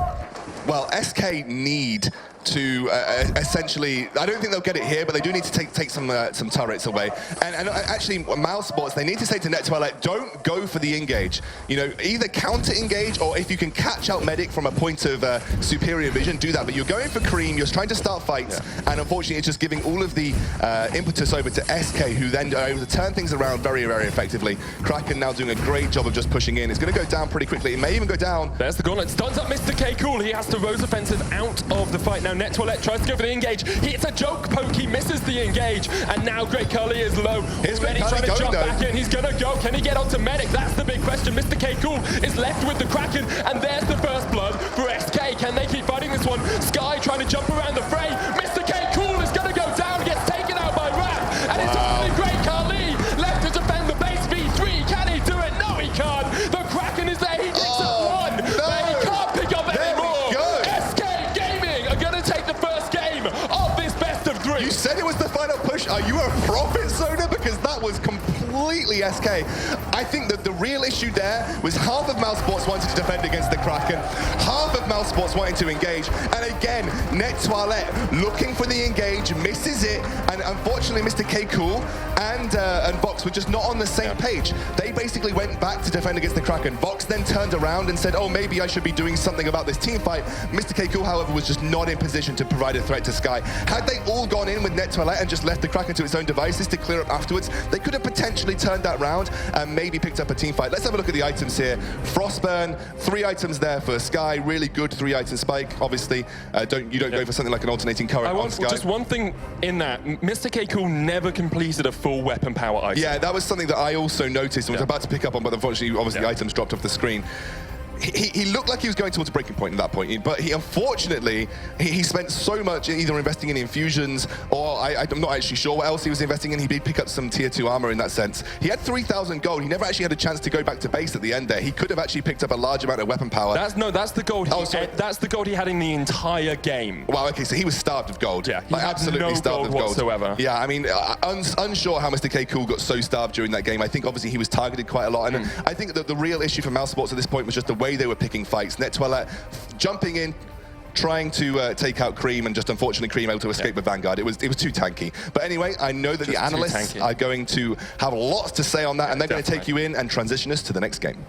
Well, SK need to essentially, I don't think they'll get it here, but they do need to take some turrets away. And actually, Mousesports, they need to say to Net Twilight, don't go for the engage. You know, either counter engage, or if you can catch out Medic from a point of superior vision, do that. But you're going for Cream, you're trying to start fights, and unfortunately, it's just giving all of the impetus over to SK, who then are able to turn things around very, very effectively. Kraken now doing a great job of just pushing in. It's going to go down pretty quickly. It may even go down.
There's the gauntlet. Stuns up Mr. K. Cool. He has to Rose offensive out of the fight. Now Net Toilet tries to go for the engage. It's a joke poke. He misses the engage. And now Great Khali is low. Already trying to jump back in. He's going to go. Can he get onto Medic? That's the big question. Mr. K. Cool is left with the Kraken. And there's the first blood for SK. Can they keep fighting this one? Sky trying to jump around the fray. Mr. K. Cool is going to go down. Gets taken out by Raph. And it's only Great Khali left to defend the base V3. Can he do it? No, he can't. The Kraken is there. He picks up one. But he can't pick up anymore.
You said it was the final push. Are you a prophet, Sona? Because that was completely SK. I think that the real issue there was half of Mousesports wanted to defend against the Kraken, half of Mousesports wanting to engage, and again, Net Toilet looking for the engage, misses it, and unfortunately Mr. K. Cool and Vox were just not on the same page. They basically went back to defend against the Kraken. Vox then turned around and said, oh, maybe I should be doing something about this team fight. Mr. K. Cool, however, was just not in position to provide a threat to Sky. Had they all gone in with Net Toilet and just left the Kraken to its own devices to clear up afterwards, they could have potentially turned that round and maybe picked up a team fight. Let's have a look at the items here. Frostburn, 3 items there for Sky. Really good 3-item spike. Obviously, you don't go for something like an alternating current on Sky.
Just one thing in that, Mr. K. Cool never completed a full weapon power item.
Yeah, that was something that I also noticed and was about to pick up on, but unfortunately, obviously, the items dropped off the screen. He looked like he was going towards a breaking point at that point, but he unfortunately, he spent so much either investing in infusions or I'm not actually sure what else he was investing in. He did pick up some tier 2 armor in that sense. He had 3,000 gold. He never actually had a chance to go back to base at the end there. He could have actually picked up a large amount of weapon power.
That's the gold. That's the gold he had in the entire game.
Wow, okay, so he was starved of gold.
Yeah,
like, absolutely starved of gold
whatsoever.
Yeah, I mean, unsure how Mr. K. Cool got so starved during that game. I think obviously he was targeted quite a lot, and I think that the real issue for Mousesports at this point was just the way they were picking fights. Net Toilet jumping in, trying to take out Cream, and just unfortunately Cream able to escape with Vanguard. It was too tanky. But anyway, I know that the analysts are going to have lots to say on that, and they're going to take you in and transition us to the next game.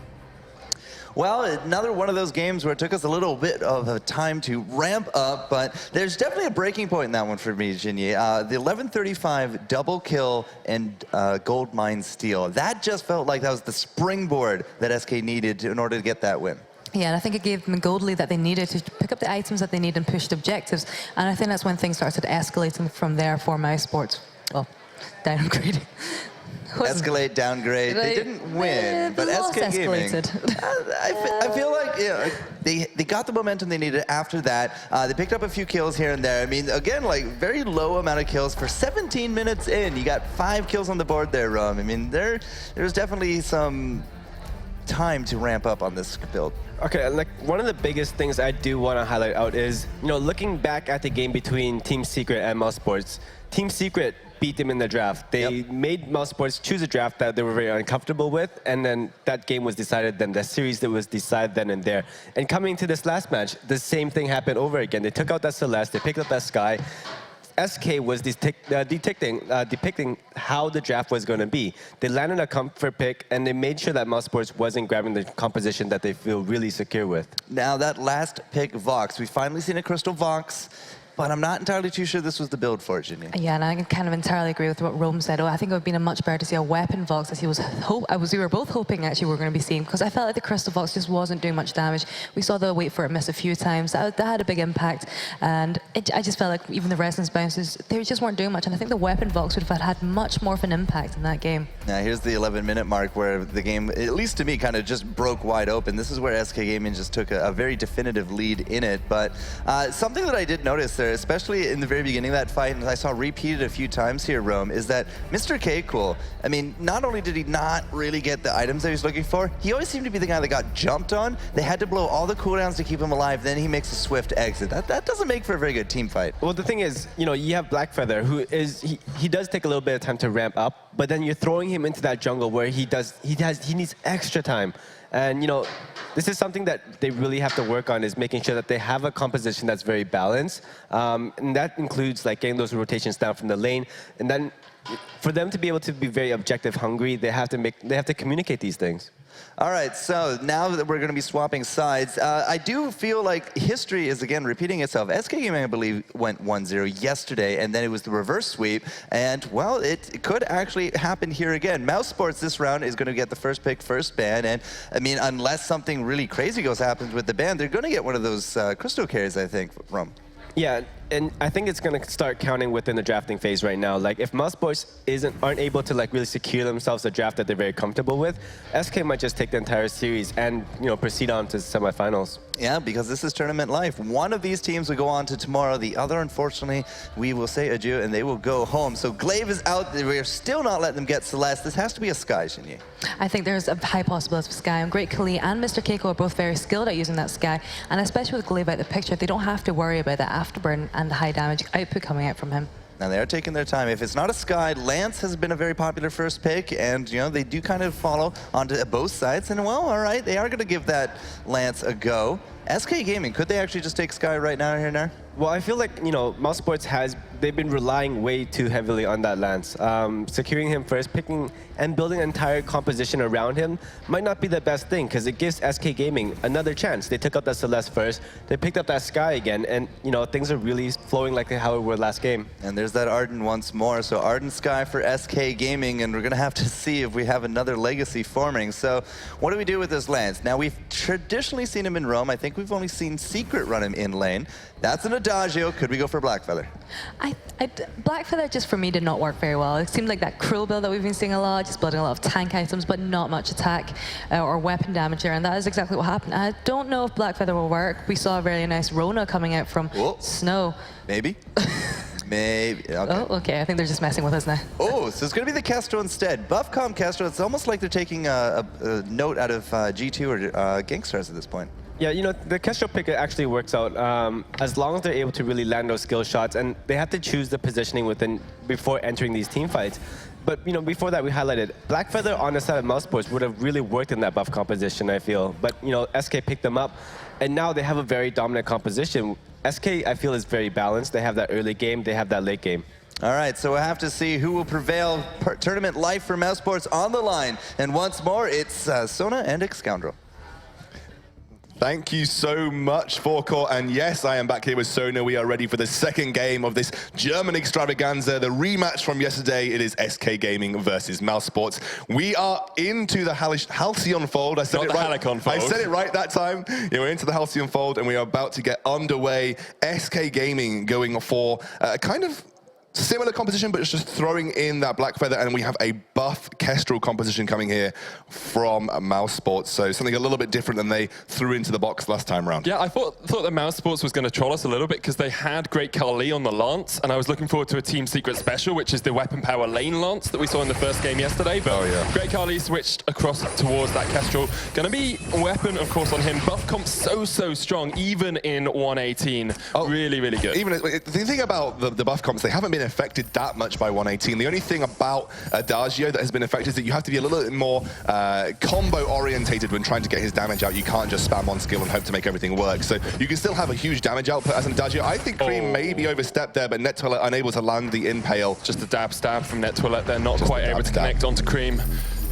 Well, another one of those games where it took us a little bit of a time to ramp up, but there's definitely a breaking point in that one for me, Jinyi. The 1135 double kill and gold mine steal. That just felt like that was the springboard that SK needed in order to get that win.
Yeah, and I think it gave them the gold lead that they needed to pick up the items that they needed and push the objectives. And I think that's when things started escalating from there for Mousesports. Well, downgrading.
Escalate, downgrade. They didn't win, but SK Gaming. I feel like they got the momentum they needed after that. They picked up a few kills here and there. I mean, again, like very low amount of kills for 17 minutes in. You got 5 kills on the board there, Rum. I mean, there's definitely some time to ramp up on this build.
Okay, like one of the biggest things I do want to highlight out is, looking back at the game between Team Secret and Mousesports. Team Secret beat them in the draft. They made Mousesports choose a draft that they were very uncomfortable with, and then that game was decided then. The series that was decided then and there. And coming to this last match, the same thing happened over again. They took out that Celeste, they picked up that Sky. SK was depicting how the draft was going to be. They landed a comfort pick, and they made sure that Mousesports wasn't grabbing the composition that they feel really secure with.
Now, that last pick, Vox, we've finally seen a Crystal Vox, but I'm not entirely too sure this was the build for it, Jinyi.
Yeah, and I can kind of entirely agree with what Rome said. I think it would have been much better to see a weapon Vox, as we were both hoping actually we were going to be seeing, because I felt like the Crystal Vox just wasn't doing much damage. We saw the wait for it miss a few times. That had a big impact, and I just felt like even the resonance bounces, they just weren't doing much, and I think the weapon Vox would have had much more of an impact in that game.
Now, here's the 11-minute mark where the game, at least to me, kind of just broke wide open. This is where SK Gaming just took a very definitive lead in it, but something that I did notice there, especially in the very beginning of that fight, and I saw repeated a few times here, Rome, is that Mr. K-Cool, I mean, not only did he not really get the items that he was looking for, he always seemed to be the guy that got jumped on. They had to blow all the cooldowns to keep him alive, then he makes a swift exit. That doesn't make for a very good team fight.
Well, the thing is, you have Blackfeather, who is, he does take a little bit of time to ramp up, but then you're throwing him into that jungle where he needs extra time. And, this is something that they really have to work on, is making sure that they have a composition that's very balanced. And that includes like getting those rotations down from the lane. And then for them to be able to be very objective hungry, they have to communicate these things.
All right, so now that we're going to be swapping sides, I do feel like history is again repeating itself. SK Gaming, I believe, went 1-0 yesterday, and then it was the reverse sweep. And, well, it could actually happen here again. Mousesports this round is going to get the first pick, first ban. And, I mean, unless something really crazy happens with the ban, they're going to get one of those crystal carries, I think, from.
Yeah, and I think it's going to start counting within the drafting phase right now. Like, if Mousesports aren't able to like really secure themselves a draft that they're very comfortable with, SK might just take the entire series and proceed on to semifinals.
Yeah, because this is tournament life. One of these teams will go on to tomorrow. The other, unfortunately, we will say adieu and they will go home. So Glaive is out. We're still not letting them get Celeste. This has to be a Sky, Jinyi.
I think there's a high possibility of Sky. And Great Khali and Mr. Keiko are both very skilled at using that Sky. And especially with Glaive out the picture, they don't have to worry about the afterburn and the high damage output coming out from him.
Now, they are taking their time. If it's not a Sky, Lance has been a very popular first pick, and, they do kind of follow onto both sides. And, well, all right, they are going to give that Lance a go. SK Gaming, could they actually just take Sky right now here, Nair?
Well, I feel like, Mousesports they've been relying way too heavily on that Lance. Securing him first, picking and building an entire composition around him might not be the best thing, because it gives SK Gaming another chance. They took out that Celeste first, they picked up that Sky again, and, things are really flowing like how it were last game.
And there's that Arden once more. So Arden Sky for SK Gaming, and we're going to have to see if we have another legacy forming. So what do we do with this Lance? Now, we've traditionally seen him in Rome. I think we've only seen Secret run him in lane. That's an Adagio. Could we go for Blackfeather?
Blackfeather just for me did not work very well. It seemed like that cruel build that we've been seeing a lot, just building a lot of tank items, but not much attack or weapon damage there, and that is exactly what happened. I don't know if Blackfeather will work. We saw a very nice Rona coming out from Snow.
Maybe. Maybe. Okay.
Oh, okay. I think they're just messing with us now.
Oh, so it's going to be the Kestrel instead. Buffcom Kestrel, it's almost like they're taking a note out of G2 or Gangstars at this point.
Yeah, the Kestrel pick actually works out as long as they're able to really land those skill shots, and they have to choose the positioning before entering these team fights. But before that, we highlighted Blackfeather on the side of Mousesports would have really worked in that buff composition, I feel. But SK picked them up, and now they have a very dominant composition. SK, I feel, is very balanced. They have that early game, they have that late game.
All right, so we'll have to see who will prevail. Tournament life for Mousesports on the line. And once more, it's Sona and Xscoundrel.
Thank you so much, Forecourt. And yes, I am back here with Sona. We are ready for the second game of this German extravaganza, the rematch from yesterday. It is SK Gaming versus Mousesports. We are into the Halcyon Fold. I said it right.
Helicon Fold.
I said it right that time. Yeah, we're into the Halcyon Fold, and we are about to get underway. SK Gaming going for kind of similar composition, but it's just throwing in that Black Feather, and we have a buff Kestrel composition coming here from Mousesports. So something a little bit different than they threw into the box last time around.
Yeah, I thought that Mousesports was going to troll us a little bit because they had Great Kali on the Lance, and I was looking forward to a Team Secret special, which is the weapon power lane Lance that we saw in the first game yesterday. But Great Kali switched across towards that Kestrel. Going to be weapon, of course, on him. Buff comp so strong, even in 118. Really, really good.
Even the thing about the buff comps, they haven't been affected that much by 118. The only thing about Adagio that has been affected is that you have to be a little bit more combo orientated when trying to get his damage out. You can't just spam on skill and hope to make everything work. So you can still have a huge damage output as an Adagio. I think Cream maybe overstepped there, but NetToilet unable to land the impale.
Just a dab stab from NetToilet. They're not quite able to connect onto Cream.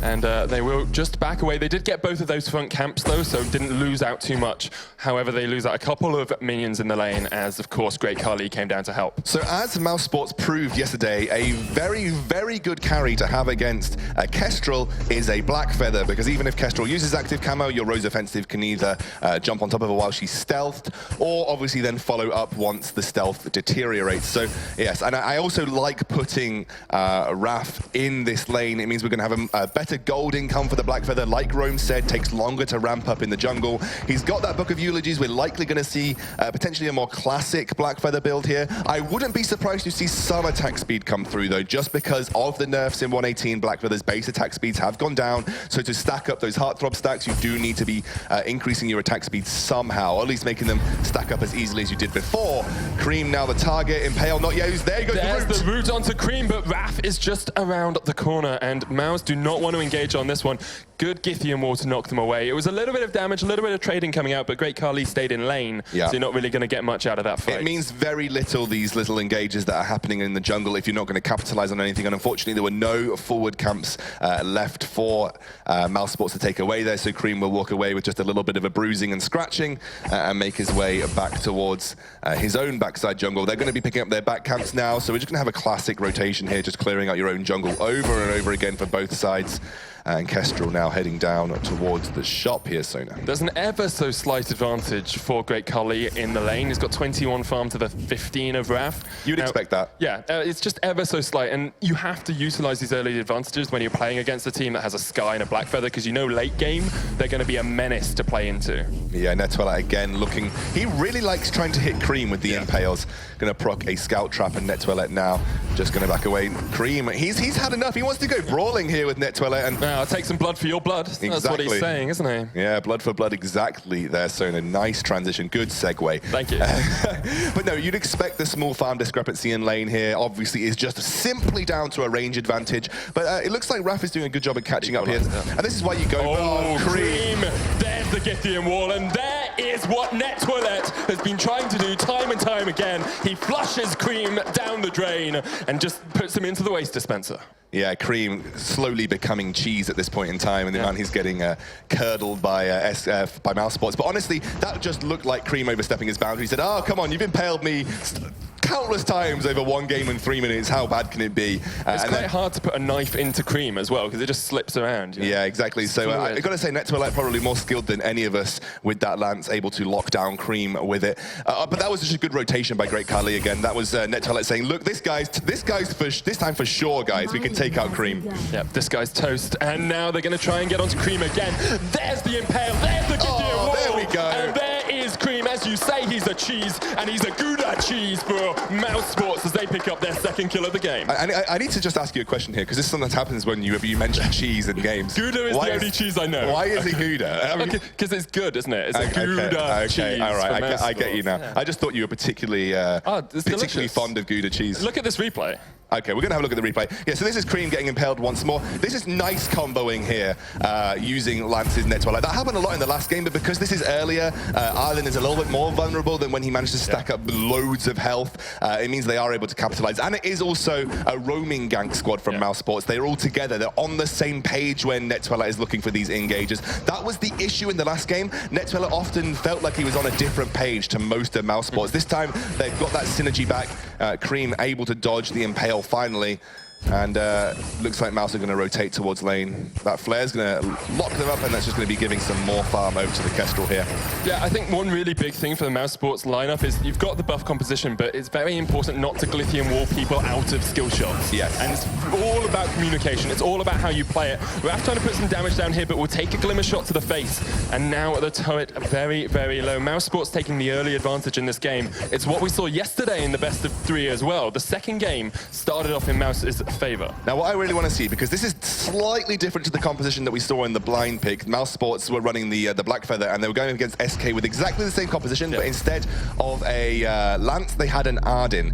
And they will just back away. They did get both of those front camps, though, so didn't lose out too much. However, they lose out a couple of minions in the lane, as, of course, Great Kali came down to help.
So as Mousesports proved yesterday, a very, very good carry to have against Kestrel is a Black Feather, because even if Kestrel uses active camo, your Rose Offensive can either jump on top of her while she's stealthed, or obviously then follow up once the stealth deteriorates. So, yes, and I also like putting Raf in this lane. It means we're going to have a better gold income for the Black Feather. Like Rome said, takes longer to ramp up in the jungle. He's got that Book of Eulogies. We're likely going to see potentially a more classic Black Feather build here. I wouldn't be surprised to see some attack speed come through, though, just because of the nerfs in 118. Black Feather's base attack speeds have gone down, so to stack up those Heartthrob stacks, you do need to be increasing your attack speed somehow, or at least making them stack up as easily as you did before. Cream now the target. Impale not used. There you go.
There's the route onto Cream, but Raf is just around the corner, and Mouse do not want to engage on this one. Good Githian wall to knock them away. It was a little bit of damage, a little bit of trading coming out, but Great Kali stayed in lane, so you're not really going to get much out of that fight.
It means very little, these little engages that are happening in the jungle, if you're not going to capitalize on anything. And unfortunately, there were no forward camps left for Mousesports to take away there, so Cream will walk away with just a little bit of a bruising and scratching and make his way back towards his own backside jungle. They're going to be picking up their back camps now, so we're just going to have a classic rotation here, just clearing out your own jungle over and over again for both sides. And Kestrel now heading down towards the shop here, Sona.
There's an ever so slight advantage for Great Kali in the lane. He's got 21 farm to the 15 of Raf.
You'd expect that.
Yeah, it's just ever so slight, and you have to utilize these early advantages when you're playing against a team that has a Sky and a Black Feather, because you know late game, they're going to be a menace to play into.
Yeah, NetToilet again looking, he really likes trying to hit Cream with the impales. Going to proc a Scout Trap, and NetToilet now just going to back away. Cream, he's had enough. He wants to go brawling here with NetToilet, and
I'll take some blood for your blood. That's what he's saying, isn't he?
Yeah, blood for blood, exactly there, Sona. Nice transition, good segue.
Thank you.
But no, you'd expect the small farm discrepancy in lane here, obviously, is just simply down to a range advantage. But it looks like Raf is doing a good job of catching up here. And this is why you go,
Cream. There's the Githian wall, and there is what NetToilet has been trying to do time and time again. He flushes Cream down the drain and just puts him into the waste dispenser.
Yeah, Cream slowly becoming cheese at this point in time, and the man he's getting curdled by Mousesports. But honestly, that just looked like Cream overstepping his boundary. He said, oh, come on, you've impaled me countless times over one game and 3 minutes. How bad can it be?
It's quite hard to put a knife into Cream as well, because it just slips around. You know?
Yeah, exactly. So I've got to say, NetToilet probably more skilled than any of us with that lance, able to lock down Cream with it. But that was just a good rotation by Great Kali again. That was NetToilet saying, look, this guy's this time for sure, guys. We can take out Cream.
Yep, this guy's toast. And now they're going to try and get onto Cream again. There's the impale. There's the Githian wall.
There we go.
And there is Cream. As you say, he's a cheese, and he's a Gouda cheese for Mousesports as they pick up their second kill of the game.
I need to just ask you a question here, because this sometimes happens when you mention cheese in games.
Gouda is the only cheese I know.
Why is it Gouda?
Because it's good, isn't it? It's a Gouda cheese.
Okay, all right, I get you now. Yeah. I just thought you were particularly fond of Gouda cheese.
Look at this replay.
Okay, we're going to have a look at the replay. Yeah, so this is Cream getting impaled once more. This is nice comboing here, using Lance's net twilight. That happened a lot in the last game, but because this is earlier, Ireland is a little bit more vulnerable than when he managed to stack up loads of health. It means they are able to capitalize. And it is also a roaming gank squad from Mousesports. They're all together. They're on the same page when net twilight is looking for these engages. That was the issue in the last game. Net twilight often felt like he was on a different page to most of Mousesports. This time, they've got that synergy back. Cream able to dodge the impale finally, and looks like Mouse are going to rotate towards lane. That flare's going to lock them up, and that's just going to be giving some more farm over to the Kestrel here.
Yeah, I think one really big thing for the Mousesports lineup is you've got the buff composition, but it's very important not to Glithium wall people out of skill shots.
Yes.
And it's all about communication. It's all about how you play it. We're trying to put some damage down here, but we'll take a glimmer shot to the face. And now the turret very, very low. Mousesports taking the early advantage in this game. It's what we saw yesterday in the best of 3 as well. The second game started off in Mouse's favor.
Now, what I really want to see, because this is slightly different to the composition that we saw in the blind pick. Mousesports were running the Black Feather, and they were going against SK with exactly the same composition, but instead of a Lance, they had an Arden.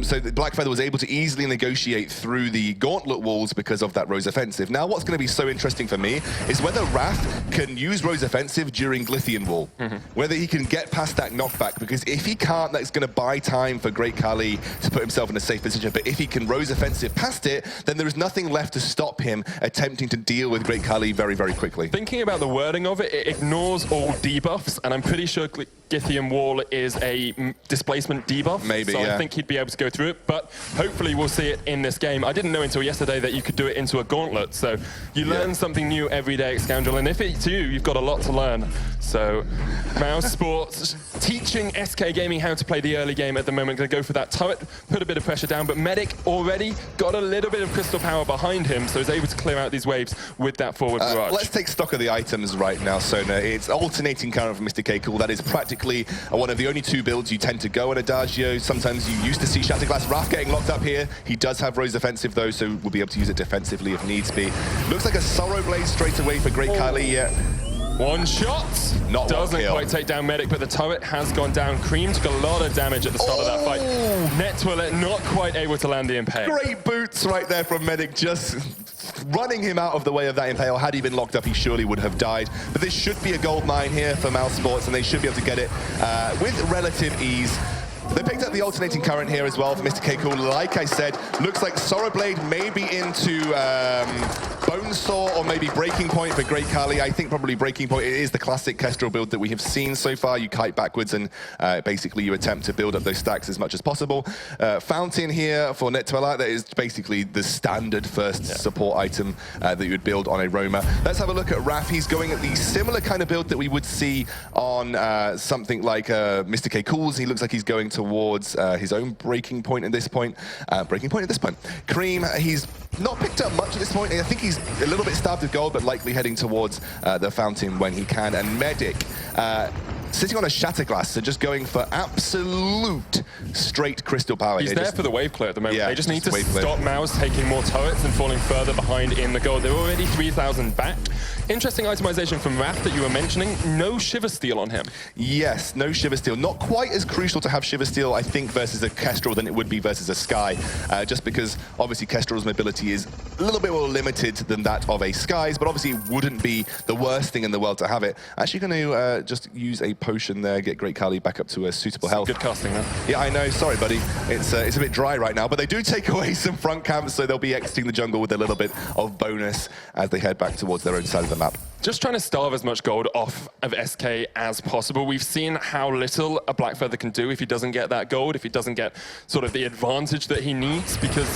So the Black Feather was able to easily negotiate through the gauntlet walls because of that Rose Offensive. Now, what's going to be so interesting for me is whether Raph can use Rose Offensive during Glithian Wall, whether he can get past that knockback, because if he can't, that's going to buy time for Great Khali to put himself in a safe position. But if he can Rose Offensive past it, then there is nothing left to stop him attempting to deal with Great Khali very, very quickly.
Thinking about the wording of it, it ignores all debuffs, and I'm pretty sure Glithium Wall is a displacement debuff.
Maybe,
so
yeah.
I think he'd be able to go through it, but hopefully we'll see it in this game. I didn't know until yesterday that you could do it into a gauntlet, so you learn something new every day, Scoundrel, and if it's you, you've got a lot to learn. So Mousesports teaching SK Gaming how to play the early game at the moment. Going to go for that turret, put a bit of pressure down, but Medic already got a little bit of crystal power behind him, so he's able to clear out these waves with that forward barrage.
Let's take stock of the items right now, Sona. It's alternating current from Mr. K. Cool. That is practically one of the only 2 builds you tend to go in Adagio. Sometimes you used to see Shatterglass Raph getting locked up here. He does have Rose Offensive, though, so we'll be able to use it defensively if needs be. Looks like a Sorrow Blade straight away for Great Khali. Yeah.
One shot!
Not
doesn't quite take down Medic, but the turret has gone down. Cream took a lot of damage at the start of that fight. Net Twillet not quite able to land the impale.
Great boots right there from Medic, just running him out of the way of that impale. Had he been locked up, he surely would have died. But this should be a gold mine here for Mousesports, and they should be able to get it with relative ease. They picked up the alternating current here as well for Mr. K. Cool. Like I said, looks like Sorrow Blade may be into Bonesaw or maybe Breaking Point for Great Khali. I think probably Breaking Point. It is the classic Kestrel build that we have seen so far. You kite backwards and basically you attempt to build up those stacks as much as possible. Fountain here for Net Twilight. That is basically the standard first support item that you would build on a roamer. Let's have a look at Raph. He's going at the similar kind of build that we would see on something like Mr. K. Cool's. He looks like he's going towards his own breaking point at this point. Cream, he's not picked up much at this point. I think he's a little bit starved of gold, but likely heading towards the fountain when he can. And Medic, sitting on a Shatterglass, so just going for absolute straight crystal power.
He's there for the wave clear at the moment. They just need to stop Mouse taking more turrets and falling further behind in the gold. They're already 3,000 back. Interesting itemization from Raph that you were mentioning. No Shiver Steel on him.
Yes, no Shiver Steel. Not quite as crucial to have Shiver Steel, I think, versus a Kestrel than it would be versus a Sky. Just because, obviously, Kestrel's mobility is a little bit more limited than that of a Sky's, but obviously it wouldn't be the worst thing in the world to have it. Actually going to just use a potion there, get Great Khali back up to a suitable health.
Good casting there.
Yeah, I know. Sorry, buddy. It's a bit dry right now, but they do take away some front camps, so they'll be exiting the jungle with a little bit of bonus as they head back towards their own side of the map.
Just trying to starve as much gold off of SK as possible. We've seen how little a Black Feather can do if he doesn't get that gold, if he doesn't get sort of the advantage that he needs, because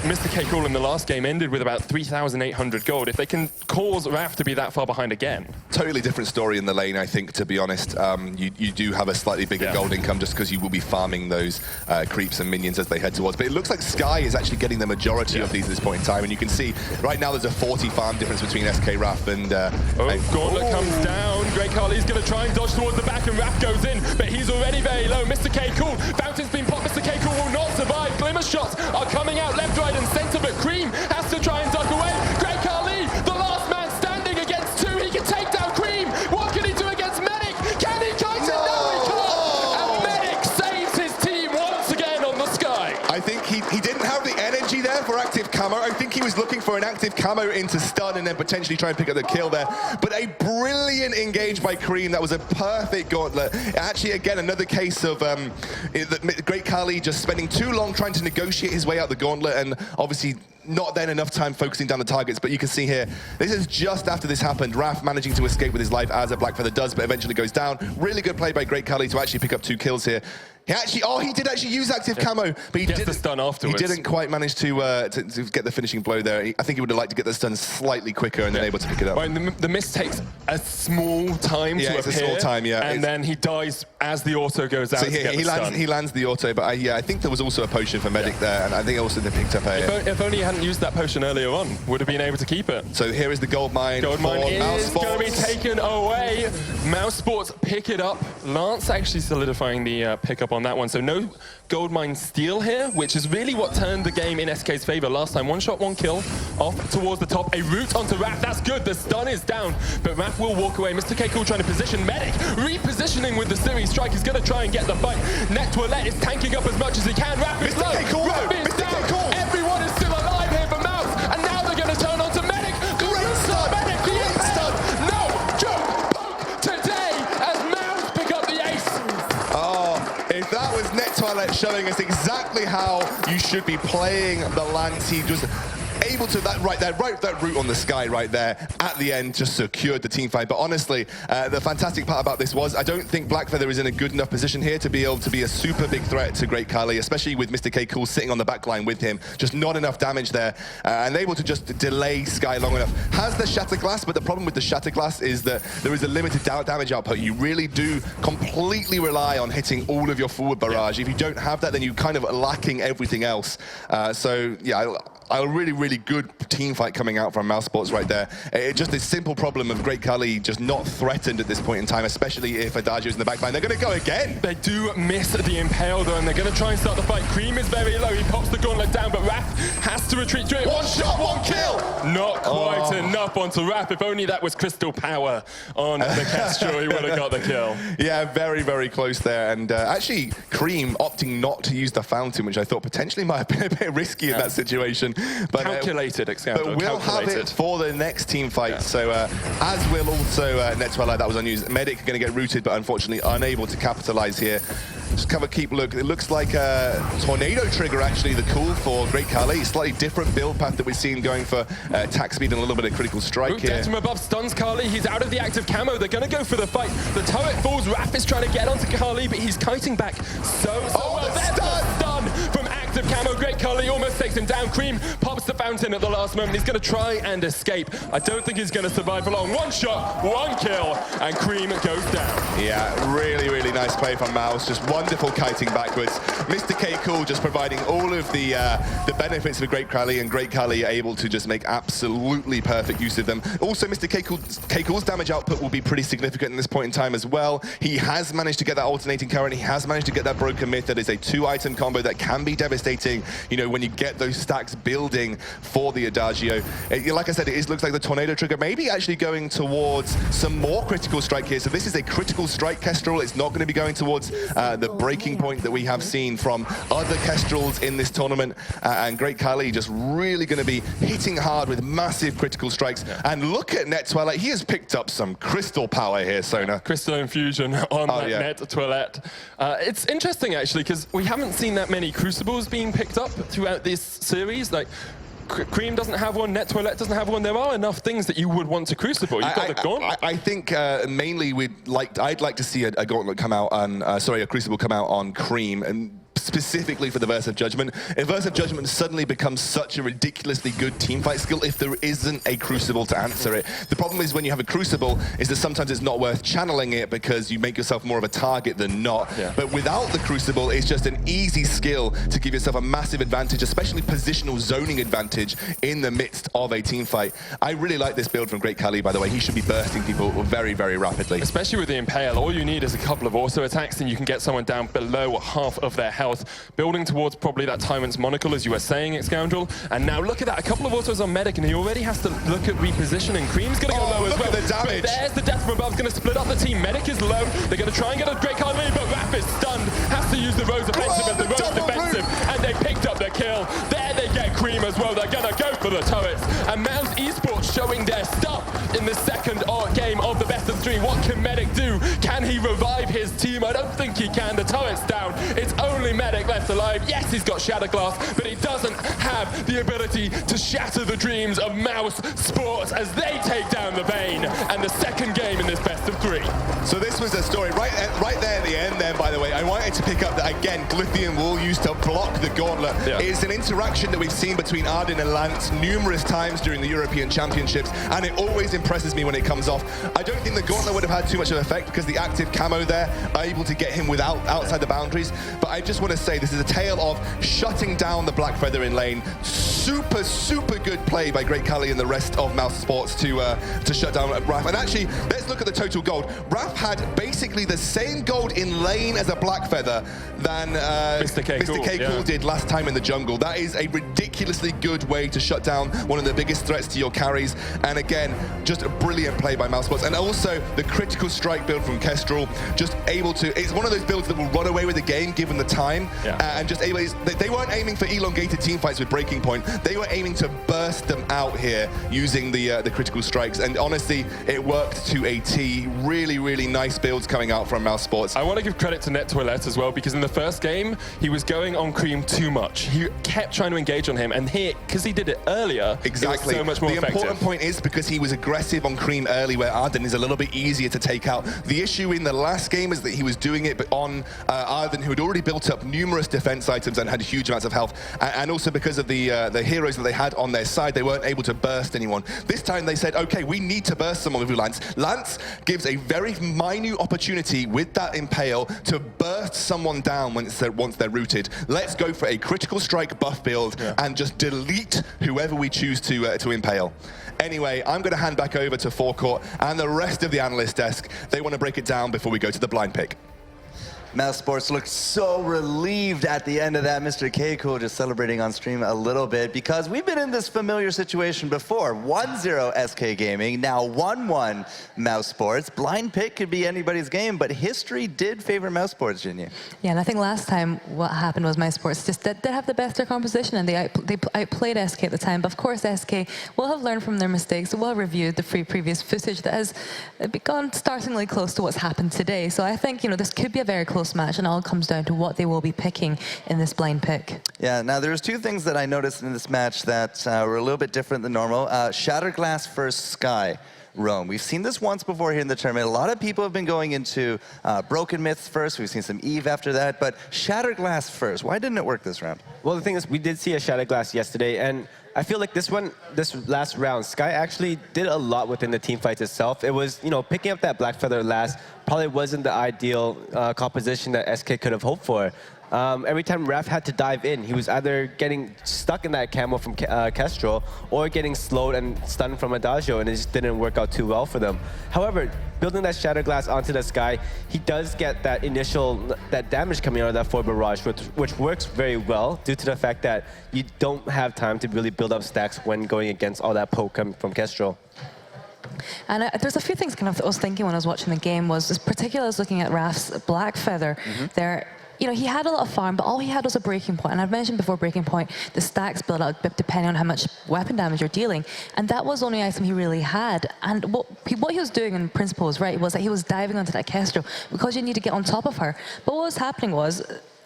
Mr. K. Cool in the last game ended with about 3,800 gold. If they can cause Raph to be that far behind again.
Totally different story in the lane, I think, to be honest. You do have a slightly bigger gold income just because you will be farming those creeps and minions as they head towards. But it looks like Sky is actually getting the majority of these at this point in time. And you can see right now there's a 40 farm difference between SK Raph and...
Gauntlet comes down. Great Khali's going to try and dodge towards the back, and Raph goes in, but he's already very low. Mr. K. Cool. Fountain's been popped. Mr. K. Cool will not survive. Glimmer shots are coming out left, right, and center, but Cream has to try and duck away. Great Khali, the last man standing against 2. He can take down Cream. What can he do against Medic? Can he kite it? No, he can't. And Medic saves his team once again on the Sky.
I think he didn't have the energy for active camo. I think he was looking for an active camo into stun and then potentially try and pick up the kill there. But a brilliant engage by Cream. That was a perfect gauntlet. Actually, again, another case of Great Khali just spending too long trying to negotiate his way out the gauntlet, and obviously not then enough time focusing down the targets. But you can see here, this is just after this happened. Raph managing to escape with his life as a Black Feather does, but eventually goes down. Really good play by Great Khali to actually pick up 2 kills here. He did actually use active camo, but he didn't.
The stun afterwards.
He didn't quite manage to get the finishing blow there. I think he would have liked to get the stun slightly quicker and then able to pick it up.
Right, the miss takes a small time to appear.
It's a small time, yeah.
And then he dies as the auto goes out.
So he lands the auto, but I think there was also a potion for Medic there, and I think also they picked up a...
If only he hadn't used that potion earlier on, would have been able to keep it.
So here is the gold mine.
Gold mine is going to be taken away. Mousesports pick it up. Lance actually solidifying the pickup on that one. So no gold mine steal here, which is really what turned the game in SK's favor last time. 1 shot, 1 kill, off towards the top. A route onto Raph, that's good. The stun is down, but Raph will walk away. Mr. K Cool trying to position Medic, repositioning with the series strike. He's going to try and get the fight. Net Toilette is tanking up as much as he can. Raph is low. Raph is down. Everyone is still alive here for Mouse, and now they're going to turn on to Medic. Great stun. Medic, great stun. No joke poke today as Mouse pick up the ace.
If that was Net Toilette showing us exactly how you should be playing the Lance, he just able to that route on the sky right there at the end just secured the team fight. But honestly, the fantastic part about this was I don't think Black Feather is in a good enough position here to be able to be a super big threat to Great Khali, especially with Mr. K Cool sitting on the back line with him. Just not enough damage there, and able to just delay Sky long enough. Has the Shatter Glass, but the problem with the Shatter Glass is that there is a limited damage output. You really do completely rely on hitting all of your forward barrage. If you don't have that, then you're kind of lacking everything else. So yeah, a really good team fight coming out from Mousesports right there. Just a simple problem of Great Khali just not threatened at this point in time, especially if Adagio's in the back line. They're going to go again.
They do miss the Impale though, and they're going to try and start the fight. Cream is very low. He pops the gauntlet down, but Raph has to retreat through it. 1 shot, 1 kill. Not quite enough onto Raph. If only that was Crystal Power on the Kestrel, he would have got the kill.
Yeah, very close there. And actually, Cream opting not to use the fountain, which I thought potentially might have been a bit risky in that situation. But
calculated,
but we'll have it for the next team fight. Yeah. So as will also Netwella, that was unused. Medic going to get rooted, but unfortunately unable to capitalize here. Just keep look. It looks like a Tornado Trigger, actually, the call for Great Khali. Slightly different build path that we've seen going for attack speed and a little bit of critical strike here.
From above stuns Khali. He's out of the active camo. They're going to go for the fight. The turret falls. Raph is trying to get onto Khali, but he's kiting back so well. There's the stun from active camo. Great Khali almost takes him down. Cream pops the fountain at the last moment. He's going to try and escape. I don't think he's going to survive for long. 1 shot, 1 kill, and Cream goes down.
Yeah, really nice play from Mouse. Just wonderful kiting backwards. Mr. K Cool just providing all of the benefits of Great Khali, and Great Khali able to just make absolutely perfect use of them. Also, Mr. K Cool's damage output will be pretty significant in this point in time as well. He has managed to get that alternating current. He has managed to get that broken myth. That is a 2-item combo that can be devastating, you know, when you get those stacks building for the Adagio. Like I said, it looks like the Tornado Trigger maybe actually going towards some more critical strike here. So this is a critical strike Kestrel. It's not going to be going towards the breaking point that we have seen from other Kestrels in this tournament. And Great Khali just really going to be hitting hard with massive critical strikes. Yeah. And look at Net Toilette. He has picked up some crystal power here, Sona.
Crystal infusion on that Net Toilette. It's interesting, actually, because we haven't seen that many Crucibles being picked up throughout this series. Like, Cream doesn't have one, Net Toilette doesn't have one. There are enough things that you would want to Crucible. You've got the Gauntlet.
I think mainly I'd like to see a Gauntlet come out on, a Crucible come out on Cream, and specifically for the Verse of Judgment. If Verse of Judgment suddenly becomes such a ridiculously good teamfight skill if there isn't a Crucible to answer it. The problem is when you have a Crucible is that sometimes it's not worth channeling it because you make yourself more of a target than not. Yeah. But without the Crucible, it's just an easy skill to give yourself a massive advantage, especially positional zoning advantage in the midst of a teamfight. I really like this build from Great Khali, by the way. He should be bursting people very rapidly.
Especially with the Impale, all you need is a couple of auto attacks and you can get someone down below half of their health. Building towards probably that Tyrant's Monocle, as you were saying, Scoundrel. And now look at that, a couple of autos on Medic, and he already has to look at repositioning. Cream's going to go low as well.
Look at the damage.
But there's the death from above, going to split up the team. Medic is low. They're going to try and get a Great Khali, but Raph is stunned. Has to use the Rose offensive as the Rose defensive. And they picked up the kill. There they get Cream as well. can. The turret's down. It's only Medic left alive. Yes, he's got Shatter Glass, but he doesn't have the ability to shatter the dreams of Mousesports as they take down the Vayne, and the second game in this best of 3.
So this was a story right there at the end then, by the way. I wanted to pick up that, again, Glyphian Wall used to block the gauntlet.
Yeah.
It's an interaction that we've seen between Arden and Lance numerous times during the European Championships, and it always impresses me when it comes off. I don't think the gauntlet would have had too much of an effect because the active camo there are able to get him outside the boundaries. But I just want to say this is a tale of shutting down the Black Feather in lane. Super, super good play by Great Khali and the rest of Mousesports to shut down Raph. And actually, let's look at the total gold. Raph had basically the same gold in lane as a Black Feather than
Mr. K.
Cool did last time in the jungle. That is a ridiculously good way to shut down one of the biggest threats to your carries. And again, just a brilliant play by Mousesports. And also the critical strike build from Kestrel, just able to, it's one of those builds that will run away with the game given the time. And just able, they weren't aiming for elongated team fights with Breaking Point. They were aiming to burst them out here using the critical strikes. And honestly, it worked to a T. Really, really nice builds coming out from Mousesports.
I want to give credit to Net Toilette as well, because in the first game, he was going on Cream too much. He kept trying to engage on him, and here, because he did it earlier,
exactly.
It was so much more effective.
The important point is because he was aggressive on Cream early, where Arden is a little bit easier to take out. The issue in the last game is that he was doing it but on Arden, who had already built up numerous defense items and had huge amounts of health, and also because of the heroes that they had on their side, they weren't able to burst anyone. This time they said, okay, we need to burst someone with Lance. Lance gives a very minute opportunity with that Impale to burst someone down once they're rooted. Let's go for a critical strike buff build and just delete whoever we choose to Impale. Anyway, I'm going to hand back over to Forecourt and the rest of the analyst desk. They want to break it down before we go to the blind pick.
Mousesports looked so relieved at the end of that. Mr. K-Cool just celebrating on stream a little bit because we've been in this familiar situation before. 1-0 SK Gaming, now 1-1 Mousesports. Blind pick could be anybody's game, but history did favor Mousesports, Jinya.
Yeah, and I think last time what happened was Mousesports just did have the better composition, and they outplayed SK at the time. But of course, SK will have learned from their mistakes. Will have reviewed the previous footage that has gone startlingly close to what's happened today. So I think, you know, this could be a very close match, and it all comes down to what they will be picking in this blind pick.
Yeah, now there's two things that I noticed in this match that were a little bit different than normal. Shatterglass first Sky. Rome. We've seen this once before here in the tournament. A lot of people have been going into Broken Myths first. We've seen some Eve after that, but Shatterglass first. Why didn't it work this round?
Well, the thing is, we did see a Shatterglass yesterday, and I feel like this last round, Sky actually did a lot within the team fights itself. It was, you know, picking up that Black Feather last probably wasn't the ideal composition that SK could have hoped for. Every time Raph had to dive in, he was either getting stuck in that camo from Kestrel or getting slowed and stunned from Adagio, and it just didn't work out too well for them. However, building that Shatterglass onto the Sky, he does get that that damage coming out of that 4 barrage, which works very well due to the fact that you don't have time to really build up stacks when going against all that poke from Kestrel.
And there's a few things kind of I was thinking when I was watching the game was, particularly I was looking at Raph's Black Feather there. You know, he had a lot of farm, but all he had was a breaking point. And I've mentioned before, breaking point, the stacks build out depending on how much weapon damage you're dealing. And that was the only item he really had. And what he was doing in principle was right, was that he was diving onto that Kestrel because you need to get on top of her. But what was happening was,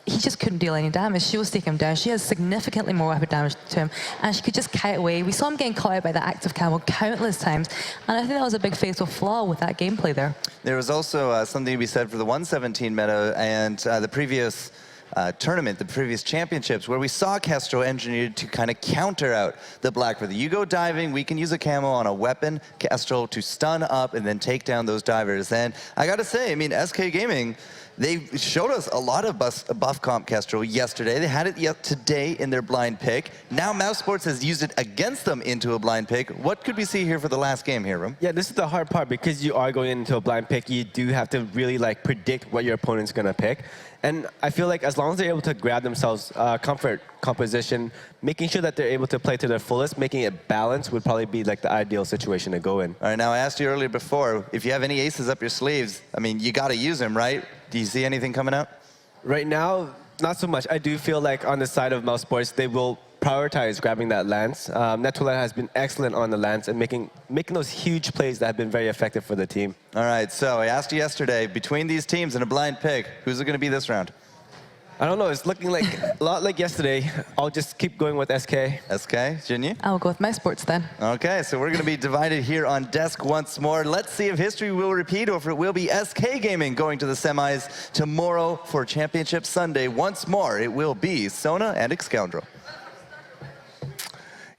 he just couldn't deal any damage. She was taking him down. She has significantly more weapon damage to him, and she could just kite away. We saw him getting caught out by the active camo countless times, and I think that was a big fatal flaw with that gameplay there.
There was also something to be said for the 117 meta and the previous tournament, the previous championships, where we saw Kestrel engineered to kind of counter out the Black Feather. You go diving, we can use a camo on a weapon, Kestrel, to stun up and then take down those divers. And I gotta say, I mean, SK Gaming, they showed us a lot of buff comp Kestrel yesterday. They had it today in their blind pick. Now Mousesports has used it against them into a blind pick. What could we see here for the last game here, Rum?
Yeah, this is the hard part because you are going into a blind pick. You do have to really like predict what your opponent's gonna pick. And I feel like as long as they're able to grab themselves comfort composition, making sure that they're able to play to their fullest, making it balanced would probably be like the ideal situation to go in.
All right, now I asked you earlier before, if you have any aces up your sleeves, I mean, you gotta use them, right? Do you see anything coming out?
Right now, not so much. I do feel like on the side of Mousesports, they will prioritize grabbing that lance. Nettolet has been excellent on the lance and making those huge plays that have been very effective for the team.
All right, so I asked you yesterday, between these teams in a blind pick, who's it going to be this round?
I don't know, it's looking like a lot like yesterday. I'll just keep going with SK.
SK, Jinyi?
I'll go with Mousesports then.
Okay, so we're going to be divided here on desk once more. Let's see if history will repeat or if it will be SK Gaming going to the semis tomorrow for Championship Sunday. Once more, it will be Sona and Excoundrel.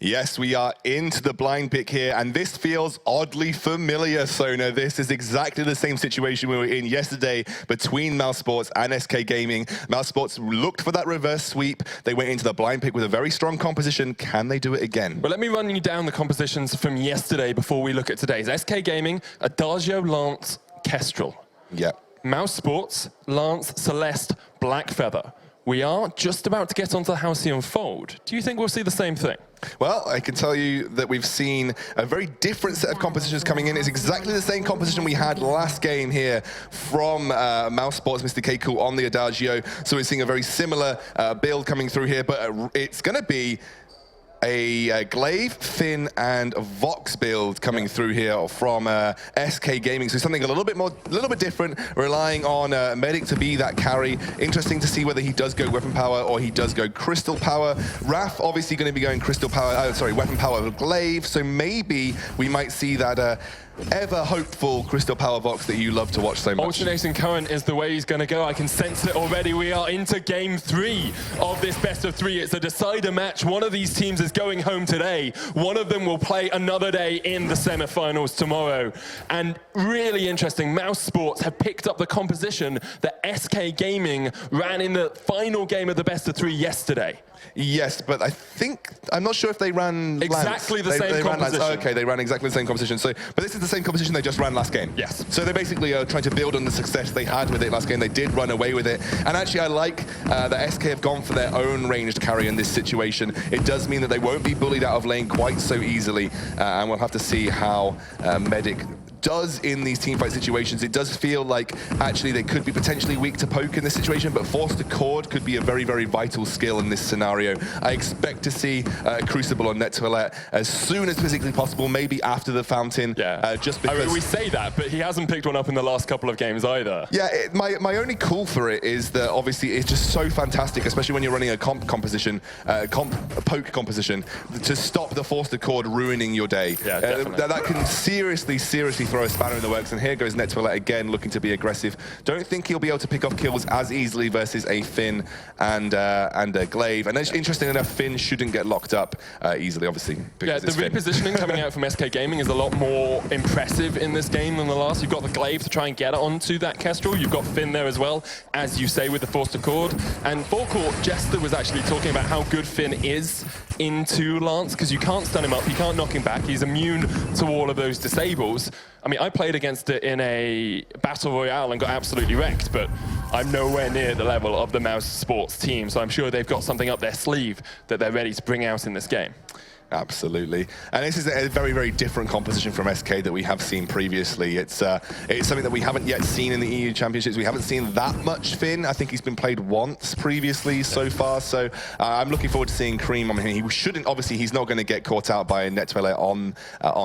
Yes, we are into the blind pick here, and this feels oddly familiar, Sona. This is exactly the same situation we were in yesterday between Mousesports and SK Gaming. Mousesports looked for that reverse sweep. They went into the blind pick with a very strong composition. Can they do it again?
Well, let me run you down the compositions from yesterday before we look at today's. SK Gaming, Adagio, Lance, Kestrel.
Yeah.
Mousesports, Lance, Celeste, Blackfeather. We are just about to get onto the Halcyon Fold. Do you think we'll see the same thing?
Well, I can tell you that we've seen a very different set of compositions coming in. It's exactly the same composition we had last game here from Mousesports, Mr. K-Cool on the Adagio. So we're seeing a very similar build coming through here, but it's going to be a Glaive, Finn, and Vox build coming through here from SK Gaming. So something a little bit different, relying on Medic to be that carry. Interesting to see whether he does go weapon power or he does go crystal power. Raph obviously going to be going crystal power, weapon power with Glaive. So maybe we might see that ever hopeful crystal power Vox that you love to watch so much.
Alternating current is the way he's going to go. I can sense it already. We are into game 3 of this best of 3. It's a decider match. One of these teams is going home today. One of them will play another day in the semifinals tomorrow. And really interesting, Mousesports have picked up the composition that SK Gaming ran in the final game of the best of 3 yesterday.
Yes, but I'm not sure if they ran
exactly the same composition.
Okay, they ran exactly the same composition. So, but this is the same composition they just ran last game.
Yes.
So they basically are trying to build on the success they had with it last game. They did run away with it. And actually, I like that SK have gone for their own ranged carry in this situation. It does mean that they won't be bullied out of lane quite so easily. And we'll have to see how Medic does in these teamfight situations. It does feel like actually they could be potentially weak to poke in this situation, but force to cord could be a very, very vital skill in this scenario. I expect to see Crucible on Net Toilette as soon as physically possible, maybe after the fountain.
Yeah.
Just because...
I mean, we say that, but he hasn't picked one up in the last couple of games either.
Yeah, my only call for it is that obviously it's just so fantastic, especially when you're running a poke composition, to stop the force to cord ruining your day.
Yeah, definitely.
That can seriously throw a spanner in the works, and here goes Net Toilette again looking to be aggressive. Don't think he'll be able to pick off kills as easily versus a Finn and a Glaive. And interesting enough, Finn shouldn't get locked up easily, obviously.
Yeah, the repositioning coming out from SK Gaming is a lot more impressive in this game than the last. You've got the Glaive to try and get onto that Kestrel. You've got Finn there as well, as you say, with the force to cord. And forecourt, Jester was actually talking about how good Finn is into Lance, because you can't stun him up, you can't knock him back, he's immune to all of those disables. I mean, I played against it in a Battle Royale and got absolutely wrecked, but I'm nowhere near the level of the Mousesports team, so I'm sure they've got something up their sleeve that they're ready to bring out in this game.
Absolutely. And this is a very, very different composition from SK that we have seen previously. It's something that we haven't yet seen in the EU Championships. We haven't seen that much Finn. I think he's been played once previously so far. So I'm looking forward to seeing Cream on him. He shouldn't, obviously, he's not going to get caught out by Net Toilette on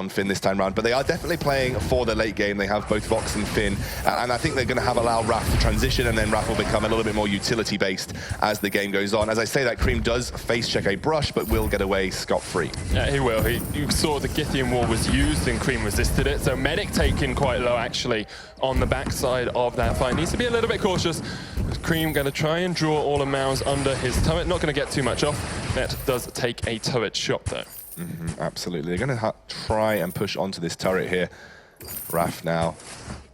Finn this time around. But they are definitely playing for the late game. They have both Vox and Finn. And I think they're going to allow Raph to transition, and then Raph will become a little bit more utility-based as the game goes on. As I say that, Cream does face check a brush, but will get away scot-free.
Yeah, he will. You saw the Githian wall was used and Cream resisted it. So Medic taken quite low, actually, on the backside of that fight. Needs to be a little bit cautious. Cream going to try and draw all of Mouse under his turret. Not going to get too much off. Net does take a turret shot, though.
Absolutely. They're going to try and push onto this turret here. Raph now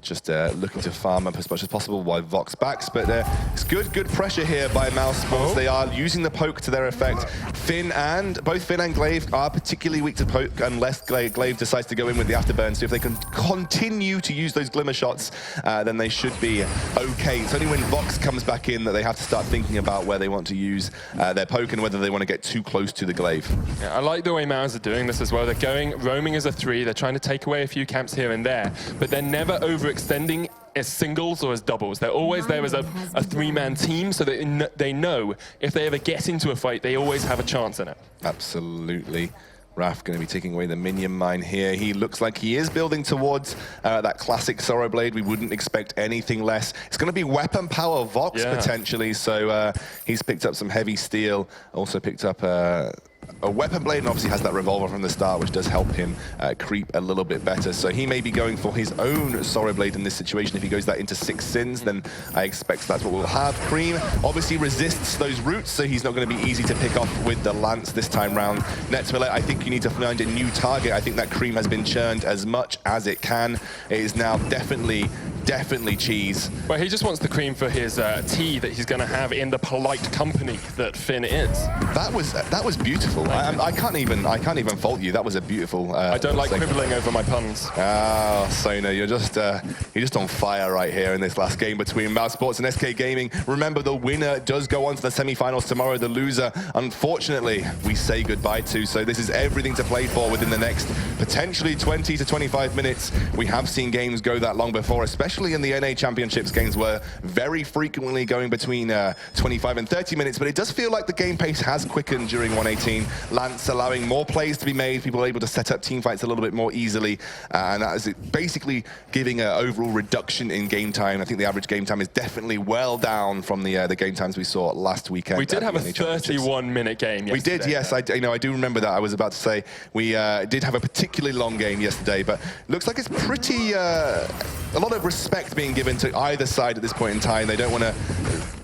just looking to farm up as much as possible while Vox backs, but it's good pressure here by Mousesports. They are using the poke to their effect. Both Finn and Glaive are particularly weak to poke unless Glaive decides to go in with the afterburn. So if they can continue to use those glimmer shots, then they should be okay. It's only when Vox comes back in that they have to start thinking about where they want to use their poke and whether they want to get too close to the Glaive.
Yeah, I like the way Mouse are doing this as well. They're going roaming as a 3. They're trying to take away a few camps here and there, but they're never overextending as singles or as doubles. They're always there as a three-man team, so that they know if they ever get into a fight, they always have a chance in it.
Absolutely. Raf going to be taking away the minion mine here. He looks like he is building towards that classic Sorrow Blade. We wouldn't expect anything less. It's going to be weapon power Vox potentially, so he's picked up some heavy steel, also picked up a weapon blade, and obviously has that revolver from the start, which does help him creep a little bit better. So he may be going for his own Sorrow Blade in this situation. If he goes that into 6 sins, then I expect that's what we'll have. Cream obviously resists those roots, so he's not going to be easy to pick off with the lance this time round. Netwillet, I think you need to find a new target. I think that Cream has been churned as much as it can. It is now definitely cheese.
Well, he just wants the Cream for his tea that he's going to have in the polite company that Finn is. That
was beautiful. I can't even fault you. That was a beautiful.
I don't like quibbling over my puns.
Ah, Sona, you're just on fire right here in this last game between Mousesports and SK Gaming. Remember, the winner does go on to the semi-finals tomorrow. The loser, unfortunately, we say goodbye to. So this is everything to play for within the next potentially 20 to 25 minutes. We have seen games go that long before, especially in the NA Championships. Games were very frequently going between 25 and 30 minutes, but it does feel like the game pace has quickened during 118. Lance allowing more plays to be made, people are able to set up team fights a little bit more easily, and that is basically giving an overall reduction in game time. I think the average game time is definitely well down from the game times we saw last weekend.
We did have a 31-minute game yesterday.
We did, yes. I do remember that. I was about to say we did have a particularly long game yesterday, but looks like it's pretty a lot of respect being given to either side at this point in time. They don't want to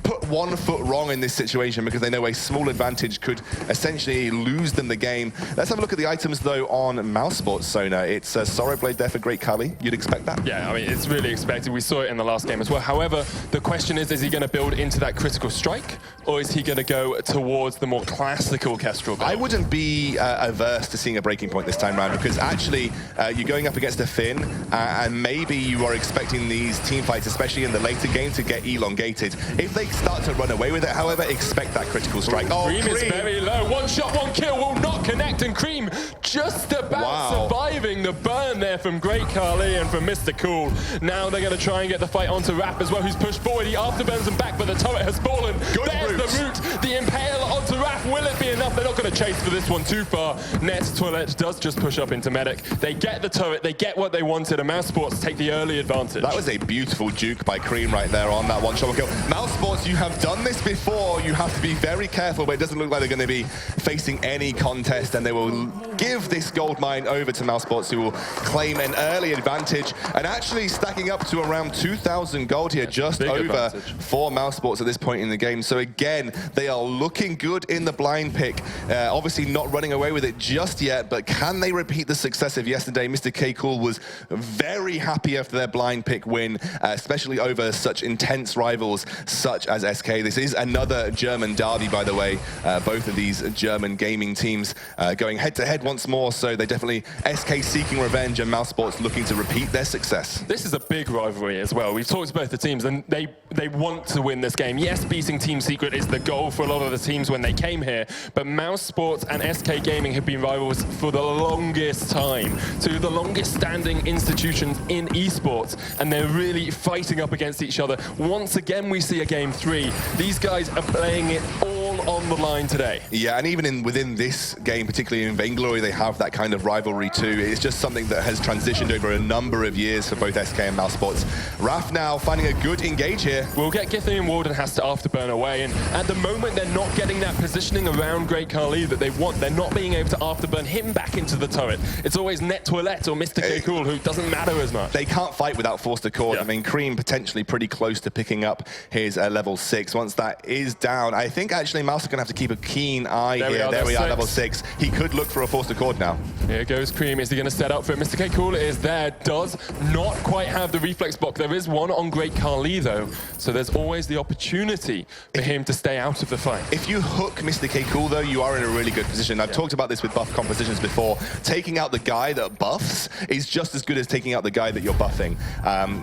put one foot wrong in this situation because they know a small advantage could essentially lose them the game. Let's have a look at the items, though, on Mousesports, Sona. It's a Sorrow Blade there for Great Kali. You'd expect that?
Yeah, I mean, it's really expected. We saw it in the last game as well. However, the question is he going to build into that critical strike, or is he going to go towards the more classical Kestrel build?
I wouldn't be averse to seeing a breaking point this time around, because actually you're going up against a Finn, and maybe you are expecting these team fights, especially in the later game, to get elongated. If they start to run away with it, however, expect that critical strike. Oh,
Cream is very low. One shot, one kill will not connect, and Cream just about surviving the burn there from Great Kali and from Mr. Cool. Now they're going to try and get the fight onto Rap as well, who's pushed forward. He afterburns him back, but the turret has fallen. There's the root, the impale onto Rap. Will it be enough? They're not going to chase for this one too far. Netwillet does just push up into Medic. They get the turret, they get what they wanted, and Mousesports take the early advantage.
That was a beautiful juke by Cream right there on that one-shot kill. Mousesports, you have done this before. You have to be very careful, but it doesn't look like they're going to be facing any contest, and they will give this gold mine over to Mousesports, who will claim an early advantage, and actually stacking up to around 2,000 gold here, just over for Mousesports at this point in the game. So again, they are looking good in the blind pick. Obviously not running away with it just yet, but can they repeat the success of yesterday? Mr. K Cool was very happy after their blind pick win, especially over such intense rivals such as SK. This is another German derby, by the way. Both of these German gaming teams going head-to-head once more, so they definitely, SK seeking revenge and Mousesports looking to repeat their success.
This is a big rivalry as well. We've talked to both the teams, and they want to win this game. Yes, beating Team Secret is the goal for a lot of the teams when they came here, but Mousesports and SK Gaming have been rivals for the longest time, two of the longest standing institutions in esports, and they're really fighting up against each other. Once again, we see a game 3. These guys are playing it all on the line today.
Yeah, and even within this game, particularly in Vainglory, they have that kind of rivalry too. It's just something that has transitioned over a number of years for both SK and Mousesports. Raf now finding a good engage here.
We'll get Githany and Walden has to afterburn away, and at the moment they're not getting that positioning around Great Kali that they want. They're not being able to afterburn him back into the turret. It's always Netwillet or Mr. K Cool who doesn't matter as much.
They can't fight without forced accord. Yeah. I mean, Cream potentially pretty close to picking up his level 6. Once that is down, I think actually Mouse is going to have to keep a keen eye here. There we are, level 6. He could look for a forced accord now.
Here goes Cream. Is he going to set up for it? Mr. K Cool is there. Does not quite have the reflex block. There is one on Great Kali though, so there's always the opportunity for him to stay out of the fight.
If you hook Mr. K Cool though, you are in a really good position. I've talked about this with buff compositions before. Taking out the guy that buffs is just as good as taking out the guy that you're buffing.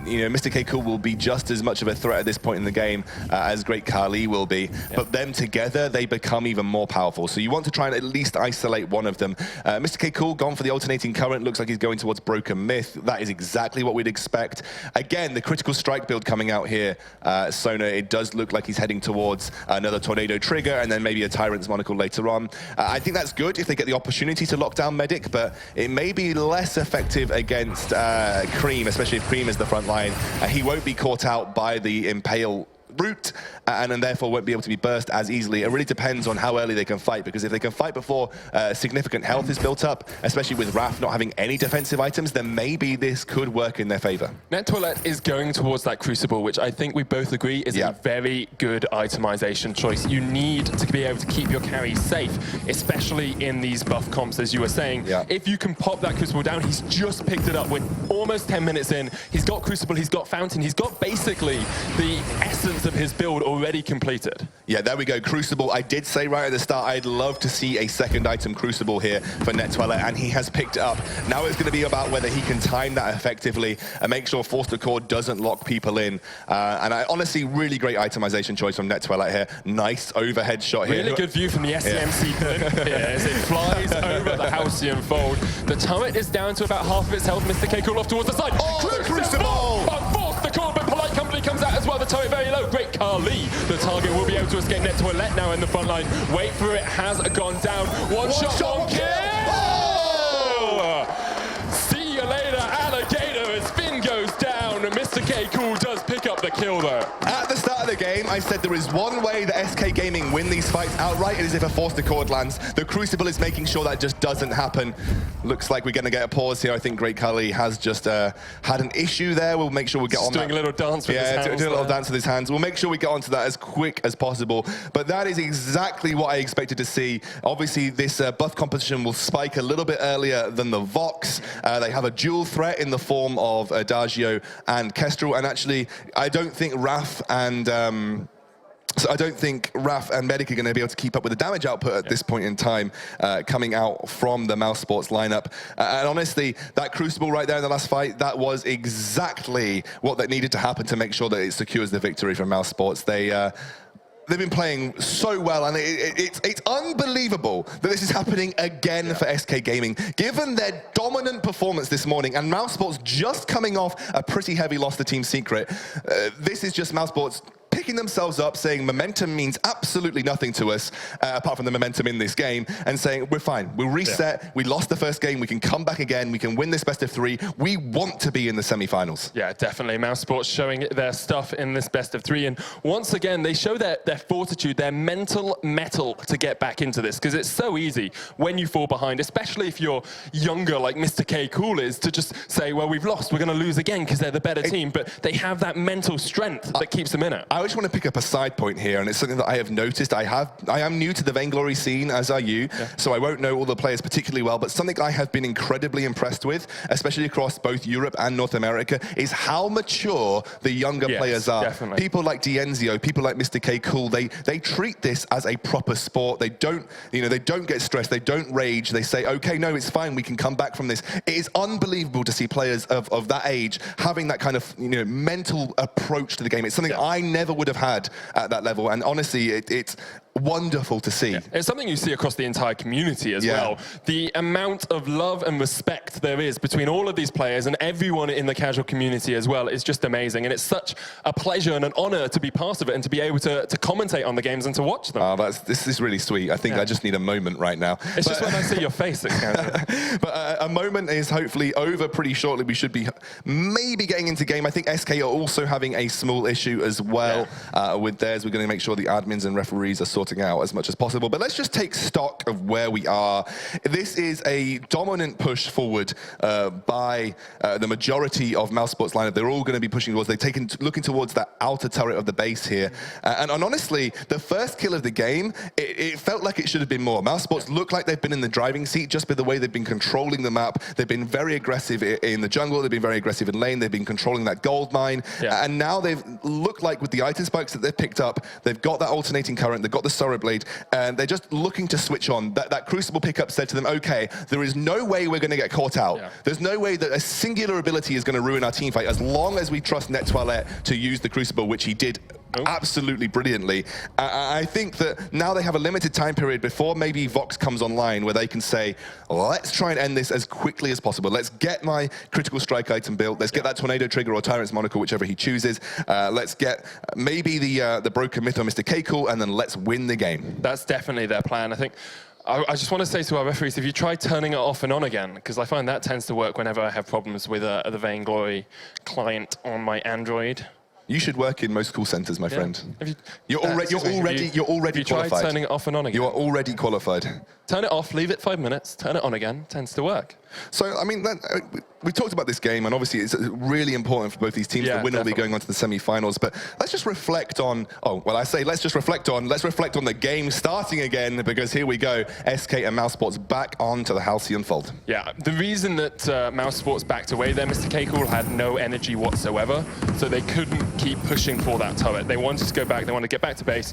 You know, Mr. K Cool will be just as much of a threat at this point in the game as Great Kali will be, but them together together, they become even more powerful. So you want to try and at least isolate one of them. Mr. K Cool gone for the alternating current. Looks like he's going towards Broken Myth. That is exactly what we'd expect. Again, the critical strike build coming out here. Sona, it does look like he's heading towards another Tornado Trigger and then maybe a Tyrant's Monocle later on. I think that's good if they get the opportunity to lock down Medic, but it may be less effective against Cream, especially if Cream is the front line. He won't be caught out by the Impale route and then therefore won't be able to be burst as easily. It really depends on how early they can fight, because if they can fight before significant health is built up, especially with Raph not having any defensive items, then maybe this could work in their favor.
Net Toilette is going towards that Crucible, which I think we both agree is a very good itemization choice. You need to be able to keep your carries safe, especially in these buff comps, as you were saying. If you can pop that Crucible down, he's just picked it up. We're almost 10 minutes in. He's got Crucible, he's got Fountain, he's got basically the essence of his build already completed.
Yeah, there we go. Crucible. I did say right at the start, I'd love to see a second item Crucible here for Net Toilette, and he has picked it up. Now it's going to be about whether he can time that effectively and make sure Force to Core doesn't lock people in. And I honestly, really great itemization choice from Net Toilette here. Nice overhead shot here.
Really good view from the SCMC blimp here as it flies over the Halcyon Fold. The turret is down to about half of its health. Mr. K Cool off towards the side.
Oh, Crucible!
But Force the Core, but Polite Company comes out as well. The turret very low. Great Kali. The target will be able to escape. Net Toilette now in the front line. Wait for it. Has gone down. One shot, one kill. Oh! See you later, alligator. As Finn goes down. Mr. K Cool does pick up the kill though.
At the start of the game, I said there is one way that SK Gaming win these fights outright. It is if a Force to Cord lands. The Crucible is making sure that just doesn't happen. Looks like we're going to get a pause here. I think Great Kali has just had an issue there. We'll make sure we get on that.
Doing a little dance with his hands.
Yeah, doing a little dance with his hands. We'll make sure we get onto that as quick as possible. But that is exactly what I expected to see. Obviously, this buff composition will spike a little bit earlier than the Vox. They have a dual threat in the form of Adagio and Kestrel. And actually, I don't think Raph and Medic are going to be able to keep up with the damage output at this point in time coming out from the Mousesports lineup. And honestly, that Crucible right there in the last fight, that was exactly what that needed to happen to make sure that it secures the victory for Mousesports. They've been playing so well, and it's unbelievable that this is happening again for SK Gaming. Given their dominant performance this morning, and Mousesports just coming off a pretty heavy loss to Team Secret, this is just Mousesports picking themselves up, saying momentum means absolutely nothing to us, apart from the momentum in this game, and saying, we're fine, we'll reset, we lost the first game, we can come back again, we can win this best of 3, we want to be in the semi-finals.
Yeah, definitely. Mousesports showing their stuff in this best of 3, and once again, they show their fortitude, their mental metal to get back into this, because it's so easy when you fall behind, especially if you're younger like Mr. K Cool is, to just say, well, we've lost, we're going to lose again because they're the better team, but they have that mental strength that keeps them in it.
I just want to pick up a side point here, and it's something that I have noticed. I am new to the Vainglory scene, as are you, so I won't know all the players particularly well, but something I have been incredibly impressed with, especially across both Europe and North America, is how mature the younger players are.
Definitely.
People like Dienzio, people like Mr. K Cool, they treat this as a proper sport. They don't, they don't get stressed, they don't rage, they say, okay, no, it's fine, we can come back from this. It is unbelievable to see players of that age having that kind of, mental approach to the game. It's something I never would have had at that level, and honestly, it's wonderful to see.
It's something you see across the entire community as well. The amount of love and respect there is between all of these players and everyone in the casual community as well is just amazing, and it's such a pleasure and an honor to be part of it and to be able to commentate on the games and to watch them.
This is really sweet. I think I just need a moment right now.
It's just when I see your face it counts.
But a moment is hopefully over pretty shortly. We should be maybe getting into game. I think SK are also having a small issue as well with theirs. We're going to make sure the admins and referees are sorting out as much as possible. But let's just take stock of where we are. This is a dominant push forward by the majority of Mousesports lineup. They're all going to be pushing towards, looking towards that outer turret of the base here. And honestly, the first kill of the game, it felt like it should have been more. Mousesports look like they've been in the driving seat just by the way they've been controlling the map. They've been very aggressive in the jungle. They've been very aggressive in lane. They've been controlling that gold mine. And now they've looked like with the item spikes that they've picked up, they've got that alternating current, they've got the Sorrow Blade, and they're just looking to switch on. That Crucible pickup said to them, okay, there is no way we're going to get caught out. There's no way that a singular ability is going to ruin our team fight as long as we trust Net Toilette to use the Crucible, which he did absolutely brilliantly. I think that now they have a limited time period before maybe Vox comes online where they can say, let's try and end this as quickly as possible. Let's get my critical strike item built. Let's get that tornado trigger or Tyrant's monocle, whichever he chooses. Let's get maybe the broken myth on Mr. K-Cool, and then let's win the game.
That's definitely their plan. I think I just want to say to our referees, if you try turning it off and on again, because I find that tends to work whenever I have problems with the Vainglory client on my Android.
You should work in most call centers, my friend. You're already
you
qualified.
Try turning it off and on again.
You are already qualified.
Turn it off, leave it 5 minutes, turn it on again, tends to work.
So, I mean, we talked about this game, and obviously it's really important for both these teams. The winner will be going on to the semi-finals, but let's just reflect on, let's reflect on the game starting again, because here we go, SK and Mousesports back onto the Halcyon Fold.
Yeah, the reason that Mousesports backed away there, Mr. K-Cool had no energy whatsoever, so they couldn't keep pushing for that turret. They wanted to go back, they wanted to get back to base,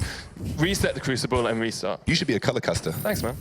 reset the Crucible, and restart.
You should be a color caster.
Thanks, man.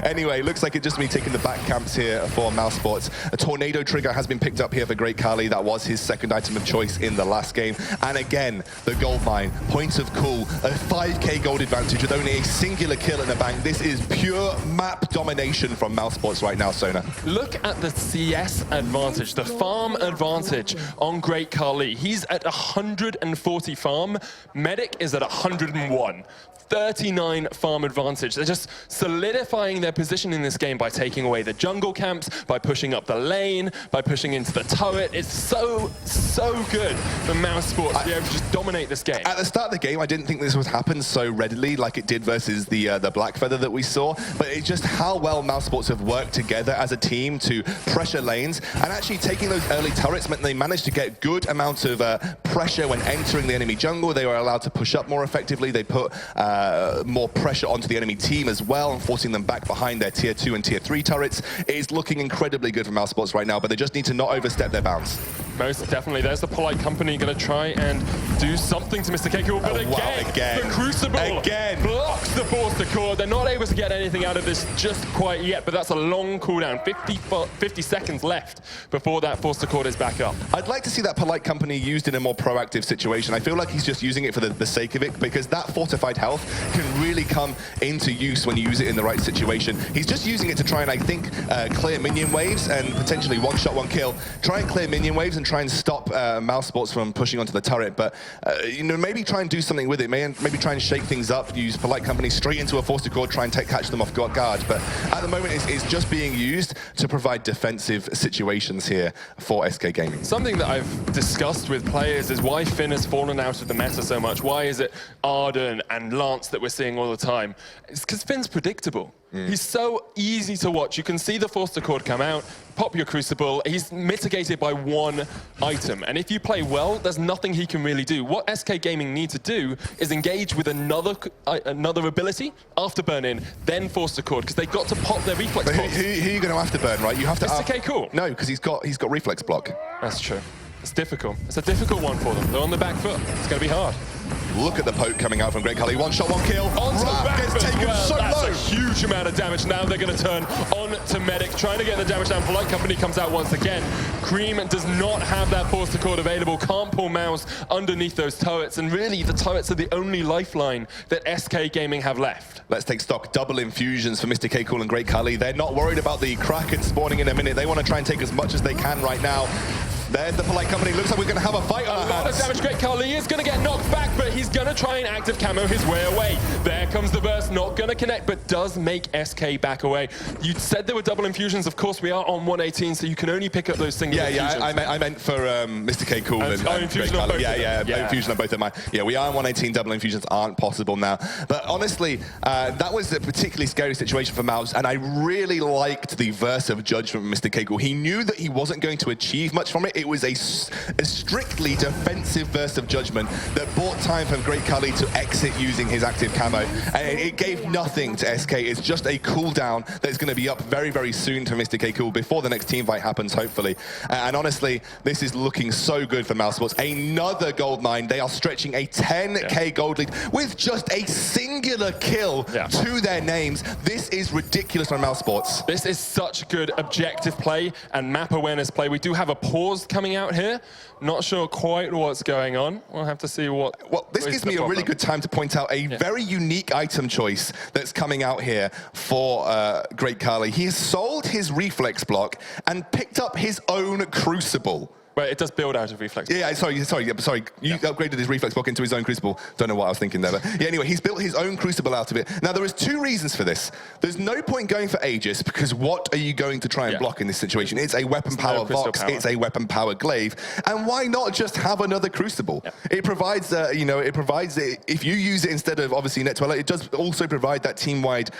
Anyway, looks like it's just me taking the back camps here for Mousesports. A tornado trigger has been picked up here for Great Khali. That was his second item of choice in the last game. And again, the gold mine, points of cool, a 5k gold advantage with only a singular kill in the bank. This is pure map domination from Mousesports right now, Sona.
Look at the CS advantage, the farm advantage on Great Khali. He's at 140 farm. Medic is at 101. 39 farm advantage. They're just solidifying their position in this game by taking away the jungle camps, by pushing up the lane, by pushing into the turret. It's so good for Mousesports to be able to just dominate this game.
At the start of the game, I didn't think this would happen so readily like it did versus the Black Feather that we saw, but it's just how well Mousesports have worked together as a team to pressure lanes, and actually taking those early turrets meant they managed to get good amounts of pressure when entering the enemy jungle. They were allowed to push up more effectively. They put more pressure onto the enemy team as well, and forcing them back behind their tier 2 and tier 3 turrets. It is looking incredibly good for Mousesports right now, but they just need to not overstep their bounds.
Most definitely. There's the Polite Company going to try and do something to Mr. K-Cool, but again, the Crucible blocks the Force Accord. They're not able to get anything out of this just quite yet, but that's a long cooldown. 50 seconds left before that Force Accord is back up.
I'd like to see that Polite Company used in a more proactive situation. I feel like he's just using it for the sake of it, because that fortified health can really come into use when you use it in the right situation. He's just using it to try and, I think, clear minion waves and potentially one shot, one kill. Try and clear minion waves and try and stop Mousesports from pushing onto the turret, but you know, maybe try and do something with it. Maybe try and shake things up, use Polite Company straight into a Force Accord, try and catch them off guard. But at the moment, it's just being used to provide defensive situations here for SK Gaming.
Something that I've discussed with players is why Finn has fallen out of the meta so much. Why is it Arden and Lance that we're seeing all the time? It's because Finn's predictable. He's so easy to watch. You can see the Force Accord come out, pop your Crucible. He's mitigated by one item. And if you play well, there's nothing he can really do. What SK Gaming need to do is engage with another ability, Afterburn in, then Force Accord, because they've got to pop their reflex block.
Who are you going to Afterburn, right? You have to.
Mr. K-Cool.
No, because he's got reflex block.
That's true. It's difficult. It's a difficult one for them. They're on the back foot. It's going to be hard.
Look at the poke coming out from Great Khali. One shot, one kill.
Onto the back
gets taken so
That's
low.
a huge amount of damage. Now they're going to turn on to Medic, trying to get the damage down. Polite Company comes out once again. Cream does not have that Force Accord available. Can't pull Mouse underneath those turrets. And really, the turrets are the only lifeline that SK Gaming have left.
Let's take stock. Double infusions for Mr. K-Cool and Great Khali. They're not worried about the Kraken spawning in a minute. They want to try and take as much as they can right now. There's the Polite Company. Looks like we're going to have a fight on our hands.
A lot of damage. Great Khali is going to get knocked back, but he's going to try and active camo his way away. There comes the burst. Not going to connect, but does make SK back away. You said there were double infusions. Of course, we are on 118, so you can only pick up those single infusions.
I meant for Mr. K-Cool and
infusion
Great
on
Khali.
both
Infusion on both of mine. Yeah, we are on 118. Double infusions aren't possible now. But honestly, that was a particularly scary situation for Mouse, and I really liked the verse of judgment from Mr. K-Cool. He knew that he wasn't going to achieve much from it. It was a strictly defensive burst of judgment that bought time for Great Khali to exit using his active camo. And it gave nothing to SK. It's just a cooldown that's going to be up very, very soon for Mr. K-Cool before the next team fight happens, hopefully. And honestly, this is looking so good for Mousesports. Another gold mine. They are stretching a 10k gold lead with just a singular kill to their names. This is ridiculous for Mousesports.
This is such good objective play and map awareness play. We do have a pause coming out here. Not sure quite what's going on. We'll have to see what...
Well, this gives me a really good time to point out a very unique item choice that's coming out here for Great Khali. He has sold his reflex block and picked up his own crucible.
But it does build out of reflex.
Yeah, sorry. You upgraded his reflex block into his own crucible. Don't know what I was thinking there. But yeah, anyway, he's built his own crucible out of it. Now, there is 2 reasons for this. There's no point going for Aegis, because what are you going to try and block in this situation? It's a weapon power Vox, it's a weapon power Glaive. And why not just have another crucible? It provides, if you use it instead of, obviously, Netwella, it does also provide that team-wide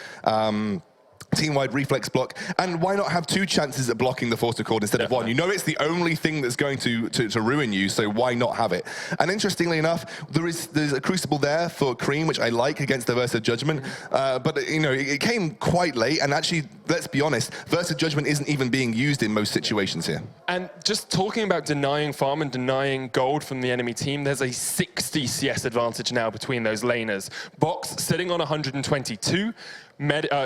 reflex block, and why not have 2 chances at blocking the Force Accord instead of 1? You know it's the only thing that's going to ruin you, so why not have it? And interestingly enough, there's a Crucible there for Cream, which I like against the Versa Judgment, but it came quite late, and actually, let's be honest, Versa Judgment isn't even being used in most situations here.
And just talking about denying farm and denying gold from the enemy team, there's a 60 CS advantage now between those laners. Vox sitting on 122,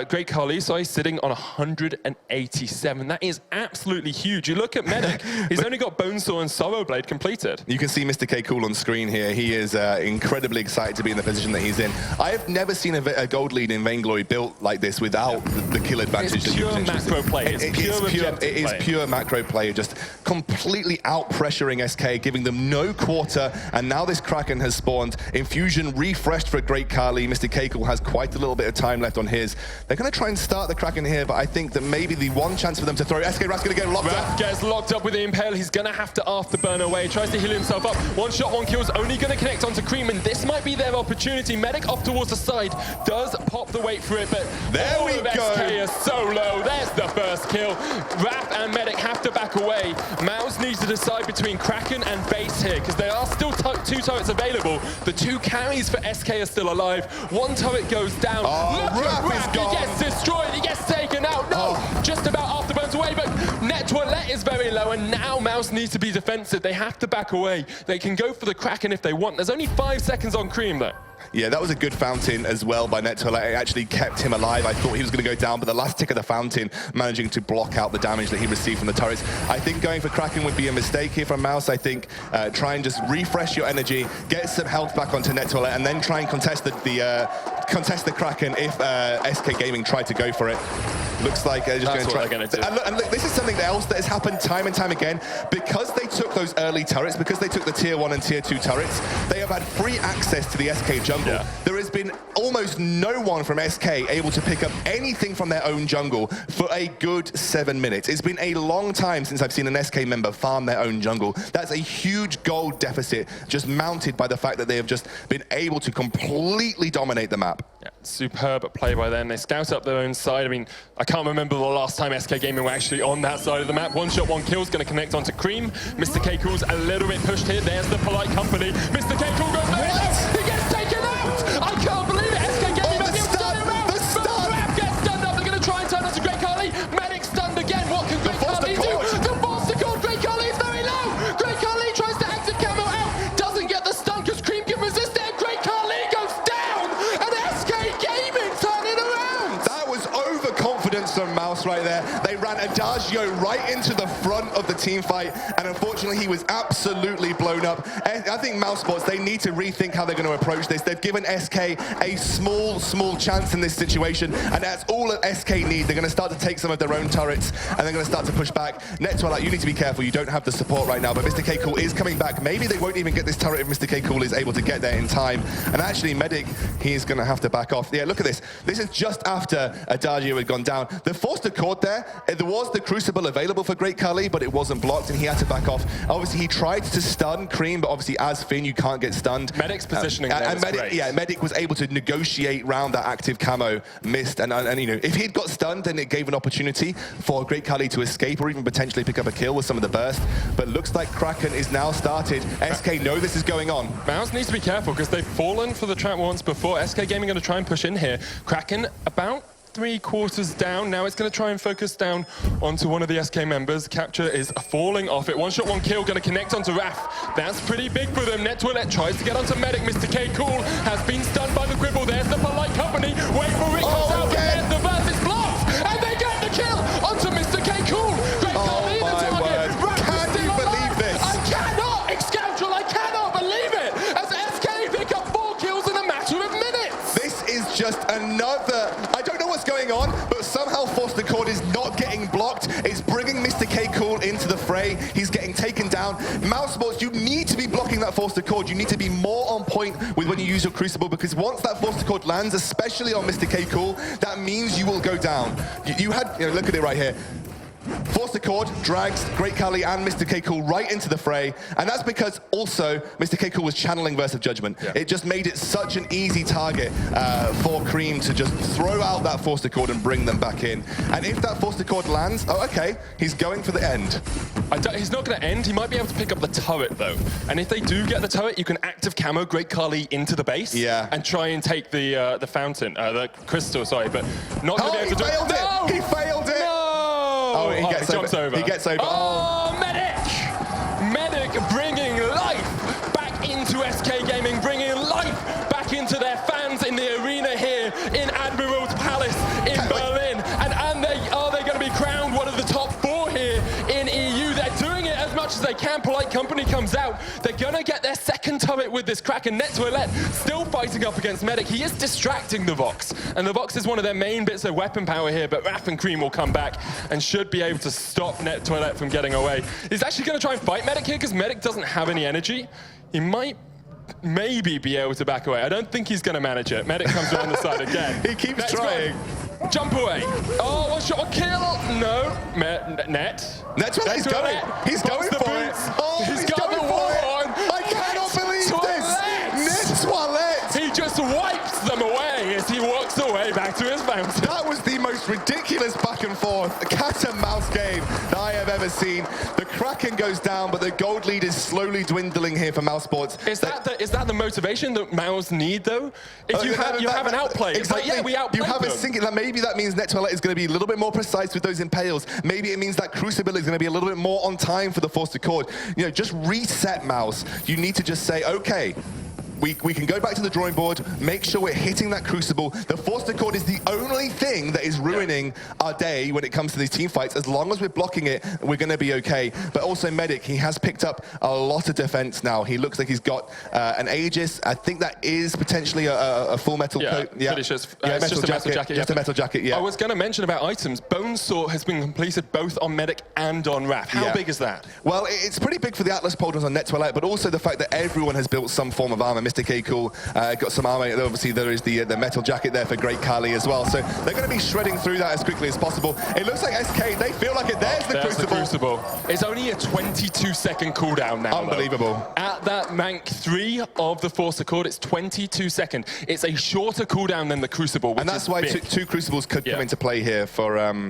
Great Khali, sitting on 187. That is absolutely huge. You look at Medic, he's only got Bonesaw and Sorrow Blade completed.
You can see Mr. K Cool on screen here. He is incredibly excited to be in the position that he's in. I have never seen a gold lead in Vainglory built like this without the kill advantage.
It's pure macro play.
It is pure macro play, just completely out-pressuring SK, giving them no quarter, and now this Kraken has spawned. Infusion refreshed for Great Khali. Mr. K Cool has quite a little bit of time left on his. They're going to try and start the Kraken here, but I think that maybe the one chance for them to throw, SK Raph's going to get locked up.
Raph gets locked up with the Impale. He's going to have to afterburn away. Tries to heal himself up. 1 shot, 1 kill is only going to connect onto Cream, and this might be their opportunity. Medic off towards the side. Does pop the weight for it, but
there we go.
SK is so low. There's the first kill. Raph and Medic have to back away. Mouse needs to decide between Kraken and base here, because there are still 2 turrets available. The 2 carries for SK are still alive. 1 turret goes down.
Raph is gone.
He gets destroyed, he gets taken out. No, just about afterburns away, but Net Toilette is very low, and now Mouse needs to be defensive. They have to back away. They can go for the Kraken if they want. There's only 5 seconds on Cream, though.
Yeah, that was a good fountain as well by Nettola. It actually kept him alive. I thought he was going to go down, but the last tick of the fountain managing to block out the damage that he received from the turrets. I think going for Kraken would be a mistake here from Mouse. I think try and just refresh your energy, get some health back onto Nettola, and then try and contest the Kraken if SK Gaming tried to go for it. Looks like they're just going to try. And look, this is something else that has happened time and time again. Because they took those early turrets, because they took the tier 1 and tier 2 turrets, they have had free access to the SK jungle. There has been almost no one from SK able to pick up anything from their own jungle for a good 7 minutes. It's been a long time since I've seen an SK member farm their own jungle. That's a huge gold deficit just mounted by the fact that they have just been able to completely dominate the map.
Yeah, superb play by them. They scout up their own side. I mean, I can't remember the last time SK Gaming were actually on that side of the map. 1 shot, 1 kill is going to connect onto Cream. Mr. K Cool's a little bit pushed here. There's the polite company. Mr. K Cool goes very low. He gets taken out. I can't believe it. SK Gaming might be able to turn him around. But Raph gets stunned up. They're going to try and turn onto Great Khali. Medic stunned again. What can Great Khali do? The Force Accord. Great Khali is very low. Great Khali tries to exit camo out. Doesn't get the stun because Cream can resist it. Great Khali goes down. And SK Gaming turn it around.
That was overconfidence from Mouse right there. They ran Adagio right into the front of the team fight, and unfortunately he was absolutely blown up. I think Mousesports, they need to rethink how they're going to approach this. They've given SK a small chance in this situation, and that's all that SK need. They're going to start to take some of their own turrets, and they're going to start to push back. Netwella, you need to be careful. You don't have the support right now, but Mr. K Cool is coming back. Maybe they won't even get this turret if Mr. K Cool is able to get there in time. And actually, Medic, he's going to have to back off. Yeah, look at this. This is just after Adagio had gone down. The Forced Accord there was the Crucible available for Great Khali, but it wasn't blocked, and he had to back off. Obviously, he tried to stun Cream, but obviously, as Finn, you can't get stunned.
Medic's positioning there was great.
Yeah, Medic was able to negotiate round that active camo, missed, and you know, if he'd got stunned, then it gave an opportunity for Great Khali to escape or even potentially pick up a kill with some of the burst. But looks like Kraken is now started. SK know this is going on.
Mouse needs to be careful because they've fallen for the trap once before. SK Gaming going to try and push in here. Kraken about 3/4 down. Now it's going to try and focus down onto one of the SK members. Capture is falling off it. 1 shot, 1 kill, going to connect onto Raph. That's pretty big for them. Nettoilette tries to get onto Medic. Mr. K Cool has been stunned by the Quibble. There's the polite company. Wait for it. Comes out. There's the burst. It's blocked. And they get the kill onto Mr. K Cool. Great Khali, the target. Raph is still alive.
is just another, I don't know what's going on, but somehow Force the Cord is not getting blocked. It's bringing Mr. K. Cool into the fray. He's getting taken down. Mousesports, you need to be blocking that Force the Cord. You need to be more on point with when you use your Crucible, because once that Force the Cord lands, especially on Mr. K. Cool, that means you will go down. You had, look at it right here. Force the Cord drags Great Khali and Mr. K. Cool right into the fray, and that's because also Mr. K. Cool was channeling Verse of Judgment. Yeah. It just made it such an easy target for Cream to just throw out that Force the Cord and bring them back in. And if that Force the Cord lands, oh, okay, he's going for the end.
He's not going to end. He might be able to pick up the turret, though. And if they do get the turret, you can active camo Great Khali into the base and try and take the fountain, the crystal, sorry, but not going to be able to do it.
No! He failed it!
No!
Oh, he
jumps over.
He gets over.
Oh, Medic! Medic bringing life back into SK Gaming, bringing life back into their fans in the arena here in Admiral's Palace in Berlin. And are they going to be crowned one of the top 4 here in EU? They're doing it as much as they can. Polite Company comes out. They're going to get their second turret with this Kraken. Net Toilette still fighting up against Medic. He is distracting the Vox. And the Vox is one of their main bits of weapon power here, but Raph and Cream will come back and should be able to stop Net Toilette from getting away. He's actually going to try and fight Medic here because Medic doesn't have any energy. He might maybe be able to back away. I don't think he's going to manage it. Medic comes around the side again.
He keeps trying.
Jump away. Oh, one shot, one kill. No. Net.
That's what he's going. He's going for it. Oh, he's got the one. I cannot believe this. Net Toilette.
He just wipes them away as he walks away back to his fountain.
That was the most ridiculous back and forth cat and mouse game that I have ever seen. The Kraken goes down, but the gold lead is slowly dwindling here for Mousesports.
Is that the motivation that Mouse need, though? If you have an outplay,
exactly.
Like, yeah, we outplayed
you have
them.
a single. Maybe that means Net Toilette is going to be a little bit more precise with those impales. Maybe it means that Crucible is going to be a little bit more on time for the Force to Cord. Just reset Mouse. You need to just say, okay, we can go back to the drawing board, make sure we're hitting that Crucible. The Force to Cord is the only thing that is ruining our day when it comes to these team fights. As long as we're blocking it, we're going to be okay. But also Medic, he has picked up a lot of defense now. He looks like he's got an Aegis. I think that is potentially a full metal coat.
Yeah, it's just a metal jacket.
Just a metal jacket, yeah.
I was going to mention about items. Bonesaw has been completed both on Medic and on Raph. How big is that?
Well, it's pretty big for the Atlas Pauldrons on Net Toilette, but also the fact that everyone has built some form of armor. Mr. K. Cool got some armor. Obviously, there is the metal jacket there for Great Khali as well. So they're going to be shredding through that as quickly as possible. It looks like SK, they feel like it. There's the Crucible.
It's only a 22-second cooldown now.
Unbelievable.
Though. At that Mank 3 of the Force Accord, it's 22 seconds. It's a shorter cooldown than the Crucible, which
and that's why two Crucibles could come into play here for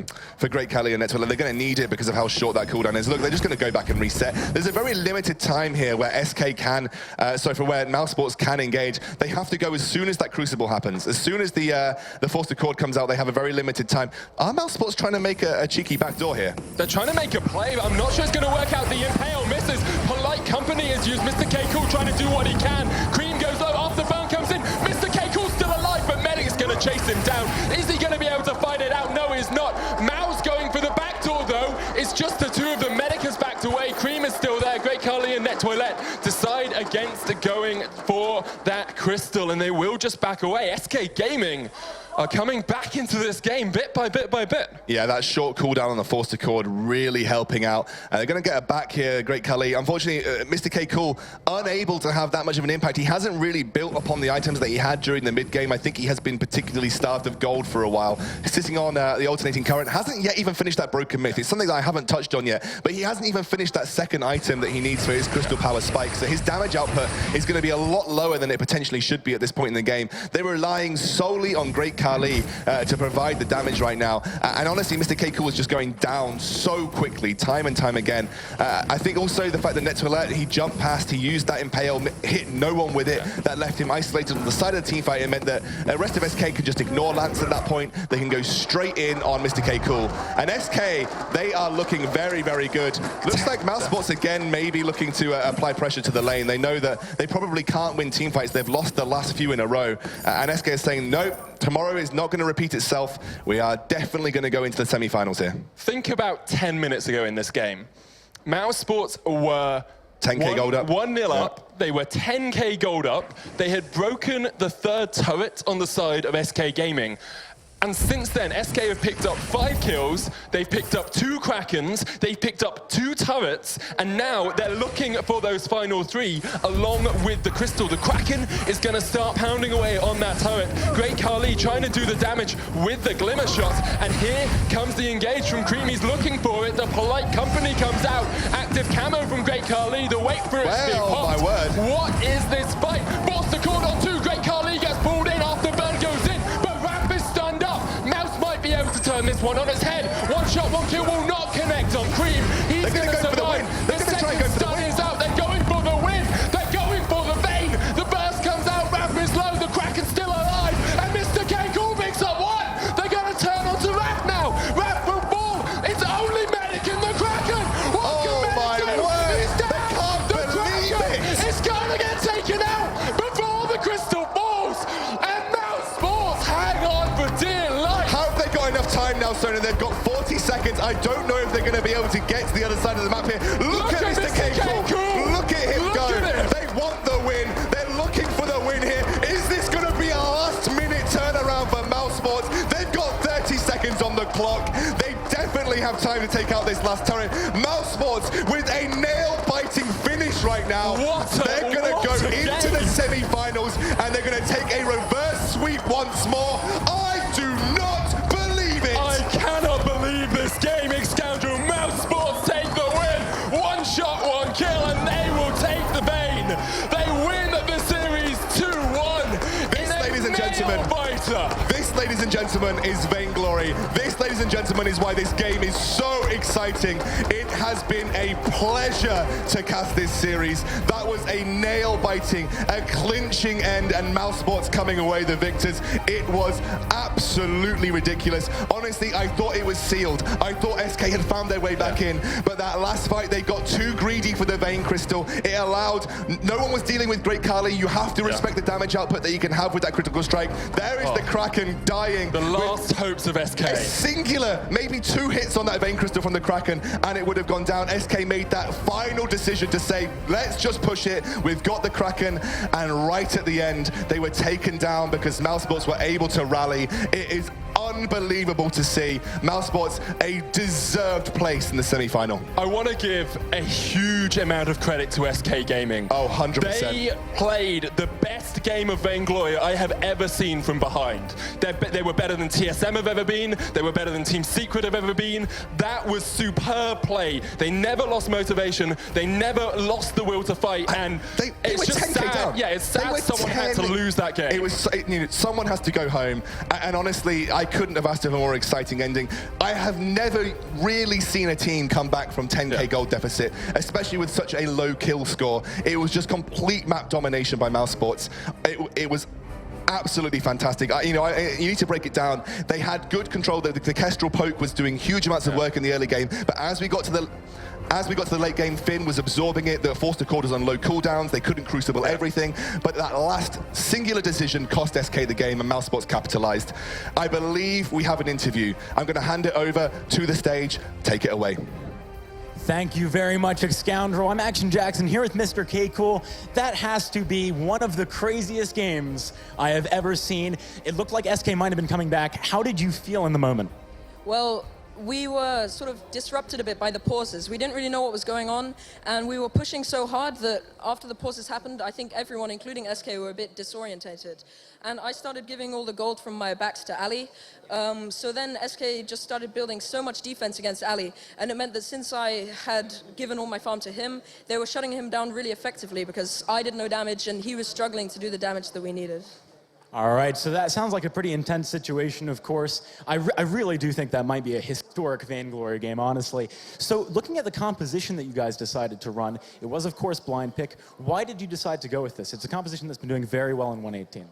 Great Khali and Net Toilette. They're going to need it because of how short that cooldown is. Look, they're just going to go back and reset. There's a very limited time here where SK can, for where Mousesports can engage. They have to go as soon as that Crucible happens. As soon as the Force Accord comes out, they have a very limited time. Are Mousesports trying to make a cheeky backdoor here?
They're trying to make a play, but I'm not sure it's going to work out. The Impale misses. Polite Company has used Mr. K. Cool trying to do what he can. Cream goes low, off the burn comes in. Mr. K. Cool's still alive, but Medic's going to chase him down. Is he going to be able to fight it out? No, he's not. Mao's going for the backdoor, though. It's just the two of them. Medic has backed away. Cream is still there. Great Khali and Net Toilette decide against going for that crystal, and they will just back away. SK Gaming are coming back into this game bit by bit by bit.
Yeah, that short cooldown on the Force Accord really helping out. They're going to get a back here, Great Khali. Unfortunately, Mr. K. Cool unable to have that much of an impact. He hasn't really built upon the items that he had during the mid-game. I think he has been particularly starved of gold for a while. Sitting on the alternating current, hasn't yet even finished that broken myth. It's something that I haven't touched on yet, but he hasn't even finished that second item that he needs for his crystal power spike. So his damage output is going to be a lot lower than it potentially should be at this point in the game. They're relying solely on Great Khali to provide the damage right now. And honestly, Mr. K. Cool is just going down so quickly, time and time again. I think also the fact that Net Toilette, he jumped past, he used that Impale, hit no one with it. That left him isolated on the side of the team fight. It meant that the rest of SK could just ignore Lance at that point. They can go straight in on Mr. K. Cool. And SK, they are looking very, very good. Looks like Mousesports again maybe looking to apply pressure to the lane. They know that they probably can't win team fights. They've lost the last few in a row. And SK is saying, nope, tomorrow is not going to repeat itself. We are definitely going to go into the semi-finals here.
Think about 10 minutes ago in this game. Mousesports were
10K gold up.
1-0 up. They were 10K gold up. They had broken the third turret on the side of SK Gaming. And since then, SK have picked up 5 kills, they've picked up 2 Krakens, they've picked up 2 turrets, and now they're looking for those final 3 along with the Crystal. The Kraken is going to start pounding away on that turret. Great Khali trying to do the damage with the Glimmer shot, and here comes the engage from Cream. He's looking for it. The Polite Company comes out. Active camo from Great Khali. The wait for it to be popped.
My word.
What is this fight? Forced the cord on 2. Great Khali gets pulled in after Burn goes in, but Ramp is stunned up. Mouse might be able to turn this one on its head. 1 shot, 1 kill will not connect on Cream. He's going to survive. The second stun is out. They're going for the win. They're going for the Vayne. The burst comes out. Ramp is low. The Kraken's still alive. And Mr. K Cool picks up 1. They're going to turn onto Ramp now. Ramp will fall. It's only Medic in the Kraken. What can Medic do? He's down. The Kraken is going to get taken out before the Crystal falls. And Mousesports hang on for dear life.
Have they got enough time now, Sona? They've got 40 seconds. I don't know if they're going to be able to get to the other side of the map here. Look at Mr. K-Cool. Look at him go. They want the win. They're looking for the win here. Is this going to be a last-minute turnaround for Mousesports? They've got 30 seconds on the clock. They definitely have time to take out this last turret. Mousesports with a nail-biting finish right now. They're going to go into the semi-finals, and they're going to take a reverse sweep once more. I do not believe it.
I cannot believe this gaming scoundrel. Mousesports take the win. 1 shot, 1 kill, and they will take the Vayne. They win the series 2-1.
This, ladies and gentlemen, ladies and gentlemen, is Vainglory. This, ladies and gentlemen, is why this game is so exciting. It has been a pleasure to cast this series. That was a nail-biting, a clinching end, and Mousesports coming away the victors. It was absolutely ridiculous. Honestly, I thought it was sealed. I thought SK had found their way back in, but that last fight, they got too greedy for the Vayne Crystal. It allowed, no one was dealing with Great Khali. You have to respect the damage output that you can have with that critical strike. There is the Kraken dying.
The last hopes of SK.
A singular, maybe 2 hits on that Vayne Crystal from the Kraken, and it would have gone down. SK made that final decision to say, let's just push it. We've got the Kraken, and right at the end, they were taken down because Mousesports were able to rally. It is unbelievable to see Mousesports a deserved place in the semi-final.
I want to give a huge amount of credit to SK Gaming.
Oh, 100%.
They played the best game of Vainglory I have ever seen from behind. They were better than TSM have ever been. They were better than Team Secret have ever been. That was superb play. They never lost motivation. They never lost the will to fight. And it's just sad.
Down.
Yeah, it's sad someone had to lose that game.
It was, someone has to go home. And honestly, I couldn't have asked for a more exciting ending. I have never really seen a team come back from 10K gold deficit, especially with such a low kill score. It was just complete map domination by Mousesports. It was absolutely fantastic. You need to break it down. They had good control. The Kestrel poke was doing huge amounts of work in the early game, but as we got to the late game, Finn was absorbing it. The Forster Cord was on low cooldowns. They couldn't crucible everything. But that last singular decision cost SK the game, and Mousesports capitalized. I believe we have an interview. I'm going to hand it over to the stage. Take it away.
Thank you very much, Scoundrel. I'm Action Jackson here with Mr. K Cool. That has to be one of the craziest games I have ever seen. It looked like SK might have been coming back. How did you feel in the moment?
Well, we were sort of disrupted a bit by the pauses. We didn't really know what was going on, and we were pushing so hard that after the pauses happened, I think everyone, including SK, were a bit disorientated. And I started giving all the gold from my backs to Ali. So then SK just started building so much defense against Ali, and it meant that since I had given all my farm to him, they were shutting him down really effectively because I did no damage and he was struggling to do the damage that we needed.
All right, so that sounds like a pretty intense situation, of course. I really do think that might be a historic Vainglory game, honestly. So looking at the composition that you guys decided to run, it was, of course, blind pick. Why did you decide to go with this? It's a composition that's been doing very well in 118.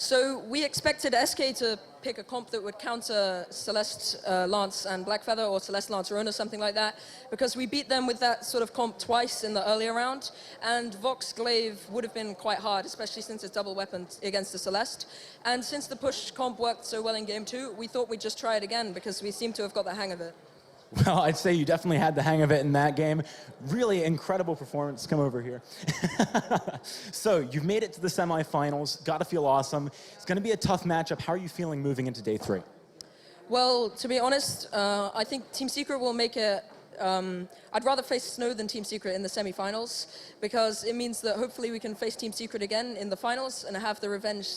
So we expected SK to pick a comp that would counter Celeste Lance and Blackfeather, or Celeste Lance Rona, something like that, because we beat them with that sort of comp twice in the earlier round, and Vox Glaive would have been quite hard, especially since it's double weapon against the Celeste. And since the push comp worked so well in game 2, we thought we'd just try it again, because we seem to have got the hang of it.
Well, I'd say you definitely had the hang of it in that game. Really incredible performance. Come over here. So you've made it to the semifinals. Got to feel awesome. It's going to be a tough matchup. How are you feeling moving into day 3?
Well, to be honest, I think Team Secret will make it. I'd rather face Snow than Team Secret in the semifinals because it means that hopefully we can face Team Secret again in the finals and have the revenge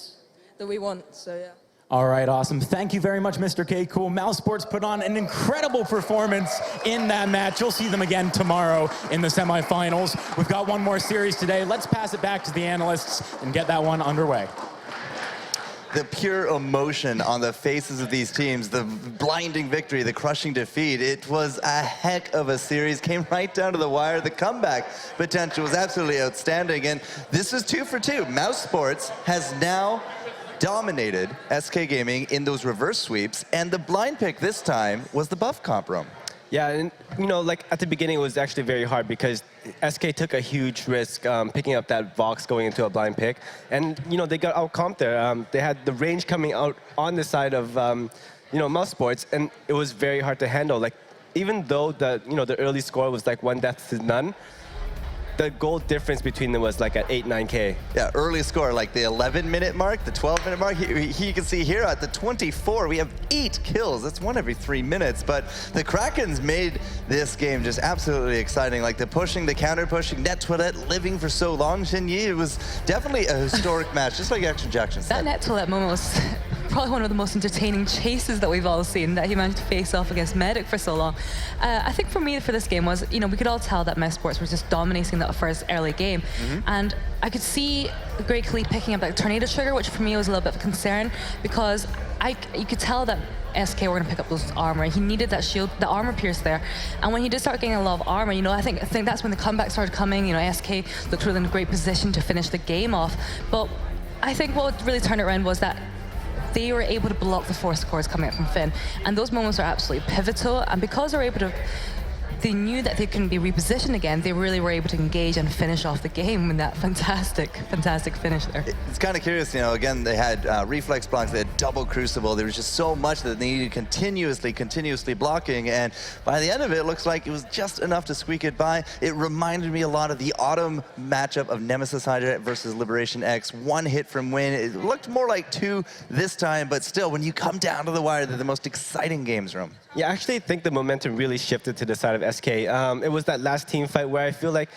that we want. So yeah.
All right, awesome. Thank you very much, Mr. K. Cool. Mousesports put on an incredible performance in that match. You'll see them again tomorrow in the semifinals. We've got one more series today. Let's pass it back to the analysts and get that one underway.
The pure emotion on the faces of these teams, the blinding victory, the crushing defeat, it was a heck of a series, came right down to the wire. The comeback potential was absolutely outstanding, and this is 2 for 2. Mousesports has now dominated SK Gaming in those reverse sweeps, and the blind pick this time was the buff comp room.
Yeah, and you know, like at the beginning, it was actually very hard because SK took a huge risk picking up that Vox going into a blind pick, and you know they got out comped there. They had the range coming out on the side of you know, Mousesports, and it was very hard to handle. Like even though the the early score was like 1 death to none, the goal difference between them was like at 8-9K.
Yeah, early score, like the 11-minute mark, the 12-minute mark. You can see here at the 24, we have 8 kills. That's 1 every 3 minutes. But the Krakens made this game just absolutely exciting. Like the pushing, the counter-pushing, Net Toilette living for so long, Shinyi. It was definitely a historic match, just like Action Jackson said.
That Net Toilette moment was probably one of the most entertaining chases that we've all seen, that he managed to face off against Medic for so long. I think for me, for this game was, we could all tell that Mousesports was just dominating that first early game. And I could see Grey Khali picking up that Tornado Trigger, which for me was a little bit of a concern because you could tell that SK were going to pick up those armor. He needed that shield, the armor pierce there. And when he did start getting a lot of armor, I think that's when the comeback started coming. SK looked really in a great position to finish the game off. But I think what really turned it around was that they were able to block the 4 scores coming up from Finn. And those moments are absolutely pivotal. And because they were able to, they knew that they couldn't be repositioned again, they really were able to engage and finish off the game in that fantastic, fantastic finish there.
It's kind of curious, again, they had reflex blocks, they had double crucible. There was just so much that they needed continuously blocking. And by the end of it, it looks like it was just enough to squeak it by. It reminded me a lot of the autumn matchup of Nemesis Hydra versus Liberation X. 1 hit from Win. It looked more like 2 this time, but still, when you come down to the wire, they're the most exciting games, Room.
Yeah, I actually think the momentum really shifted to the side of SK. It was that last team fight where I feel like,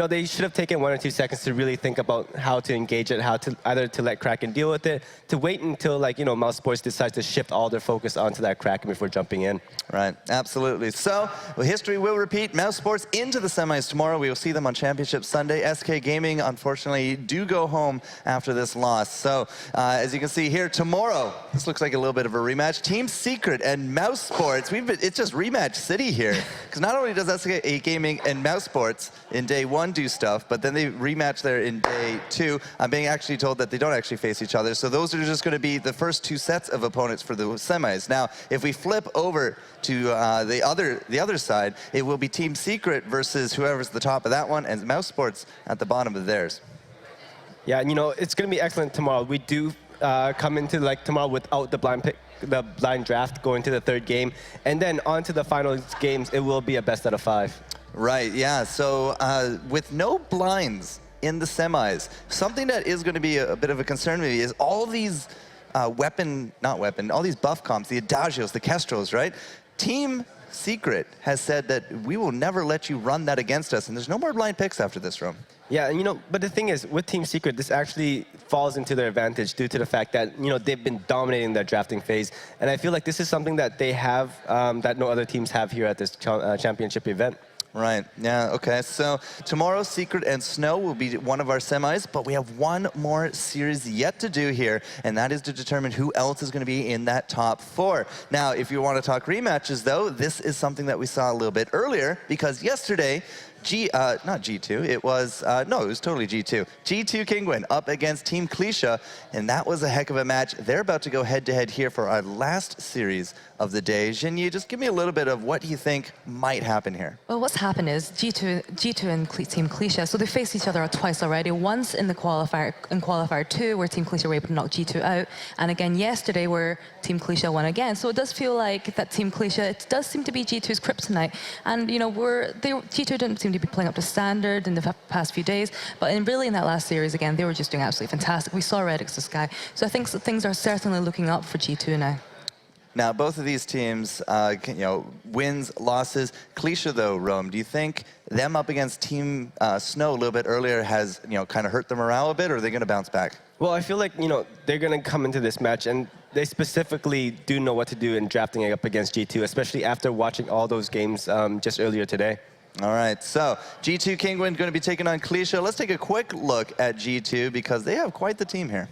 they should have taken 1 or 2 seconds to really think about how to engage it, how to either to let Kraken deal with it, to wait until Mousesports decides to shift all their focus onto that Kraken before jumping in.
Right, absolutely. So, history will repeat. Mousesports into the semis tomorrow. We will see them on Championship Sunday. SK Gaming, unfortunately, do go home after this loss. So, as you can see here, tomorrow, this looks like a little bit of a rematch. Team Secret and Mousesports. It's just rematch city here. Because not only does SK Gaming and Mousesports in day 1 do stuff, but then they rematch there in day 2. I'm being actually told that they don't actually face each other. So those are just going to be the first 2 sets of opponents for the semis. Now, if we flip over to the other side, it will be Team Secret versus whoever's the top of that one, and Mousesports at the bottom of theirs.
Yeah, it's going to be excellent tomorrow. We do come into tomorrow without the blind draft going to the 3rd game, and then on to the final games. It will be a best out of 5.
Right, yeah. So with no blinds in the semis, something that is going to be a bit of a concern to me is all these all these buff comps, the Adagios, the Kestros, right? Team Secret has said that we will never let you run that against us, and there's no more blind picks after this room.
Yeah, and but the thing is, with Team Secret, this actually falls into their advantage due to the fact that, they've been dominating their drafting phase. And I feel like this is something that they have that no other teams have here at this championship event.
Right, yeah, okay. So tomorrow, Secret and Snow will be one of our semis, but we have one more series yet to do here, and that is to determine who else is going to be in that top 4. Now, if you want to talk rematches, though, this is something that we saw a little bit earlier, because yesterday, not G2, it was, no, it was totally G2. G2 Kingwin up against Team Clesia, and that was a heck of a match. They're about to go head-to-head here for our last series of the day. Jinyi, just give me a little bit of what you think might happen here.
Well, what's happened is G2 and Team Clesia, so they faced each other twice already. Once in qualifier 2, where Team Clesia were able to knock G2 out, and again yesterday, where Team Clesia won again. So it does feel like that Team Clesia, it does seem to be G2's kryptonite. And you know, G2 didn't seem to be playing up to standard in the past few days, but really in that last series again, they were just doing absolutely fantastic. We saw Redix the Sky, so I think things are certainly looking up for G2 now.
Now, both of these teams, you know, wins, losses. Clesia, though, Rome, do you think them up against Team Snow a little bit earlier has, you know, kind of hurt the morale a bit, or are they going to bounce back?
Well, I feel like, you know, they're going to come into this match, and they specifically do know what to do in drafting up against G2, especially after watching all those games just earlier today.
All right, so G2 Kingwin going to be taking on Clesia. Let's take a quick look at G2 because they have quite the team here.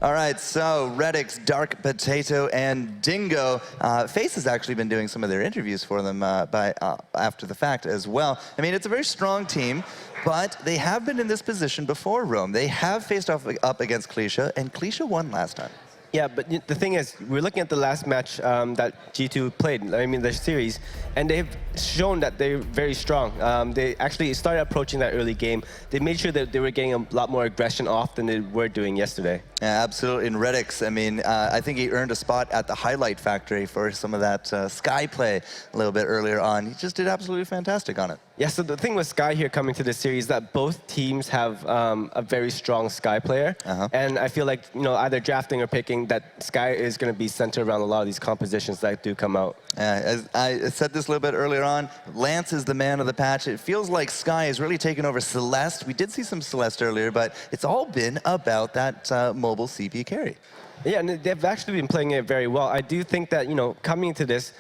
All right, so Redix, Dark Potato, and Dingo. Face has actually been doing some of their interviews for them after the fact as well. I mean, it's a very strong team, but they have been in this position before, Rome. They have faced off up against Clesia, and Clesia won last time.
Yeah, but the thing is, we're looking at the last match that G2 played, I mean, the series, and they've shown that they're very strong. They actually started approaching that early game. They made sure that they were getting a lot more aggression off than they were doing yesterday.
Yeah, absolutely. In Redix, I mean, I think he earned a spot at the Highlight Factory for some of that Sky play a little bit earlier on. He just did absolutely fantastic on it.
Yeah, so the thing with Sky here coming to this series is that both teams have a very strong Sky player. And I feel like, you know, either drafting or picking, that Sky is going to be centered around a lot of these compositions that do come out.
As I said this a little bit earlier on, Lance is the man of the patch. It feels like Sky is really taken over Celeste. We did see some Celeste earlier, but it's all been about that mobile CP carry.
Yeah, and they've actually been playing it very well. I do think that, you know, coming into this,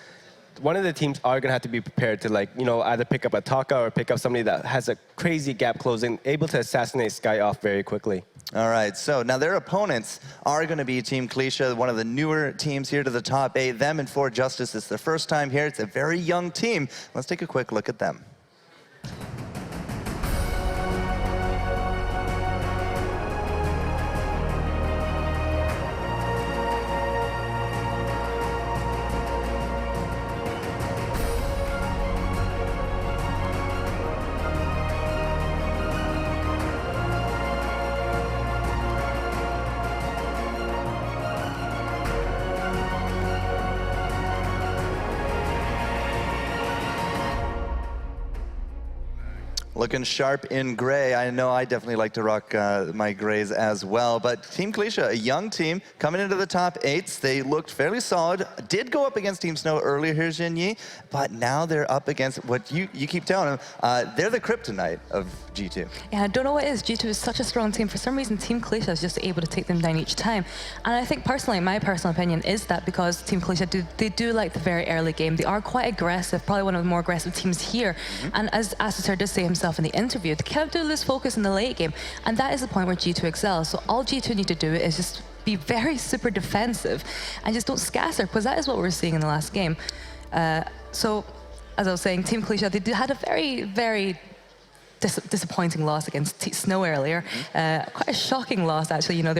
one of the teams are going to have to be prepared to, like, you know, either pick up a Taka or pick up somebody that has a crazy gap closing, able to assassinate Sky off very quickly.
All right, so now their opponents are going to be Team Clesia, one of the newer teams here to the top 8. Them and For Justice, it's their first time here. It's a very young team. Let's take a quick look at them. Looking sharp in gray. I know I definitely like to rock my grays as well. But Team Clesia, a young team, coming into the top 8s. They looked fairly solid. Did go up against Team Snow earlier here, Jinyi, but now they're up against what you keep telling them. They're the kryptonite of G2.
Yeah, I don't know what it is. G2 is such a strong team. For some reason, Team Clesia is just able to take them down each time. And I think personally, my personal opinion is that because Team Clesia do like the very early game. They are quite aggressive, probably one of the more aggressive teams here. And as Astacer did say himself in the interview, they kind of do lose focus in the late game. And that is the point where G2 excels. So all G2 need to do is just be very super defensive and just don't scasser, because that is what we're seeing in the last game. So, as I was saying, Team Clesia, they had a very, very disappointing loss against Snow earlier. Quite a shocking loss, actually. You know,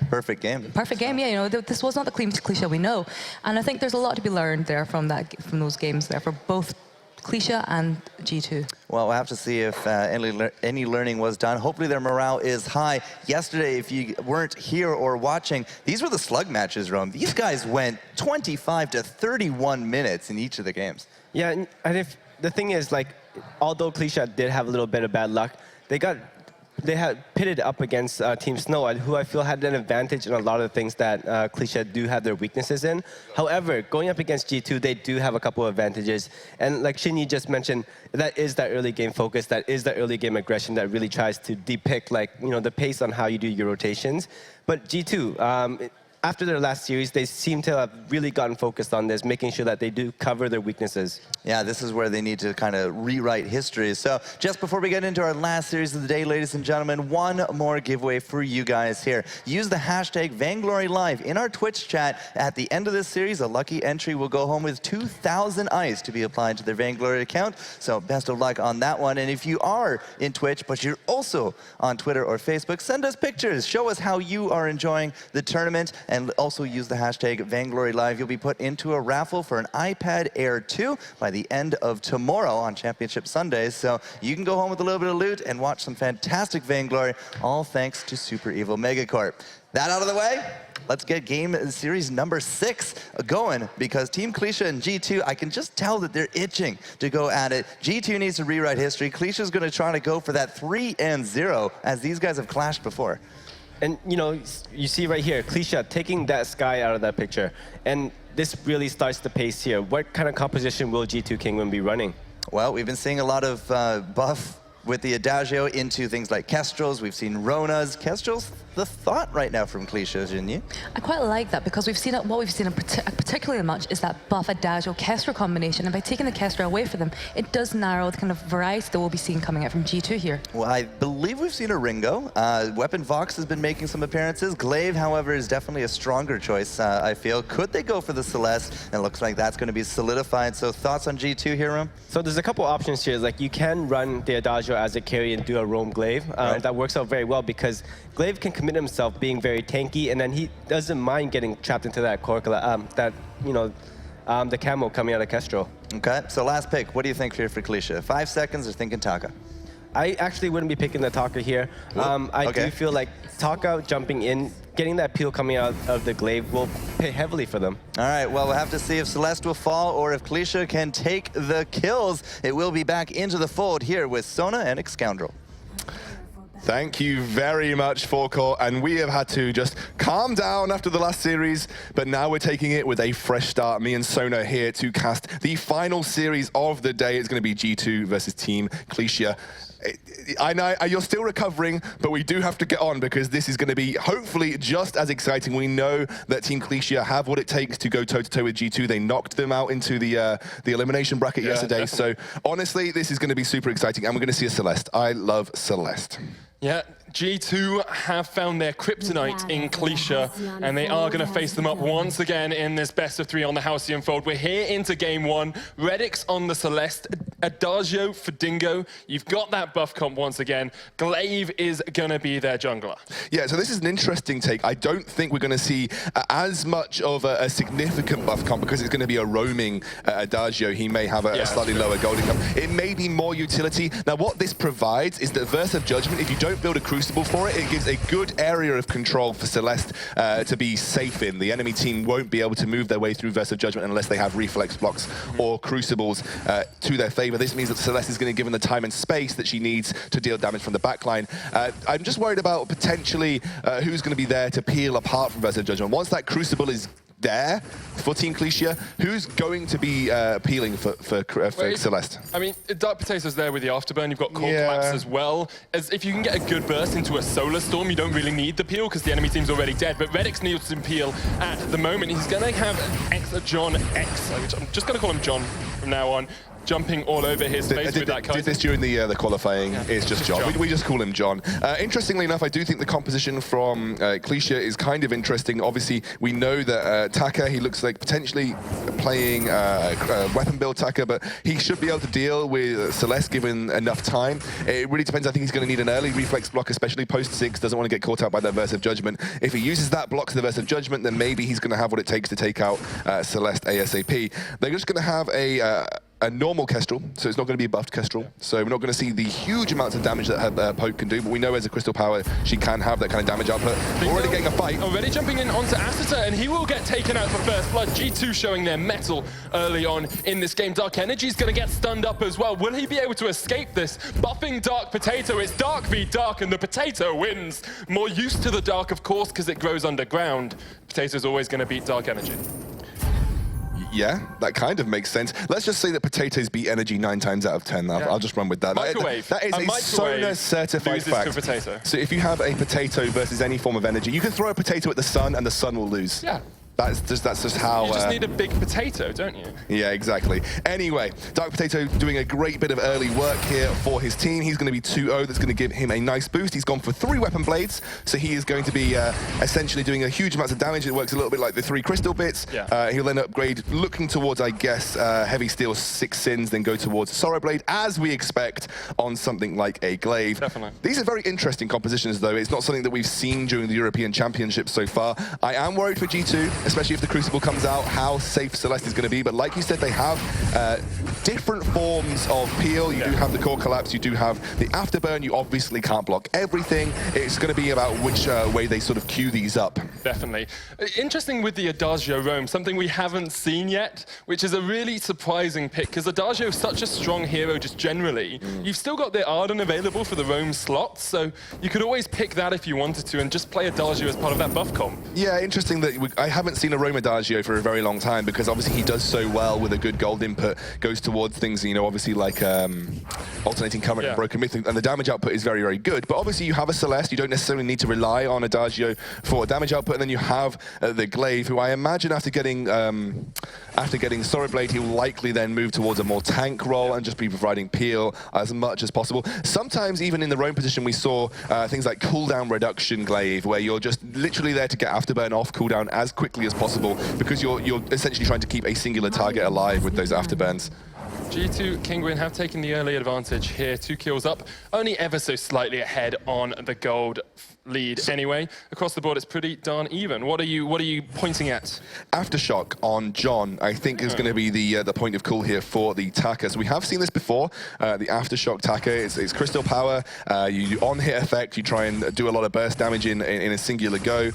perfect game.
Perfect game, yeah. You know, this was not the Clesia we know, and I think there's a lot to be learned there from those games there for both Clesia and G2.
Well, we'll have to see if any learning was done. Hopefully their morale is high. Yesterday, if you weren't here or watching, these were the slug matches, Rome. These guys went 25 to 31 minutes in each of the games.
Yeah, and if the thing is, like, although Clesia did have a little bit of bad luck, they got they had pitted up against Team Snow, who I feel had an advantage in a lot of the things that Clesia do have their weaknesses in. However, going up against G2, they do have a couple of advantages. And like Shinyi just mentioned, that is that early game focus, that is that early game aggression that really tries to depict the pace on how you do your rotations. But G2, after their last series, they seem to have really gotten focused on this, making sure that they do cover their weaknesses.
Yeah, this is where they need to kind of rewrite history. So just before we get into our last series of the day, ladies and gentlemen, one more giveaway for you guys here. Use the hashtag Vainglory Live in our Twitch chat. At the end of this series, a lucky entry will go home with 2,000 ice to be applied to their Vainglory account. So best of luck on that one. And if you are in Twitch, but you're also on Twitter or Facebook, send us pictures. Show us how you are enjoying the tournament. And also use the hashtag Vainglory Live. You'll be put into a raffle for an iPad Air 2 by the end of tomorrow on Championship Sundays. So you can go home with a little bit of loot and watch some fantastic Vainglory, all thanks to Super Evil Megacorp. That out of the way, let's get game series number 6 going, because Team Clesia and G2, I can just tell that they're itching to go at it. G2 needs to rewrite history. Clesia's going to try to go for that 3-0, as these guys have clashed before.
And you see right here, Clesia taking that Sky out of that picture. And this really starts the pace here. What kind of composition will G2 Kingwin be running?
Well, we've been seeing a lot of buff with the Adagio into things like Kestrels. We've seen Ronas. Kestrels, the thought right now from Clesia, Jinyi.
I quite like that, because we've seen it, what we've seen particularly much is that buff Adagio Kestrel combination, and by taking the Kestrel away from them, it does narrow the kind of variety that we'll be seeing coming out from G2 here.
Well, I believe we've seen a Ringo. Weapon Vox has been making some appearances. Glaive, however, is definitely a stronger choice, I feel. Could they go for the Celeste? And it looks like that's going to be solidified. So thoughts on G2 here, Rom?
So there's a couple options here. Like, you can run the Adagio as a carry and do a roam Glaive.
Right.
That works out very well, because Glaive can commit himself being very tanky, and then he doesn't mind getting trapped into that the camo coming out of Kestrel.
Okay, so last pick. What do you think here for Clesia? 5 seconds or thinking Taka?
I actually wouldn't be picking the Taka here. I do feel like Taka jumping in, getting that peel coming out of the Glaive will pay heavily for them.
All right, well, we'll have to see if Celeste will fall or if Clesia can take the kills. It will be back into the fold here with Sona and Excoundrel.
Thank you very much, Forecourt. And we have had to just calm down after the last series, but now we're taking it with a fresh start. Me and Sona here to cast the final series of the day. It's going to be G2 versus Team Clesia. I know you're still recovering, but we do have to get on, because this is going to be hopefully just as exciting. We know that Team Clesia have what it takes to go toe-to-toe with G2. They knocked them out into the elimination bracket yesterday.
Definitely.
So honestly, this is going to be super exciting, and we're going to see a Celeste. I love Celeste.
Yeah, G2 have found their kryptonite in Clesia, and they are going to face them up once again in this best of 3 on the Halcyon Fold. We're here into game 1. Redix on the Celeste, Adagio for Dingo. You've got that buff comp once again. Glaive is going to be their jungler.
Yeah, so this is an interesting take. I don't think we're going to see as much of a significant buff comp, because it's going to be a roaming Adagio. He may have a slightly lower golden comp. It may be more utility. Now, what this provides is that Verse of Judgment, if you don't build a Crucible for it, it gives a good area of control for Celeste to be safe in. The enemy team won't be able to move their way through Verse of Judgment unless they have reflex blocks or Crucibles to their favor. This means that Celeste is going to give them the time and space that she needs to deal damage from the backline. I'm just worried about potentially who's going to be there to peel apart from Verse of Judgment. Once that Crucible is there for Team Clesia, who's going to be peeling for Celeste?
I mean, Dark Potato's there with the Afterburn. You've got Core Collapse as well. As if you can get a good burst into a Solar Storm, you don't really need the peel, because the enemy team's already dead. But Redix needs some peel at the moment. He's going to have John X, which I'm just going to call him John from now on, jumping all over his face with that Kaiser.
Did this during the qualifying. It's just John. We just call him John. Interestingly enough, I do think the composition from Clesia is kind of interesting. Obviously, we know that Taka, he looks like potentially playing weapon build Taka, but he should be able to deal with Celeste given enough time. It really depends. I think he's going to need an early reflex block, especially post-6. Doesn't want to get caught out by that Verse of Judgment. If he uses that, blocks the Verse of Judgment, then maybe he's going to have what it takes to take out Celeste ASAP. They're just going to have a normal Kestrel, so it's not going to be a buffed Kestrel. So we're not going to see the huge amounts of damage that her poke can do, but we know as a Crystal Power, she can have that kind of damage output. Already getting a fight.
Already jumping in onto Asita, and he will get taken out for first blood. G2 showing their mettle early on in this game. Dark Energy's going to get stunned up as well. Will he be able to escape this? Buffing Dark Potato, it's Dark v Dark, and the Potato wins. More used to the Dark, of course, because it grows underground. Potato's always going to beat Dark Energy.
Yeah, that kind of makes sense. Let's just say that Potatoes beat Energy 9 times out of 10. I'll just run with that.
Microwave.
That is a Sona certified fact.
To Potato.
So if you have a Potato versus any form of Energy, you can throw a Potato at the sun and the sun will lose.
Yeah.
That's just how...
You just need a big potato, don't you?
Yeah, exactly. Anyway, Dark Potato doing a great bit of early work here for his team. He's going to be 2-0. That's going to give him a nice boost. He's gone for 3 weapon blades, so he is going to be essentially doing a huge amount of damage. It works a little bit like the 3 crystal bits.
Yeah.
He'll then upgrade, looking towards, I guess, Heavy Steel 6 Sins, then go towards Sorrow Blade, as we expect on something like a Glaive.
Definitely.
These are very interesting compositions, though. It's not something that we've seen during the European Championships so far. I am worried for G2, especially if the Crucible comes out, how safe Celeste is going to be. But like you said, they have different forms of peel. You do have the core collapse, you do have the afterburn. You obviously can't block everything. It's going to be about which way they sort of queue these up.
Definitely. Interesting with the Adagio roam, something we haven't seen yet, which is a really surprising pick, because Adagio is such a strong hero just generally. You've still got the Arden available for the roam slots, so you could always pick that if you wanted to and just play Adagio as part of that buff comp.
Yeah, interesting that I haven't seen a roam Adagio for a very long time, because obviously he does so well with a good gold input, goes towards things, you know, obviously like alternating current and broken myth, and the damage output is very, very good. But obviously you have a Celeste, you don't necessarily need to rely on Adagio for damage output, and then you have the Glaive, who I imagine after getting Sorrow Blade, he'll likely then move towards a more tank role and just be providing peel as much as possible. Sometimes even in the roam position we saw things like cooldown reduction Glaive, where you're just literally there to get afterburn off cooldown as quickly as possible, because you're essentially trying to keep a singular target alive with those afterburns.
G2 Kinguin have taken the early advantage here, 2 kills up, only ever so slightly ahead on the gold lead anyway. Across the board, it's pretty darn even. What are you pointing at?
Aftershock on John, I think, is going to be the point of call here for the Taka. So we have seen this before, the Aftershock Taka. It's crystal power, you on-hit effect, you try and do a lot of burst damage in a singular go.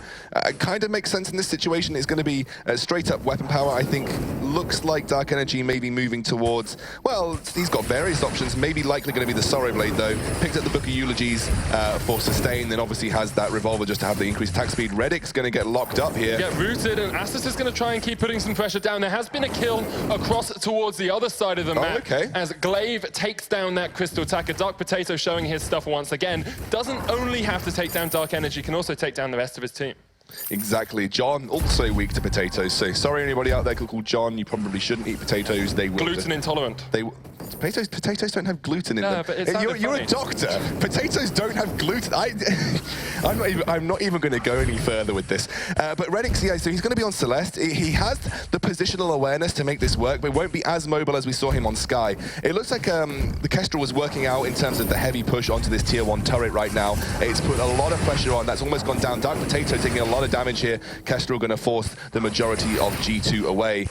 It kind of makes sense in this situation. It's going to be straight-up weapon power. I think looks like Dark Energy may be moving towards, well, he's got various options, maybe likely going to be the Sorrow Blade, though. Picked up the Book of Eulogies for sustain, then obviously has that revolver just to have the increased attack speed. Reddick's going to get locked up here.
Get rooted, and Astus is going to try and keep putting some pressure down. There has been a kill across towards the other side of the map as Glaive takes down that crystal attacker. Dark Potato showing his stuff once again. Doesn't only have to take down Dark Energy, can also take down the rest of his team.
Exactly. John also weak to potatoes, so sorry anybody out there called John, you probably shouldn't eat potatoes. They will.
Gluten intolerant.
Potatoes don't have gluten in them.
But
you're a doctor. Potatoes don't have gluten. I'm not even going to go any further with this. But Reddick's, yeah, so he's going to be on Celeste. He has the positional awareness to make this work, but won't be as mobile as we saw him on Sky. It looks like the Kestrel was working out in terms of the heavy push onto this tier 1 turret right now. It's put a lot of pressure on. That's almost gone down. Dark Potato taking a lot of damage here. Kestrel going to force the majority of G2 away.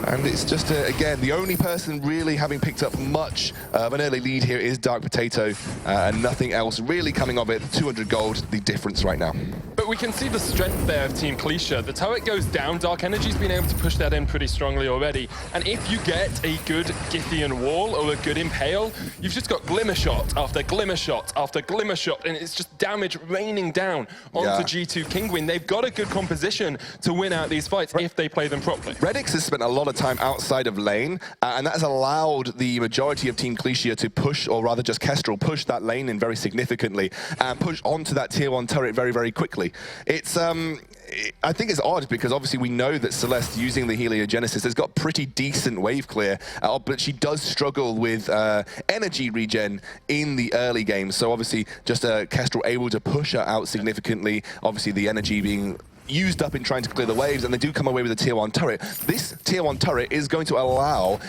And it's just, again, the only person really having picked up much of an early lead here is Dark Potato, and nothing else really coming of it. 200 gold, the difference right now.
But we can see the strength there of Team Clesia. The turret goes down, Dark Energy's been able to push that in pretty strongly already. And if you get a good Githian wall or a good Impale, you've just got Glimmer Shot after Glimmer Shot after Glimmer Shot, and it's just damage raining down onto G2 Kinguin. They've got a good composition to win out these fights if they play them properly.
Reddick's has spent a lot of time outside of lane, and that has allowed the majority of Team Clesia to push, or rather just Kestrel, push that lane in very significantly and push onto that tier 1 turret very, very quickly. It's I think it's odd because obviously we know that Celeste, using the Heliogenesis, has got pretty decent wave clear, but she does struggle with energy regen in the early game. So obviously just Kestrel able to push her out significantly, obviously the energy being used up in trying to clear the waves, and they do come away with a tier 1 turret. This tier 1 turret is going to allow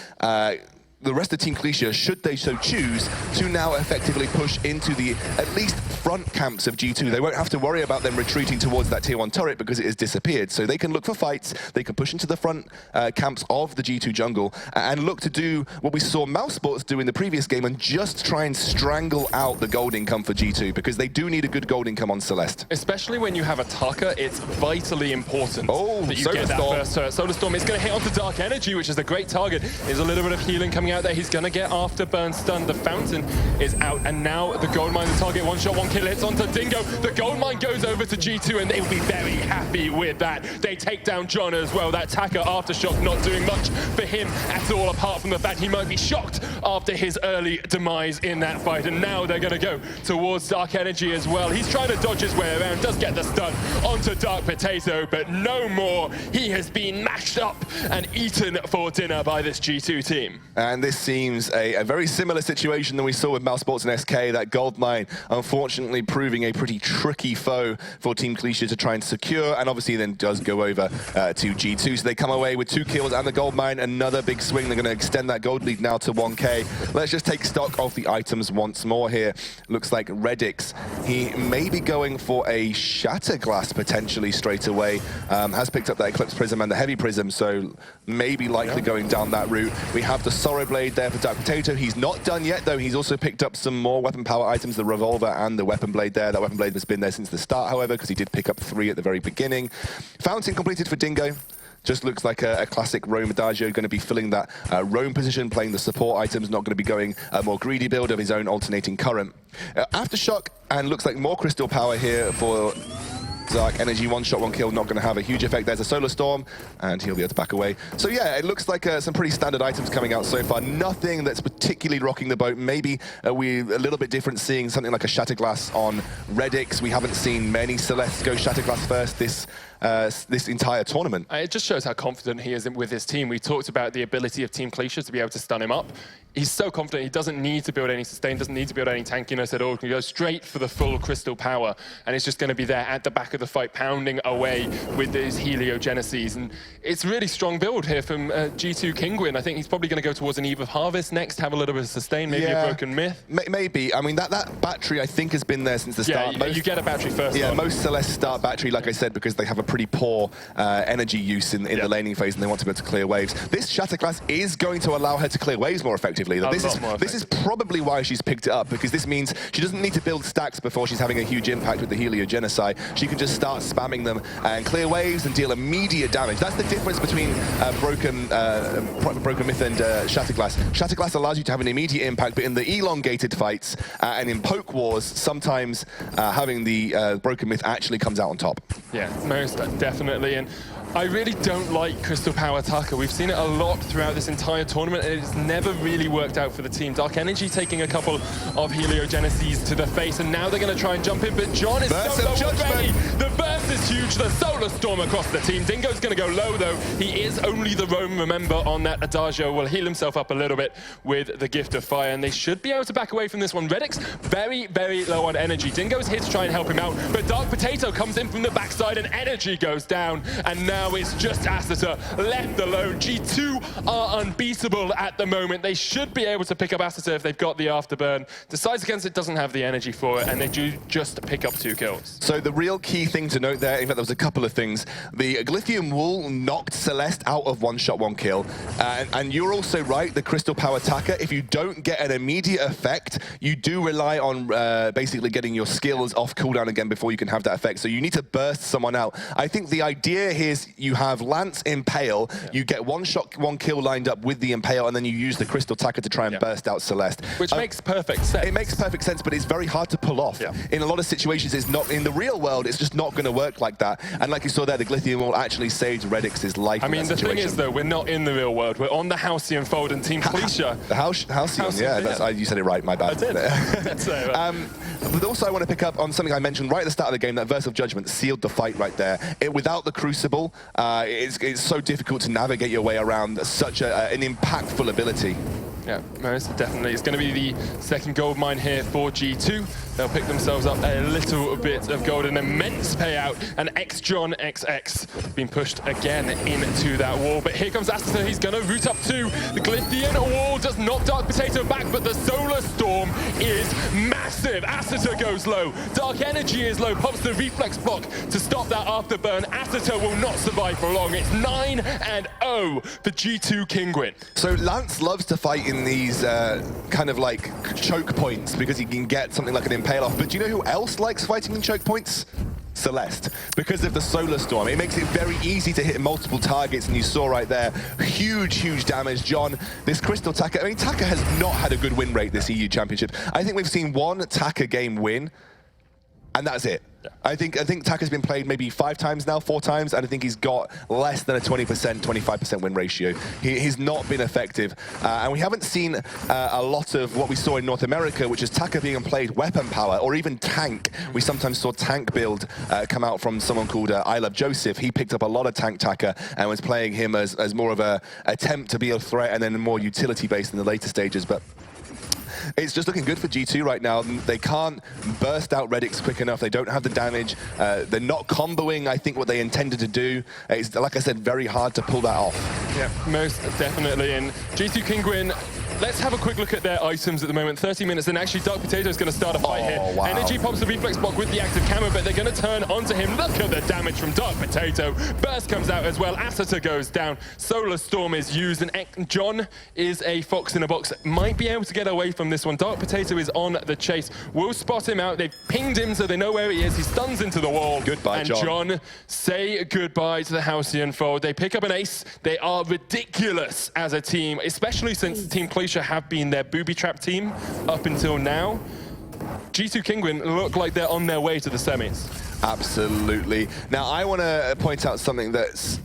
the rest of Team Clesia, should they so choose, to now effectively push into the at least front camps of G2. They won't have to worry about them retreating towards that tier 1 turret because it has disappeared. So they can look for fights, they can push into the front camps of the G2 jungle and look to do what we saw Mousesports do in the previous game and just try and strangle out the gold income for G2 because they do need a good gold income on Celeste.
Especially when you have a Tucker, it's vitally important that you
Solar
get that
Storm.
first turret. Solar Storm is going to hit onto Dark Energy, which is a great target. There's a little bit of healing coming out there. He's going to get Afterburn stunned. The Fountain is out, and now the Goldmine, the target, one shot, one kill, hits onto Dingo. The Goldmine goes over to G2, and they will be very happy with that. They take down John as well. That Tacker Aftershock not doing much for him at all, apart from the fact he might be shocked after his early demise in that fight. And now they're going to go towards Dark Energy as well. He's trying to dodge his way around, does get the stun onto Dark Potato, but no more. He has been mashed up and eaten for dinner by this G2 team.
And this seems a very similar situation than we saw with Mousesports and SK. That Goldmine, unfortunately, proving a pretty tricky foe for Team Clesia to try and secure, and obviously then does go over to G2. So they come away with 2 kills and the Goldmine, another big swing. They're going to extend that gold lead now to 1K. Let's just take stock of the items once more here. Looks like Redix, he may be going for a Shatterglass potentially straight away. Has picked up that Eclipse Prism and the Heavy Prism, so maybe likely going down that route. We have the Sorrow Blade there for Dark Potato. He's not done yet, though. He's also picked up some more weapon power items, the Revolver and the Weapon Blade there. That Weapon Blade has been there since the start, however, because he did pick up 3 at the very beginning. Fountain completed for Dingo. Just looks like a classic roam Adagio, going to be filling that roam position, playing the support items, not going to be going a more greedy build of his own alternating current. Aftershock, and looks like more crystal power here for Dark Energy. 1 shot, 1 kill, not going to have a huge effect. There's a Solar Storm, and he'll be able to back away. So yeah, it looks like some pretty standard items coming out so far. Nothing that's particularly rocking the boat. Maybe we a little bit different seeing something like a Shatterglass on Redix. We haven't seen many Celestes go Shatterglass first this entire tournament.
It just shows how confident he is with his team. We talked about the ability of Team Clesia to be able to stun him up. He's so confident he doesn't need to build any sustain, doesn't need to build any tankiness at all. He can go straight for the full crystal power, and it's just going to be there at the back of the fight, pounding away with his heliogenesis. And it's really strong build here from G2 Kinguin. I think he's probably going to go towards an Eve of Harvest next, have a little bit of sustain, maybe a Broken Myth.
Maybe. I mean, that battery, I think, has been there since the start.
Yeah, you get a battery first.
Yeah, most Celeste start battery, like I said, because they have a pretty poor energy use in the laning phase, and they want to be able to clear waves. This Shatterglass is going to allow her to clear waves more effectively. This is probably why she's picked it up, because this means she doesn't need to build stacks before she's having a huge impact with the heliogenesis. She can just start spamming them and clear waves and deal immediate damage. That's the difference between Broken Myth and Shatterglass. Shatterglass allows you to have an immediate impact, but in the elongated fights and in poke wars, sometimes having the Broken Myth actually comes out on top.
Yeah, most definitely. And I really don't like Crystal Power Tucker. We've seen it a lot throughout this entire tournament, and it's never really worked out for the team. Dark Energy taking a couple of heliogenesis to the face, and now they're going to try and jump in, but John is so low already. The burst is huge. The Solar Storm across the team. Dingo's going to go low, though. He is only the roam, remember, on that Adagio. Will heal himself up a little bit with the Gift of Fire, and they should be able to back away from this one. Redix, very, very low on energy. Dingo's here to try and help him out, but Dark Potato comes in from the backside, and energy goes down, and now it's just Asita left alone. G2 are unbeatable at the moment. They should be able to pick up Asita if they've got the Afterburn. Decides Against it doesn't have the energy for it, and they do just pick up 2 kills.
So the real key thing to note there, in fact, there was a couple of things. The Glyphium Wool knocked Celeste out of 1 shot, 1 kill. And you're also right, the Crystal Power Attacker, if you don't get an immediate effect, you do rely on basically getting your skills off cooldown again before you can have that effect. So you need to burst someone out. I think the idea here is you have Lance Impale, you get 1 shot, 1 kill lined up with the Impale, and then you use the Crystal Attacker to try and burst out Celeste.
Which makes perfect sense.
It makes perfect sense, but it's very hard to pull off. In a lot of situations, it's not, in the real world, it's just not going to work like that. And like you saw there, the Glyphium Wall actually saved Redix's life.
I mean, the thing is, though, we're not in the real world. We're on the Halcyon Fold and Team Clesia.
The Halcyon, yeah. You said it right, my bad.
I did. So,
but also I want to pick up on something I mentioned right at the start of the game, that Verse of Judgment sealed the fight right there. Without the Crucible, it's so difficult to navigate your way around such an impactful ability.
Yeah, most definitely. It's going to be the second gold mine here for G2. They'll pick themselves up a little bit of gold, an immense payout, and John XX being pushed again into that wall. But here comes Aster. He's going to root up to the Glyphian wall. Does knock Dark Potato back, but the Solar Storm is massive. Aster goes low. Dark Energy is low. Pops the reflex block to stop that afterburn. Aster will not survive for long. It's 9-0 for G2 Kinguin.
So Lance loves to fight in these kind of like choke points because he can get something like an impale off. But do you know who else likes fighting in choke points? Celeste, because of the Solar Storm. It makes it very easy to hit multiple targets, and you saw right there, huge damage. John, this Crystal Taka, I mean, Taka has not had a good win rate this EU Championship. I think we've seen one Taka game win, and that's it. I think Taka's been played maybe 5 times now, 4 times, and I think he's got less than a 20%, 25% win ratio. He's not been effective, and we haven't seen a lot of what we saw in North America, which is Taka being played weapon power, or even tank. We sometimes saw tank build come out from someone called I Love Joseph. He picked up a lot of tank Taka and was playing him as more of a attempt to be a threat, and then more utility-based in the later stages. But it's just looking good for G2 right now. They can't burst out Redix quick enough. They don't have the damage. They're not comboing, I think, what they intended to do. It's, like I said, very hard to pull that off.
Yeah, most definitely. And G2 Kinguin, let's have a quick look at their items at the moment. 30 minutes, and actually Dark Potato is going to start a fight here.
Wow.
Energy pops the reflex block with the active camera, but they're going to turn onto him. Look at the damage from Dark Potato. Burst comes out as well. Aster goes down. Solar Storm is used, and John is a fox in a box. Might be able to get away from this one. Dark Potato is on the chase. Will spot him out. They've pinged him, so they know where he is. He stuns into the wall.
Goodbye,
and
John.
Say goodbye to the Halcyon fold. They pick up an ace. They are ridiculous as a team, especially since Team Clesia have been their booby trap team up until now. G2 Kinguin look like they're on their way to the semis.
Absolutely. Now, I want to point out something that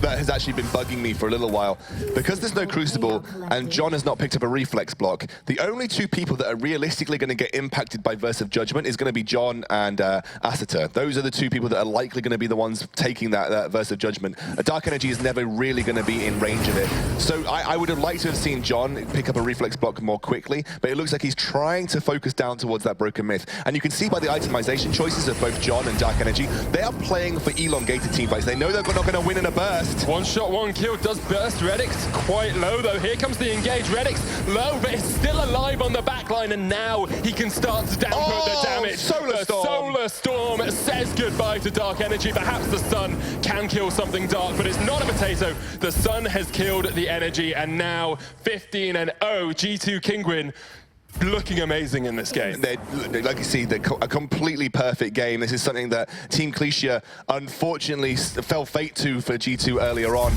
has actually been bugging me for a little while. Because there's no Crucible and John has not picked up a reflex block, the only 2 people that are realistically going to get impacted by Verse of Judgment is going to be John and Aster. Those are the 2 people that are likely going to be the ones taking that Verse of Judgment. Dark Energy is never really going to be in range of it. So I would have liked to have seen John pick up a reflex block more quickly, but it looks like he's trying to focus down towards that Broken Myth. And you can see by the itemization choices of both John and Dark Energy, they are playing for elongated teamfights. They know they're not going to win in a burst.
One shot, one kill does burst. Redix quite low though. Here comes the engage. Redix low, but it's still alive on the backline, and now he can start to downput the damage.
Solar Storm.
Solar Storm says goodbye to Dark Energy. Perhaps the Sun can kill something dark, but it's not a potato. The Sun has killed the Energy, and now 15-0 G2 Kinguin. Looking amazing in this game.
Like you see, a completely perfect game. This is something that Team Clesia unfortunately fell fate to for G2 earlier on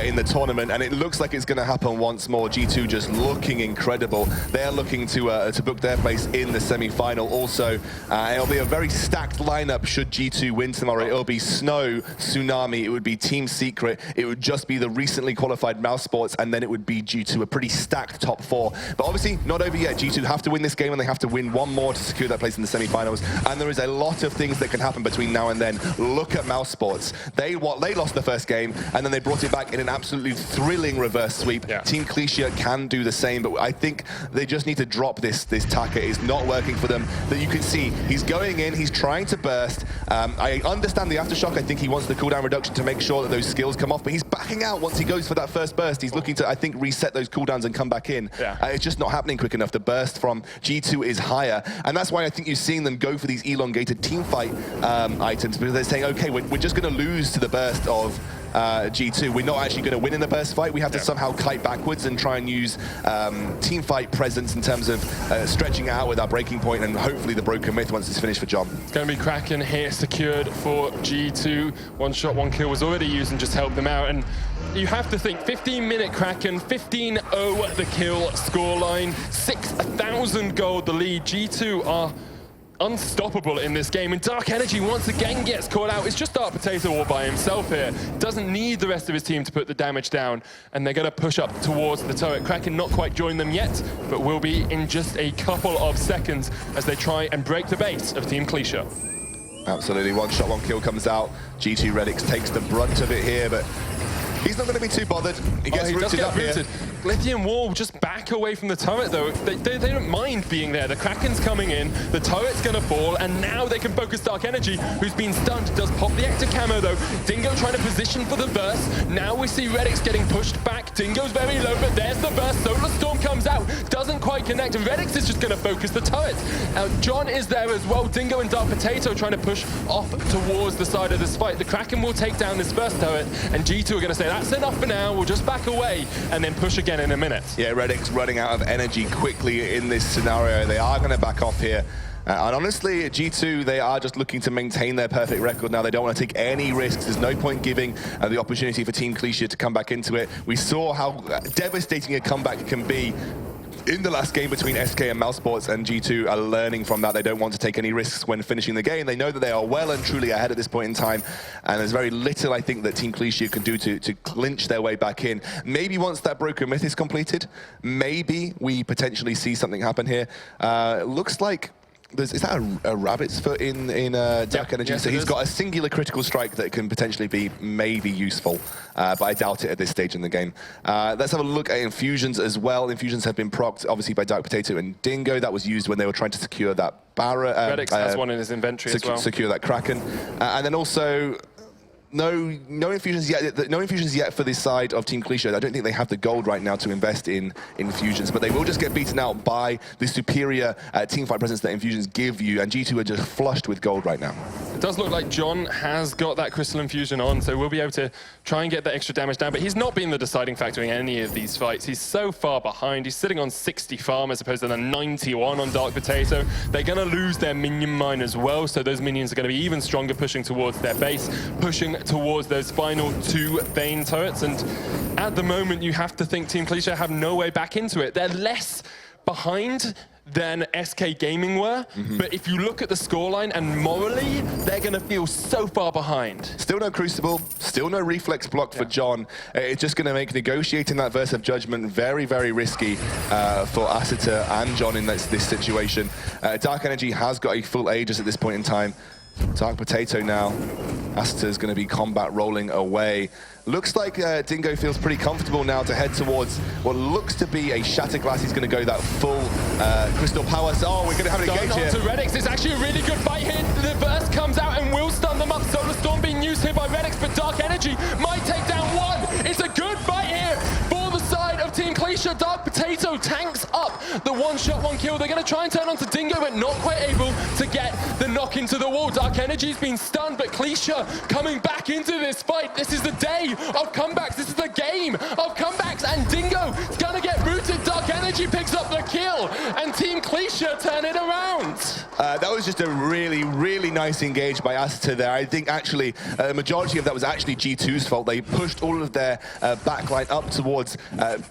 in the tournament, and it looks like it's going to happen once more. G2 just looking incredible. They're looking to book their place in the semi-final also. It'll be a very stacked lineup should G2 win tomorrow. It'll be Snow, Tsunami, it would be Team Secret, it would just be the recently qualified Mousesports, and then it would be G2, a pretty stacked top 4. But obviously, not over yet. G2 have to win this game, and they have to win one more to secure that place in the semi-finals, and there is a lot of things that can happen between now and then. Look at Mousesports. They lost the first game, and then they brought it back in an absolutely thrilling reverse sweep. Yeah. Team Clesia can do the same, but I think they just need to drop this Taka. It's not working for them. That you can see, he's going in, he's trying to burst. I understand the aftershock. I think he wants the cooldown reduction to make sure that those skills come off, but he's backing out once he goes for that first burst. He's looking to, I think, reset those cooldowns and come back in. Yeah. It's just not happening quick enough. The burst from G2 is higher, and that's why I think you're seeing them go for these elongated team fight items, because they're saying, okay, we're just going to lose to the burst of G2. We're not actually going to win in the burst fight. We have to somehow kite backwards and try and use team fight presence in terms of stretching out with our breaking point, and hopefully the Broken Myth once it's finished for John.
It's going to be Kraken here secured for G2. One shot, one kill was already used and just helped them out. And you have to think 15-minute Kraken, 15-0 the kill scoreline, 6,000 gold the lead. G2 are unstoppable in this game, and Dark Energy once again gets caught out. It's just Dark Potato all by himself here. Doesn't need the rest of his team to put the damage down, and they're going to push up towards the turret. Kraken not quite joined them yet, but will be in just a couple of seconds as they try and break the base of Team Clesia.
Absolutely, one shot, one kill comes out. G2 Redix takes the brunt of it here, but He's not going to be too bothered. He gets rooted up here.
Lithium Wall just back away from the turret, though. They don't mind being there. The Kraken's coming in, the turret's going to fall, and now they can focus Dark Energy, who's been stunned. Does pop the Ecto Camo, though. Dingo trying to position for the burst. Now we see Redix getting pushed back. Dingo's very low, but there's the burst. Solar Storm comes out, doesn't quite connect, and Redix is just going to focus the turret. John is there as well. Dingo and Dark Potato trying to push off towards the side of this fight. The Kraken will take down this first turret, and G2 are going to say, that's enough for now, we'll just back away, and then push again in a minute.
Yeah, Redix running out of energy quickly in this scenario. They are going to back off here. And honestly, G2, they are just looking to maintain their perfect record now. They don't want to take any risks. There's no point giving the opportunity for Team Clesia to come back into it. We saw how devastating a comeback can be in the last game between SK and Mousesports, and G2 are learning from that. They don't want to take any risks when finishing the game. They know that they are well and truly ahead at this point in time, and there's very little, I think, that Team Clesia can do to clinch their way back in. Maybe once that Broken Myth is completed, maybe we potentially see something happen here. Looks like is that a rabbit's foot in Dark Energy?
Yes,
so he's got a singular critical strike that can potentially be maybe useful, but I doubt it at this stage in the game. Let's have a look at Infusions as well. Infusions have been procced, obviously, by Dark Potato and Dingo. That was used when they were trying to secure that Barra.
Redix has one in his inventory as well.
Secure that Kraken. And then also, no infusions yet. No infusions yet for this side of Team Clesia. I don't think they have the gold right now to invest in infusions, but they will just get beaten out by the superior teamfight presence that infusions give you. And G2 are just flushed with gold right now.
It does look like John has got that Crystal Infusion on, so we'll be able to try and get that extra damage down. But he's not been the deciding factor in any of these fights. He's so far behind. He's sitting on 60 farm as opposed to the 91 on Dark Potato. They're going to lose their minion mine as well, so those minions are going to be even stronger, pushing towards their base, pushing towards those final 2 Bane turrets. And at the moment, you have to think Team Clesia have no way back into it. They're less behind than SK Gaming were, but if you look at the scoreline and morally, they're going to feel so far behind.
Still no Crucible, still no Reflex block for John. It's just going to make negotiating that Verse of Judgment very, very risky for Asita and John in this situation. Dark Energy has got a full Aegis at this point in time. Dark Potato now. Asita's going to be combat rolling away. Looks like Dingo feels pretty comfortable now to head towards what looks to be a Shatter Glass. He's going to go that full Crystal Power. So, we're going to have an engage here.
To Redix. It's actually a really good fight here. The burst comes out and will stun them up. Solar Storm being used here by Redix, but Dark Energy might take down one. It's a good fight here for the side of Team Clesia. Dark Potato tanks up the one-shot, one-kill. They're going to try and turn onto Dingo, but not quite able to get the knock into the wall. Dark Energy's been stunned, but Clesia coming back into this fight. This is the day of comebacks. This is the game of comebacks, and Dingo is going to get rooted. Dark Energy picks up the kill, and Team Clesia turn it around.
That was just a really, really nice engage by Asita there. I think actually the majority of that was actually G2's fault. They pushed all of their backline up towards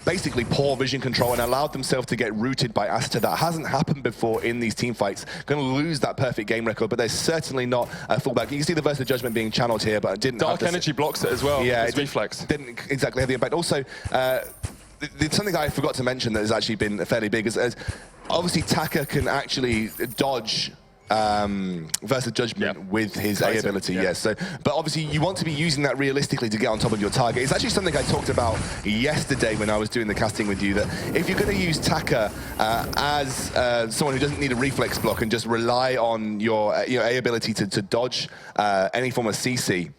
basically poor vision control and allowed themselves to get rooted by Asita. That hasn't happened before in these team fights. Going to lose that perfect game record, but there's certainly not a fullback. You can see the Verse of Judgment being channeled here, but it didn't
Dark Energy blocks it as well.
Yeah,
it's Reflex.
Didn't exactly have the impact. Also, something that I forgot to mention that has actually been fairly big is obviously Taka can actually dodge Verse of Judgment with his A ability, yes. So, but obviously you want to be using that realistically to get on top of your target. It's actually something I talked about yesterday when I was doing the casting with you, that if you're going to use Taka as someone who doesn't need a reflex block and just rely on your A ability to dodge any form of CC,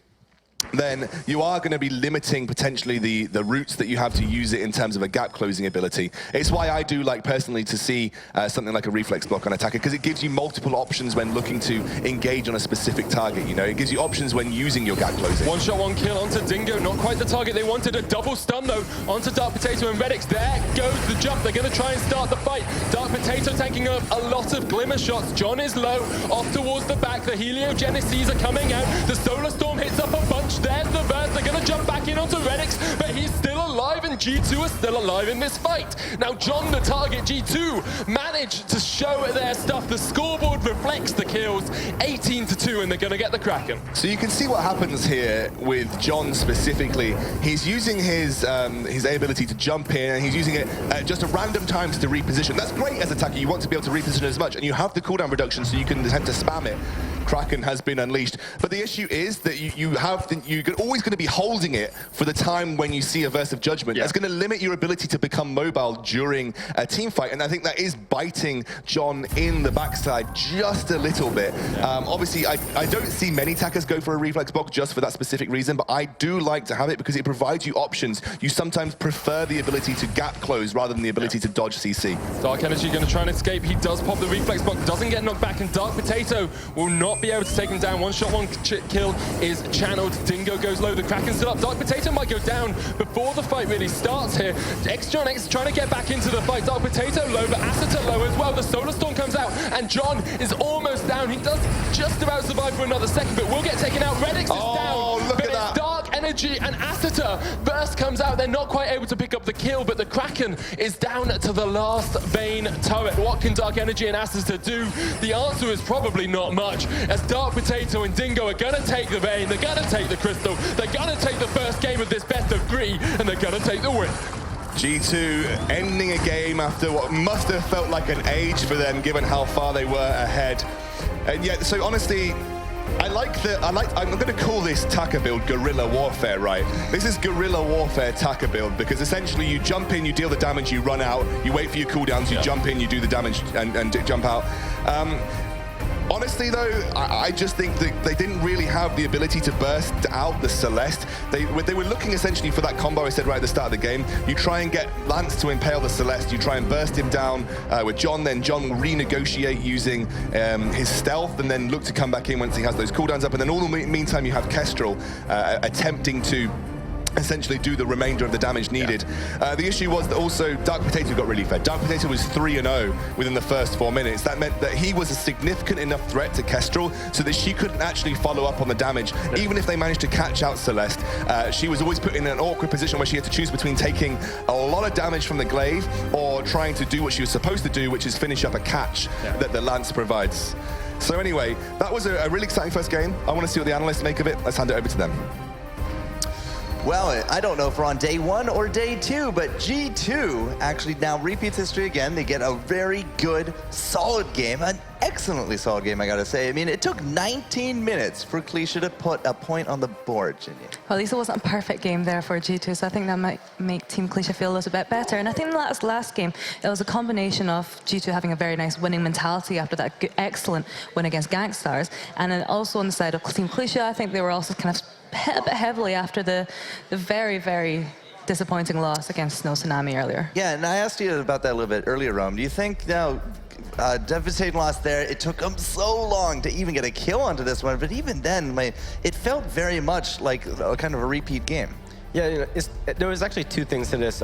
then you are going to be limiting potentially the routes that you have to use it in terms of a gap closing ability. It's why I do like personally to see something like a reflex block on attacker, because it gives you multiple options when looking to engage on a specific target. You know, it gives you options when using your gap closing.
One shot, one kill onto Dingo. Not quite the target they wanted. A double stun though onto Dark Potato and Redix. There goes the jump. They're going to try and start the fight. Dark Potato tanking up a lot of glimmer shots. John is low, off towards the back. The Heliogenesis are coming out. The Solar Storm hits up a bunch. There's the burst. They're going to jump back in onto Redix, but he's still alive, and G2 are still alive in this fight. Now, John, the target, G2 managed to show their stuff. The scoreboard reflects the kills, 18-2, and they're going to get the Kraken.
So you can see what happens here with John specifically. He's using his ability to jump in, and he's using it at just at random times to reposition. That's great as an attacker. You want to be able to reposition as much, and you have the cooldown reduction, so you can attempt to spam it. Kraken has been unleashed. But the issue is that you're always going to be holding it for the time when you see a Verse of Judgment. That's going to limit your ability to become mobile during a team fight, and I think that is biting John in the backside just a little bit. Obviously, I don't see many attackers go for a reflex box just for that specific reason, but I do like to have it because it provides you options. You sometimes prefer the ability to gap close rather than the ability to dodge CC.
Dark Energy going to try and escape. He does pop the reflex box, doesn't get knocked back, and Dark Potato will not be able to take him down. One shot, one kill is channeled. Dingo goes low. The Kraken's still up. Dark Potato might go down before the fight really starts here. John X trying to get back into the fight. Dark Potato low, but Asita low as well. The Solar Storm comes out, and John is almost down. He does just about survive for another second, but will get taken out. Redix is down,
look
but
at that.
it's Dark Energy and Asita. Burst comes out. They're not quite able to pick up the kill, but the Kraken is down to the last Vayne turret. What can Dark Energy and Asita do? The answer is probably not much, as Dark Potato and Dingo are going to take the Vayne, they're going to take the Crystal, they're going to take the first game of this best of 3, and they're going to take the win.
G2 ending a game after what must have felt like an age for them, given how far they were ahead. And yet, so honestly, I'm going to call this Taka build guerrilla warfare, right? This is guerrilla warfare Taka build, because essentially you jump in, you deal the damage, you run out, you wait for your cooldowns, you jump in, you do the damage and jump out. Honestly, though, I just think that they didn't really have the ability to burst out the Celeste. They were looking essentially for that combo I said right at the start of the game. You try and get Lance to impale the Celeste, you try and burst him down with John, then John will renegotiate using his stealth, and then look to come back in once he has those cooldowns up, and then all the meantime you have Kestrel attempting to essentially do the remainder of the damage needed. The issue was that also Dark Potato got really fed. Dark Potato was 3-0 within the first 4 minutes. That meant that he was a significant enough threat to Kestrel so that she couldn't actually follow up on the damage. Even if they managed to catch out Celeste, she was always put in an awkward position where she had to choose between taking a lot of damage from the glaive or trying to do what she was supposed to do, which is finish up a catch that the Lance provides. So anyway, that was a really exciting first game. I want to see what the analysts make of it. Let's hand it over to them.
Well, I don't know if we're on day 1 or day 2, but G2 actually now repeats history again. They get a very good, solid game, an excellently solid game, I gotta say. I mean, it took 19 minutes for Clesia to put a point on the board, Ginny.
Well, at least it wasn't a perfect game there for G2, so I think that might make Team Clesia feel a little bit better. And I think the last game, it was a combination of G2 having a very nice winning mentality after that excellent win against Gangstars, and then also on the side of Team Clesia, I think they were also kind of hit a bit heavily after the very, very disappointing loss against Snow Tsunami earlier.
Yeah, and I asked you about that a little bit earlier, Rome. Do you think now, devastating loss there, it took them so long to even get a kill onto this one, but even then, it felt very much like a kind of a repeat game.
Yeah, you know, there was actually 2 things to this.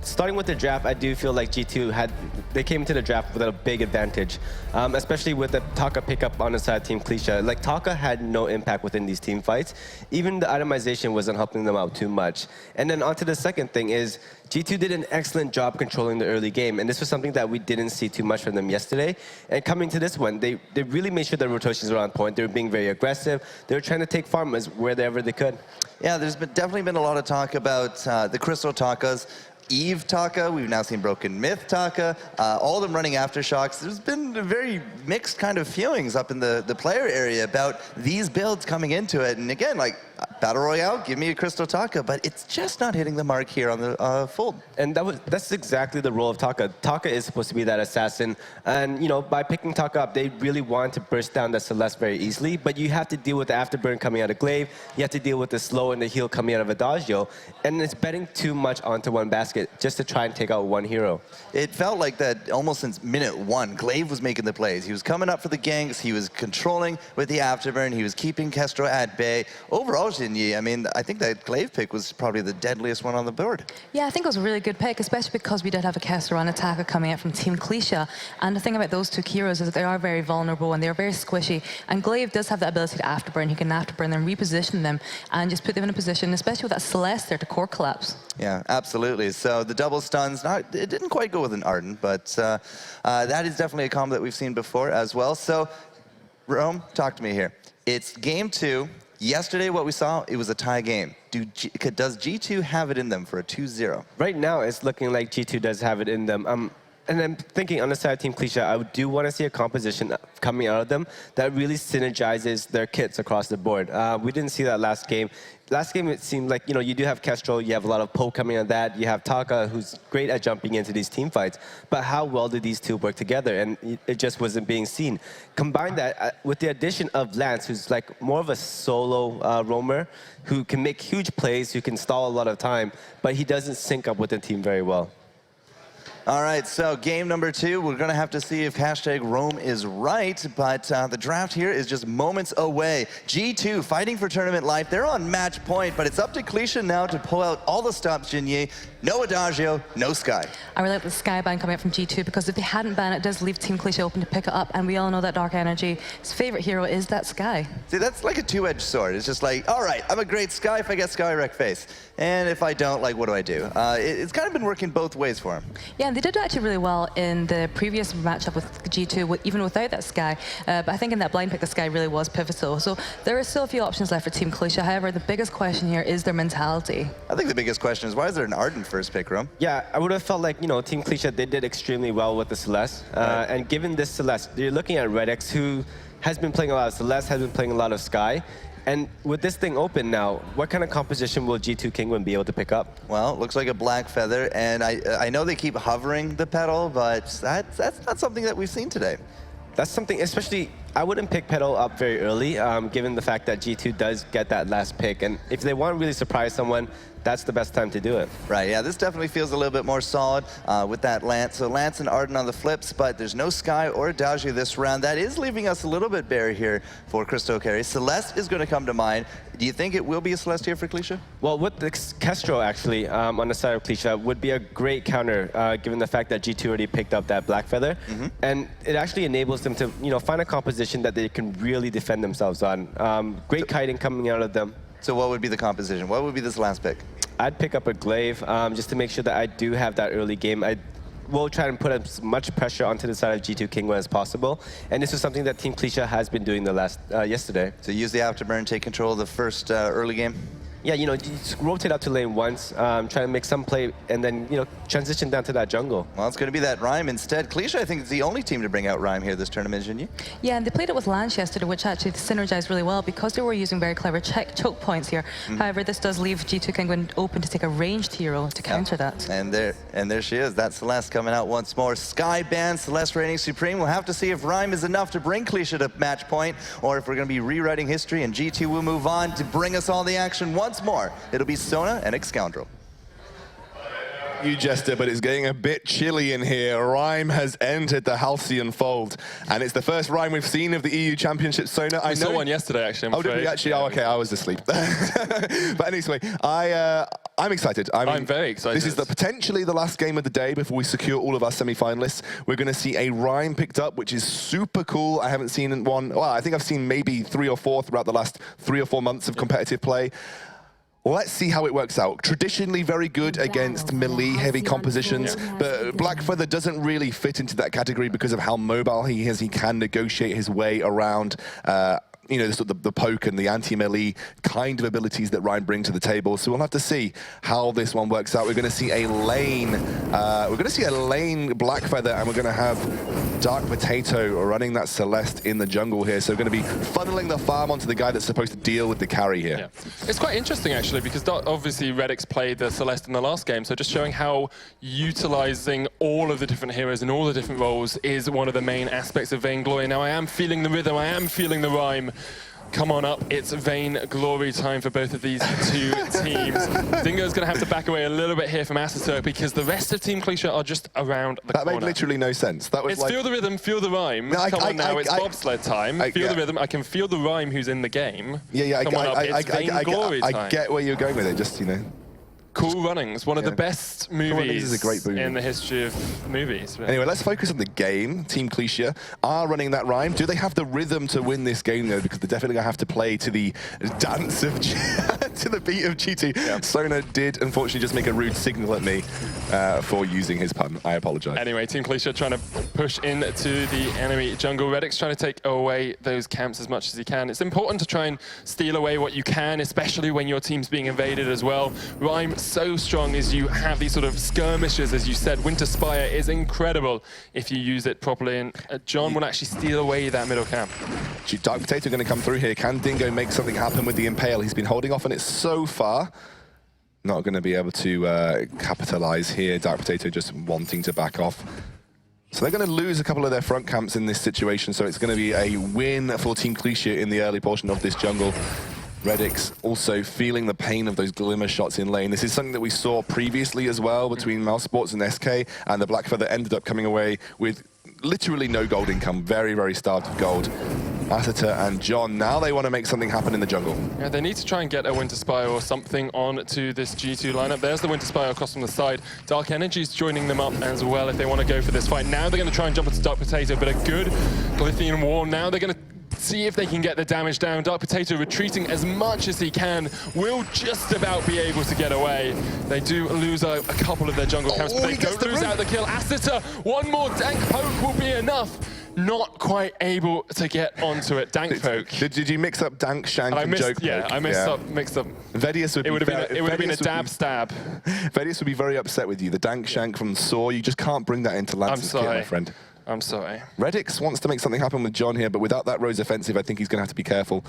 Starting with the draft, I do feel like G2 they came into the draft with a big advantage, especially with the Taka pickup on the side of Team Clesia. Like, Taka had no impact within these team fights. Even the itemization wasn't helping them out too much. And then onto the second thing is, G2 did an excellent job controlling the early game, and this was something that we didn't see too much from them yesterday. And coming to this one, they really made sure their rotations were on point. They were being very aggressive. They were trying to take farmers wherever they could.
Yeah, there's definitely been a lot of talk about the Crystal Takas. Eve Taka, we've now seen Broken Myth Taka, all of them running Aftershocks. There's been very mixed kind of feelings up in the player area about these builds coming into it. And again, like, Battle Royale, give me a Crystal Taka, but it's just not hitting the mark here on the Fold.
And that's exactly the role of Taka. Taka is supposed to be that assassin, and you know, by picking Taka up, they really want to burst down the Celeste very easily, but you have to deal with the afterburn coming out of Glaive, you have to deal with the slow and the heal coming out of Adagio, and it's betting too much onto one basket just to try and take out one hero.
It felt like that almost since minute 1. Glaive was making the plays. He was coming up for the ganks, he was controlling with the afterburn, he was keeping Kestrel at bay. Overall, Jinyi, I mean, I think that Glaive pick was probably the deadliest one on the board.
Yeah, I think it was a really good pick, especially because we did have a Kestrel and attacker coming out from Team Clesia. And the thing about those 2 heroes is that they are very vulnerable and they're very squishy. And Glaive does have the ability to afterburn. He can afterburn them, reposition them, and just put them in a position, especially with that Celeste there, to core collapse.
Yeah, absolutely. So the double stuns, it didn't quite go with an Ardent, but that is definitely a combo that we've seen before as well. So, Rome, talk to me here. It's game 2. Yesterday, what we saw, it was a tie game. Does G2 have it in them for a 2-0?
Right now, it's looking like G2 does have it in them. And then thinking on the side of Team Clesia, I do want to see a composition coming out of them that really synergizes their kits across the board. We didn't see that last game. Last game, it seemed like, you know, you do have Kestrel, you have a lot of poke coming on that, you have Taka, who's great at jumping into these team fights, but how well did these two work together? And it just wasn't being seen. Combine that with the addition of Lance, who's like more of a solo roamer, who can make huge plays, who can stall a lot of time, but he doesn't sync up with the team very well.
All right, so game number 2, we're going to have to see if #Rome is right, but the draft here is just moments away. G2 fighting for tournament life. They're on match point, but it's up to Clesia now to pull out all the stops, Jinyi. No Adagio, no Sky.
I really like the Sky ban coming out from G2 because if they hadn't banned it, does leave Team Clesia open to pick it up, and we all know that Dark Energy's favorite hero is that Sky.
See, that's like a two-edged sword. It's just like, all right, I'm a great Sky if I get Sky wreck face. And if I don't, like, what do I do? It's kind of been working both ways for him.
Yeah, and they did actually really well in the previous matchup with G2, even without that Sky. But I think in that blind pick, the Sky really was pivotal. So there are still a few options left for Team Clesia. However, the biggest question here is their mentality.
I think the biggest question is, why is there an Ardent first pick, Rome?
Yeah, I would have felt like, you know, Team Clesia, they did extremely well with the Celeste. And given this Celeste, you're looking at Redx, who has been playing a lot of Celeste, has been playing a lot of Sky. And with this thing open now, what kind of composition will G2 Kingwin be able to pick up?
Well, it looks like a Black Feather, and I know they keep hovering the pedal, but that's not something that we've seen today.
That's something, especially, I wouldn't pick pedal up very early, given the fact that G2 does get that last pick. And if they want to really surprise someone, that's the best time to do it.
Right, yeah, this definitely feels a little bit more solid with that Lance. So Lance and Arden on the flips, but there's no Sky or Adagio this round. That is leaving us a little bit bare here for Crystal Carry. Celeste is going to come to mind. Do you think it will be a Celeste here for Clesia?
Well, with the Kestrel, actually, on the side of Clesia, would be a great counter, given the fact that G2 already picked up that Black Feather. And it actually enables them to, you know, find a composition that they can really defend themselves on. Great kiting coming out of them.
So what would be the composition? What would be this last pick?
I'd pick up a Glaive just to make sure that I do have that early game. I will try and put as much pressure onto the side of G2 Kingwin as possible. And this is something that Team Clesia has been doing the last yesterday.
So use the Afterburn, take control of the first early game?
Yeah, you know, just rotate out to lane once, try to make some play, and then, you know, transition down to that jungle.
Well, it's going to be that Rhyme instead. Clesia, I think, is the only team to bring out Rhyme here this tournament, isn't you?
Yeah, and they played it with Lance yesterday, which actually synergized really well because they were using very clever choke points here. However, this does leave G2 Kingwin open to take a ranged hero to counter that.
And there she is. That Celeste coming out once more. Sky ban, Celeste reigning supreme. We'll have to see if Rhyme is enough to bring Clesia to match point, or if we're going to be rewriting history and G2 will move on to bring us all the action once more. It'll be Sona and Excoundrel.
You Jester, but it's getting a bit chilly in here. Rhyme has entered the Halcyon fold, and it's the first Rhyme we've seen of the EU Championship. Sona, I
saw one yesterday, actually.
Oh, did we actually? Oh, okay, I was asleep. But anyway, I'm excited.
I'm very excited.
This is potentially the last game of the day before we secure all of our semi-finalists. We're going to see a Rhyme picked up, which is super cool. I haven't seen one. Well, I think I've seen maybe 3 or 4 throughout the last 3 or 4 months of competitive play. Let's see how it works out. Traditionally very good against melee-heavy compositions, but Black Feather doesn't really fit into that category because of how mobile he is. He can negotiate his way around you know, the poke and the anti-melee kind of abilities that Rhyme bring to the table. So we'll have to see how this one works out. We're going to see a lane. We're going to see a lane Black Feather, and we're going to have Dark Potato running that Celeste in the jungle here. So we're going to be funneling the farm onto the guy that's supposed to deal with the carry here.
Yeah. It's quite interesting, actually, because obviously Redx played the Celeste in the last game, so just showing how utilizing all of the different heroes and all the different roles is one of the main aspects of Vainglory. Now, I am feeling the rhythm, I am feeling the Rhyme. Come on up, it's Vainglory time for both of these two teams. Dingo's going to have to back away a little bit here from Asaturk because the rest of Team Clesia are just around the corner.
That made literally no sense. That was
it's
like...
feel the rhythm, feel the Rhyme. No, Come on now, it's bobsled time. Feel the rhythm, I can feel the Rhyme who's in the game.
Yeah,
Come on up, it's Vainglory time.
I get where you're going with it, just, you know.
Cool Runnings, one of the best movies
is a great movie
in the history of movies.
Anyway, let's focus on the game. Team Clesia are running that Rhyme. Do they have the rhythm to win this game, though? Because they're definitely going to have to play to the dance of to the beat of G2. Sona did unfortunately just make a rude signal at me for using his pun. I apologize.
Anyway, Team Clesia trying to push into the enemy jungle. Redix trying to take away those camps as much as he can. It's important to try and steal away what you can, especially when your team's being invaded as well. Rhyme so strong as you have these sort of skirmishes, as you said. Winter Spire is incredible if you use it properly, and John will actually steal away that middle camp.
Dark Potato going to come through here. Can Dingo make something happen with the Impale? He's been holding off on it so far. Not going to be able to capitalize here. Dark Potato just wanting to back off. So they're going to lose a couple of their front camps in this situation, so it's going to be a win for Team Clesia in the early portion of this jungle. Redix also feeling the pain of those glimmer shots in lane. This is something that we saw previously as well between Mousesports and SK, and the Black Feather ended up coming away with literally no gold income, very, very starved of gold. Asita and John, now they want to make something happen in the jungle.
Yeah, they need to try and get a Winter Spire or something on to this G2 lineup. There's the Winter Spire across from the side. Dark Energy's joining them up as well if they want to go for this fight. Now they're going to try and jump into Dark Potato, but a good Glythian wall. Now they're going to see if they can get the damage down. Dark Potato retreating as much as he can, will just about be able to get away. They do lose a couple of their jungle camps, but they don't lose out the kill. Asita, one more dank poke will be enough. Not quite able to get onto it. Dank poke.
Did you mix up dank, shank, and joke poke?
Yeah, I mixed up.
Vedius would
it would have been a dab stab.
Vedius would be very upset with you. The dank shank from Saw, you just can't bring that into Lance's kit, my friend.
I'm sorry.
Redix wants to make something happen with John here, but without that Rose offensive, I think he's going to have to be careful.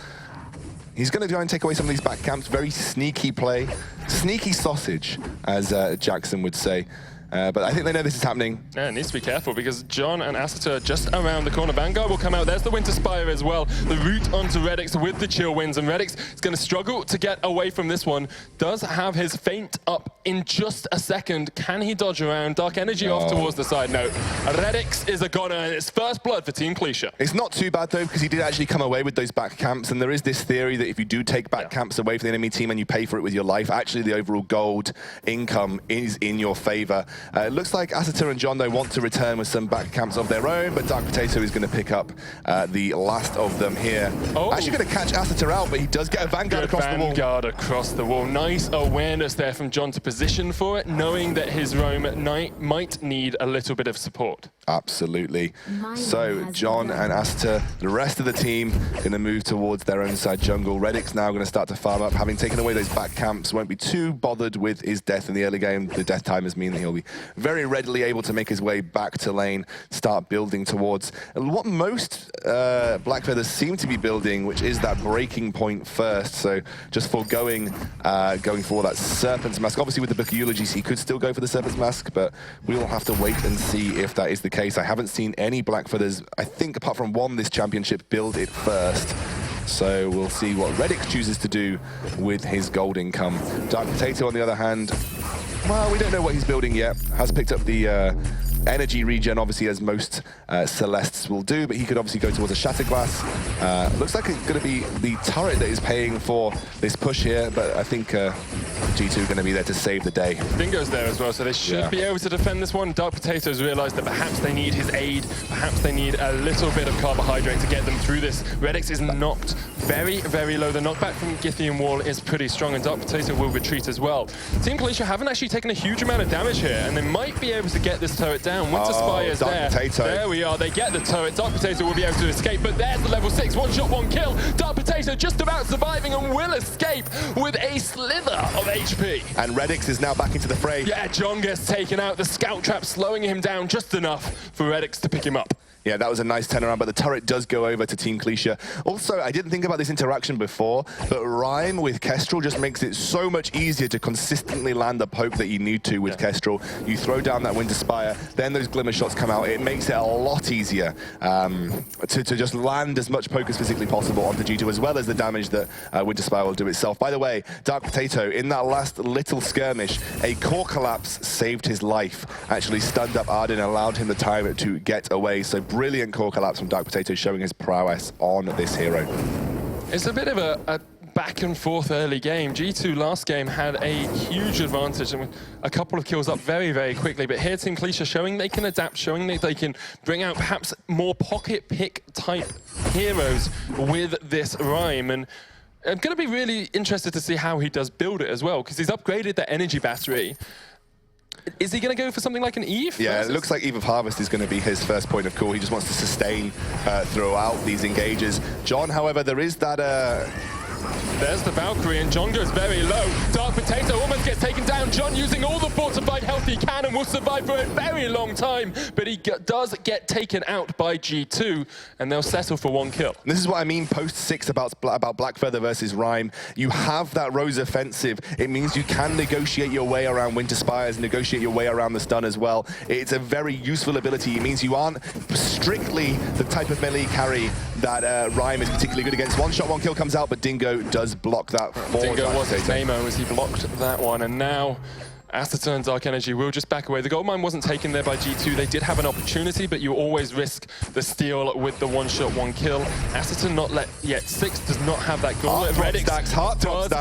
He's going to try and take away some of these back camps. Very sneaky play. Sneaky sausage, as Jackson would say. But I think they know this is happening.
Yeah, it needs to be careful because John and Asita are just around the corner. Vanguard will come out. There's the Winter Spire as well. The route onto Redix with the chill winds, and Redix is going to struggle to get away from this one. Does have his feint up in just a second. Can he dodge around? Dark Energy off towards the side. No. Redix is a goner, and it's first blood for Team Clesia.
It's not too bad, though, because he did actually come away with those back camps, and there is this theory that if you do take back camps away from the enemy team and you pay for it with your life, actually the overall gold income is in your favor. It looks like Asita and John, though, want to return with some back camps of their own, but Dark Potato is going to pick up the last of them here. Actually going to catch Asita out, but he does get a Vanguard across the wall.
Vanguard across the wall. Nice awareness there from John to position for it, knowing that his roam at night might need a little bit of support.
Absolutely. So John and Asita, the rest of the team, going to move towards their own side jungle. Redix now going to start to farm up, having taken away those back camps, won't be too bothered with his death in the early game. The death timers mean that he'll be very readily able to make his way back to lane, start building towards what most Black Feathers seem to be building, which is that breaking point first. So just going for that Serpent's Mask. Obviously with the Book of Eulogies, he could still go for the Serpent's Mask, but we will have to wait and see if that is the case. I haven't seen any Black Feathers, I think apart from one this championship, build it first. So we'll see what Redix chooses to do with his gold income. Dark Potato, on the other hand, well, we don't know what he's building yet. Has picked up the energy regen, obviously, as most Celestes will do, but he could obviously go towards a Shatterglass. Looks like it's going to be the turret that is paying for this push here, but I think G2 are going to be there to save the day.
Dingo's there as well, so they should be able to defend this one. Dark Potatoes realized that perhaps they need his aid, perhaps they need a little bit of carbohydrate to get them through this. Redix is knocked very, very low. The knockback from Githian Wall is pretty strong, and Dark Potato will retreat as well. Team Clesia haven't actually taken a huge amount of damage here, and they might be able to get this turret down. Winter Spire's there.
Potato.
There we are. They get the turret. Dark Potato will be able to escape, but there's the level 6. One shot, one kill. Dark Potato just about surviving and will escape with a slither of HP.
And Redix is now back into the fray.
Yeah, John gets taken out. The scout trap slowing him down just enough for Redix to pick him up.
Yeah, that was a nice turnaround, but the turret does go over to Team Clesia. Also, I didn't think about this interaction before, but Rhyme with Kestrel just makes it so much easier to consistently land the poke that you need to with Kestrel. You throw down that Winter Spire, then those Glimmer shots come out. It makes it a lot easier to just land as much poke as physically possible onto G2, as well as the damage that Winter Spire will do itself. By the way, Dark Potato, in that last little skirmish, a core collapse saved his life. Actually stunned up Arden and allowed him the time to get away. So brilliant core collapse from Dark Potato, showing his prowess on this hero.
It's a bit of a back and forth early game. G2 last game had a huge advantage and a couple of kills up very, very quickly. But here Team Clesia showing they can adapt, showing that they can bring out perhaps more pocket pick type heroes with this Rhyme. And I'm going to be really interested to see how he does build it as well, because he's upgraded the energy battery. Is he going to go for something like an Eve?
Yeah, it looks like Eve of Harvest is going to be his first point of call. He just wants to sustain throughout these engages. John, however, there is that...
There's the Valkyrie, and John goes very low. Dark Potato almost gets taken down. John using all the fortified health he can and will survive for a very long time, but he does get taken out by G2, and they'll settle for 1 kill.
This is what I mean post-6 about Blackfeather versus Rhyme. You have that Rose offensive. It means you can negotiate your way around Winter Spires, negotiate your way around the stun as well. It's a very useful ability. It means you aren't strictly the type of melee carry that Rhyme is particularly good against. 1 shot, 1 kill comes out, but Dingo does block that for
Dingo was his Nemo as he blocked that one, and now Acerta and Dark Energy will just back away. The gold mine wasn't taken there by G2. They did have an opportunity, but you always risk the steal with the 1 shot, 1 kill. Acerta not let yet. 6 does not have that goal. Redix does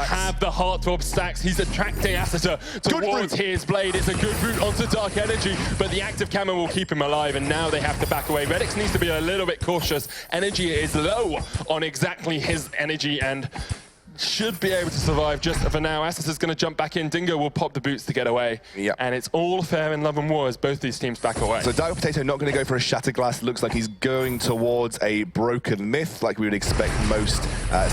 have the heartthrob stacks. He's attracting Acerta towards his blade. It's a good route onto Dark Energy, but the active camo will keep him alive, and now they have to back away. Redix needs to be a little bit cautious. Energy is low on exactly his energy, and should be able to survive just for now. Acerta's going to jump back in. Dingo will pop the boots to get away.
Yep.
And it's all fair in love and war as both these teams back away.
So Dark Potato not going to go for a Shatterglass. Looks like he's going towards a Broken Myth, like we would expect most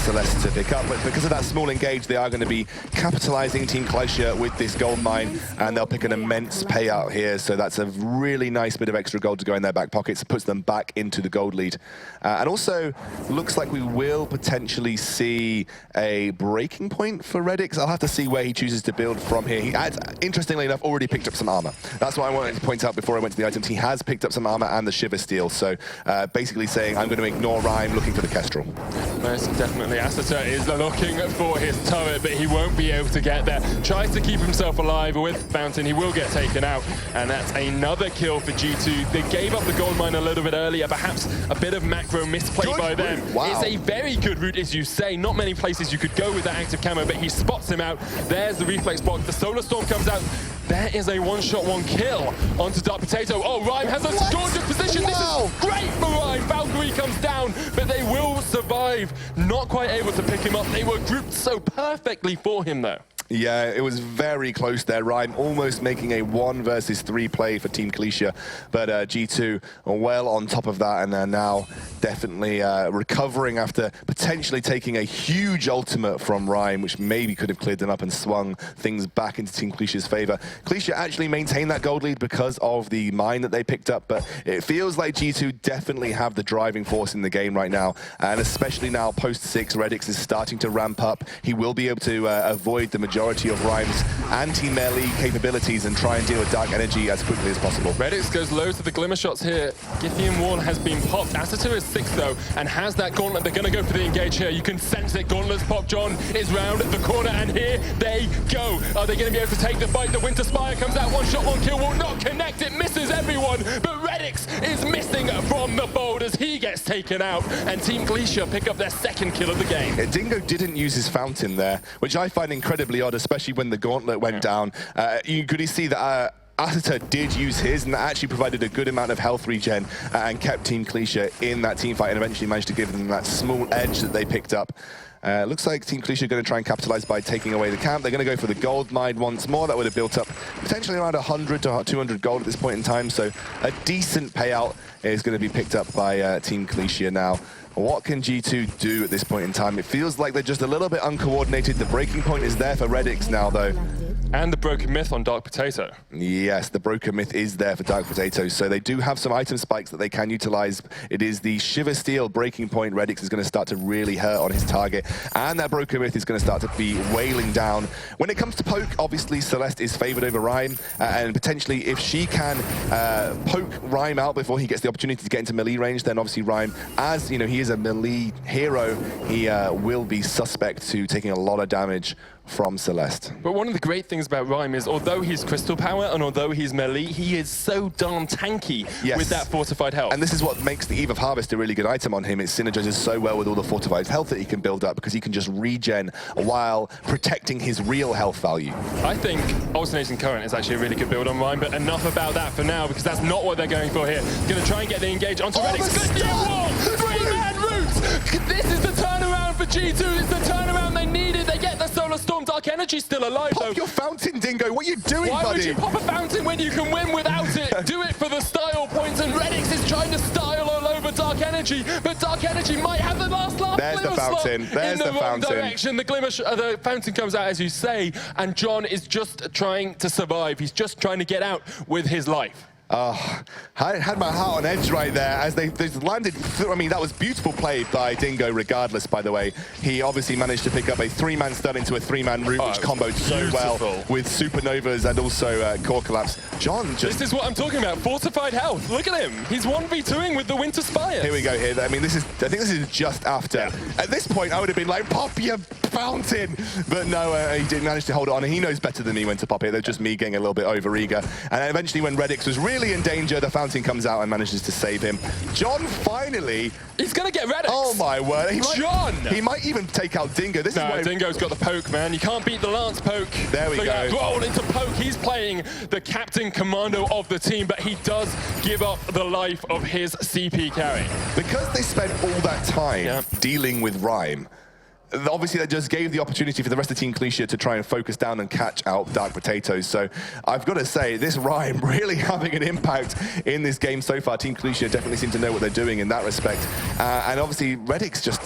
Celeste to pick up. But because of that small engage, they are going to be capitalizing Team Clesia with this gold mine, and they'll pick an immense payout here. So that's a really nice bit of extra gold to go in their back pockets. Puts them back into the gold lead. And also, looks like we will potentially see a breaking point for Redix. I'll have to see where he chooses to build from here. He has, interestingly enough, already picked up some armor. That's what I wanted to point out before I went to the items. He has picked up some armor and the Shiver Steel, so basically saying, I'm going to ignore Rhyme, looking for the Kestrel.
Most definitely. Acerta is looking for his turret, but he won't be able to get there. Tries to keep himself alive with Fountain. He will get taken out, and that's another kill for G2. They gave up the gold mine a little bit earlier, perhaps a bit of macro misplay by them.
Wow.
It's a very good route, as you say. Not many places you could go with that active camo, but he spots him out. There's the reflex block. The Solar Storm comes out. There is a 1 shot, 1 kill onto Dark Potato. Oh, Rhyme has a gorgeous position.
Wow.
This is great for Rhyme. Valkyrie comes down, but they will survive. Not quite able to pick him up. They were grouped so perfectly for him, though.
Yeah, it was very close there. Rhyme almost making a 1 versus 3 play for Team Clesia, but G2 are well on top of that, and they're now definitely recovering after potentially taking a huge ultimate from Rhyme, which maybe could have cleared them up and swung things back into Team Clesia's favor. Clesia actually maintained that gold lead because of the mine that they picked up, but it feels like G2 definitely have the driving force in the game right now, and especially now post-6, Redix is starting to ramp up. He will be able to avoid the majority of Rhyme's anti-melee capabilities and try and deal with Dark Energy as quickly as possible.
Redix goes low to the Glimmer shots here. Githian Wall has been popped. Acerta is 6 though, and has that Gauntlet. They're going to go for the engage here. You can sense it. Gauntlet's pop. John is round the corner, and here they go. Are they going to be able to take the fight? The Winter Spire comes out. 1 shot, 1 kill. Will not connect. It misses everyone, but Redix is missing from the fold as he gets taken out, and Team Clesia pick up their 2nd kill of the game.
Dingo didn't use his Fountain there, which I find incredibly odd, especially when the Gauntlet went down. You could see that Acerta did use his, and that actually provided a good amount of health regen and kept Team Clesia in that team fight, and eventually managed to give them that small edge that they picked up. Looks like Team Clesia are going to try and capitalize by taking away the camp. They're going to go for the gold mine once more. That would have built up potentially around 100 to 200 gold at this point in time, so a decent payout is going to be picked up by Team Clesia now. What can G2 do at this point in time? It feels like they're just a little bit uncoordinated. The breaking point is there for Redix now, though.
And the Broken Myth on Dark Potato.
Yes, the Broken Myth is there for Dark Potato, so they do have some item spikes that they can utilize. It is the Shiver Steel breaking point. Redix is going to start to really hurt on his target, and that Broken Myth is going to start to be wailing down. When it comes to poke, obviously Celeste is favored over Rhyme, and potentially if she can poke Rhyme out before he gets the opportunity to get into melee range, then obviously Rhyme, as you know, he is a melee hero, he will be suspect to taking a lot of damage from Celeste.
But one of the great things about Rhyme is, although he's crystal power and although he's melee, he is so darn tanky with that fortified health.
And this is what makes the Eve of Harvest a really good item on him. It synergizes so well with all the fortified health that he can build up, because he can just regen while protecting his real health value.
I think Alternating Current is actually a really good build on Rhyme, but enough about that for now, because that's not what they're going for here. Going to try and get the engage onto Redix. 3-man route! This is the turnaround for G2. It's the turnaround they needed. They get the Solar Storm. Dark Energy still alive, though.
Pop your fountain, Dingo. What are you doing,
Why
buddy?
would you pop a fountain when you can win without it? Do it for the style points, and Redix is trying to style all over Dark Energy, but Dark Energy might have the last laugh.
There's the fountain. There's
in the
the
wrong
fountain.
direction. The fountain comes out, as you say, and John is just trying to survive. He's just trying to get out with his life.
I had my heart on edge right there as they landed through. I mean, that was beautiful play by Dingo regardless, by the way. He obviously managed to pick up a 3-man stun into a 3-man route, which comboed so well with Supernovas and also Core Collapse. John just...
This is what I'm talking about. Fortified health. Look at him. He's 1v2ing with the Winter Spires.
Here we go here. I mean, I think this is just after. Yeah. At this point, I would have been like, pop your fountain. But no, he didn't manage to hold it on. And he knows better than me when to pop it. They're just me getting a little bit overeager. And eventually when Redix was really in danger, the fountain comes out and manages to save him. John finally...
He's going to get Redix.
Oh my word. He might even take out Dingo. This is why
Dingo's got the poke, man. You can't beat the Lance poke.
There we go.
Roll into poke. He's playing the captain commando of the team, but he does give up the life of his CP carry.
Because they spent all that time dealing with Rhyme, obviously that just gave the opportunity for the rest of Team Clesia to try and focus down and catch out Dark Potatoes. So I've got to say, this Rhyme really having an impact in this game so far. Team Clesia definitely seem to know what they're doing in that respect. And obviously Redix just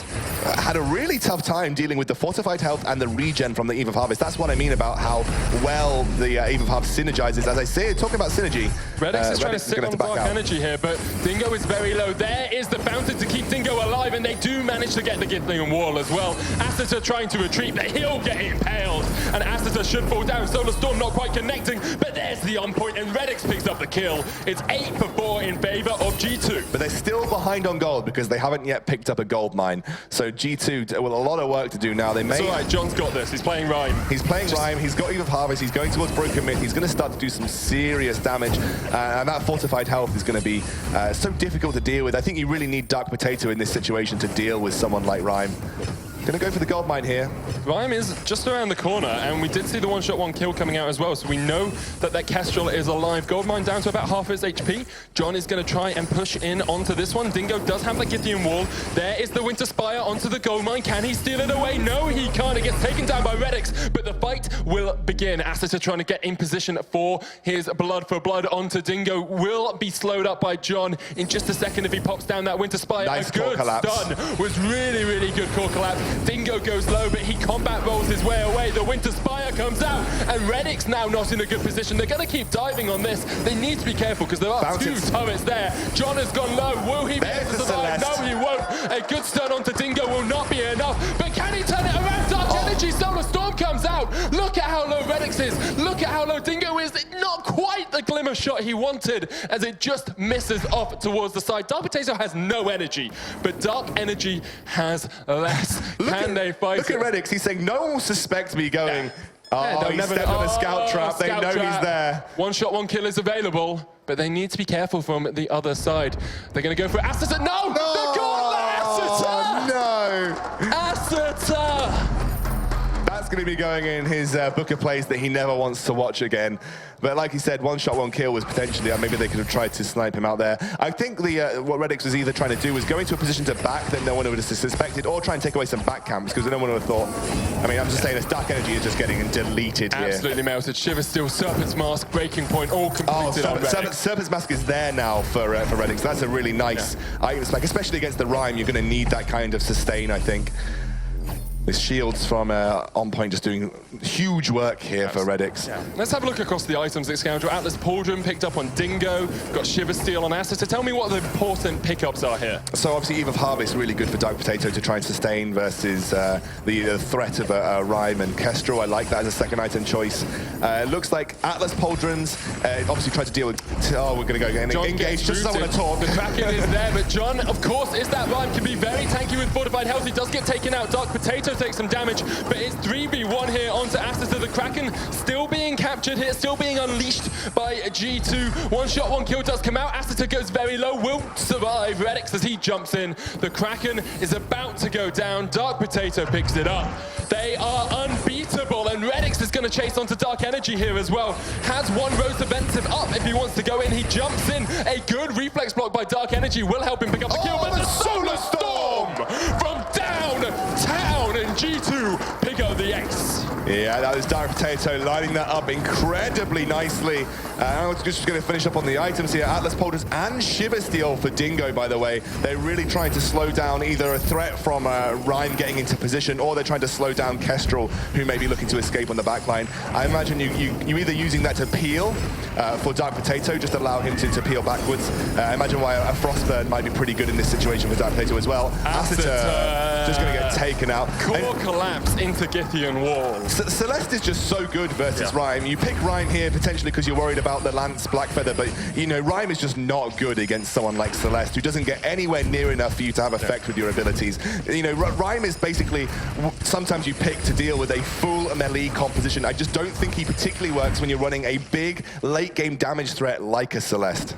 had a really tough time dealing with the fortified health and the regen from the Eve of Harvest. That's what I mean about how well the Eve of Harvest synergizes. As I say, talking about synergy,
Redix is trying to sit on Dark Energy here, but Dingo is very low. There is the fountain to keep Dingo alive, and they do manage to get the Githlian wall as well. Asita trying to retreat, but he'll get impaled, and Asita should fall down. Solar Storm not quite connecting, but there's the on point, and Redix picks up the kill. It's 8 for 4 in favor of G2.
But they're still behind on gold because they haven't yet picked up a gold mine. So G2, with a lot of work to do now. They may...
It's all right, John's got this. He's playing Rhyme.
He's playing Rhyme. He's got Eve of Harvest. He's going towards Broken Myth. He's going to start to do some serious damage, and that fortified health is going to be so difficult to deal with. I think you really need Dark Potato in this situation to deal with someone like Rhyme. Gonna go for the gold mine here.
Rhyme is just around the corner, and we did see the one-shot, one-kill coming out as well, so we know that that Kestrel is alive. Gold mine down to about half its HP. John is gonna try and push in onto this one. Dingo does have the Githlian wall. There is the Winter Spire onto the gold mine. Can he steal it away? No, he can't. It gets taken down by Redix, but the fight will begin. Asita trying to get in position for his blood for blood onto Dingo. Will be slowed up by John in just a second if he pops down that Winter Spire.
Nice
a good stun was really, really good core collapse. Dingo goes low, but he combat rolls his way away. The Winter Spire comes out, and Redix now not in a good position. They're going to keep diving on this. They need to be careful because there are two turrets there. John has gone low. Will he be able to survive? No, he won't. A good stun onto Dingo will not be enough, but can he turn it around? Dark Energy, Solar Storm comes out. Look at how low Redix is. Look at how low Dingo is. Not quite the glimmer shot he wanted, as it just misses off towards the side. Dark Potato has no energy, but Dark Energy has less. Can they fight?
Look at Redix. He's saying, no one will suspect me going, he's stepped on a scout trap. They know he's there.
One shot, one kill is available, but they need to be careful from the other side. They're going to go for Asita. No! The god Asita!
No!
Asita!
That's going to be going in his book of plays that he never wants to watch again. But like he said, one shot, one kill was potentially, maybe they could have tried to snipe him out there. I think what Redix was either trying to do was go into a position to back that no one would have suspected, or try and take away some back camps, because no one would have thought. I mean, I'm just saying, this Dark Energy is just getting deleted here.
Absolutely melted. Shiver Steel, Serpent's Mask, Breaking Point, all completed on Redix.
Serpent's Mask is there now for Redix. That's a really nice item spec, especially against the Rhyme. You're going to need that kind of sustain, I think. With shields from On Point just doing huge work here for Redix.
Yeah. Let's have a look across the items at Scoundrel. Atlas Pauldron picked up on Dingo, got Shiver Steel on Asita. Tell me what the important pickups are here.
So obviously Eve of Harvest really good for Dark Potato to try and sustain versus the threat of a Rhyme and Kestrel. I like that as a second item choice. It looks like Atlas Pauldrons obviously tried to deal with... Oh, we're going to go again. Engage, just as I want to talk.
The Kraken is there, but John, of course, is that Rhyme. Can be very tanky with Fortified Health. He does get taken out. Dark Potato takes some damage, but it's 3v1 here onto Asita. The Kraken still being captured here, still being unleashed by G2. One shot, one kill does come out. Asita goes very low, will survive. Redix as he jumps in. The Kraken is about to go down. Dark Potato picks it up. They are unbeatable, and Redix is going to chase onto Dark Energy here as well. Has one Rose Defensive up if he wants to go in. He jumps in. A good reflex block by Dark Energy will help him pick up the kill, but the Solar Storm from downtown G2 pick up the ace.
Yeah, that was Dark Potato lining that up incredibly nicely. I'm just going to finish up on the items here. Atlas Polders and Shiver Steel for Dingo, by the way. They're really trying to slow down either a threat from Rhyme getting into position, or they're trying to slow down Kestrel, who may be looking to escape on the backline. I imagine you either using that to peel for Dark Potato, just allow him to peel backwards. I imagine why a Frostburn might be pretty good in this situation for Dark Potato as well. Asita just going to get taken out.
Core collapse into Githian wall.
Celeste is just so good versus Rhyme. You pick Rhyme here potentially because you're worried about the Lance Blackfeather, but you know, Rhyme is just not good against someone like Celeste, who doesn't get anywhere near enough for you to have effect with your abilities. You know, Rhyme is basically, sometimes you pick to deal with a full melee composition. I just don't think he particularly works when you're running a big late game damage threat like a Celeste.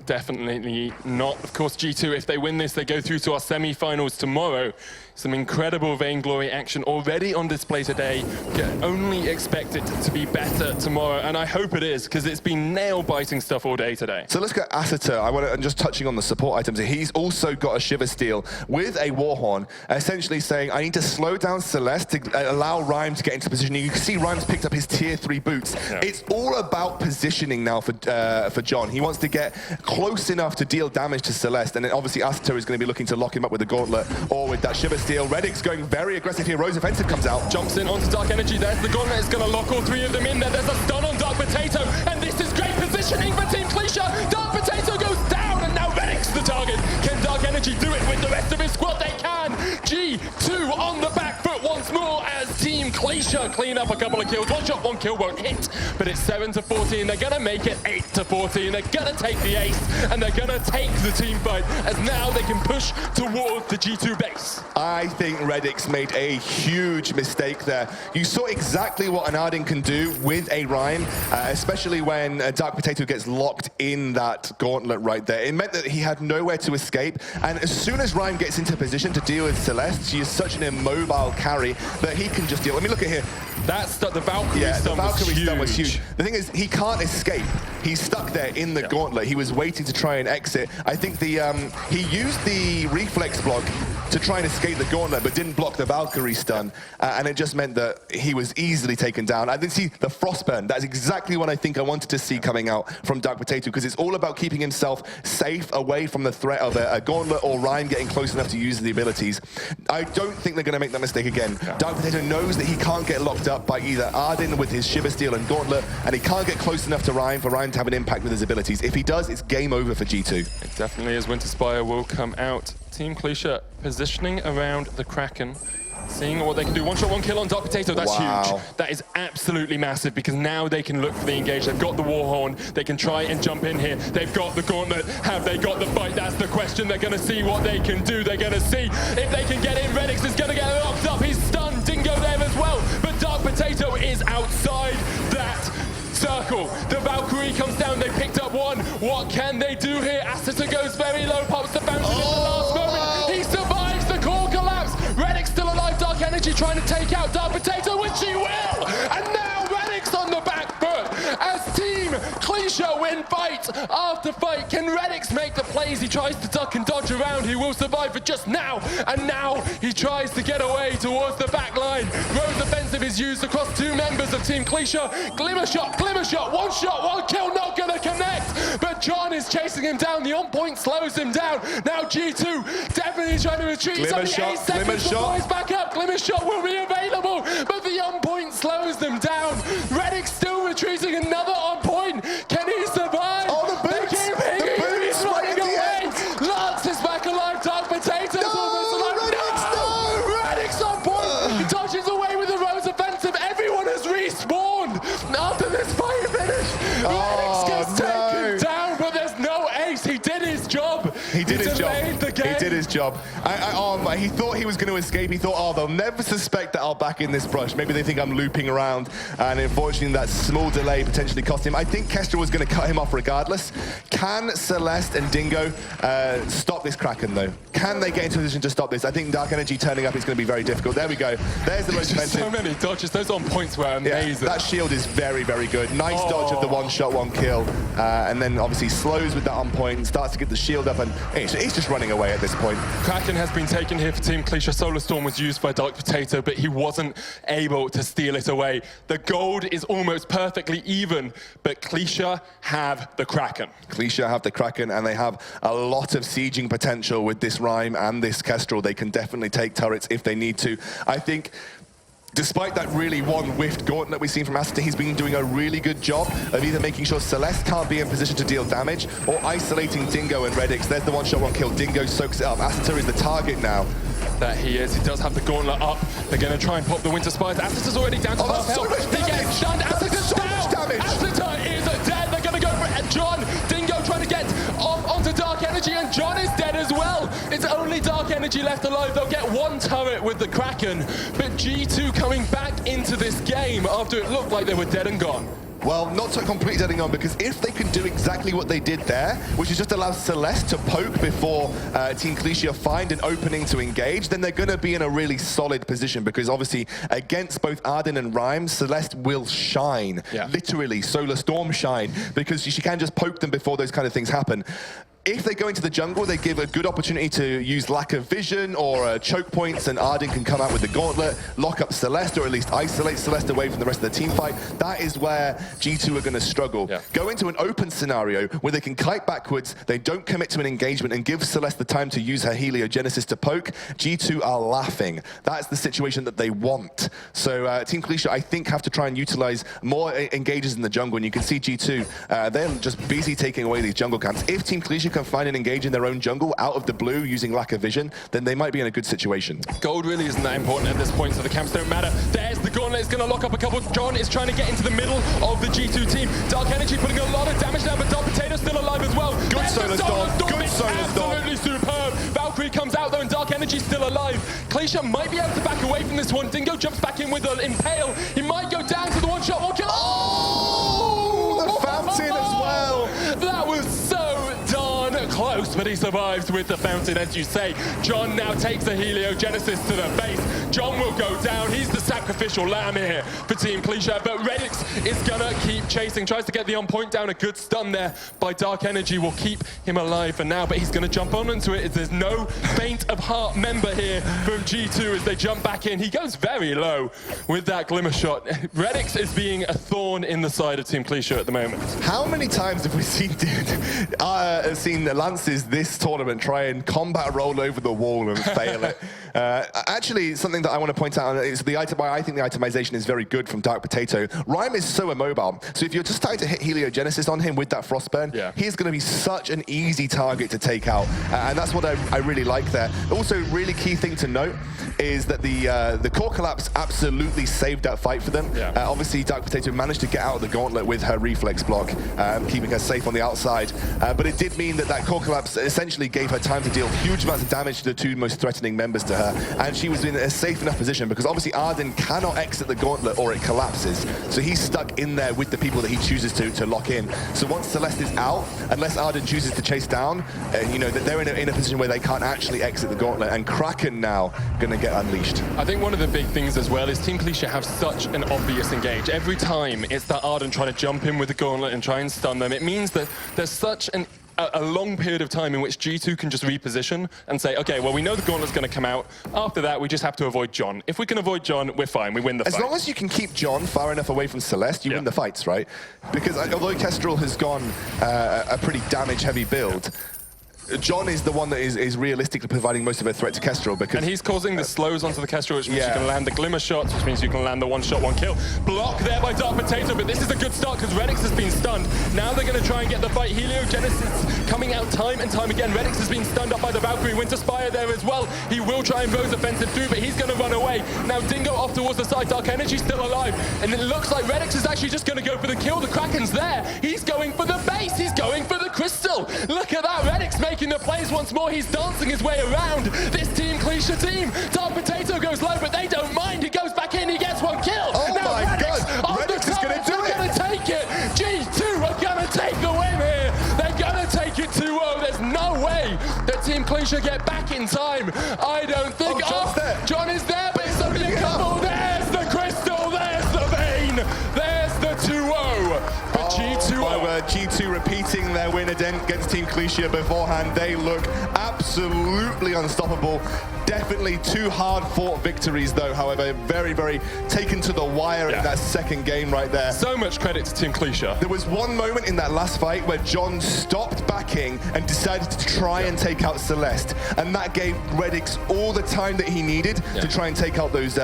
Definitely not. Of course, G2, if they win this, they go through to our semi-finals tomorrow. Some incredible Vainglory action already on display today. Can only expect it to be better tomorrow, and I hope it is, because it's been nail-biting stuff all day today.
So let's get Asita. I'm just touching on the support items here. He's also got a Shiver Steel with a Warhorn, essentially saying, I need to slow down Celeste to allow Rhyme to get into position. You can see Rhyme's picked up his tier 3 boots. Yeah. It's all about positioning now for John. He wants to get close enough to deal damage to Celeste, and then obviously Asita is going to be looking to lock him up with the Gauntlet or with that Shiver Steel. Reddick's going very aggressive here. Rose Offensive comes out.
Jumps in onto Dark Energy. There's the Gauntlet. It's going to lock all 3 of them in there. There's a stun on Dark Potato, and this is great positioning for Team Clesia. Dark Potato goes down, and now Reddick's the target. Can Dark Energy do it with the rest of his squad? They can. G2 on the back foot once more as Team Clesia clean up a couple of kills. One shot, 1 kill won't hit, but it's 7-14. They're going to make it 8-14. They're going to take the ace, and they're going to take the team fight, as now they can push towards the G2 base.
I think Reddick's made a huge mistake there. You saw exactly what an Arden can do with a Rhyme, especially when Dark Potato gets locked in that Gauntlet right there. It meant that he had nowhere to escape, and as soon as Rhyme gets into position to deal with Celeste, she is such an immobile carry that he can just deal. Let me look at here.
That's the Valkyrie stun was huge.
The thing is, he can't escape. He's stuck there in the Gauntlet. He was waiting to try and exit. I think he used the reflex block to try and escape the Gauntlet, but didn't block the Valkyrie stun, and it just meant that he was easily taken down. I didn't see the Frostburn. That's exactly what I think I wanted to see coming out from Dark Potato, because it's all about keeping himself safe away from the threat of a Gauntlet or Rhyme getting close enough to use the abilities. I don't think they're going to make that mistake again. Dark Potato knows that he can't get locked up by either Arden with his Shiver Steel and Gauntlet, and he can't get close enough to Rhyme for Rhyme to have an impact with his abilities. If he does, it's game over for G2.
It definitely is. Winter Spire will come out. Team Clesia positioning around the Kraken, seeing what they can do. 1 shot, 1 kill on Dark Potato. That's huge. That is absolutely massive, because now they can look for the engage. They've got the Warhorn. They can try and jump in here. They've got the Gauntlet. Have they got the fight? That's the question. They're going to see what they can do. They're going to see if they can get in. Reddix is going to get locked up. He's stunned. Dingo there as well. But Dark Potato is outside that circle. The Valkyrie comes down. They picked up 1. What can they do here? Asita goes very low. Pops the fountain in the last moment. He survives the core collapse. Reddick's still alive. Dark Energy trying to take out Dark Potato, which she will. And now Reddick's on the back foot as Team Clesia win fight after fight. Can Reddick's make the plays? He tries to duck and dodge around. He will survive for just now. And now he tries to get away towards the back line. Rose Offensive is used across 2 members of Team Clesia. Glimmer shot, 1 shot, 1 kill, not gonna connect. But John is chasing him down. The on point slows him down. Now G2 definitely trying to retreat. It's only 8 seconds before he's back up. Glimmer shot will be available, but the on point slows them down. Reddick still retreating. Another on point. Can he survive?
Oh, the boots! The boots!
He's running away. Lance is back alive. Dark Potato's almost alive. No! Reddick's on point. He dodges away with the Rose Offensive. Everyone has respawned after this fight finished. Reddick gets taken down, but there's no ace. He did his job.
He did his job.
He
did his job. He thought he was going to escape. He thought, oh, they'll never suspect that I'll back in this brush. Maybe they think I'm looping around. And unfortunately, that small delay potentially cost him. I think Kestrel was going to cut him off regardless. Can Celeste and Dingo stop this Kraken, though? Can they get into a position to stop this? I think Dark Energy turning up is going to be very difficult. There we go. There's the most defensive.
So many dodges. Those on points were amazing.
Yeah, that shield is very, very good. Nice dodge of the 1 shot, 1 kill. And then obviously slows with that on point, starts to get the shield up, and he's just running away at this point.
Kraken has been taken here for Team Clesia. Solar Storm was used by Dark Potato, but he wasn't able to steal it away. The gold is almost perfectly even, but Clesia have the Kraken.
Clesia have the Kraken, and they have a lot of sieging potential with this Rhyme and this Kestrel. They can definitely take turrets if they need to. I think despite that really one whiffed gauntlet we've seen from Aster, he's been doing a really good job of either making sure Celeste can't be in position to deal damage or isolating Dingo and Redix. There's the one-shot, one-kill. Dingo soaks it up. Aster is the target now.
That he is. He does have the gauntlet up. They're going to try and pop the Winter Spires. Aster's already down to half
so
health.
much
He gets stunned. Aster's
so
down.
much damage.
Aster is dead. They're going to go for it. John, Dingo trying to get onto Dark Energy, and John is dead as well. It's only Dark Energy left alive. They'll get one turret with the Kraken, but G2 coming back into this game after it looked like they were dead and gone.
Well, not so completely deading on, because if they can do exactly what they did there, which is just allow Celeste to poke before Team Clesia find an opening to engage, then they're going to be in a really solid position, because obviously against both Arden and Rhyme, Celeste will shine.
Yeah.
Literally, Solar Storm shine, because she can just poke them before those kind of things happen. If they go into the jungle, they give a good opportunity to use lack of vision or choke points, and Arden can come out with the gauntlet, lock up Celeste, or at least isolate Celeste away from the rest of the team fight. That is where G2 are going to struggle.
Yeah.
Go into an open scenario where they can kite backwards, they don't commit to an engagement, and give Celeste the time to use her heliogenesis to poke. G2 are laughing. That's the situation that they want. So Team Clesia, I think, have to try and utilize more engages in the jungle, and you can see G2, they're just busy taking away these jungle camps. If Team Clesia can find and engage in their own jungle out of the blue using lack of vision, then they might be in a good situation.
Gold really isn't that important at this point, so the camps don't matter. There's the gauntlet. It's going to lock up a couple. John is trying to get into the middle of the G2 team. Dark Energy putting a lot of damage down, but Dark Potato's still alive as well.
Good Solar Storm. Good Solar Storm.
Absolutely superb. Valkyrie comes out though, and Dark Energy's still alive. Clesia might be able to back away from this one. Dingo jumps back in with an Impale. He might go down to the one-shot, one-kill.
Oh! The fountain as well.
That was so darn close, but he survives with the fountain, as you say. John now takes the heliogenesis to the base. John will go down. He's the sacrificial lamb here for Team Clesia, but Redix is gonna keep chasing. Tries to get the on point down. A good stun there by Dark Energy will keep him alive for now, but he's gonna jump on into it. There's no faint of heart member here from G2 as they jump back in. He goes very low with that glimmer shot. Redix is being a thorn in the side of Team Clesia at the moment.
How many times have we seen Lances this tournament try and combat roll over the wall and fail it? Actually, something that I want to point out is why I think the itemization is very good from Dark Potato. Rhyme is so immobile, so if you're just starting to hit heliogenesis on him with that Frostburn, he's going to be such an easy target to take out, and that's what I really like there. Also, really key thing to note is that the core collapse absolutely saved that fight for them. Obviously, Dark Potato managed to get out of the gauntlet with her reflex block, keeping her safe on the outside, but it did mean that core collapse essentially gave her time to deal huge amounts of damage to the two most threatening members to her, and she was in a safe enough position because obviously Arden cannot exit the gauntlet or it collapses, so he's stuck in there with the people that he chooses to lock in. So once Celeste is out, unless Arden chooses to chase down, you know, they're in a position where they can't actually exit the gauntlet, and Kraken now going to get unleashed.
I think one of the big things as well is Team Clesia have such an obvious engage. Every time it's that Arden trying to jump in with the gauntlet and try and stun them, it means that there's such a long period of time in which G2 can just reposition and say, okay, well, we know the gauntlet's going to come out. After that, we just have to avoid John. If we can avoid John, we're fine. We win the fight.
As long as you can keep John far enough away from Celeste, you win the fights, right? Because although Kestrel has gone a pretty damage-heavy build, John is the one that is realistically providing most of a threat to Kestrel, because...
And he's causing the slows onto the Kestrel, which means you can land the glimmer shots, which means you can land the one-shot, one-kill. Block there by Dark Potato, but this is a good start because Redix has been stunned. Now they're going to try and get the fight. Heliogenesis coming out time and time again. Redix has been stunned up by the Valkyrie. Winter Spire there as well. He will try and Rose offensive through, but he's going to run away. Now Dingo off towards the side. Dark Energy still alive. And it looks like Redix is actually just going to go for the kill. The Kraken's there. He's going for the base. He's going for the crystal. Look at that. Redix making the plays once more. He's dancing his way around this Team Clesia team. Dark Potato goes low, but they don't mind. He goes back in. He gets one kill.
Oh
now
my God. Redix is going to do it.
They're going to take it. G2 are going to take the win here. They're going to take it 2-0. There's no way that Team Clesia get back in time. I don't think.
John's there.
John is there, but it's only a couple. There's the crystal. There's the vein. There's the 2-0. But G2 are
G2 repeating their win against Team Clesia beforehand. They look absolutely unstoppable. Definitely two hard-fought victories, though, however, very, very taken to the wire in that second game right there.
So much credit to Team Clesia.
There was one moment in that last fight where John stopped backing and decided to try and take out Celeste, and that gave Redix all the time that he needed to try and take out those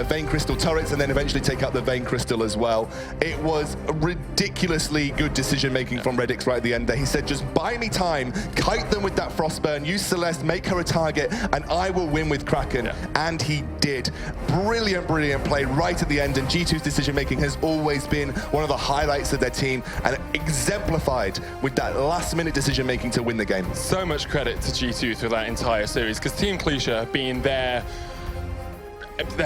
Vein Crystal turrets and then eventually take out the Vein Crystal as well. It was ridiculously good decision-making from Redix right at the end there. He said, just buy me time, kite them with that Frostburn, use Celeste, make her a target, and I will win with Kraken. And he did. Brilliant, brilliant play right at the end, and G2's decision-making has always been one of the highlights of their team, and exemplified with that last-minute decision-making to win the game.
So much credit to G2 through that entire series, because Team Clesia being their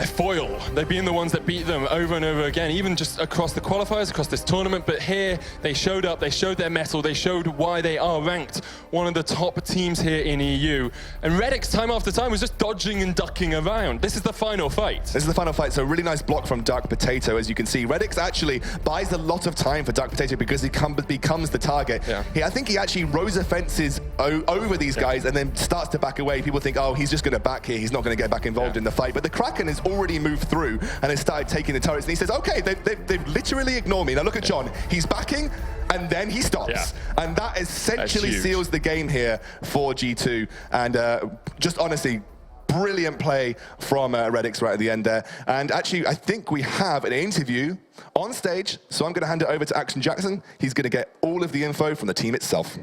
foil. They've been the ones that beat them over and over again, even just across the qualifiers, across this tournament. But here, they showed up, they showed their mettle, they showed why they are ranked one of the top teams here in EU. And Redix, time after time, was just dodging and ducking around. This is the final fight.
This is the final fight, so a really nice block from Dark Potato, as you can see. Redix actually buys a lot of time for Dark Potato because he becomes the target. I think he actually rosa fences over these guys and then starts to back away. People think, oh, he's just going to back here, he's not going to get back involved in the fight. But the Kraken has already moved through and has started taking the turrets, and he says, okay, they've literally ignored me. Now look at John, he's backing and then he stops. And that essentially seals the game here for G2. And just honestly, brilliant play from Redix right at the end there. And actually, I think we have an interview on stage, so I'm going to hand it over to Action Jackson. He's going to get all of the info from the team itself.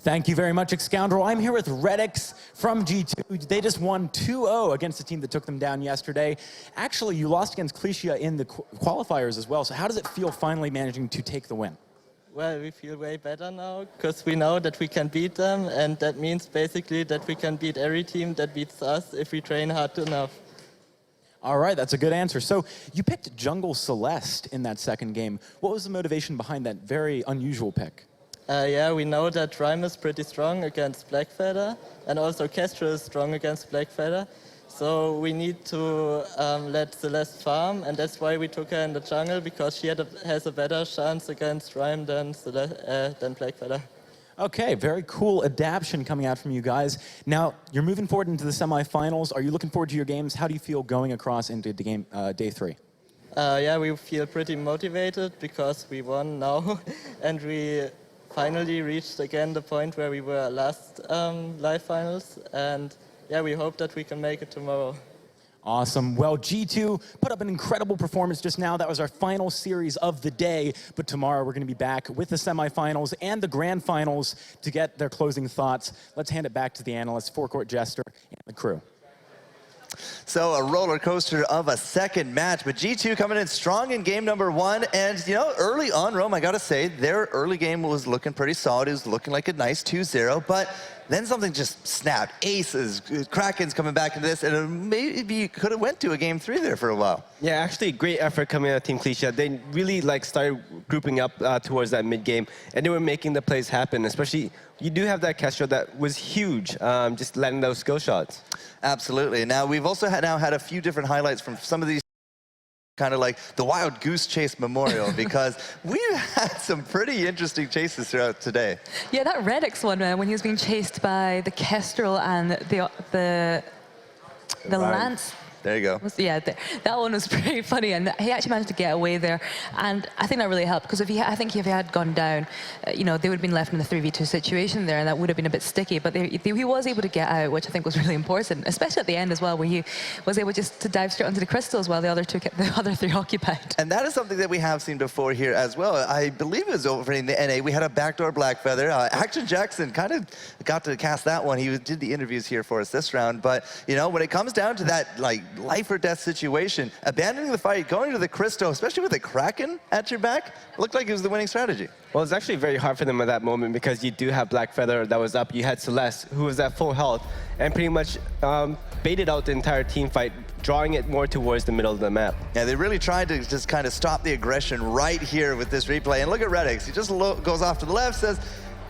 Thank you very much, Scoundrel. I'm here with Redix from G2. They just won 2-0 against the team that took them down yesterday. Actually, you lost against Clesia in the qualifiers as well. So how does it feel finally managing to take the win?
Well, we feel way better now because we know that we can beat them, and that means basically that we can beat every team that beats us if we train hard enough.
All right, that's a good answer. So you picked Jungle Celeste in that second game. What was the motivation behind that very unusual pick?
Yeah, we know that Rhyme is pretty strong against Blackfeather, and also Kestrel is strong against Blackfeather. So we need to let Celeste farm, and that's why we took her in the jungle, because she has a better chance against Rhyme than Blackfeather.
Okay, very cool adaptation coming out from you guys. Now, you're moving forward into the semifinals. Are you looking forward to your games? How do you feel going across into the game day 3?
Yeah, we feel pretty motivated because we won now, and we finally reached again the point where we were last live finals, and yeah, we hope that we can make it tomorrow.
Awesome. Well, G2 put up an incredible performance just now. That was our final series of the day, but tomorrow we're going to be back with the semifinals and the grand finals to get their closing thoughts. Let's hand it back to the analysts, Forecourt Jester, and the crew.
So a roller coaster of a second match, but G2 coming in strong in game number 1. And, you know, early on, Rome, I got to say, their early game was looking pretty solid. It was looking like a nice 2-0, but then something just snapped. Aces, Kraken's coming back into this, and it maybe could have went to a game 3 there for a while.
Yeah, actually, great effort coming out of Team Clesia. They really started grouping up towards that mid game, and they were making the plays happen. Especially, you do have that Kestrel that was huge, just letting those skill shots.
Absolutely. Now we've also had a few different highlights from some of these, kind of like the Wild Goose Chase Memorial, because we've had some pretty interesting chases throughout today.
Yeah, that Redix one, when he was being chased by the Kestrel and the Lance.
There you go.
Yeah, that one was pretty funny, and he actually managed to get away there, and I think that really helped, because I think if he had gone down, you know, they would have been left in a 3v2 situation there, and that would have been a bit sticky, but he was able to get out, which I think was really important, especially at the end as well, where he was able just to dive straight onto the crystals while the other 3 occupied.
And that is something that we have seen before here as well. I believe it was over in the NA. We had a backdoor Blackfeather. Action Jackson kind of got to cast that one. He did the interviews here for us this round, but, you know, when it comes down to that, like, life or death situation, abandoning the fight, going to the crystal, especially with a Kraken at your back, looked like it was the winning strategy.
Well, it's actually very hard for them at that moment because you do have Blackfeather that was up. You had Celeste, who was at full health, and pretty much baited out the entire team fight, drawing it more towards the middle of the map.
Yeah, they really tried to just kind of stop the aggression right here with this replay. And look at Redix. He just goes off to the left, says,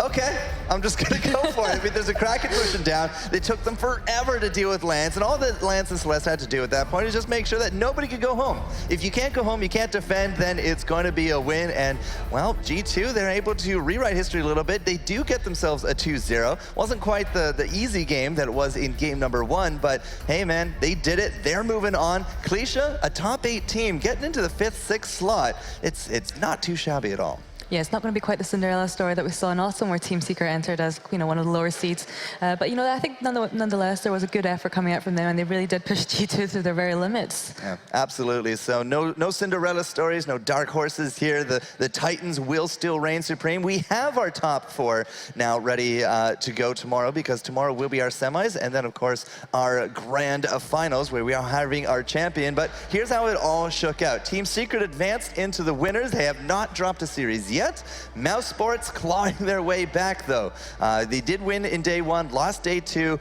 Okay, I'm just gonna go for it. I mean, there's a Kraken pushing down. They took them forever to deal with Lance, and all that Lance and Celeste had to do at that point is just make sure that nobody could go home. If you can't go home, you can't defend, then it's going to be a win. And, well, G2, they're able to rewrite history a little bit. They do get themselves a 2-0. Wasn't quite the easy game that it was in game number 1, but hey, man, they did it. They're moving on. Clesia, a top 8 team, getting into the 5th, 6th slot. It's not too shabby at all.
Yeah, it's not going to be quite the Cinderella story that we saw in Austin, where Team Secret entered as one of the lower seeds. But I think nonetheless there was a good effort coming out from them, and they really did push G2 to their very limits.
Yeah, absolutely. So no Cinderella stories, no dark horses here. The Titans will still reign supreme. We have our top 4 now ready to go tomorrow, because tomorrow will be our semis, and then of course our grand finals, where we are having our champion. But here's how it all shook out. Team Secret advanced into the winners. They have not dropped a series yet. Mousesports clawing their way back, though. They did win in day 1, lost day 2.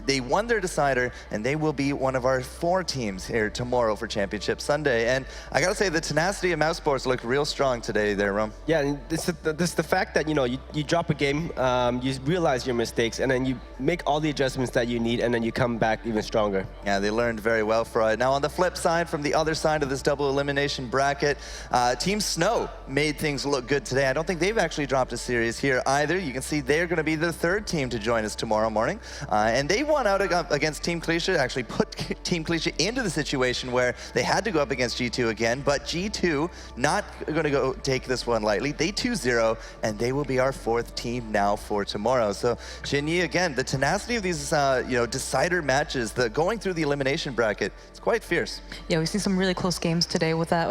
They won their decider, and they will be one of our 4 teams here tomorrow for Championship Sunday. And I gotta say, the tenacity of Mousesports looked real strong today there, Rom.
Yeah, and this the fact that, you drop a game, you realize your mistakes, and then you make all the adjustments that you need, and then you come back even stronger.
Yeah, they learned very well from it. Now, on the flip side, from the other side of this double elimination bracket, Team Snow made things look good today. I don't think they've actually dropped a series here either. You can see they're going to be the 3rd team to join us tomorrow morning. And they won out against Team Clesia, actually put Team Clesia into the situation where they had to go up against G2 again. But G2 not going to go take this one lightly. They 2-0, and they will be our 4th team now for tomorrow. So, Shinyi, again, the tenacity of these decider matches, the going through the elimination bracket, it's quite fierce.
Yeah, we've seen some really close games today with that.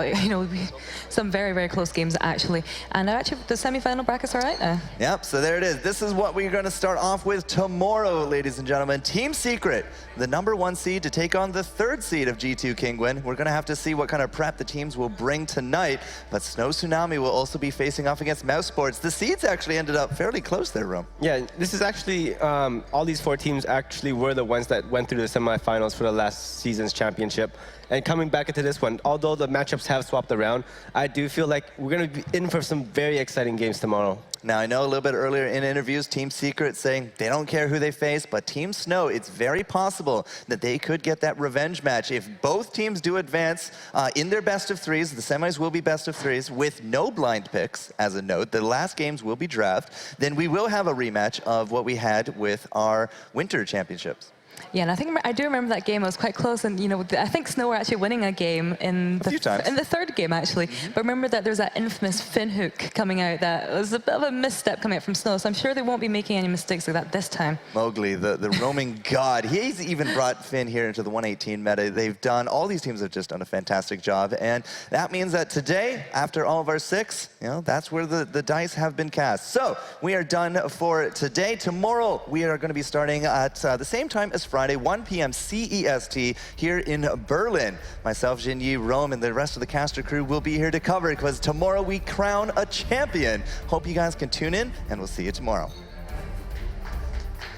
Some very, very close games, actually. And actually, the semi-final brackets are out now.
Yep, so there it is. This is what we're going to start off with tomorrow, ladies and gentlemen. Team Secret, the #1 seed, to take on the 3rd seed of G2 Kingwin. We're going to have to see what kind of prep the teams will bring tonight. But Snow Tsunami will also be facing off against Mousesports. The seeds actually ended up fairly close there, Rome.
Yeah, this is actually, all these 4 teams actually were the ones that went through the semifinals for the last season's championship. And coming back into this one, although the matchups have swapped around, I do feel like we're going to be in for some very exciting games tomorrow.
Now, I know a little bit earlier in interviews, Team Secret saying they don't care who they face, but Team Snow, it's very possible that they could get that revenge match. If both teams do advance in their best of 3s, the semis will be best of 3s with no blind picks, as a note. The last games will be draft. Then we will have a rematch of what we had with our winter championships.
Yeah, and I do remember that game. It was quite close, and I think Snow were actually winning a game in the 3rd game actually. But remember that there's that infamous fin hook coming out that was a bit of a misstep coming out from Snow. So I'm sure they won't be making any mistakes like that this time.
Mowgli, the roaming god, he's even brought Finn here into the 118 meta. All these teams have just done a fantastic job, and that means that today, after all of our 6, that's where the dice have been cast. So we are done for today. Tomorrow we are going to be starting at the same time as Friday, 1 p.m. CEST here in Berlin. Myself, Jinyi, Rome, and the rest of the caster crew will be here to cover it, because tomorrow we crown a champion. Hope you guys can tune in, and we'll see you tomorrow.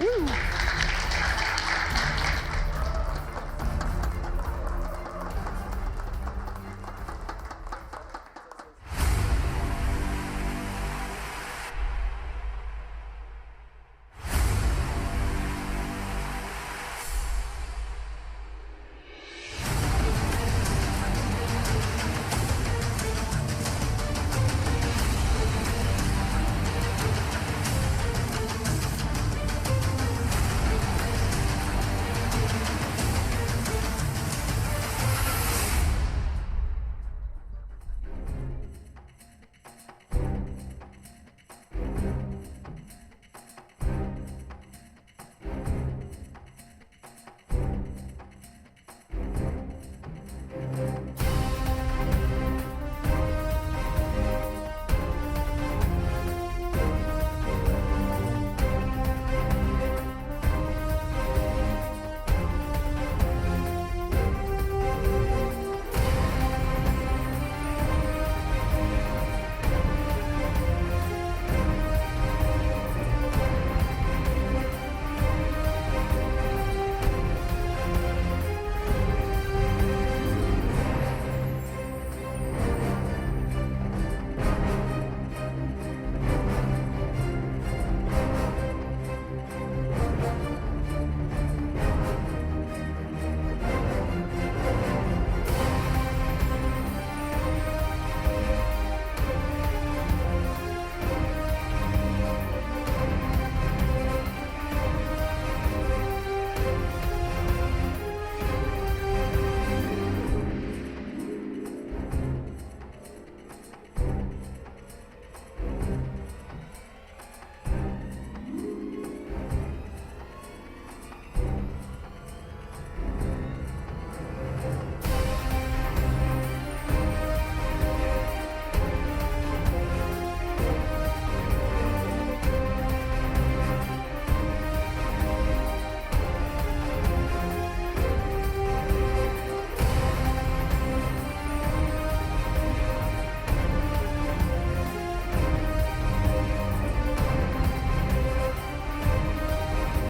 Woo.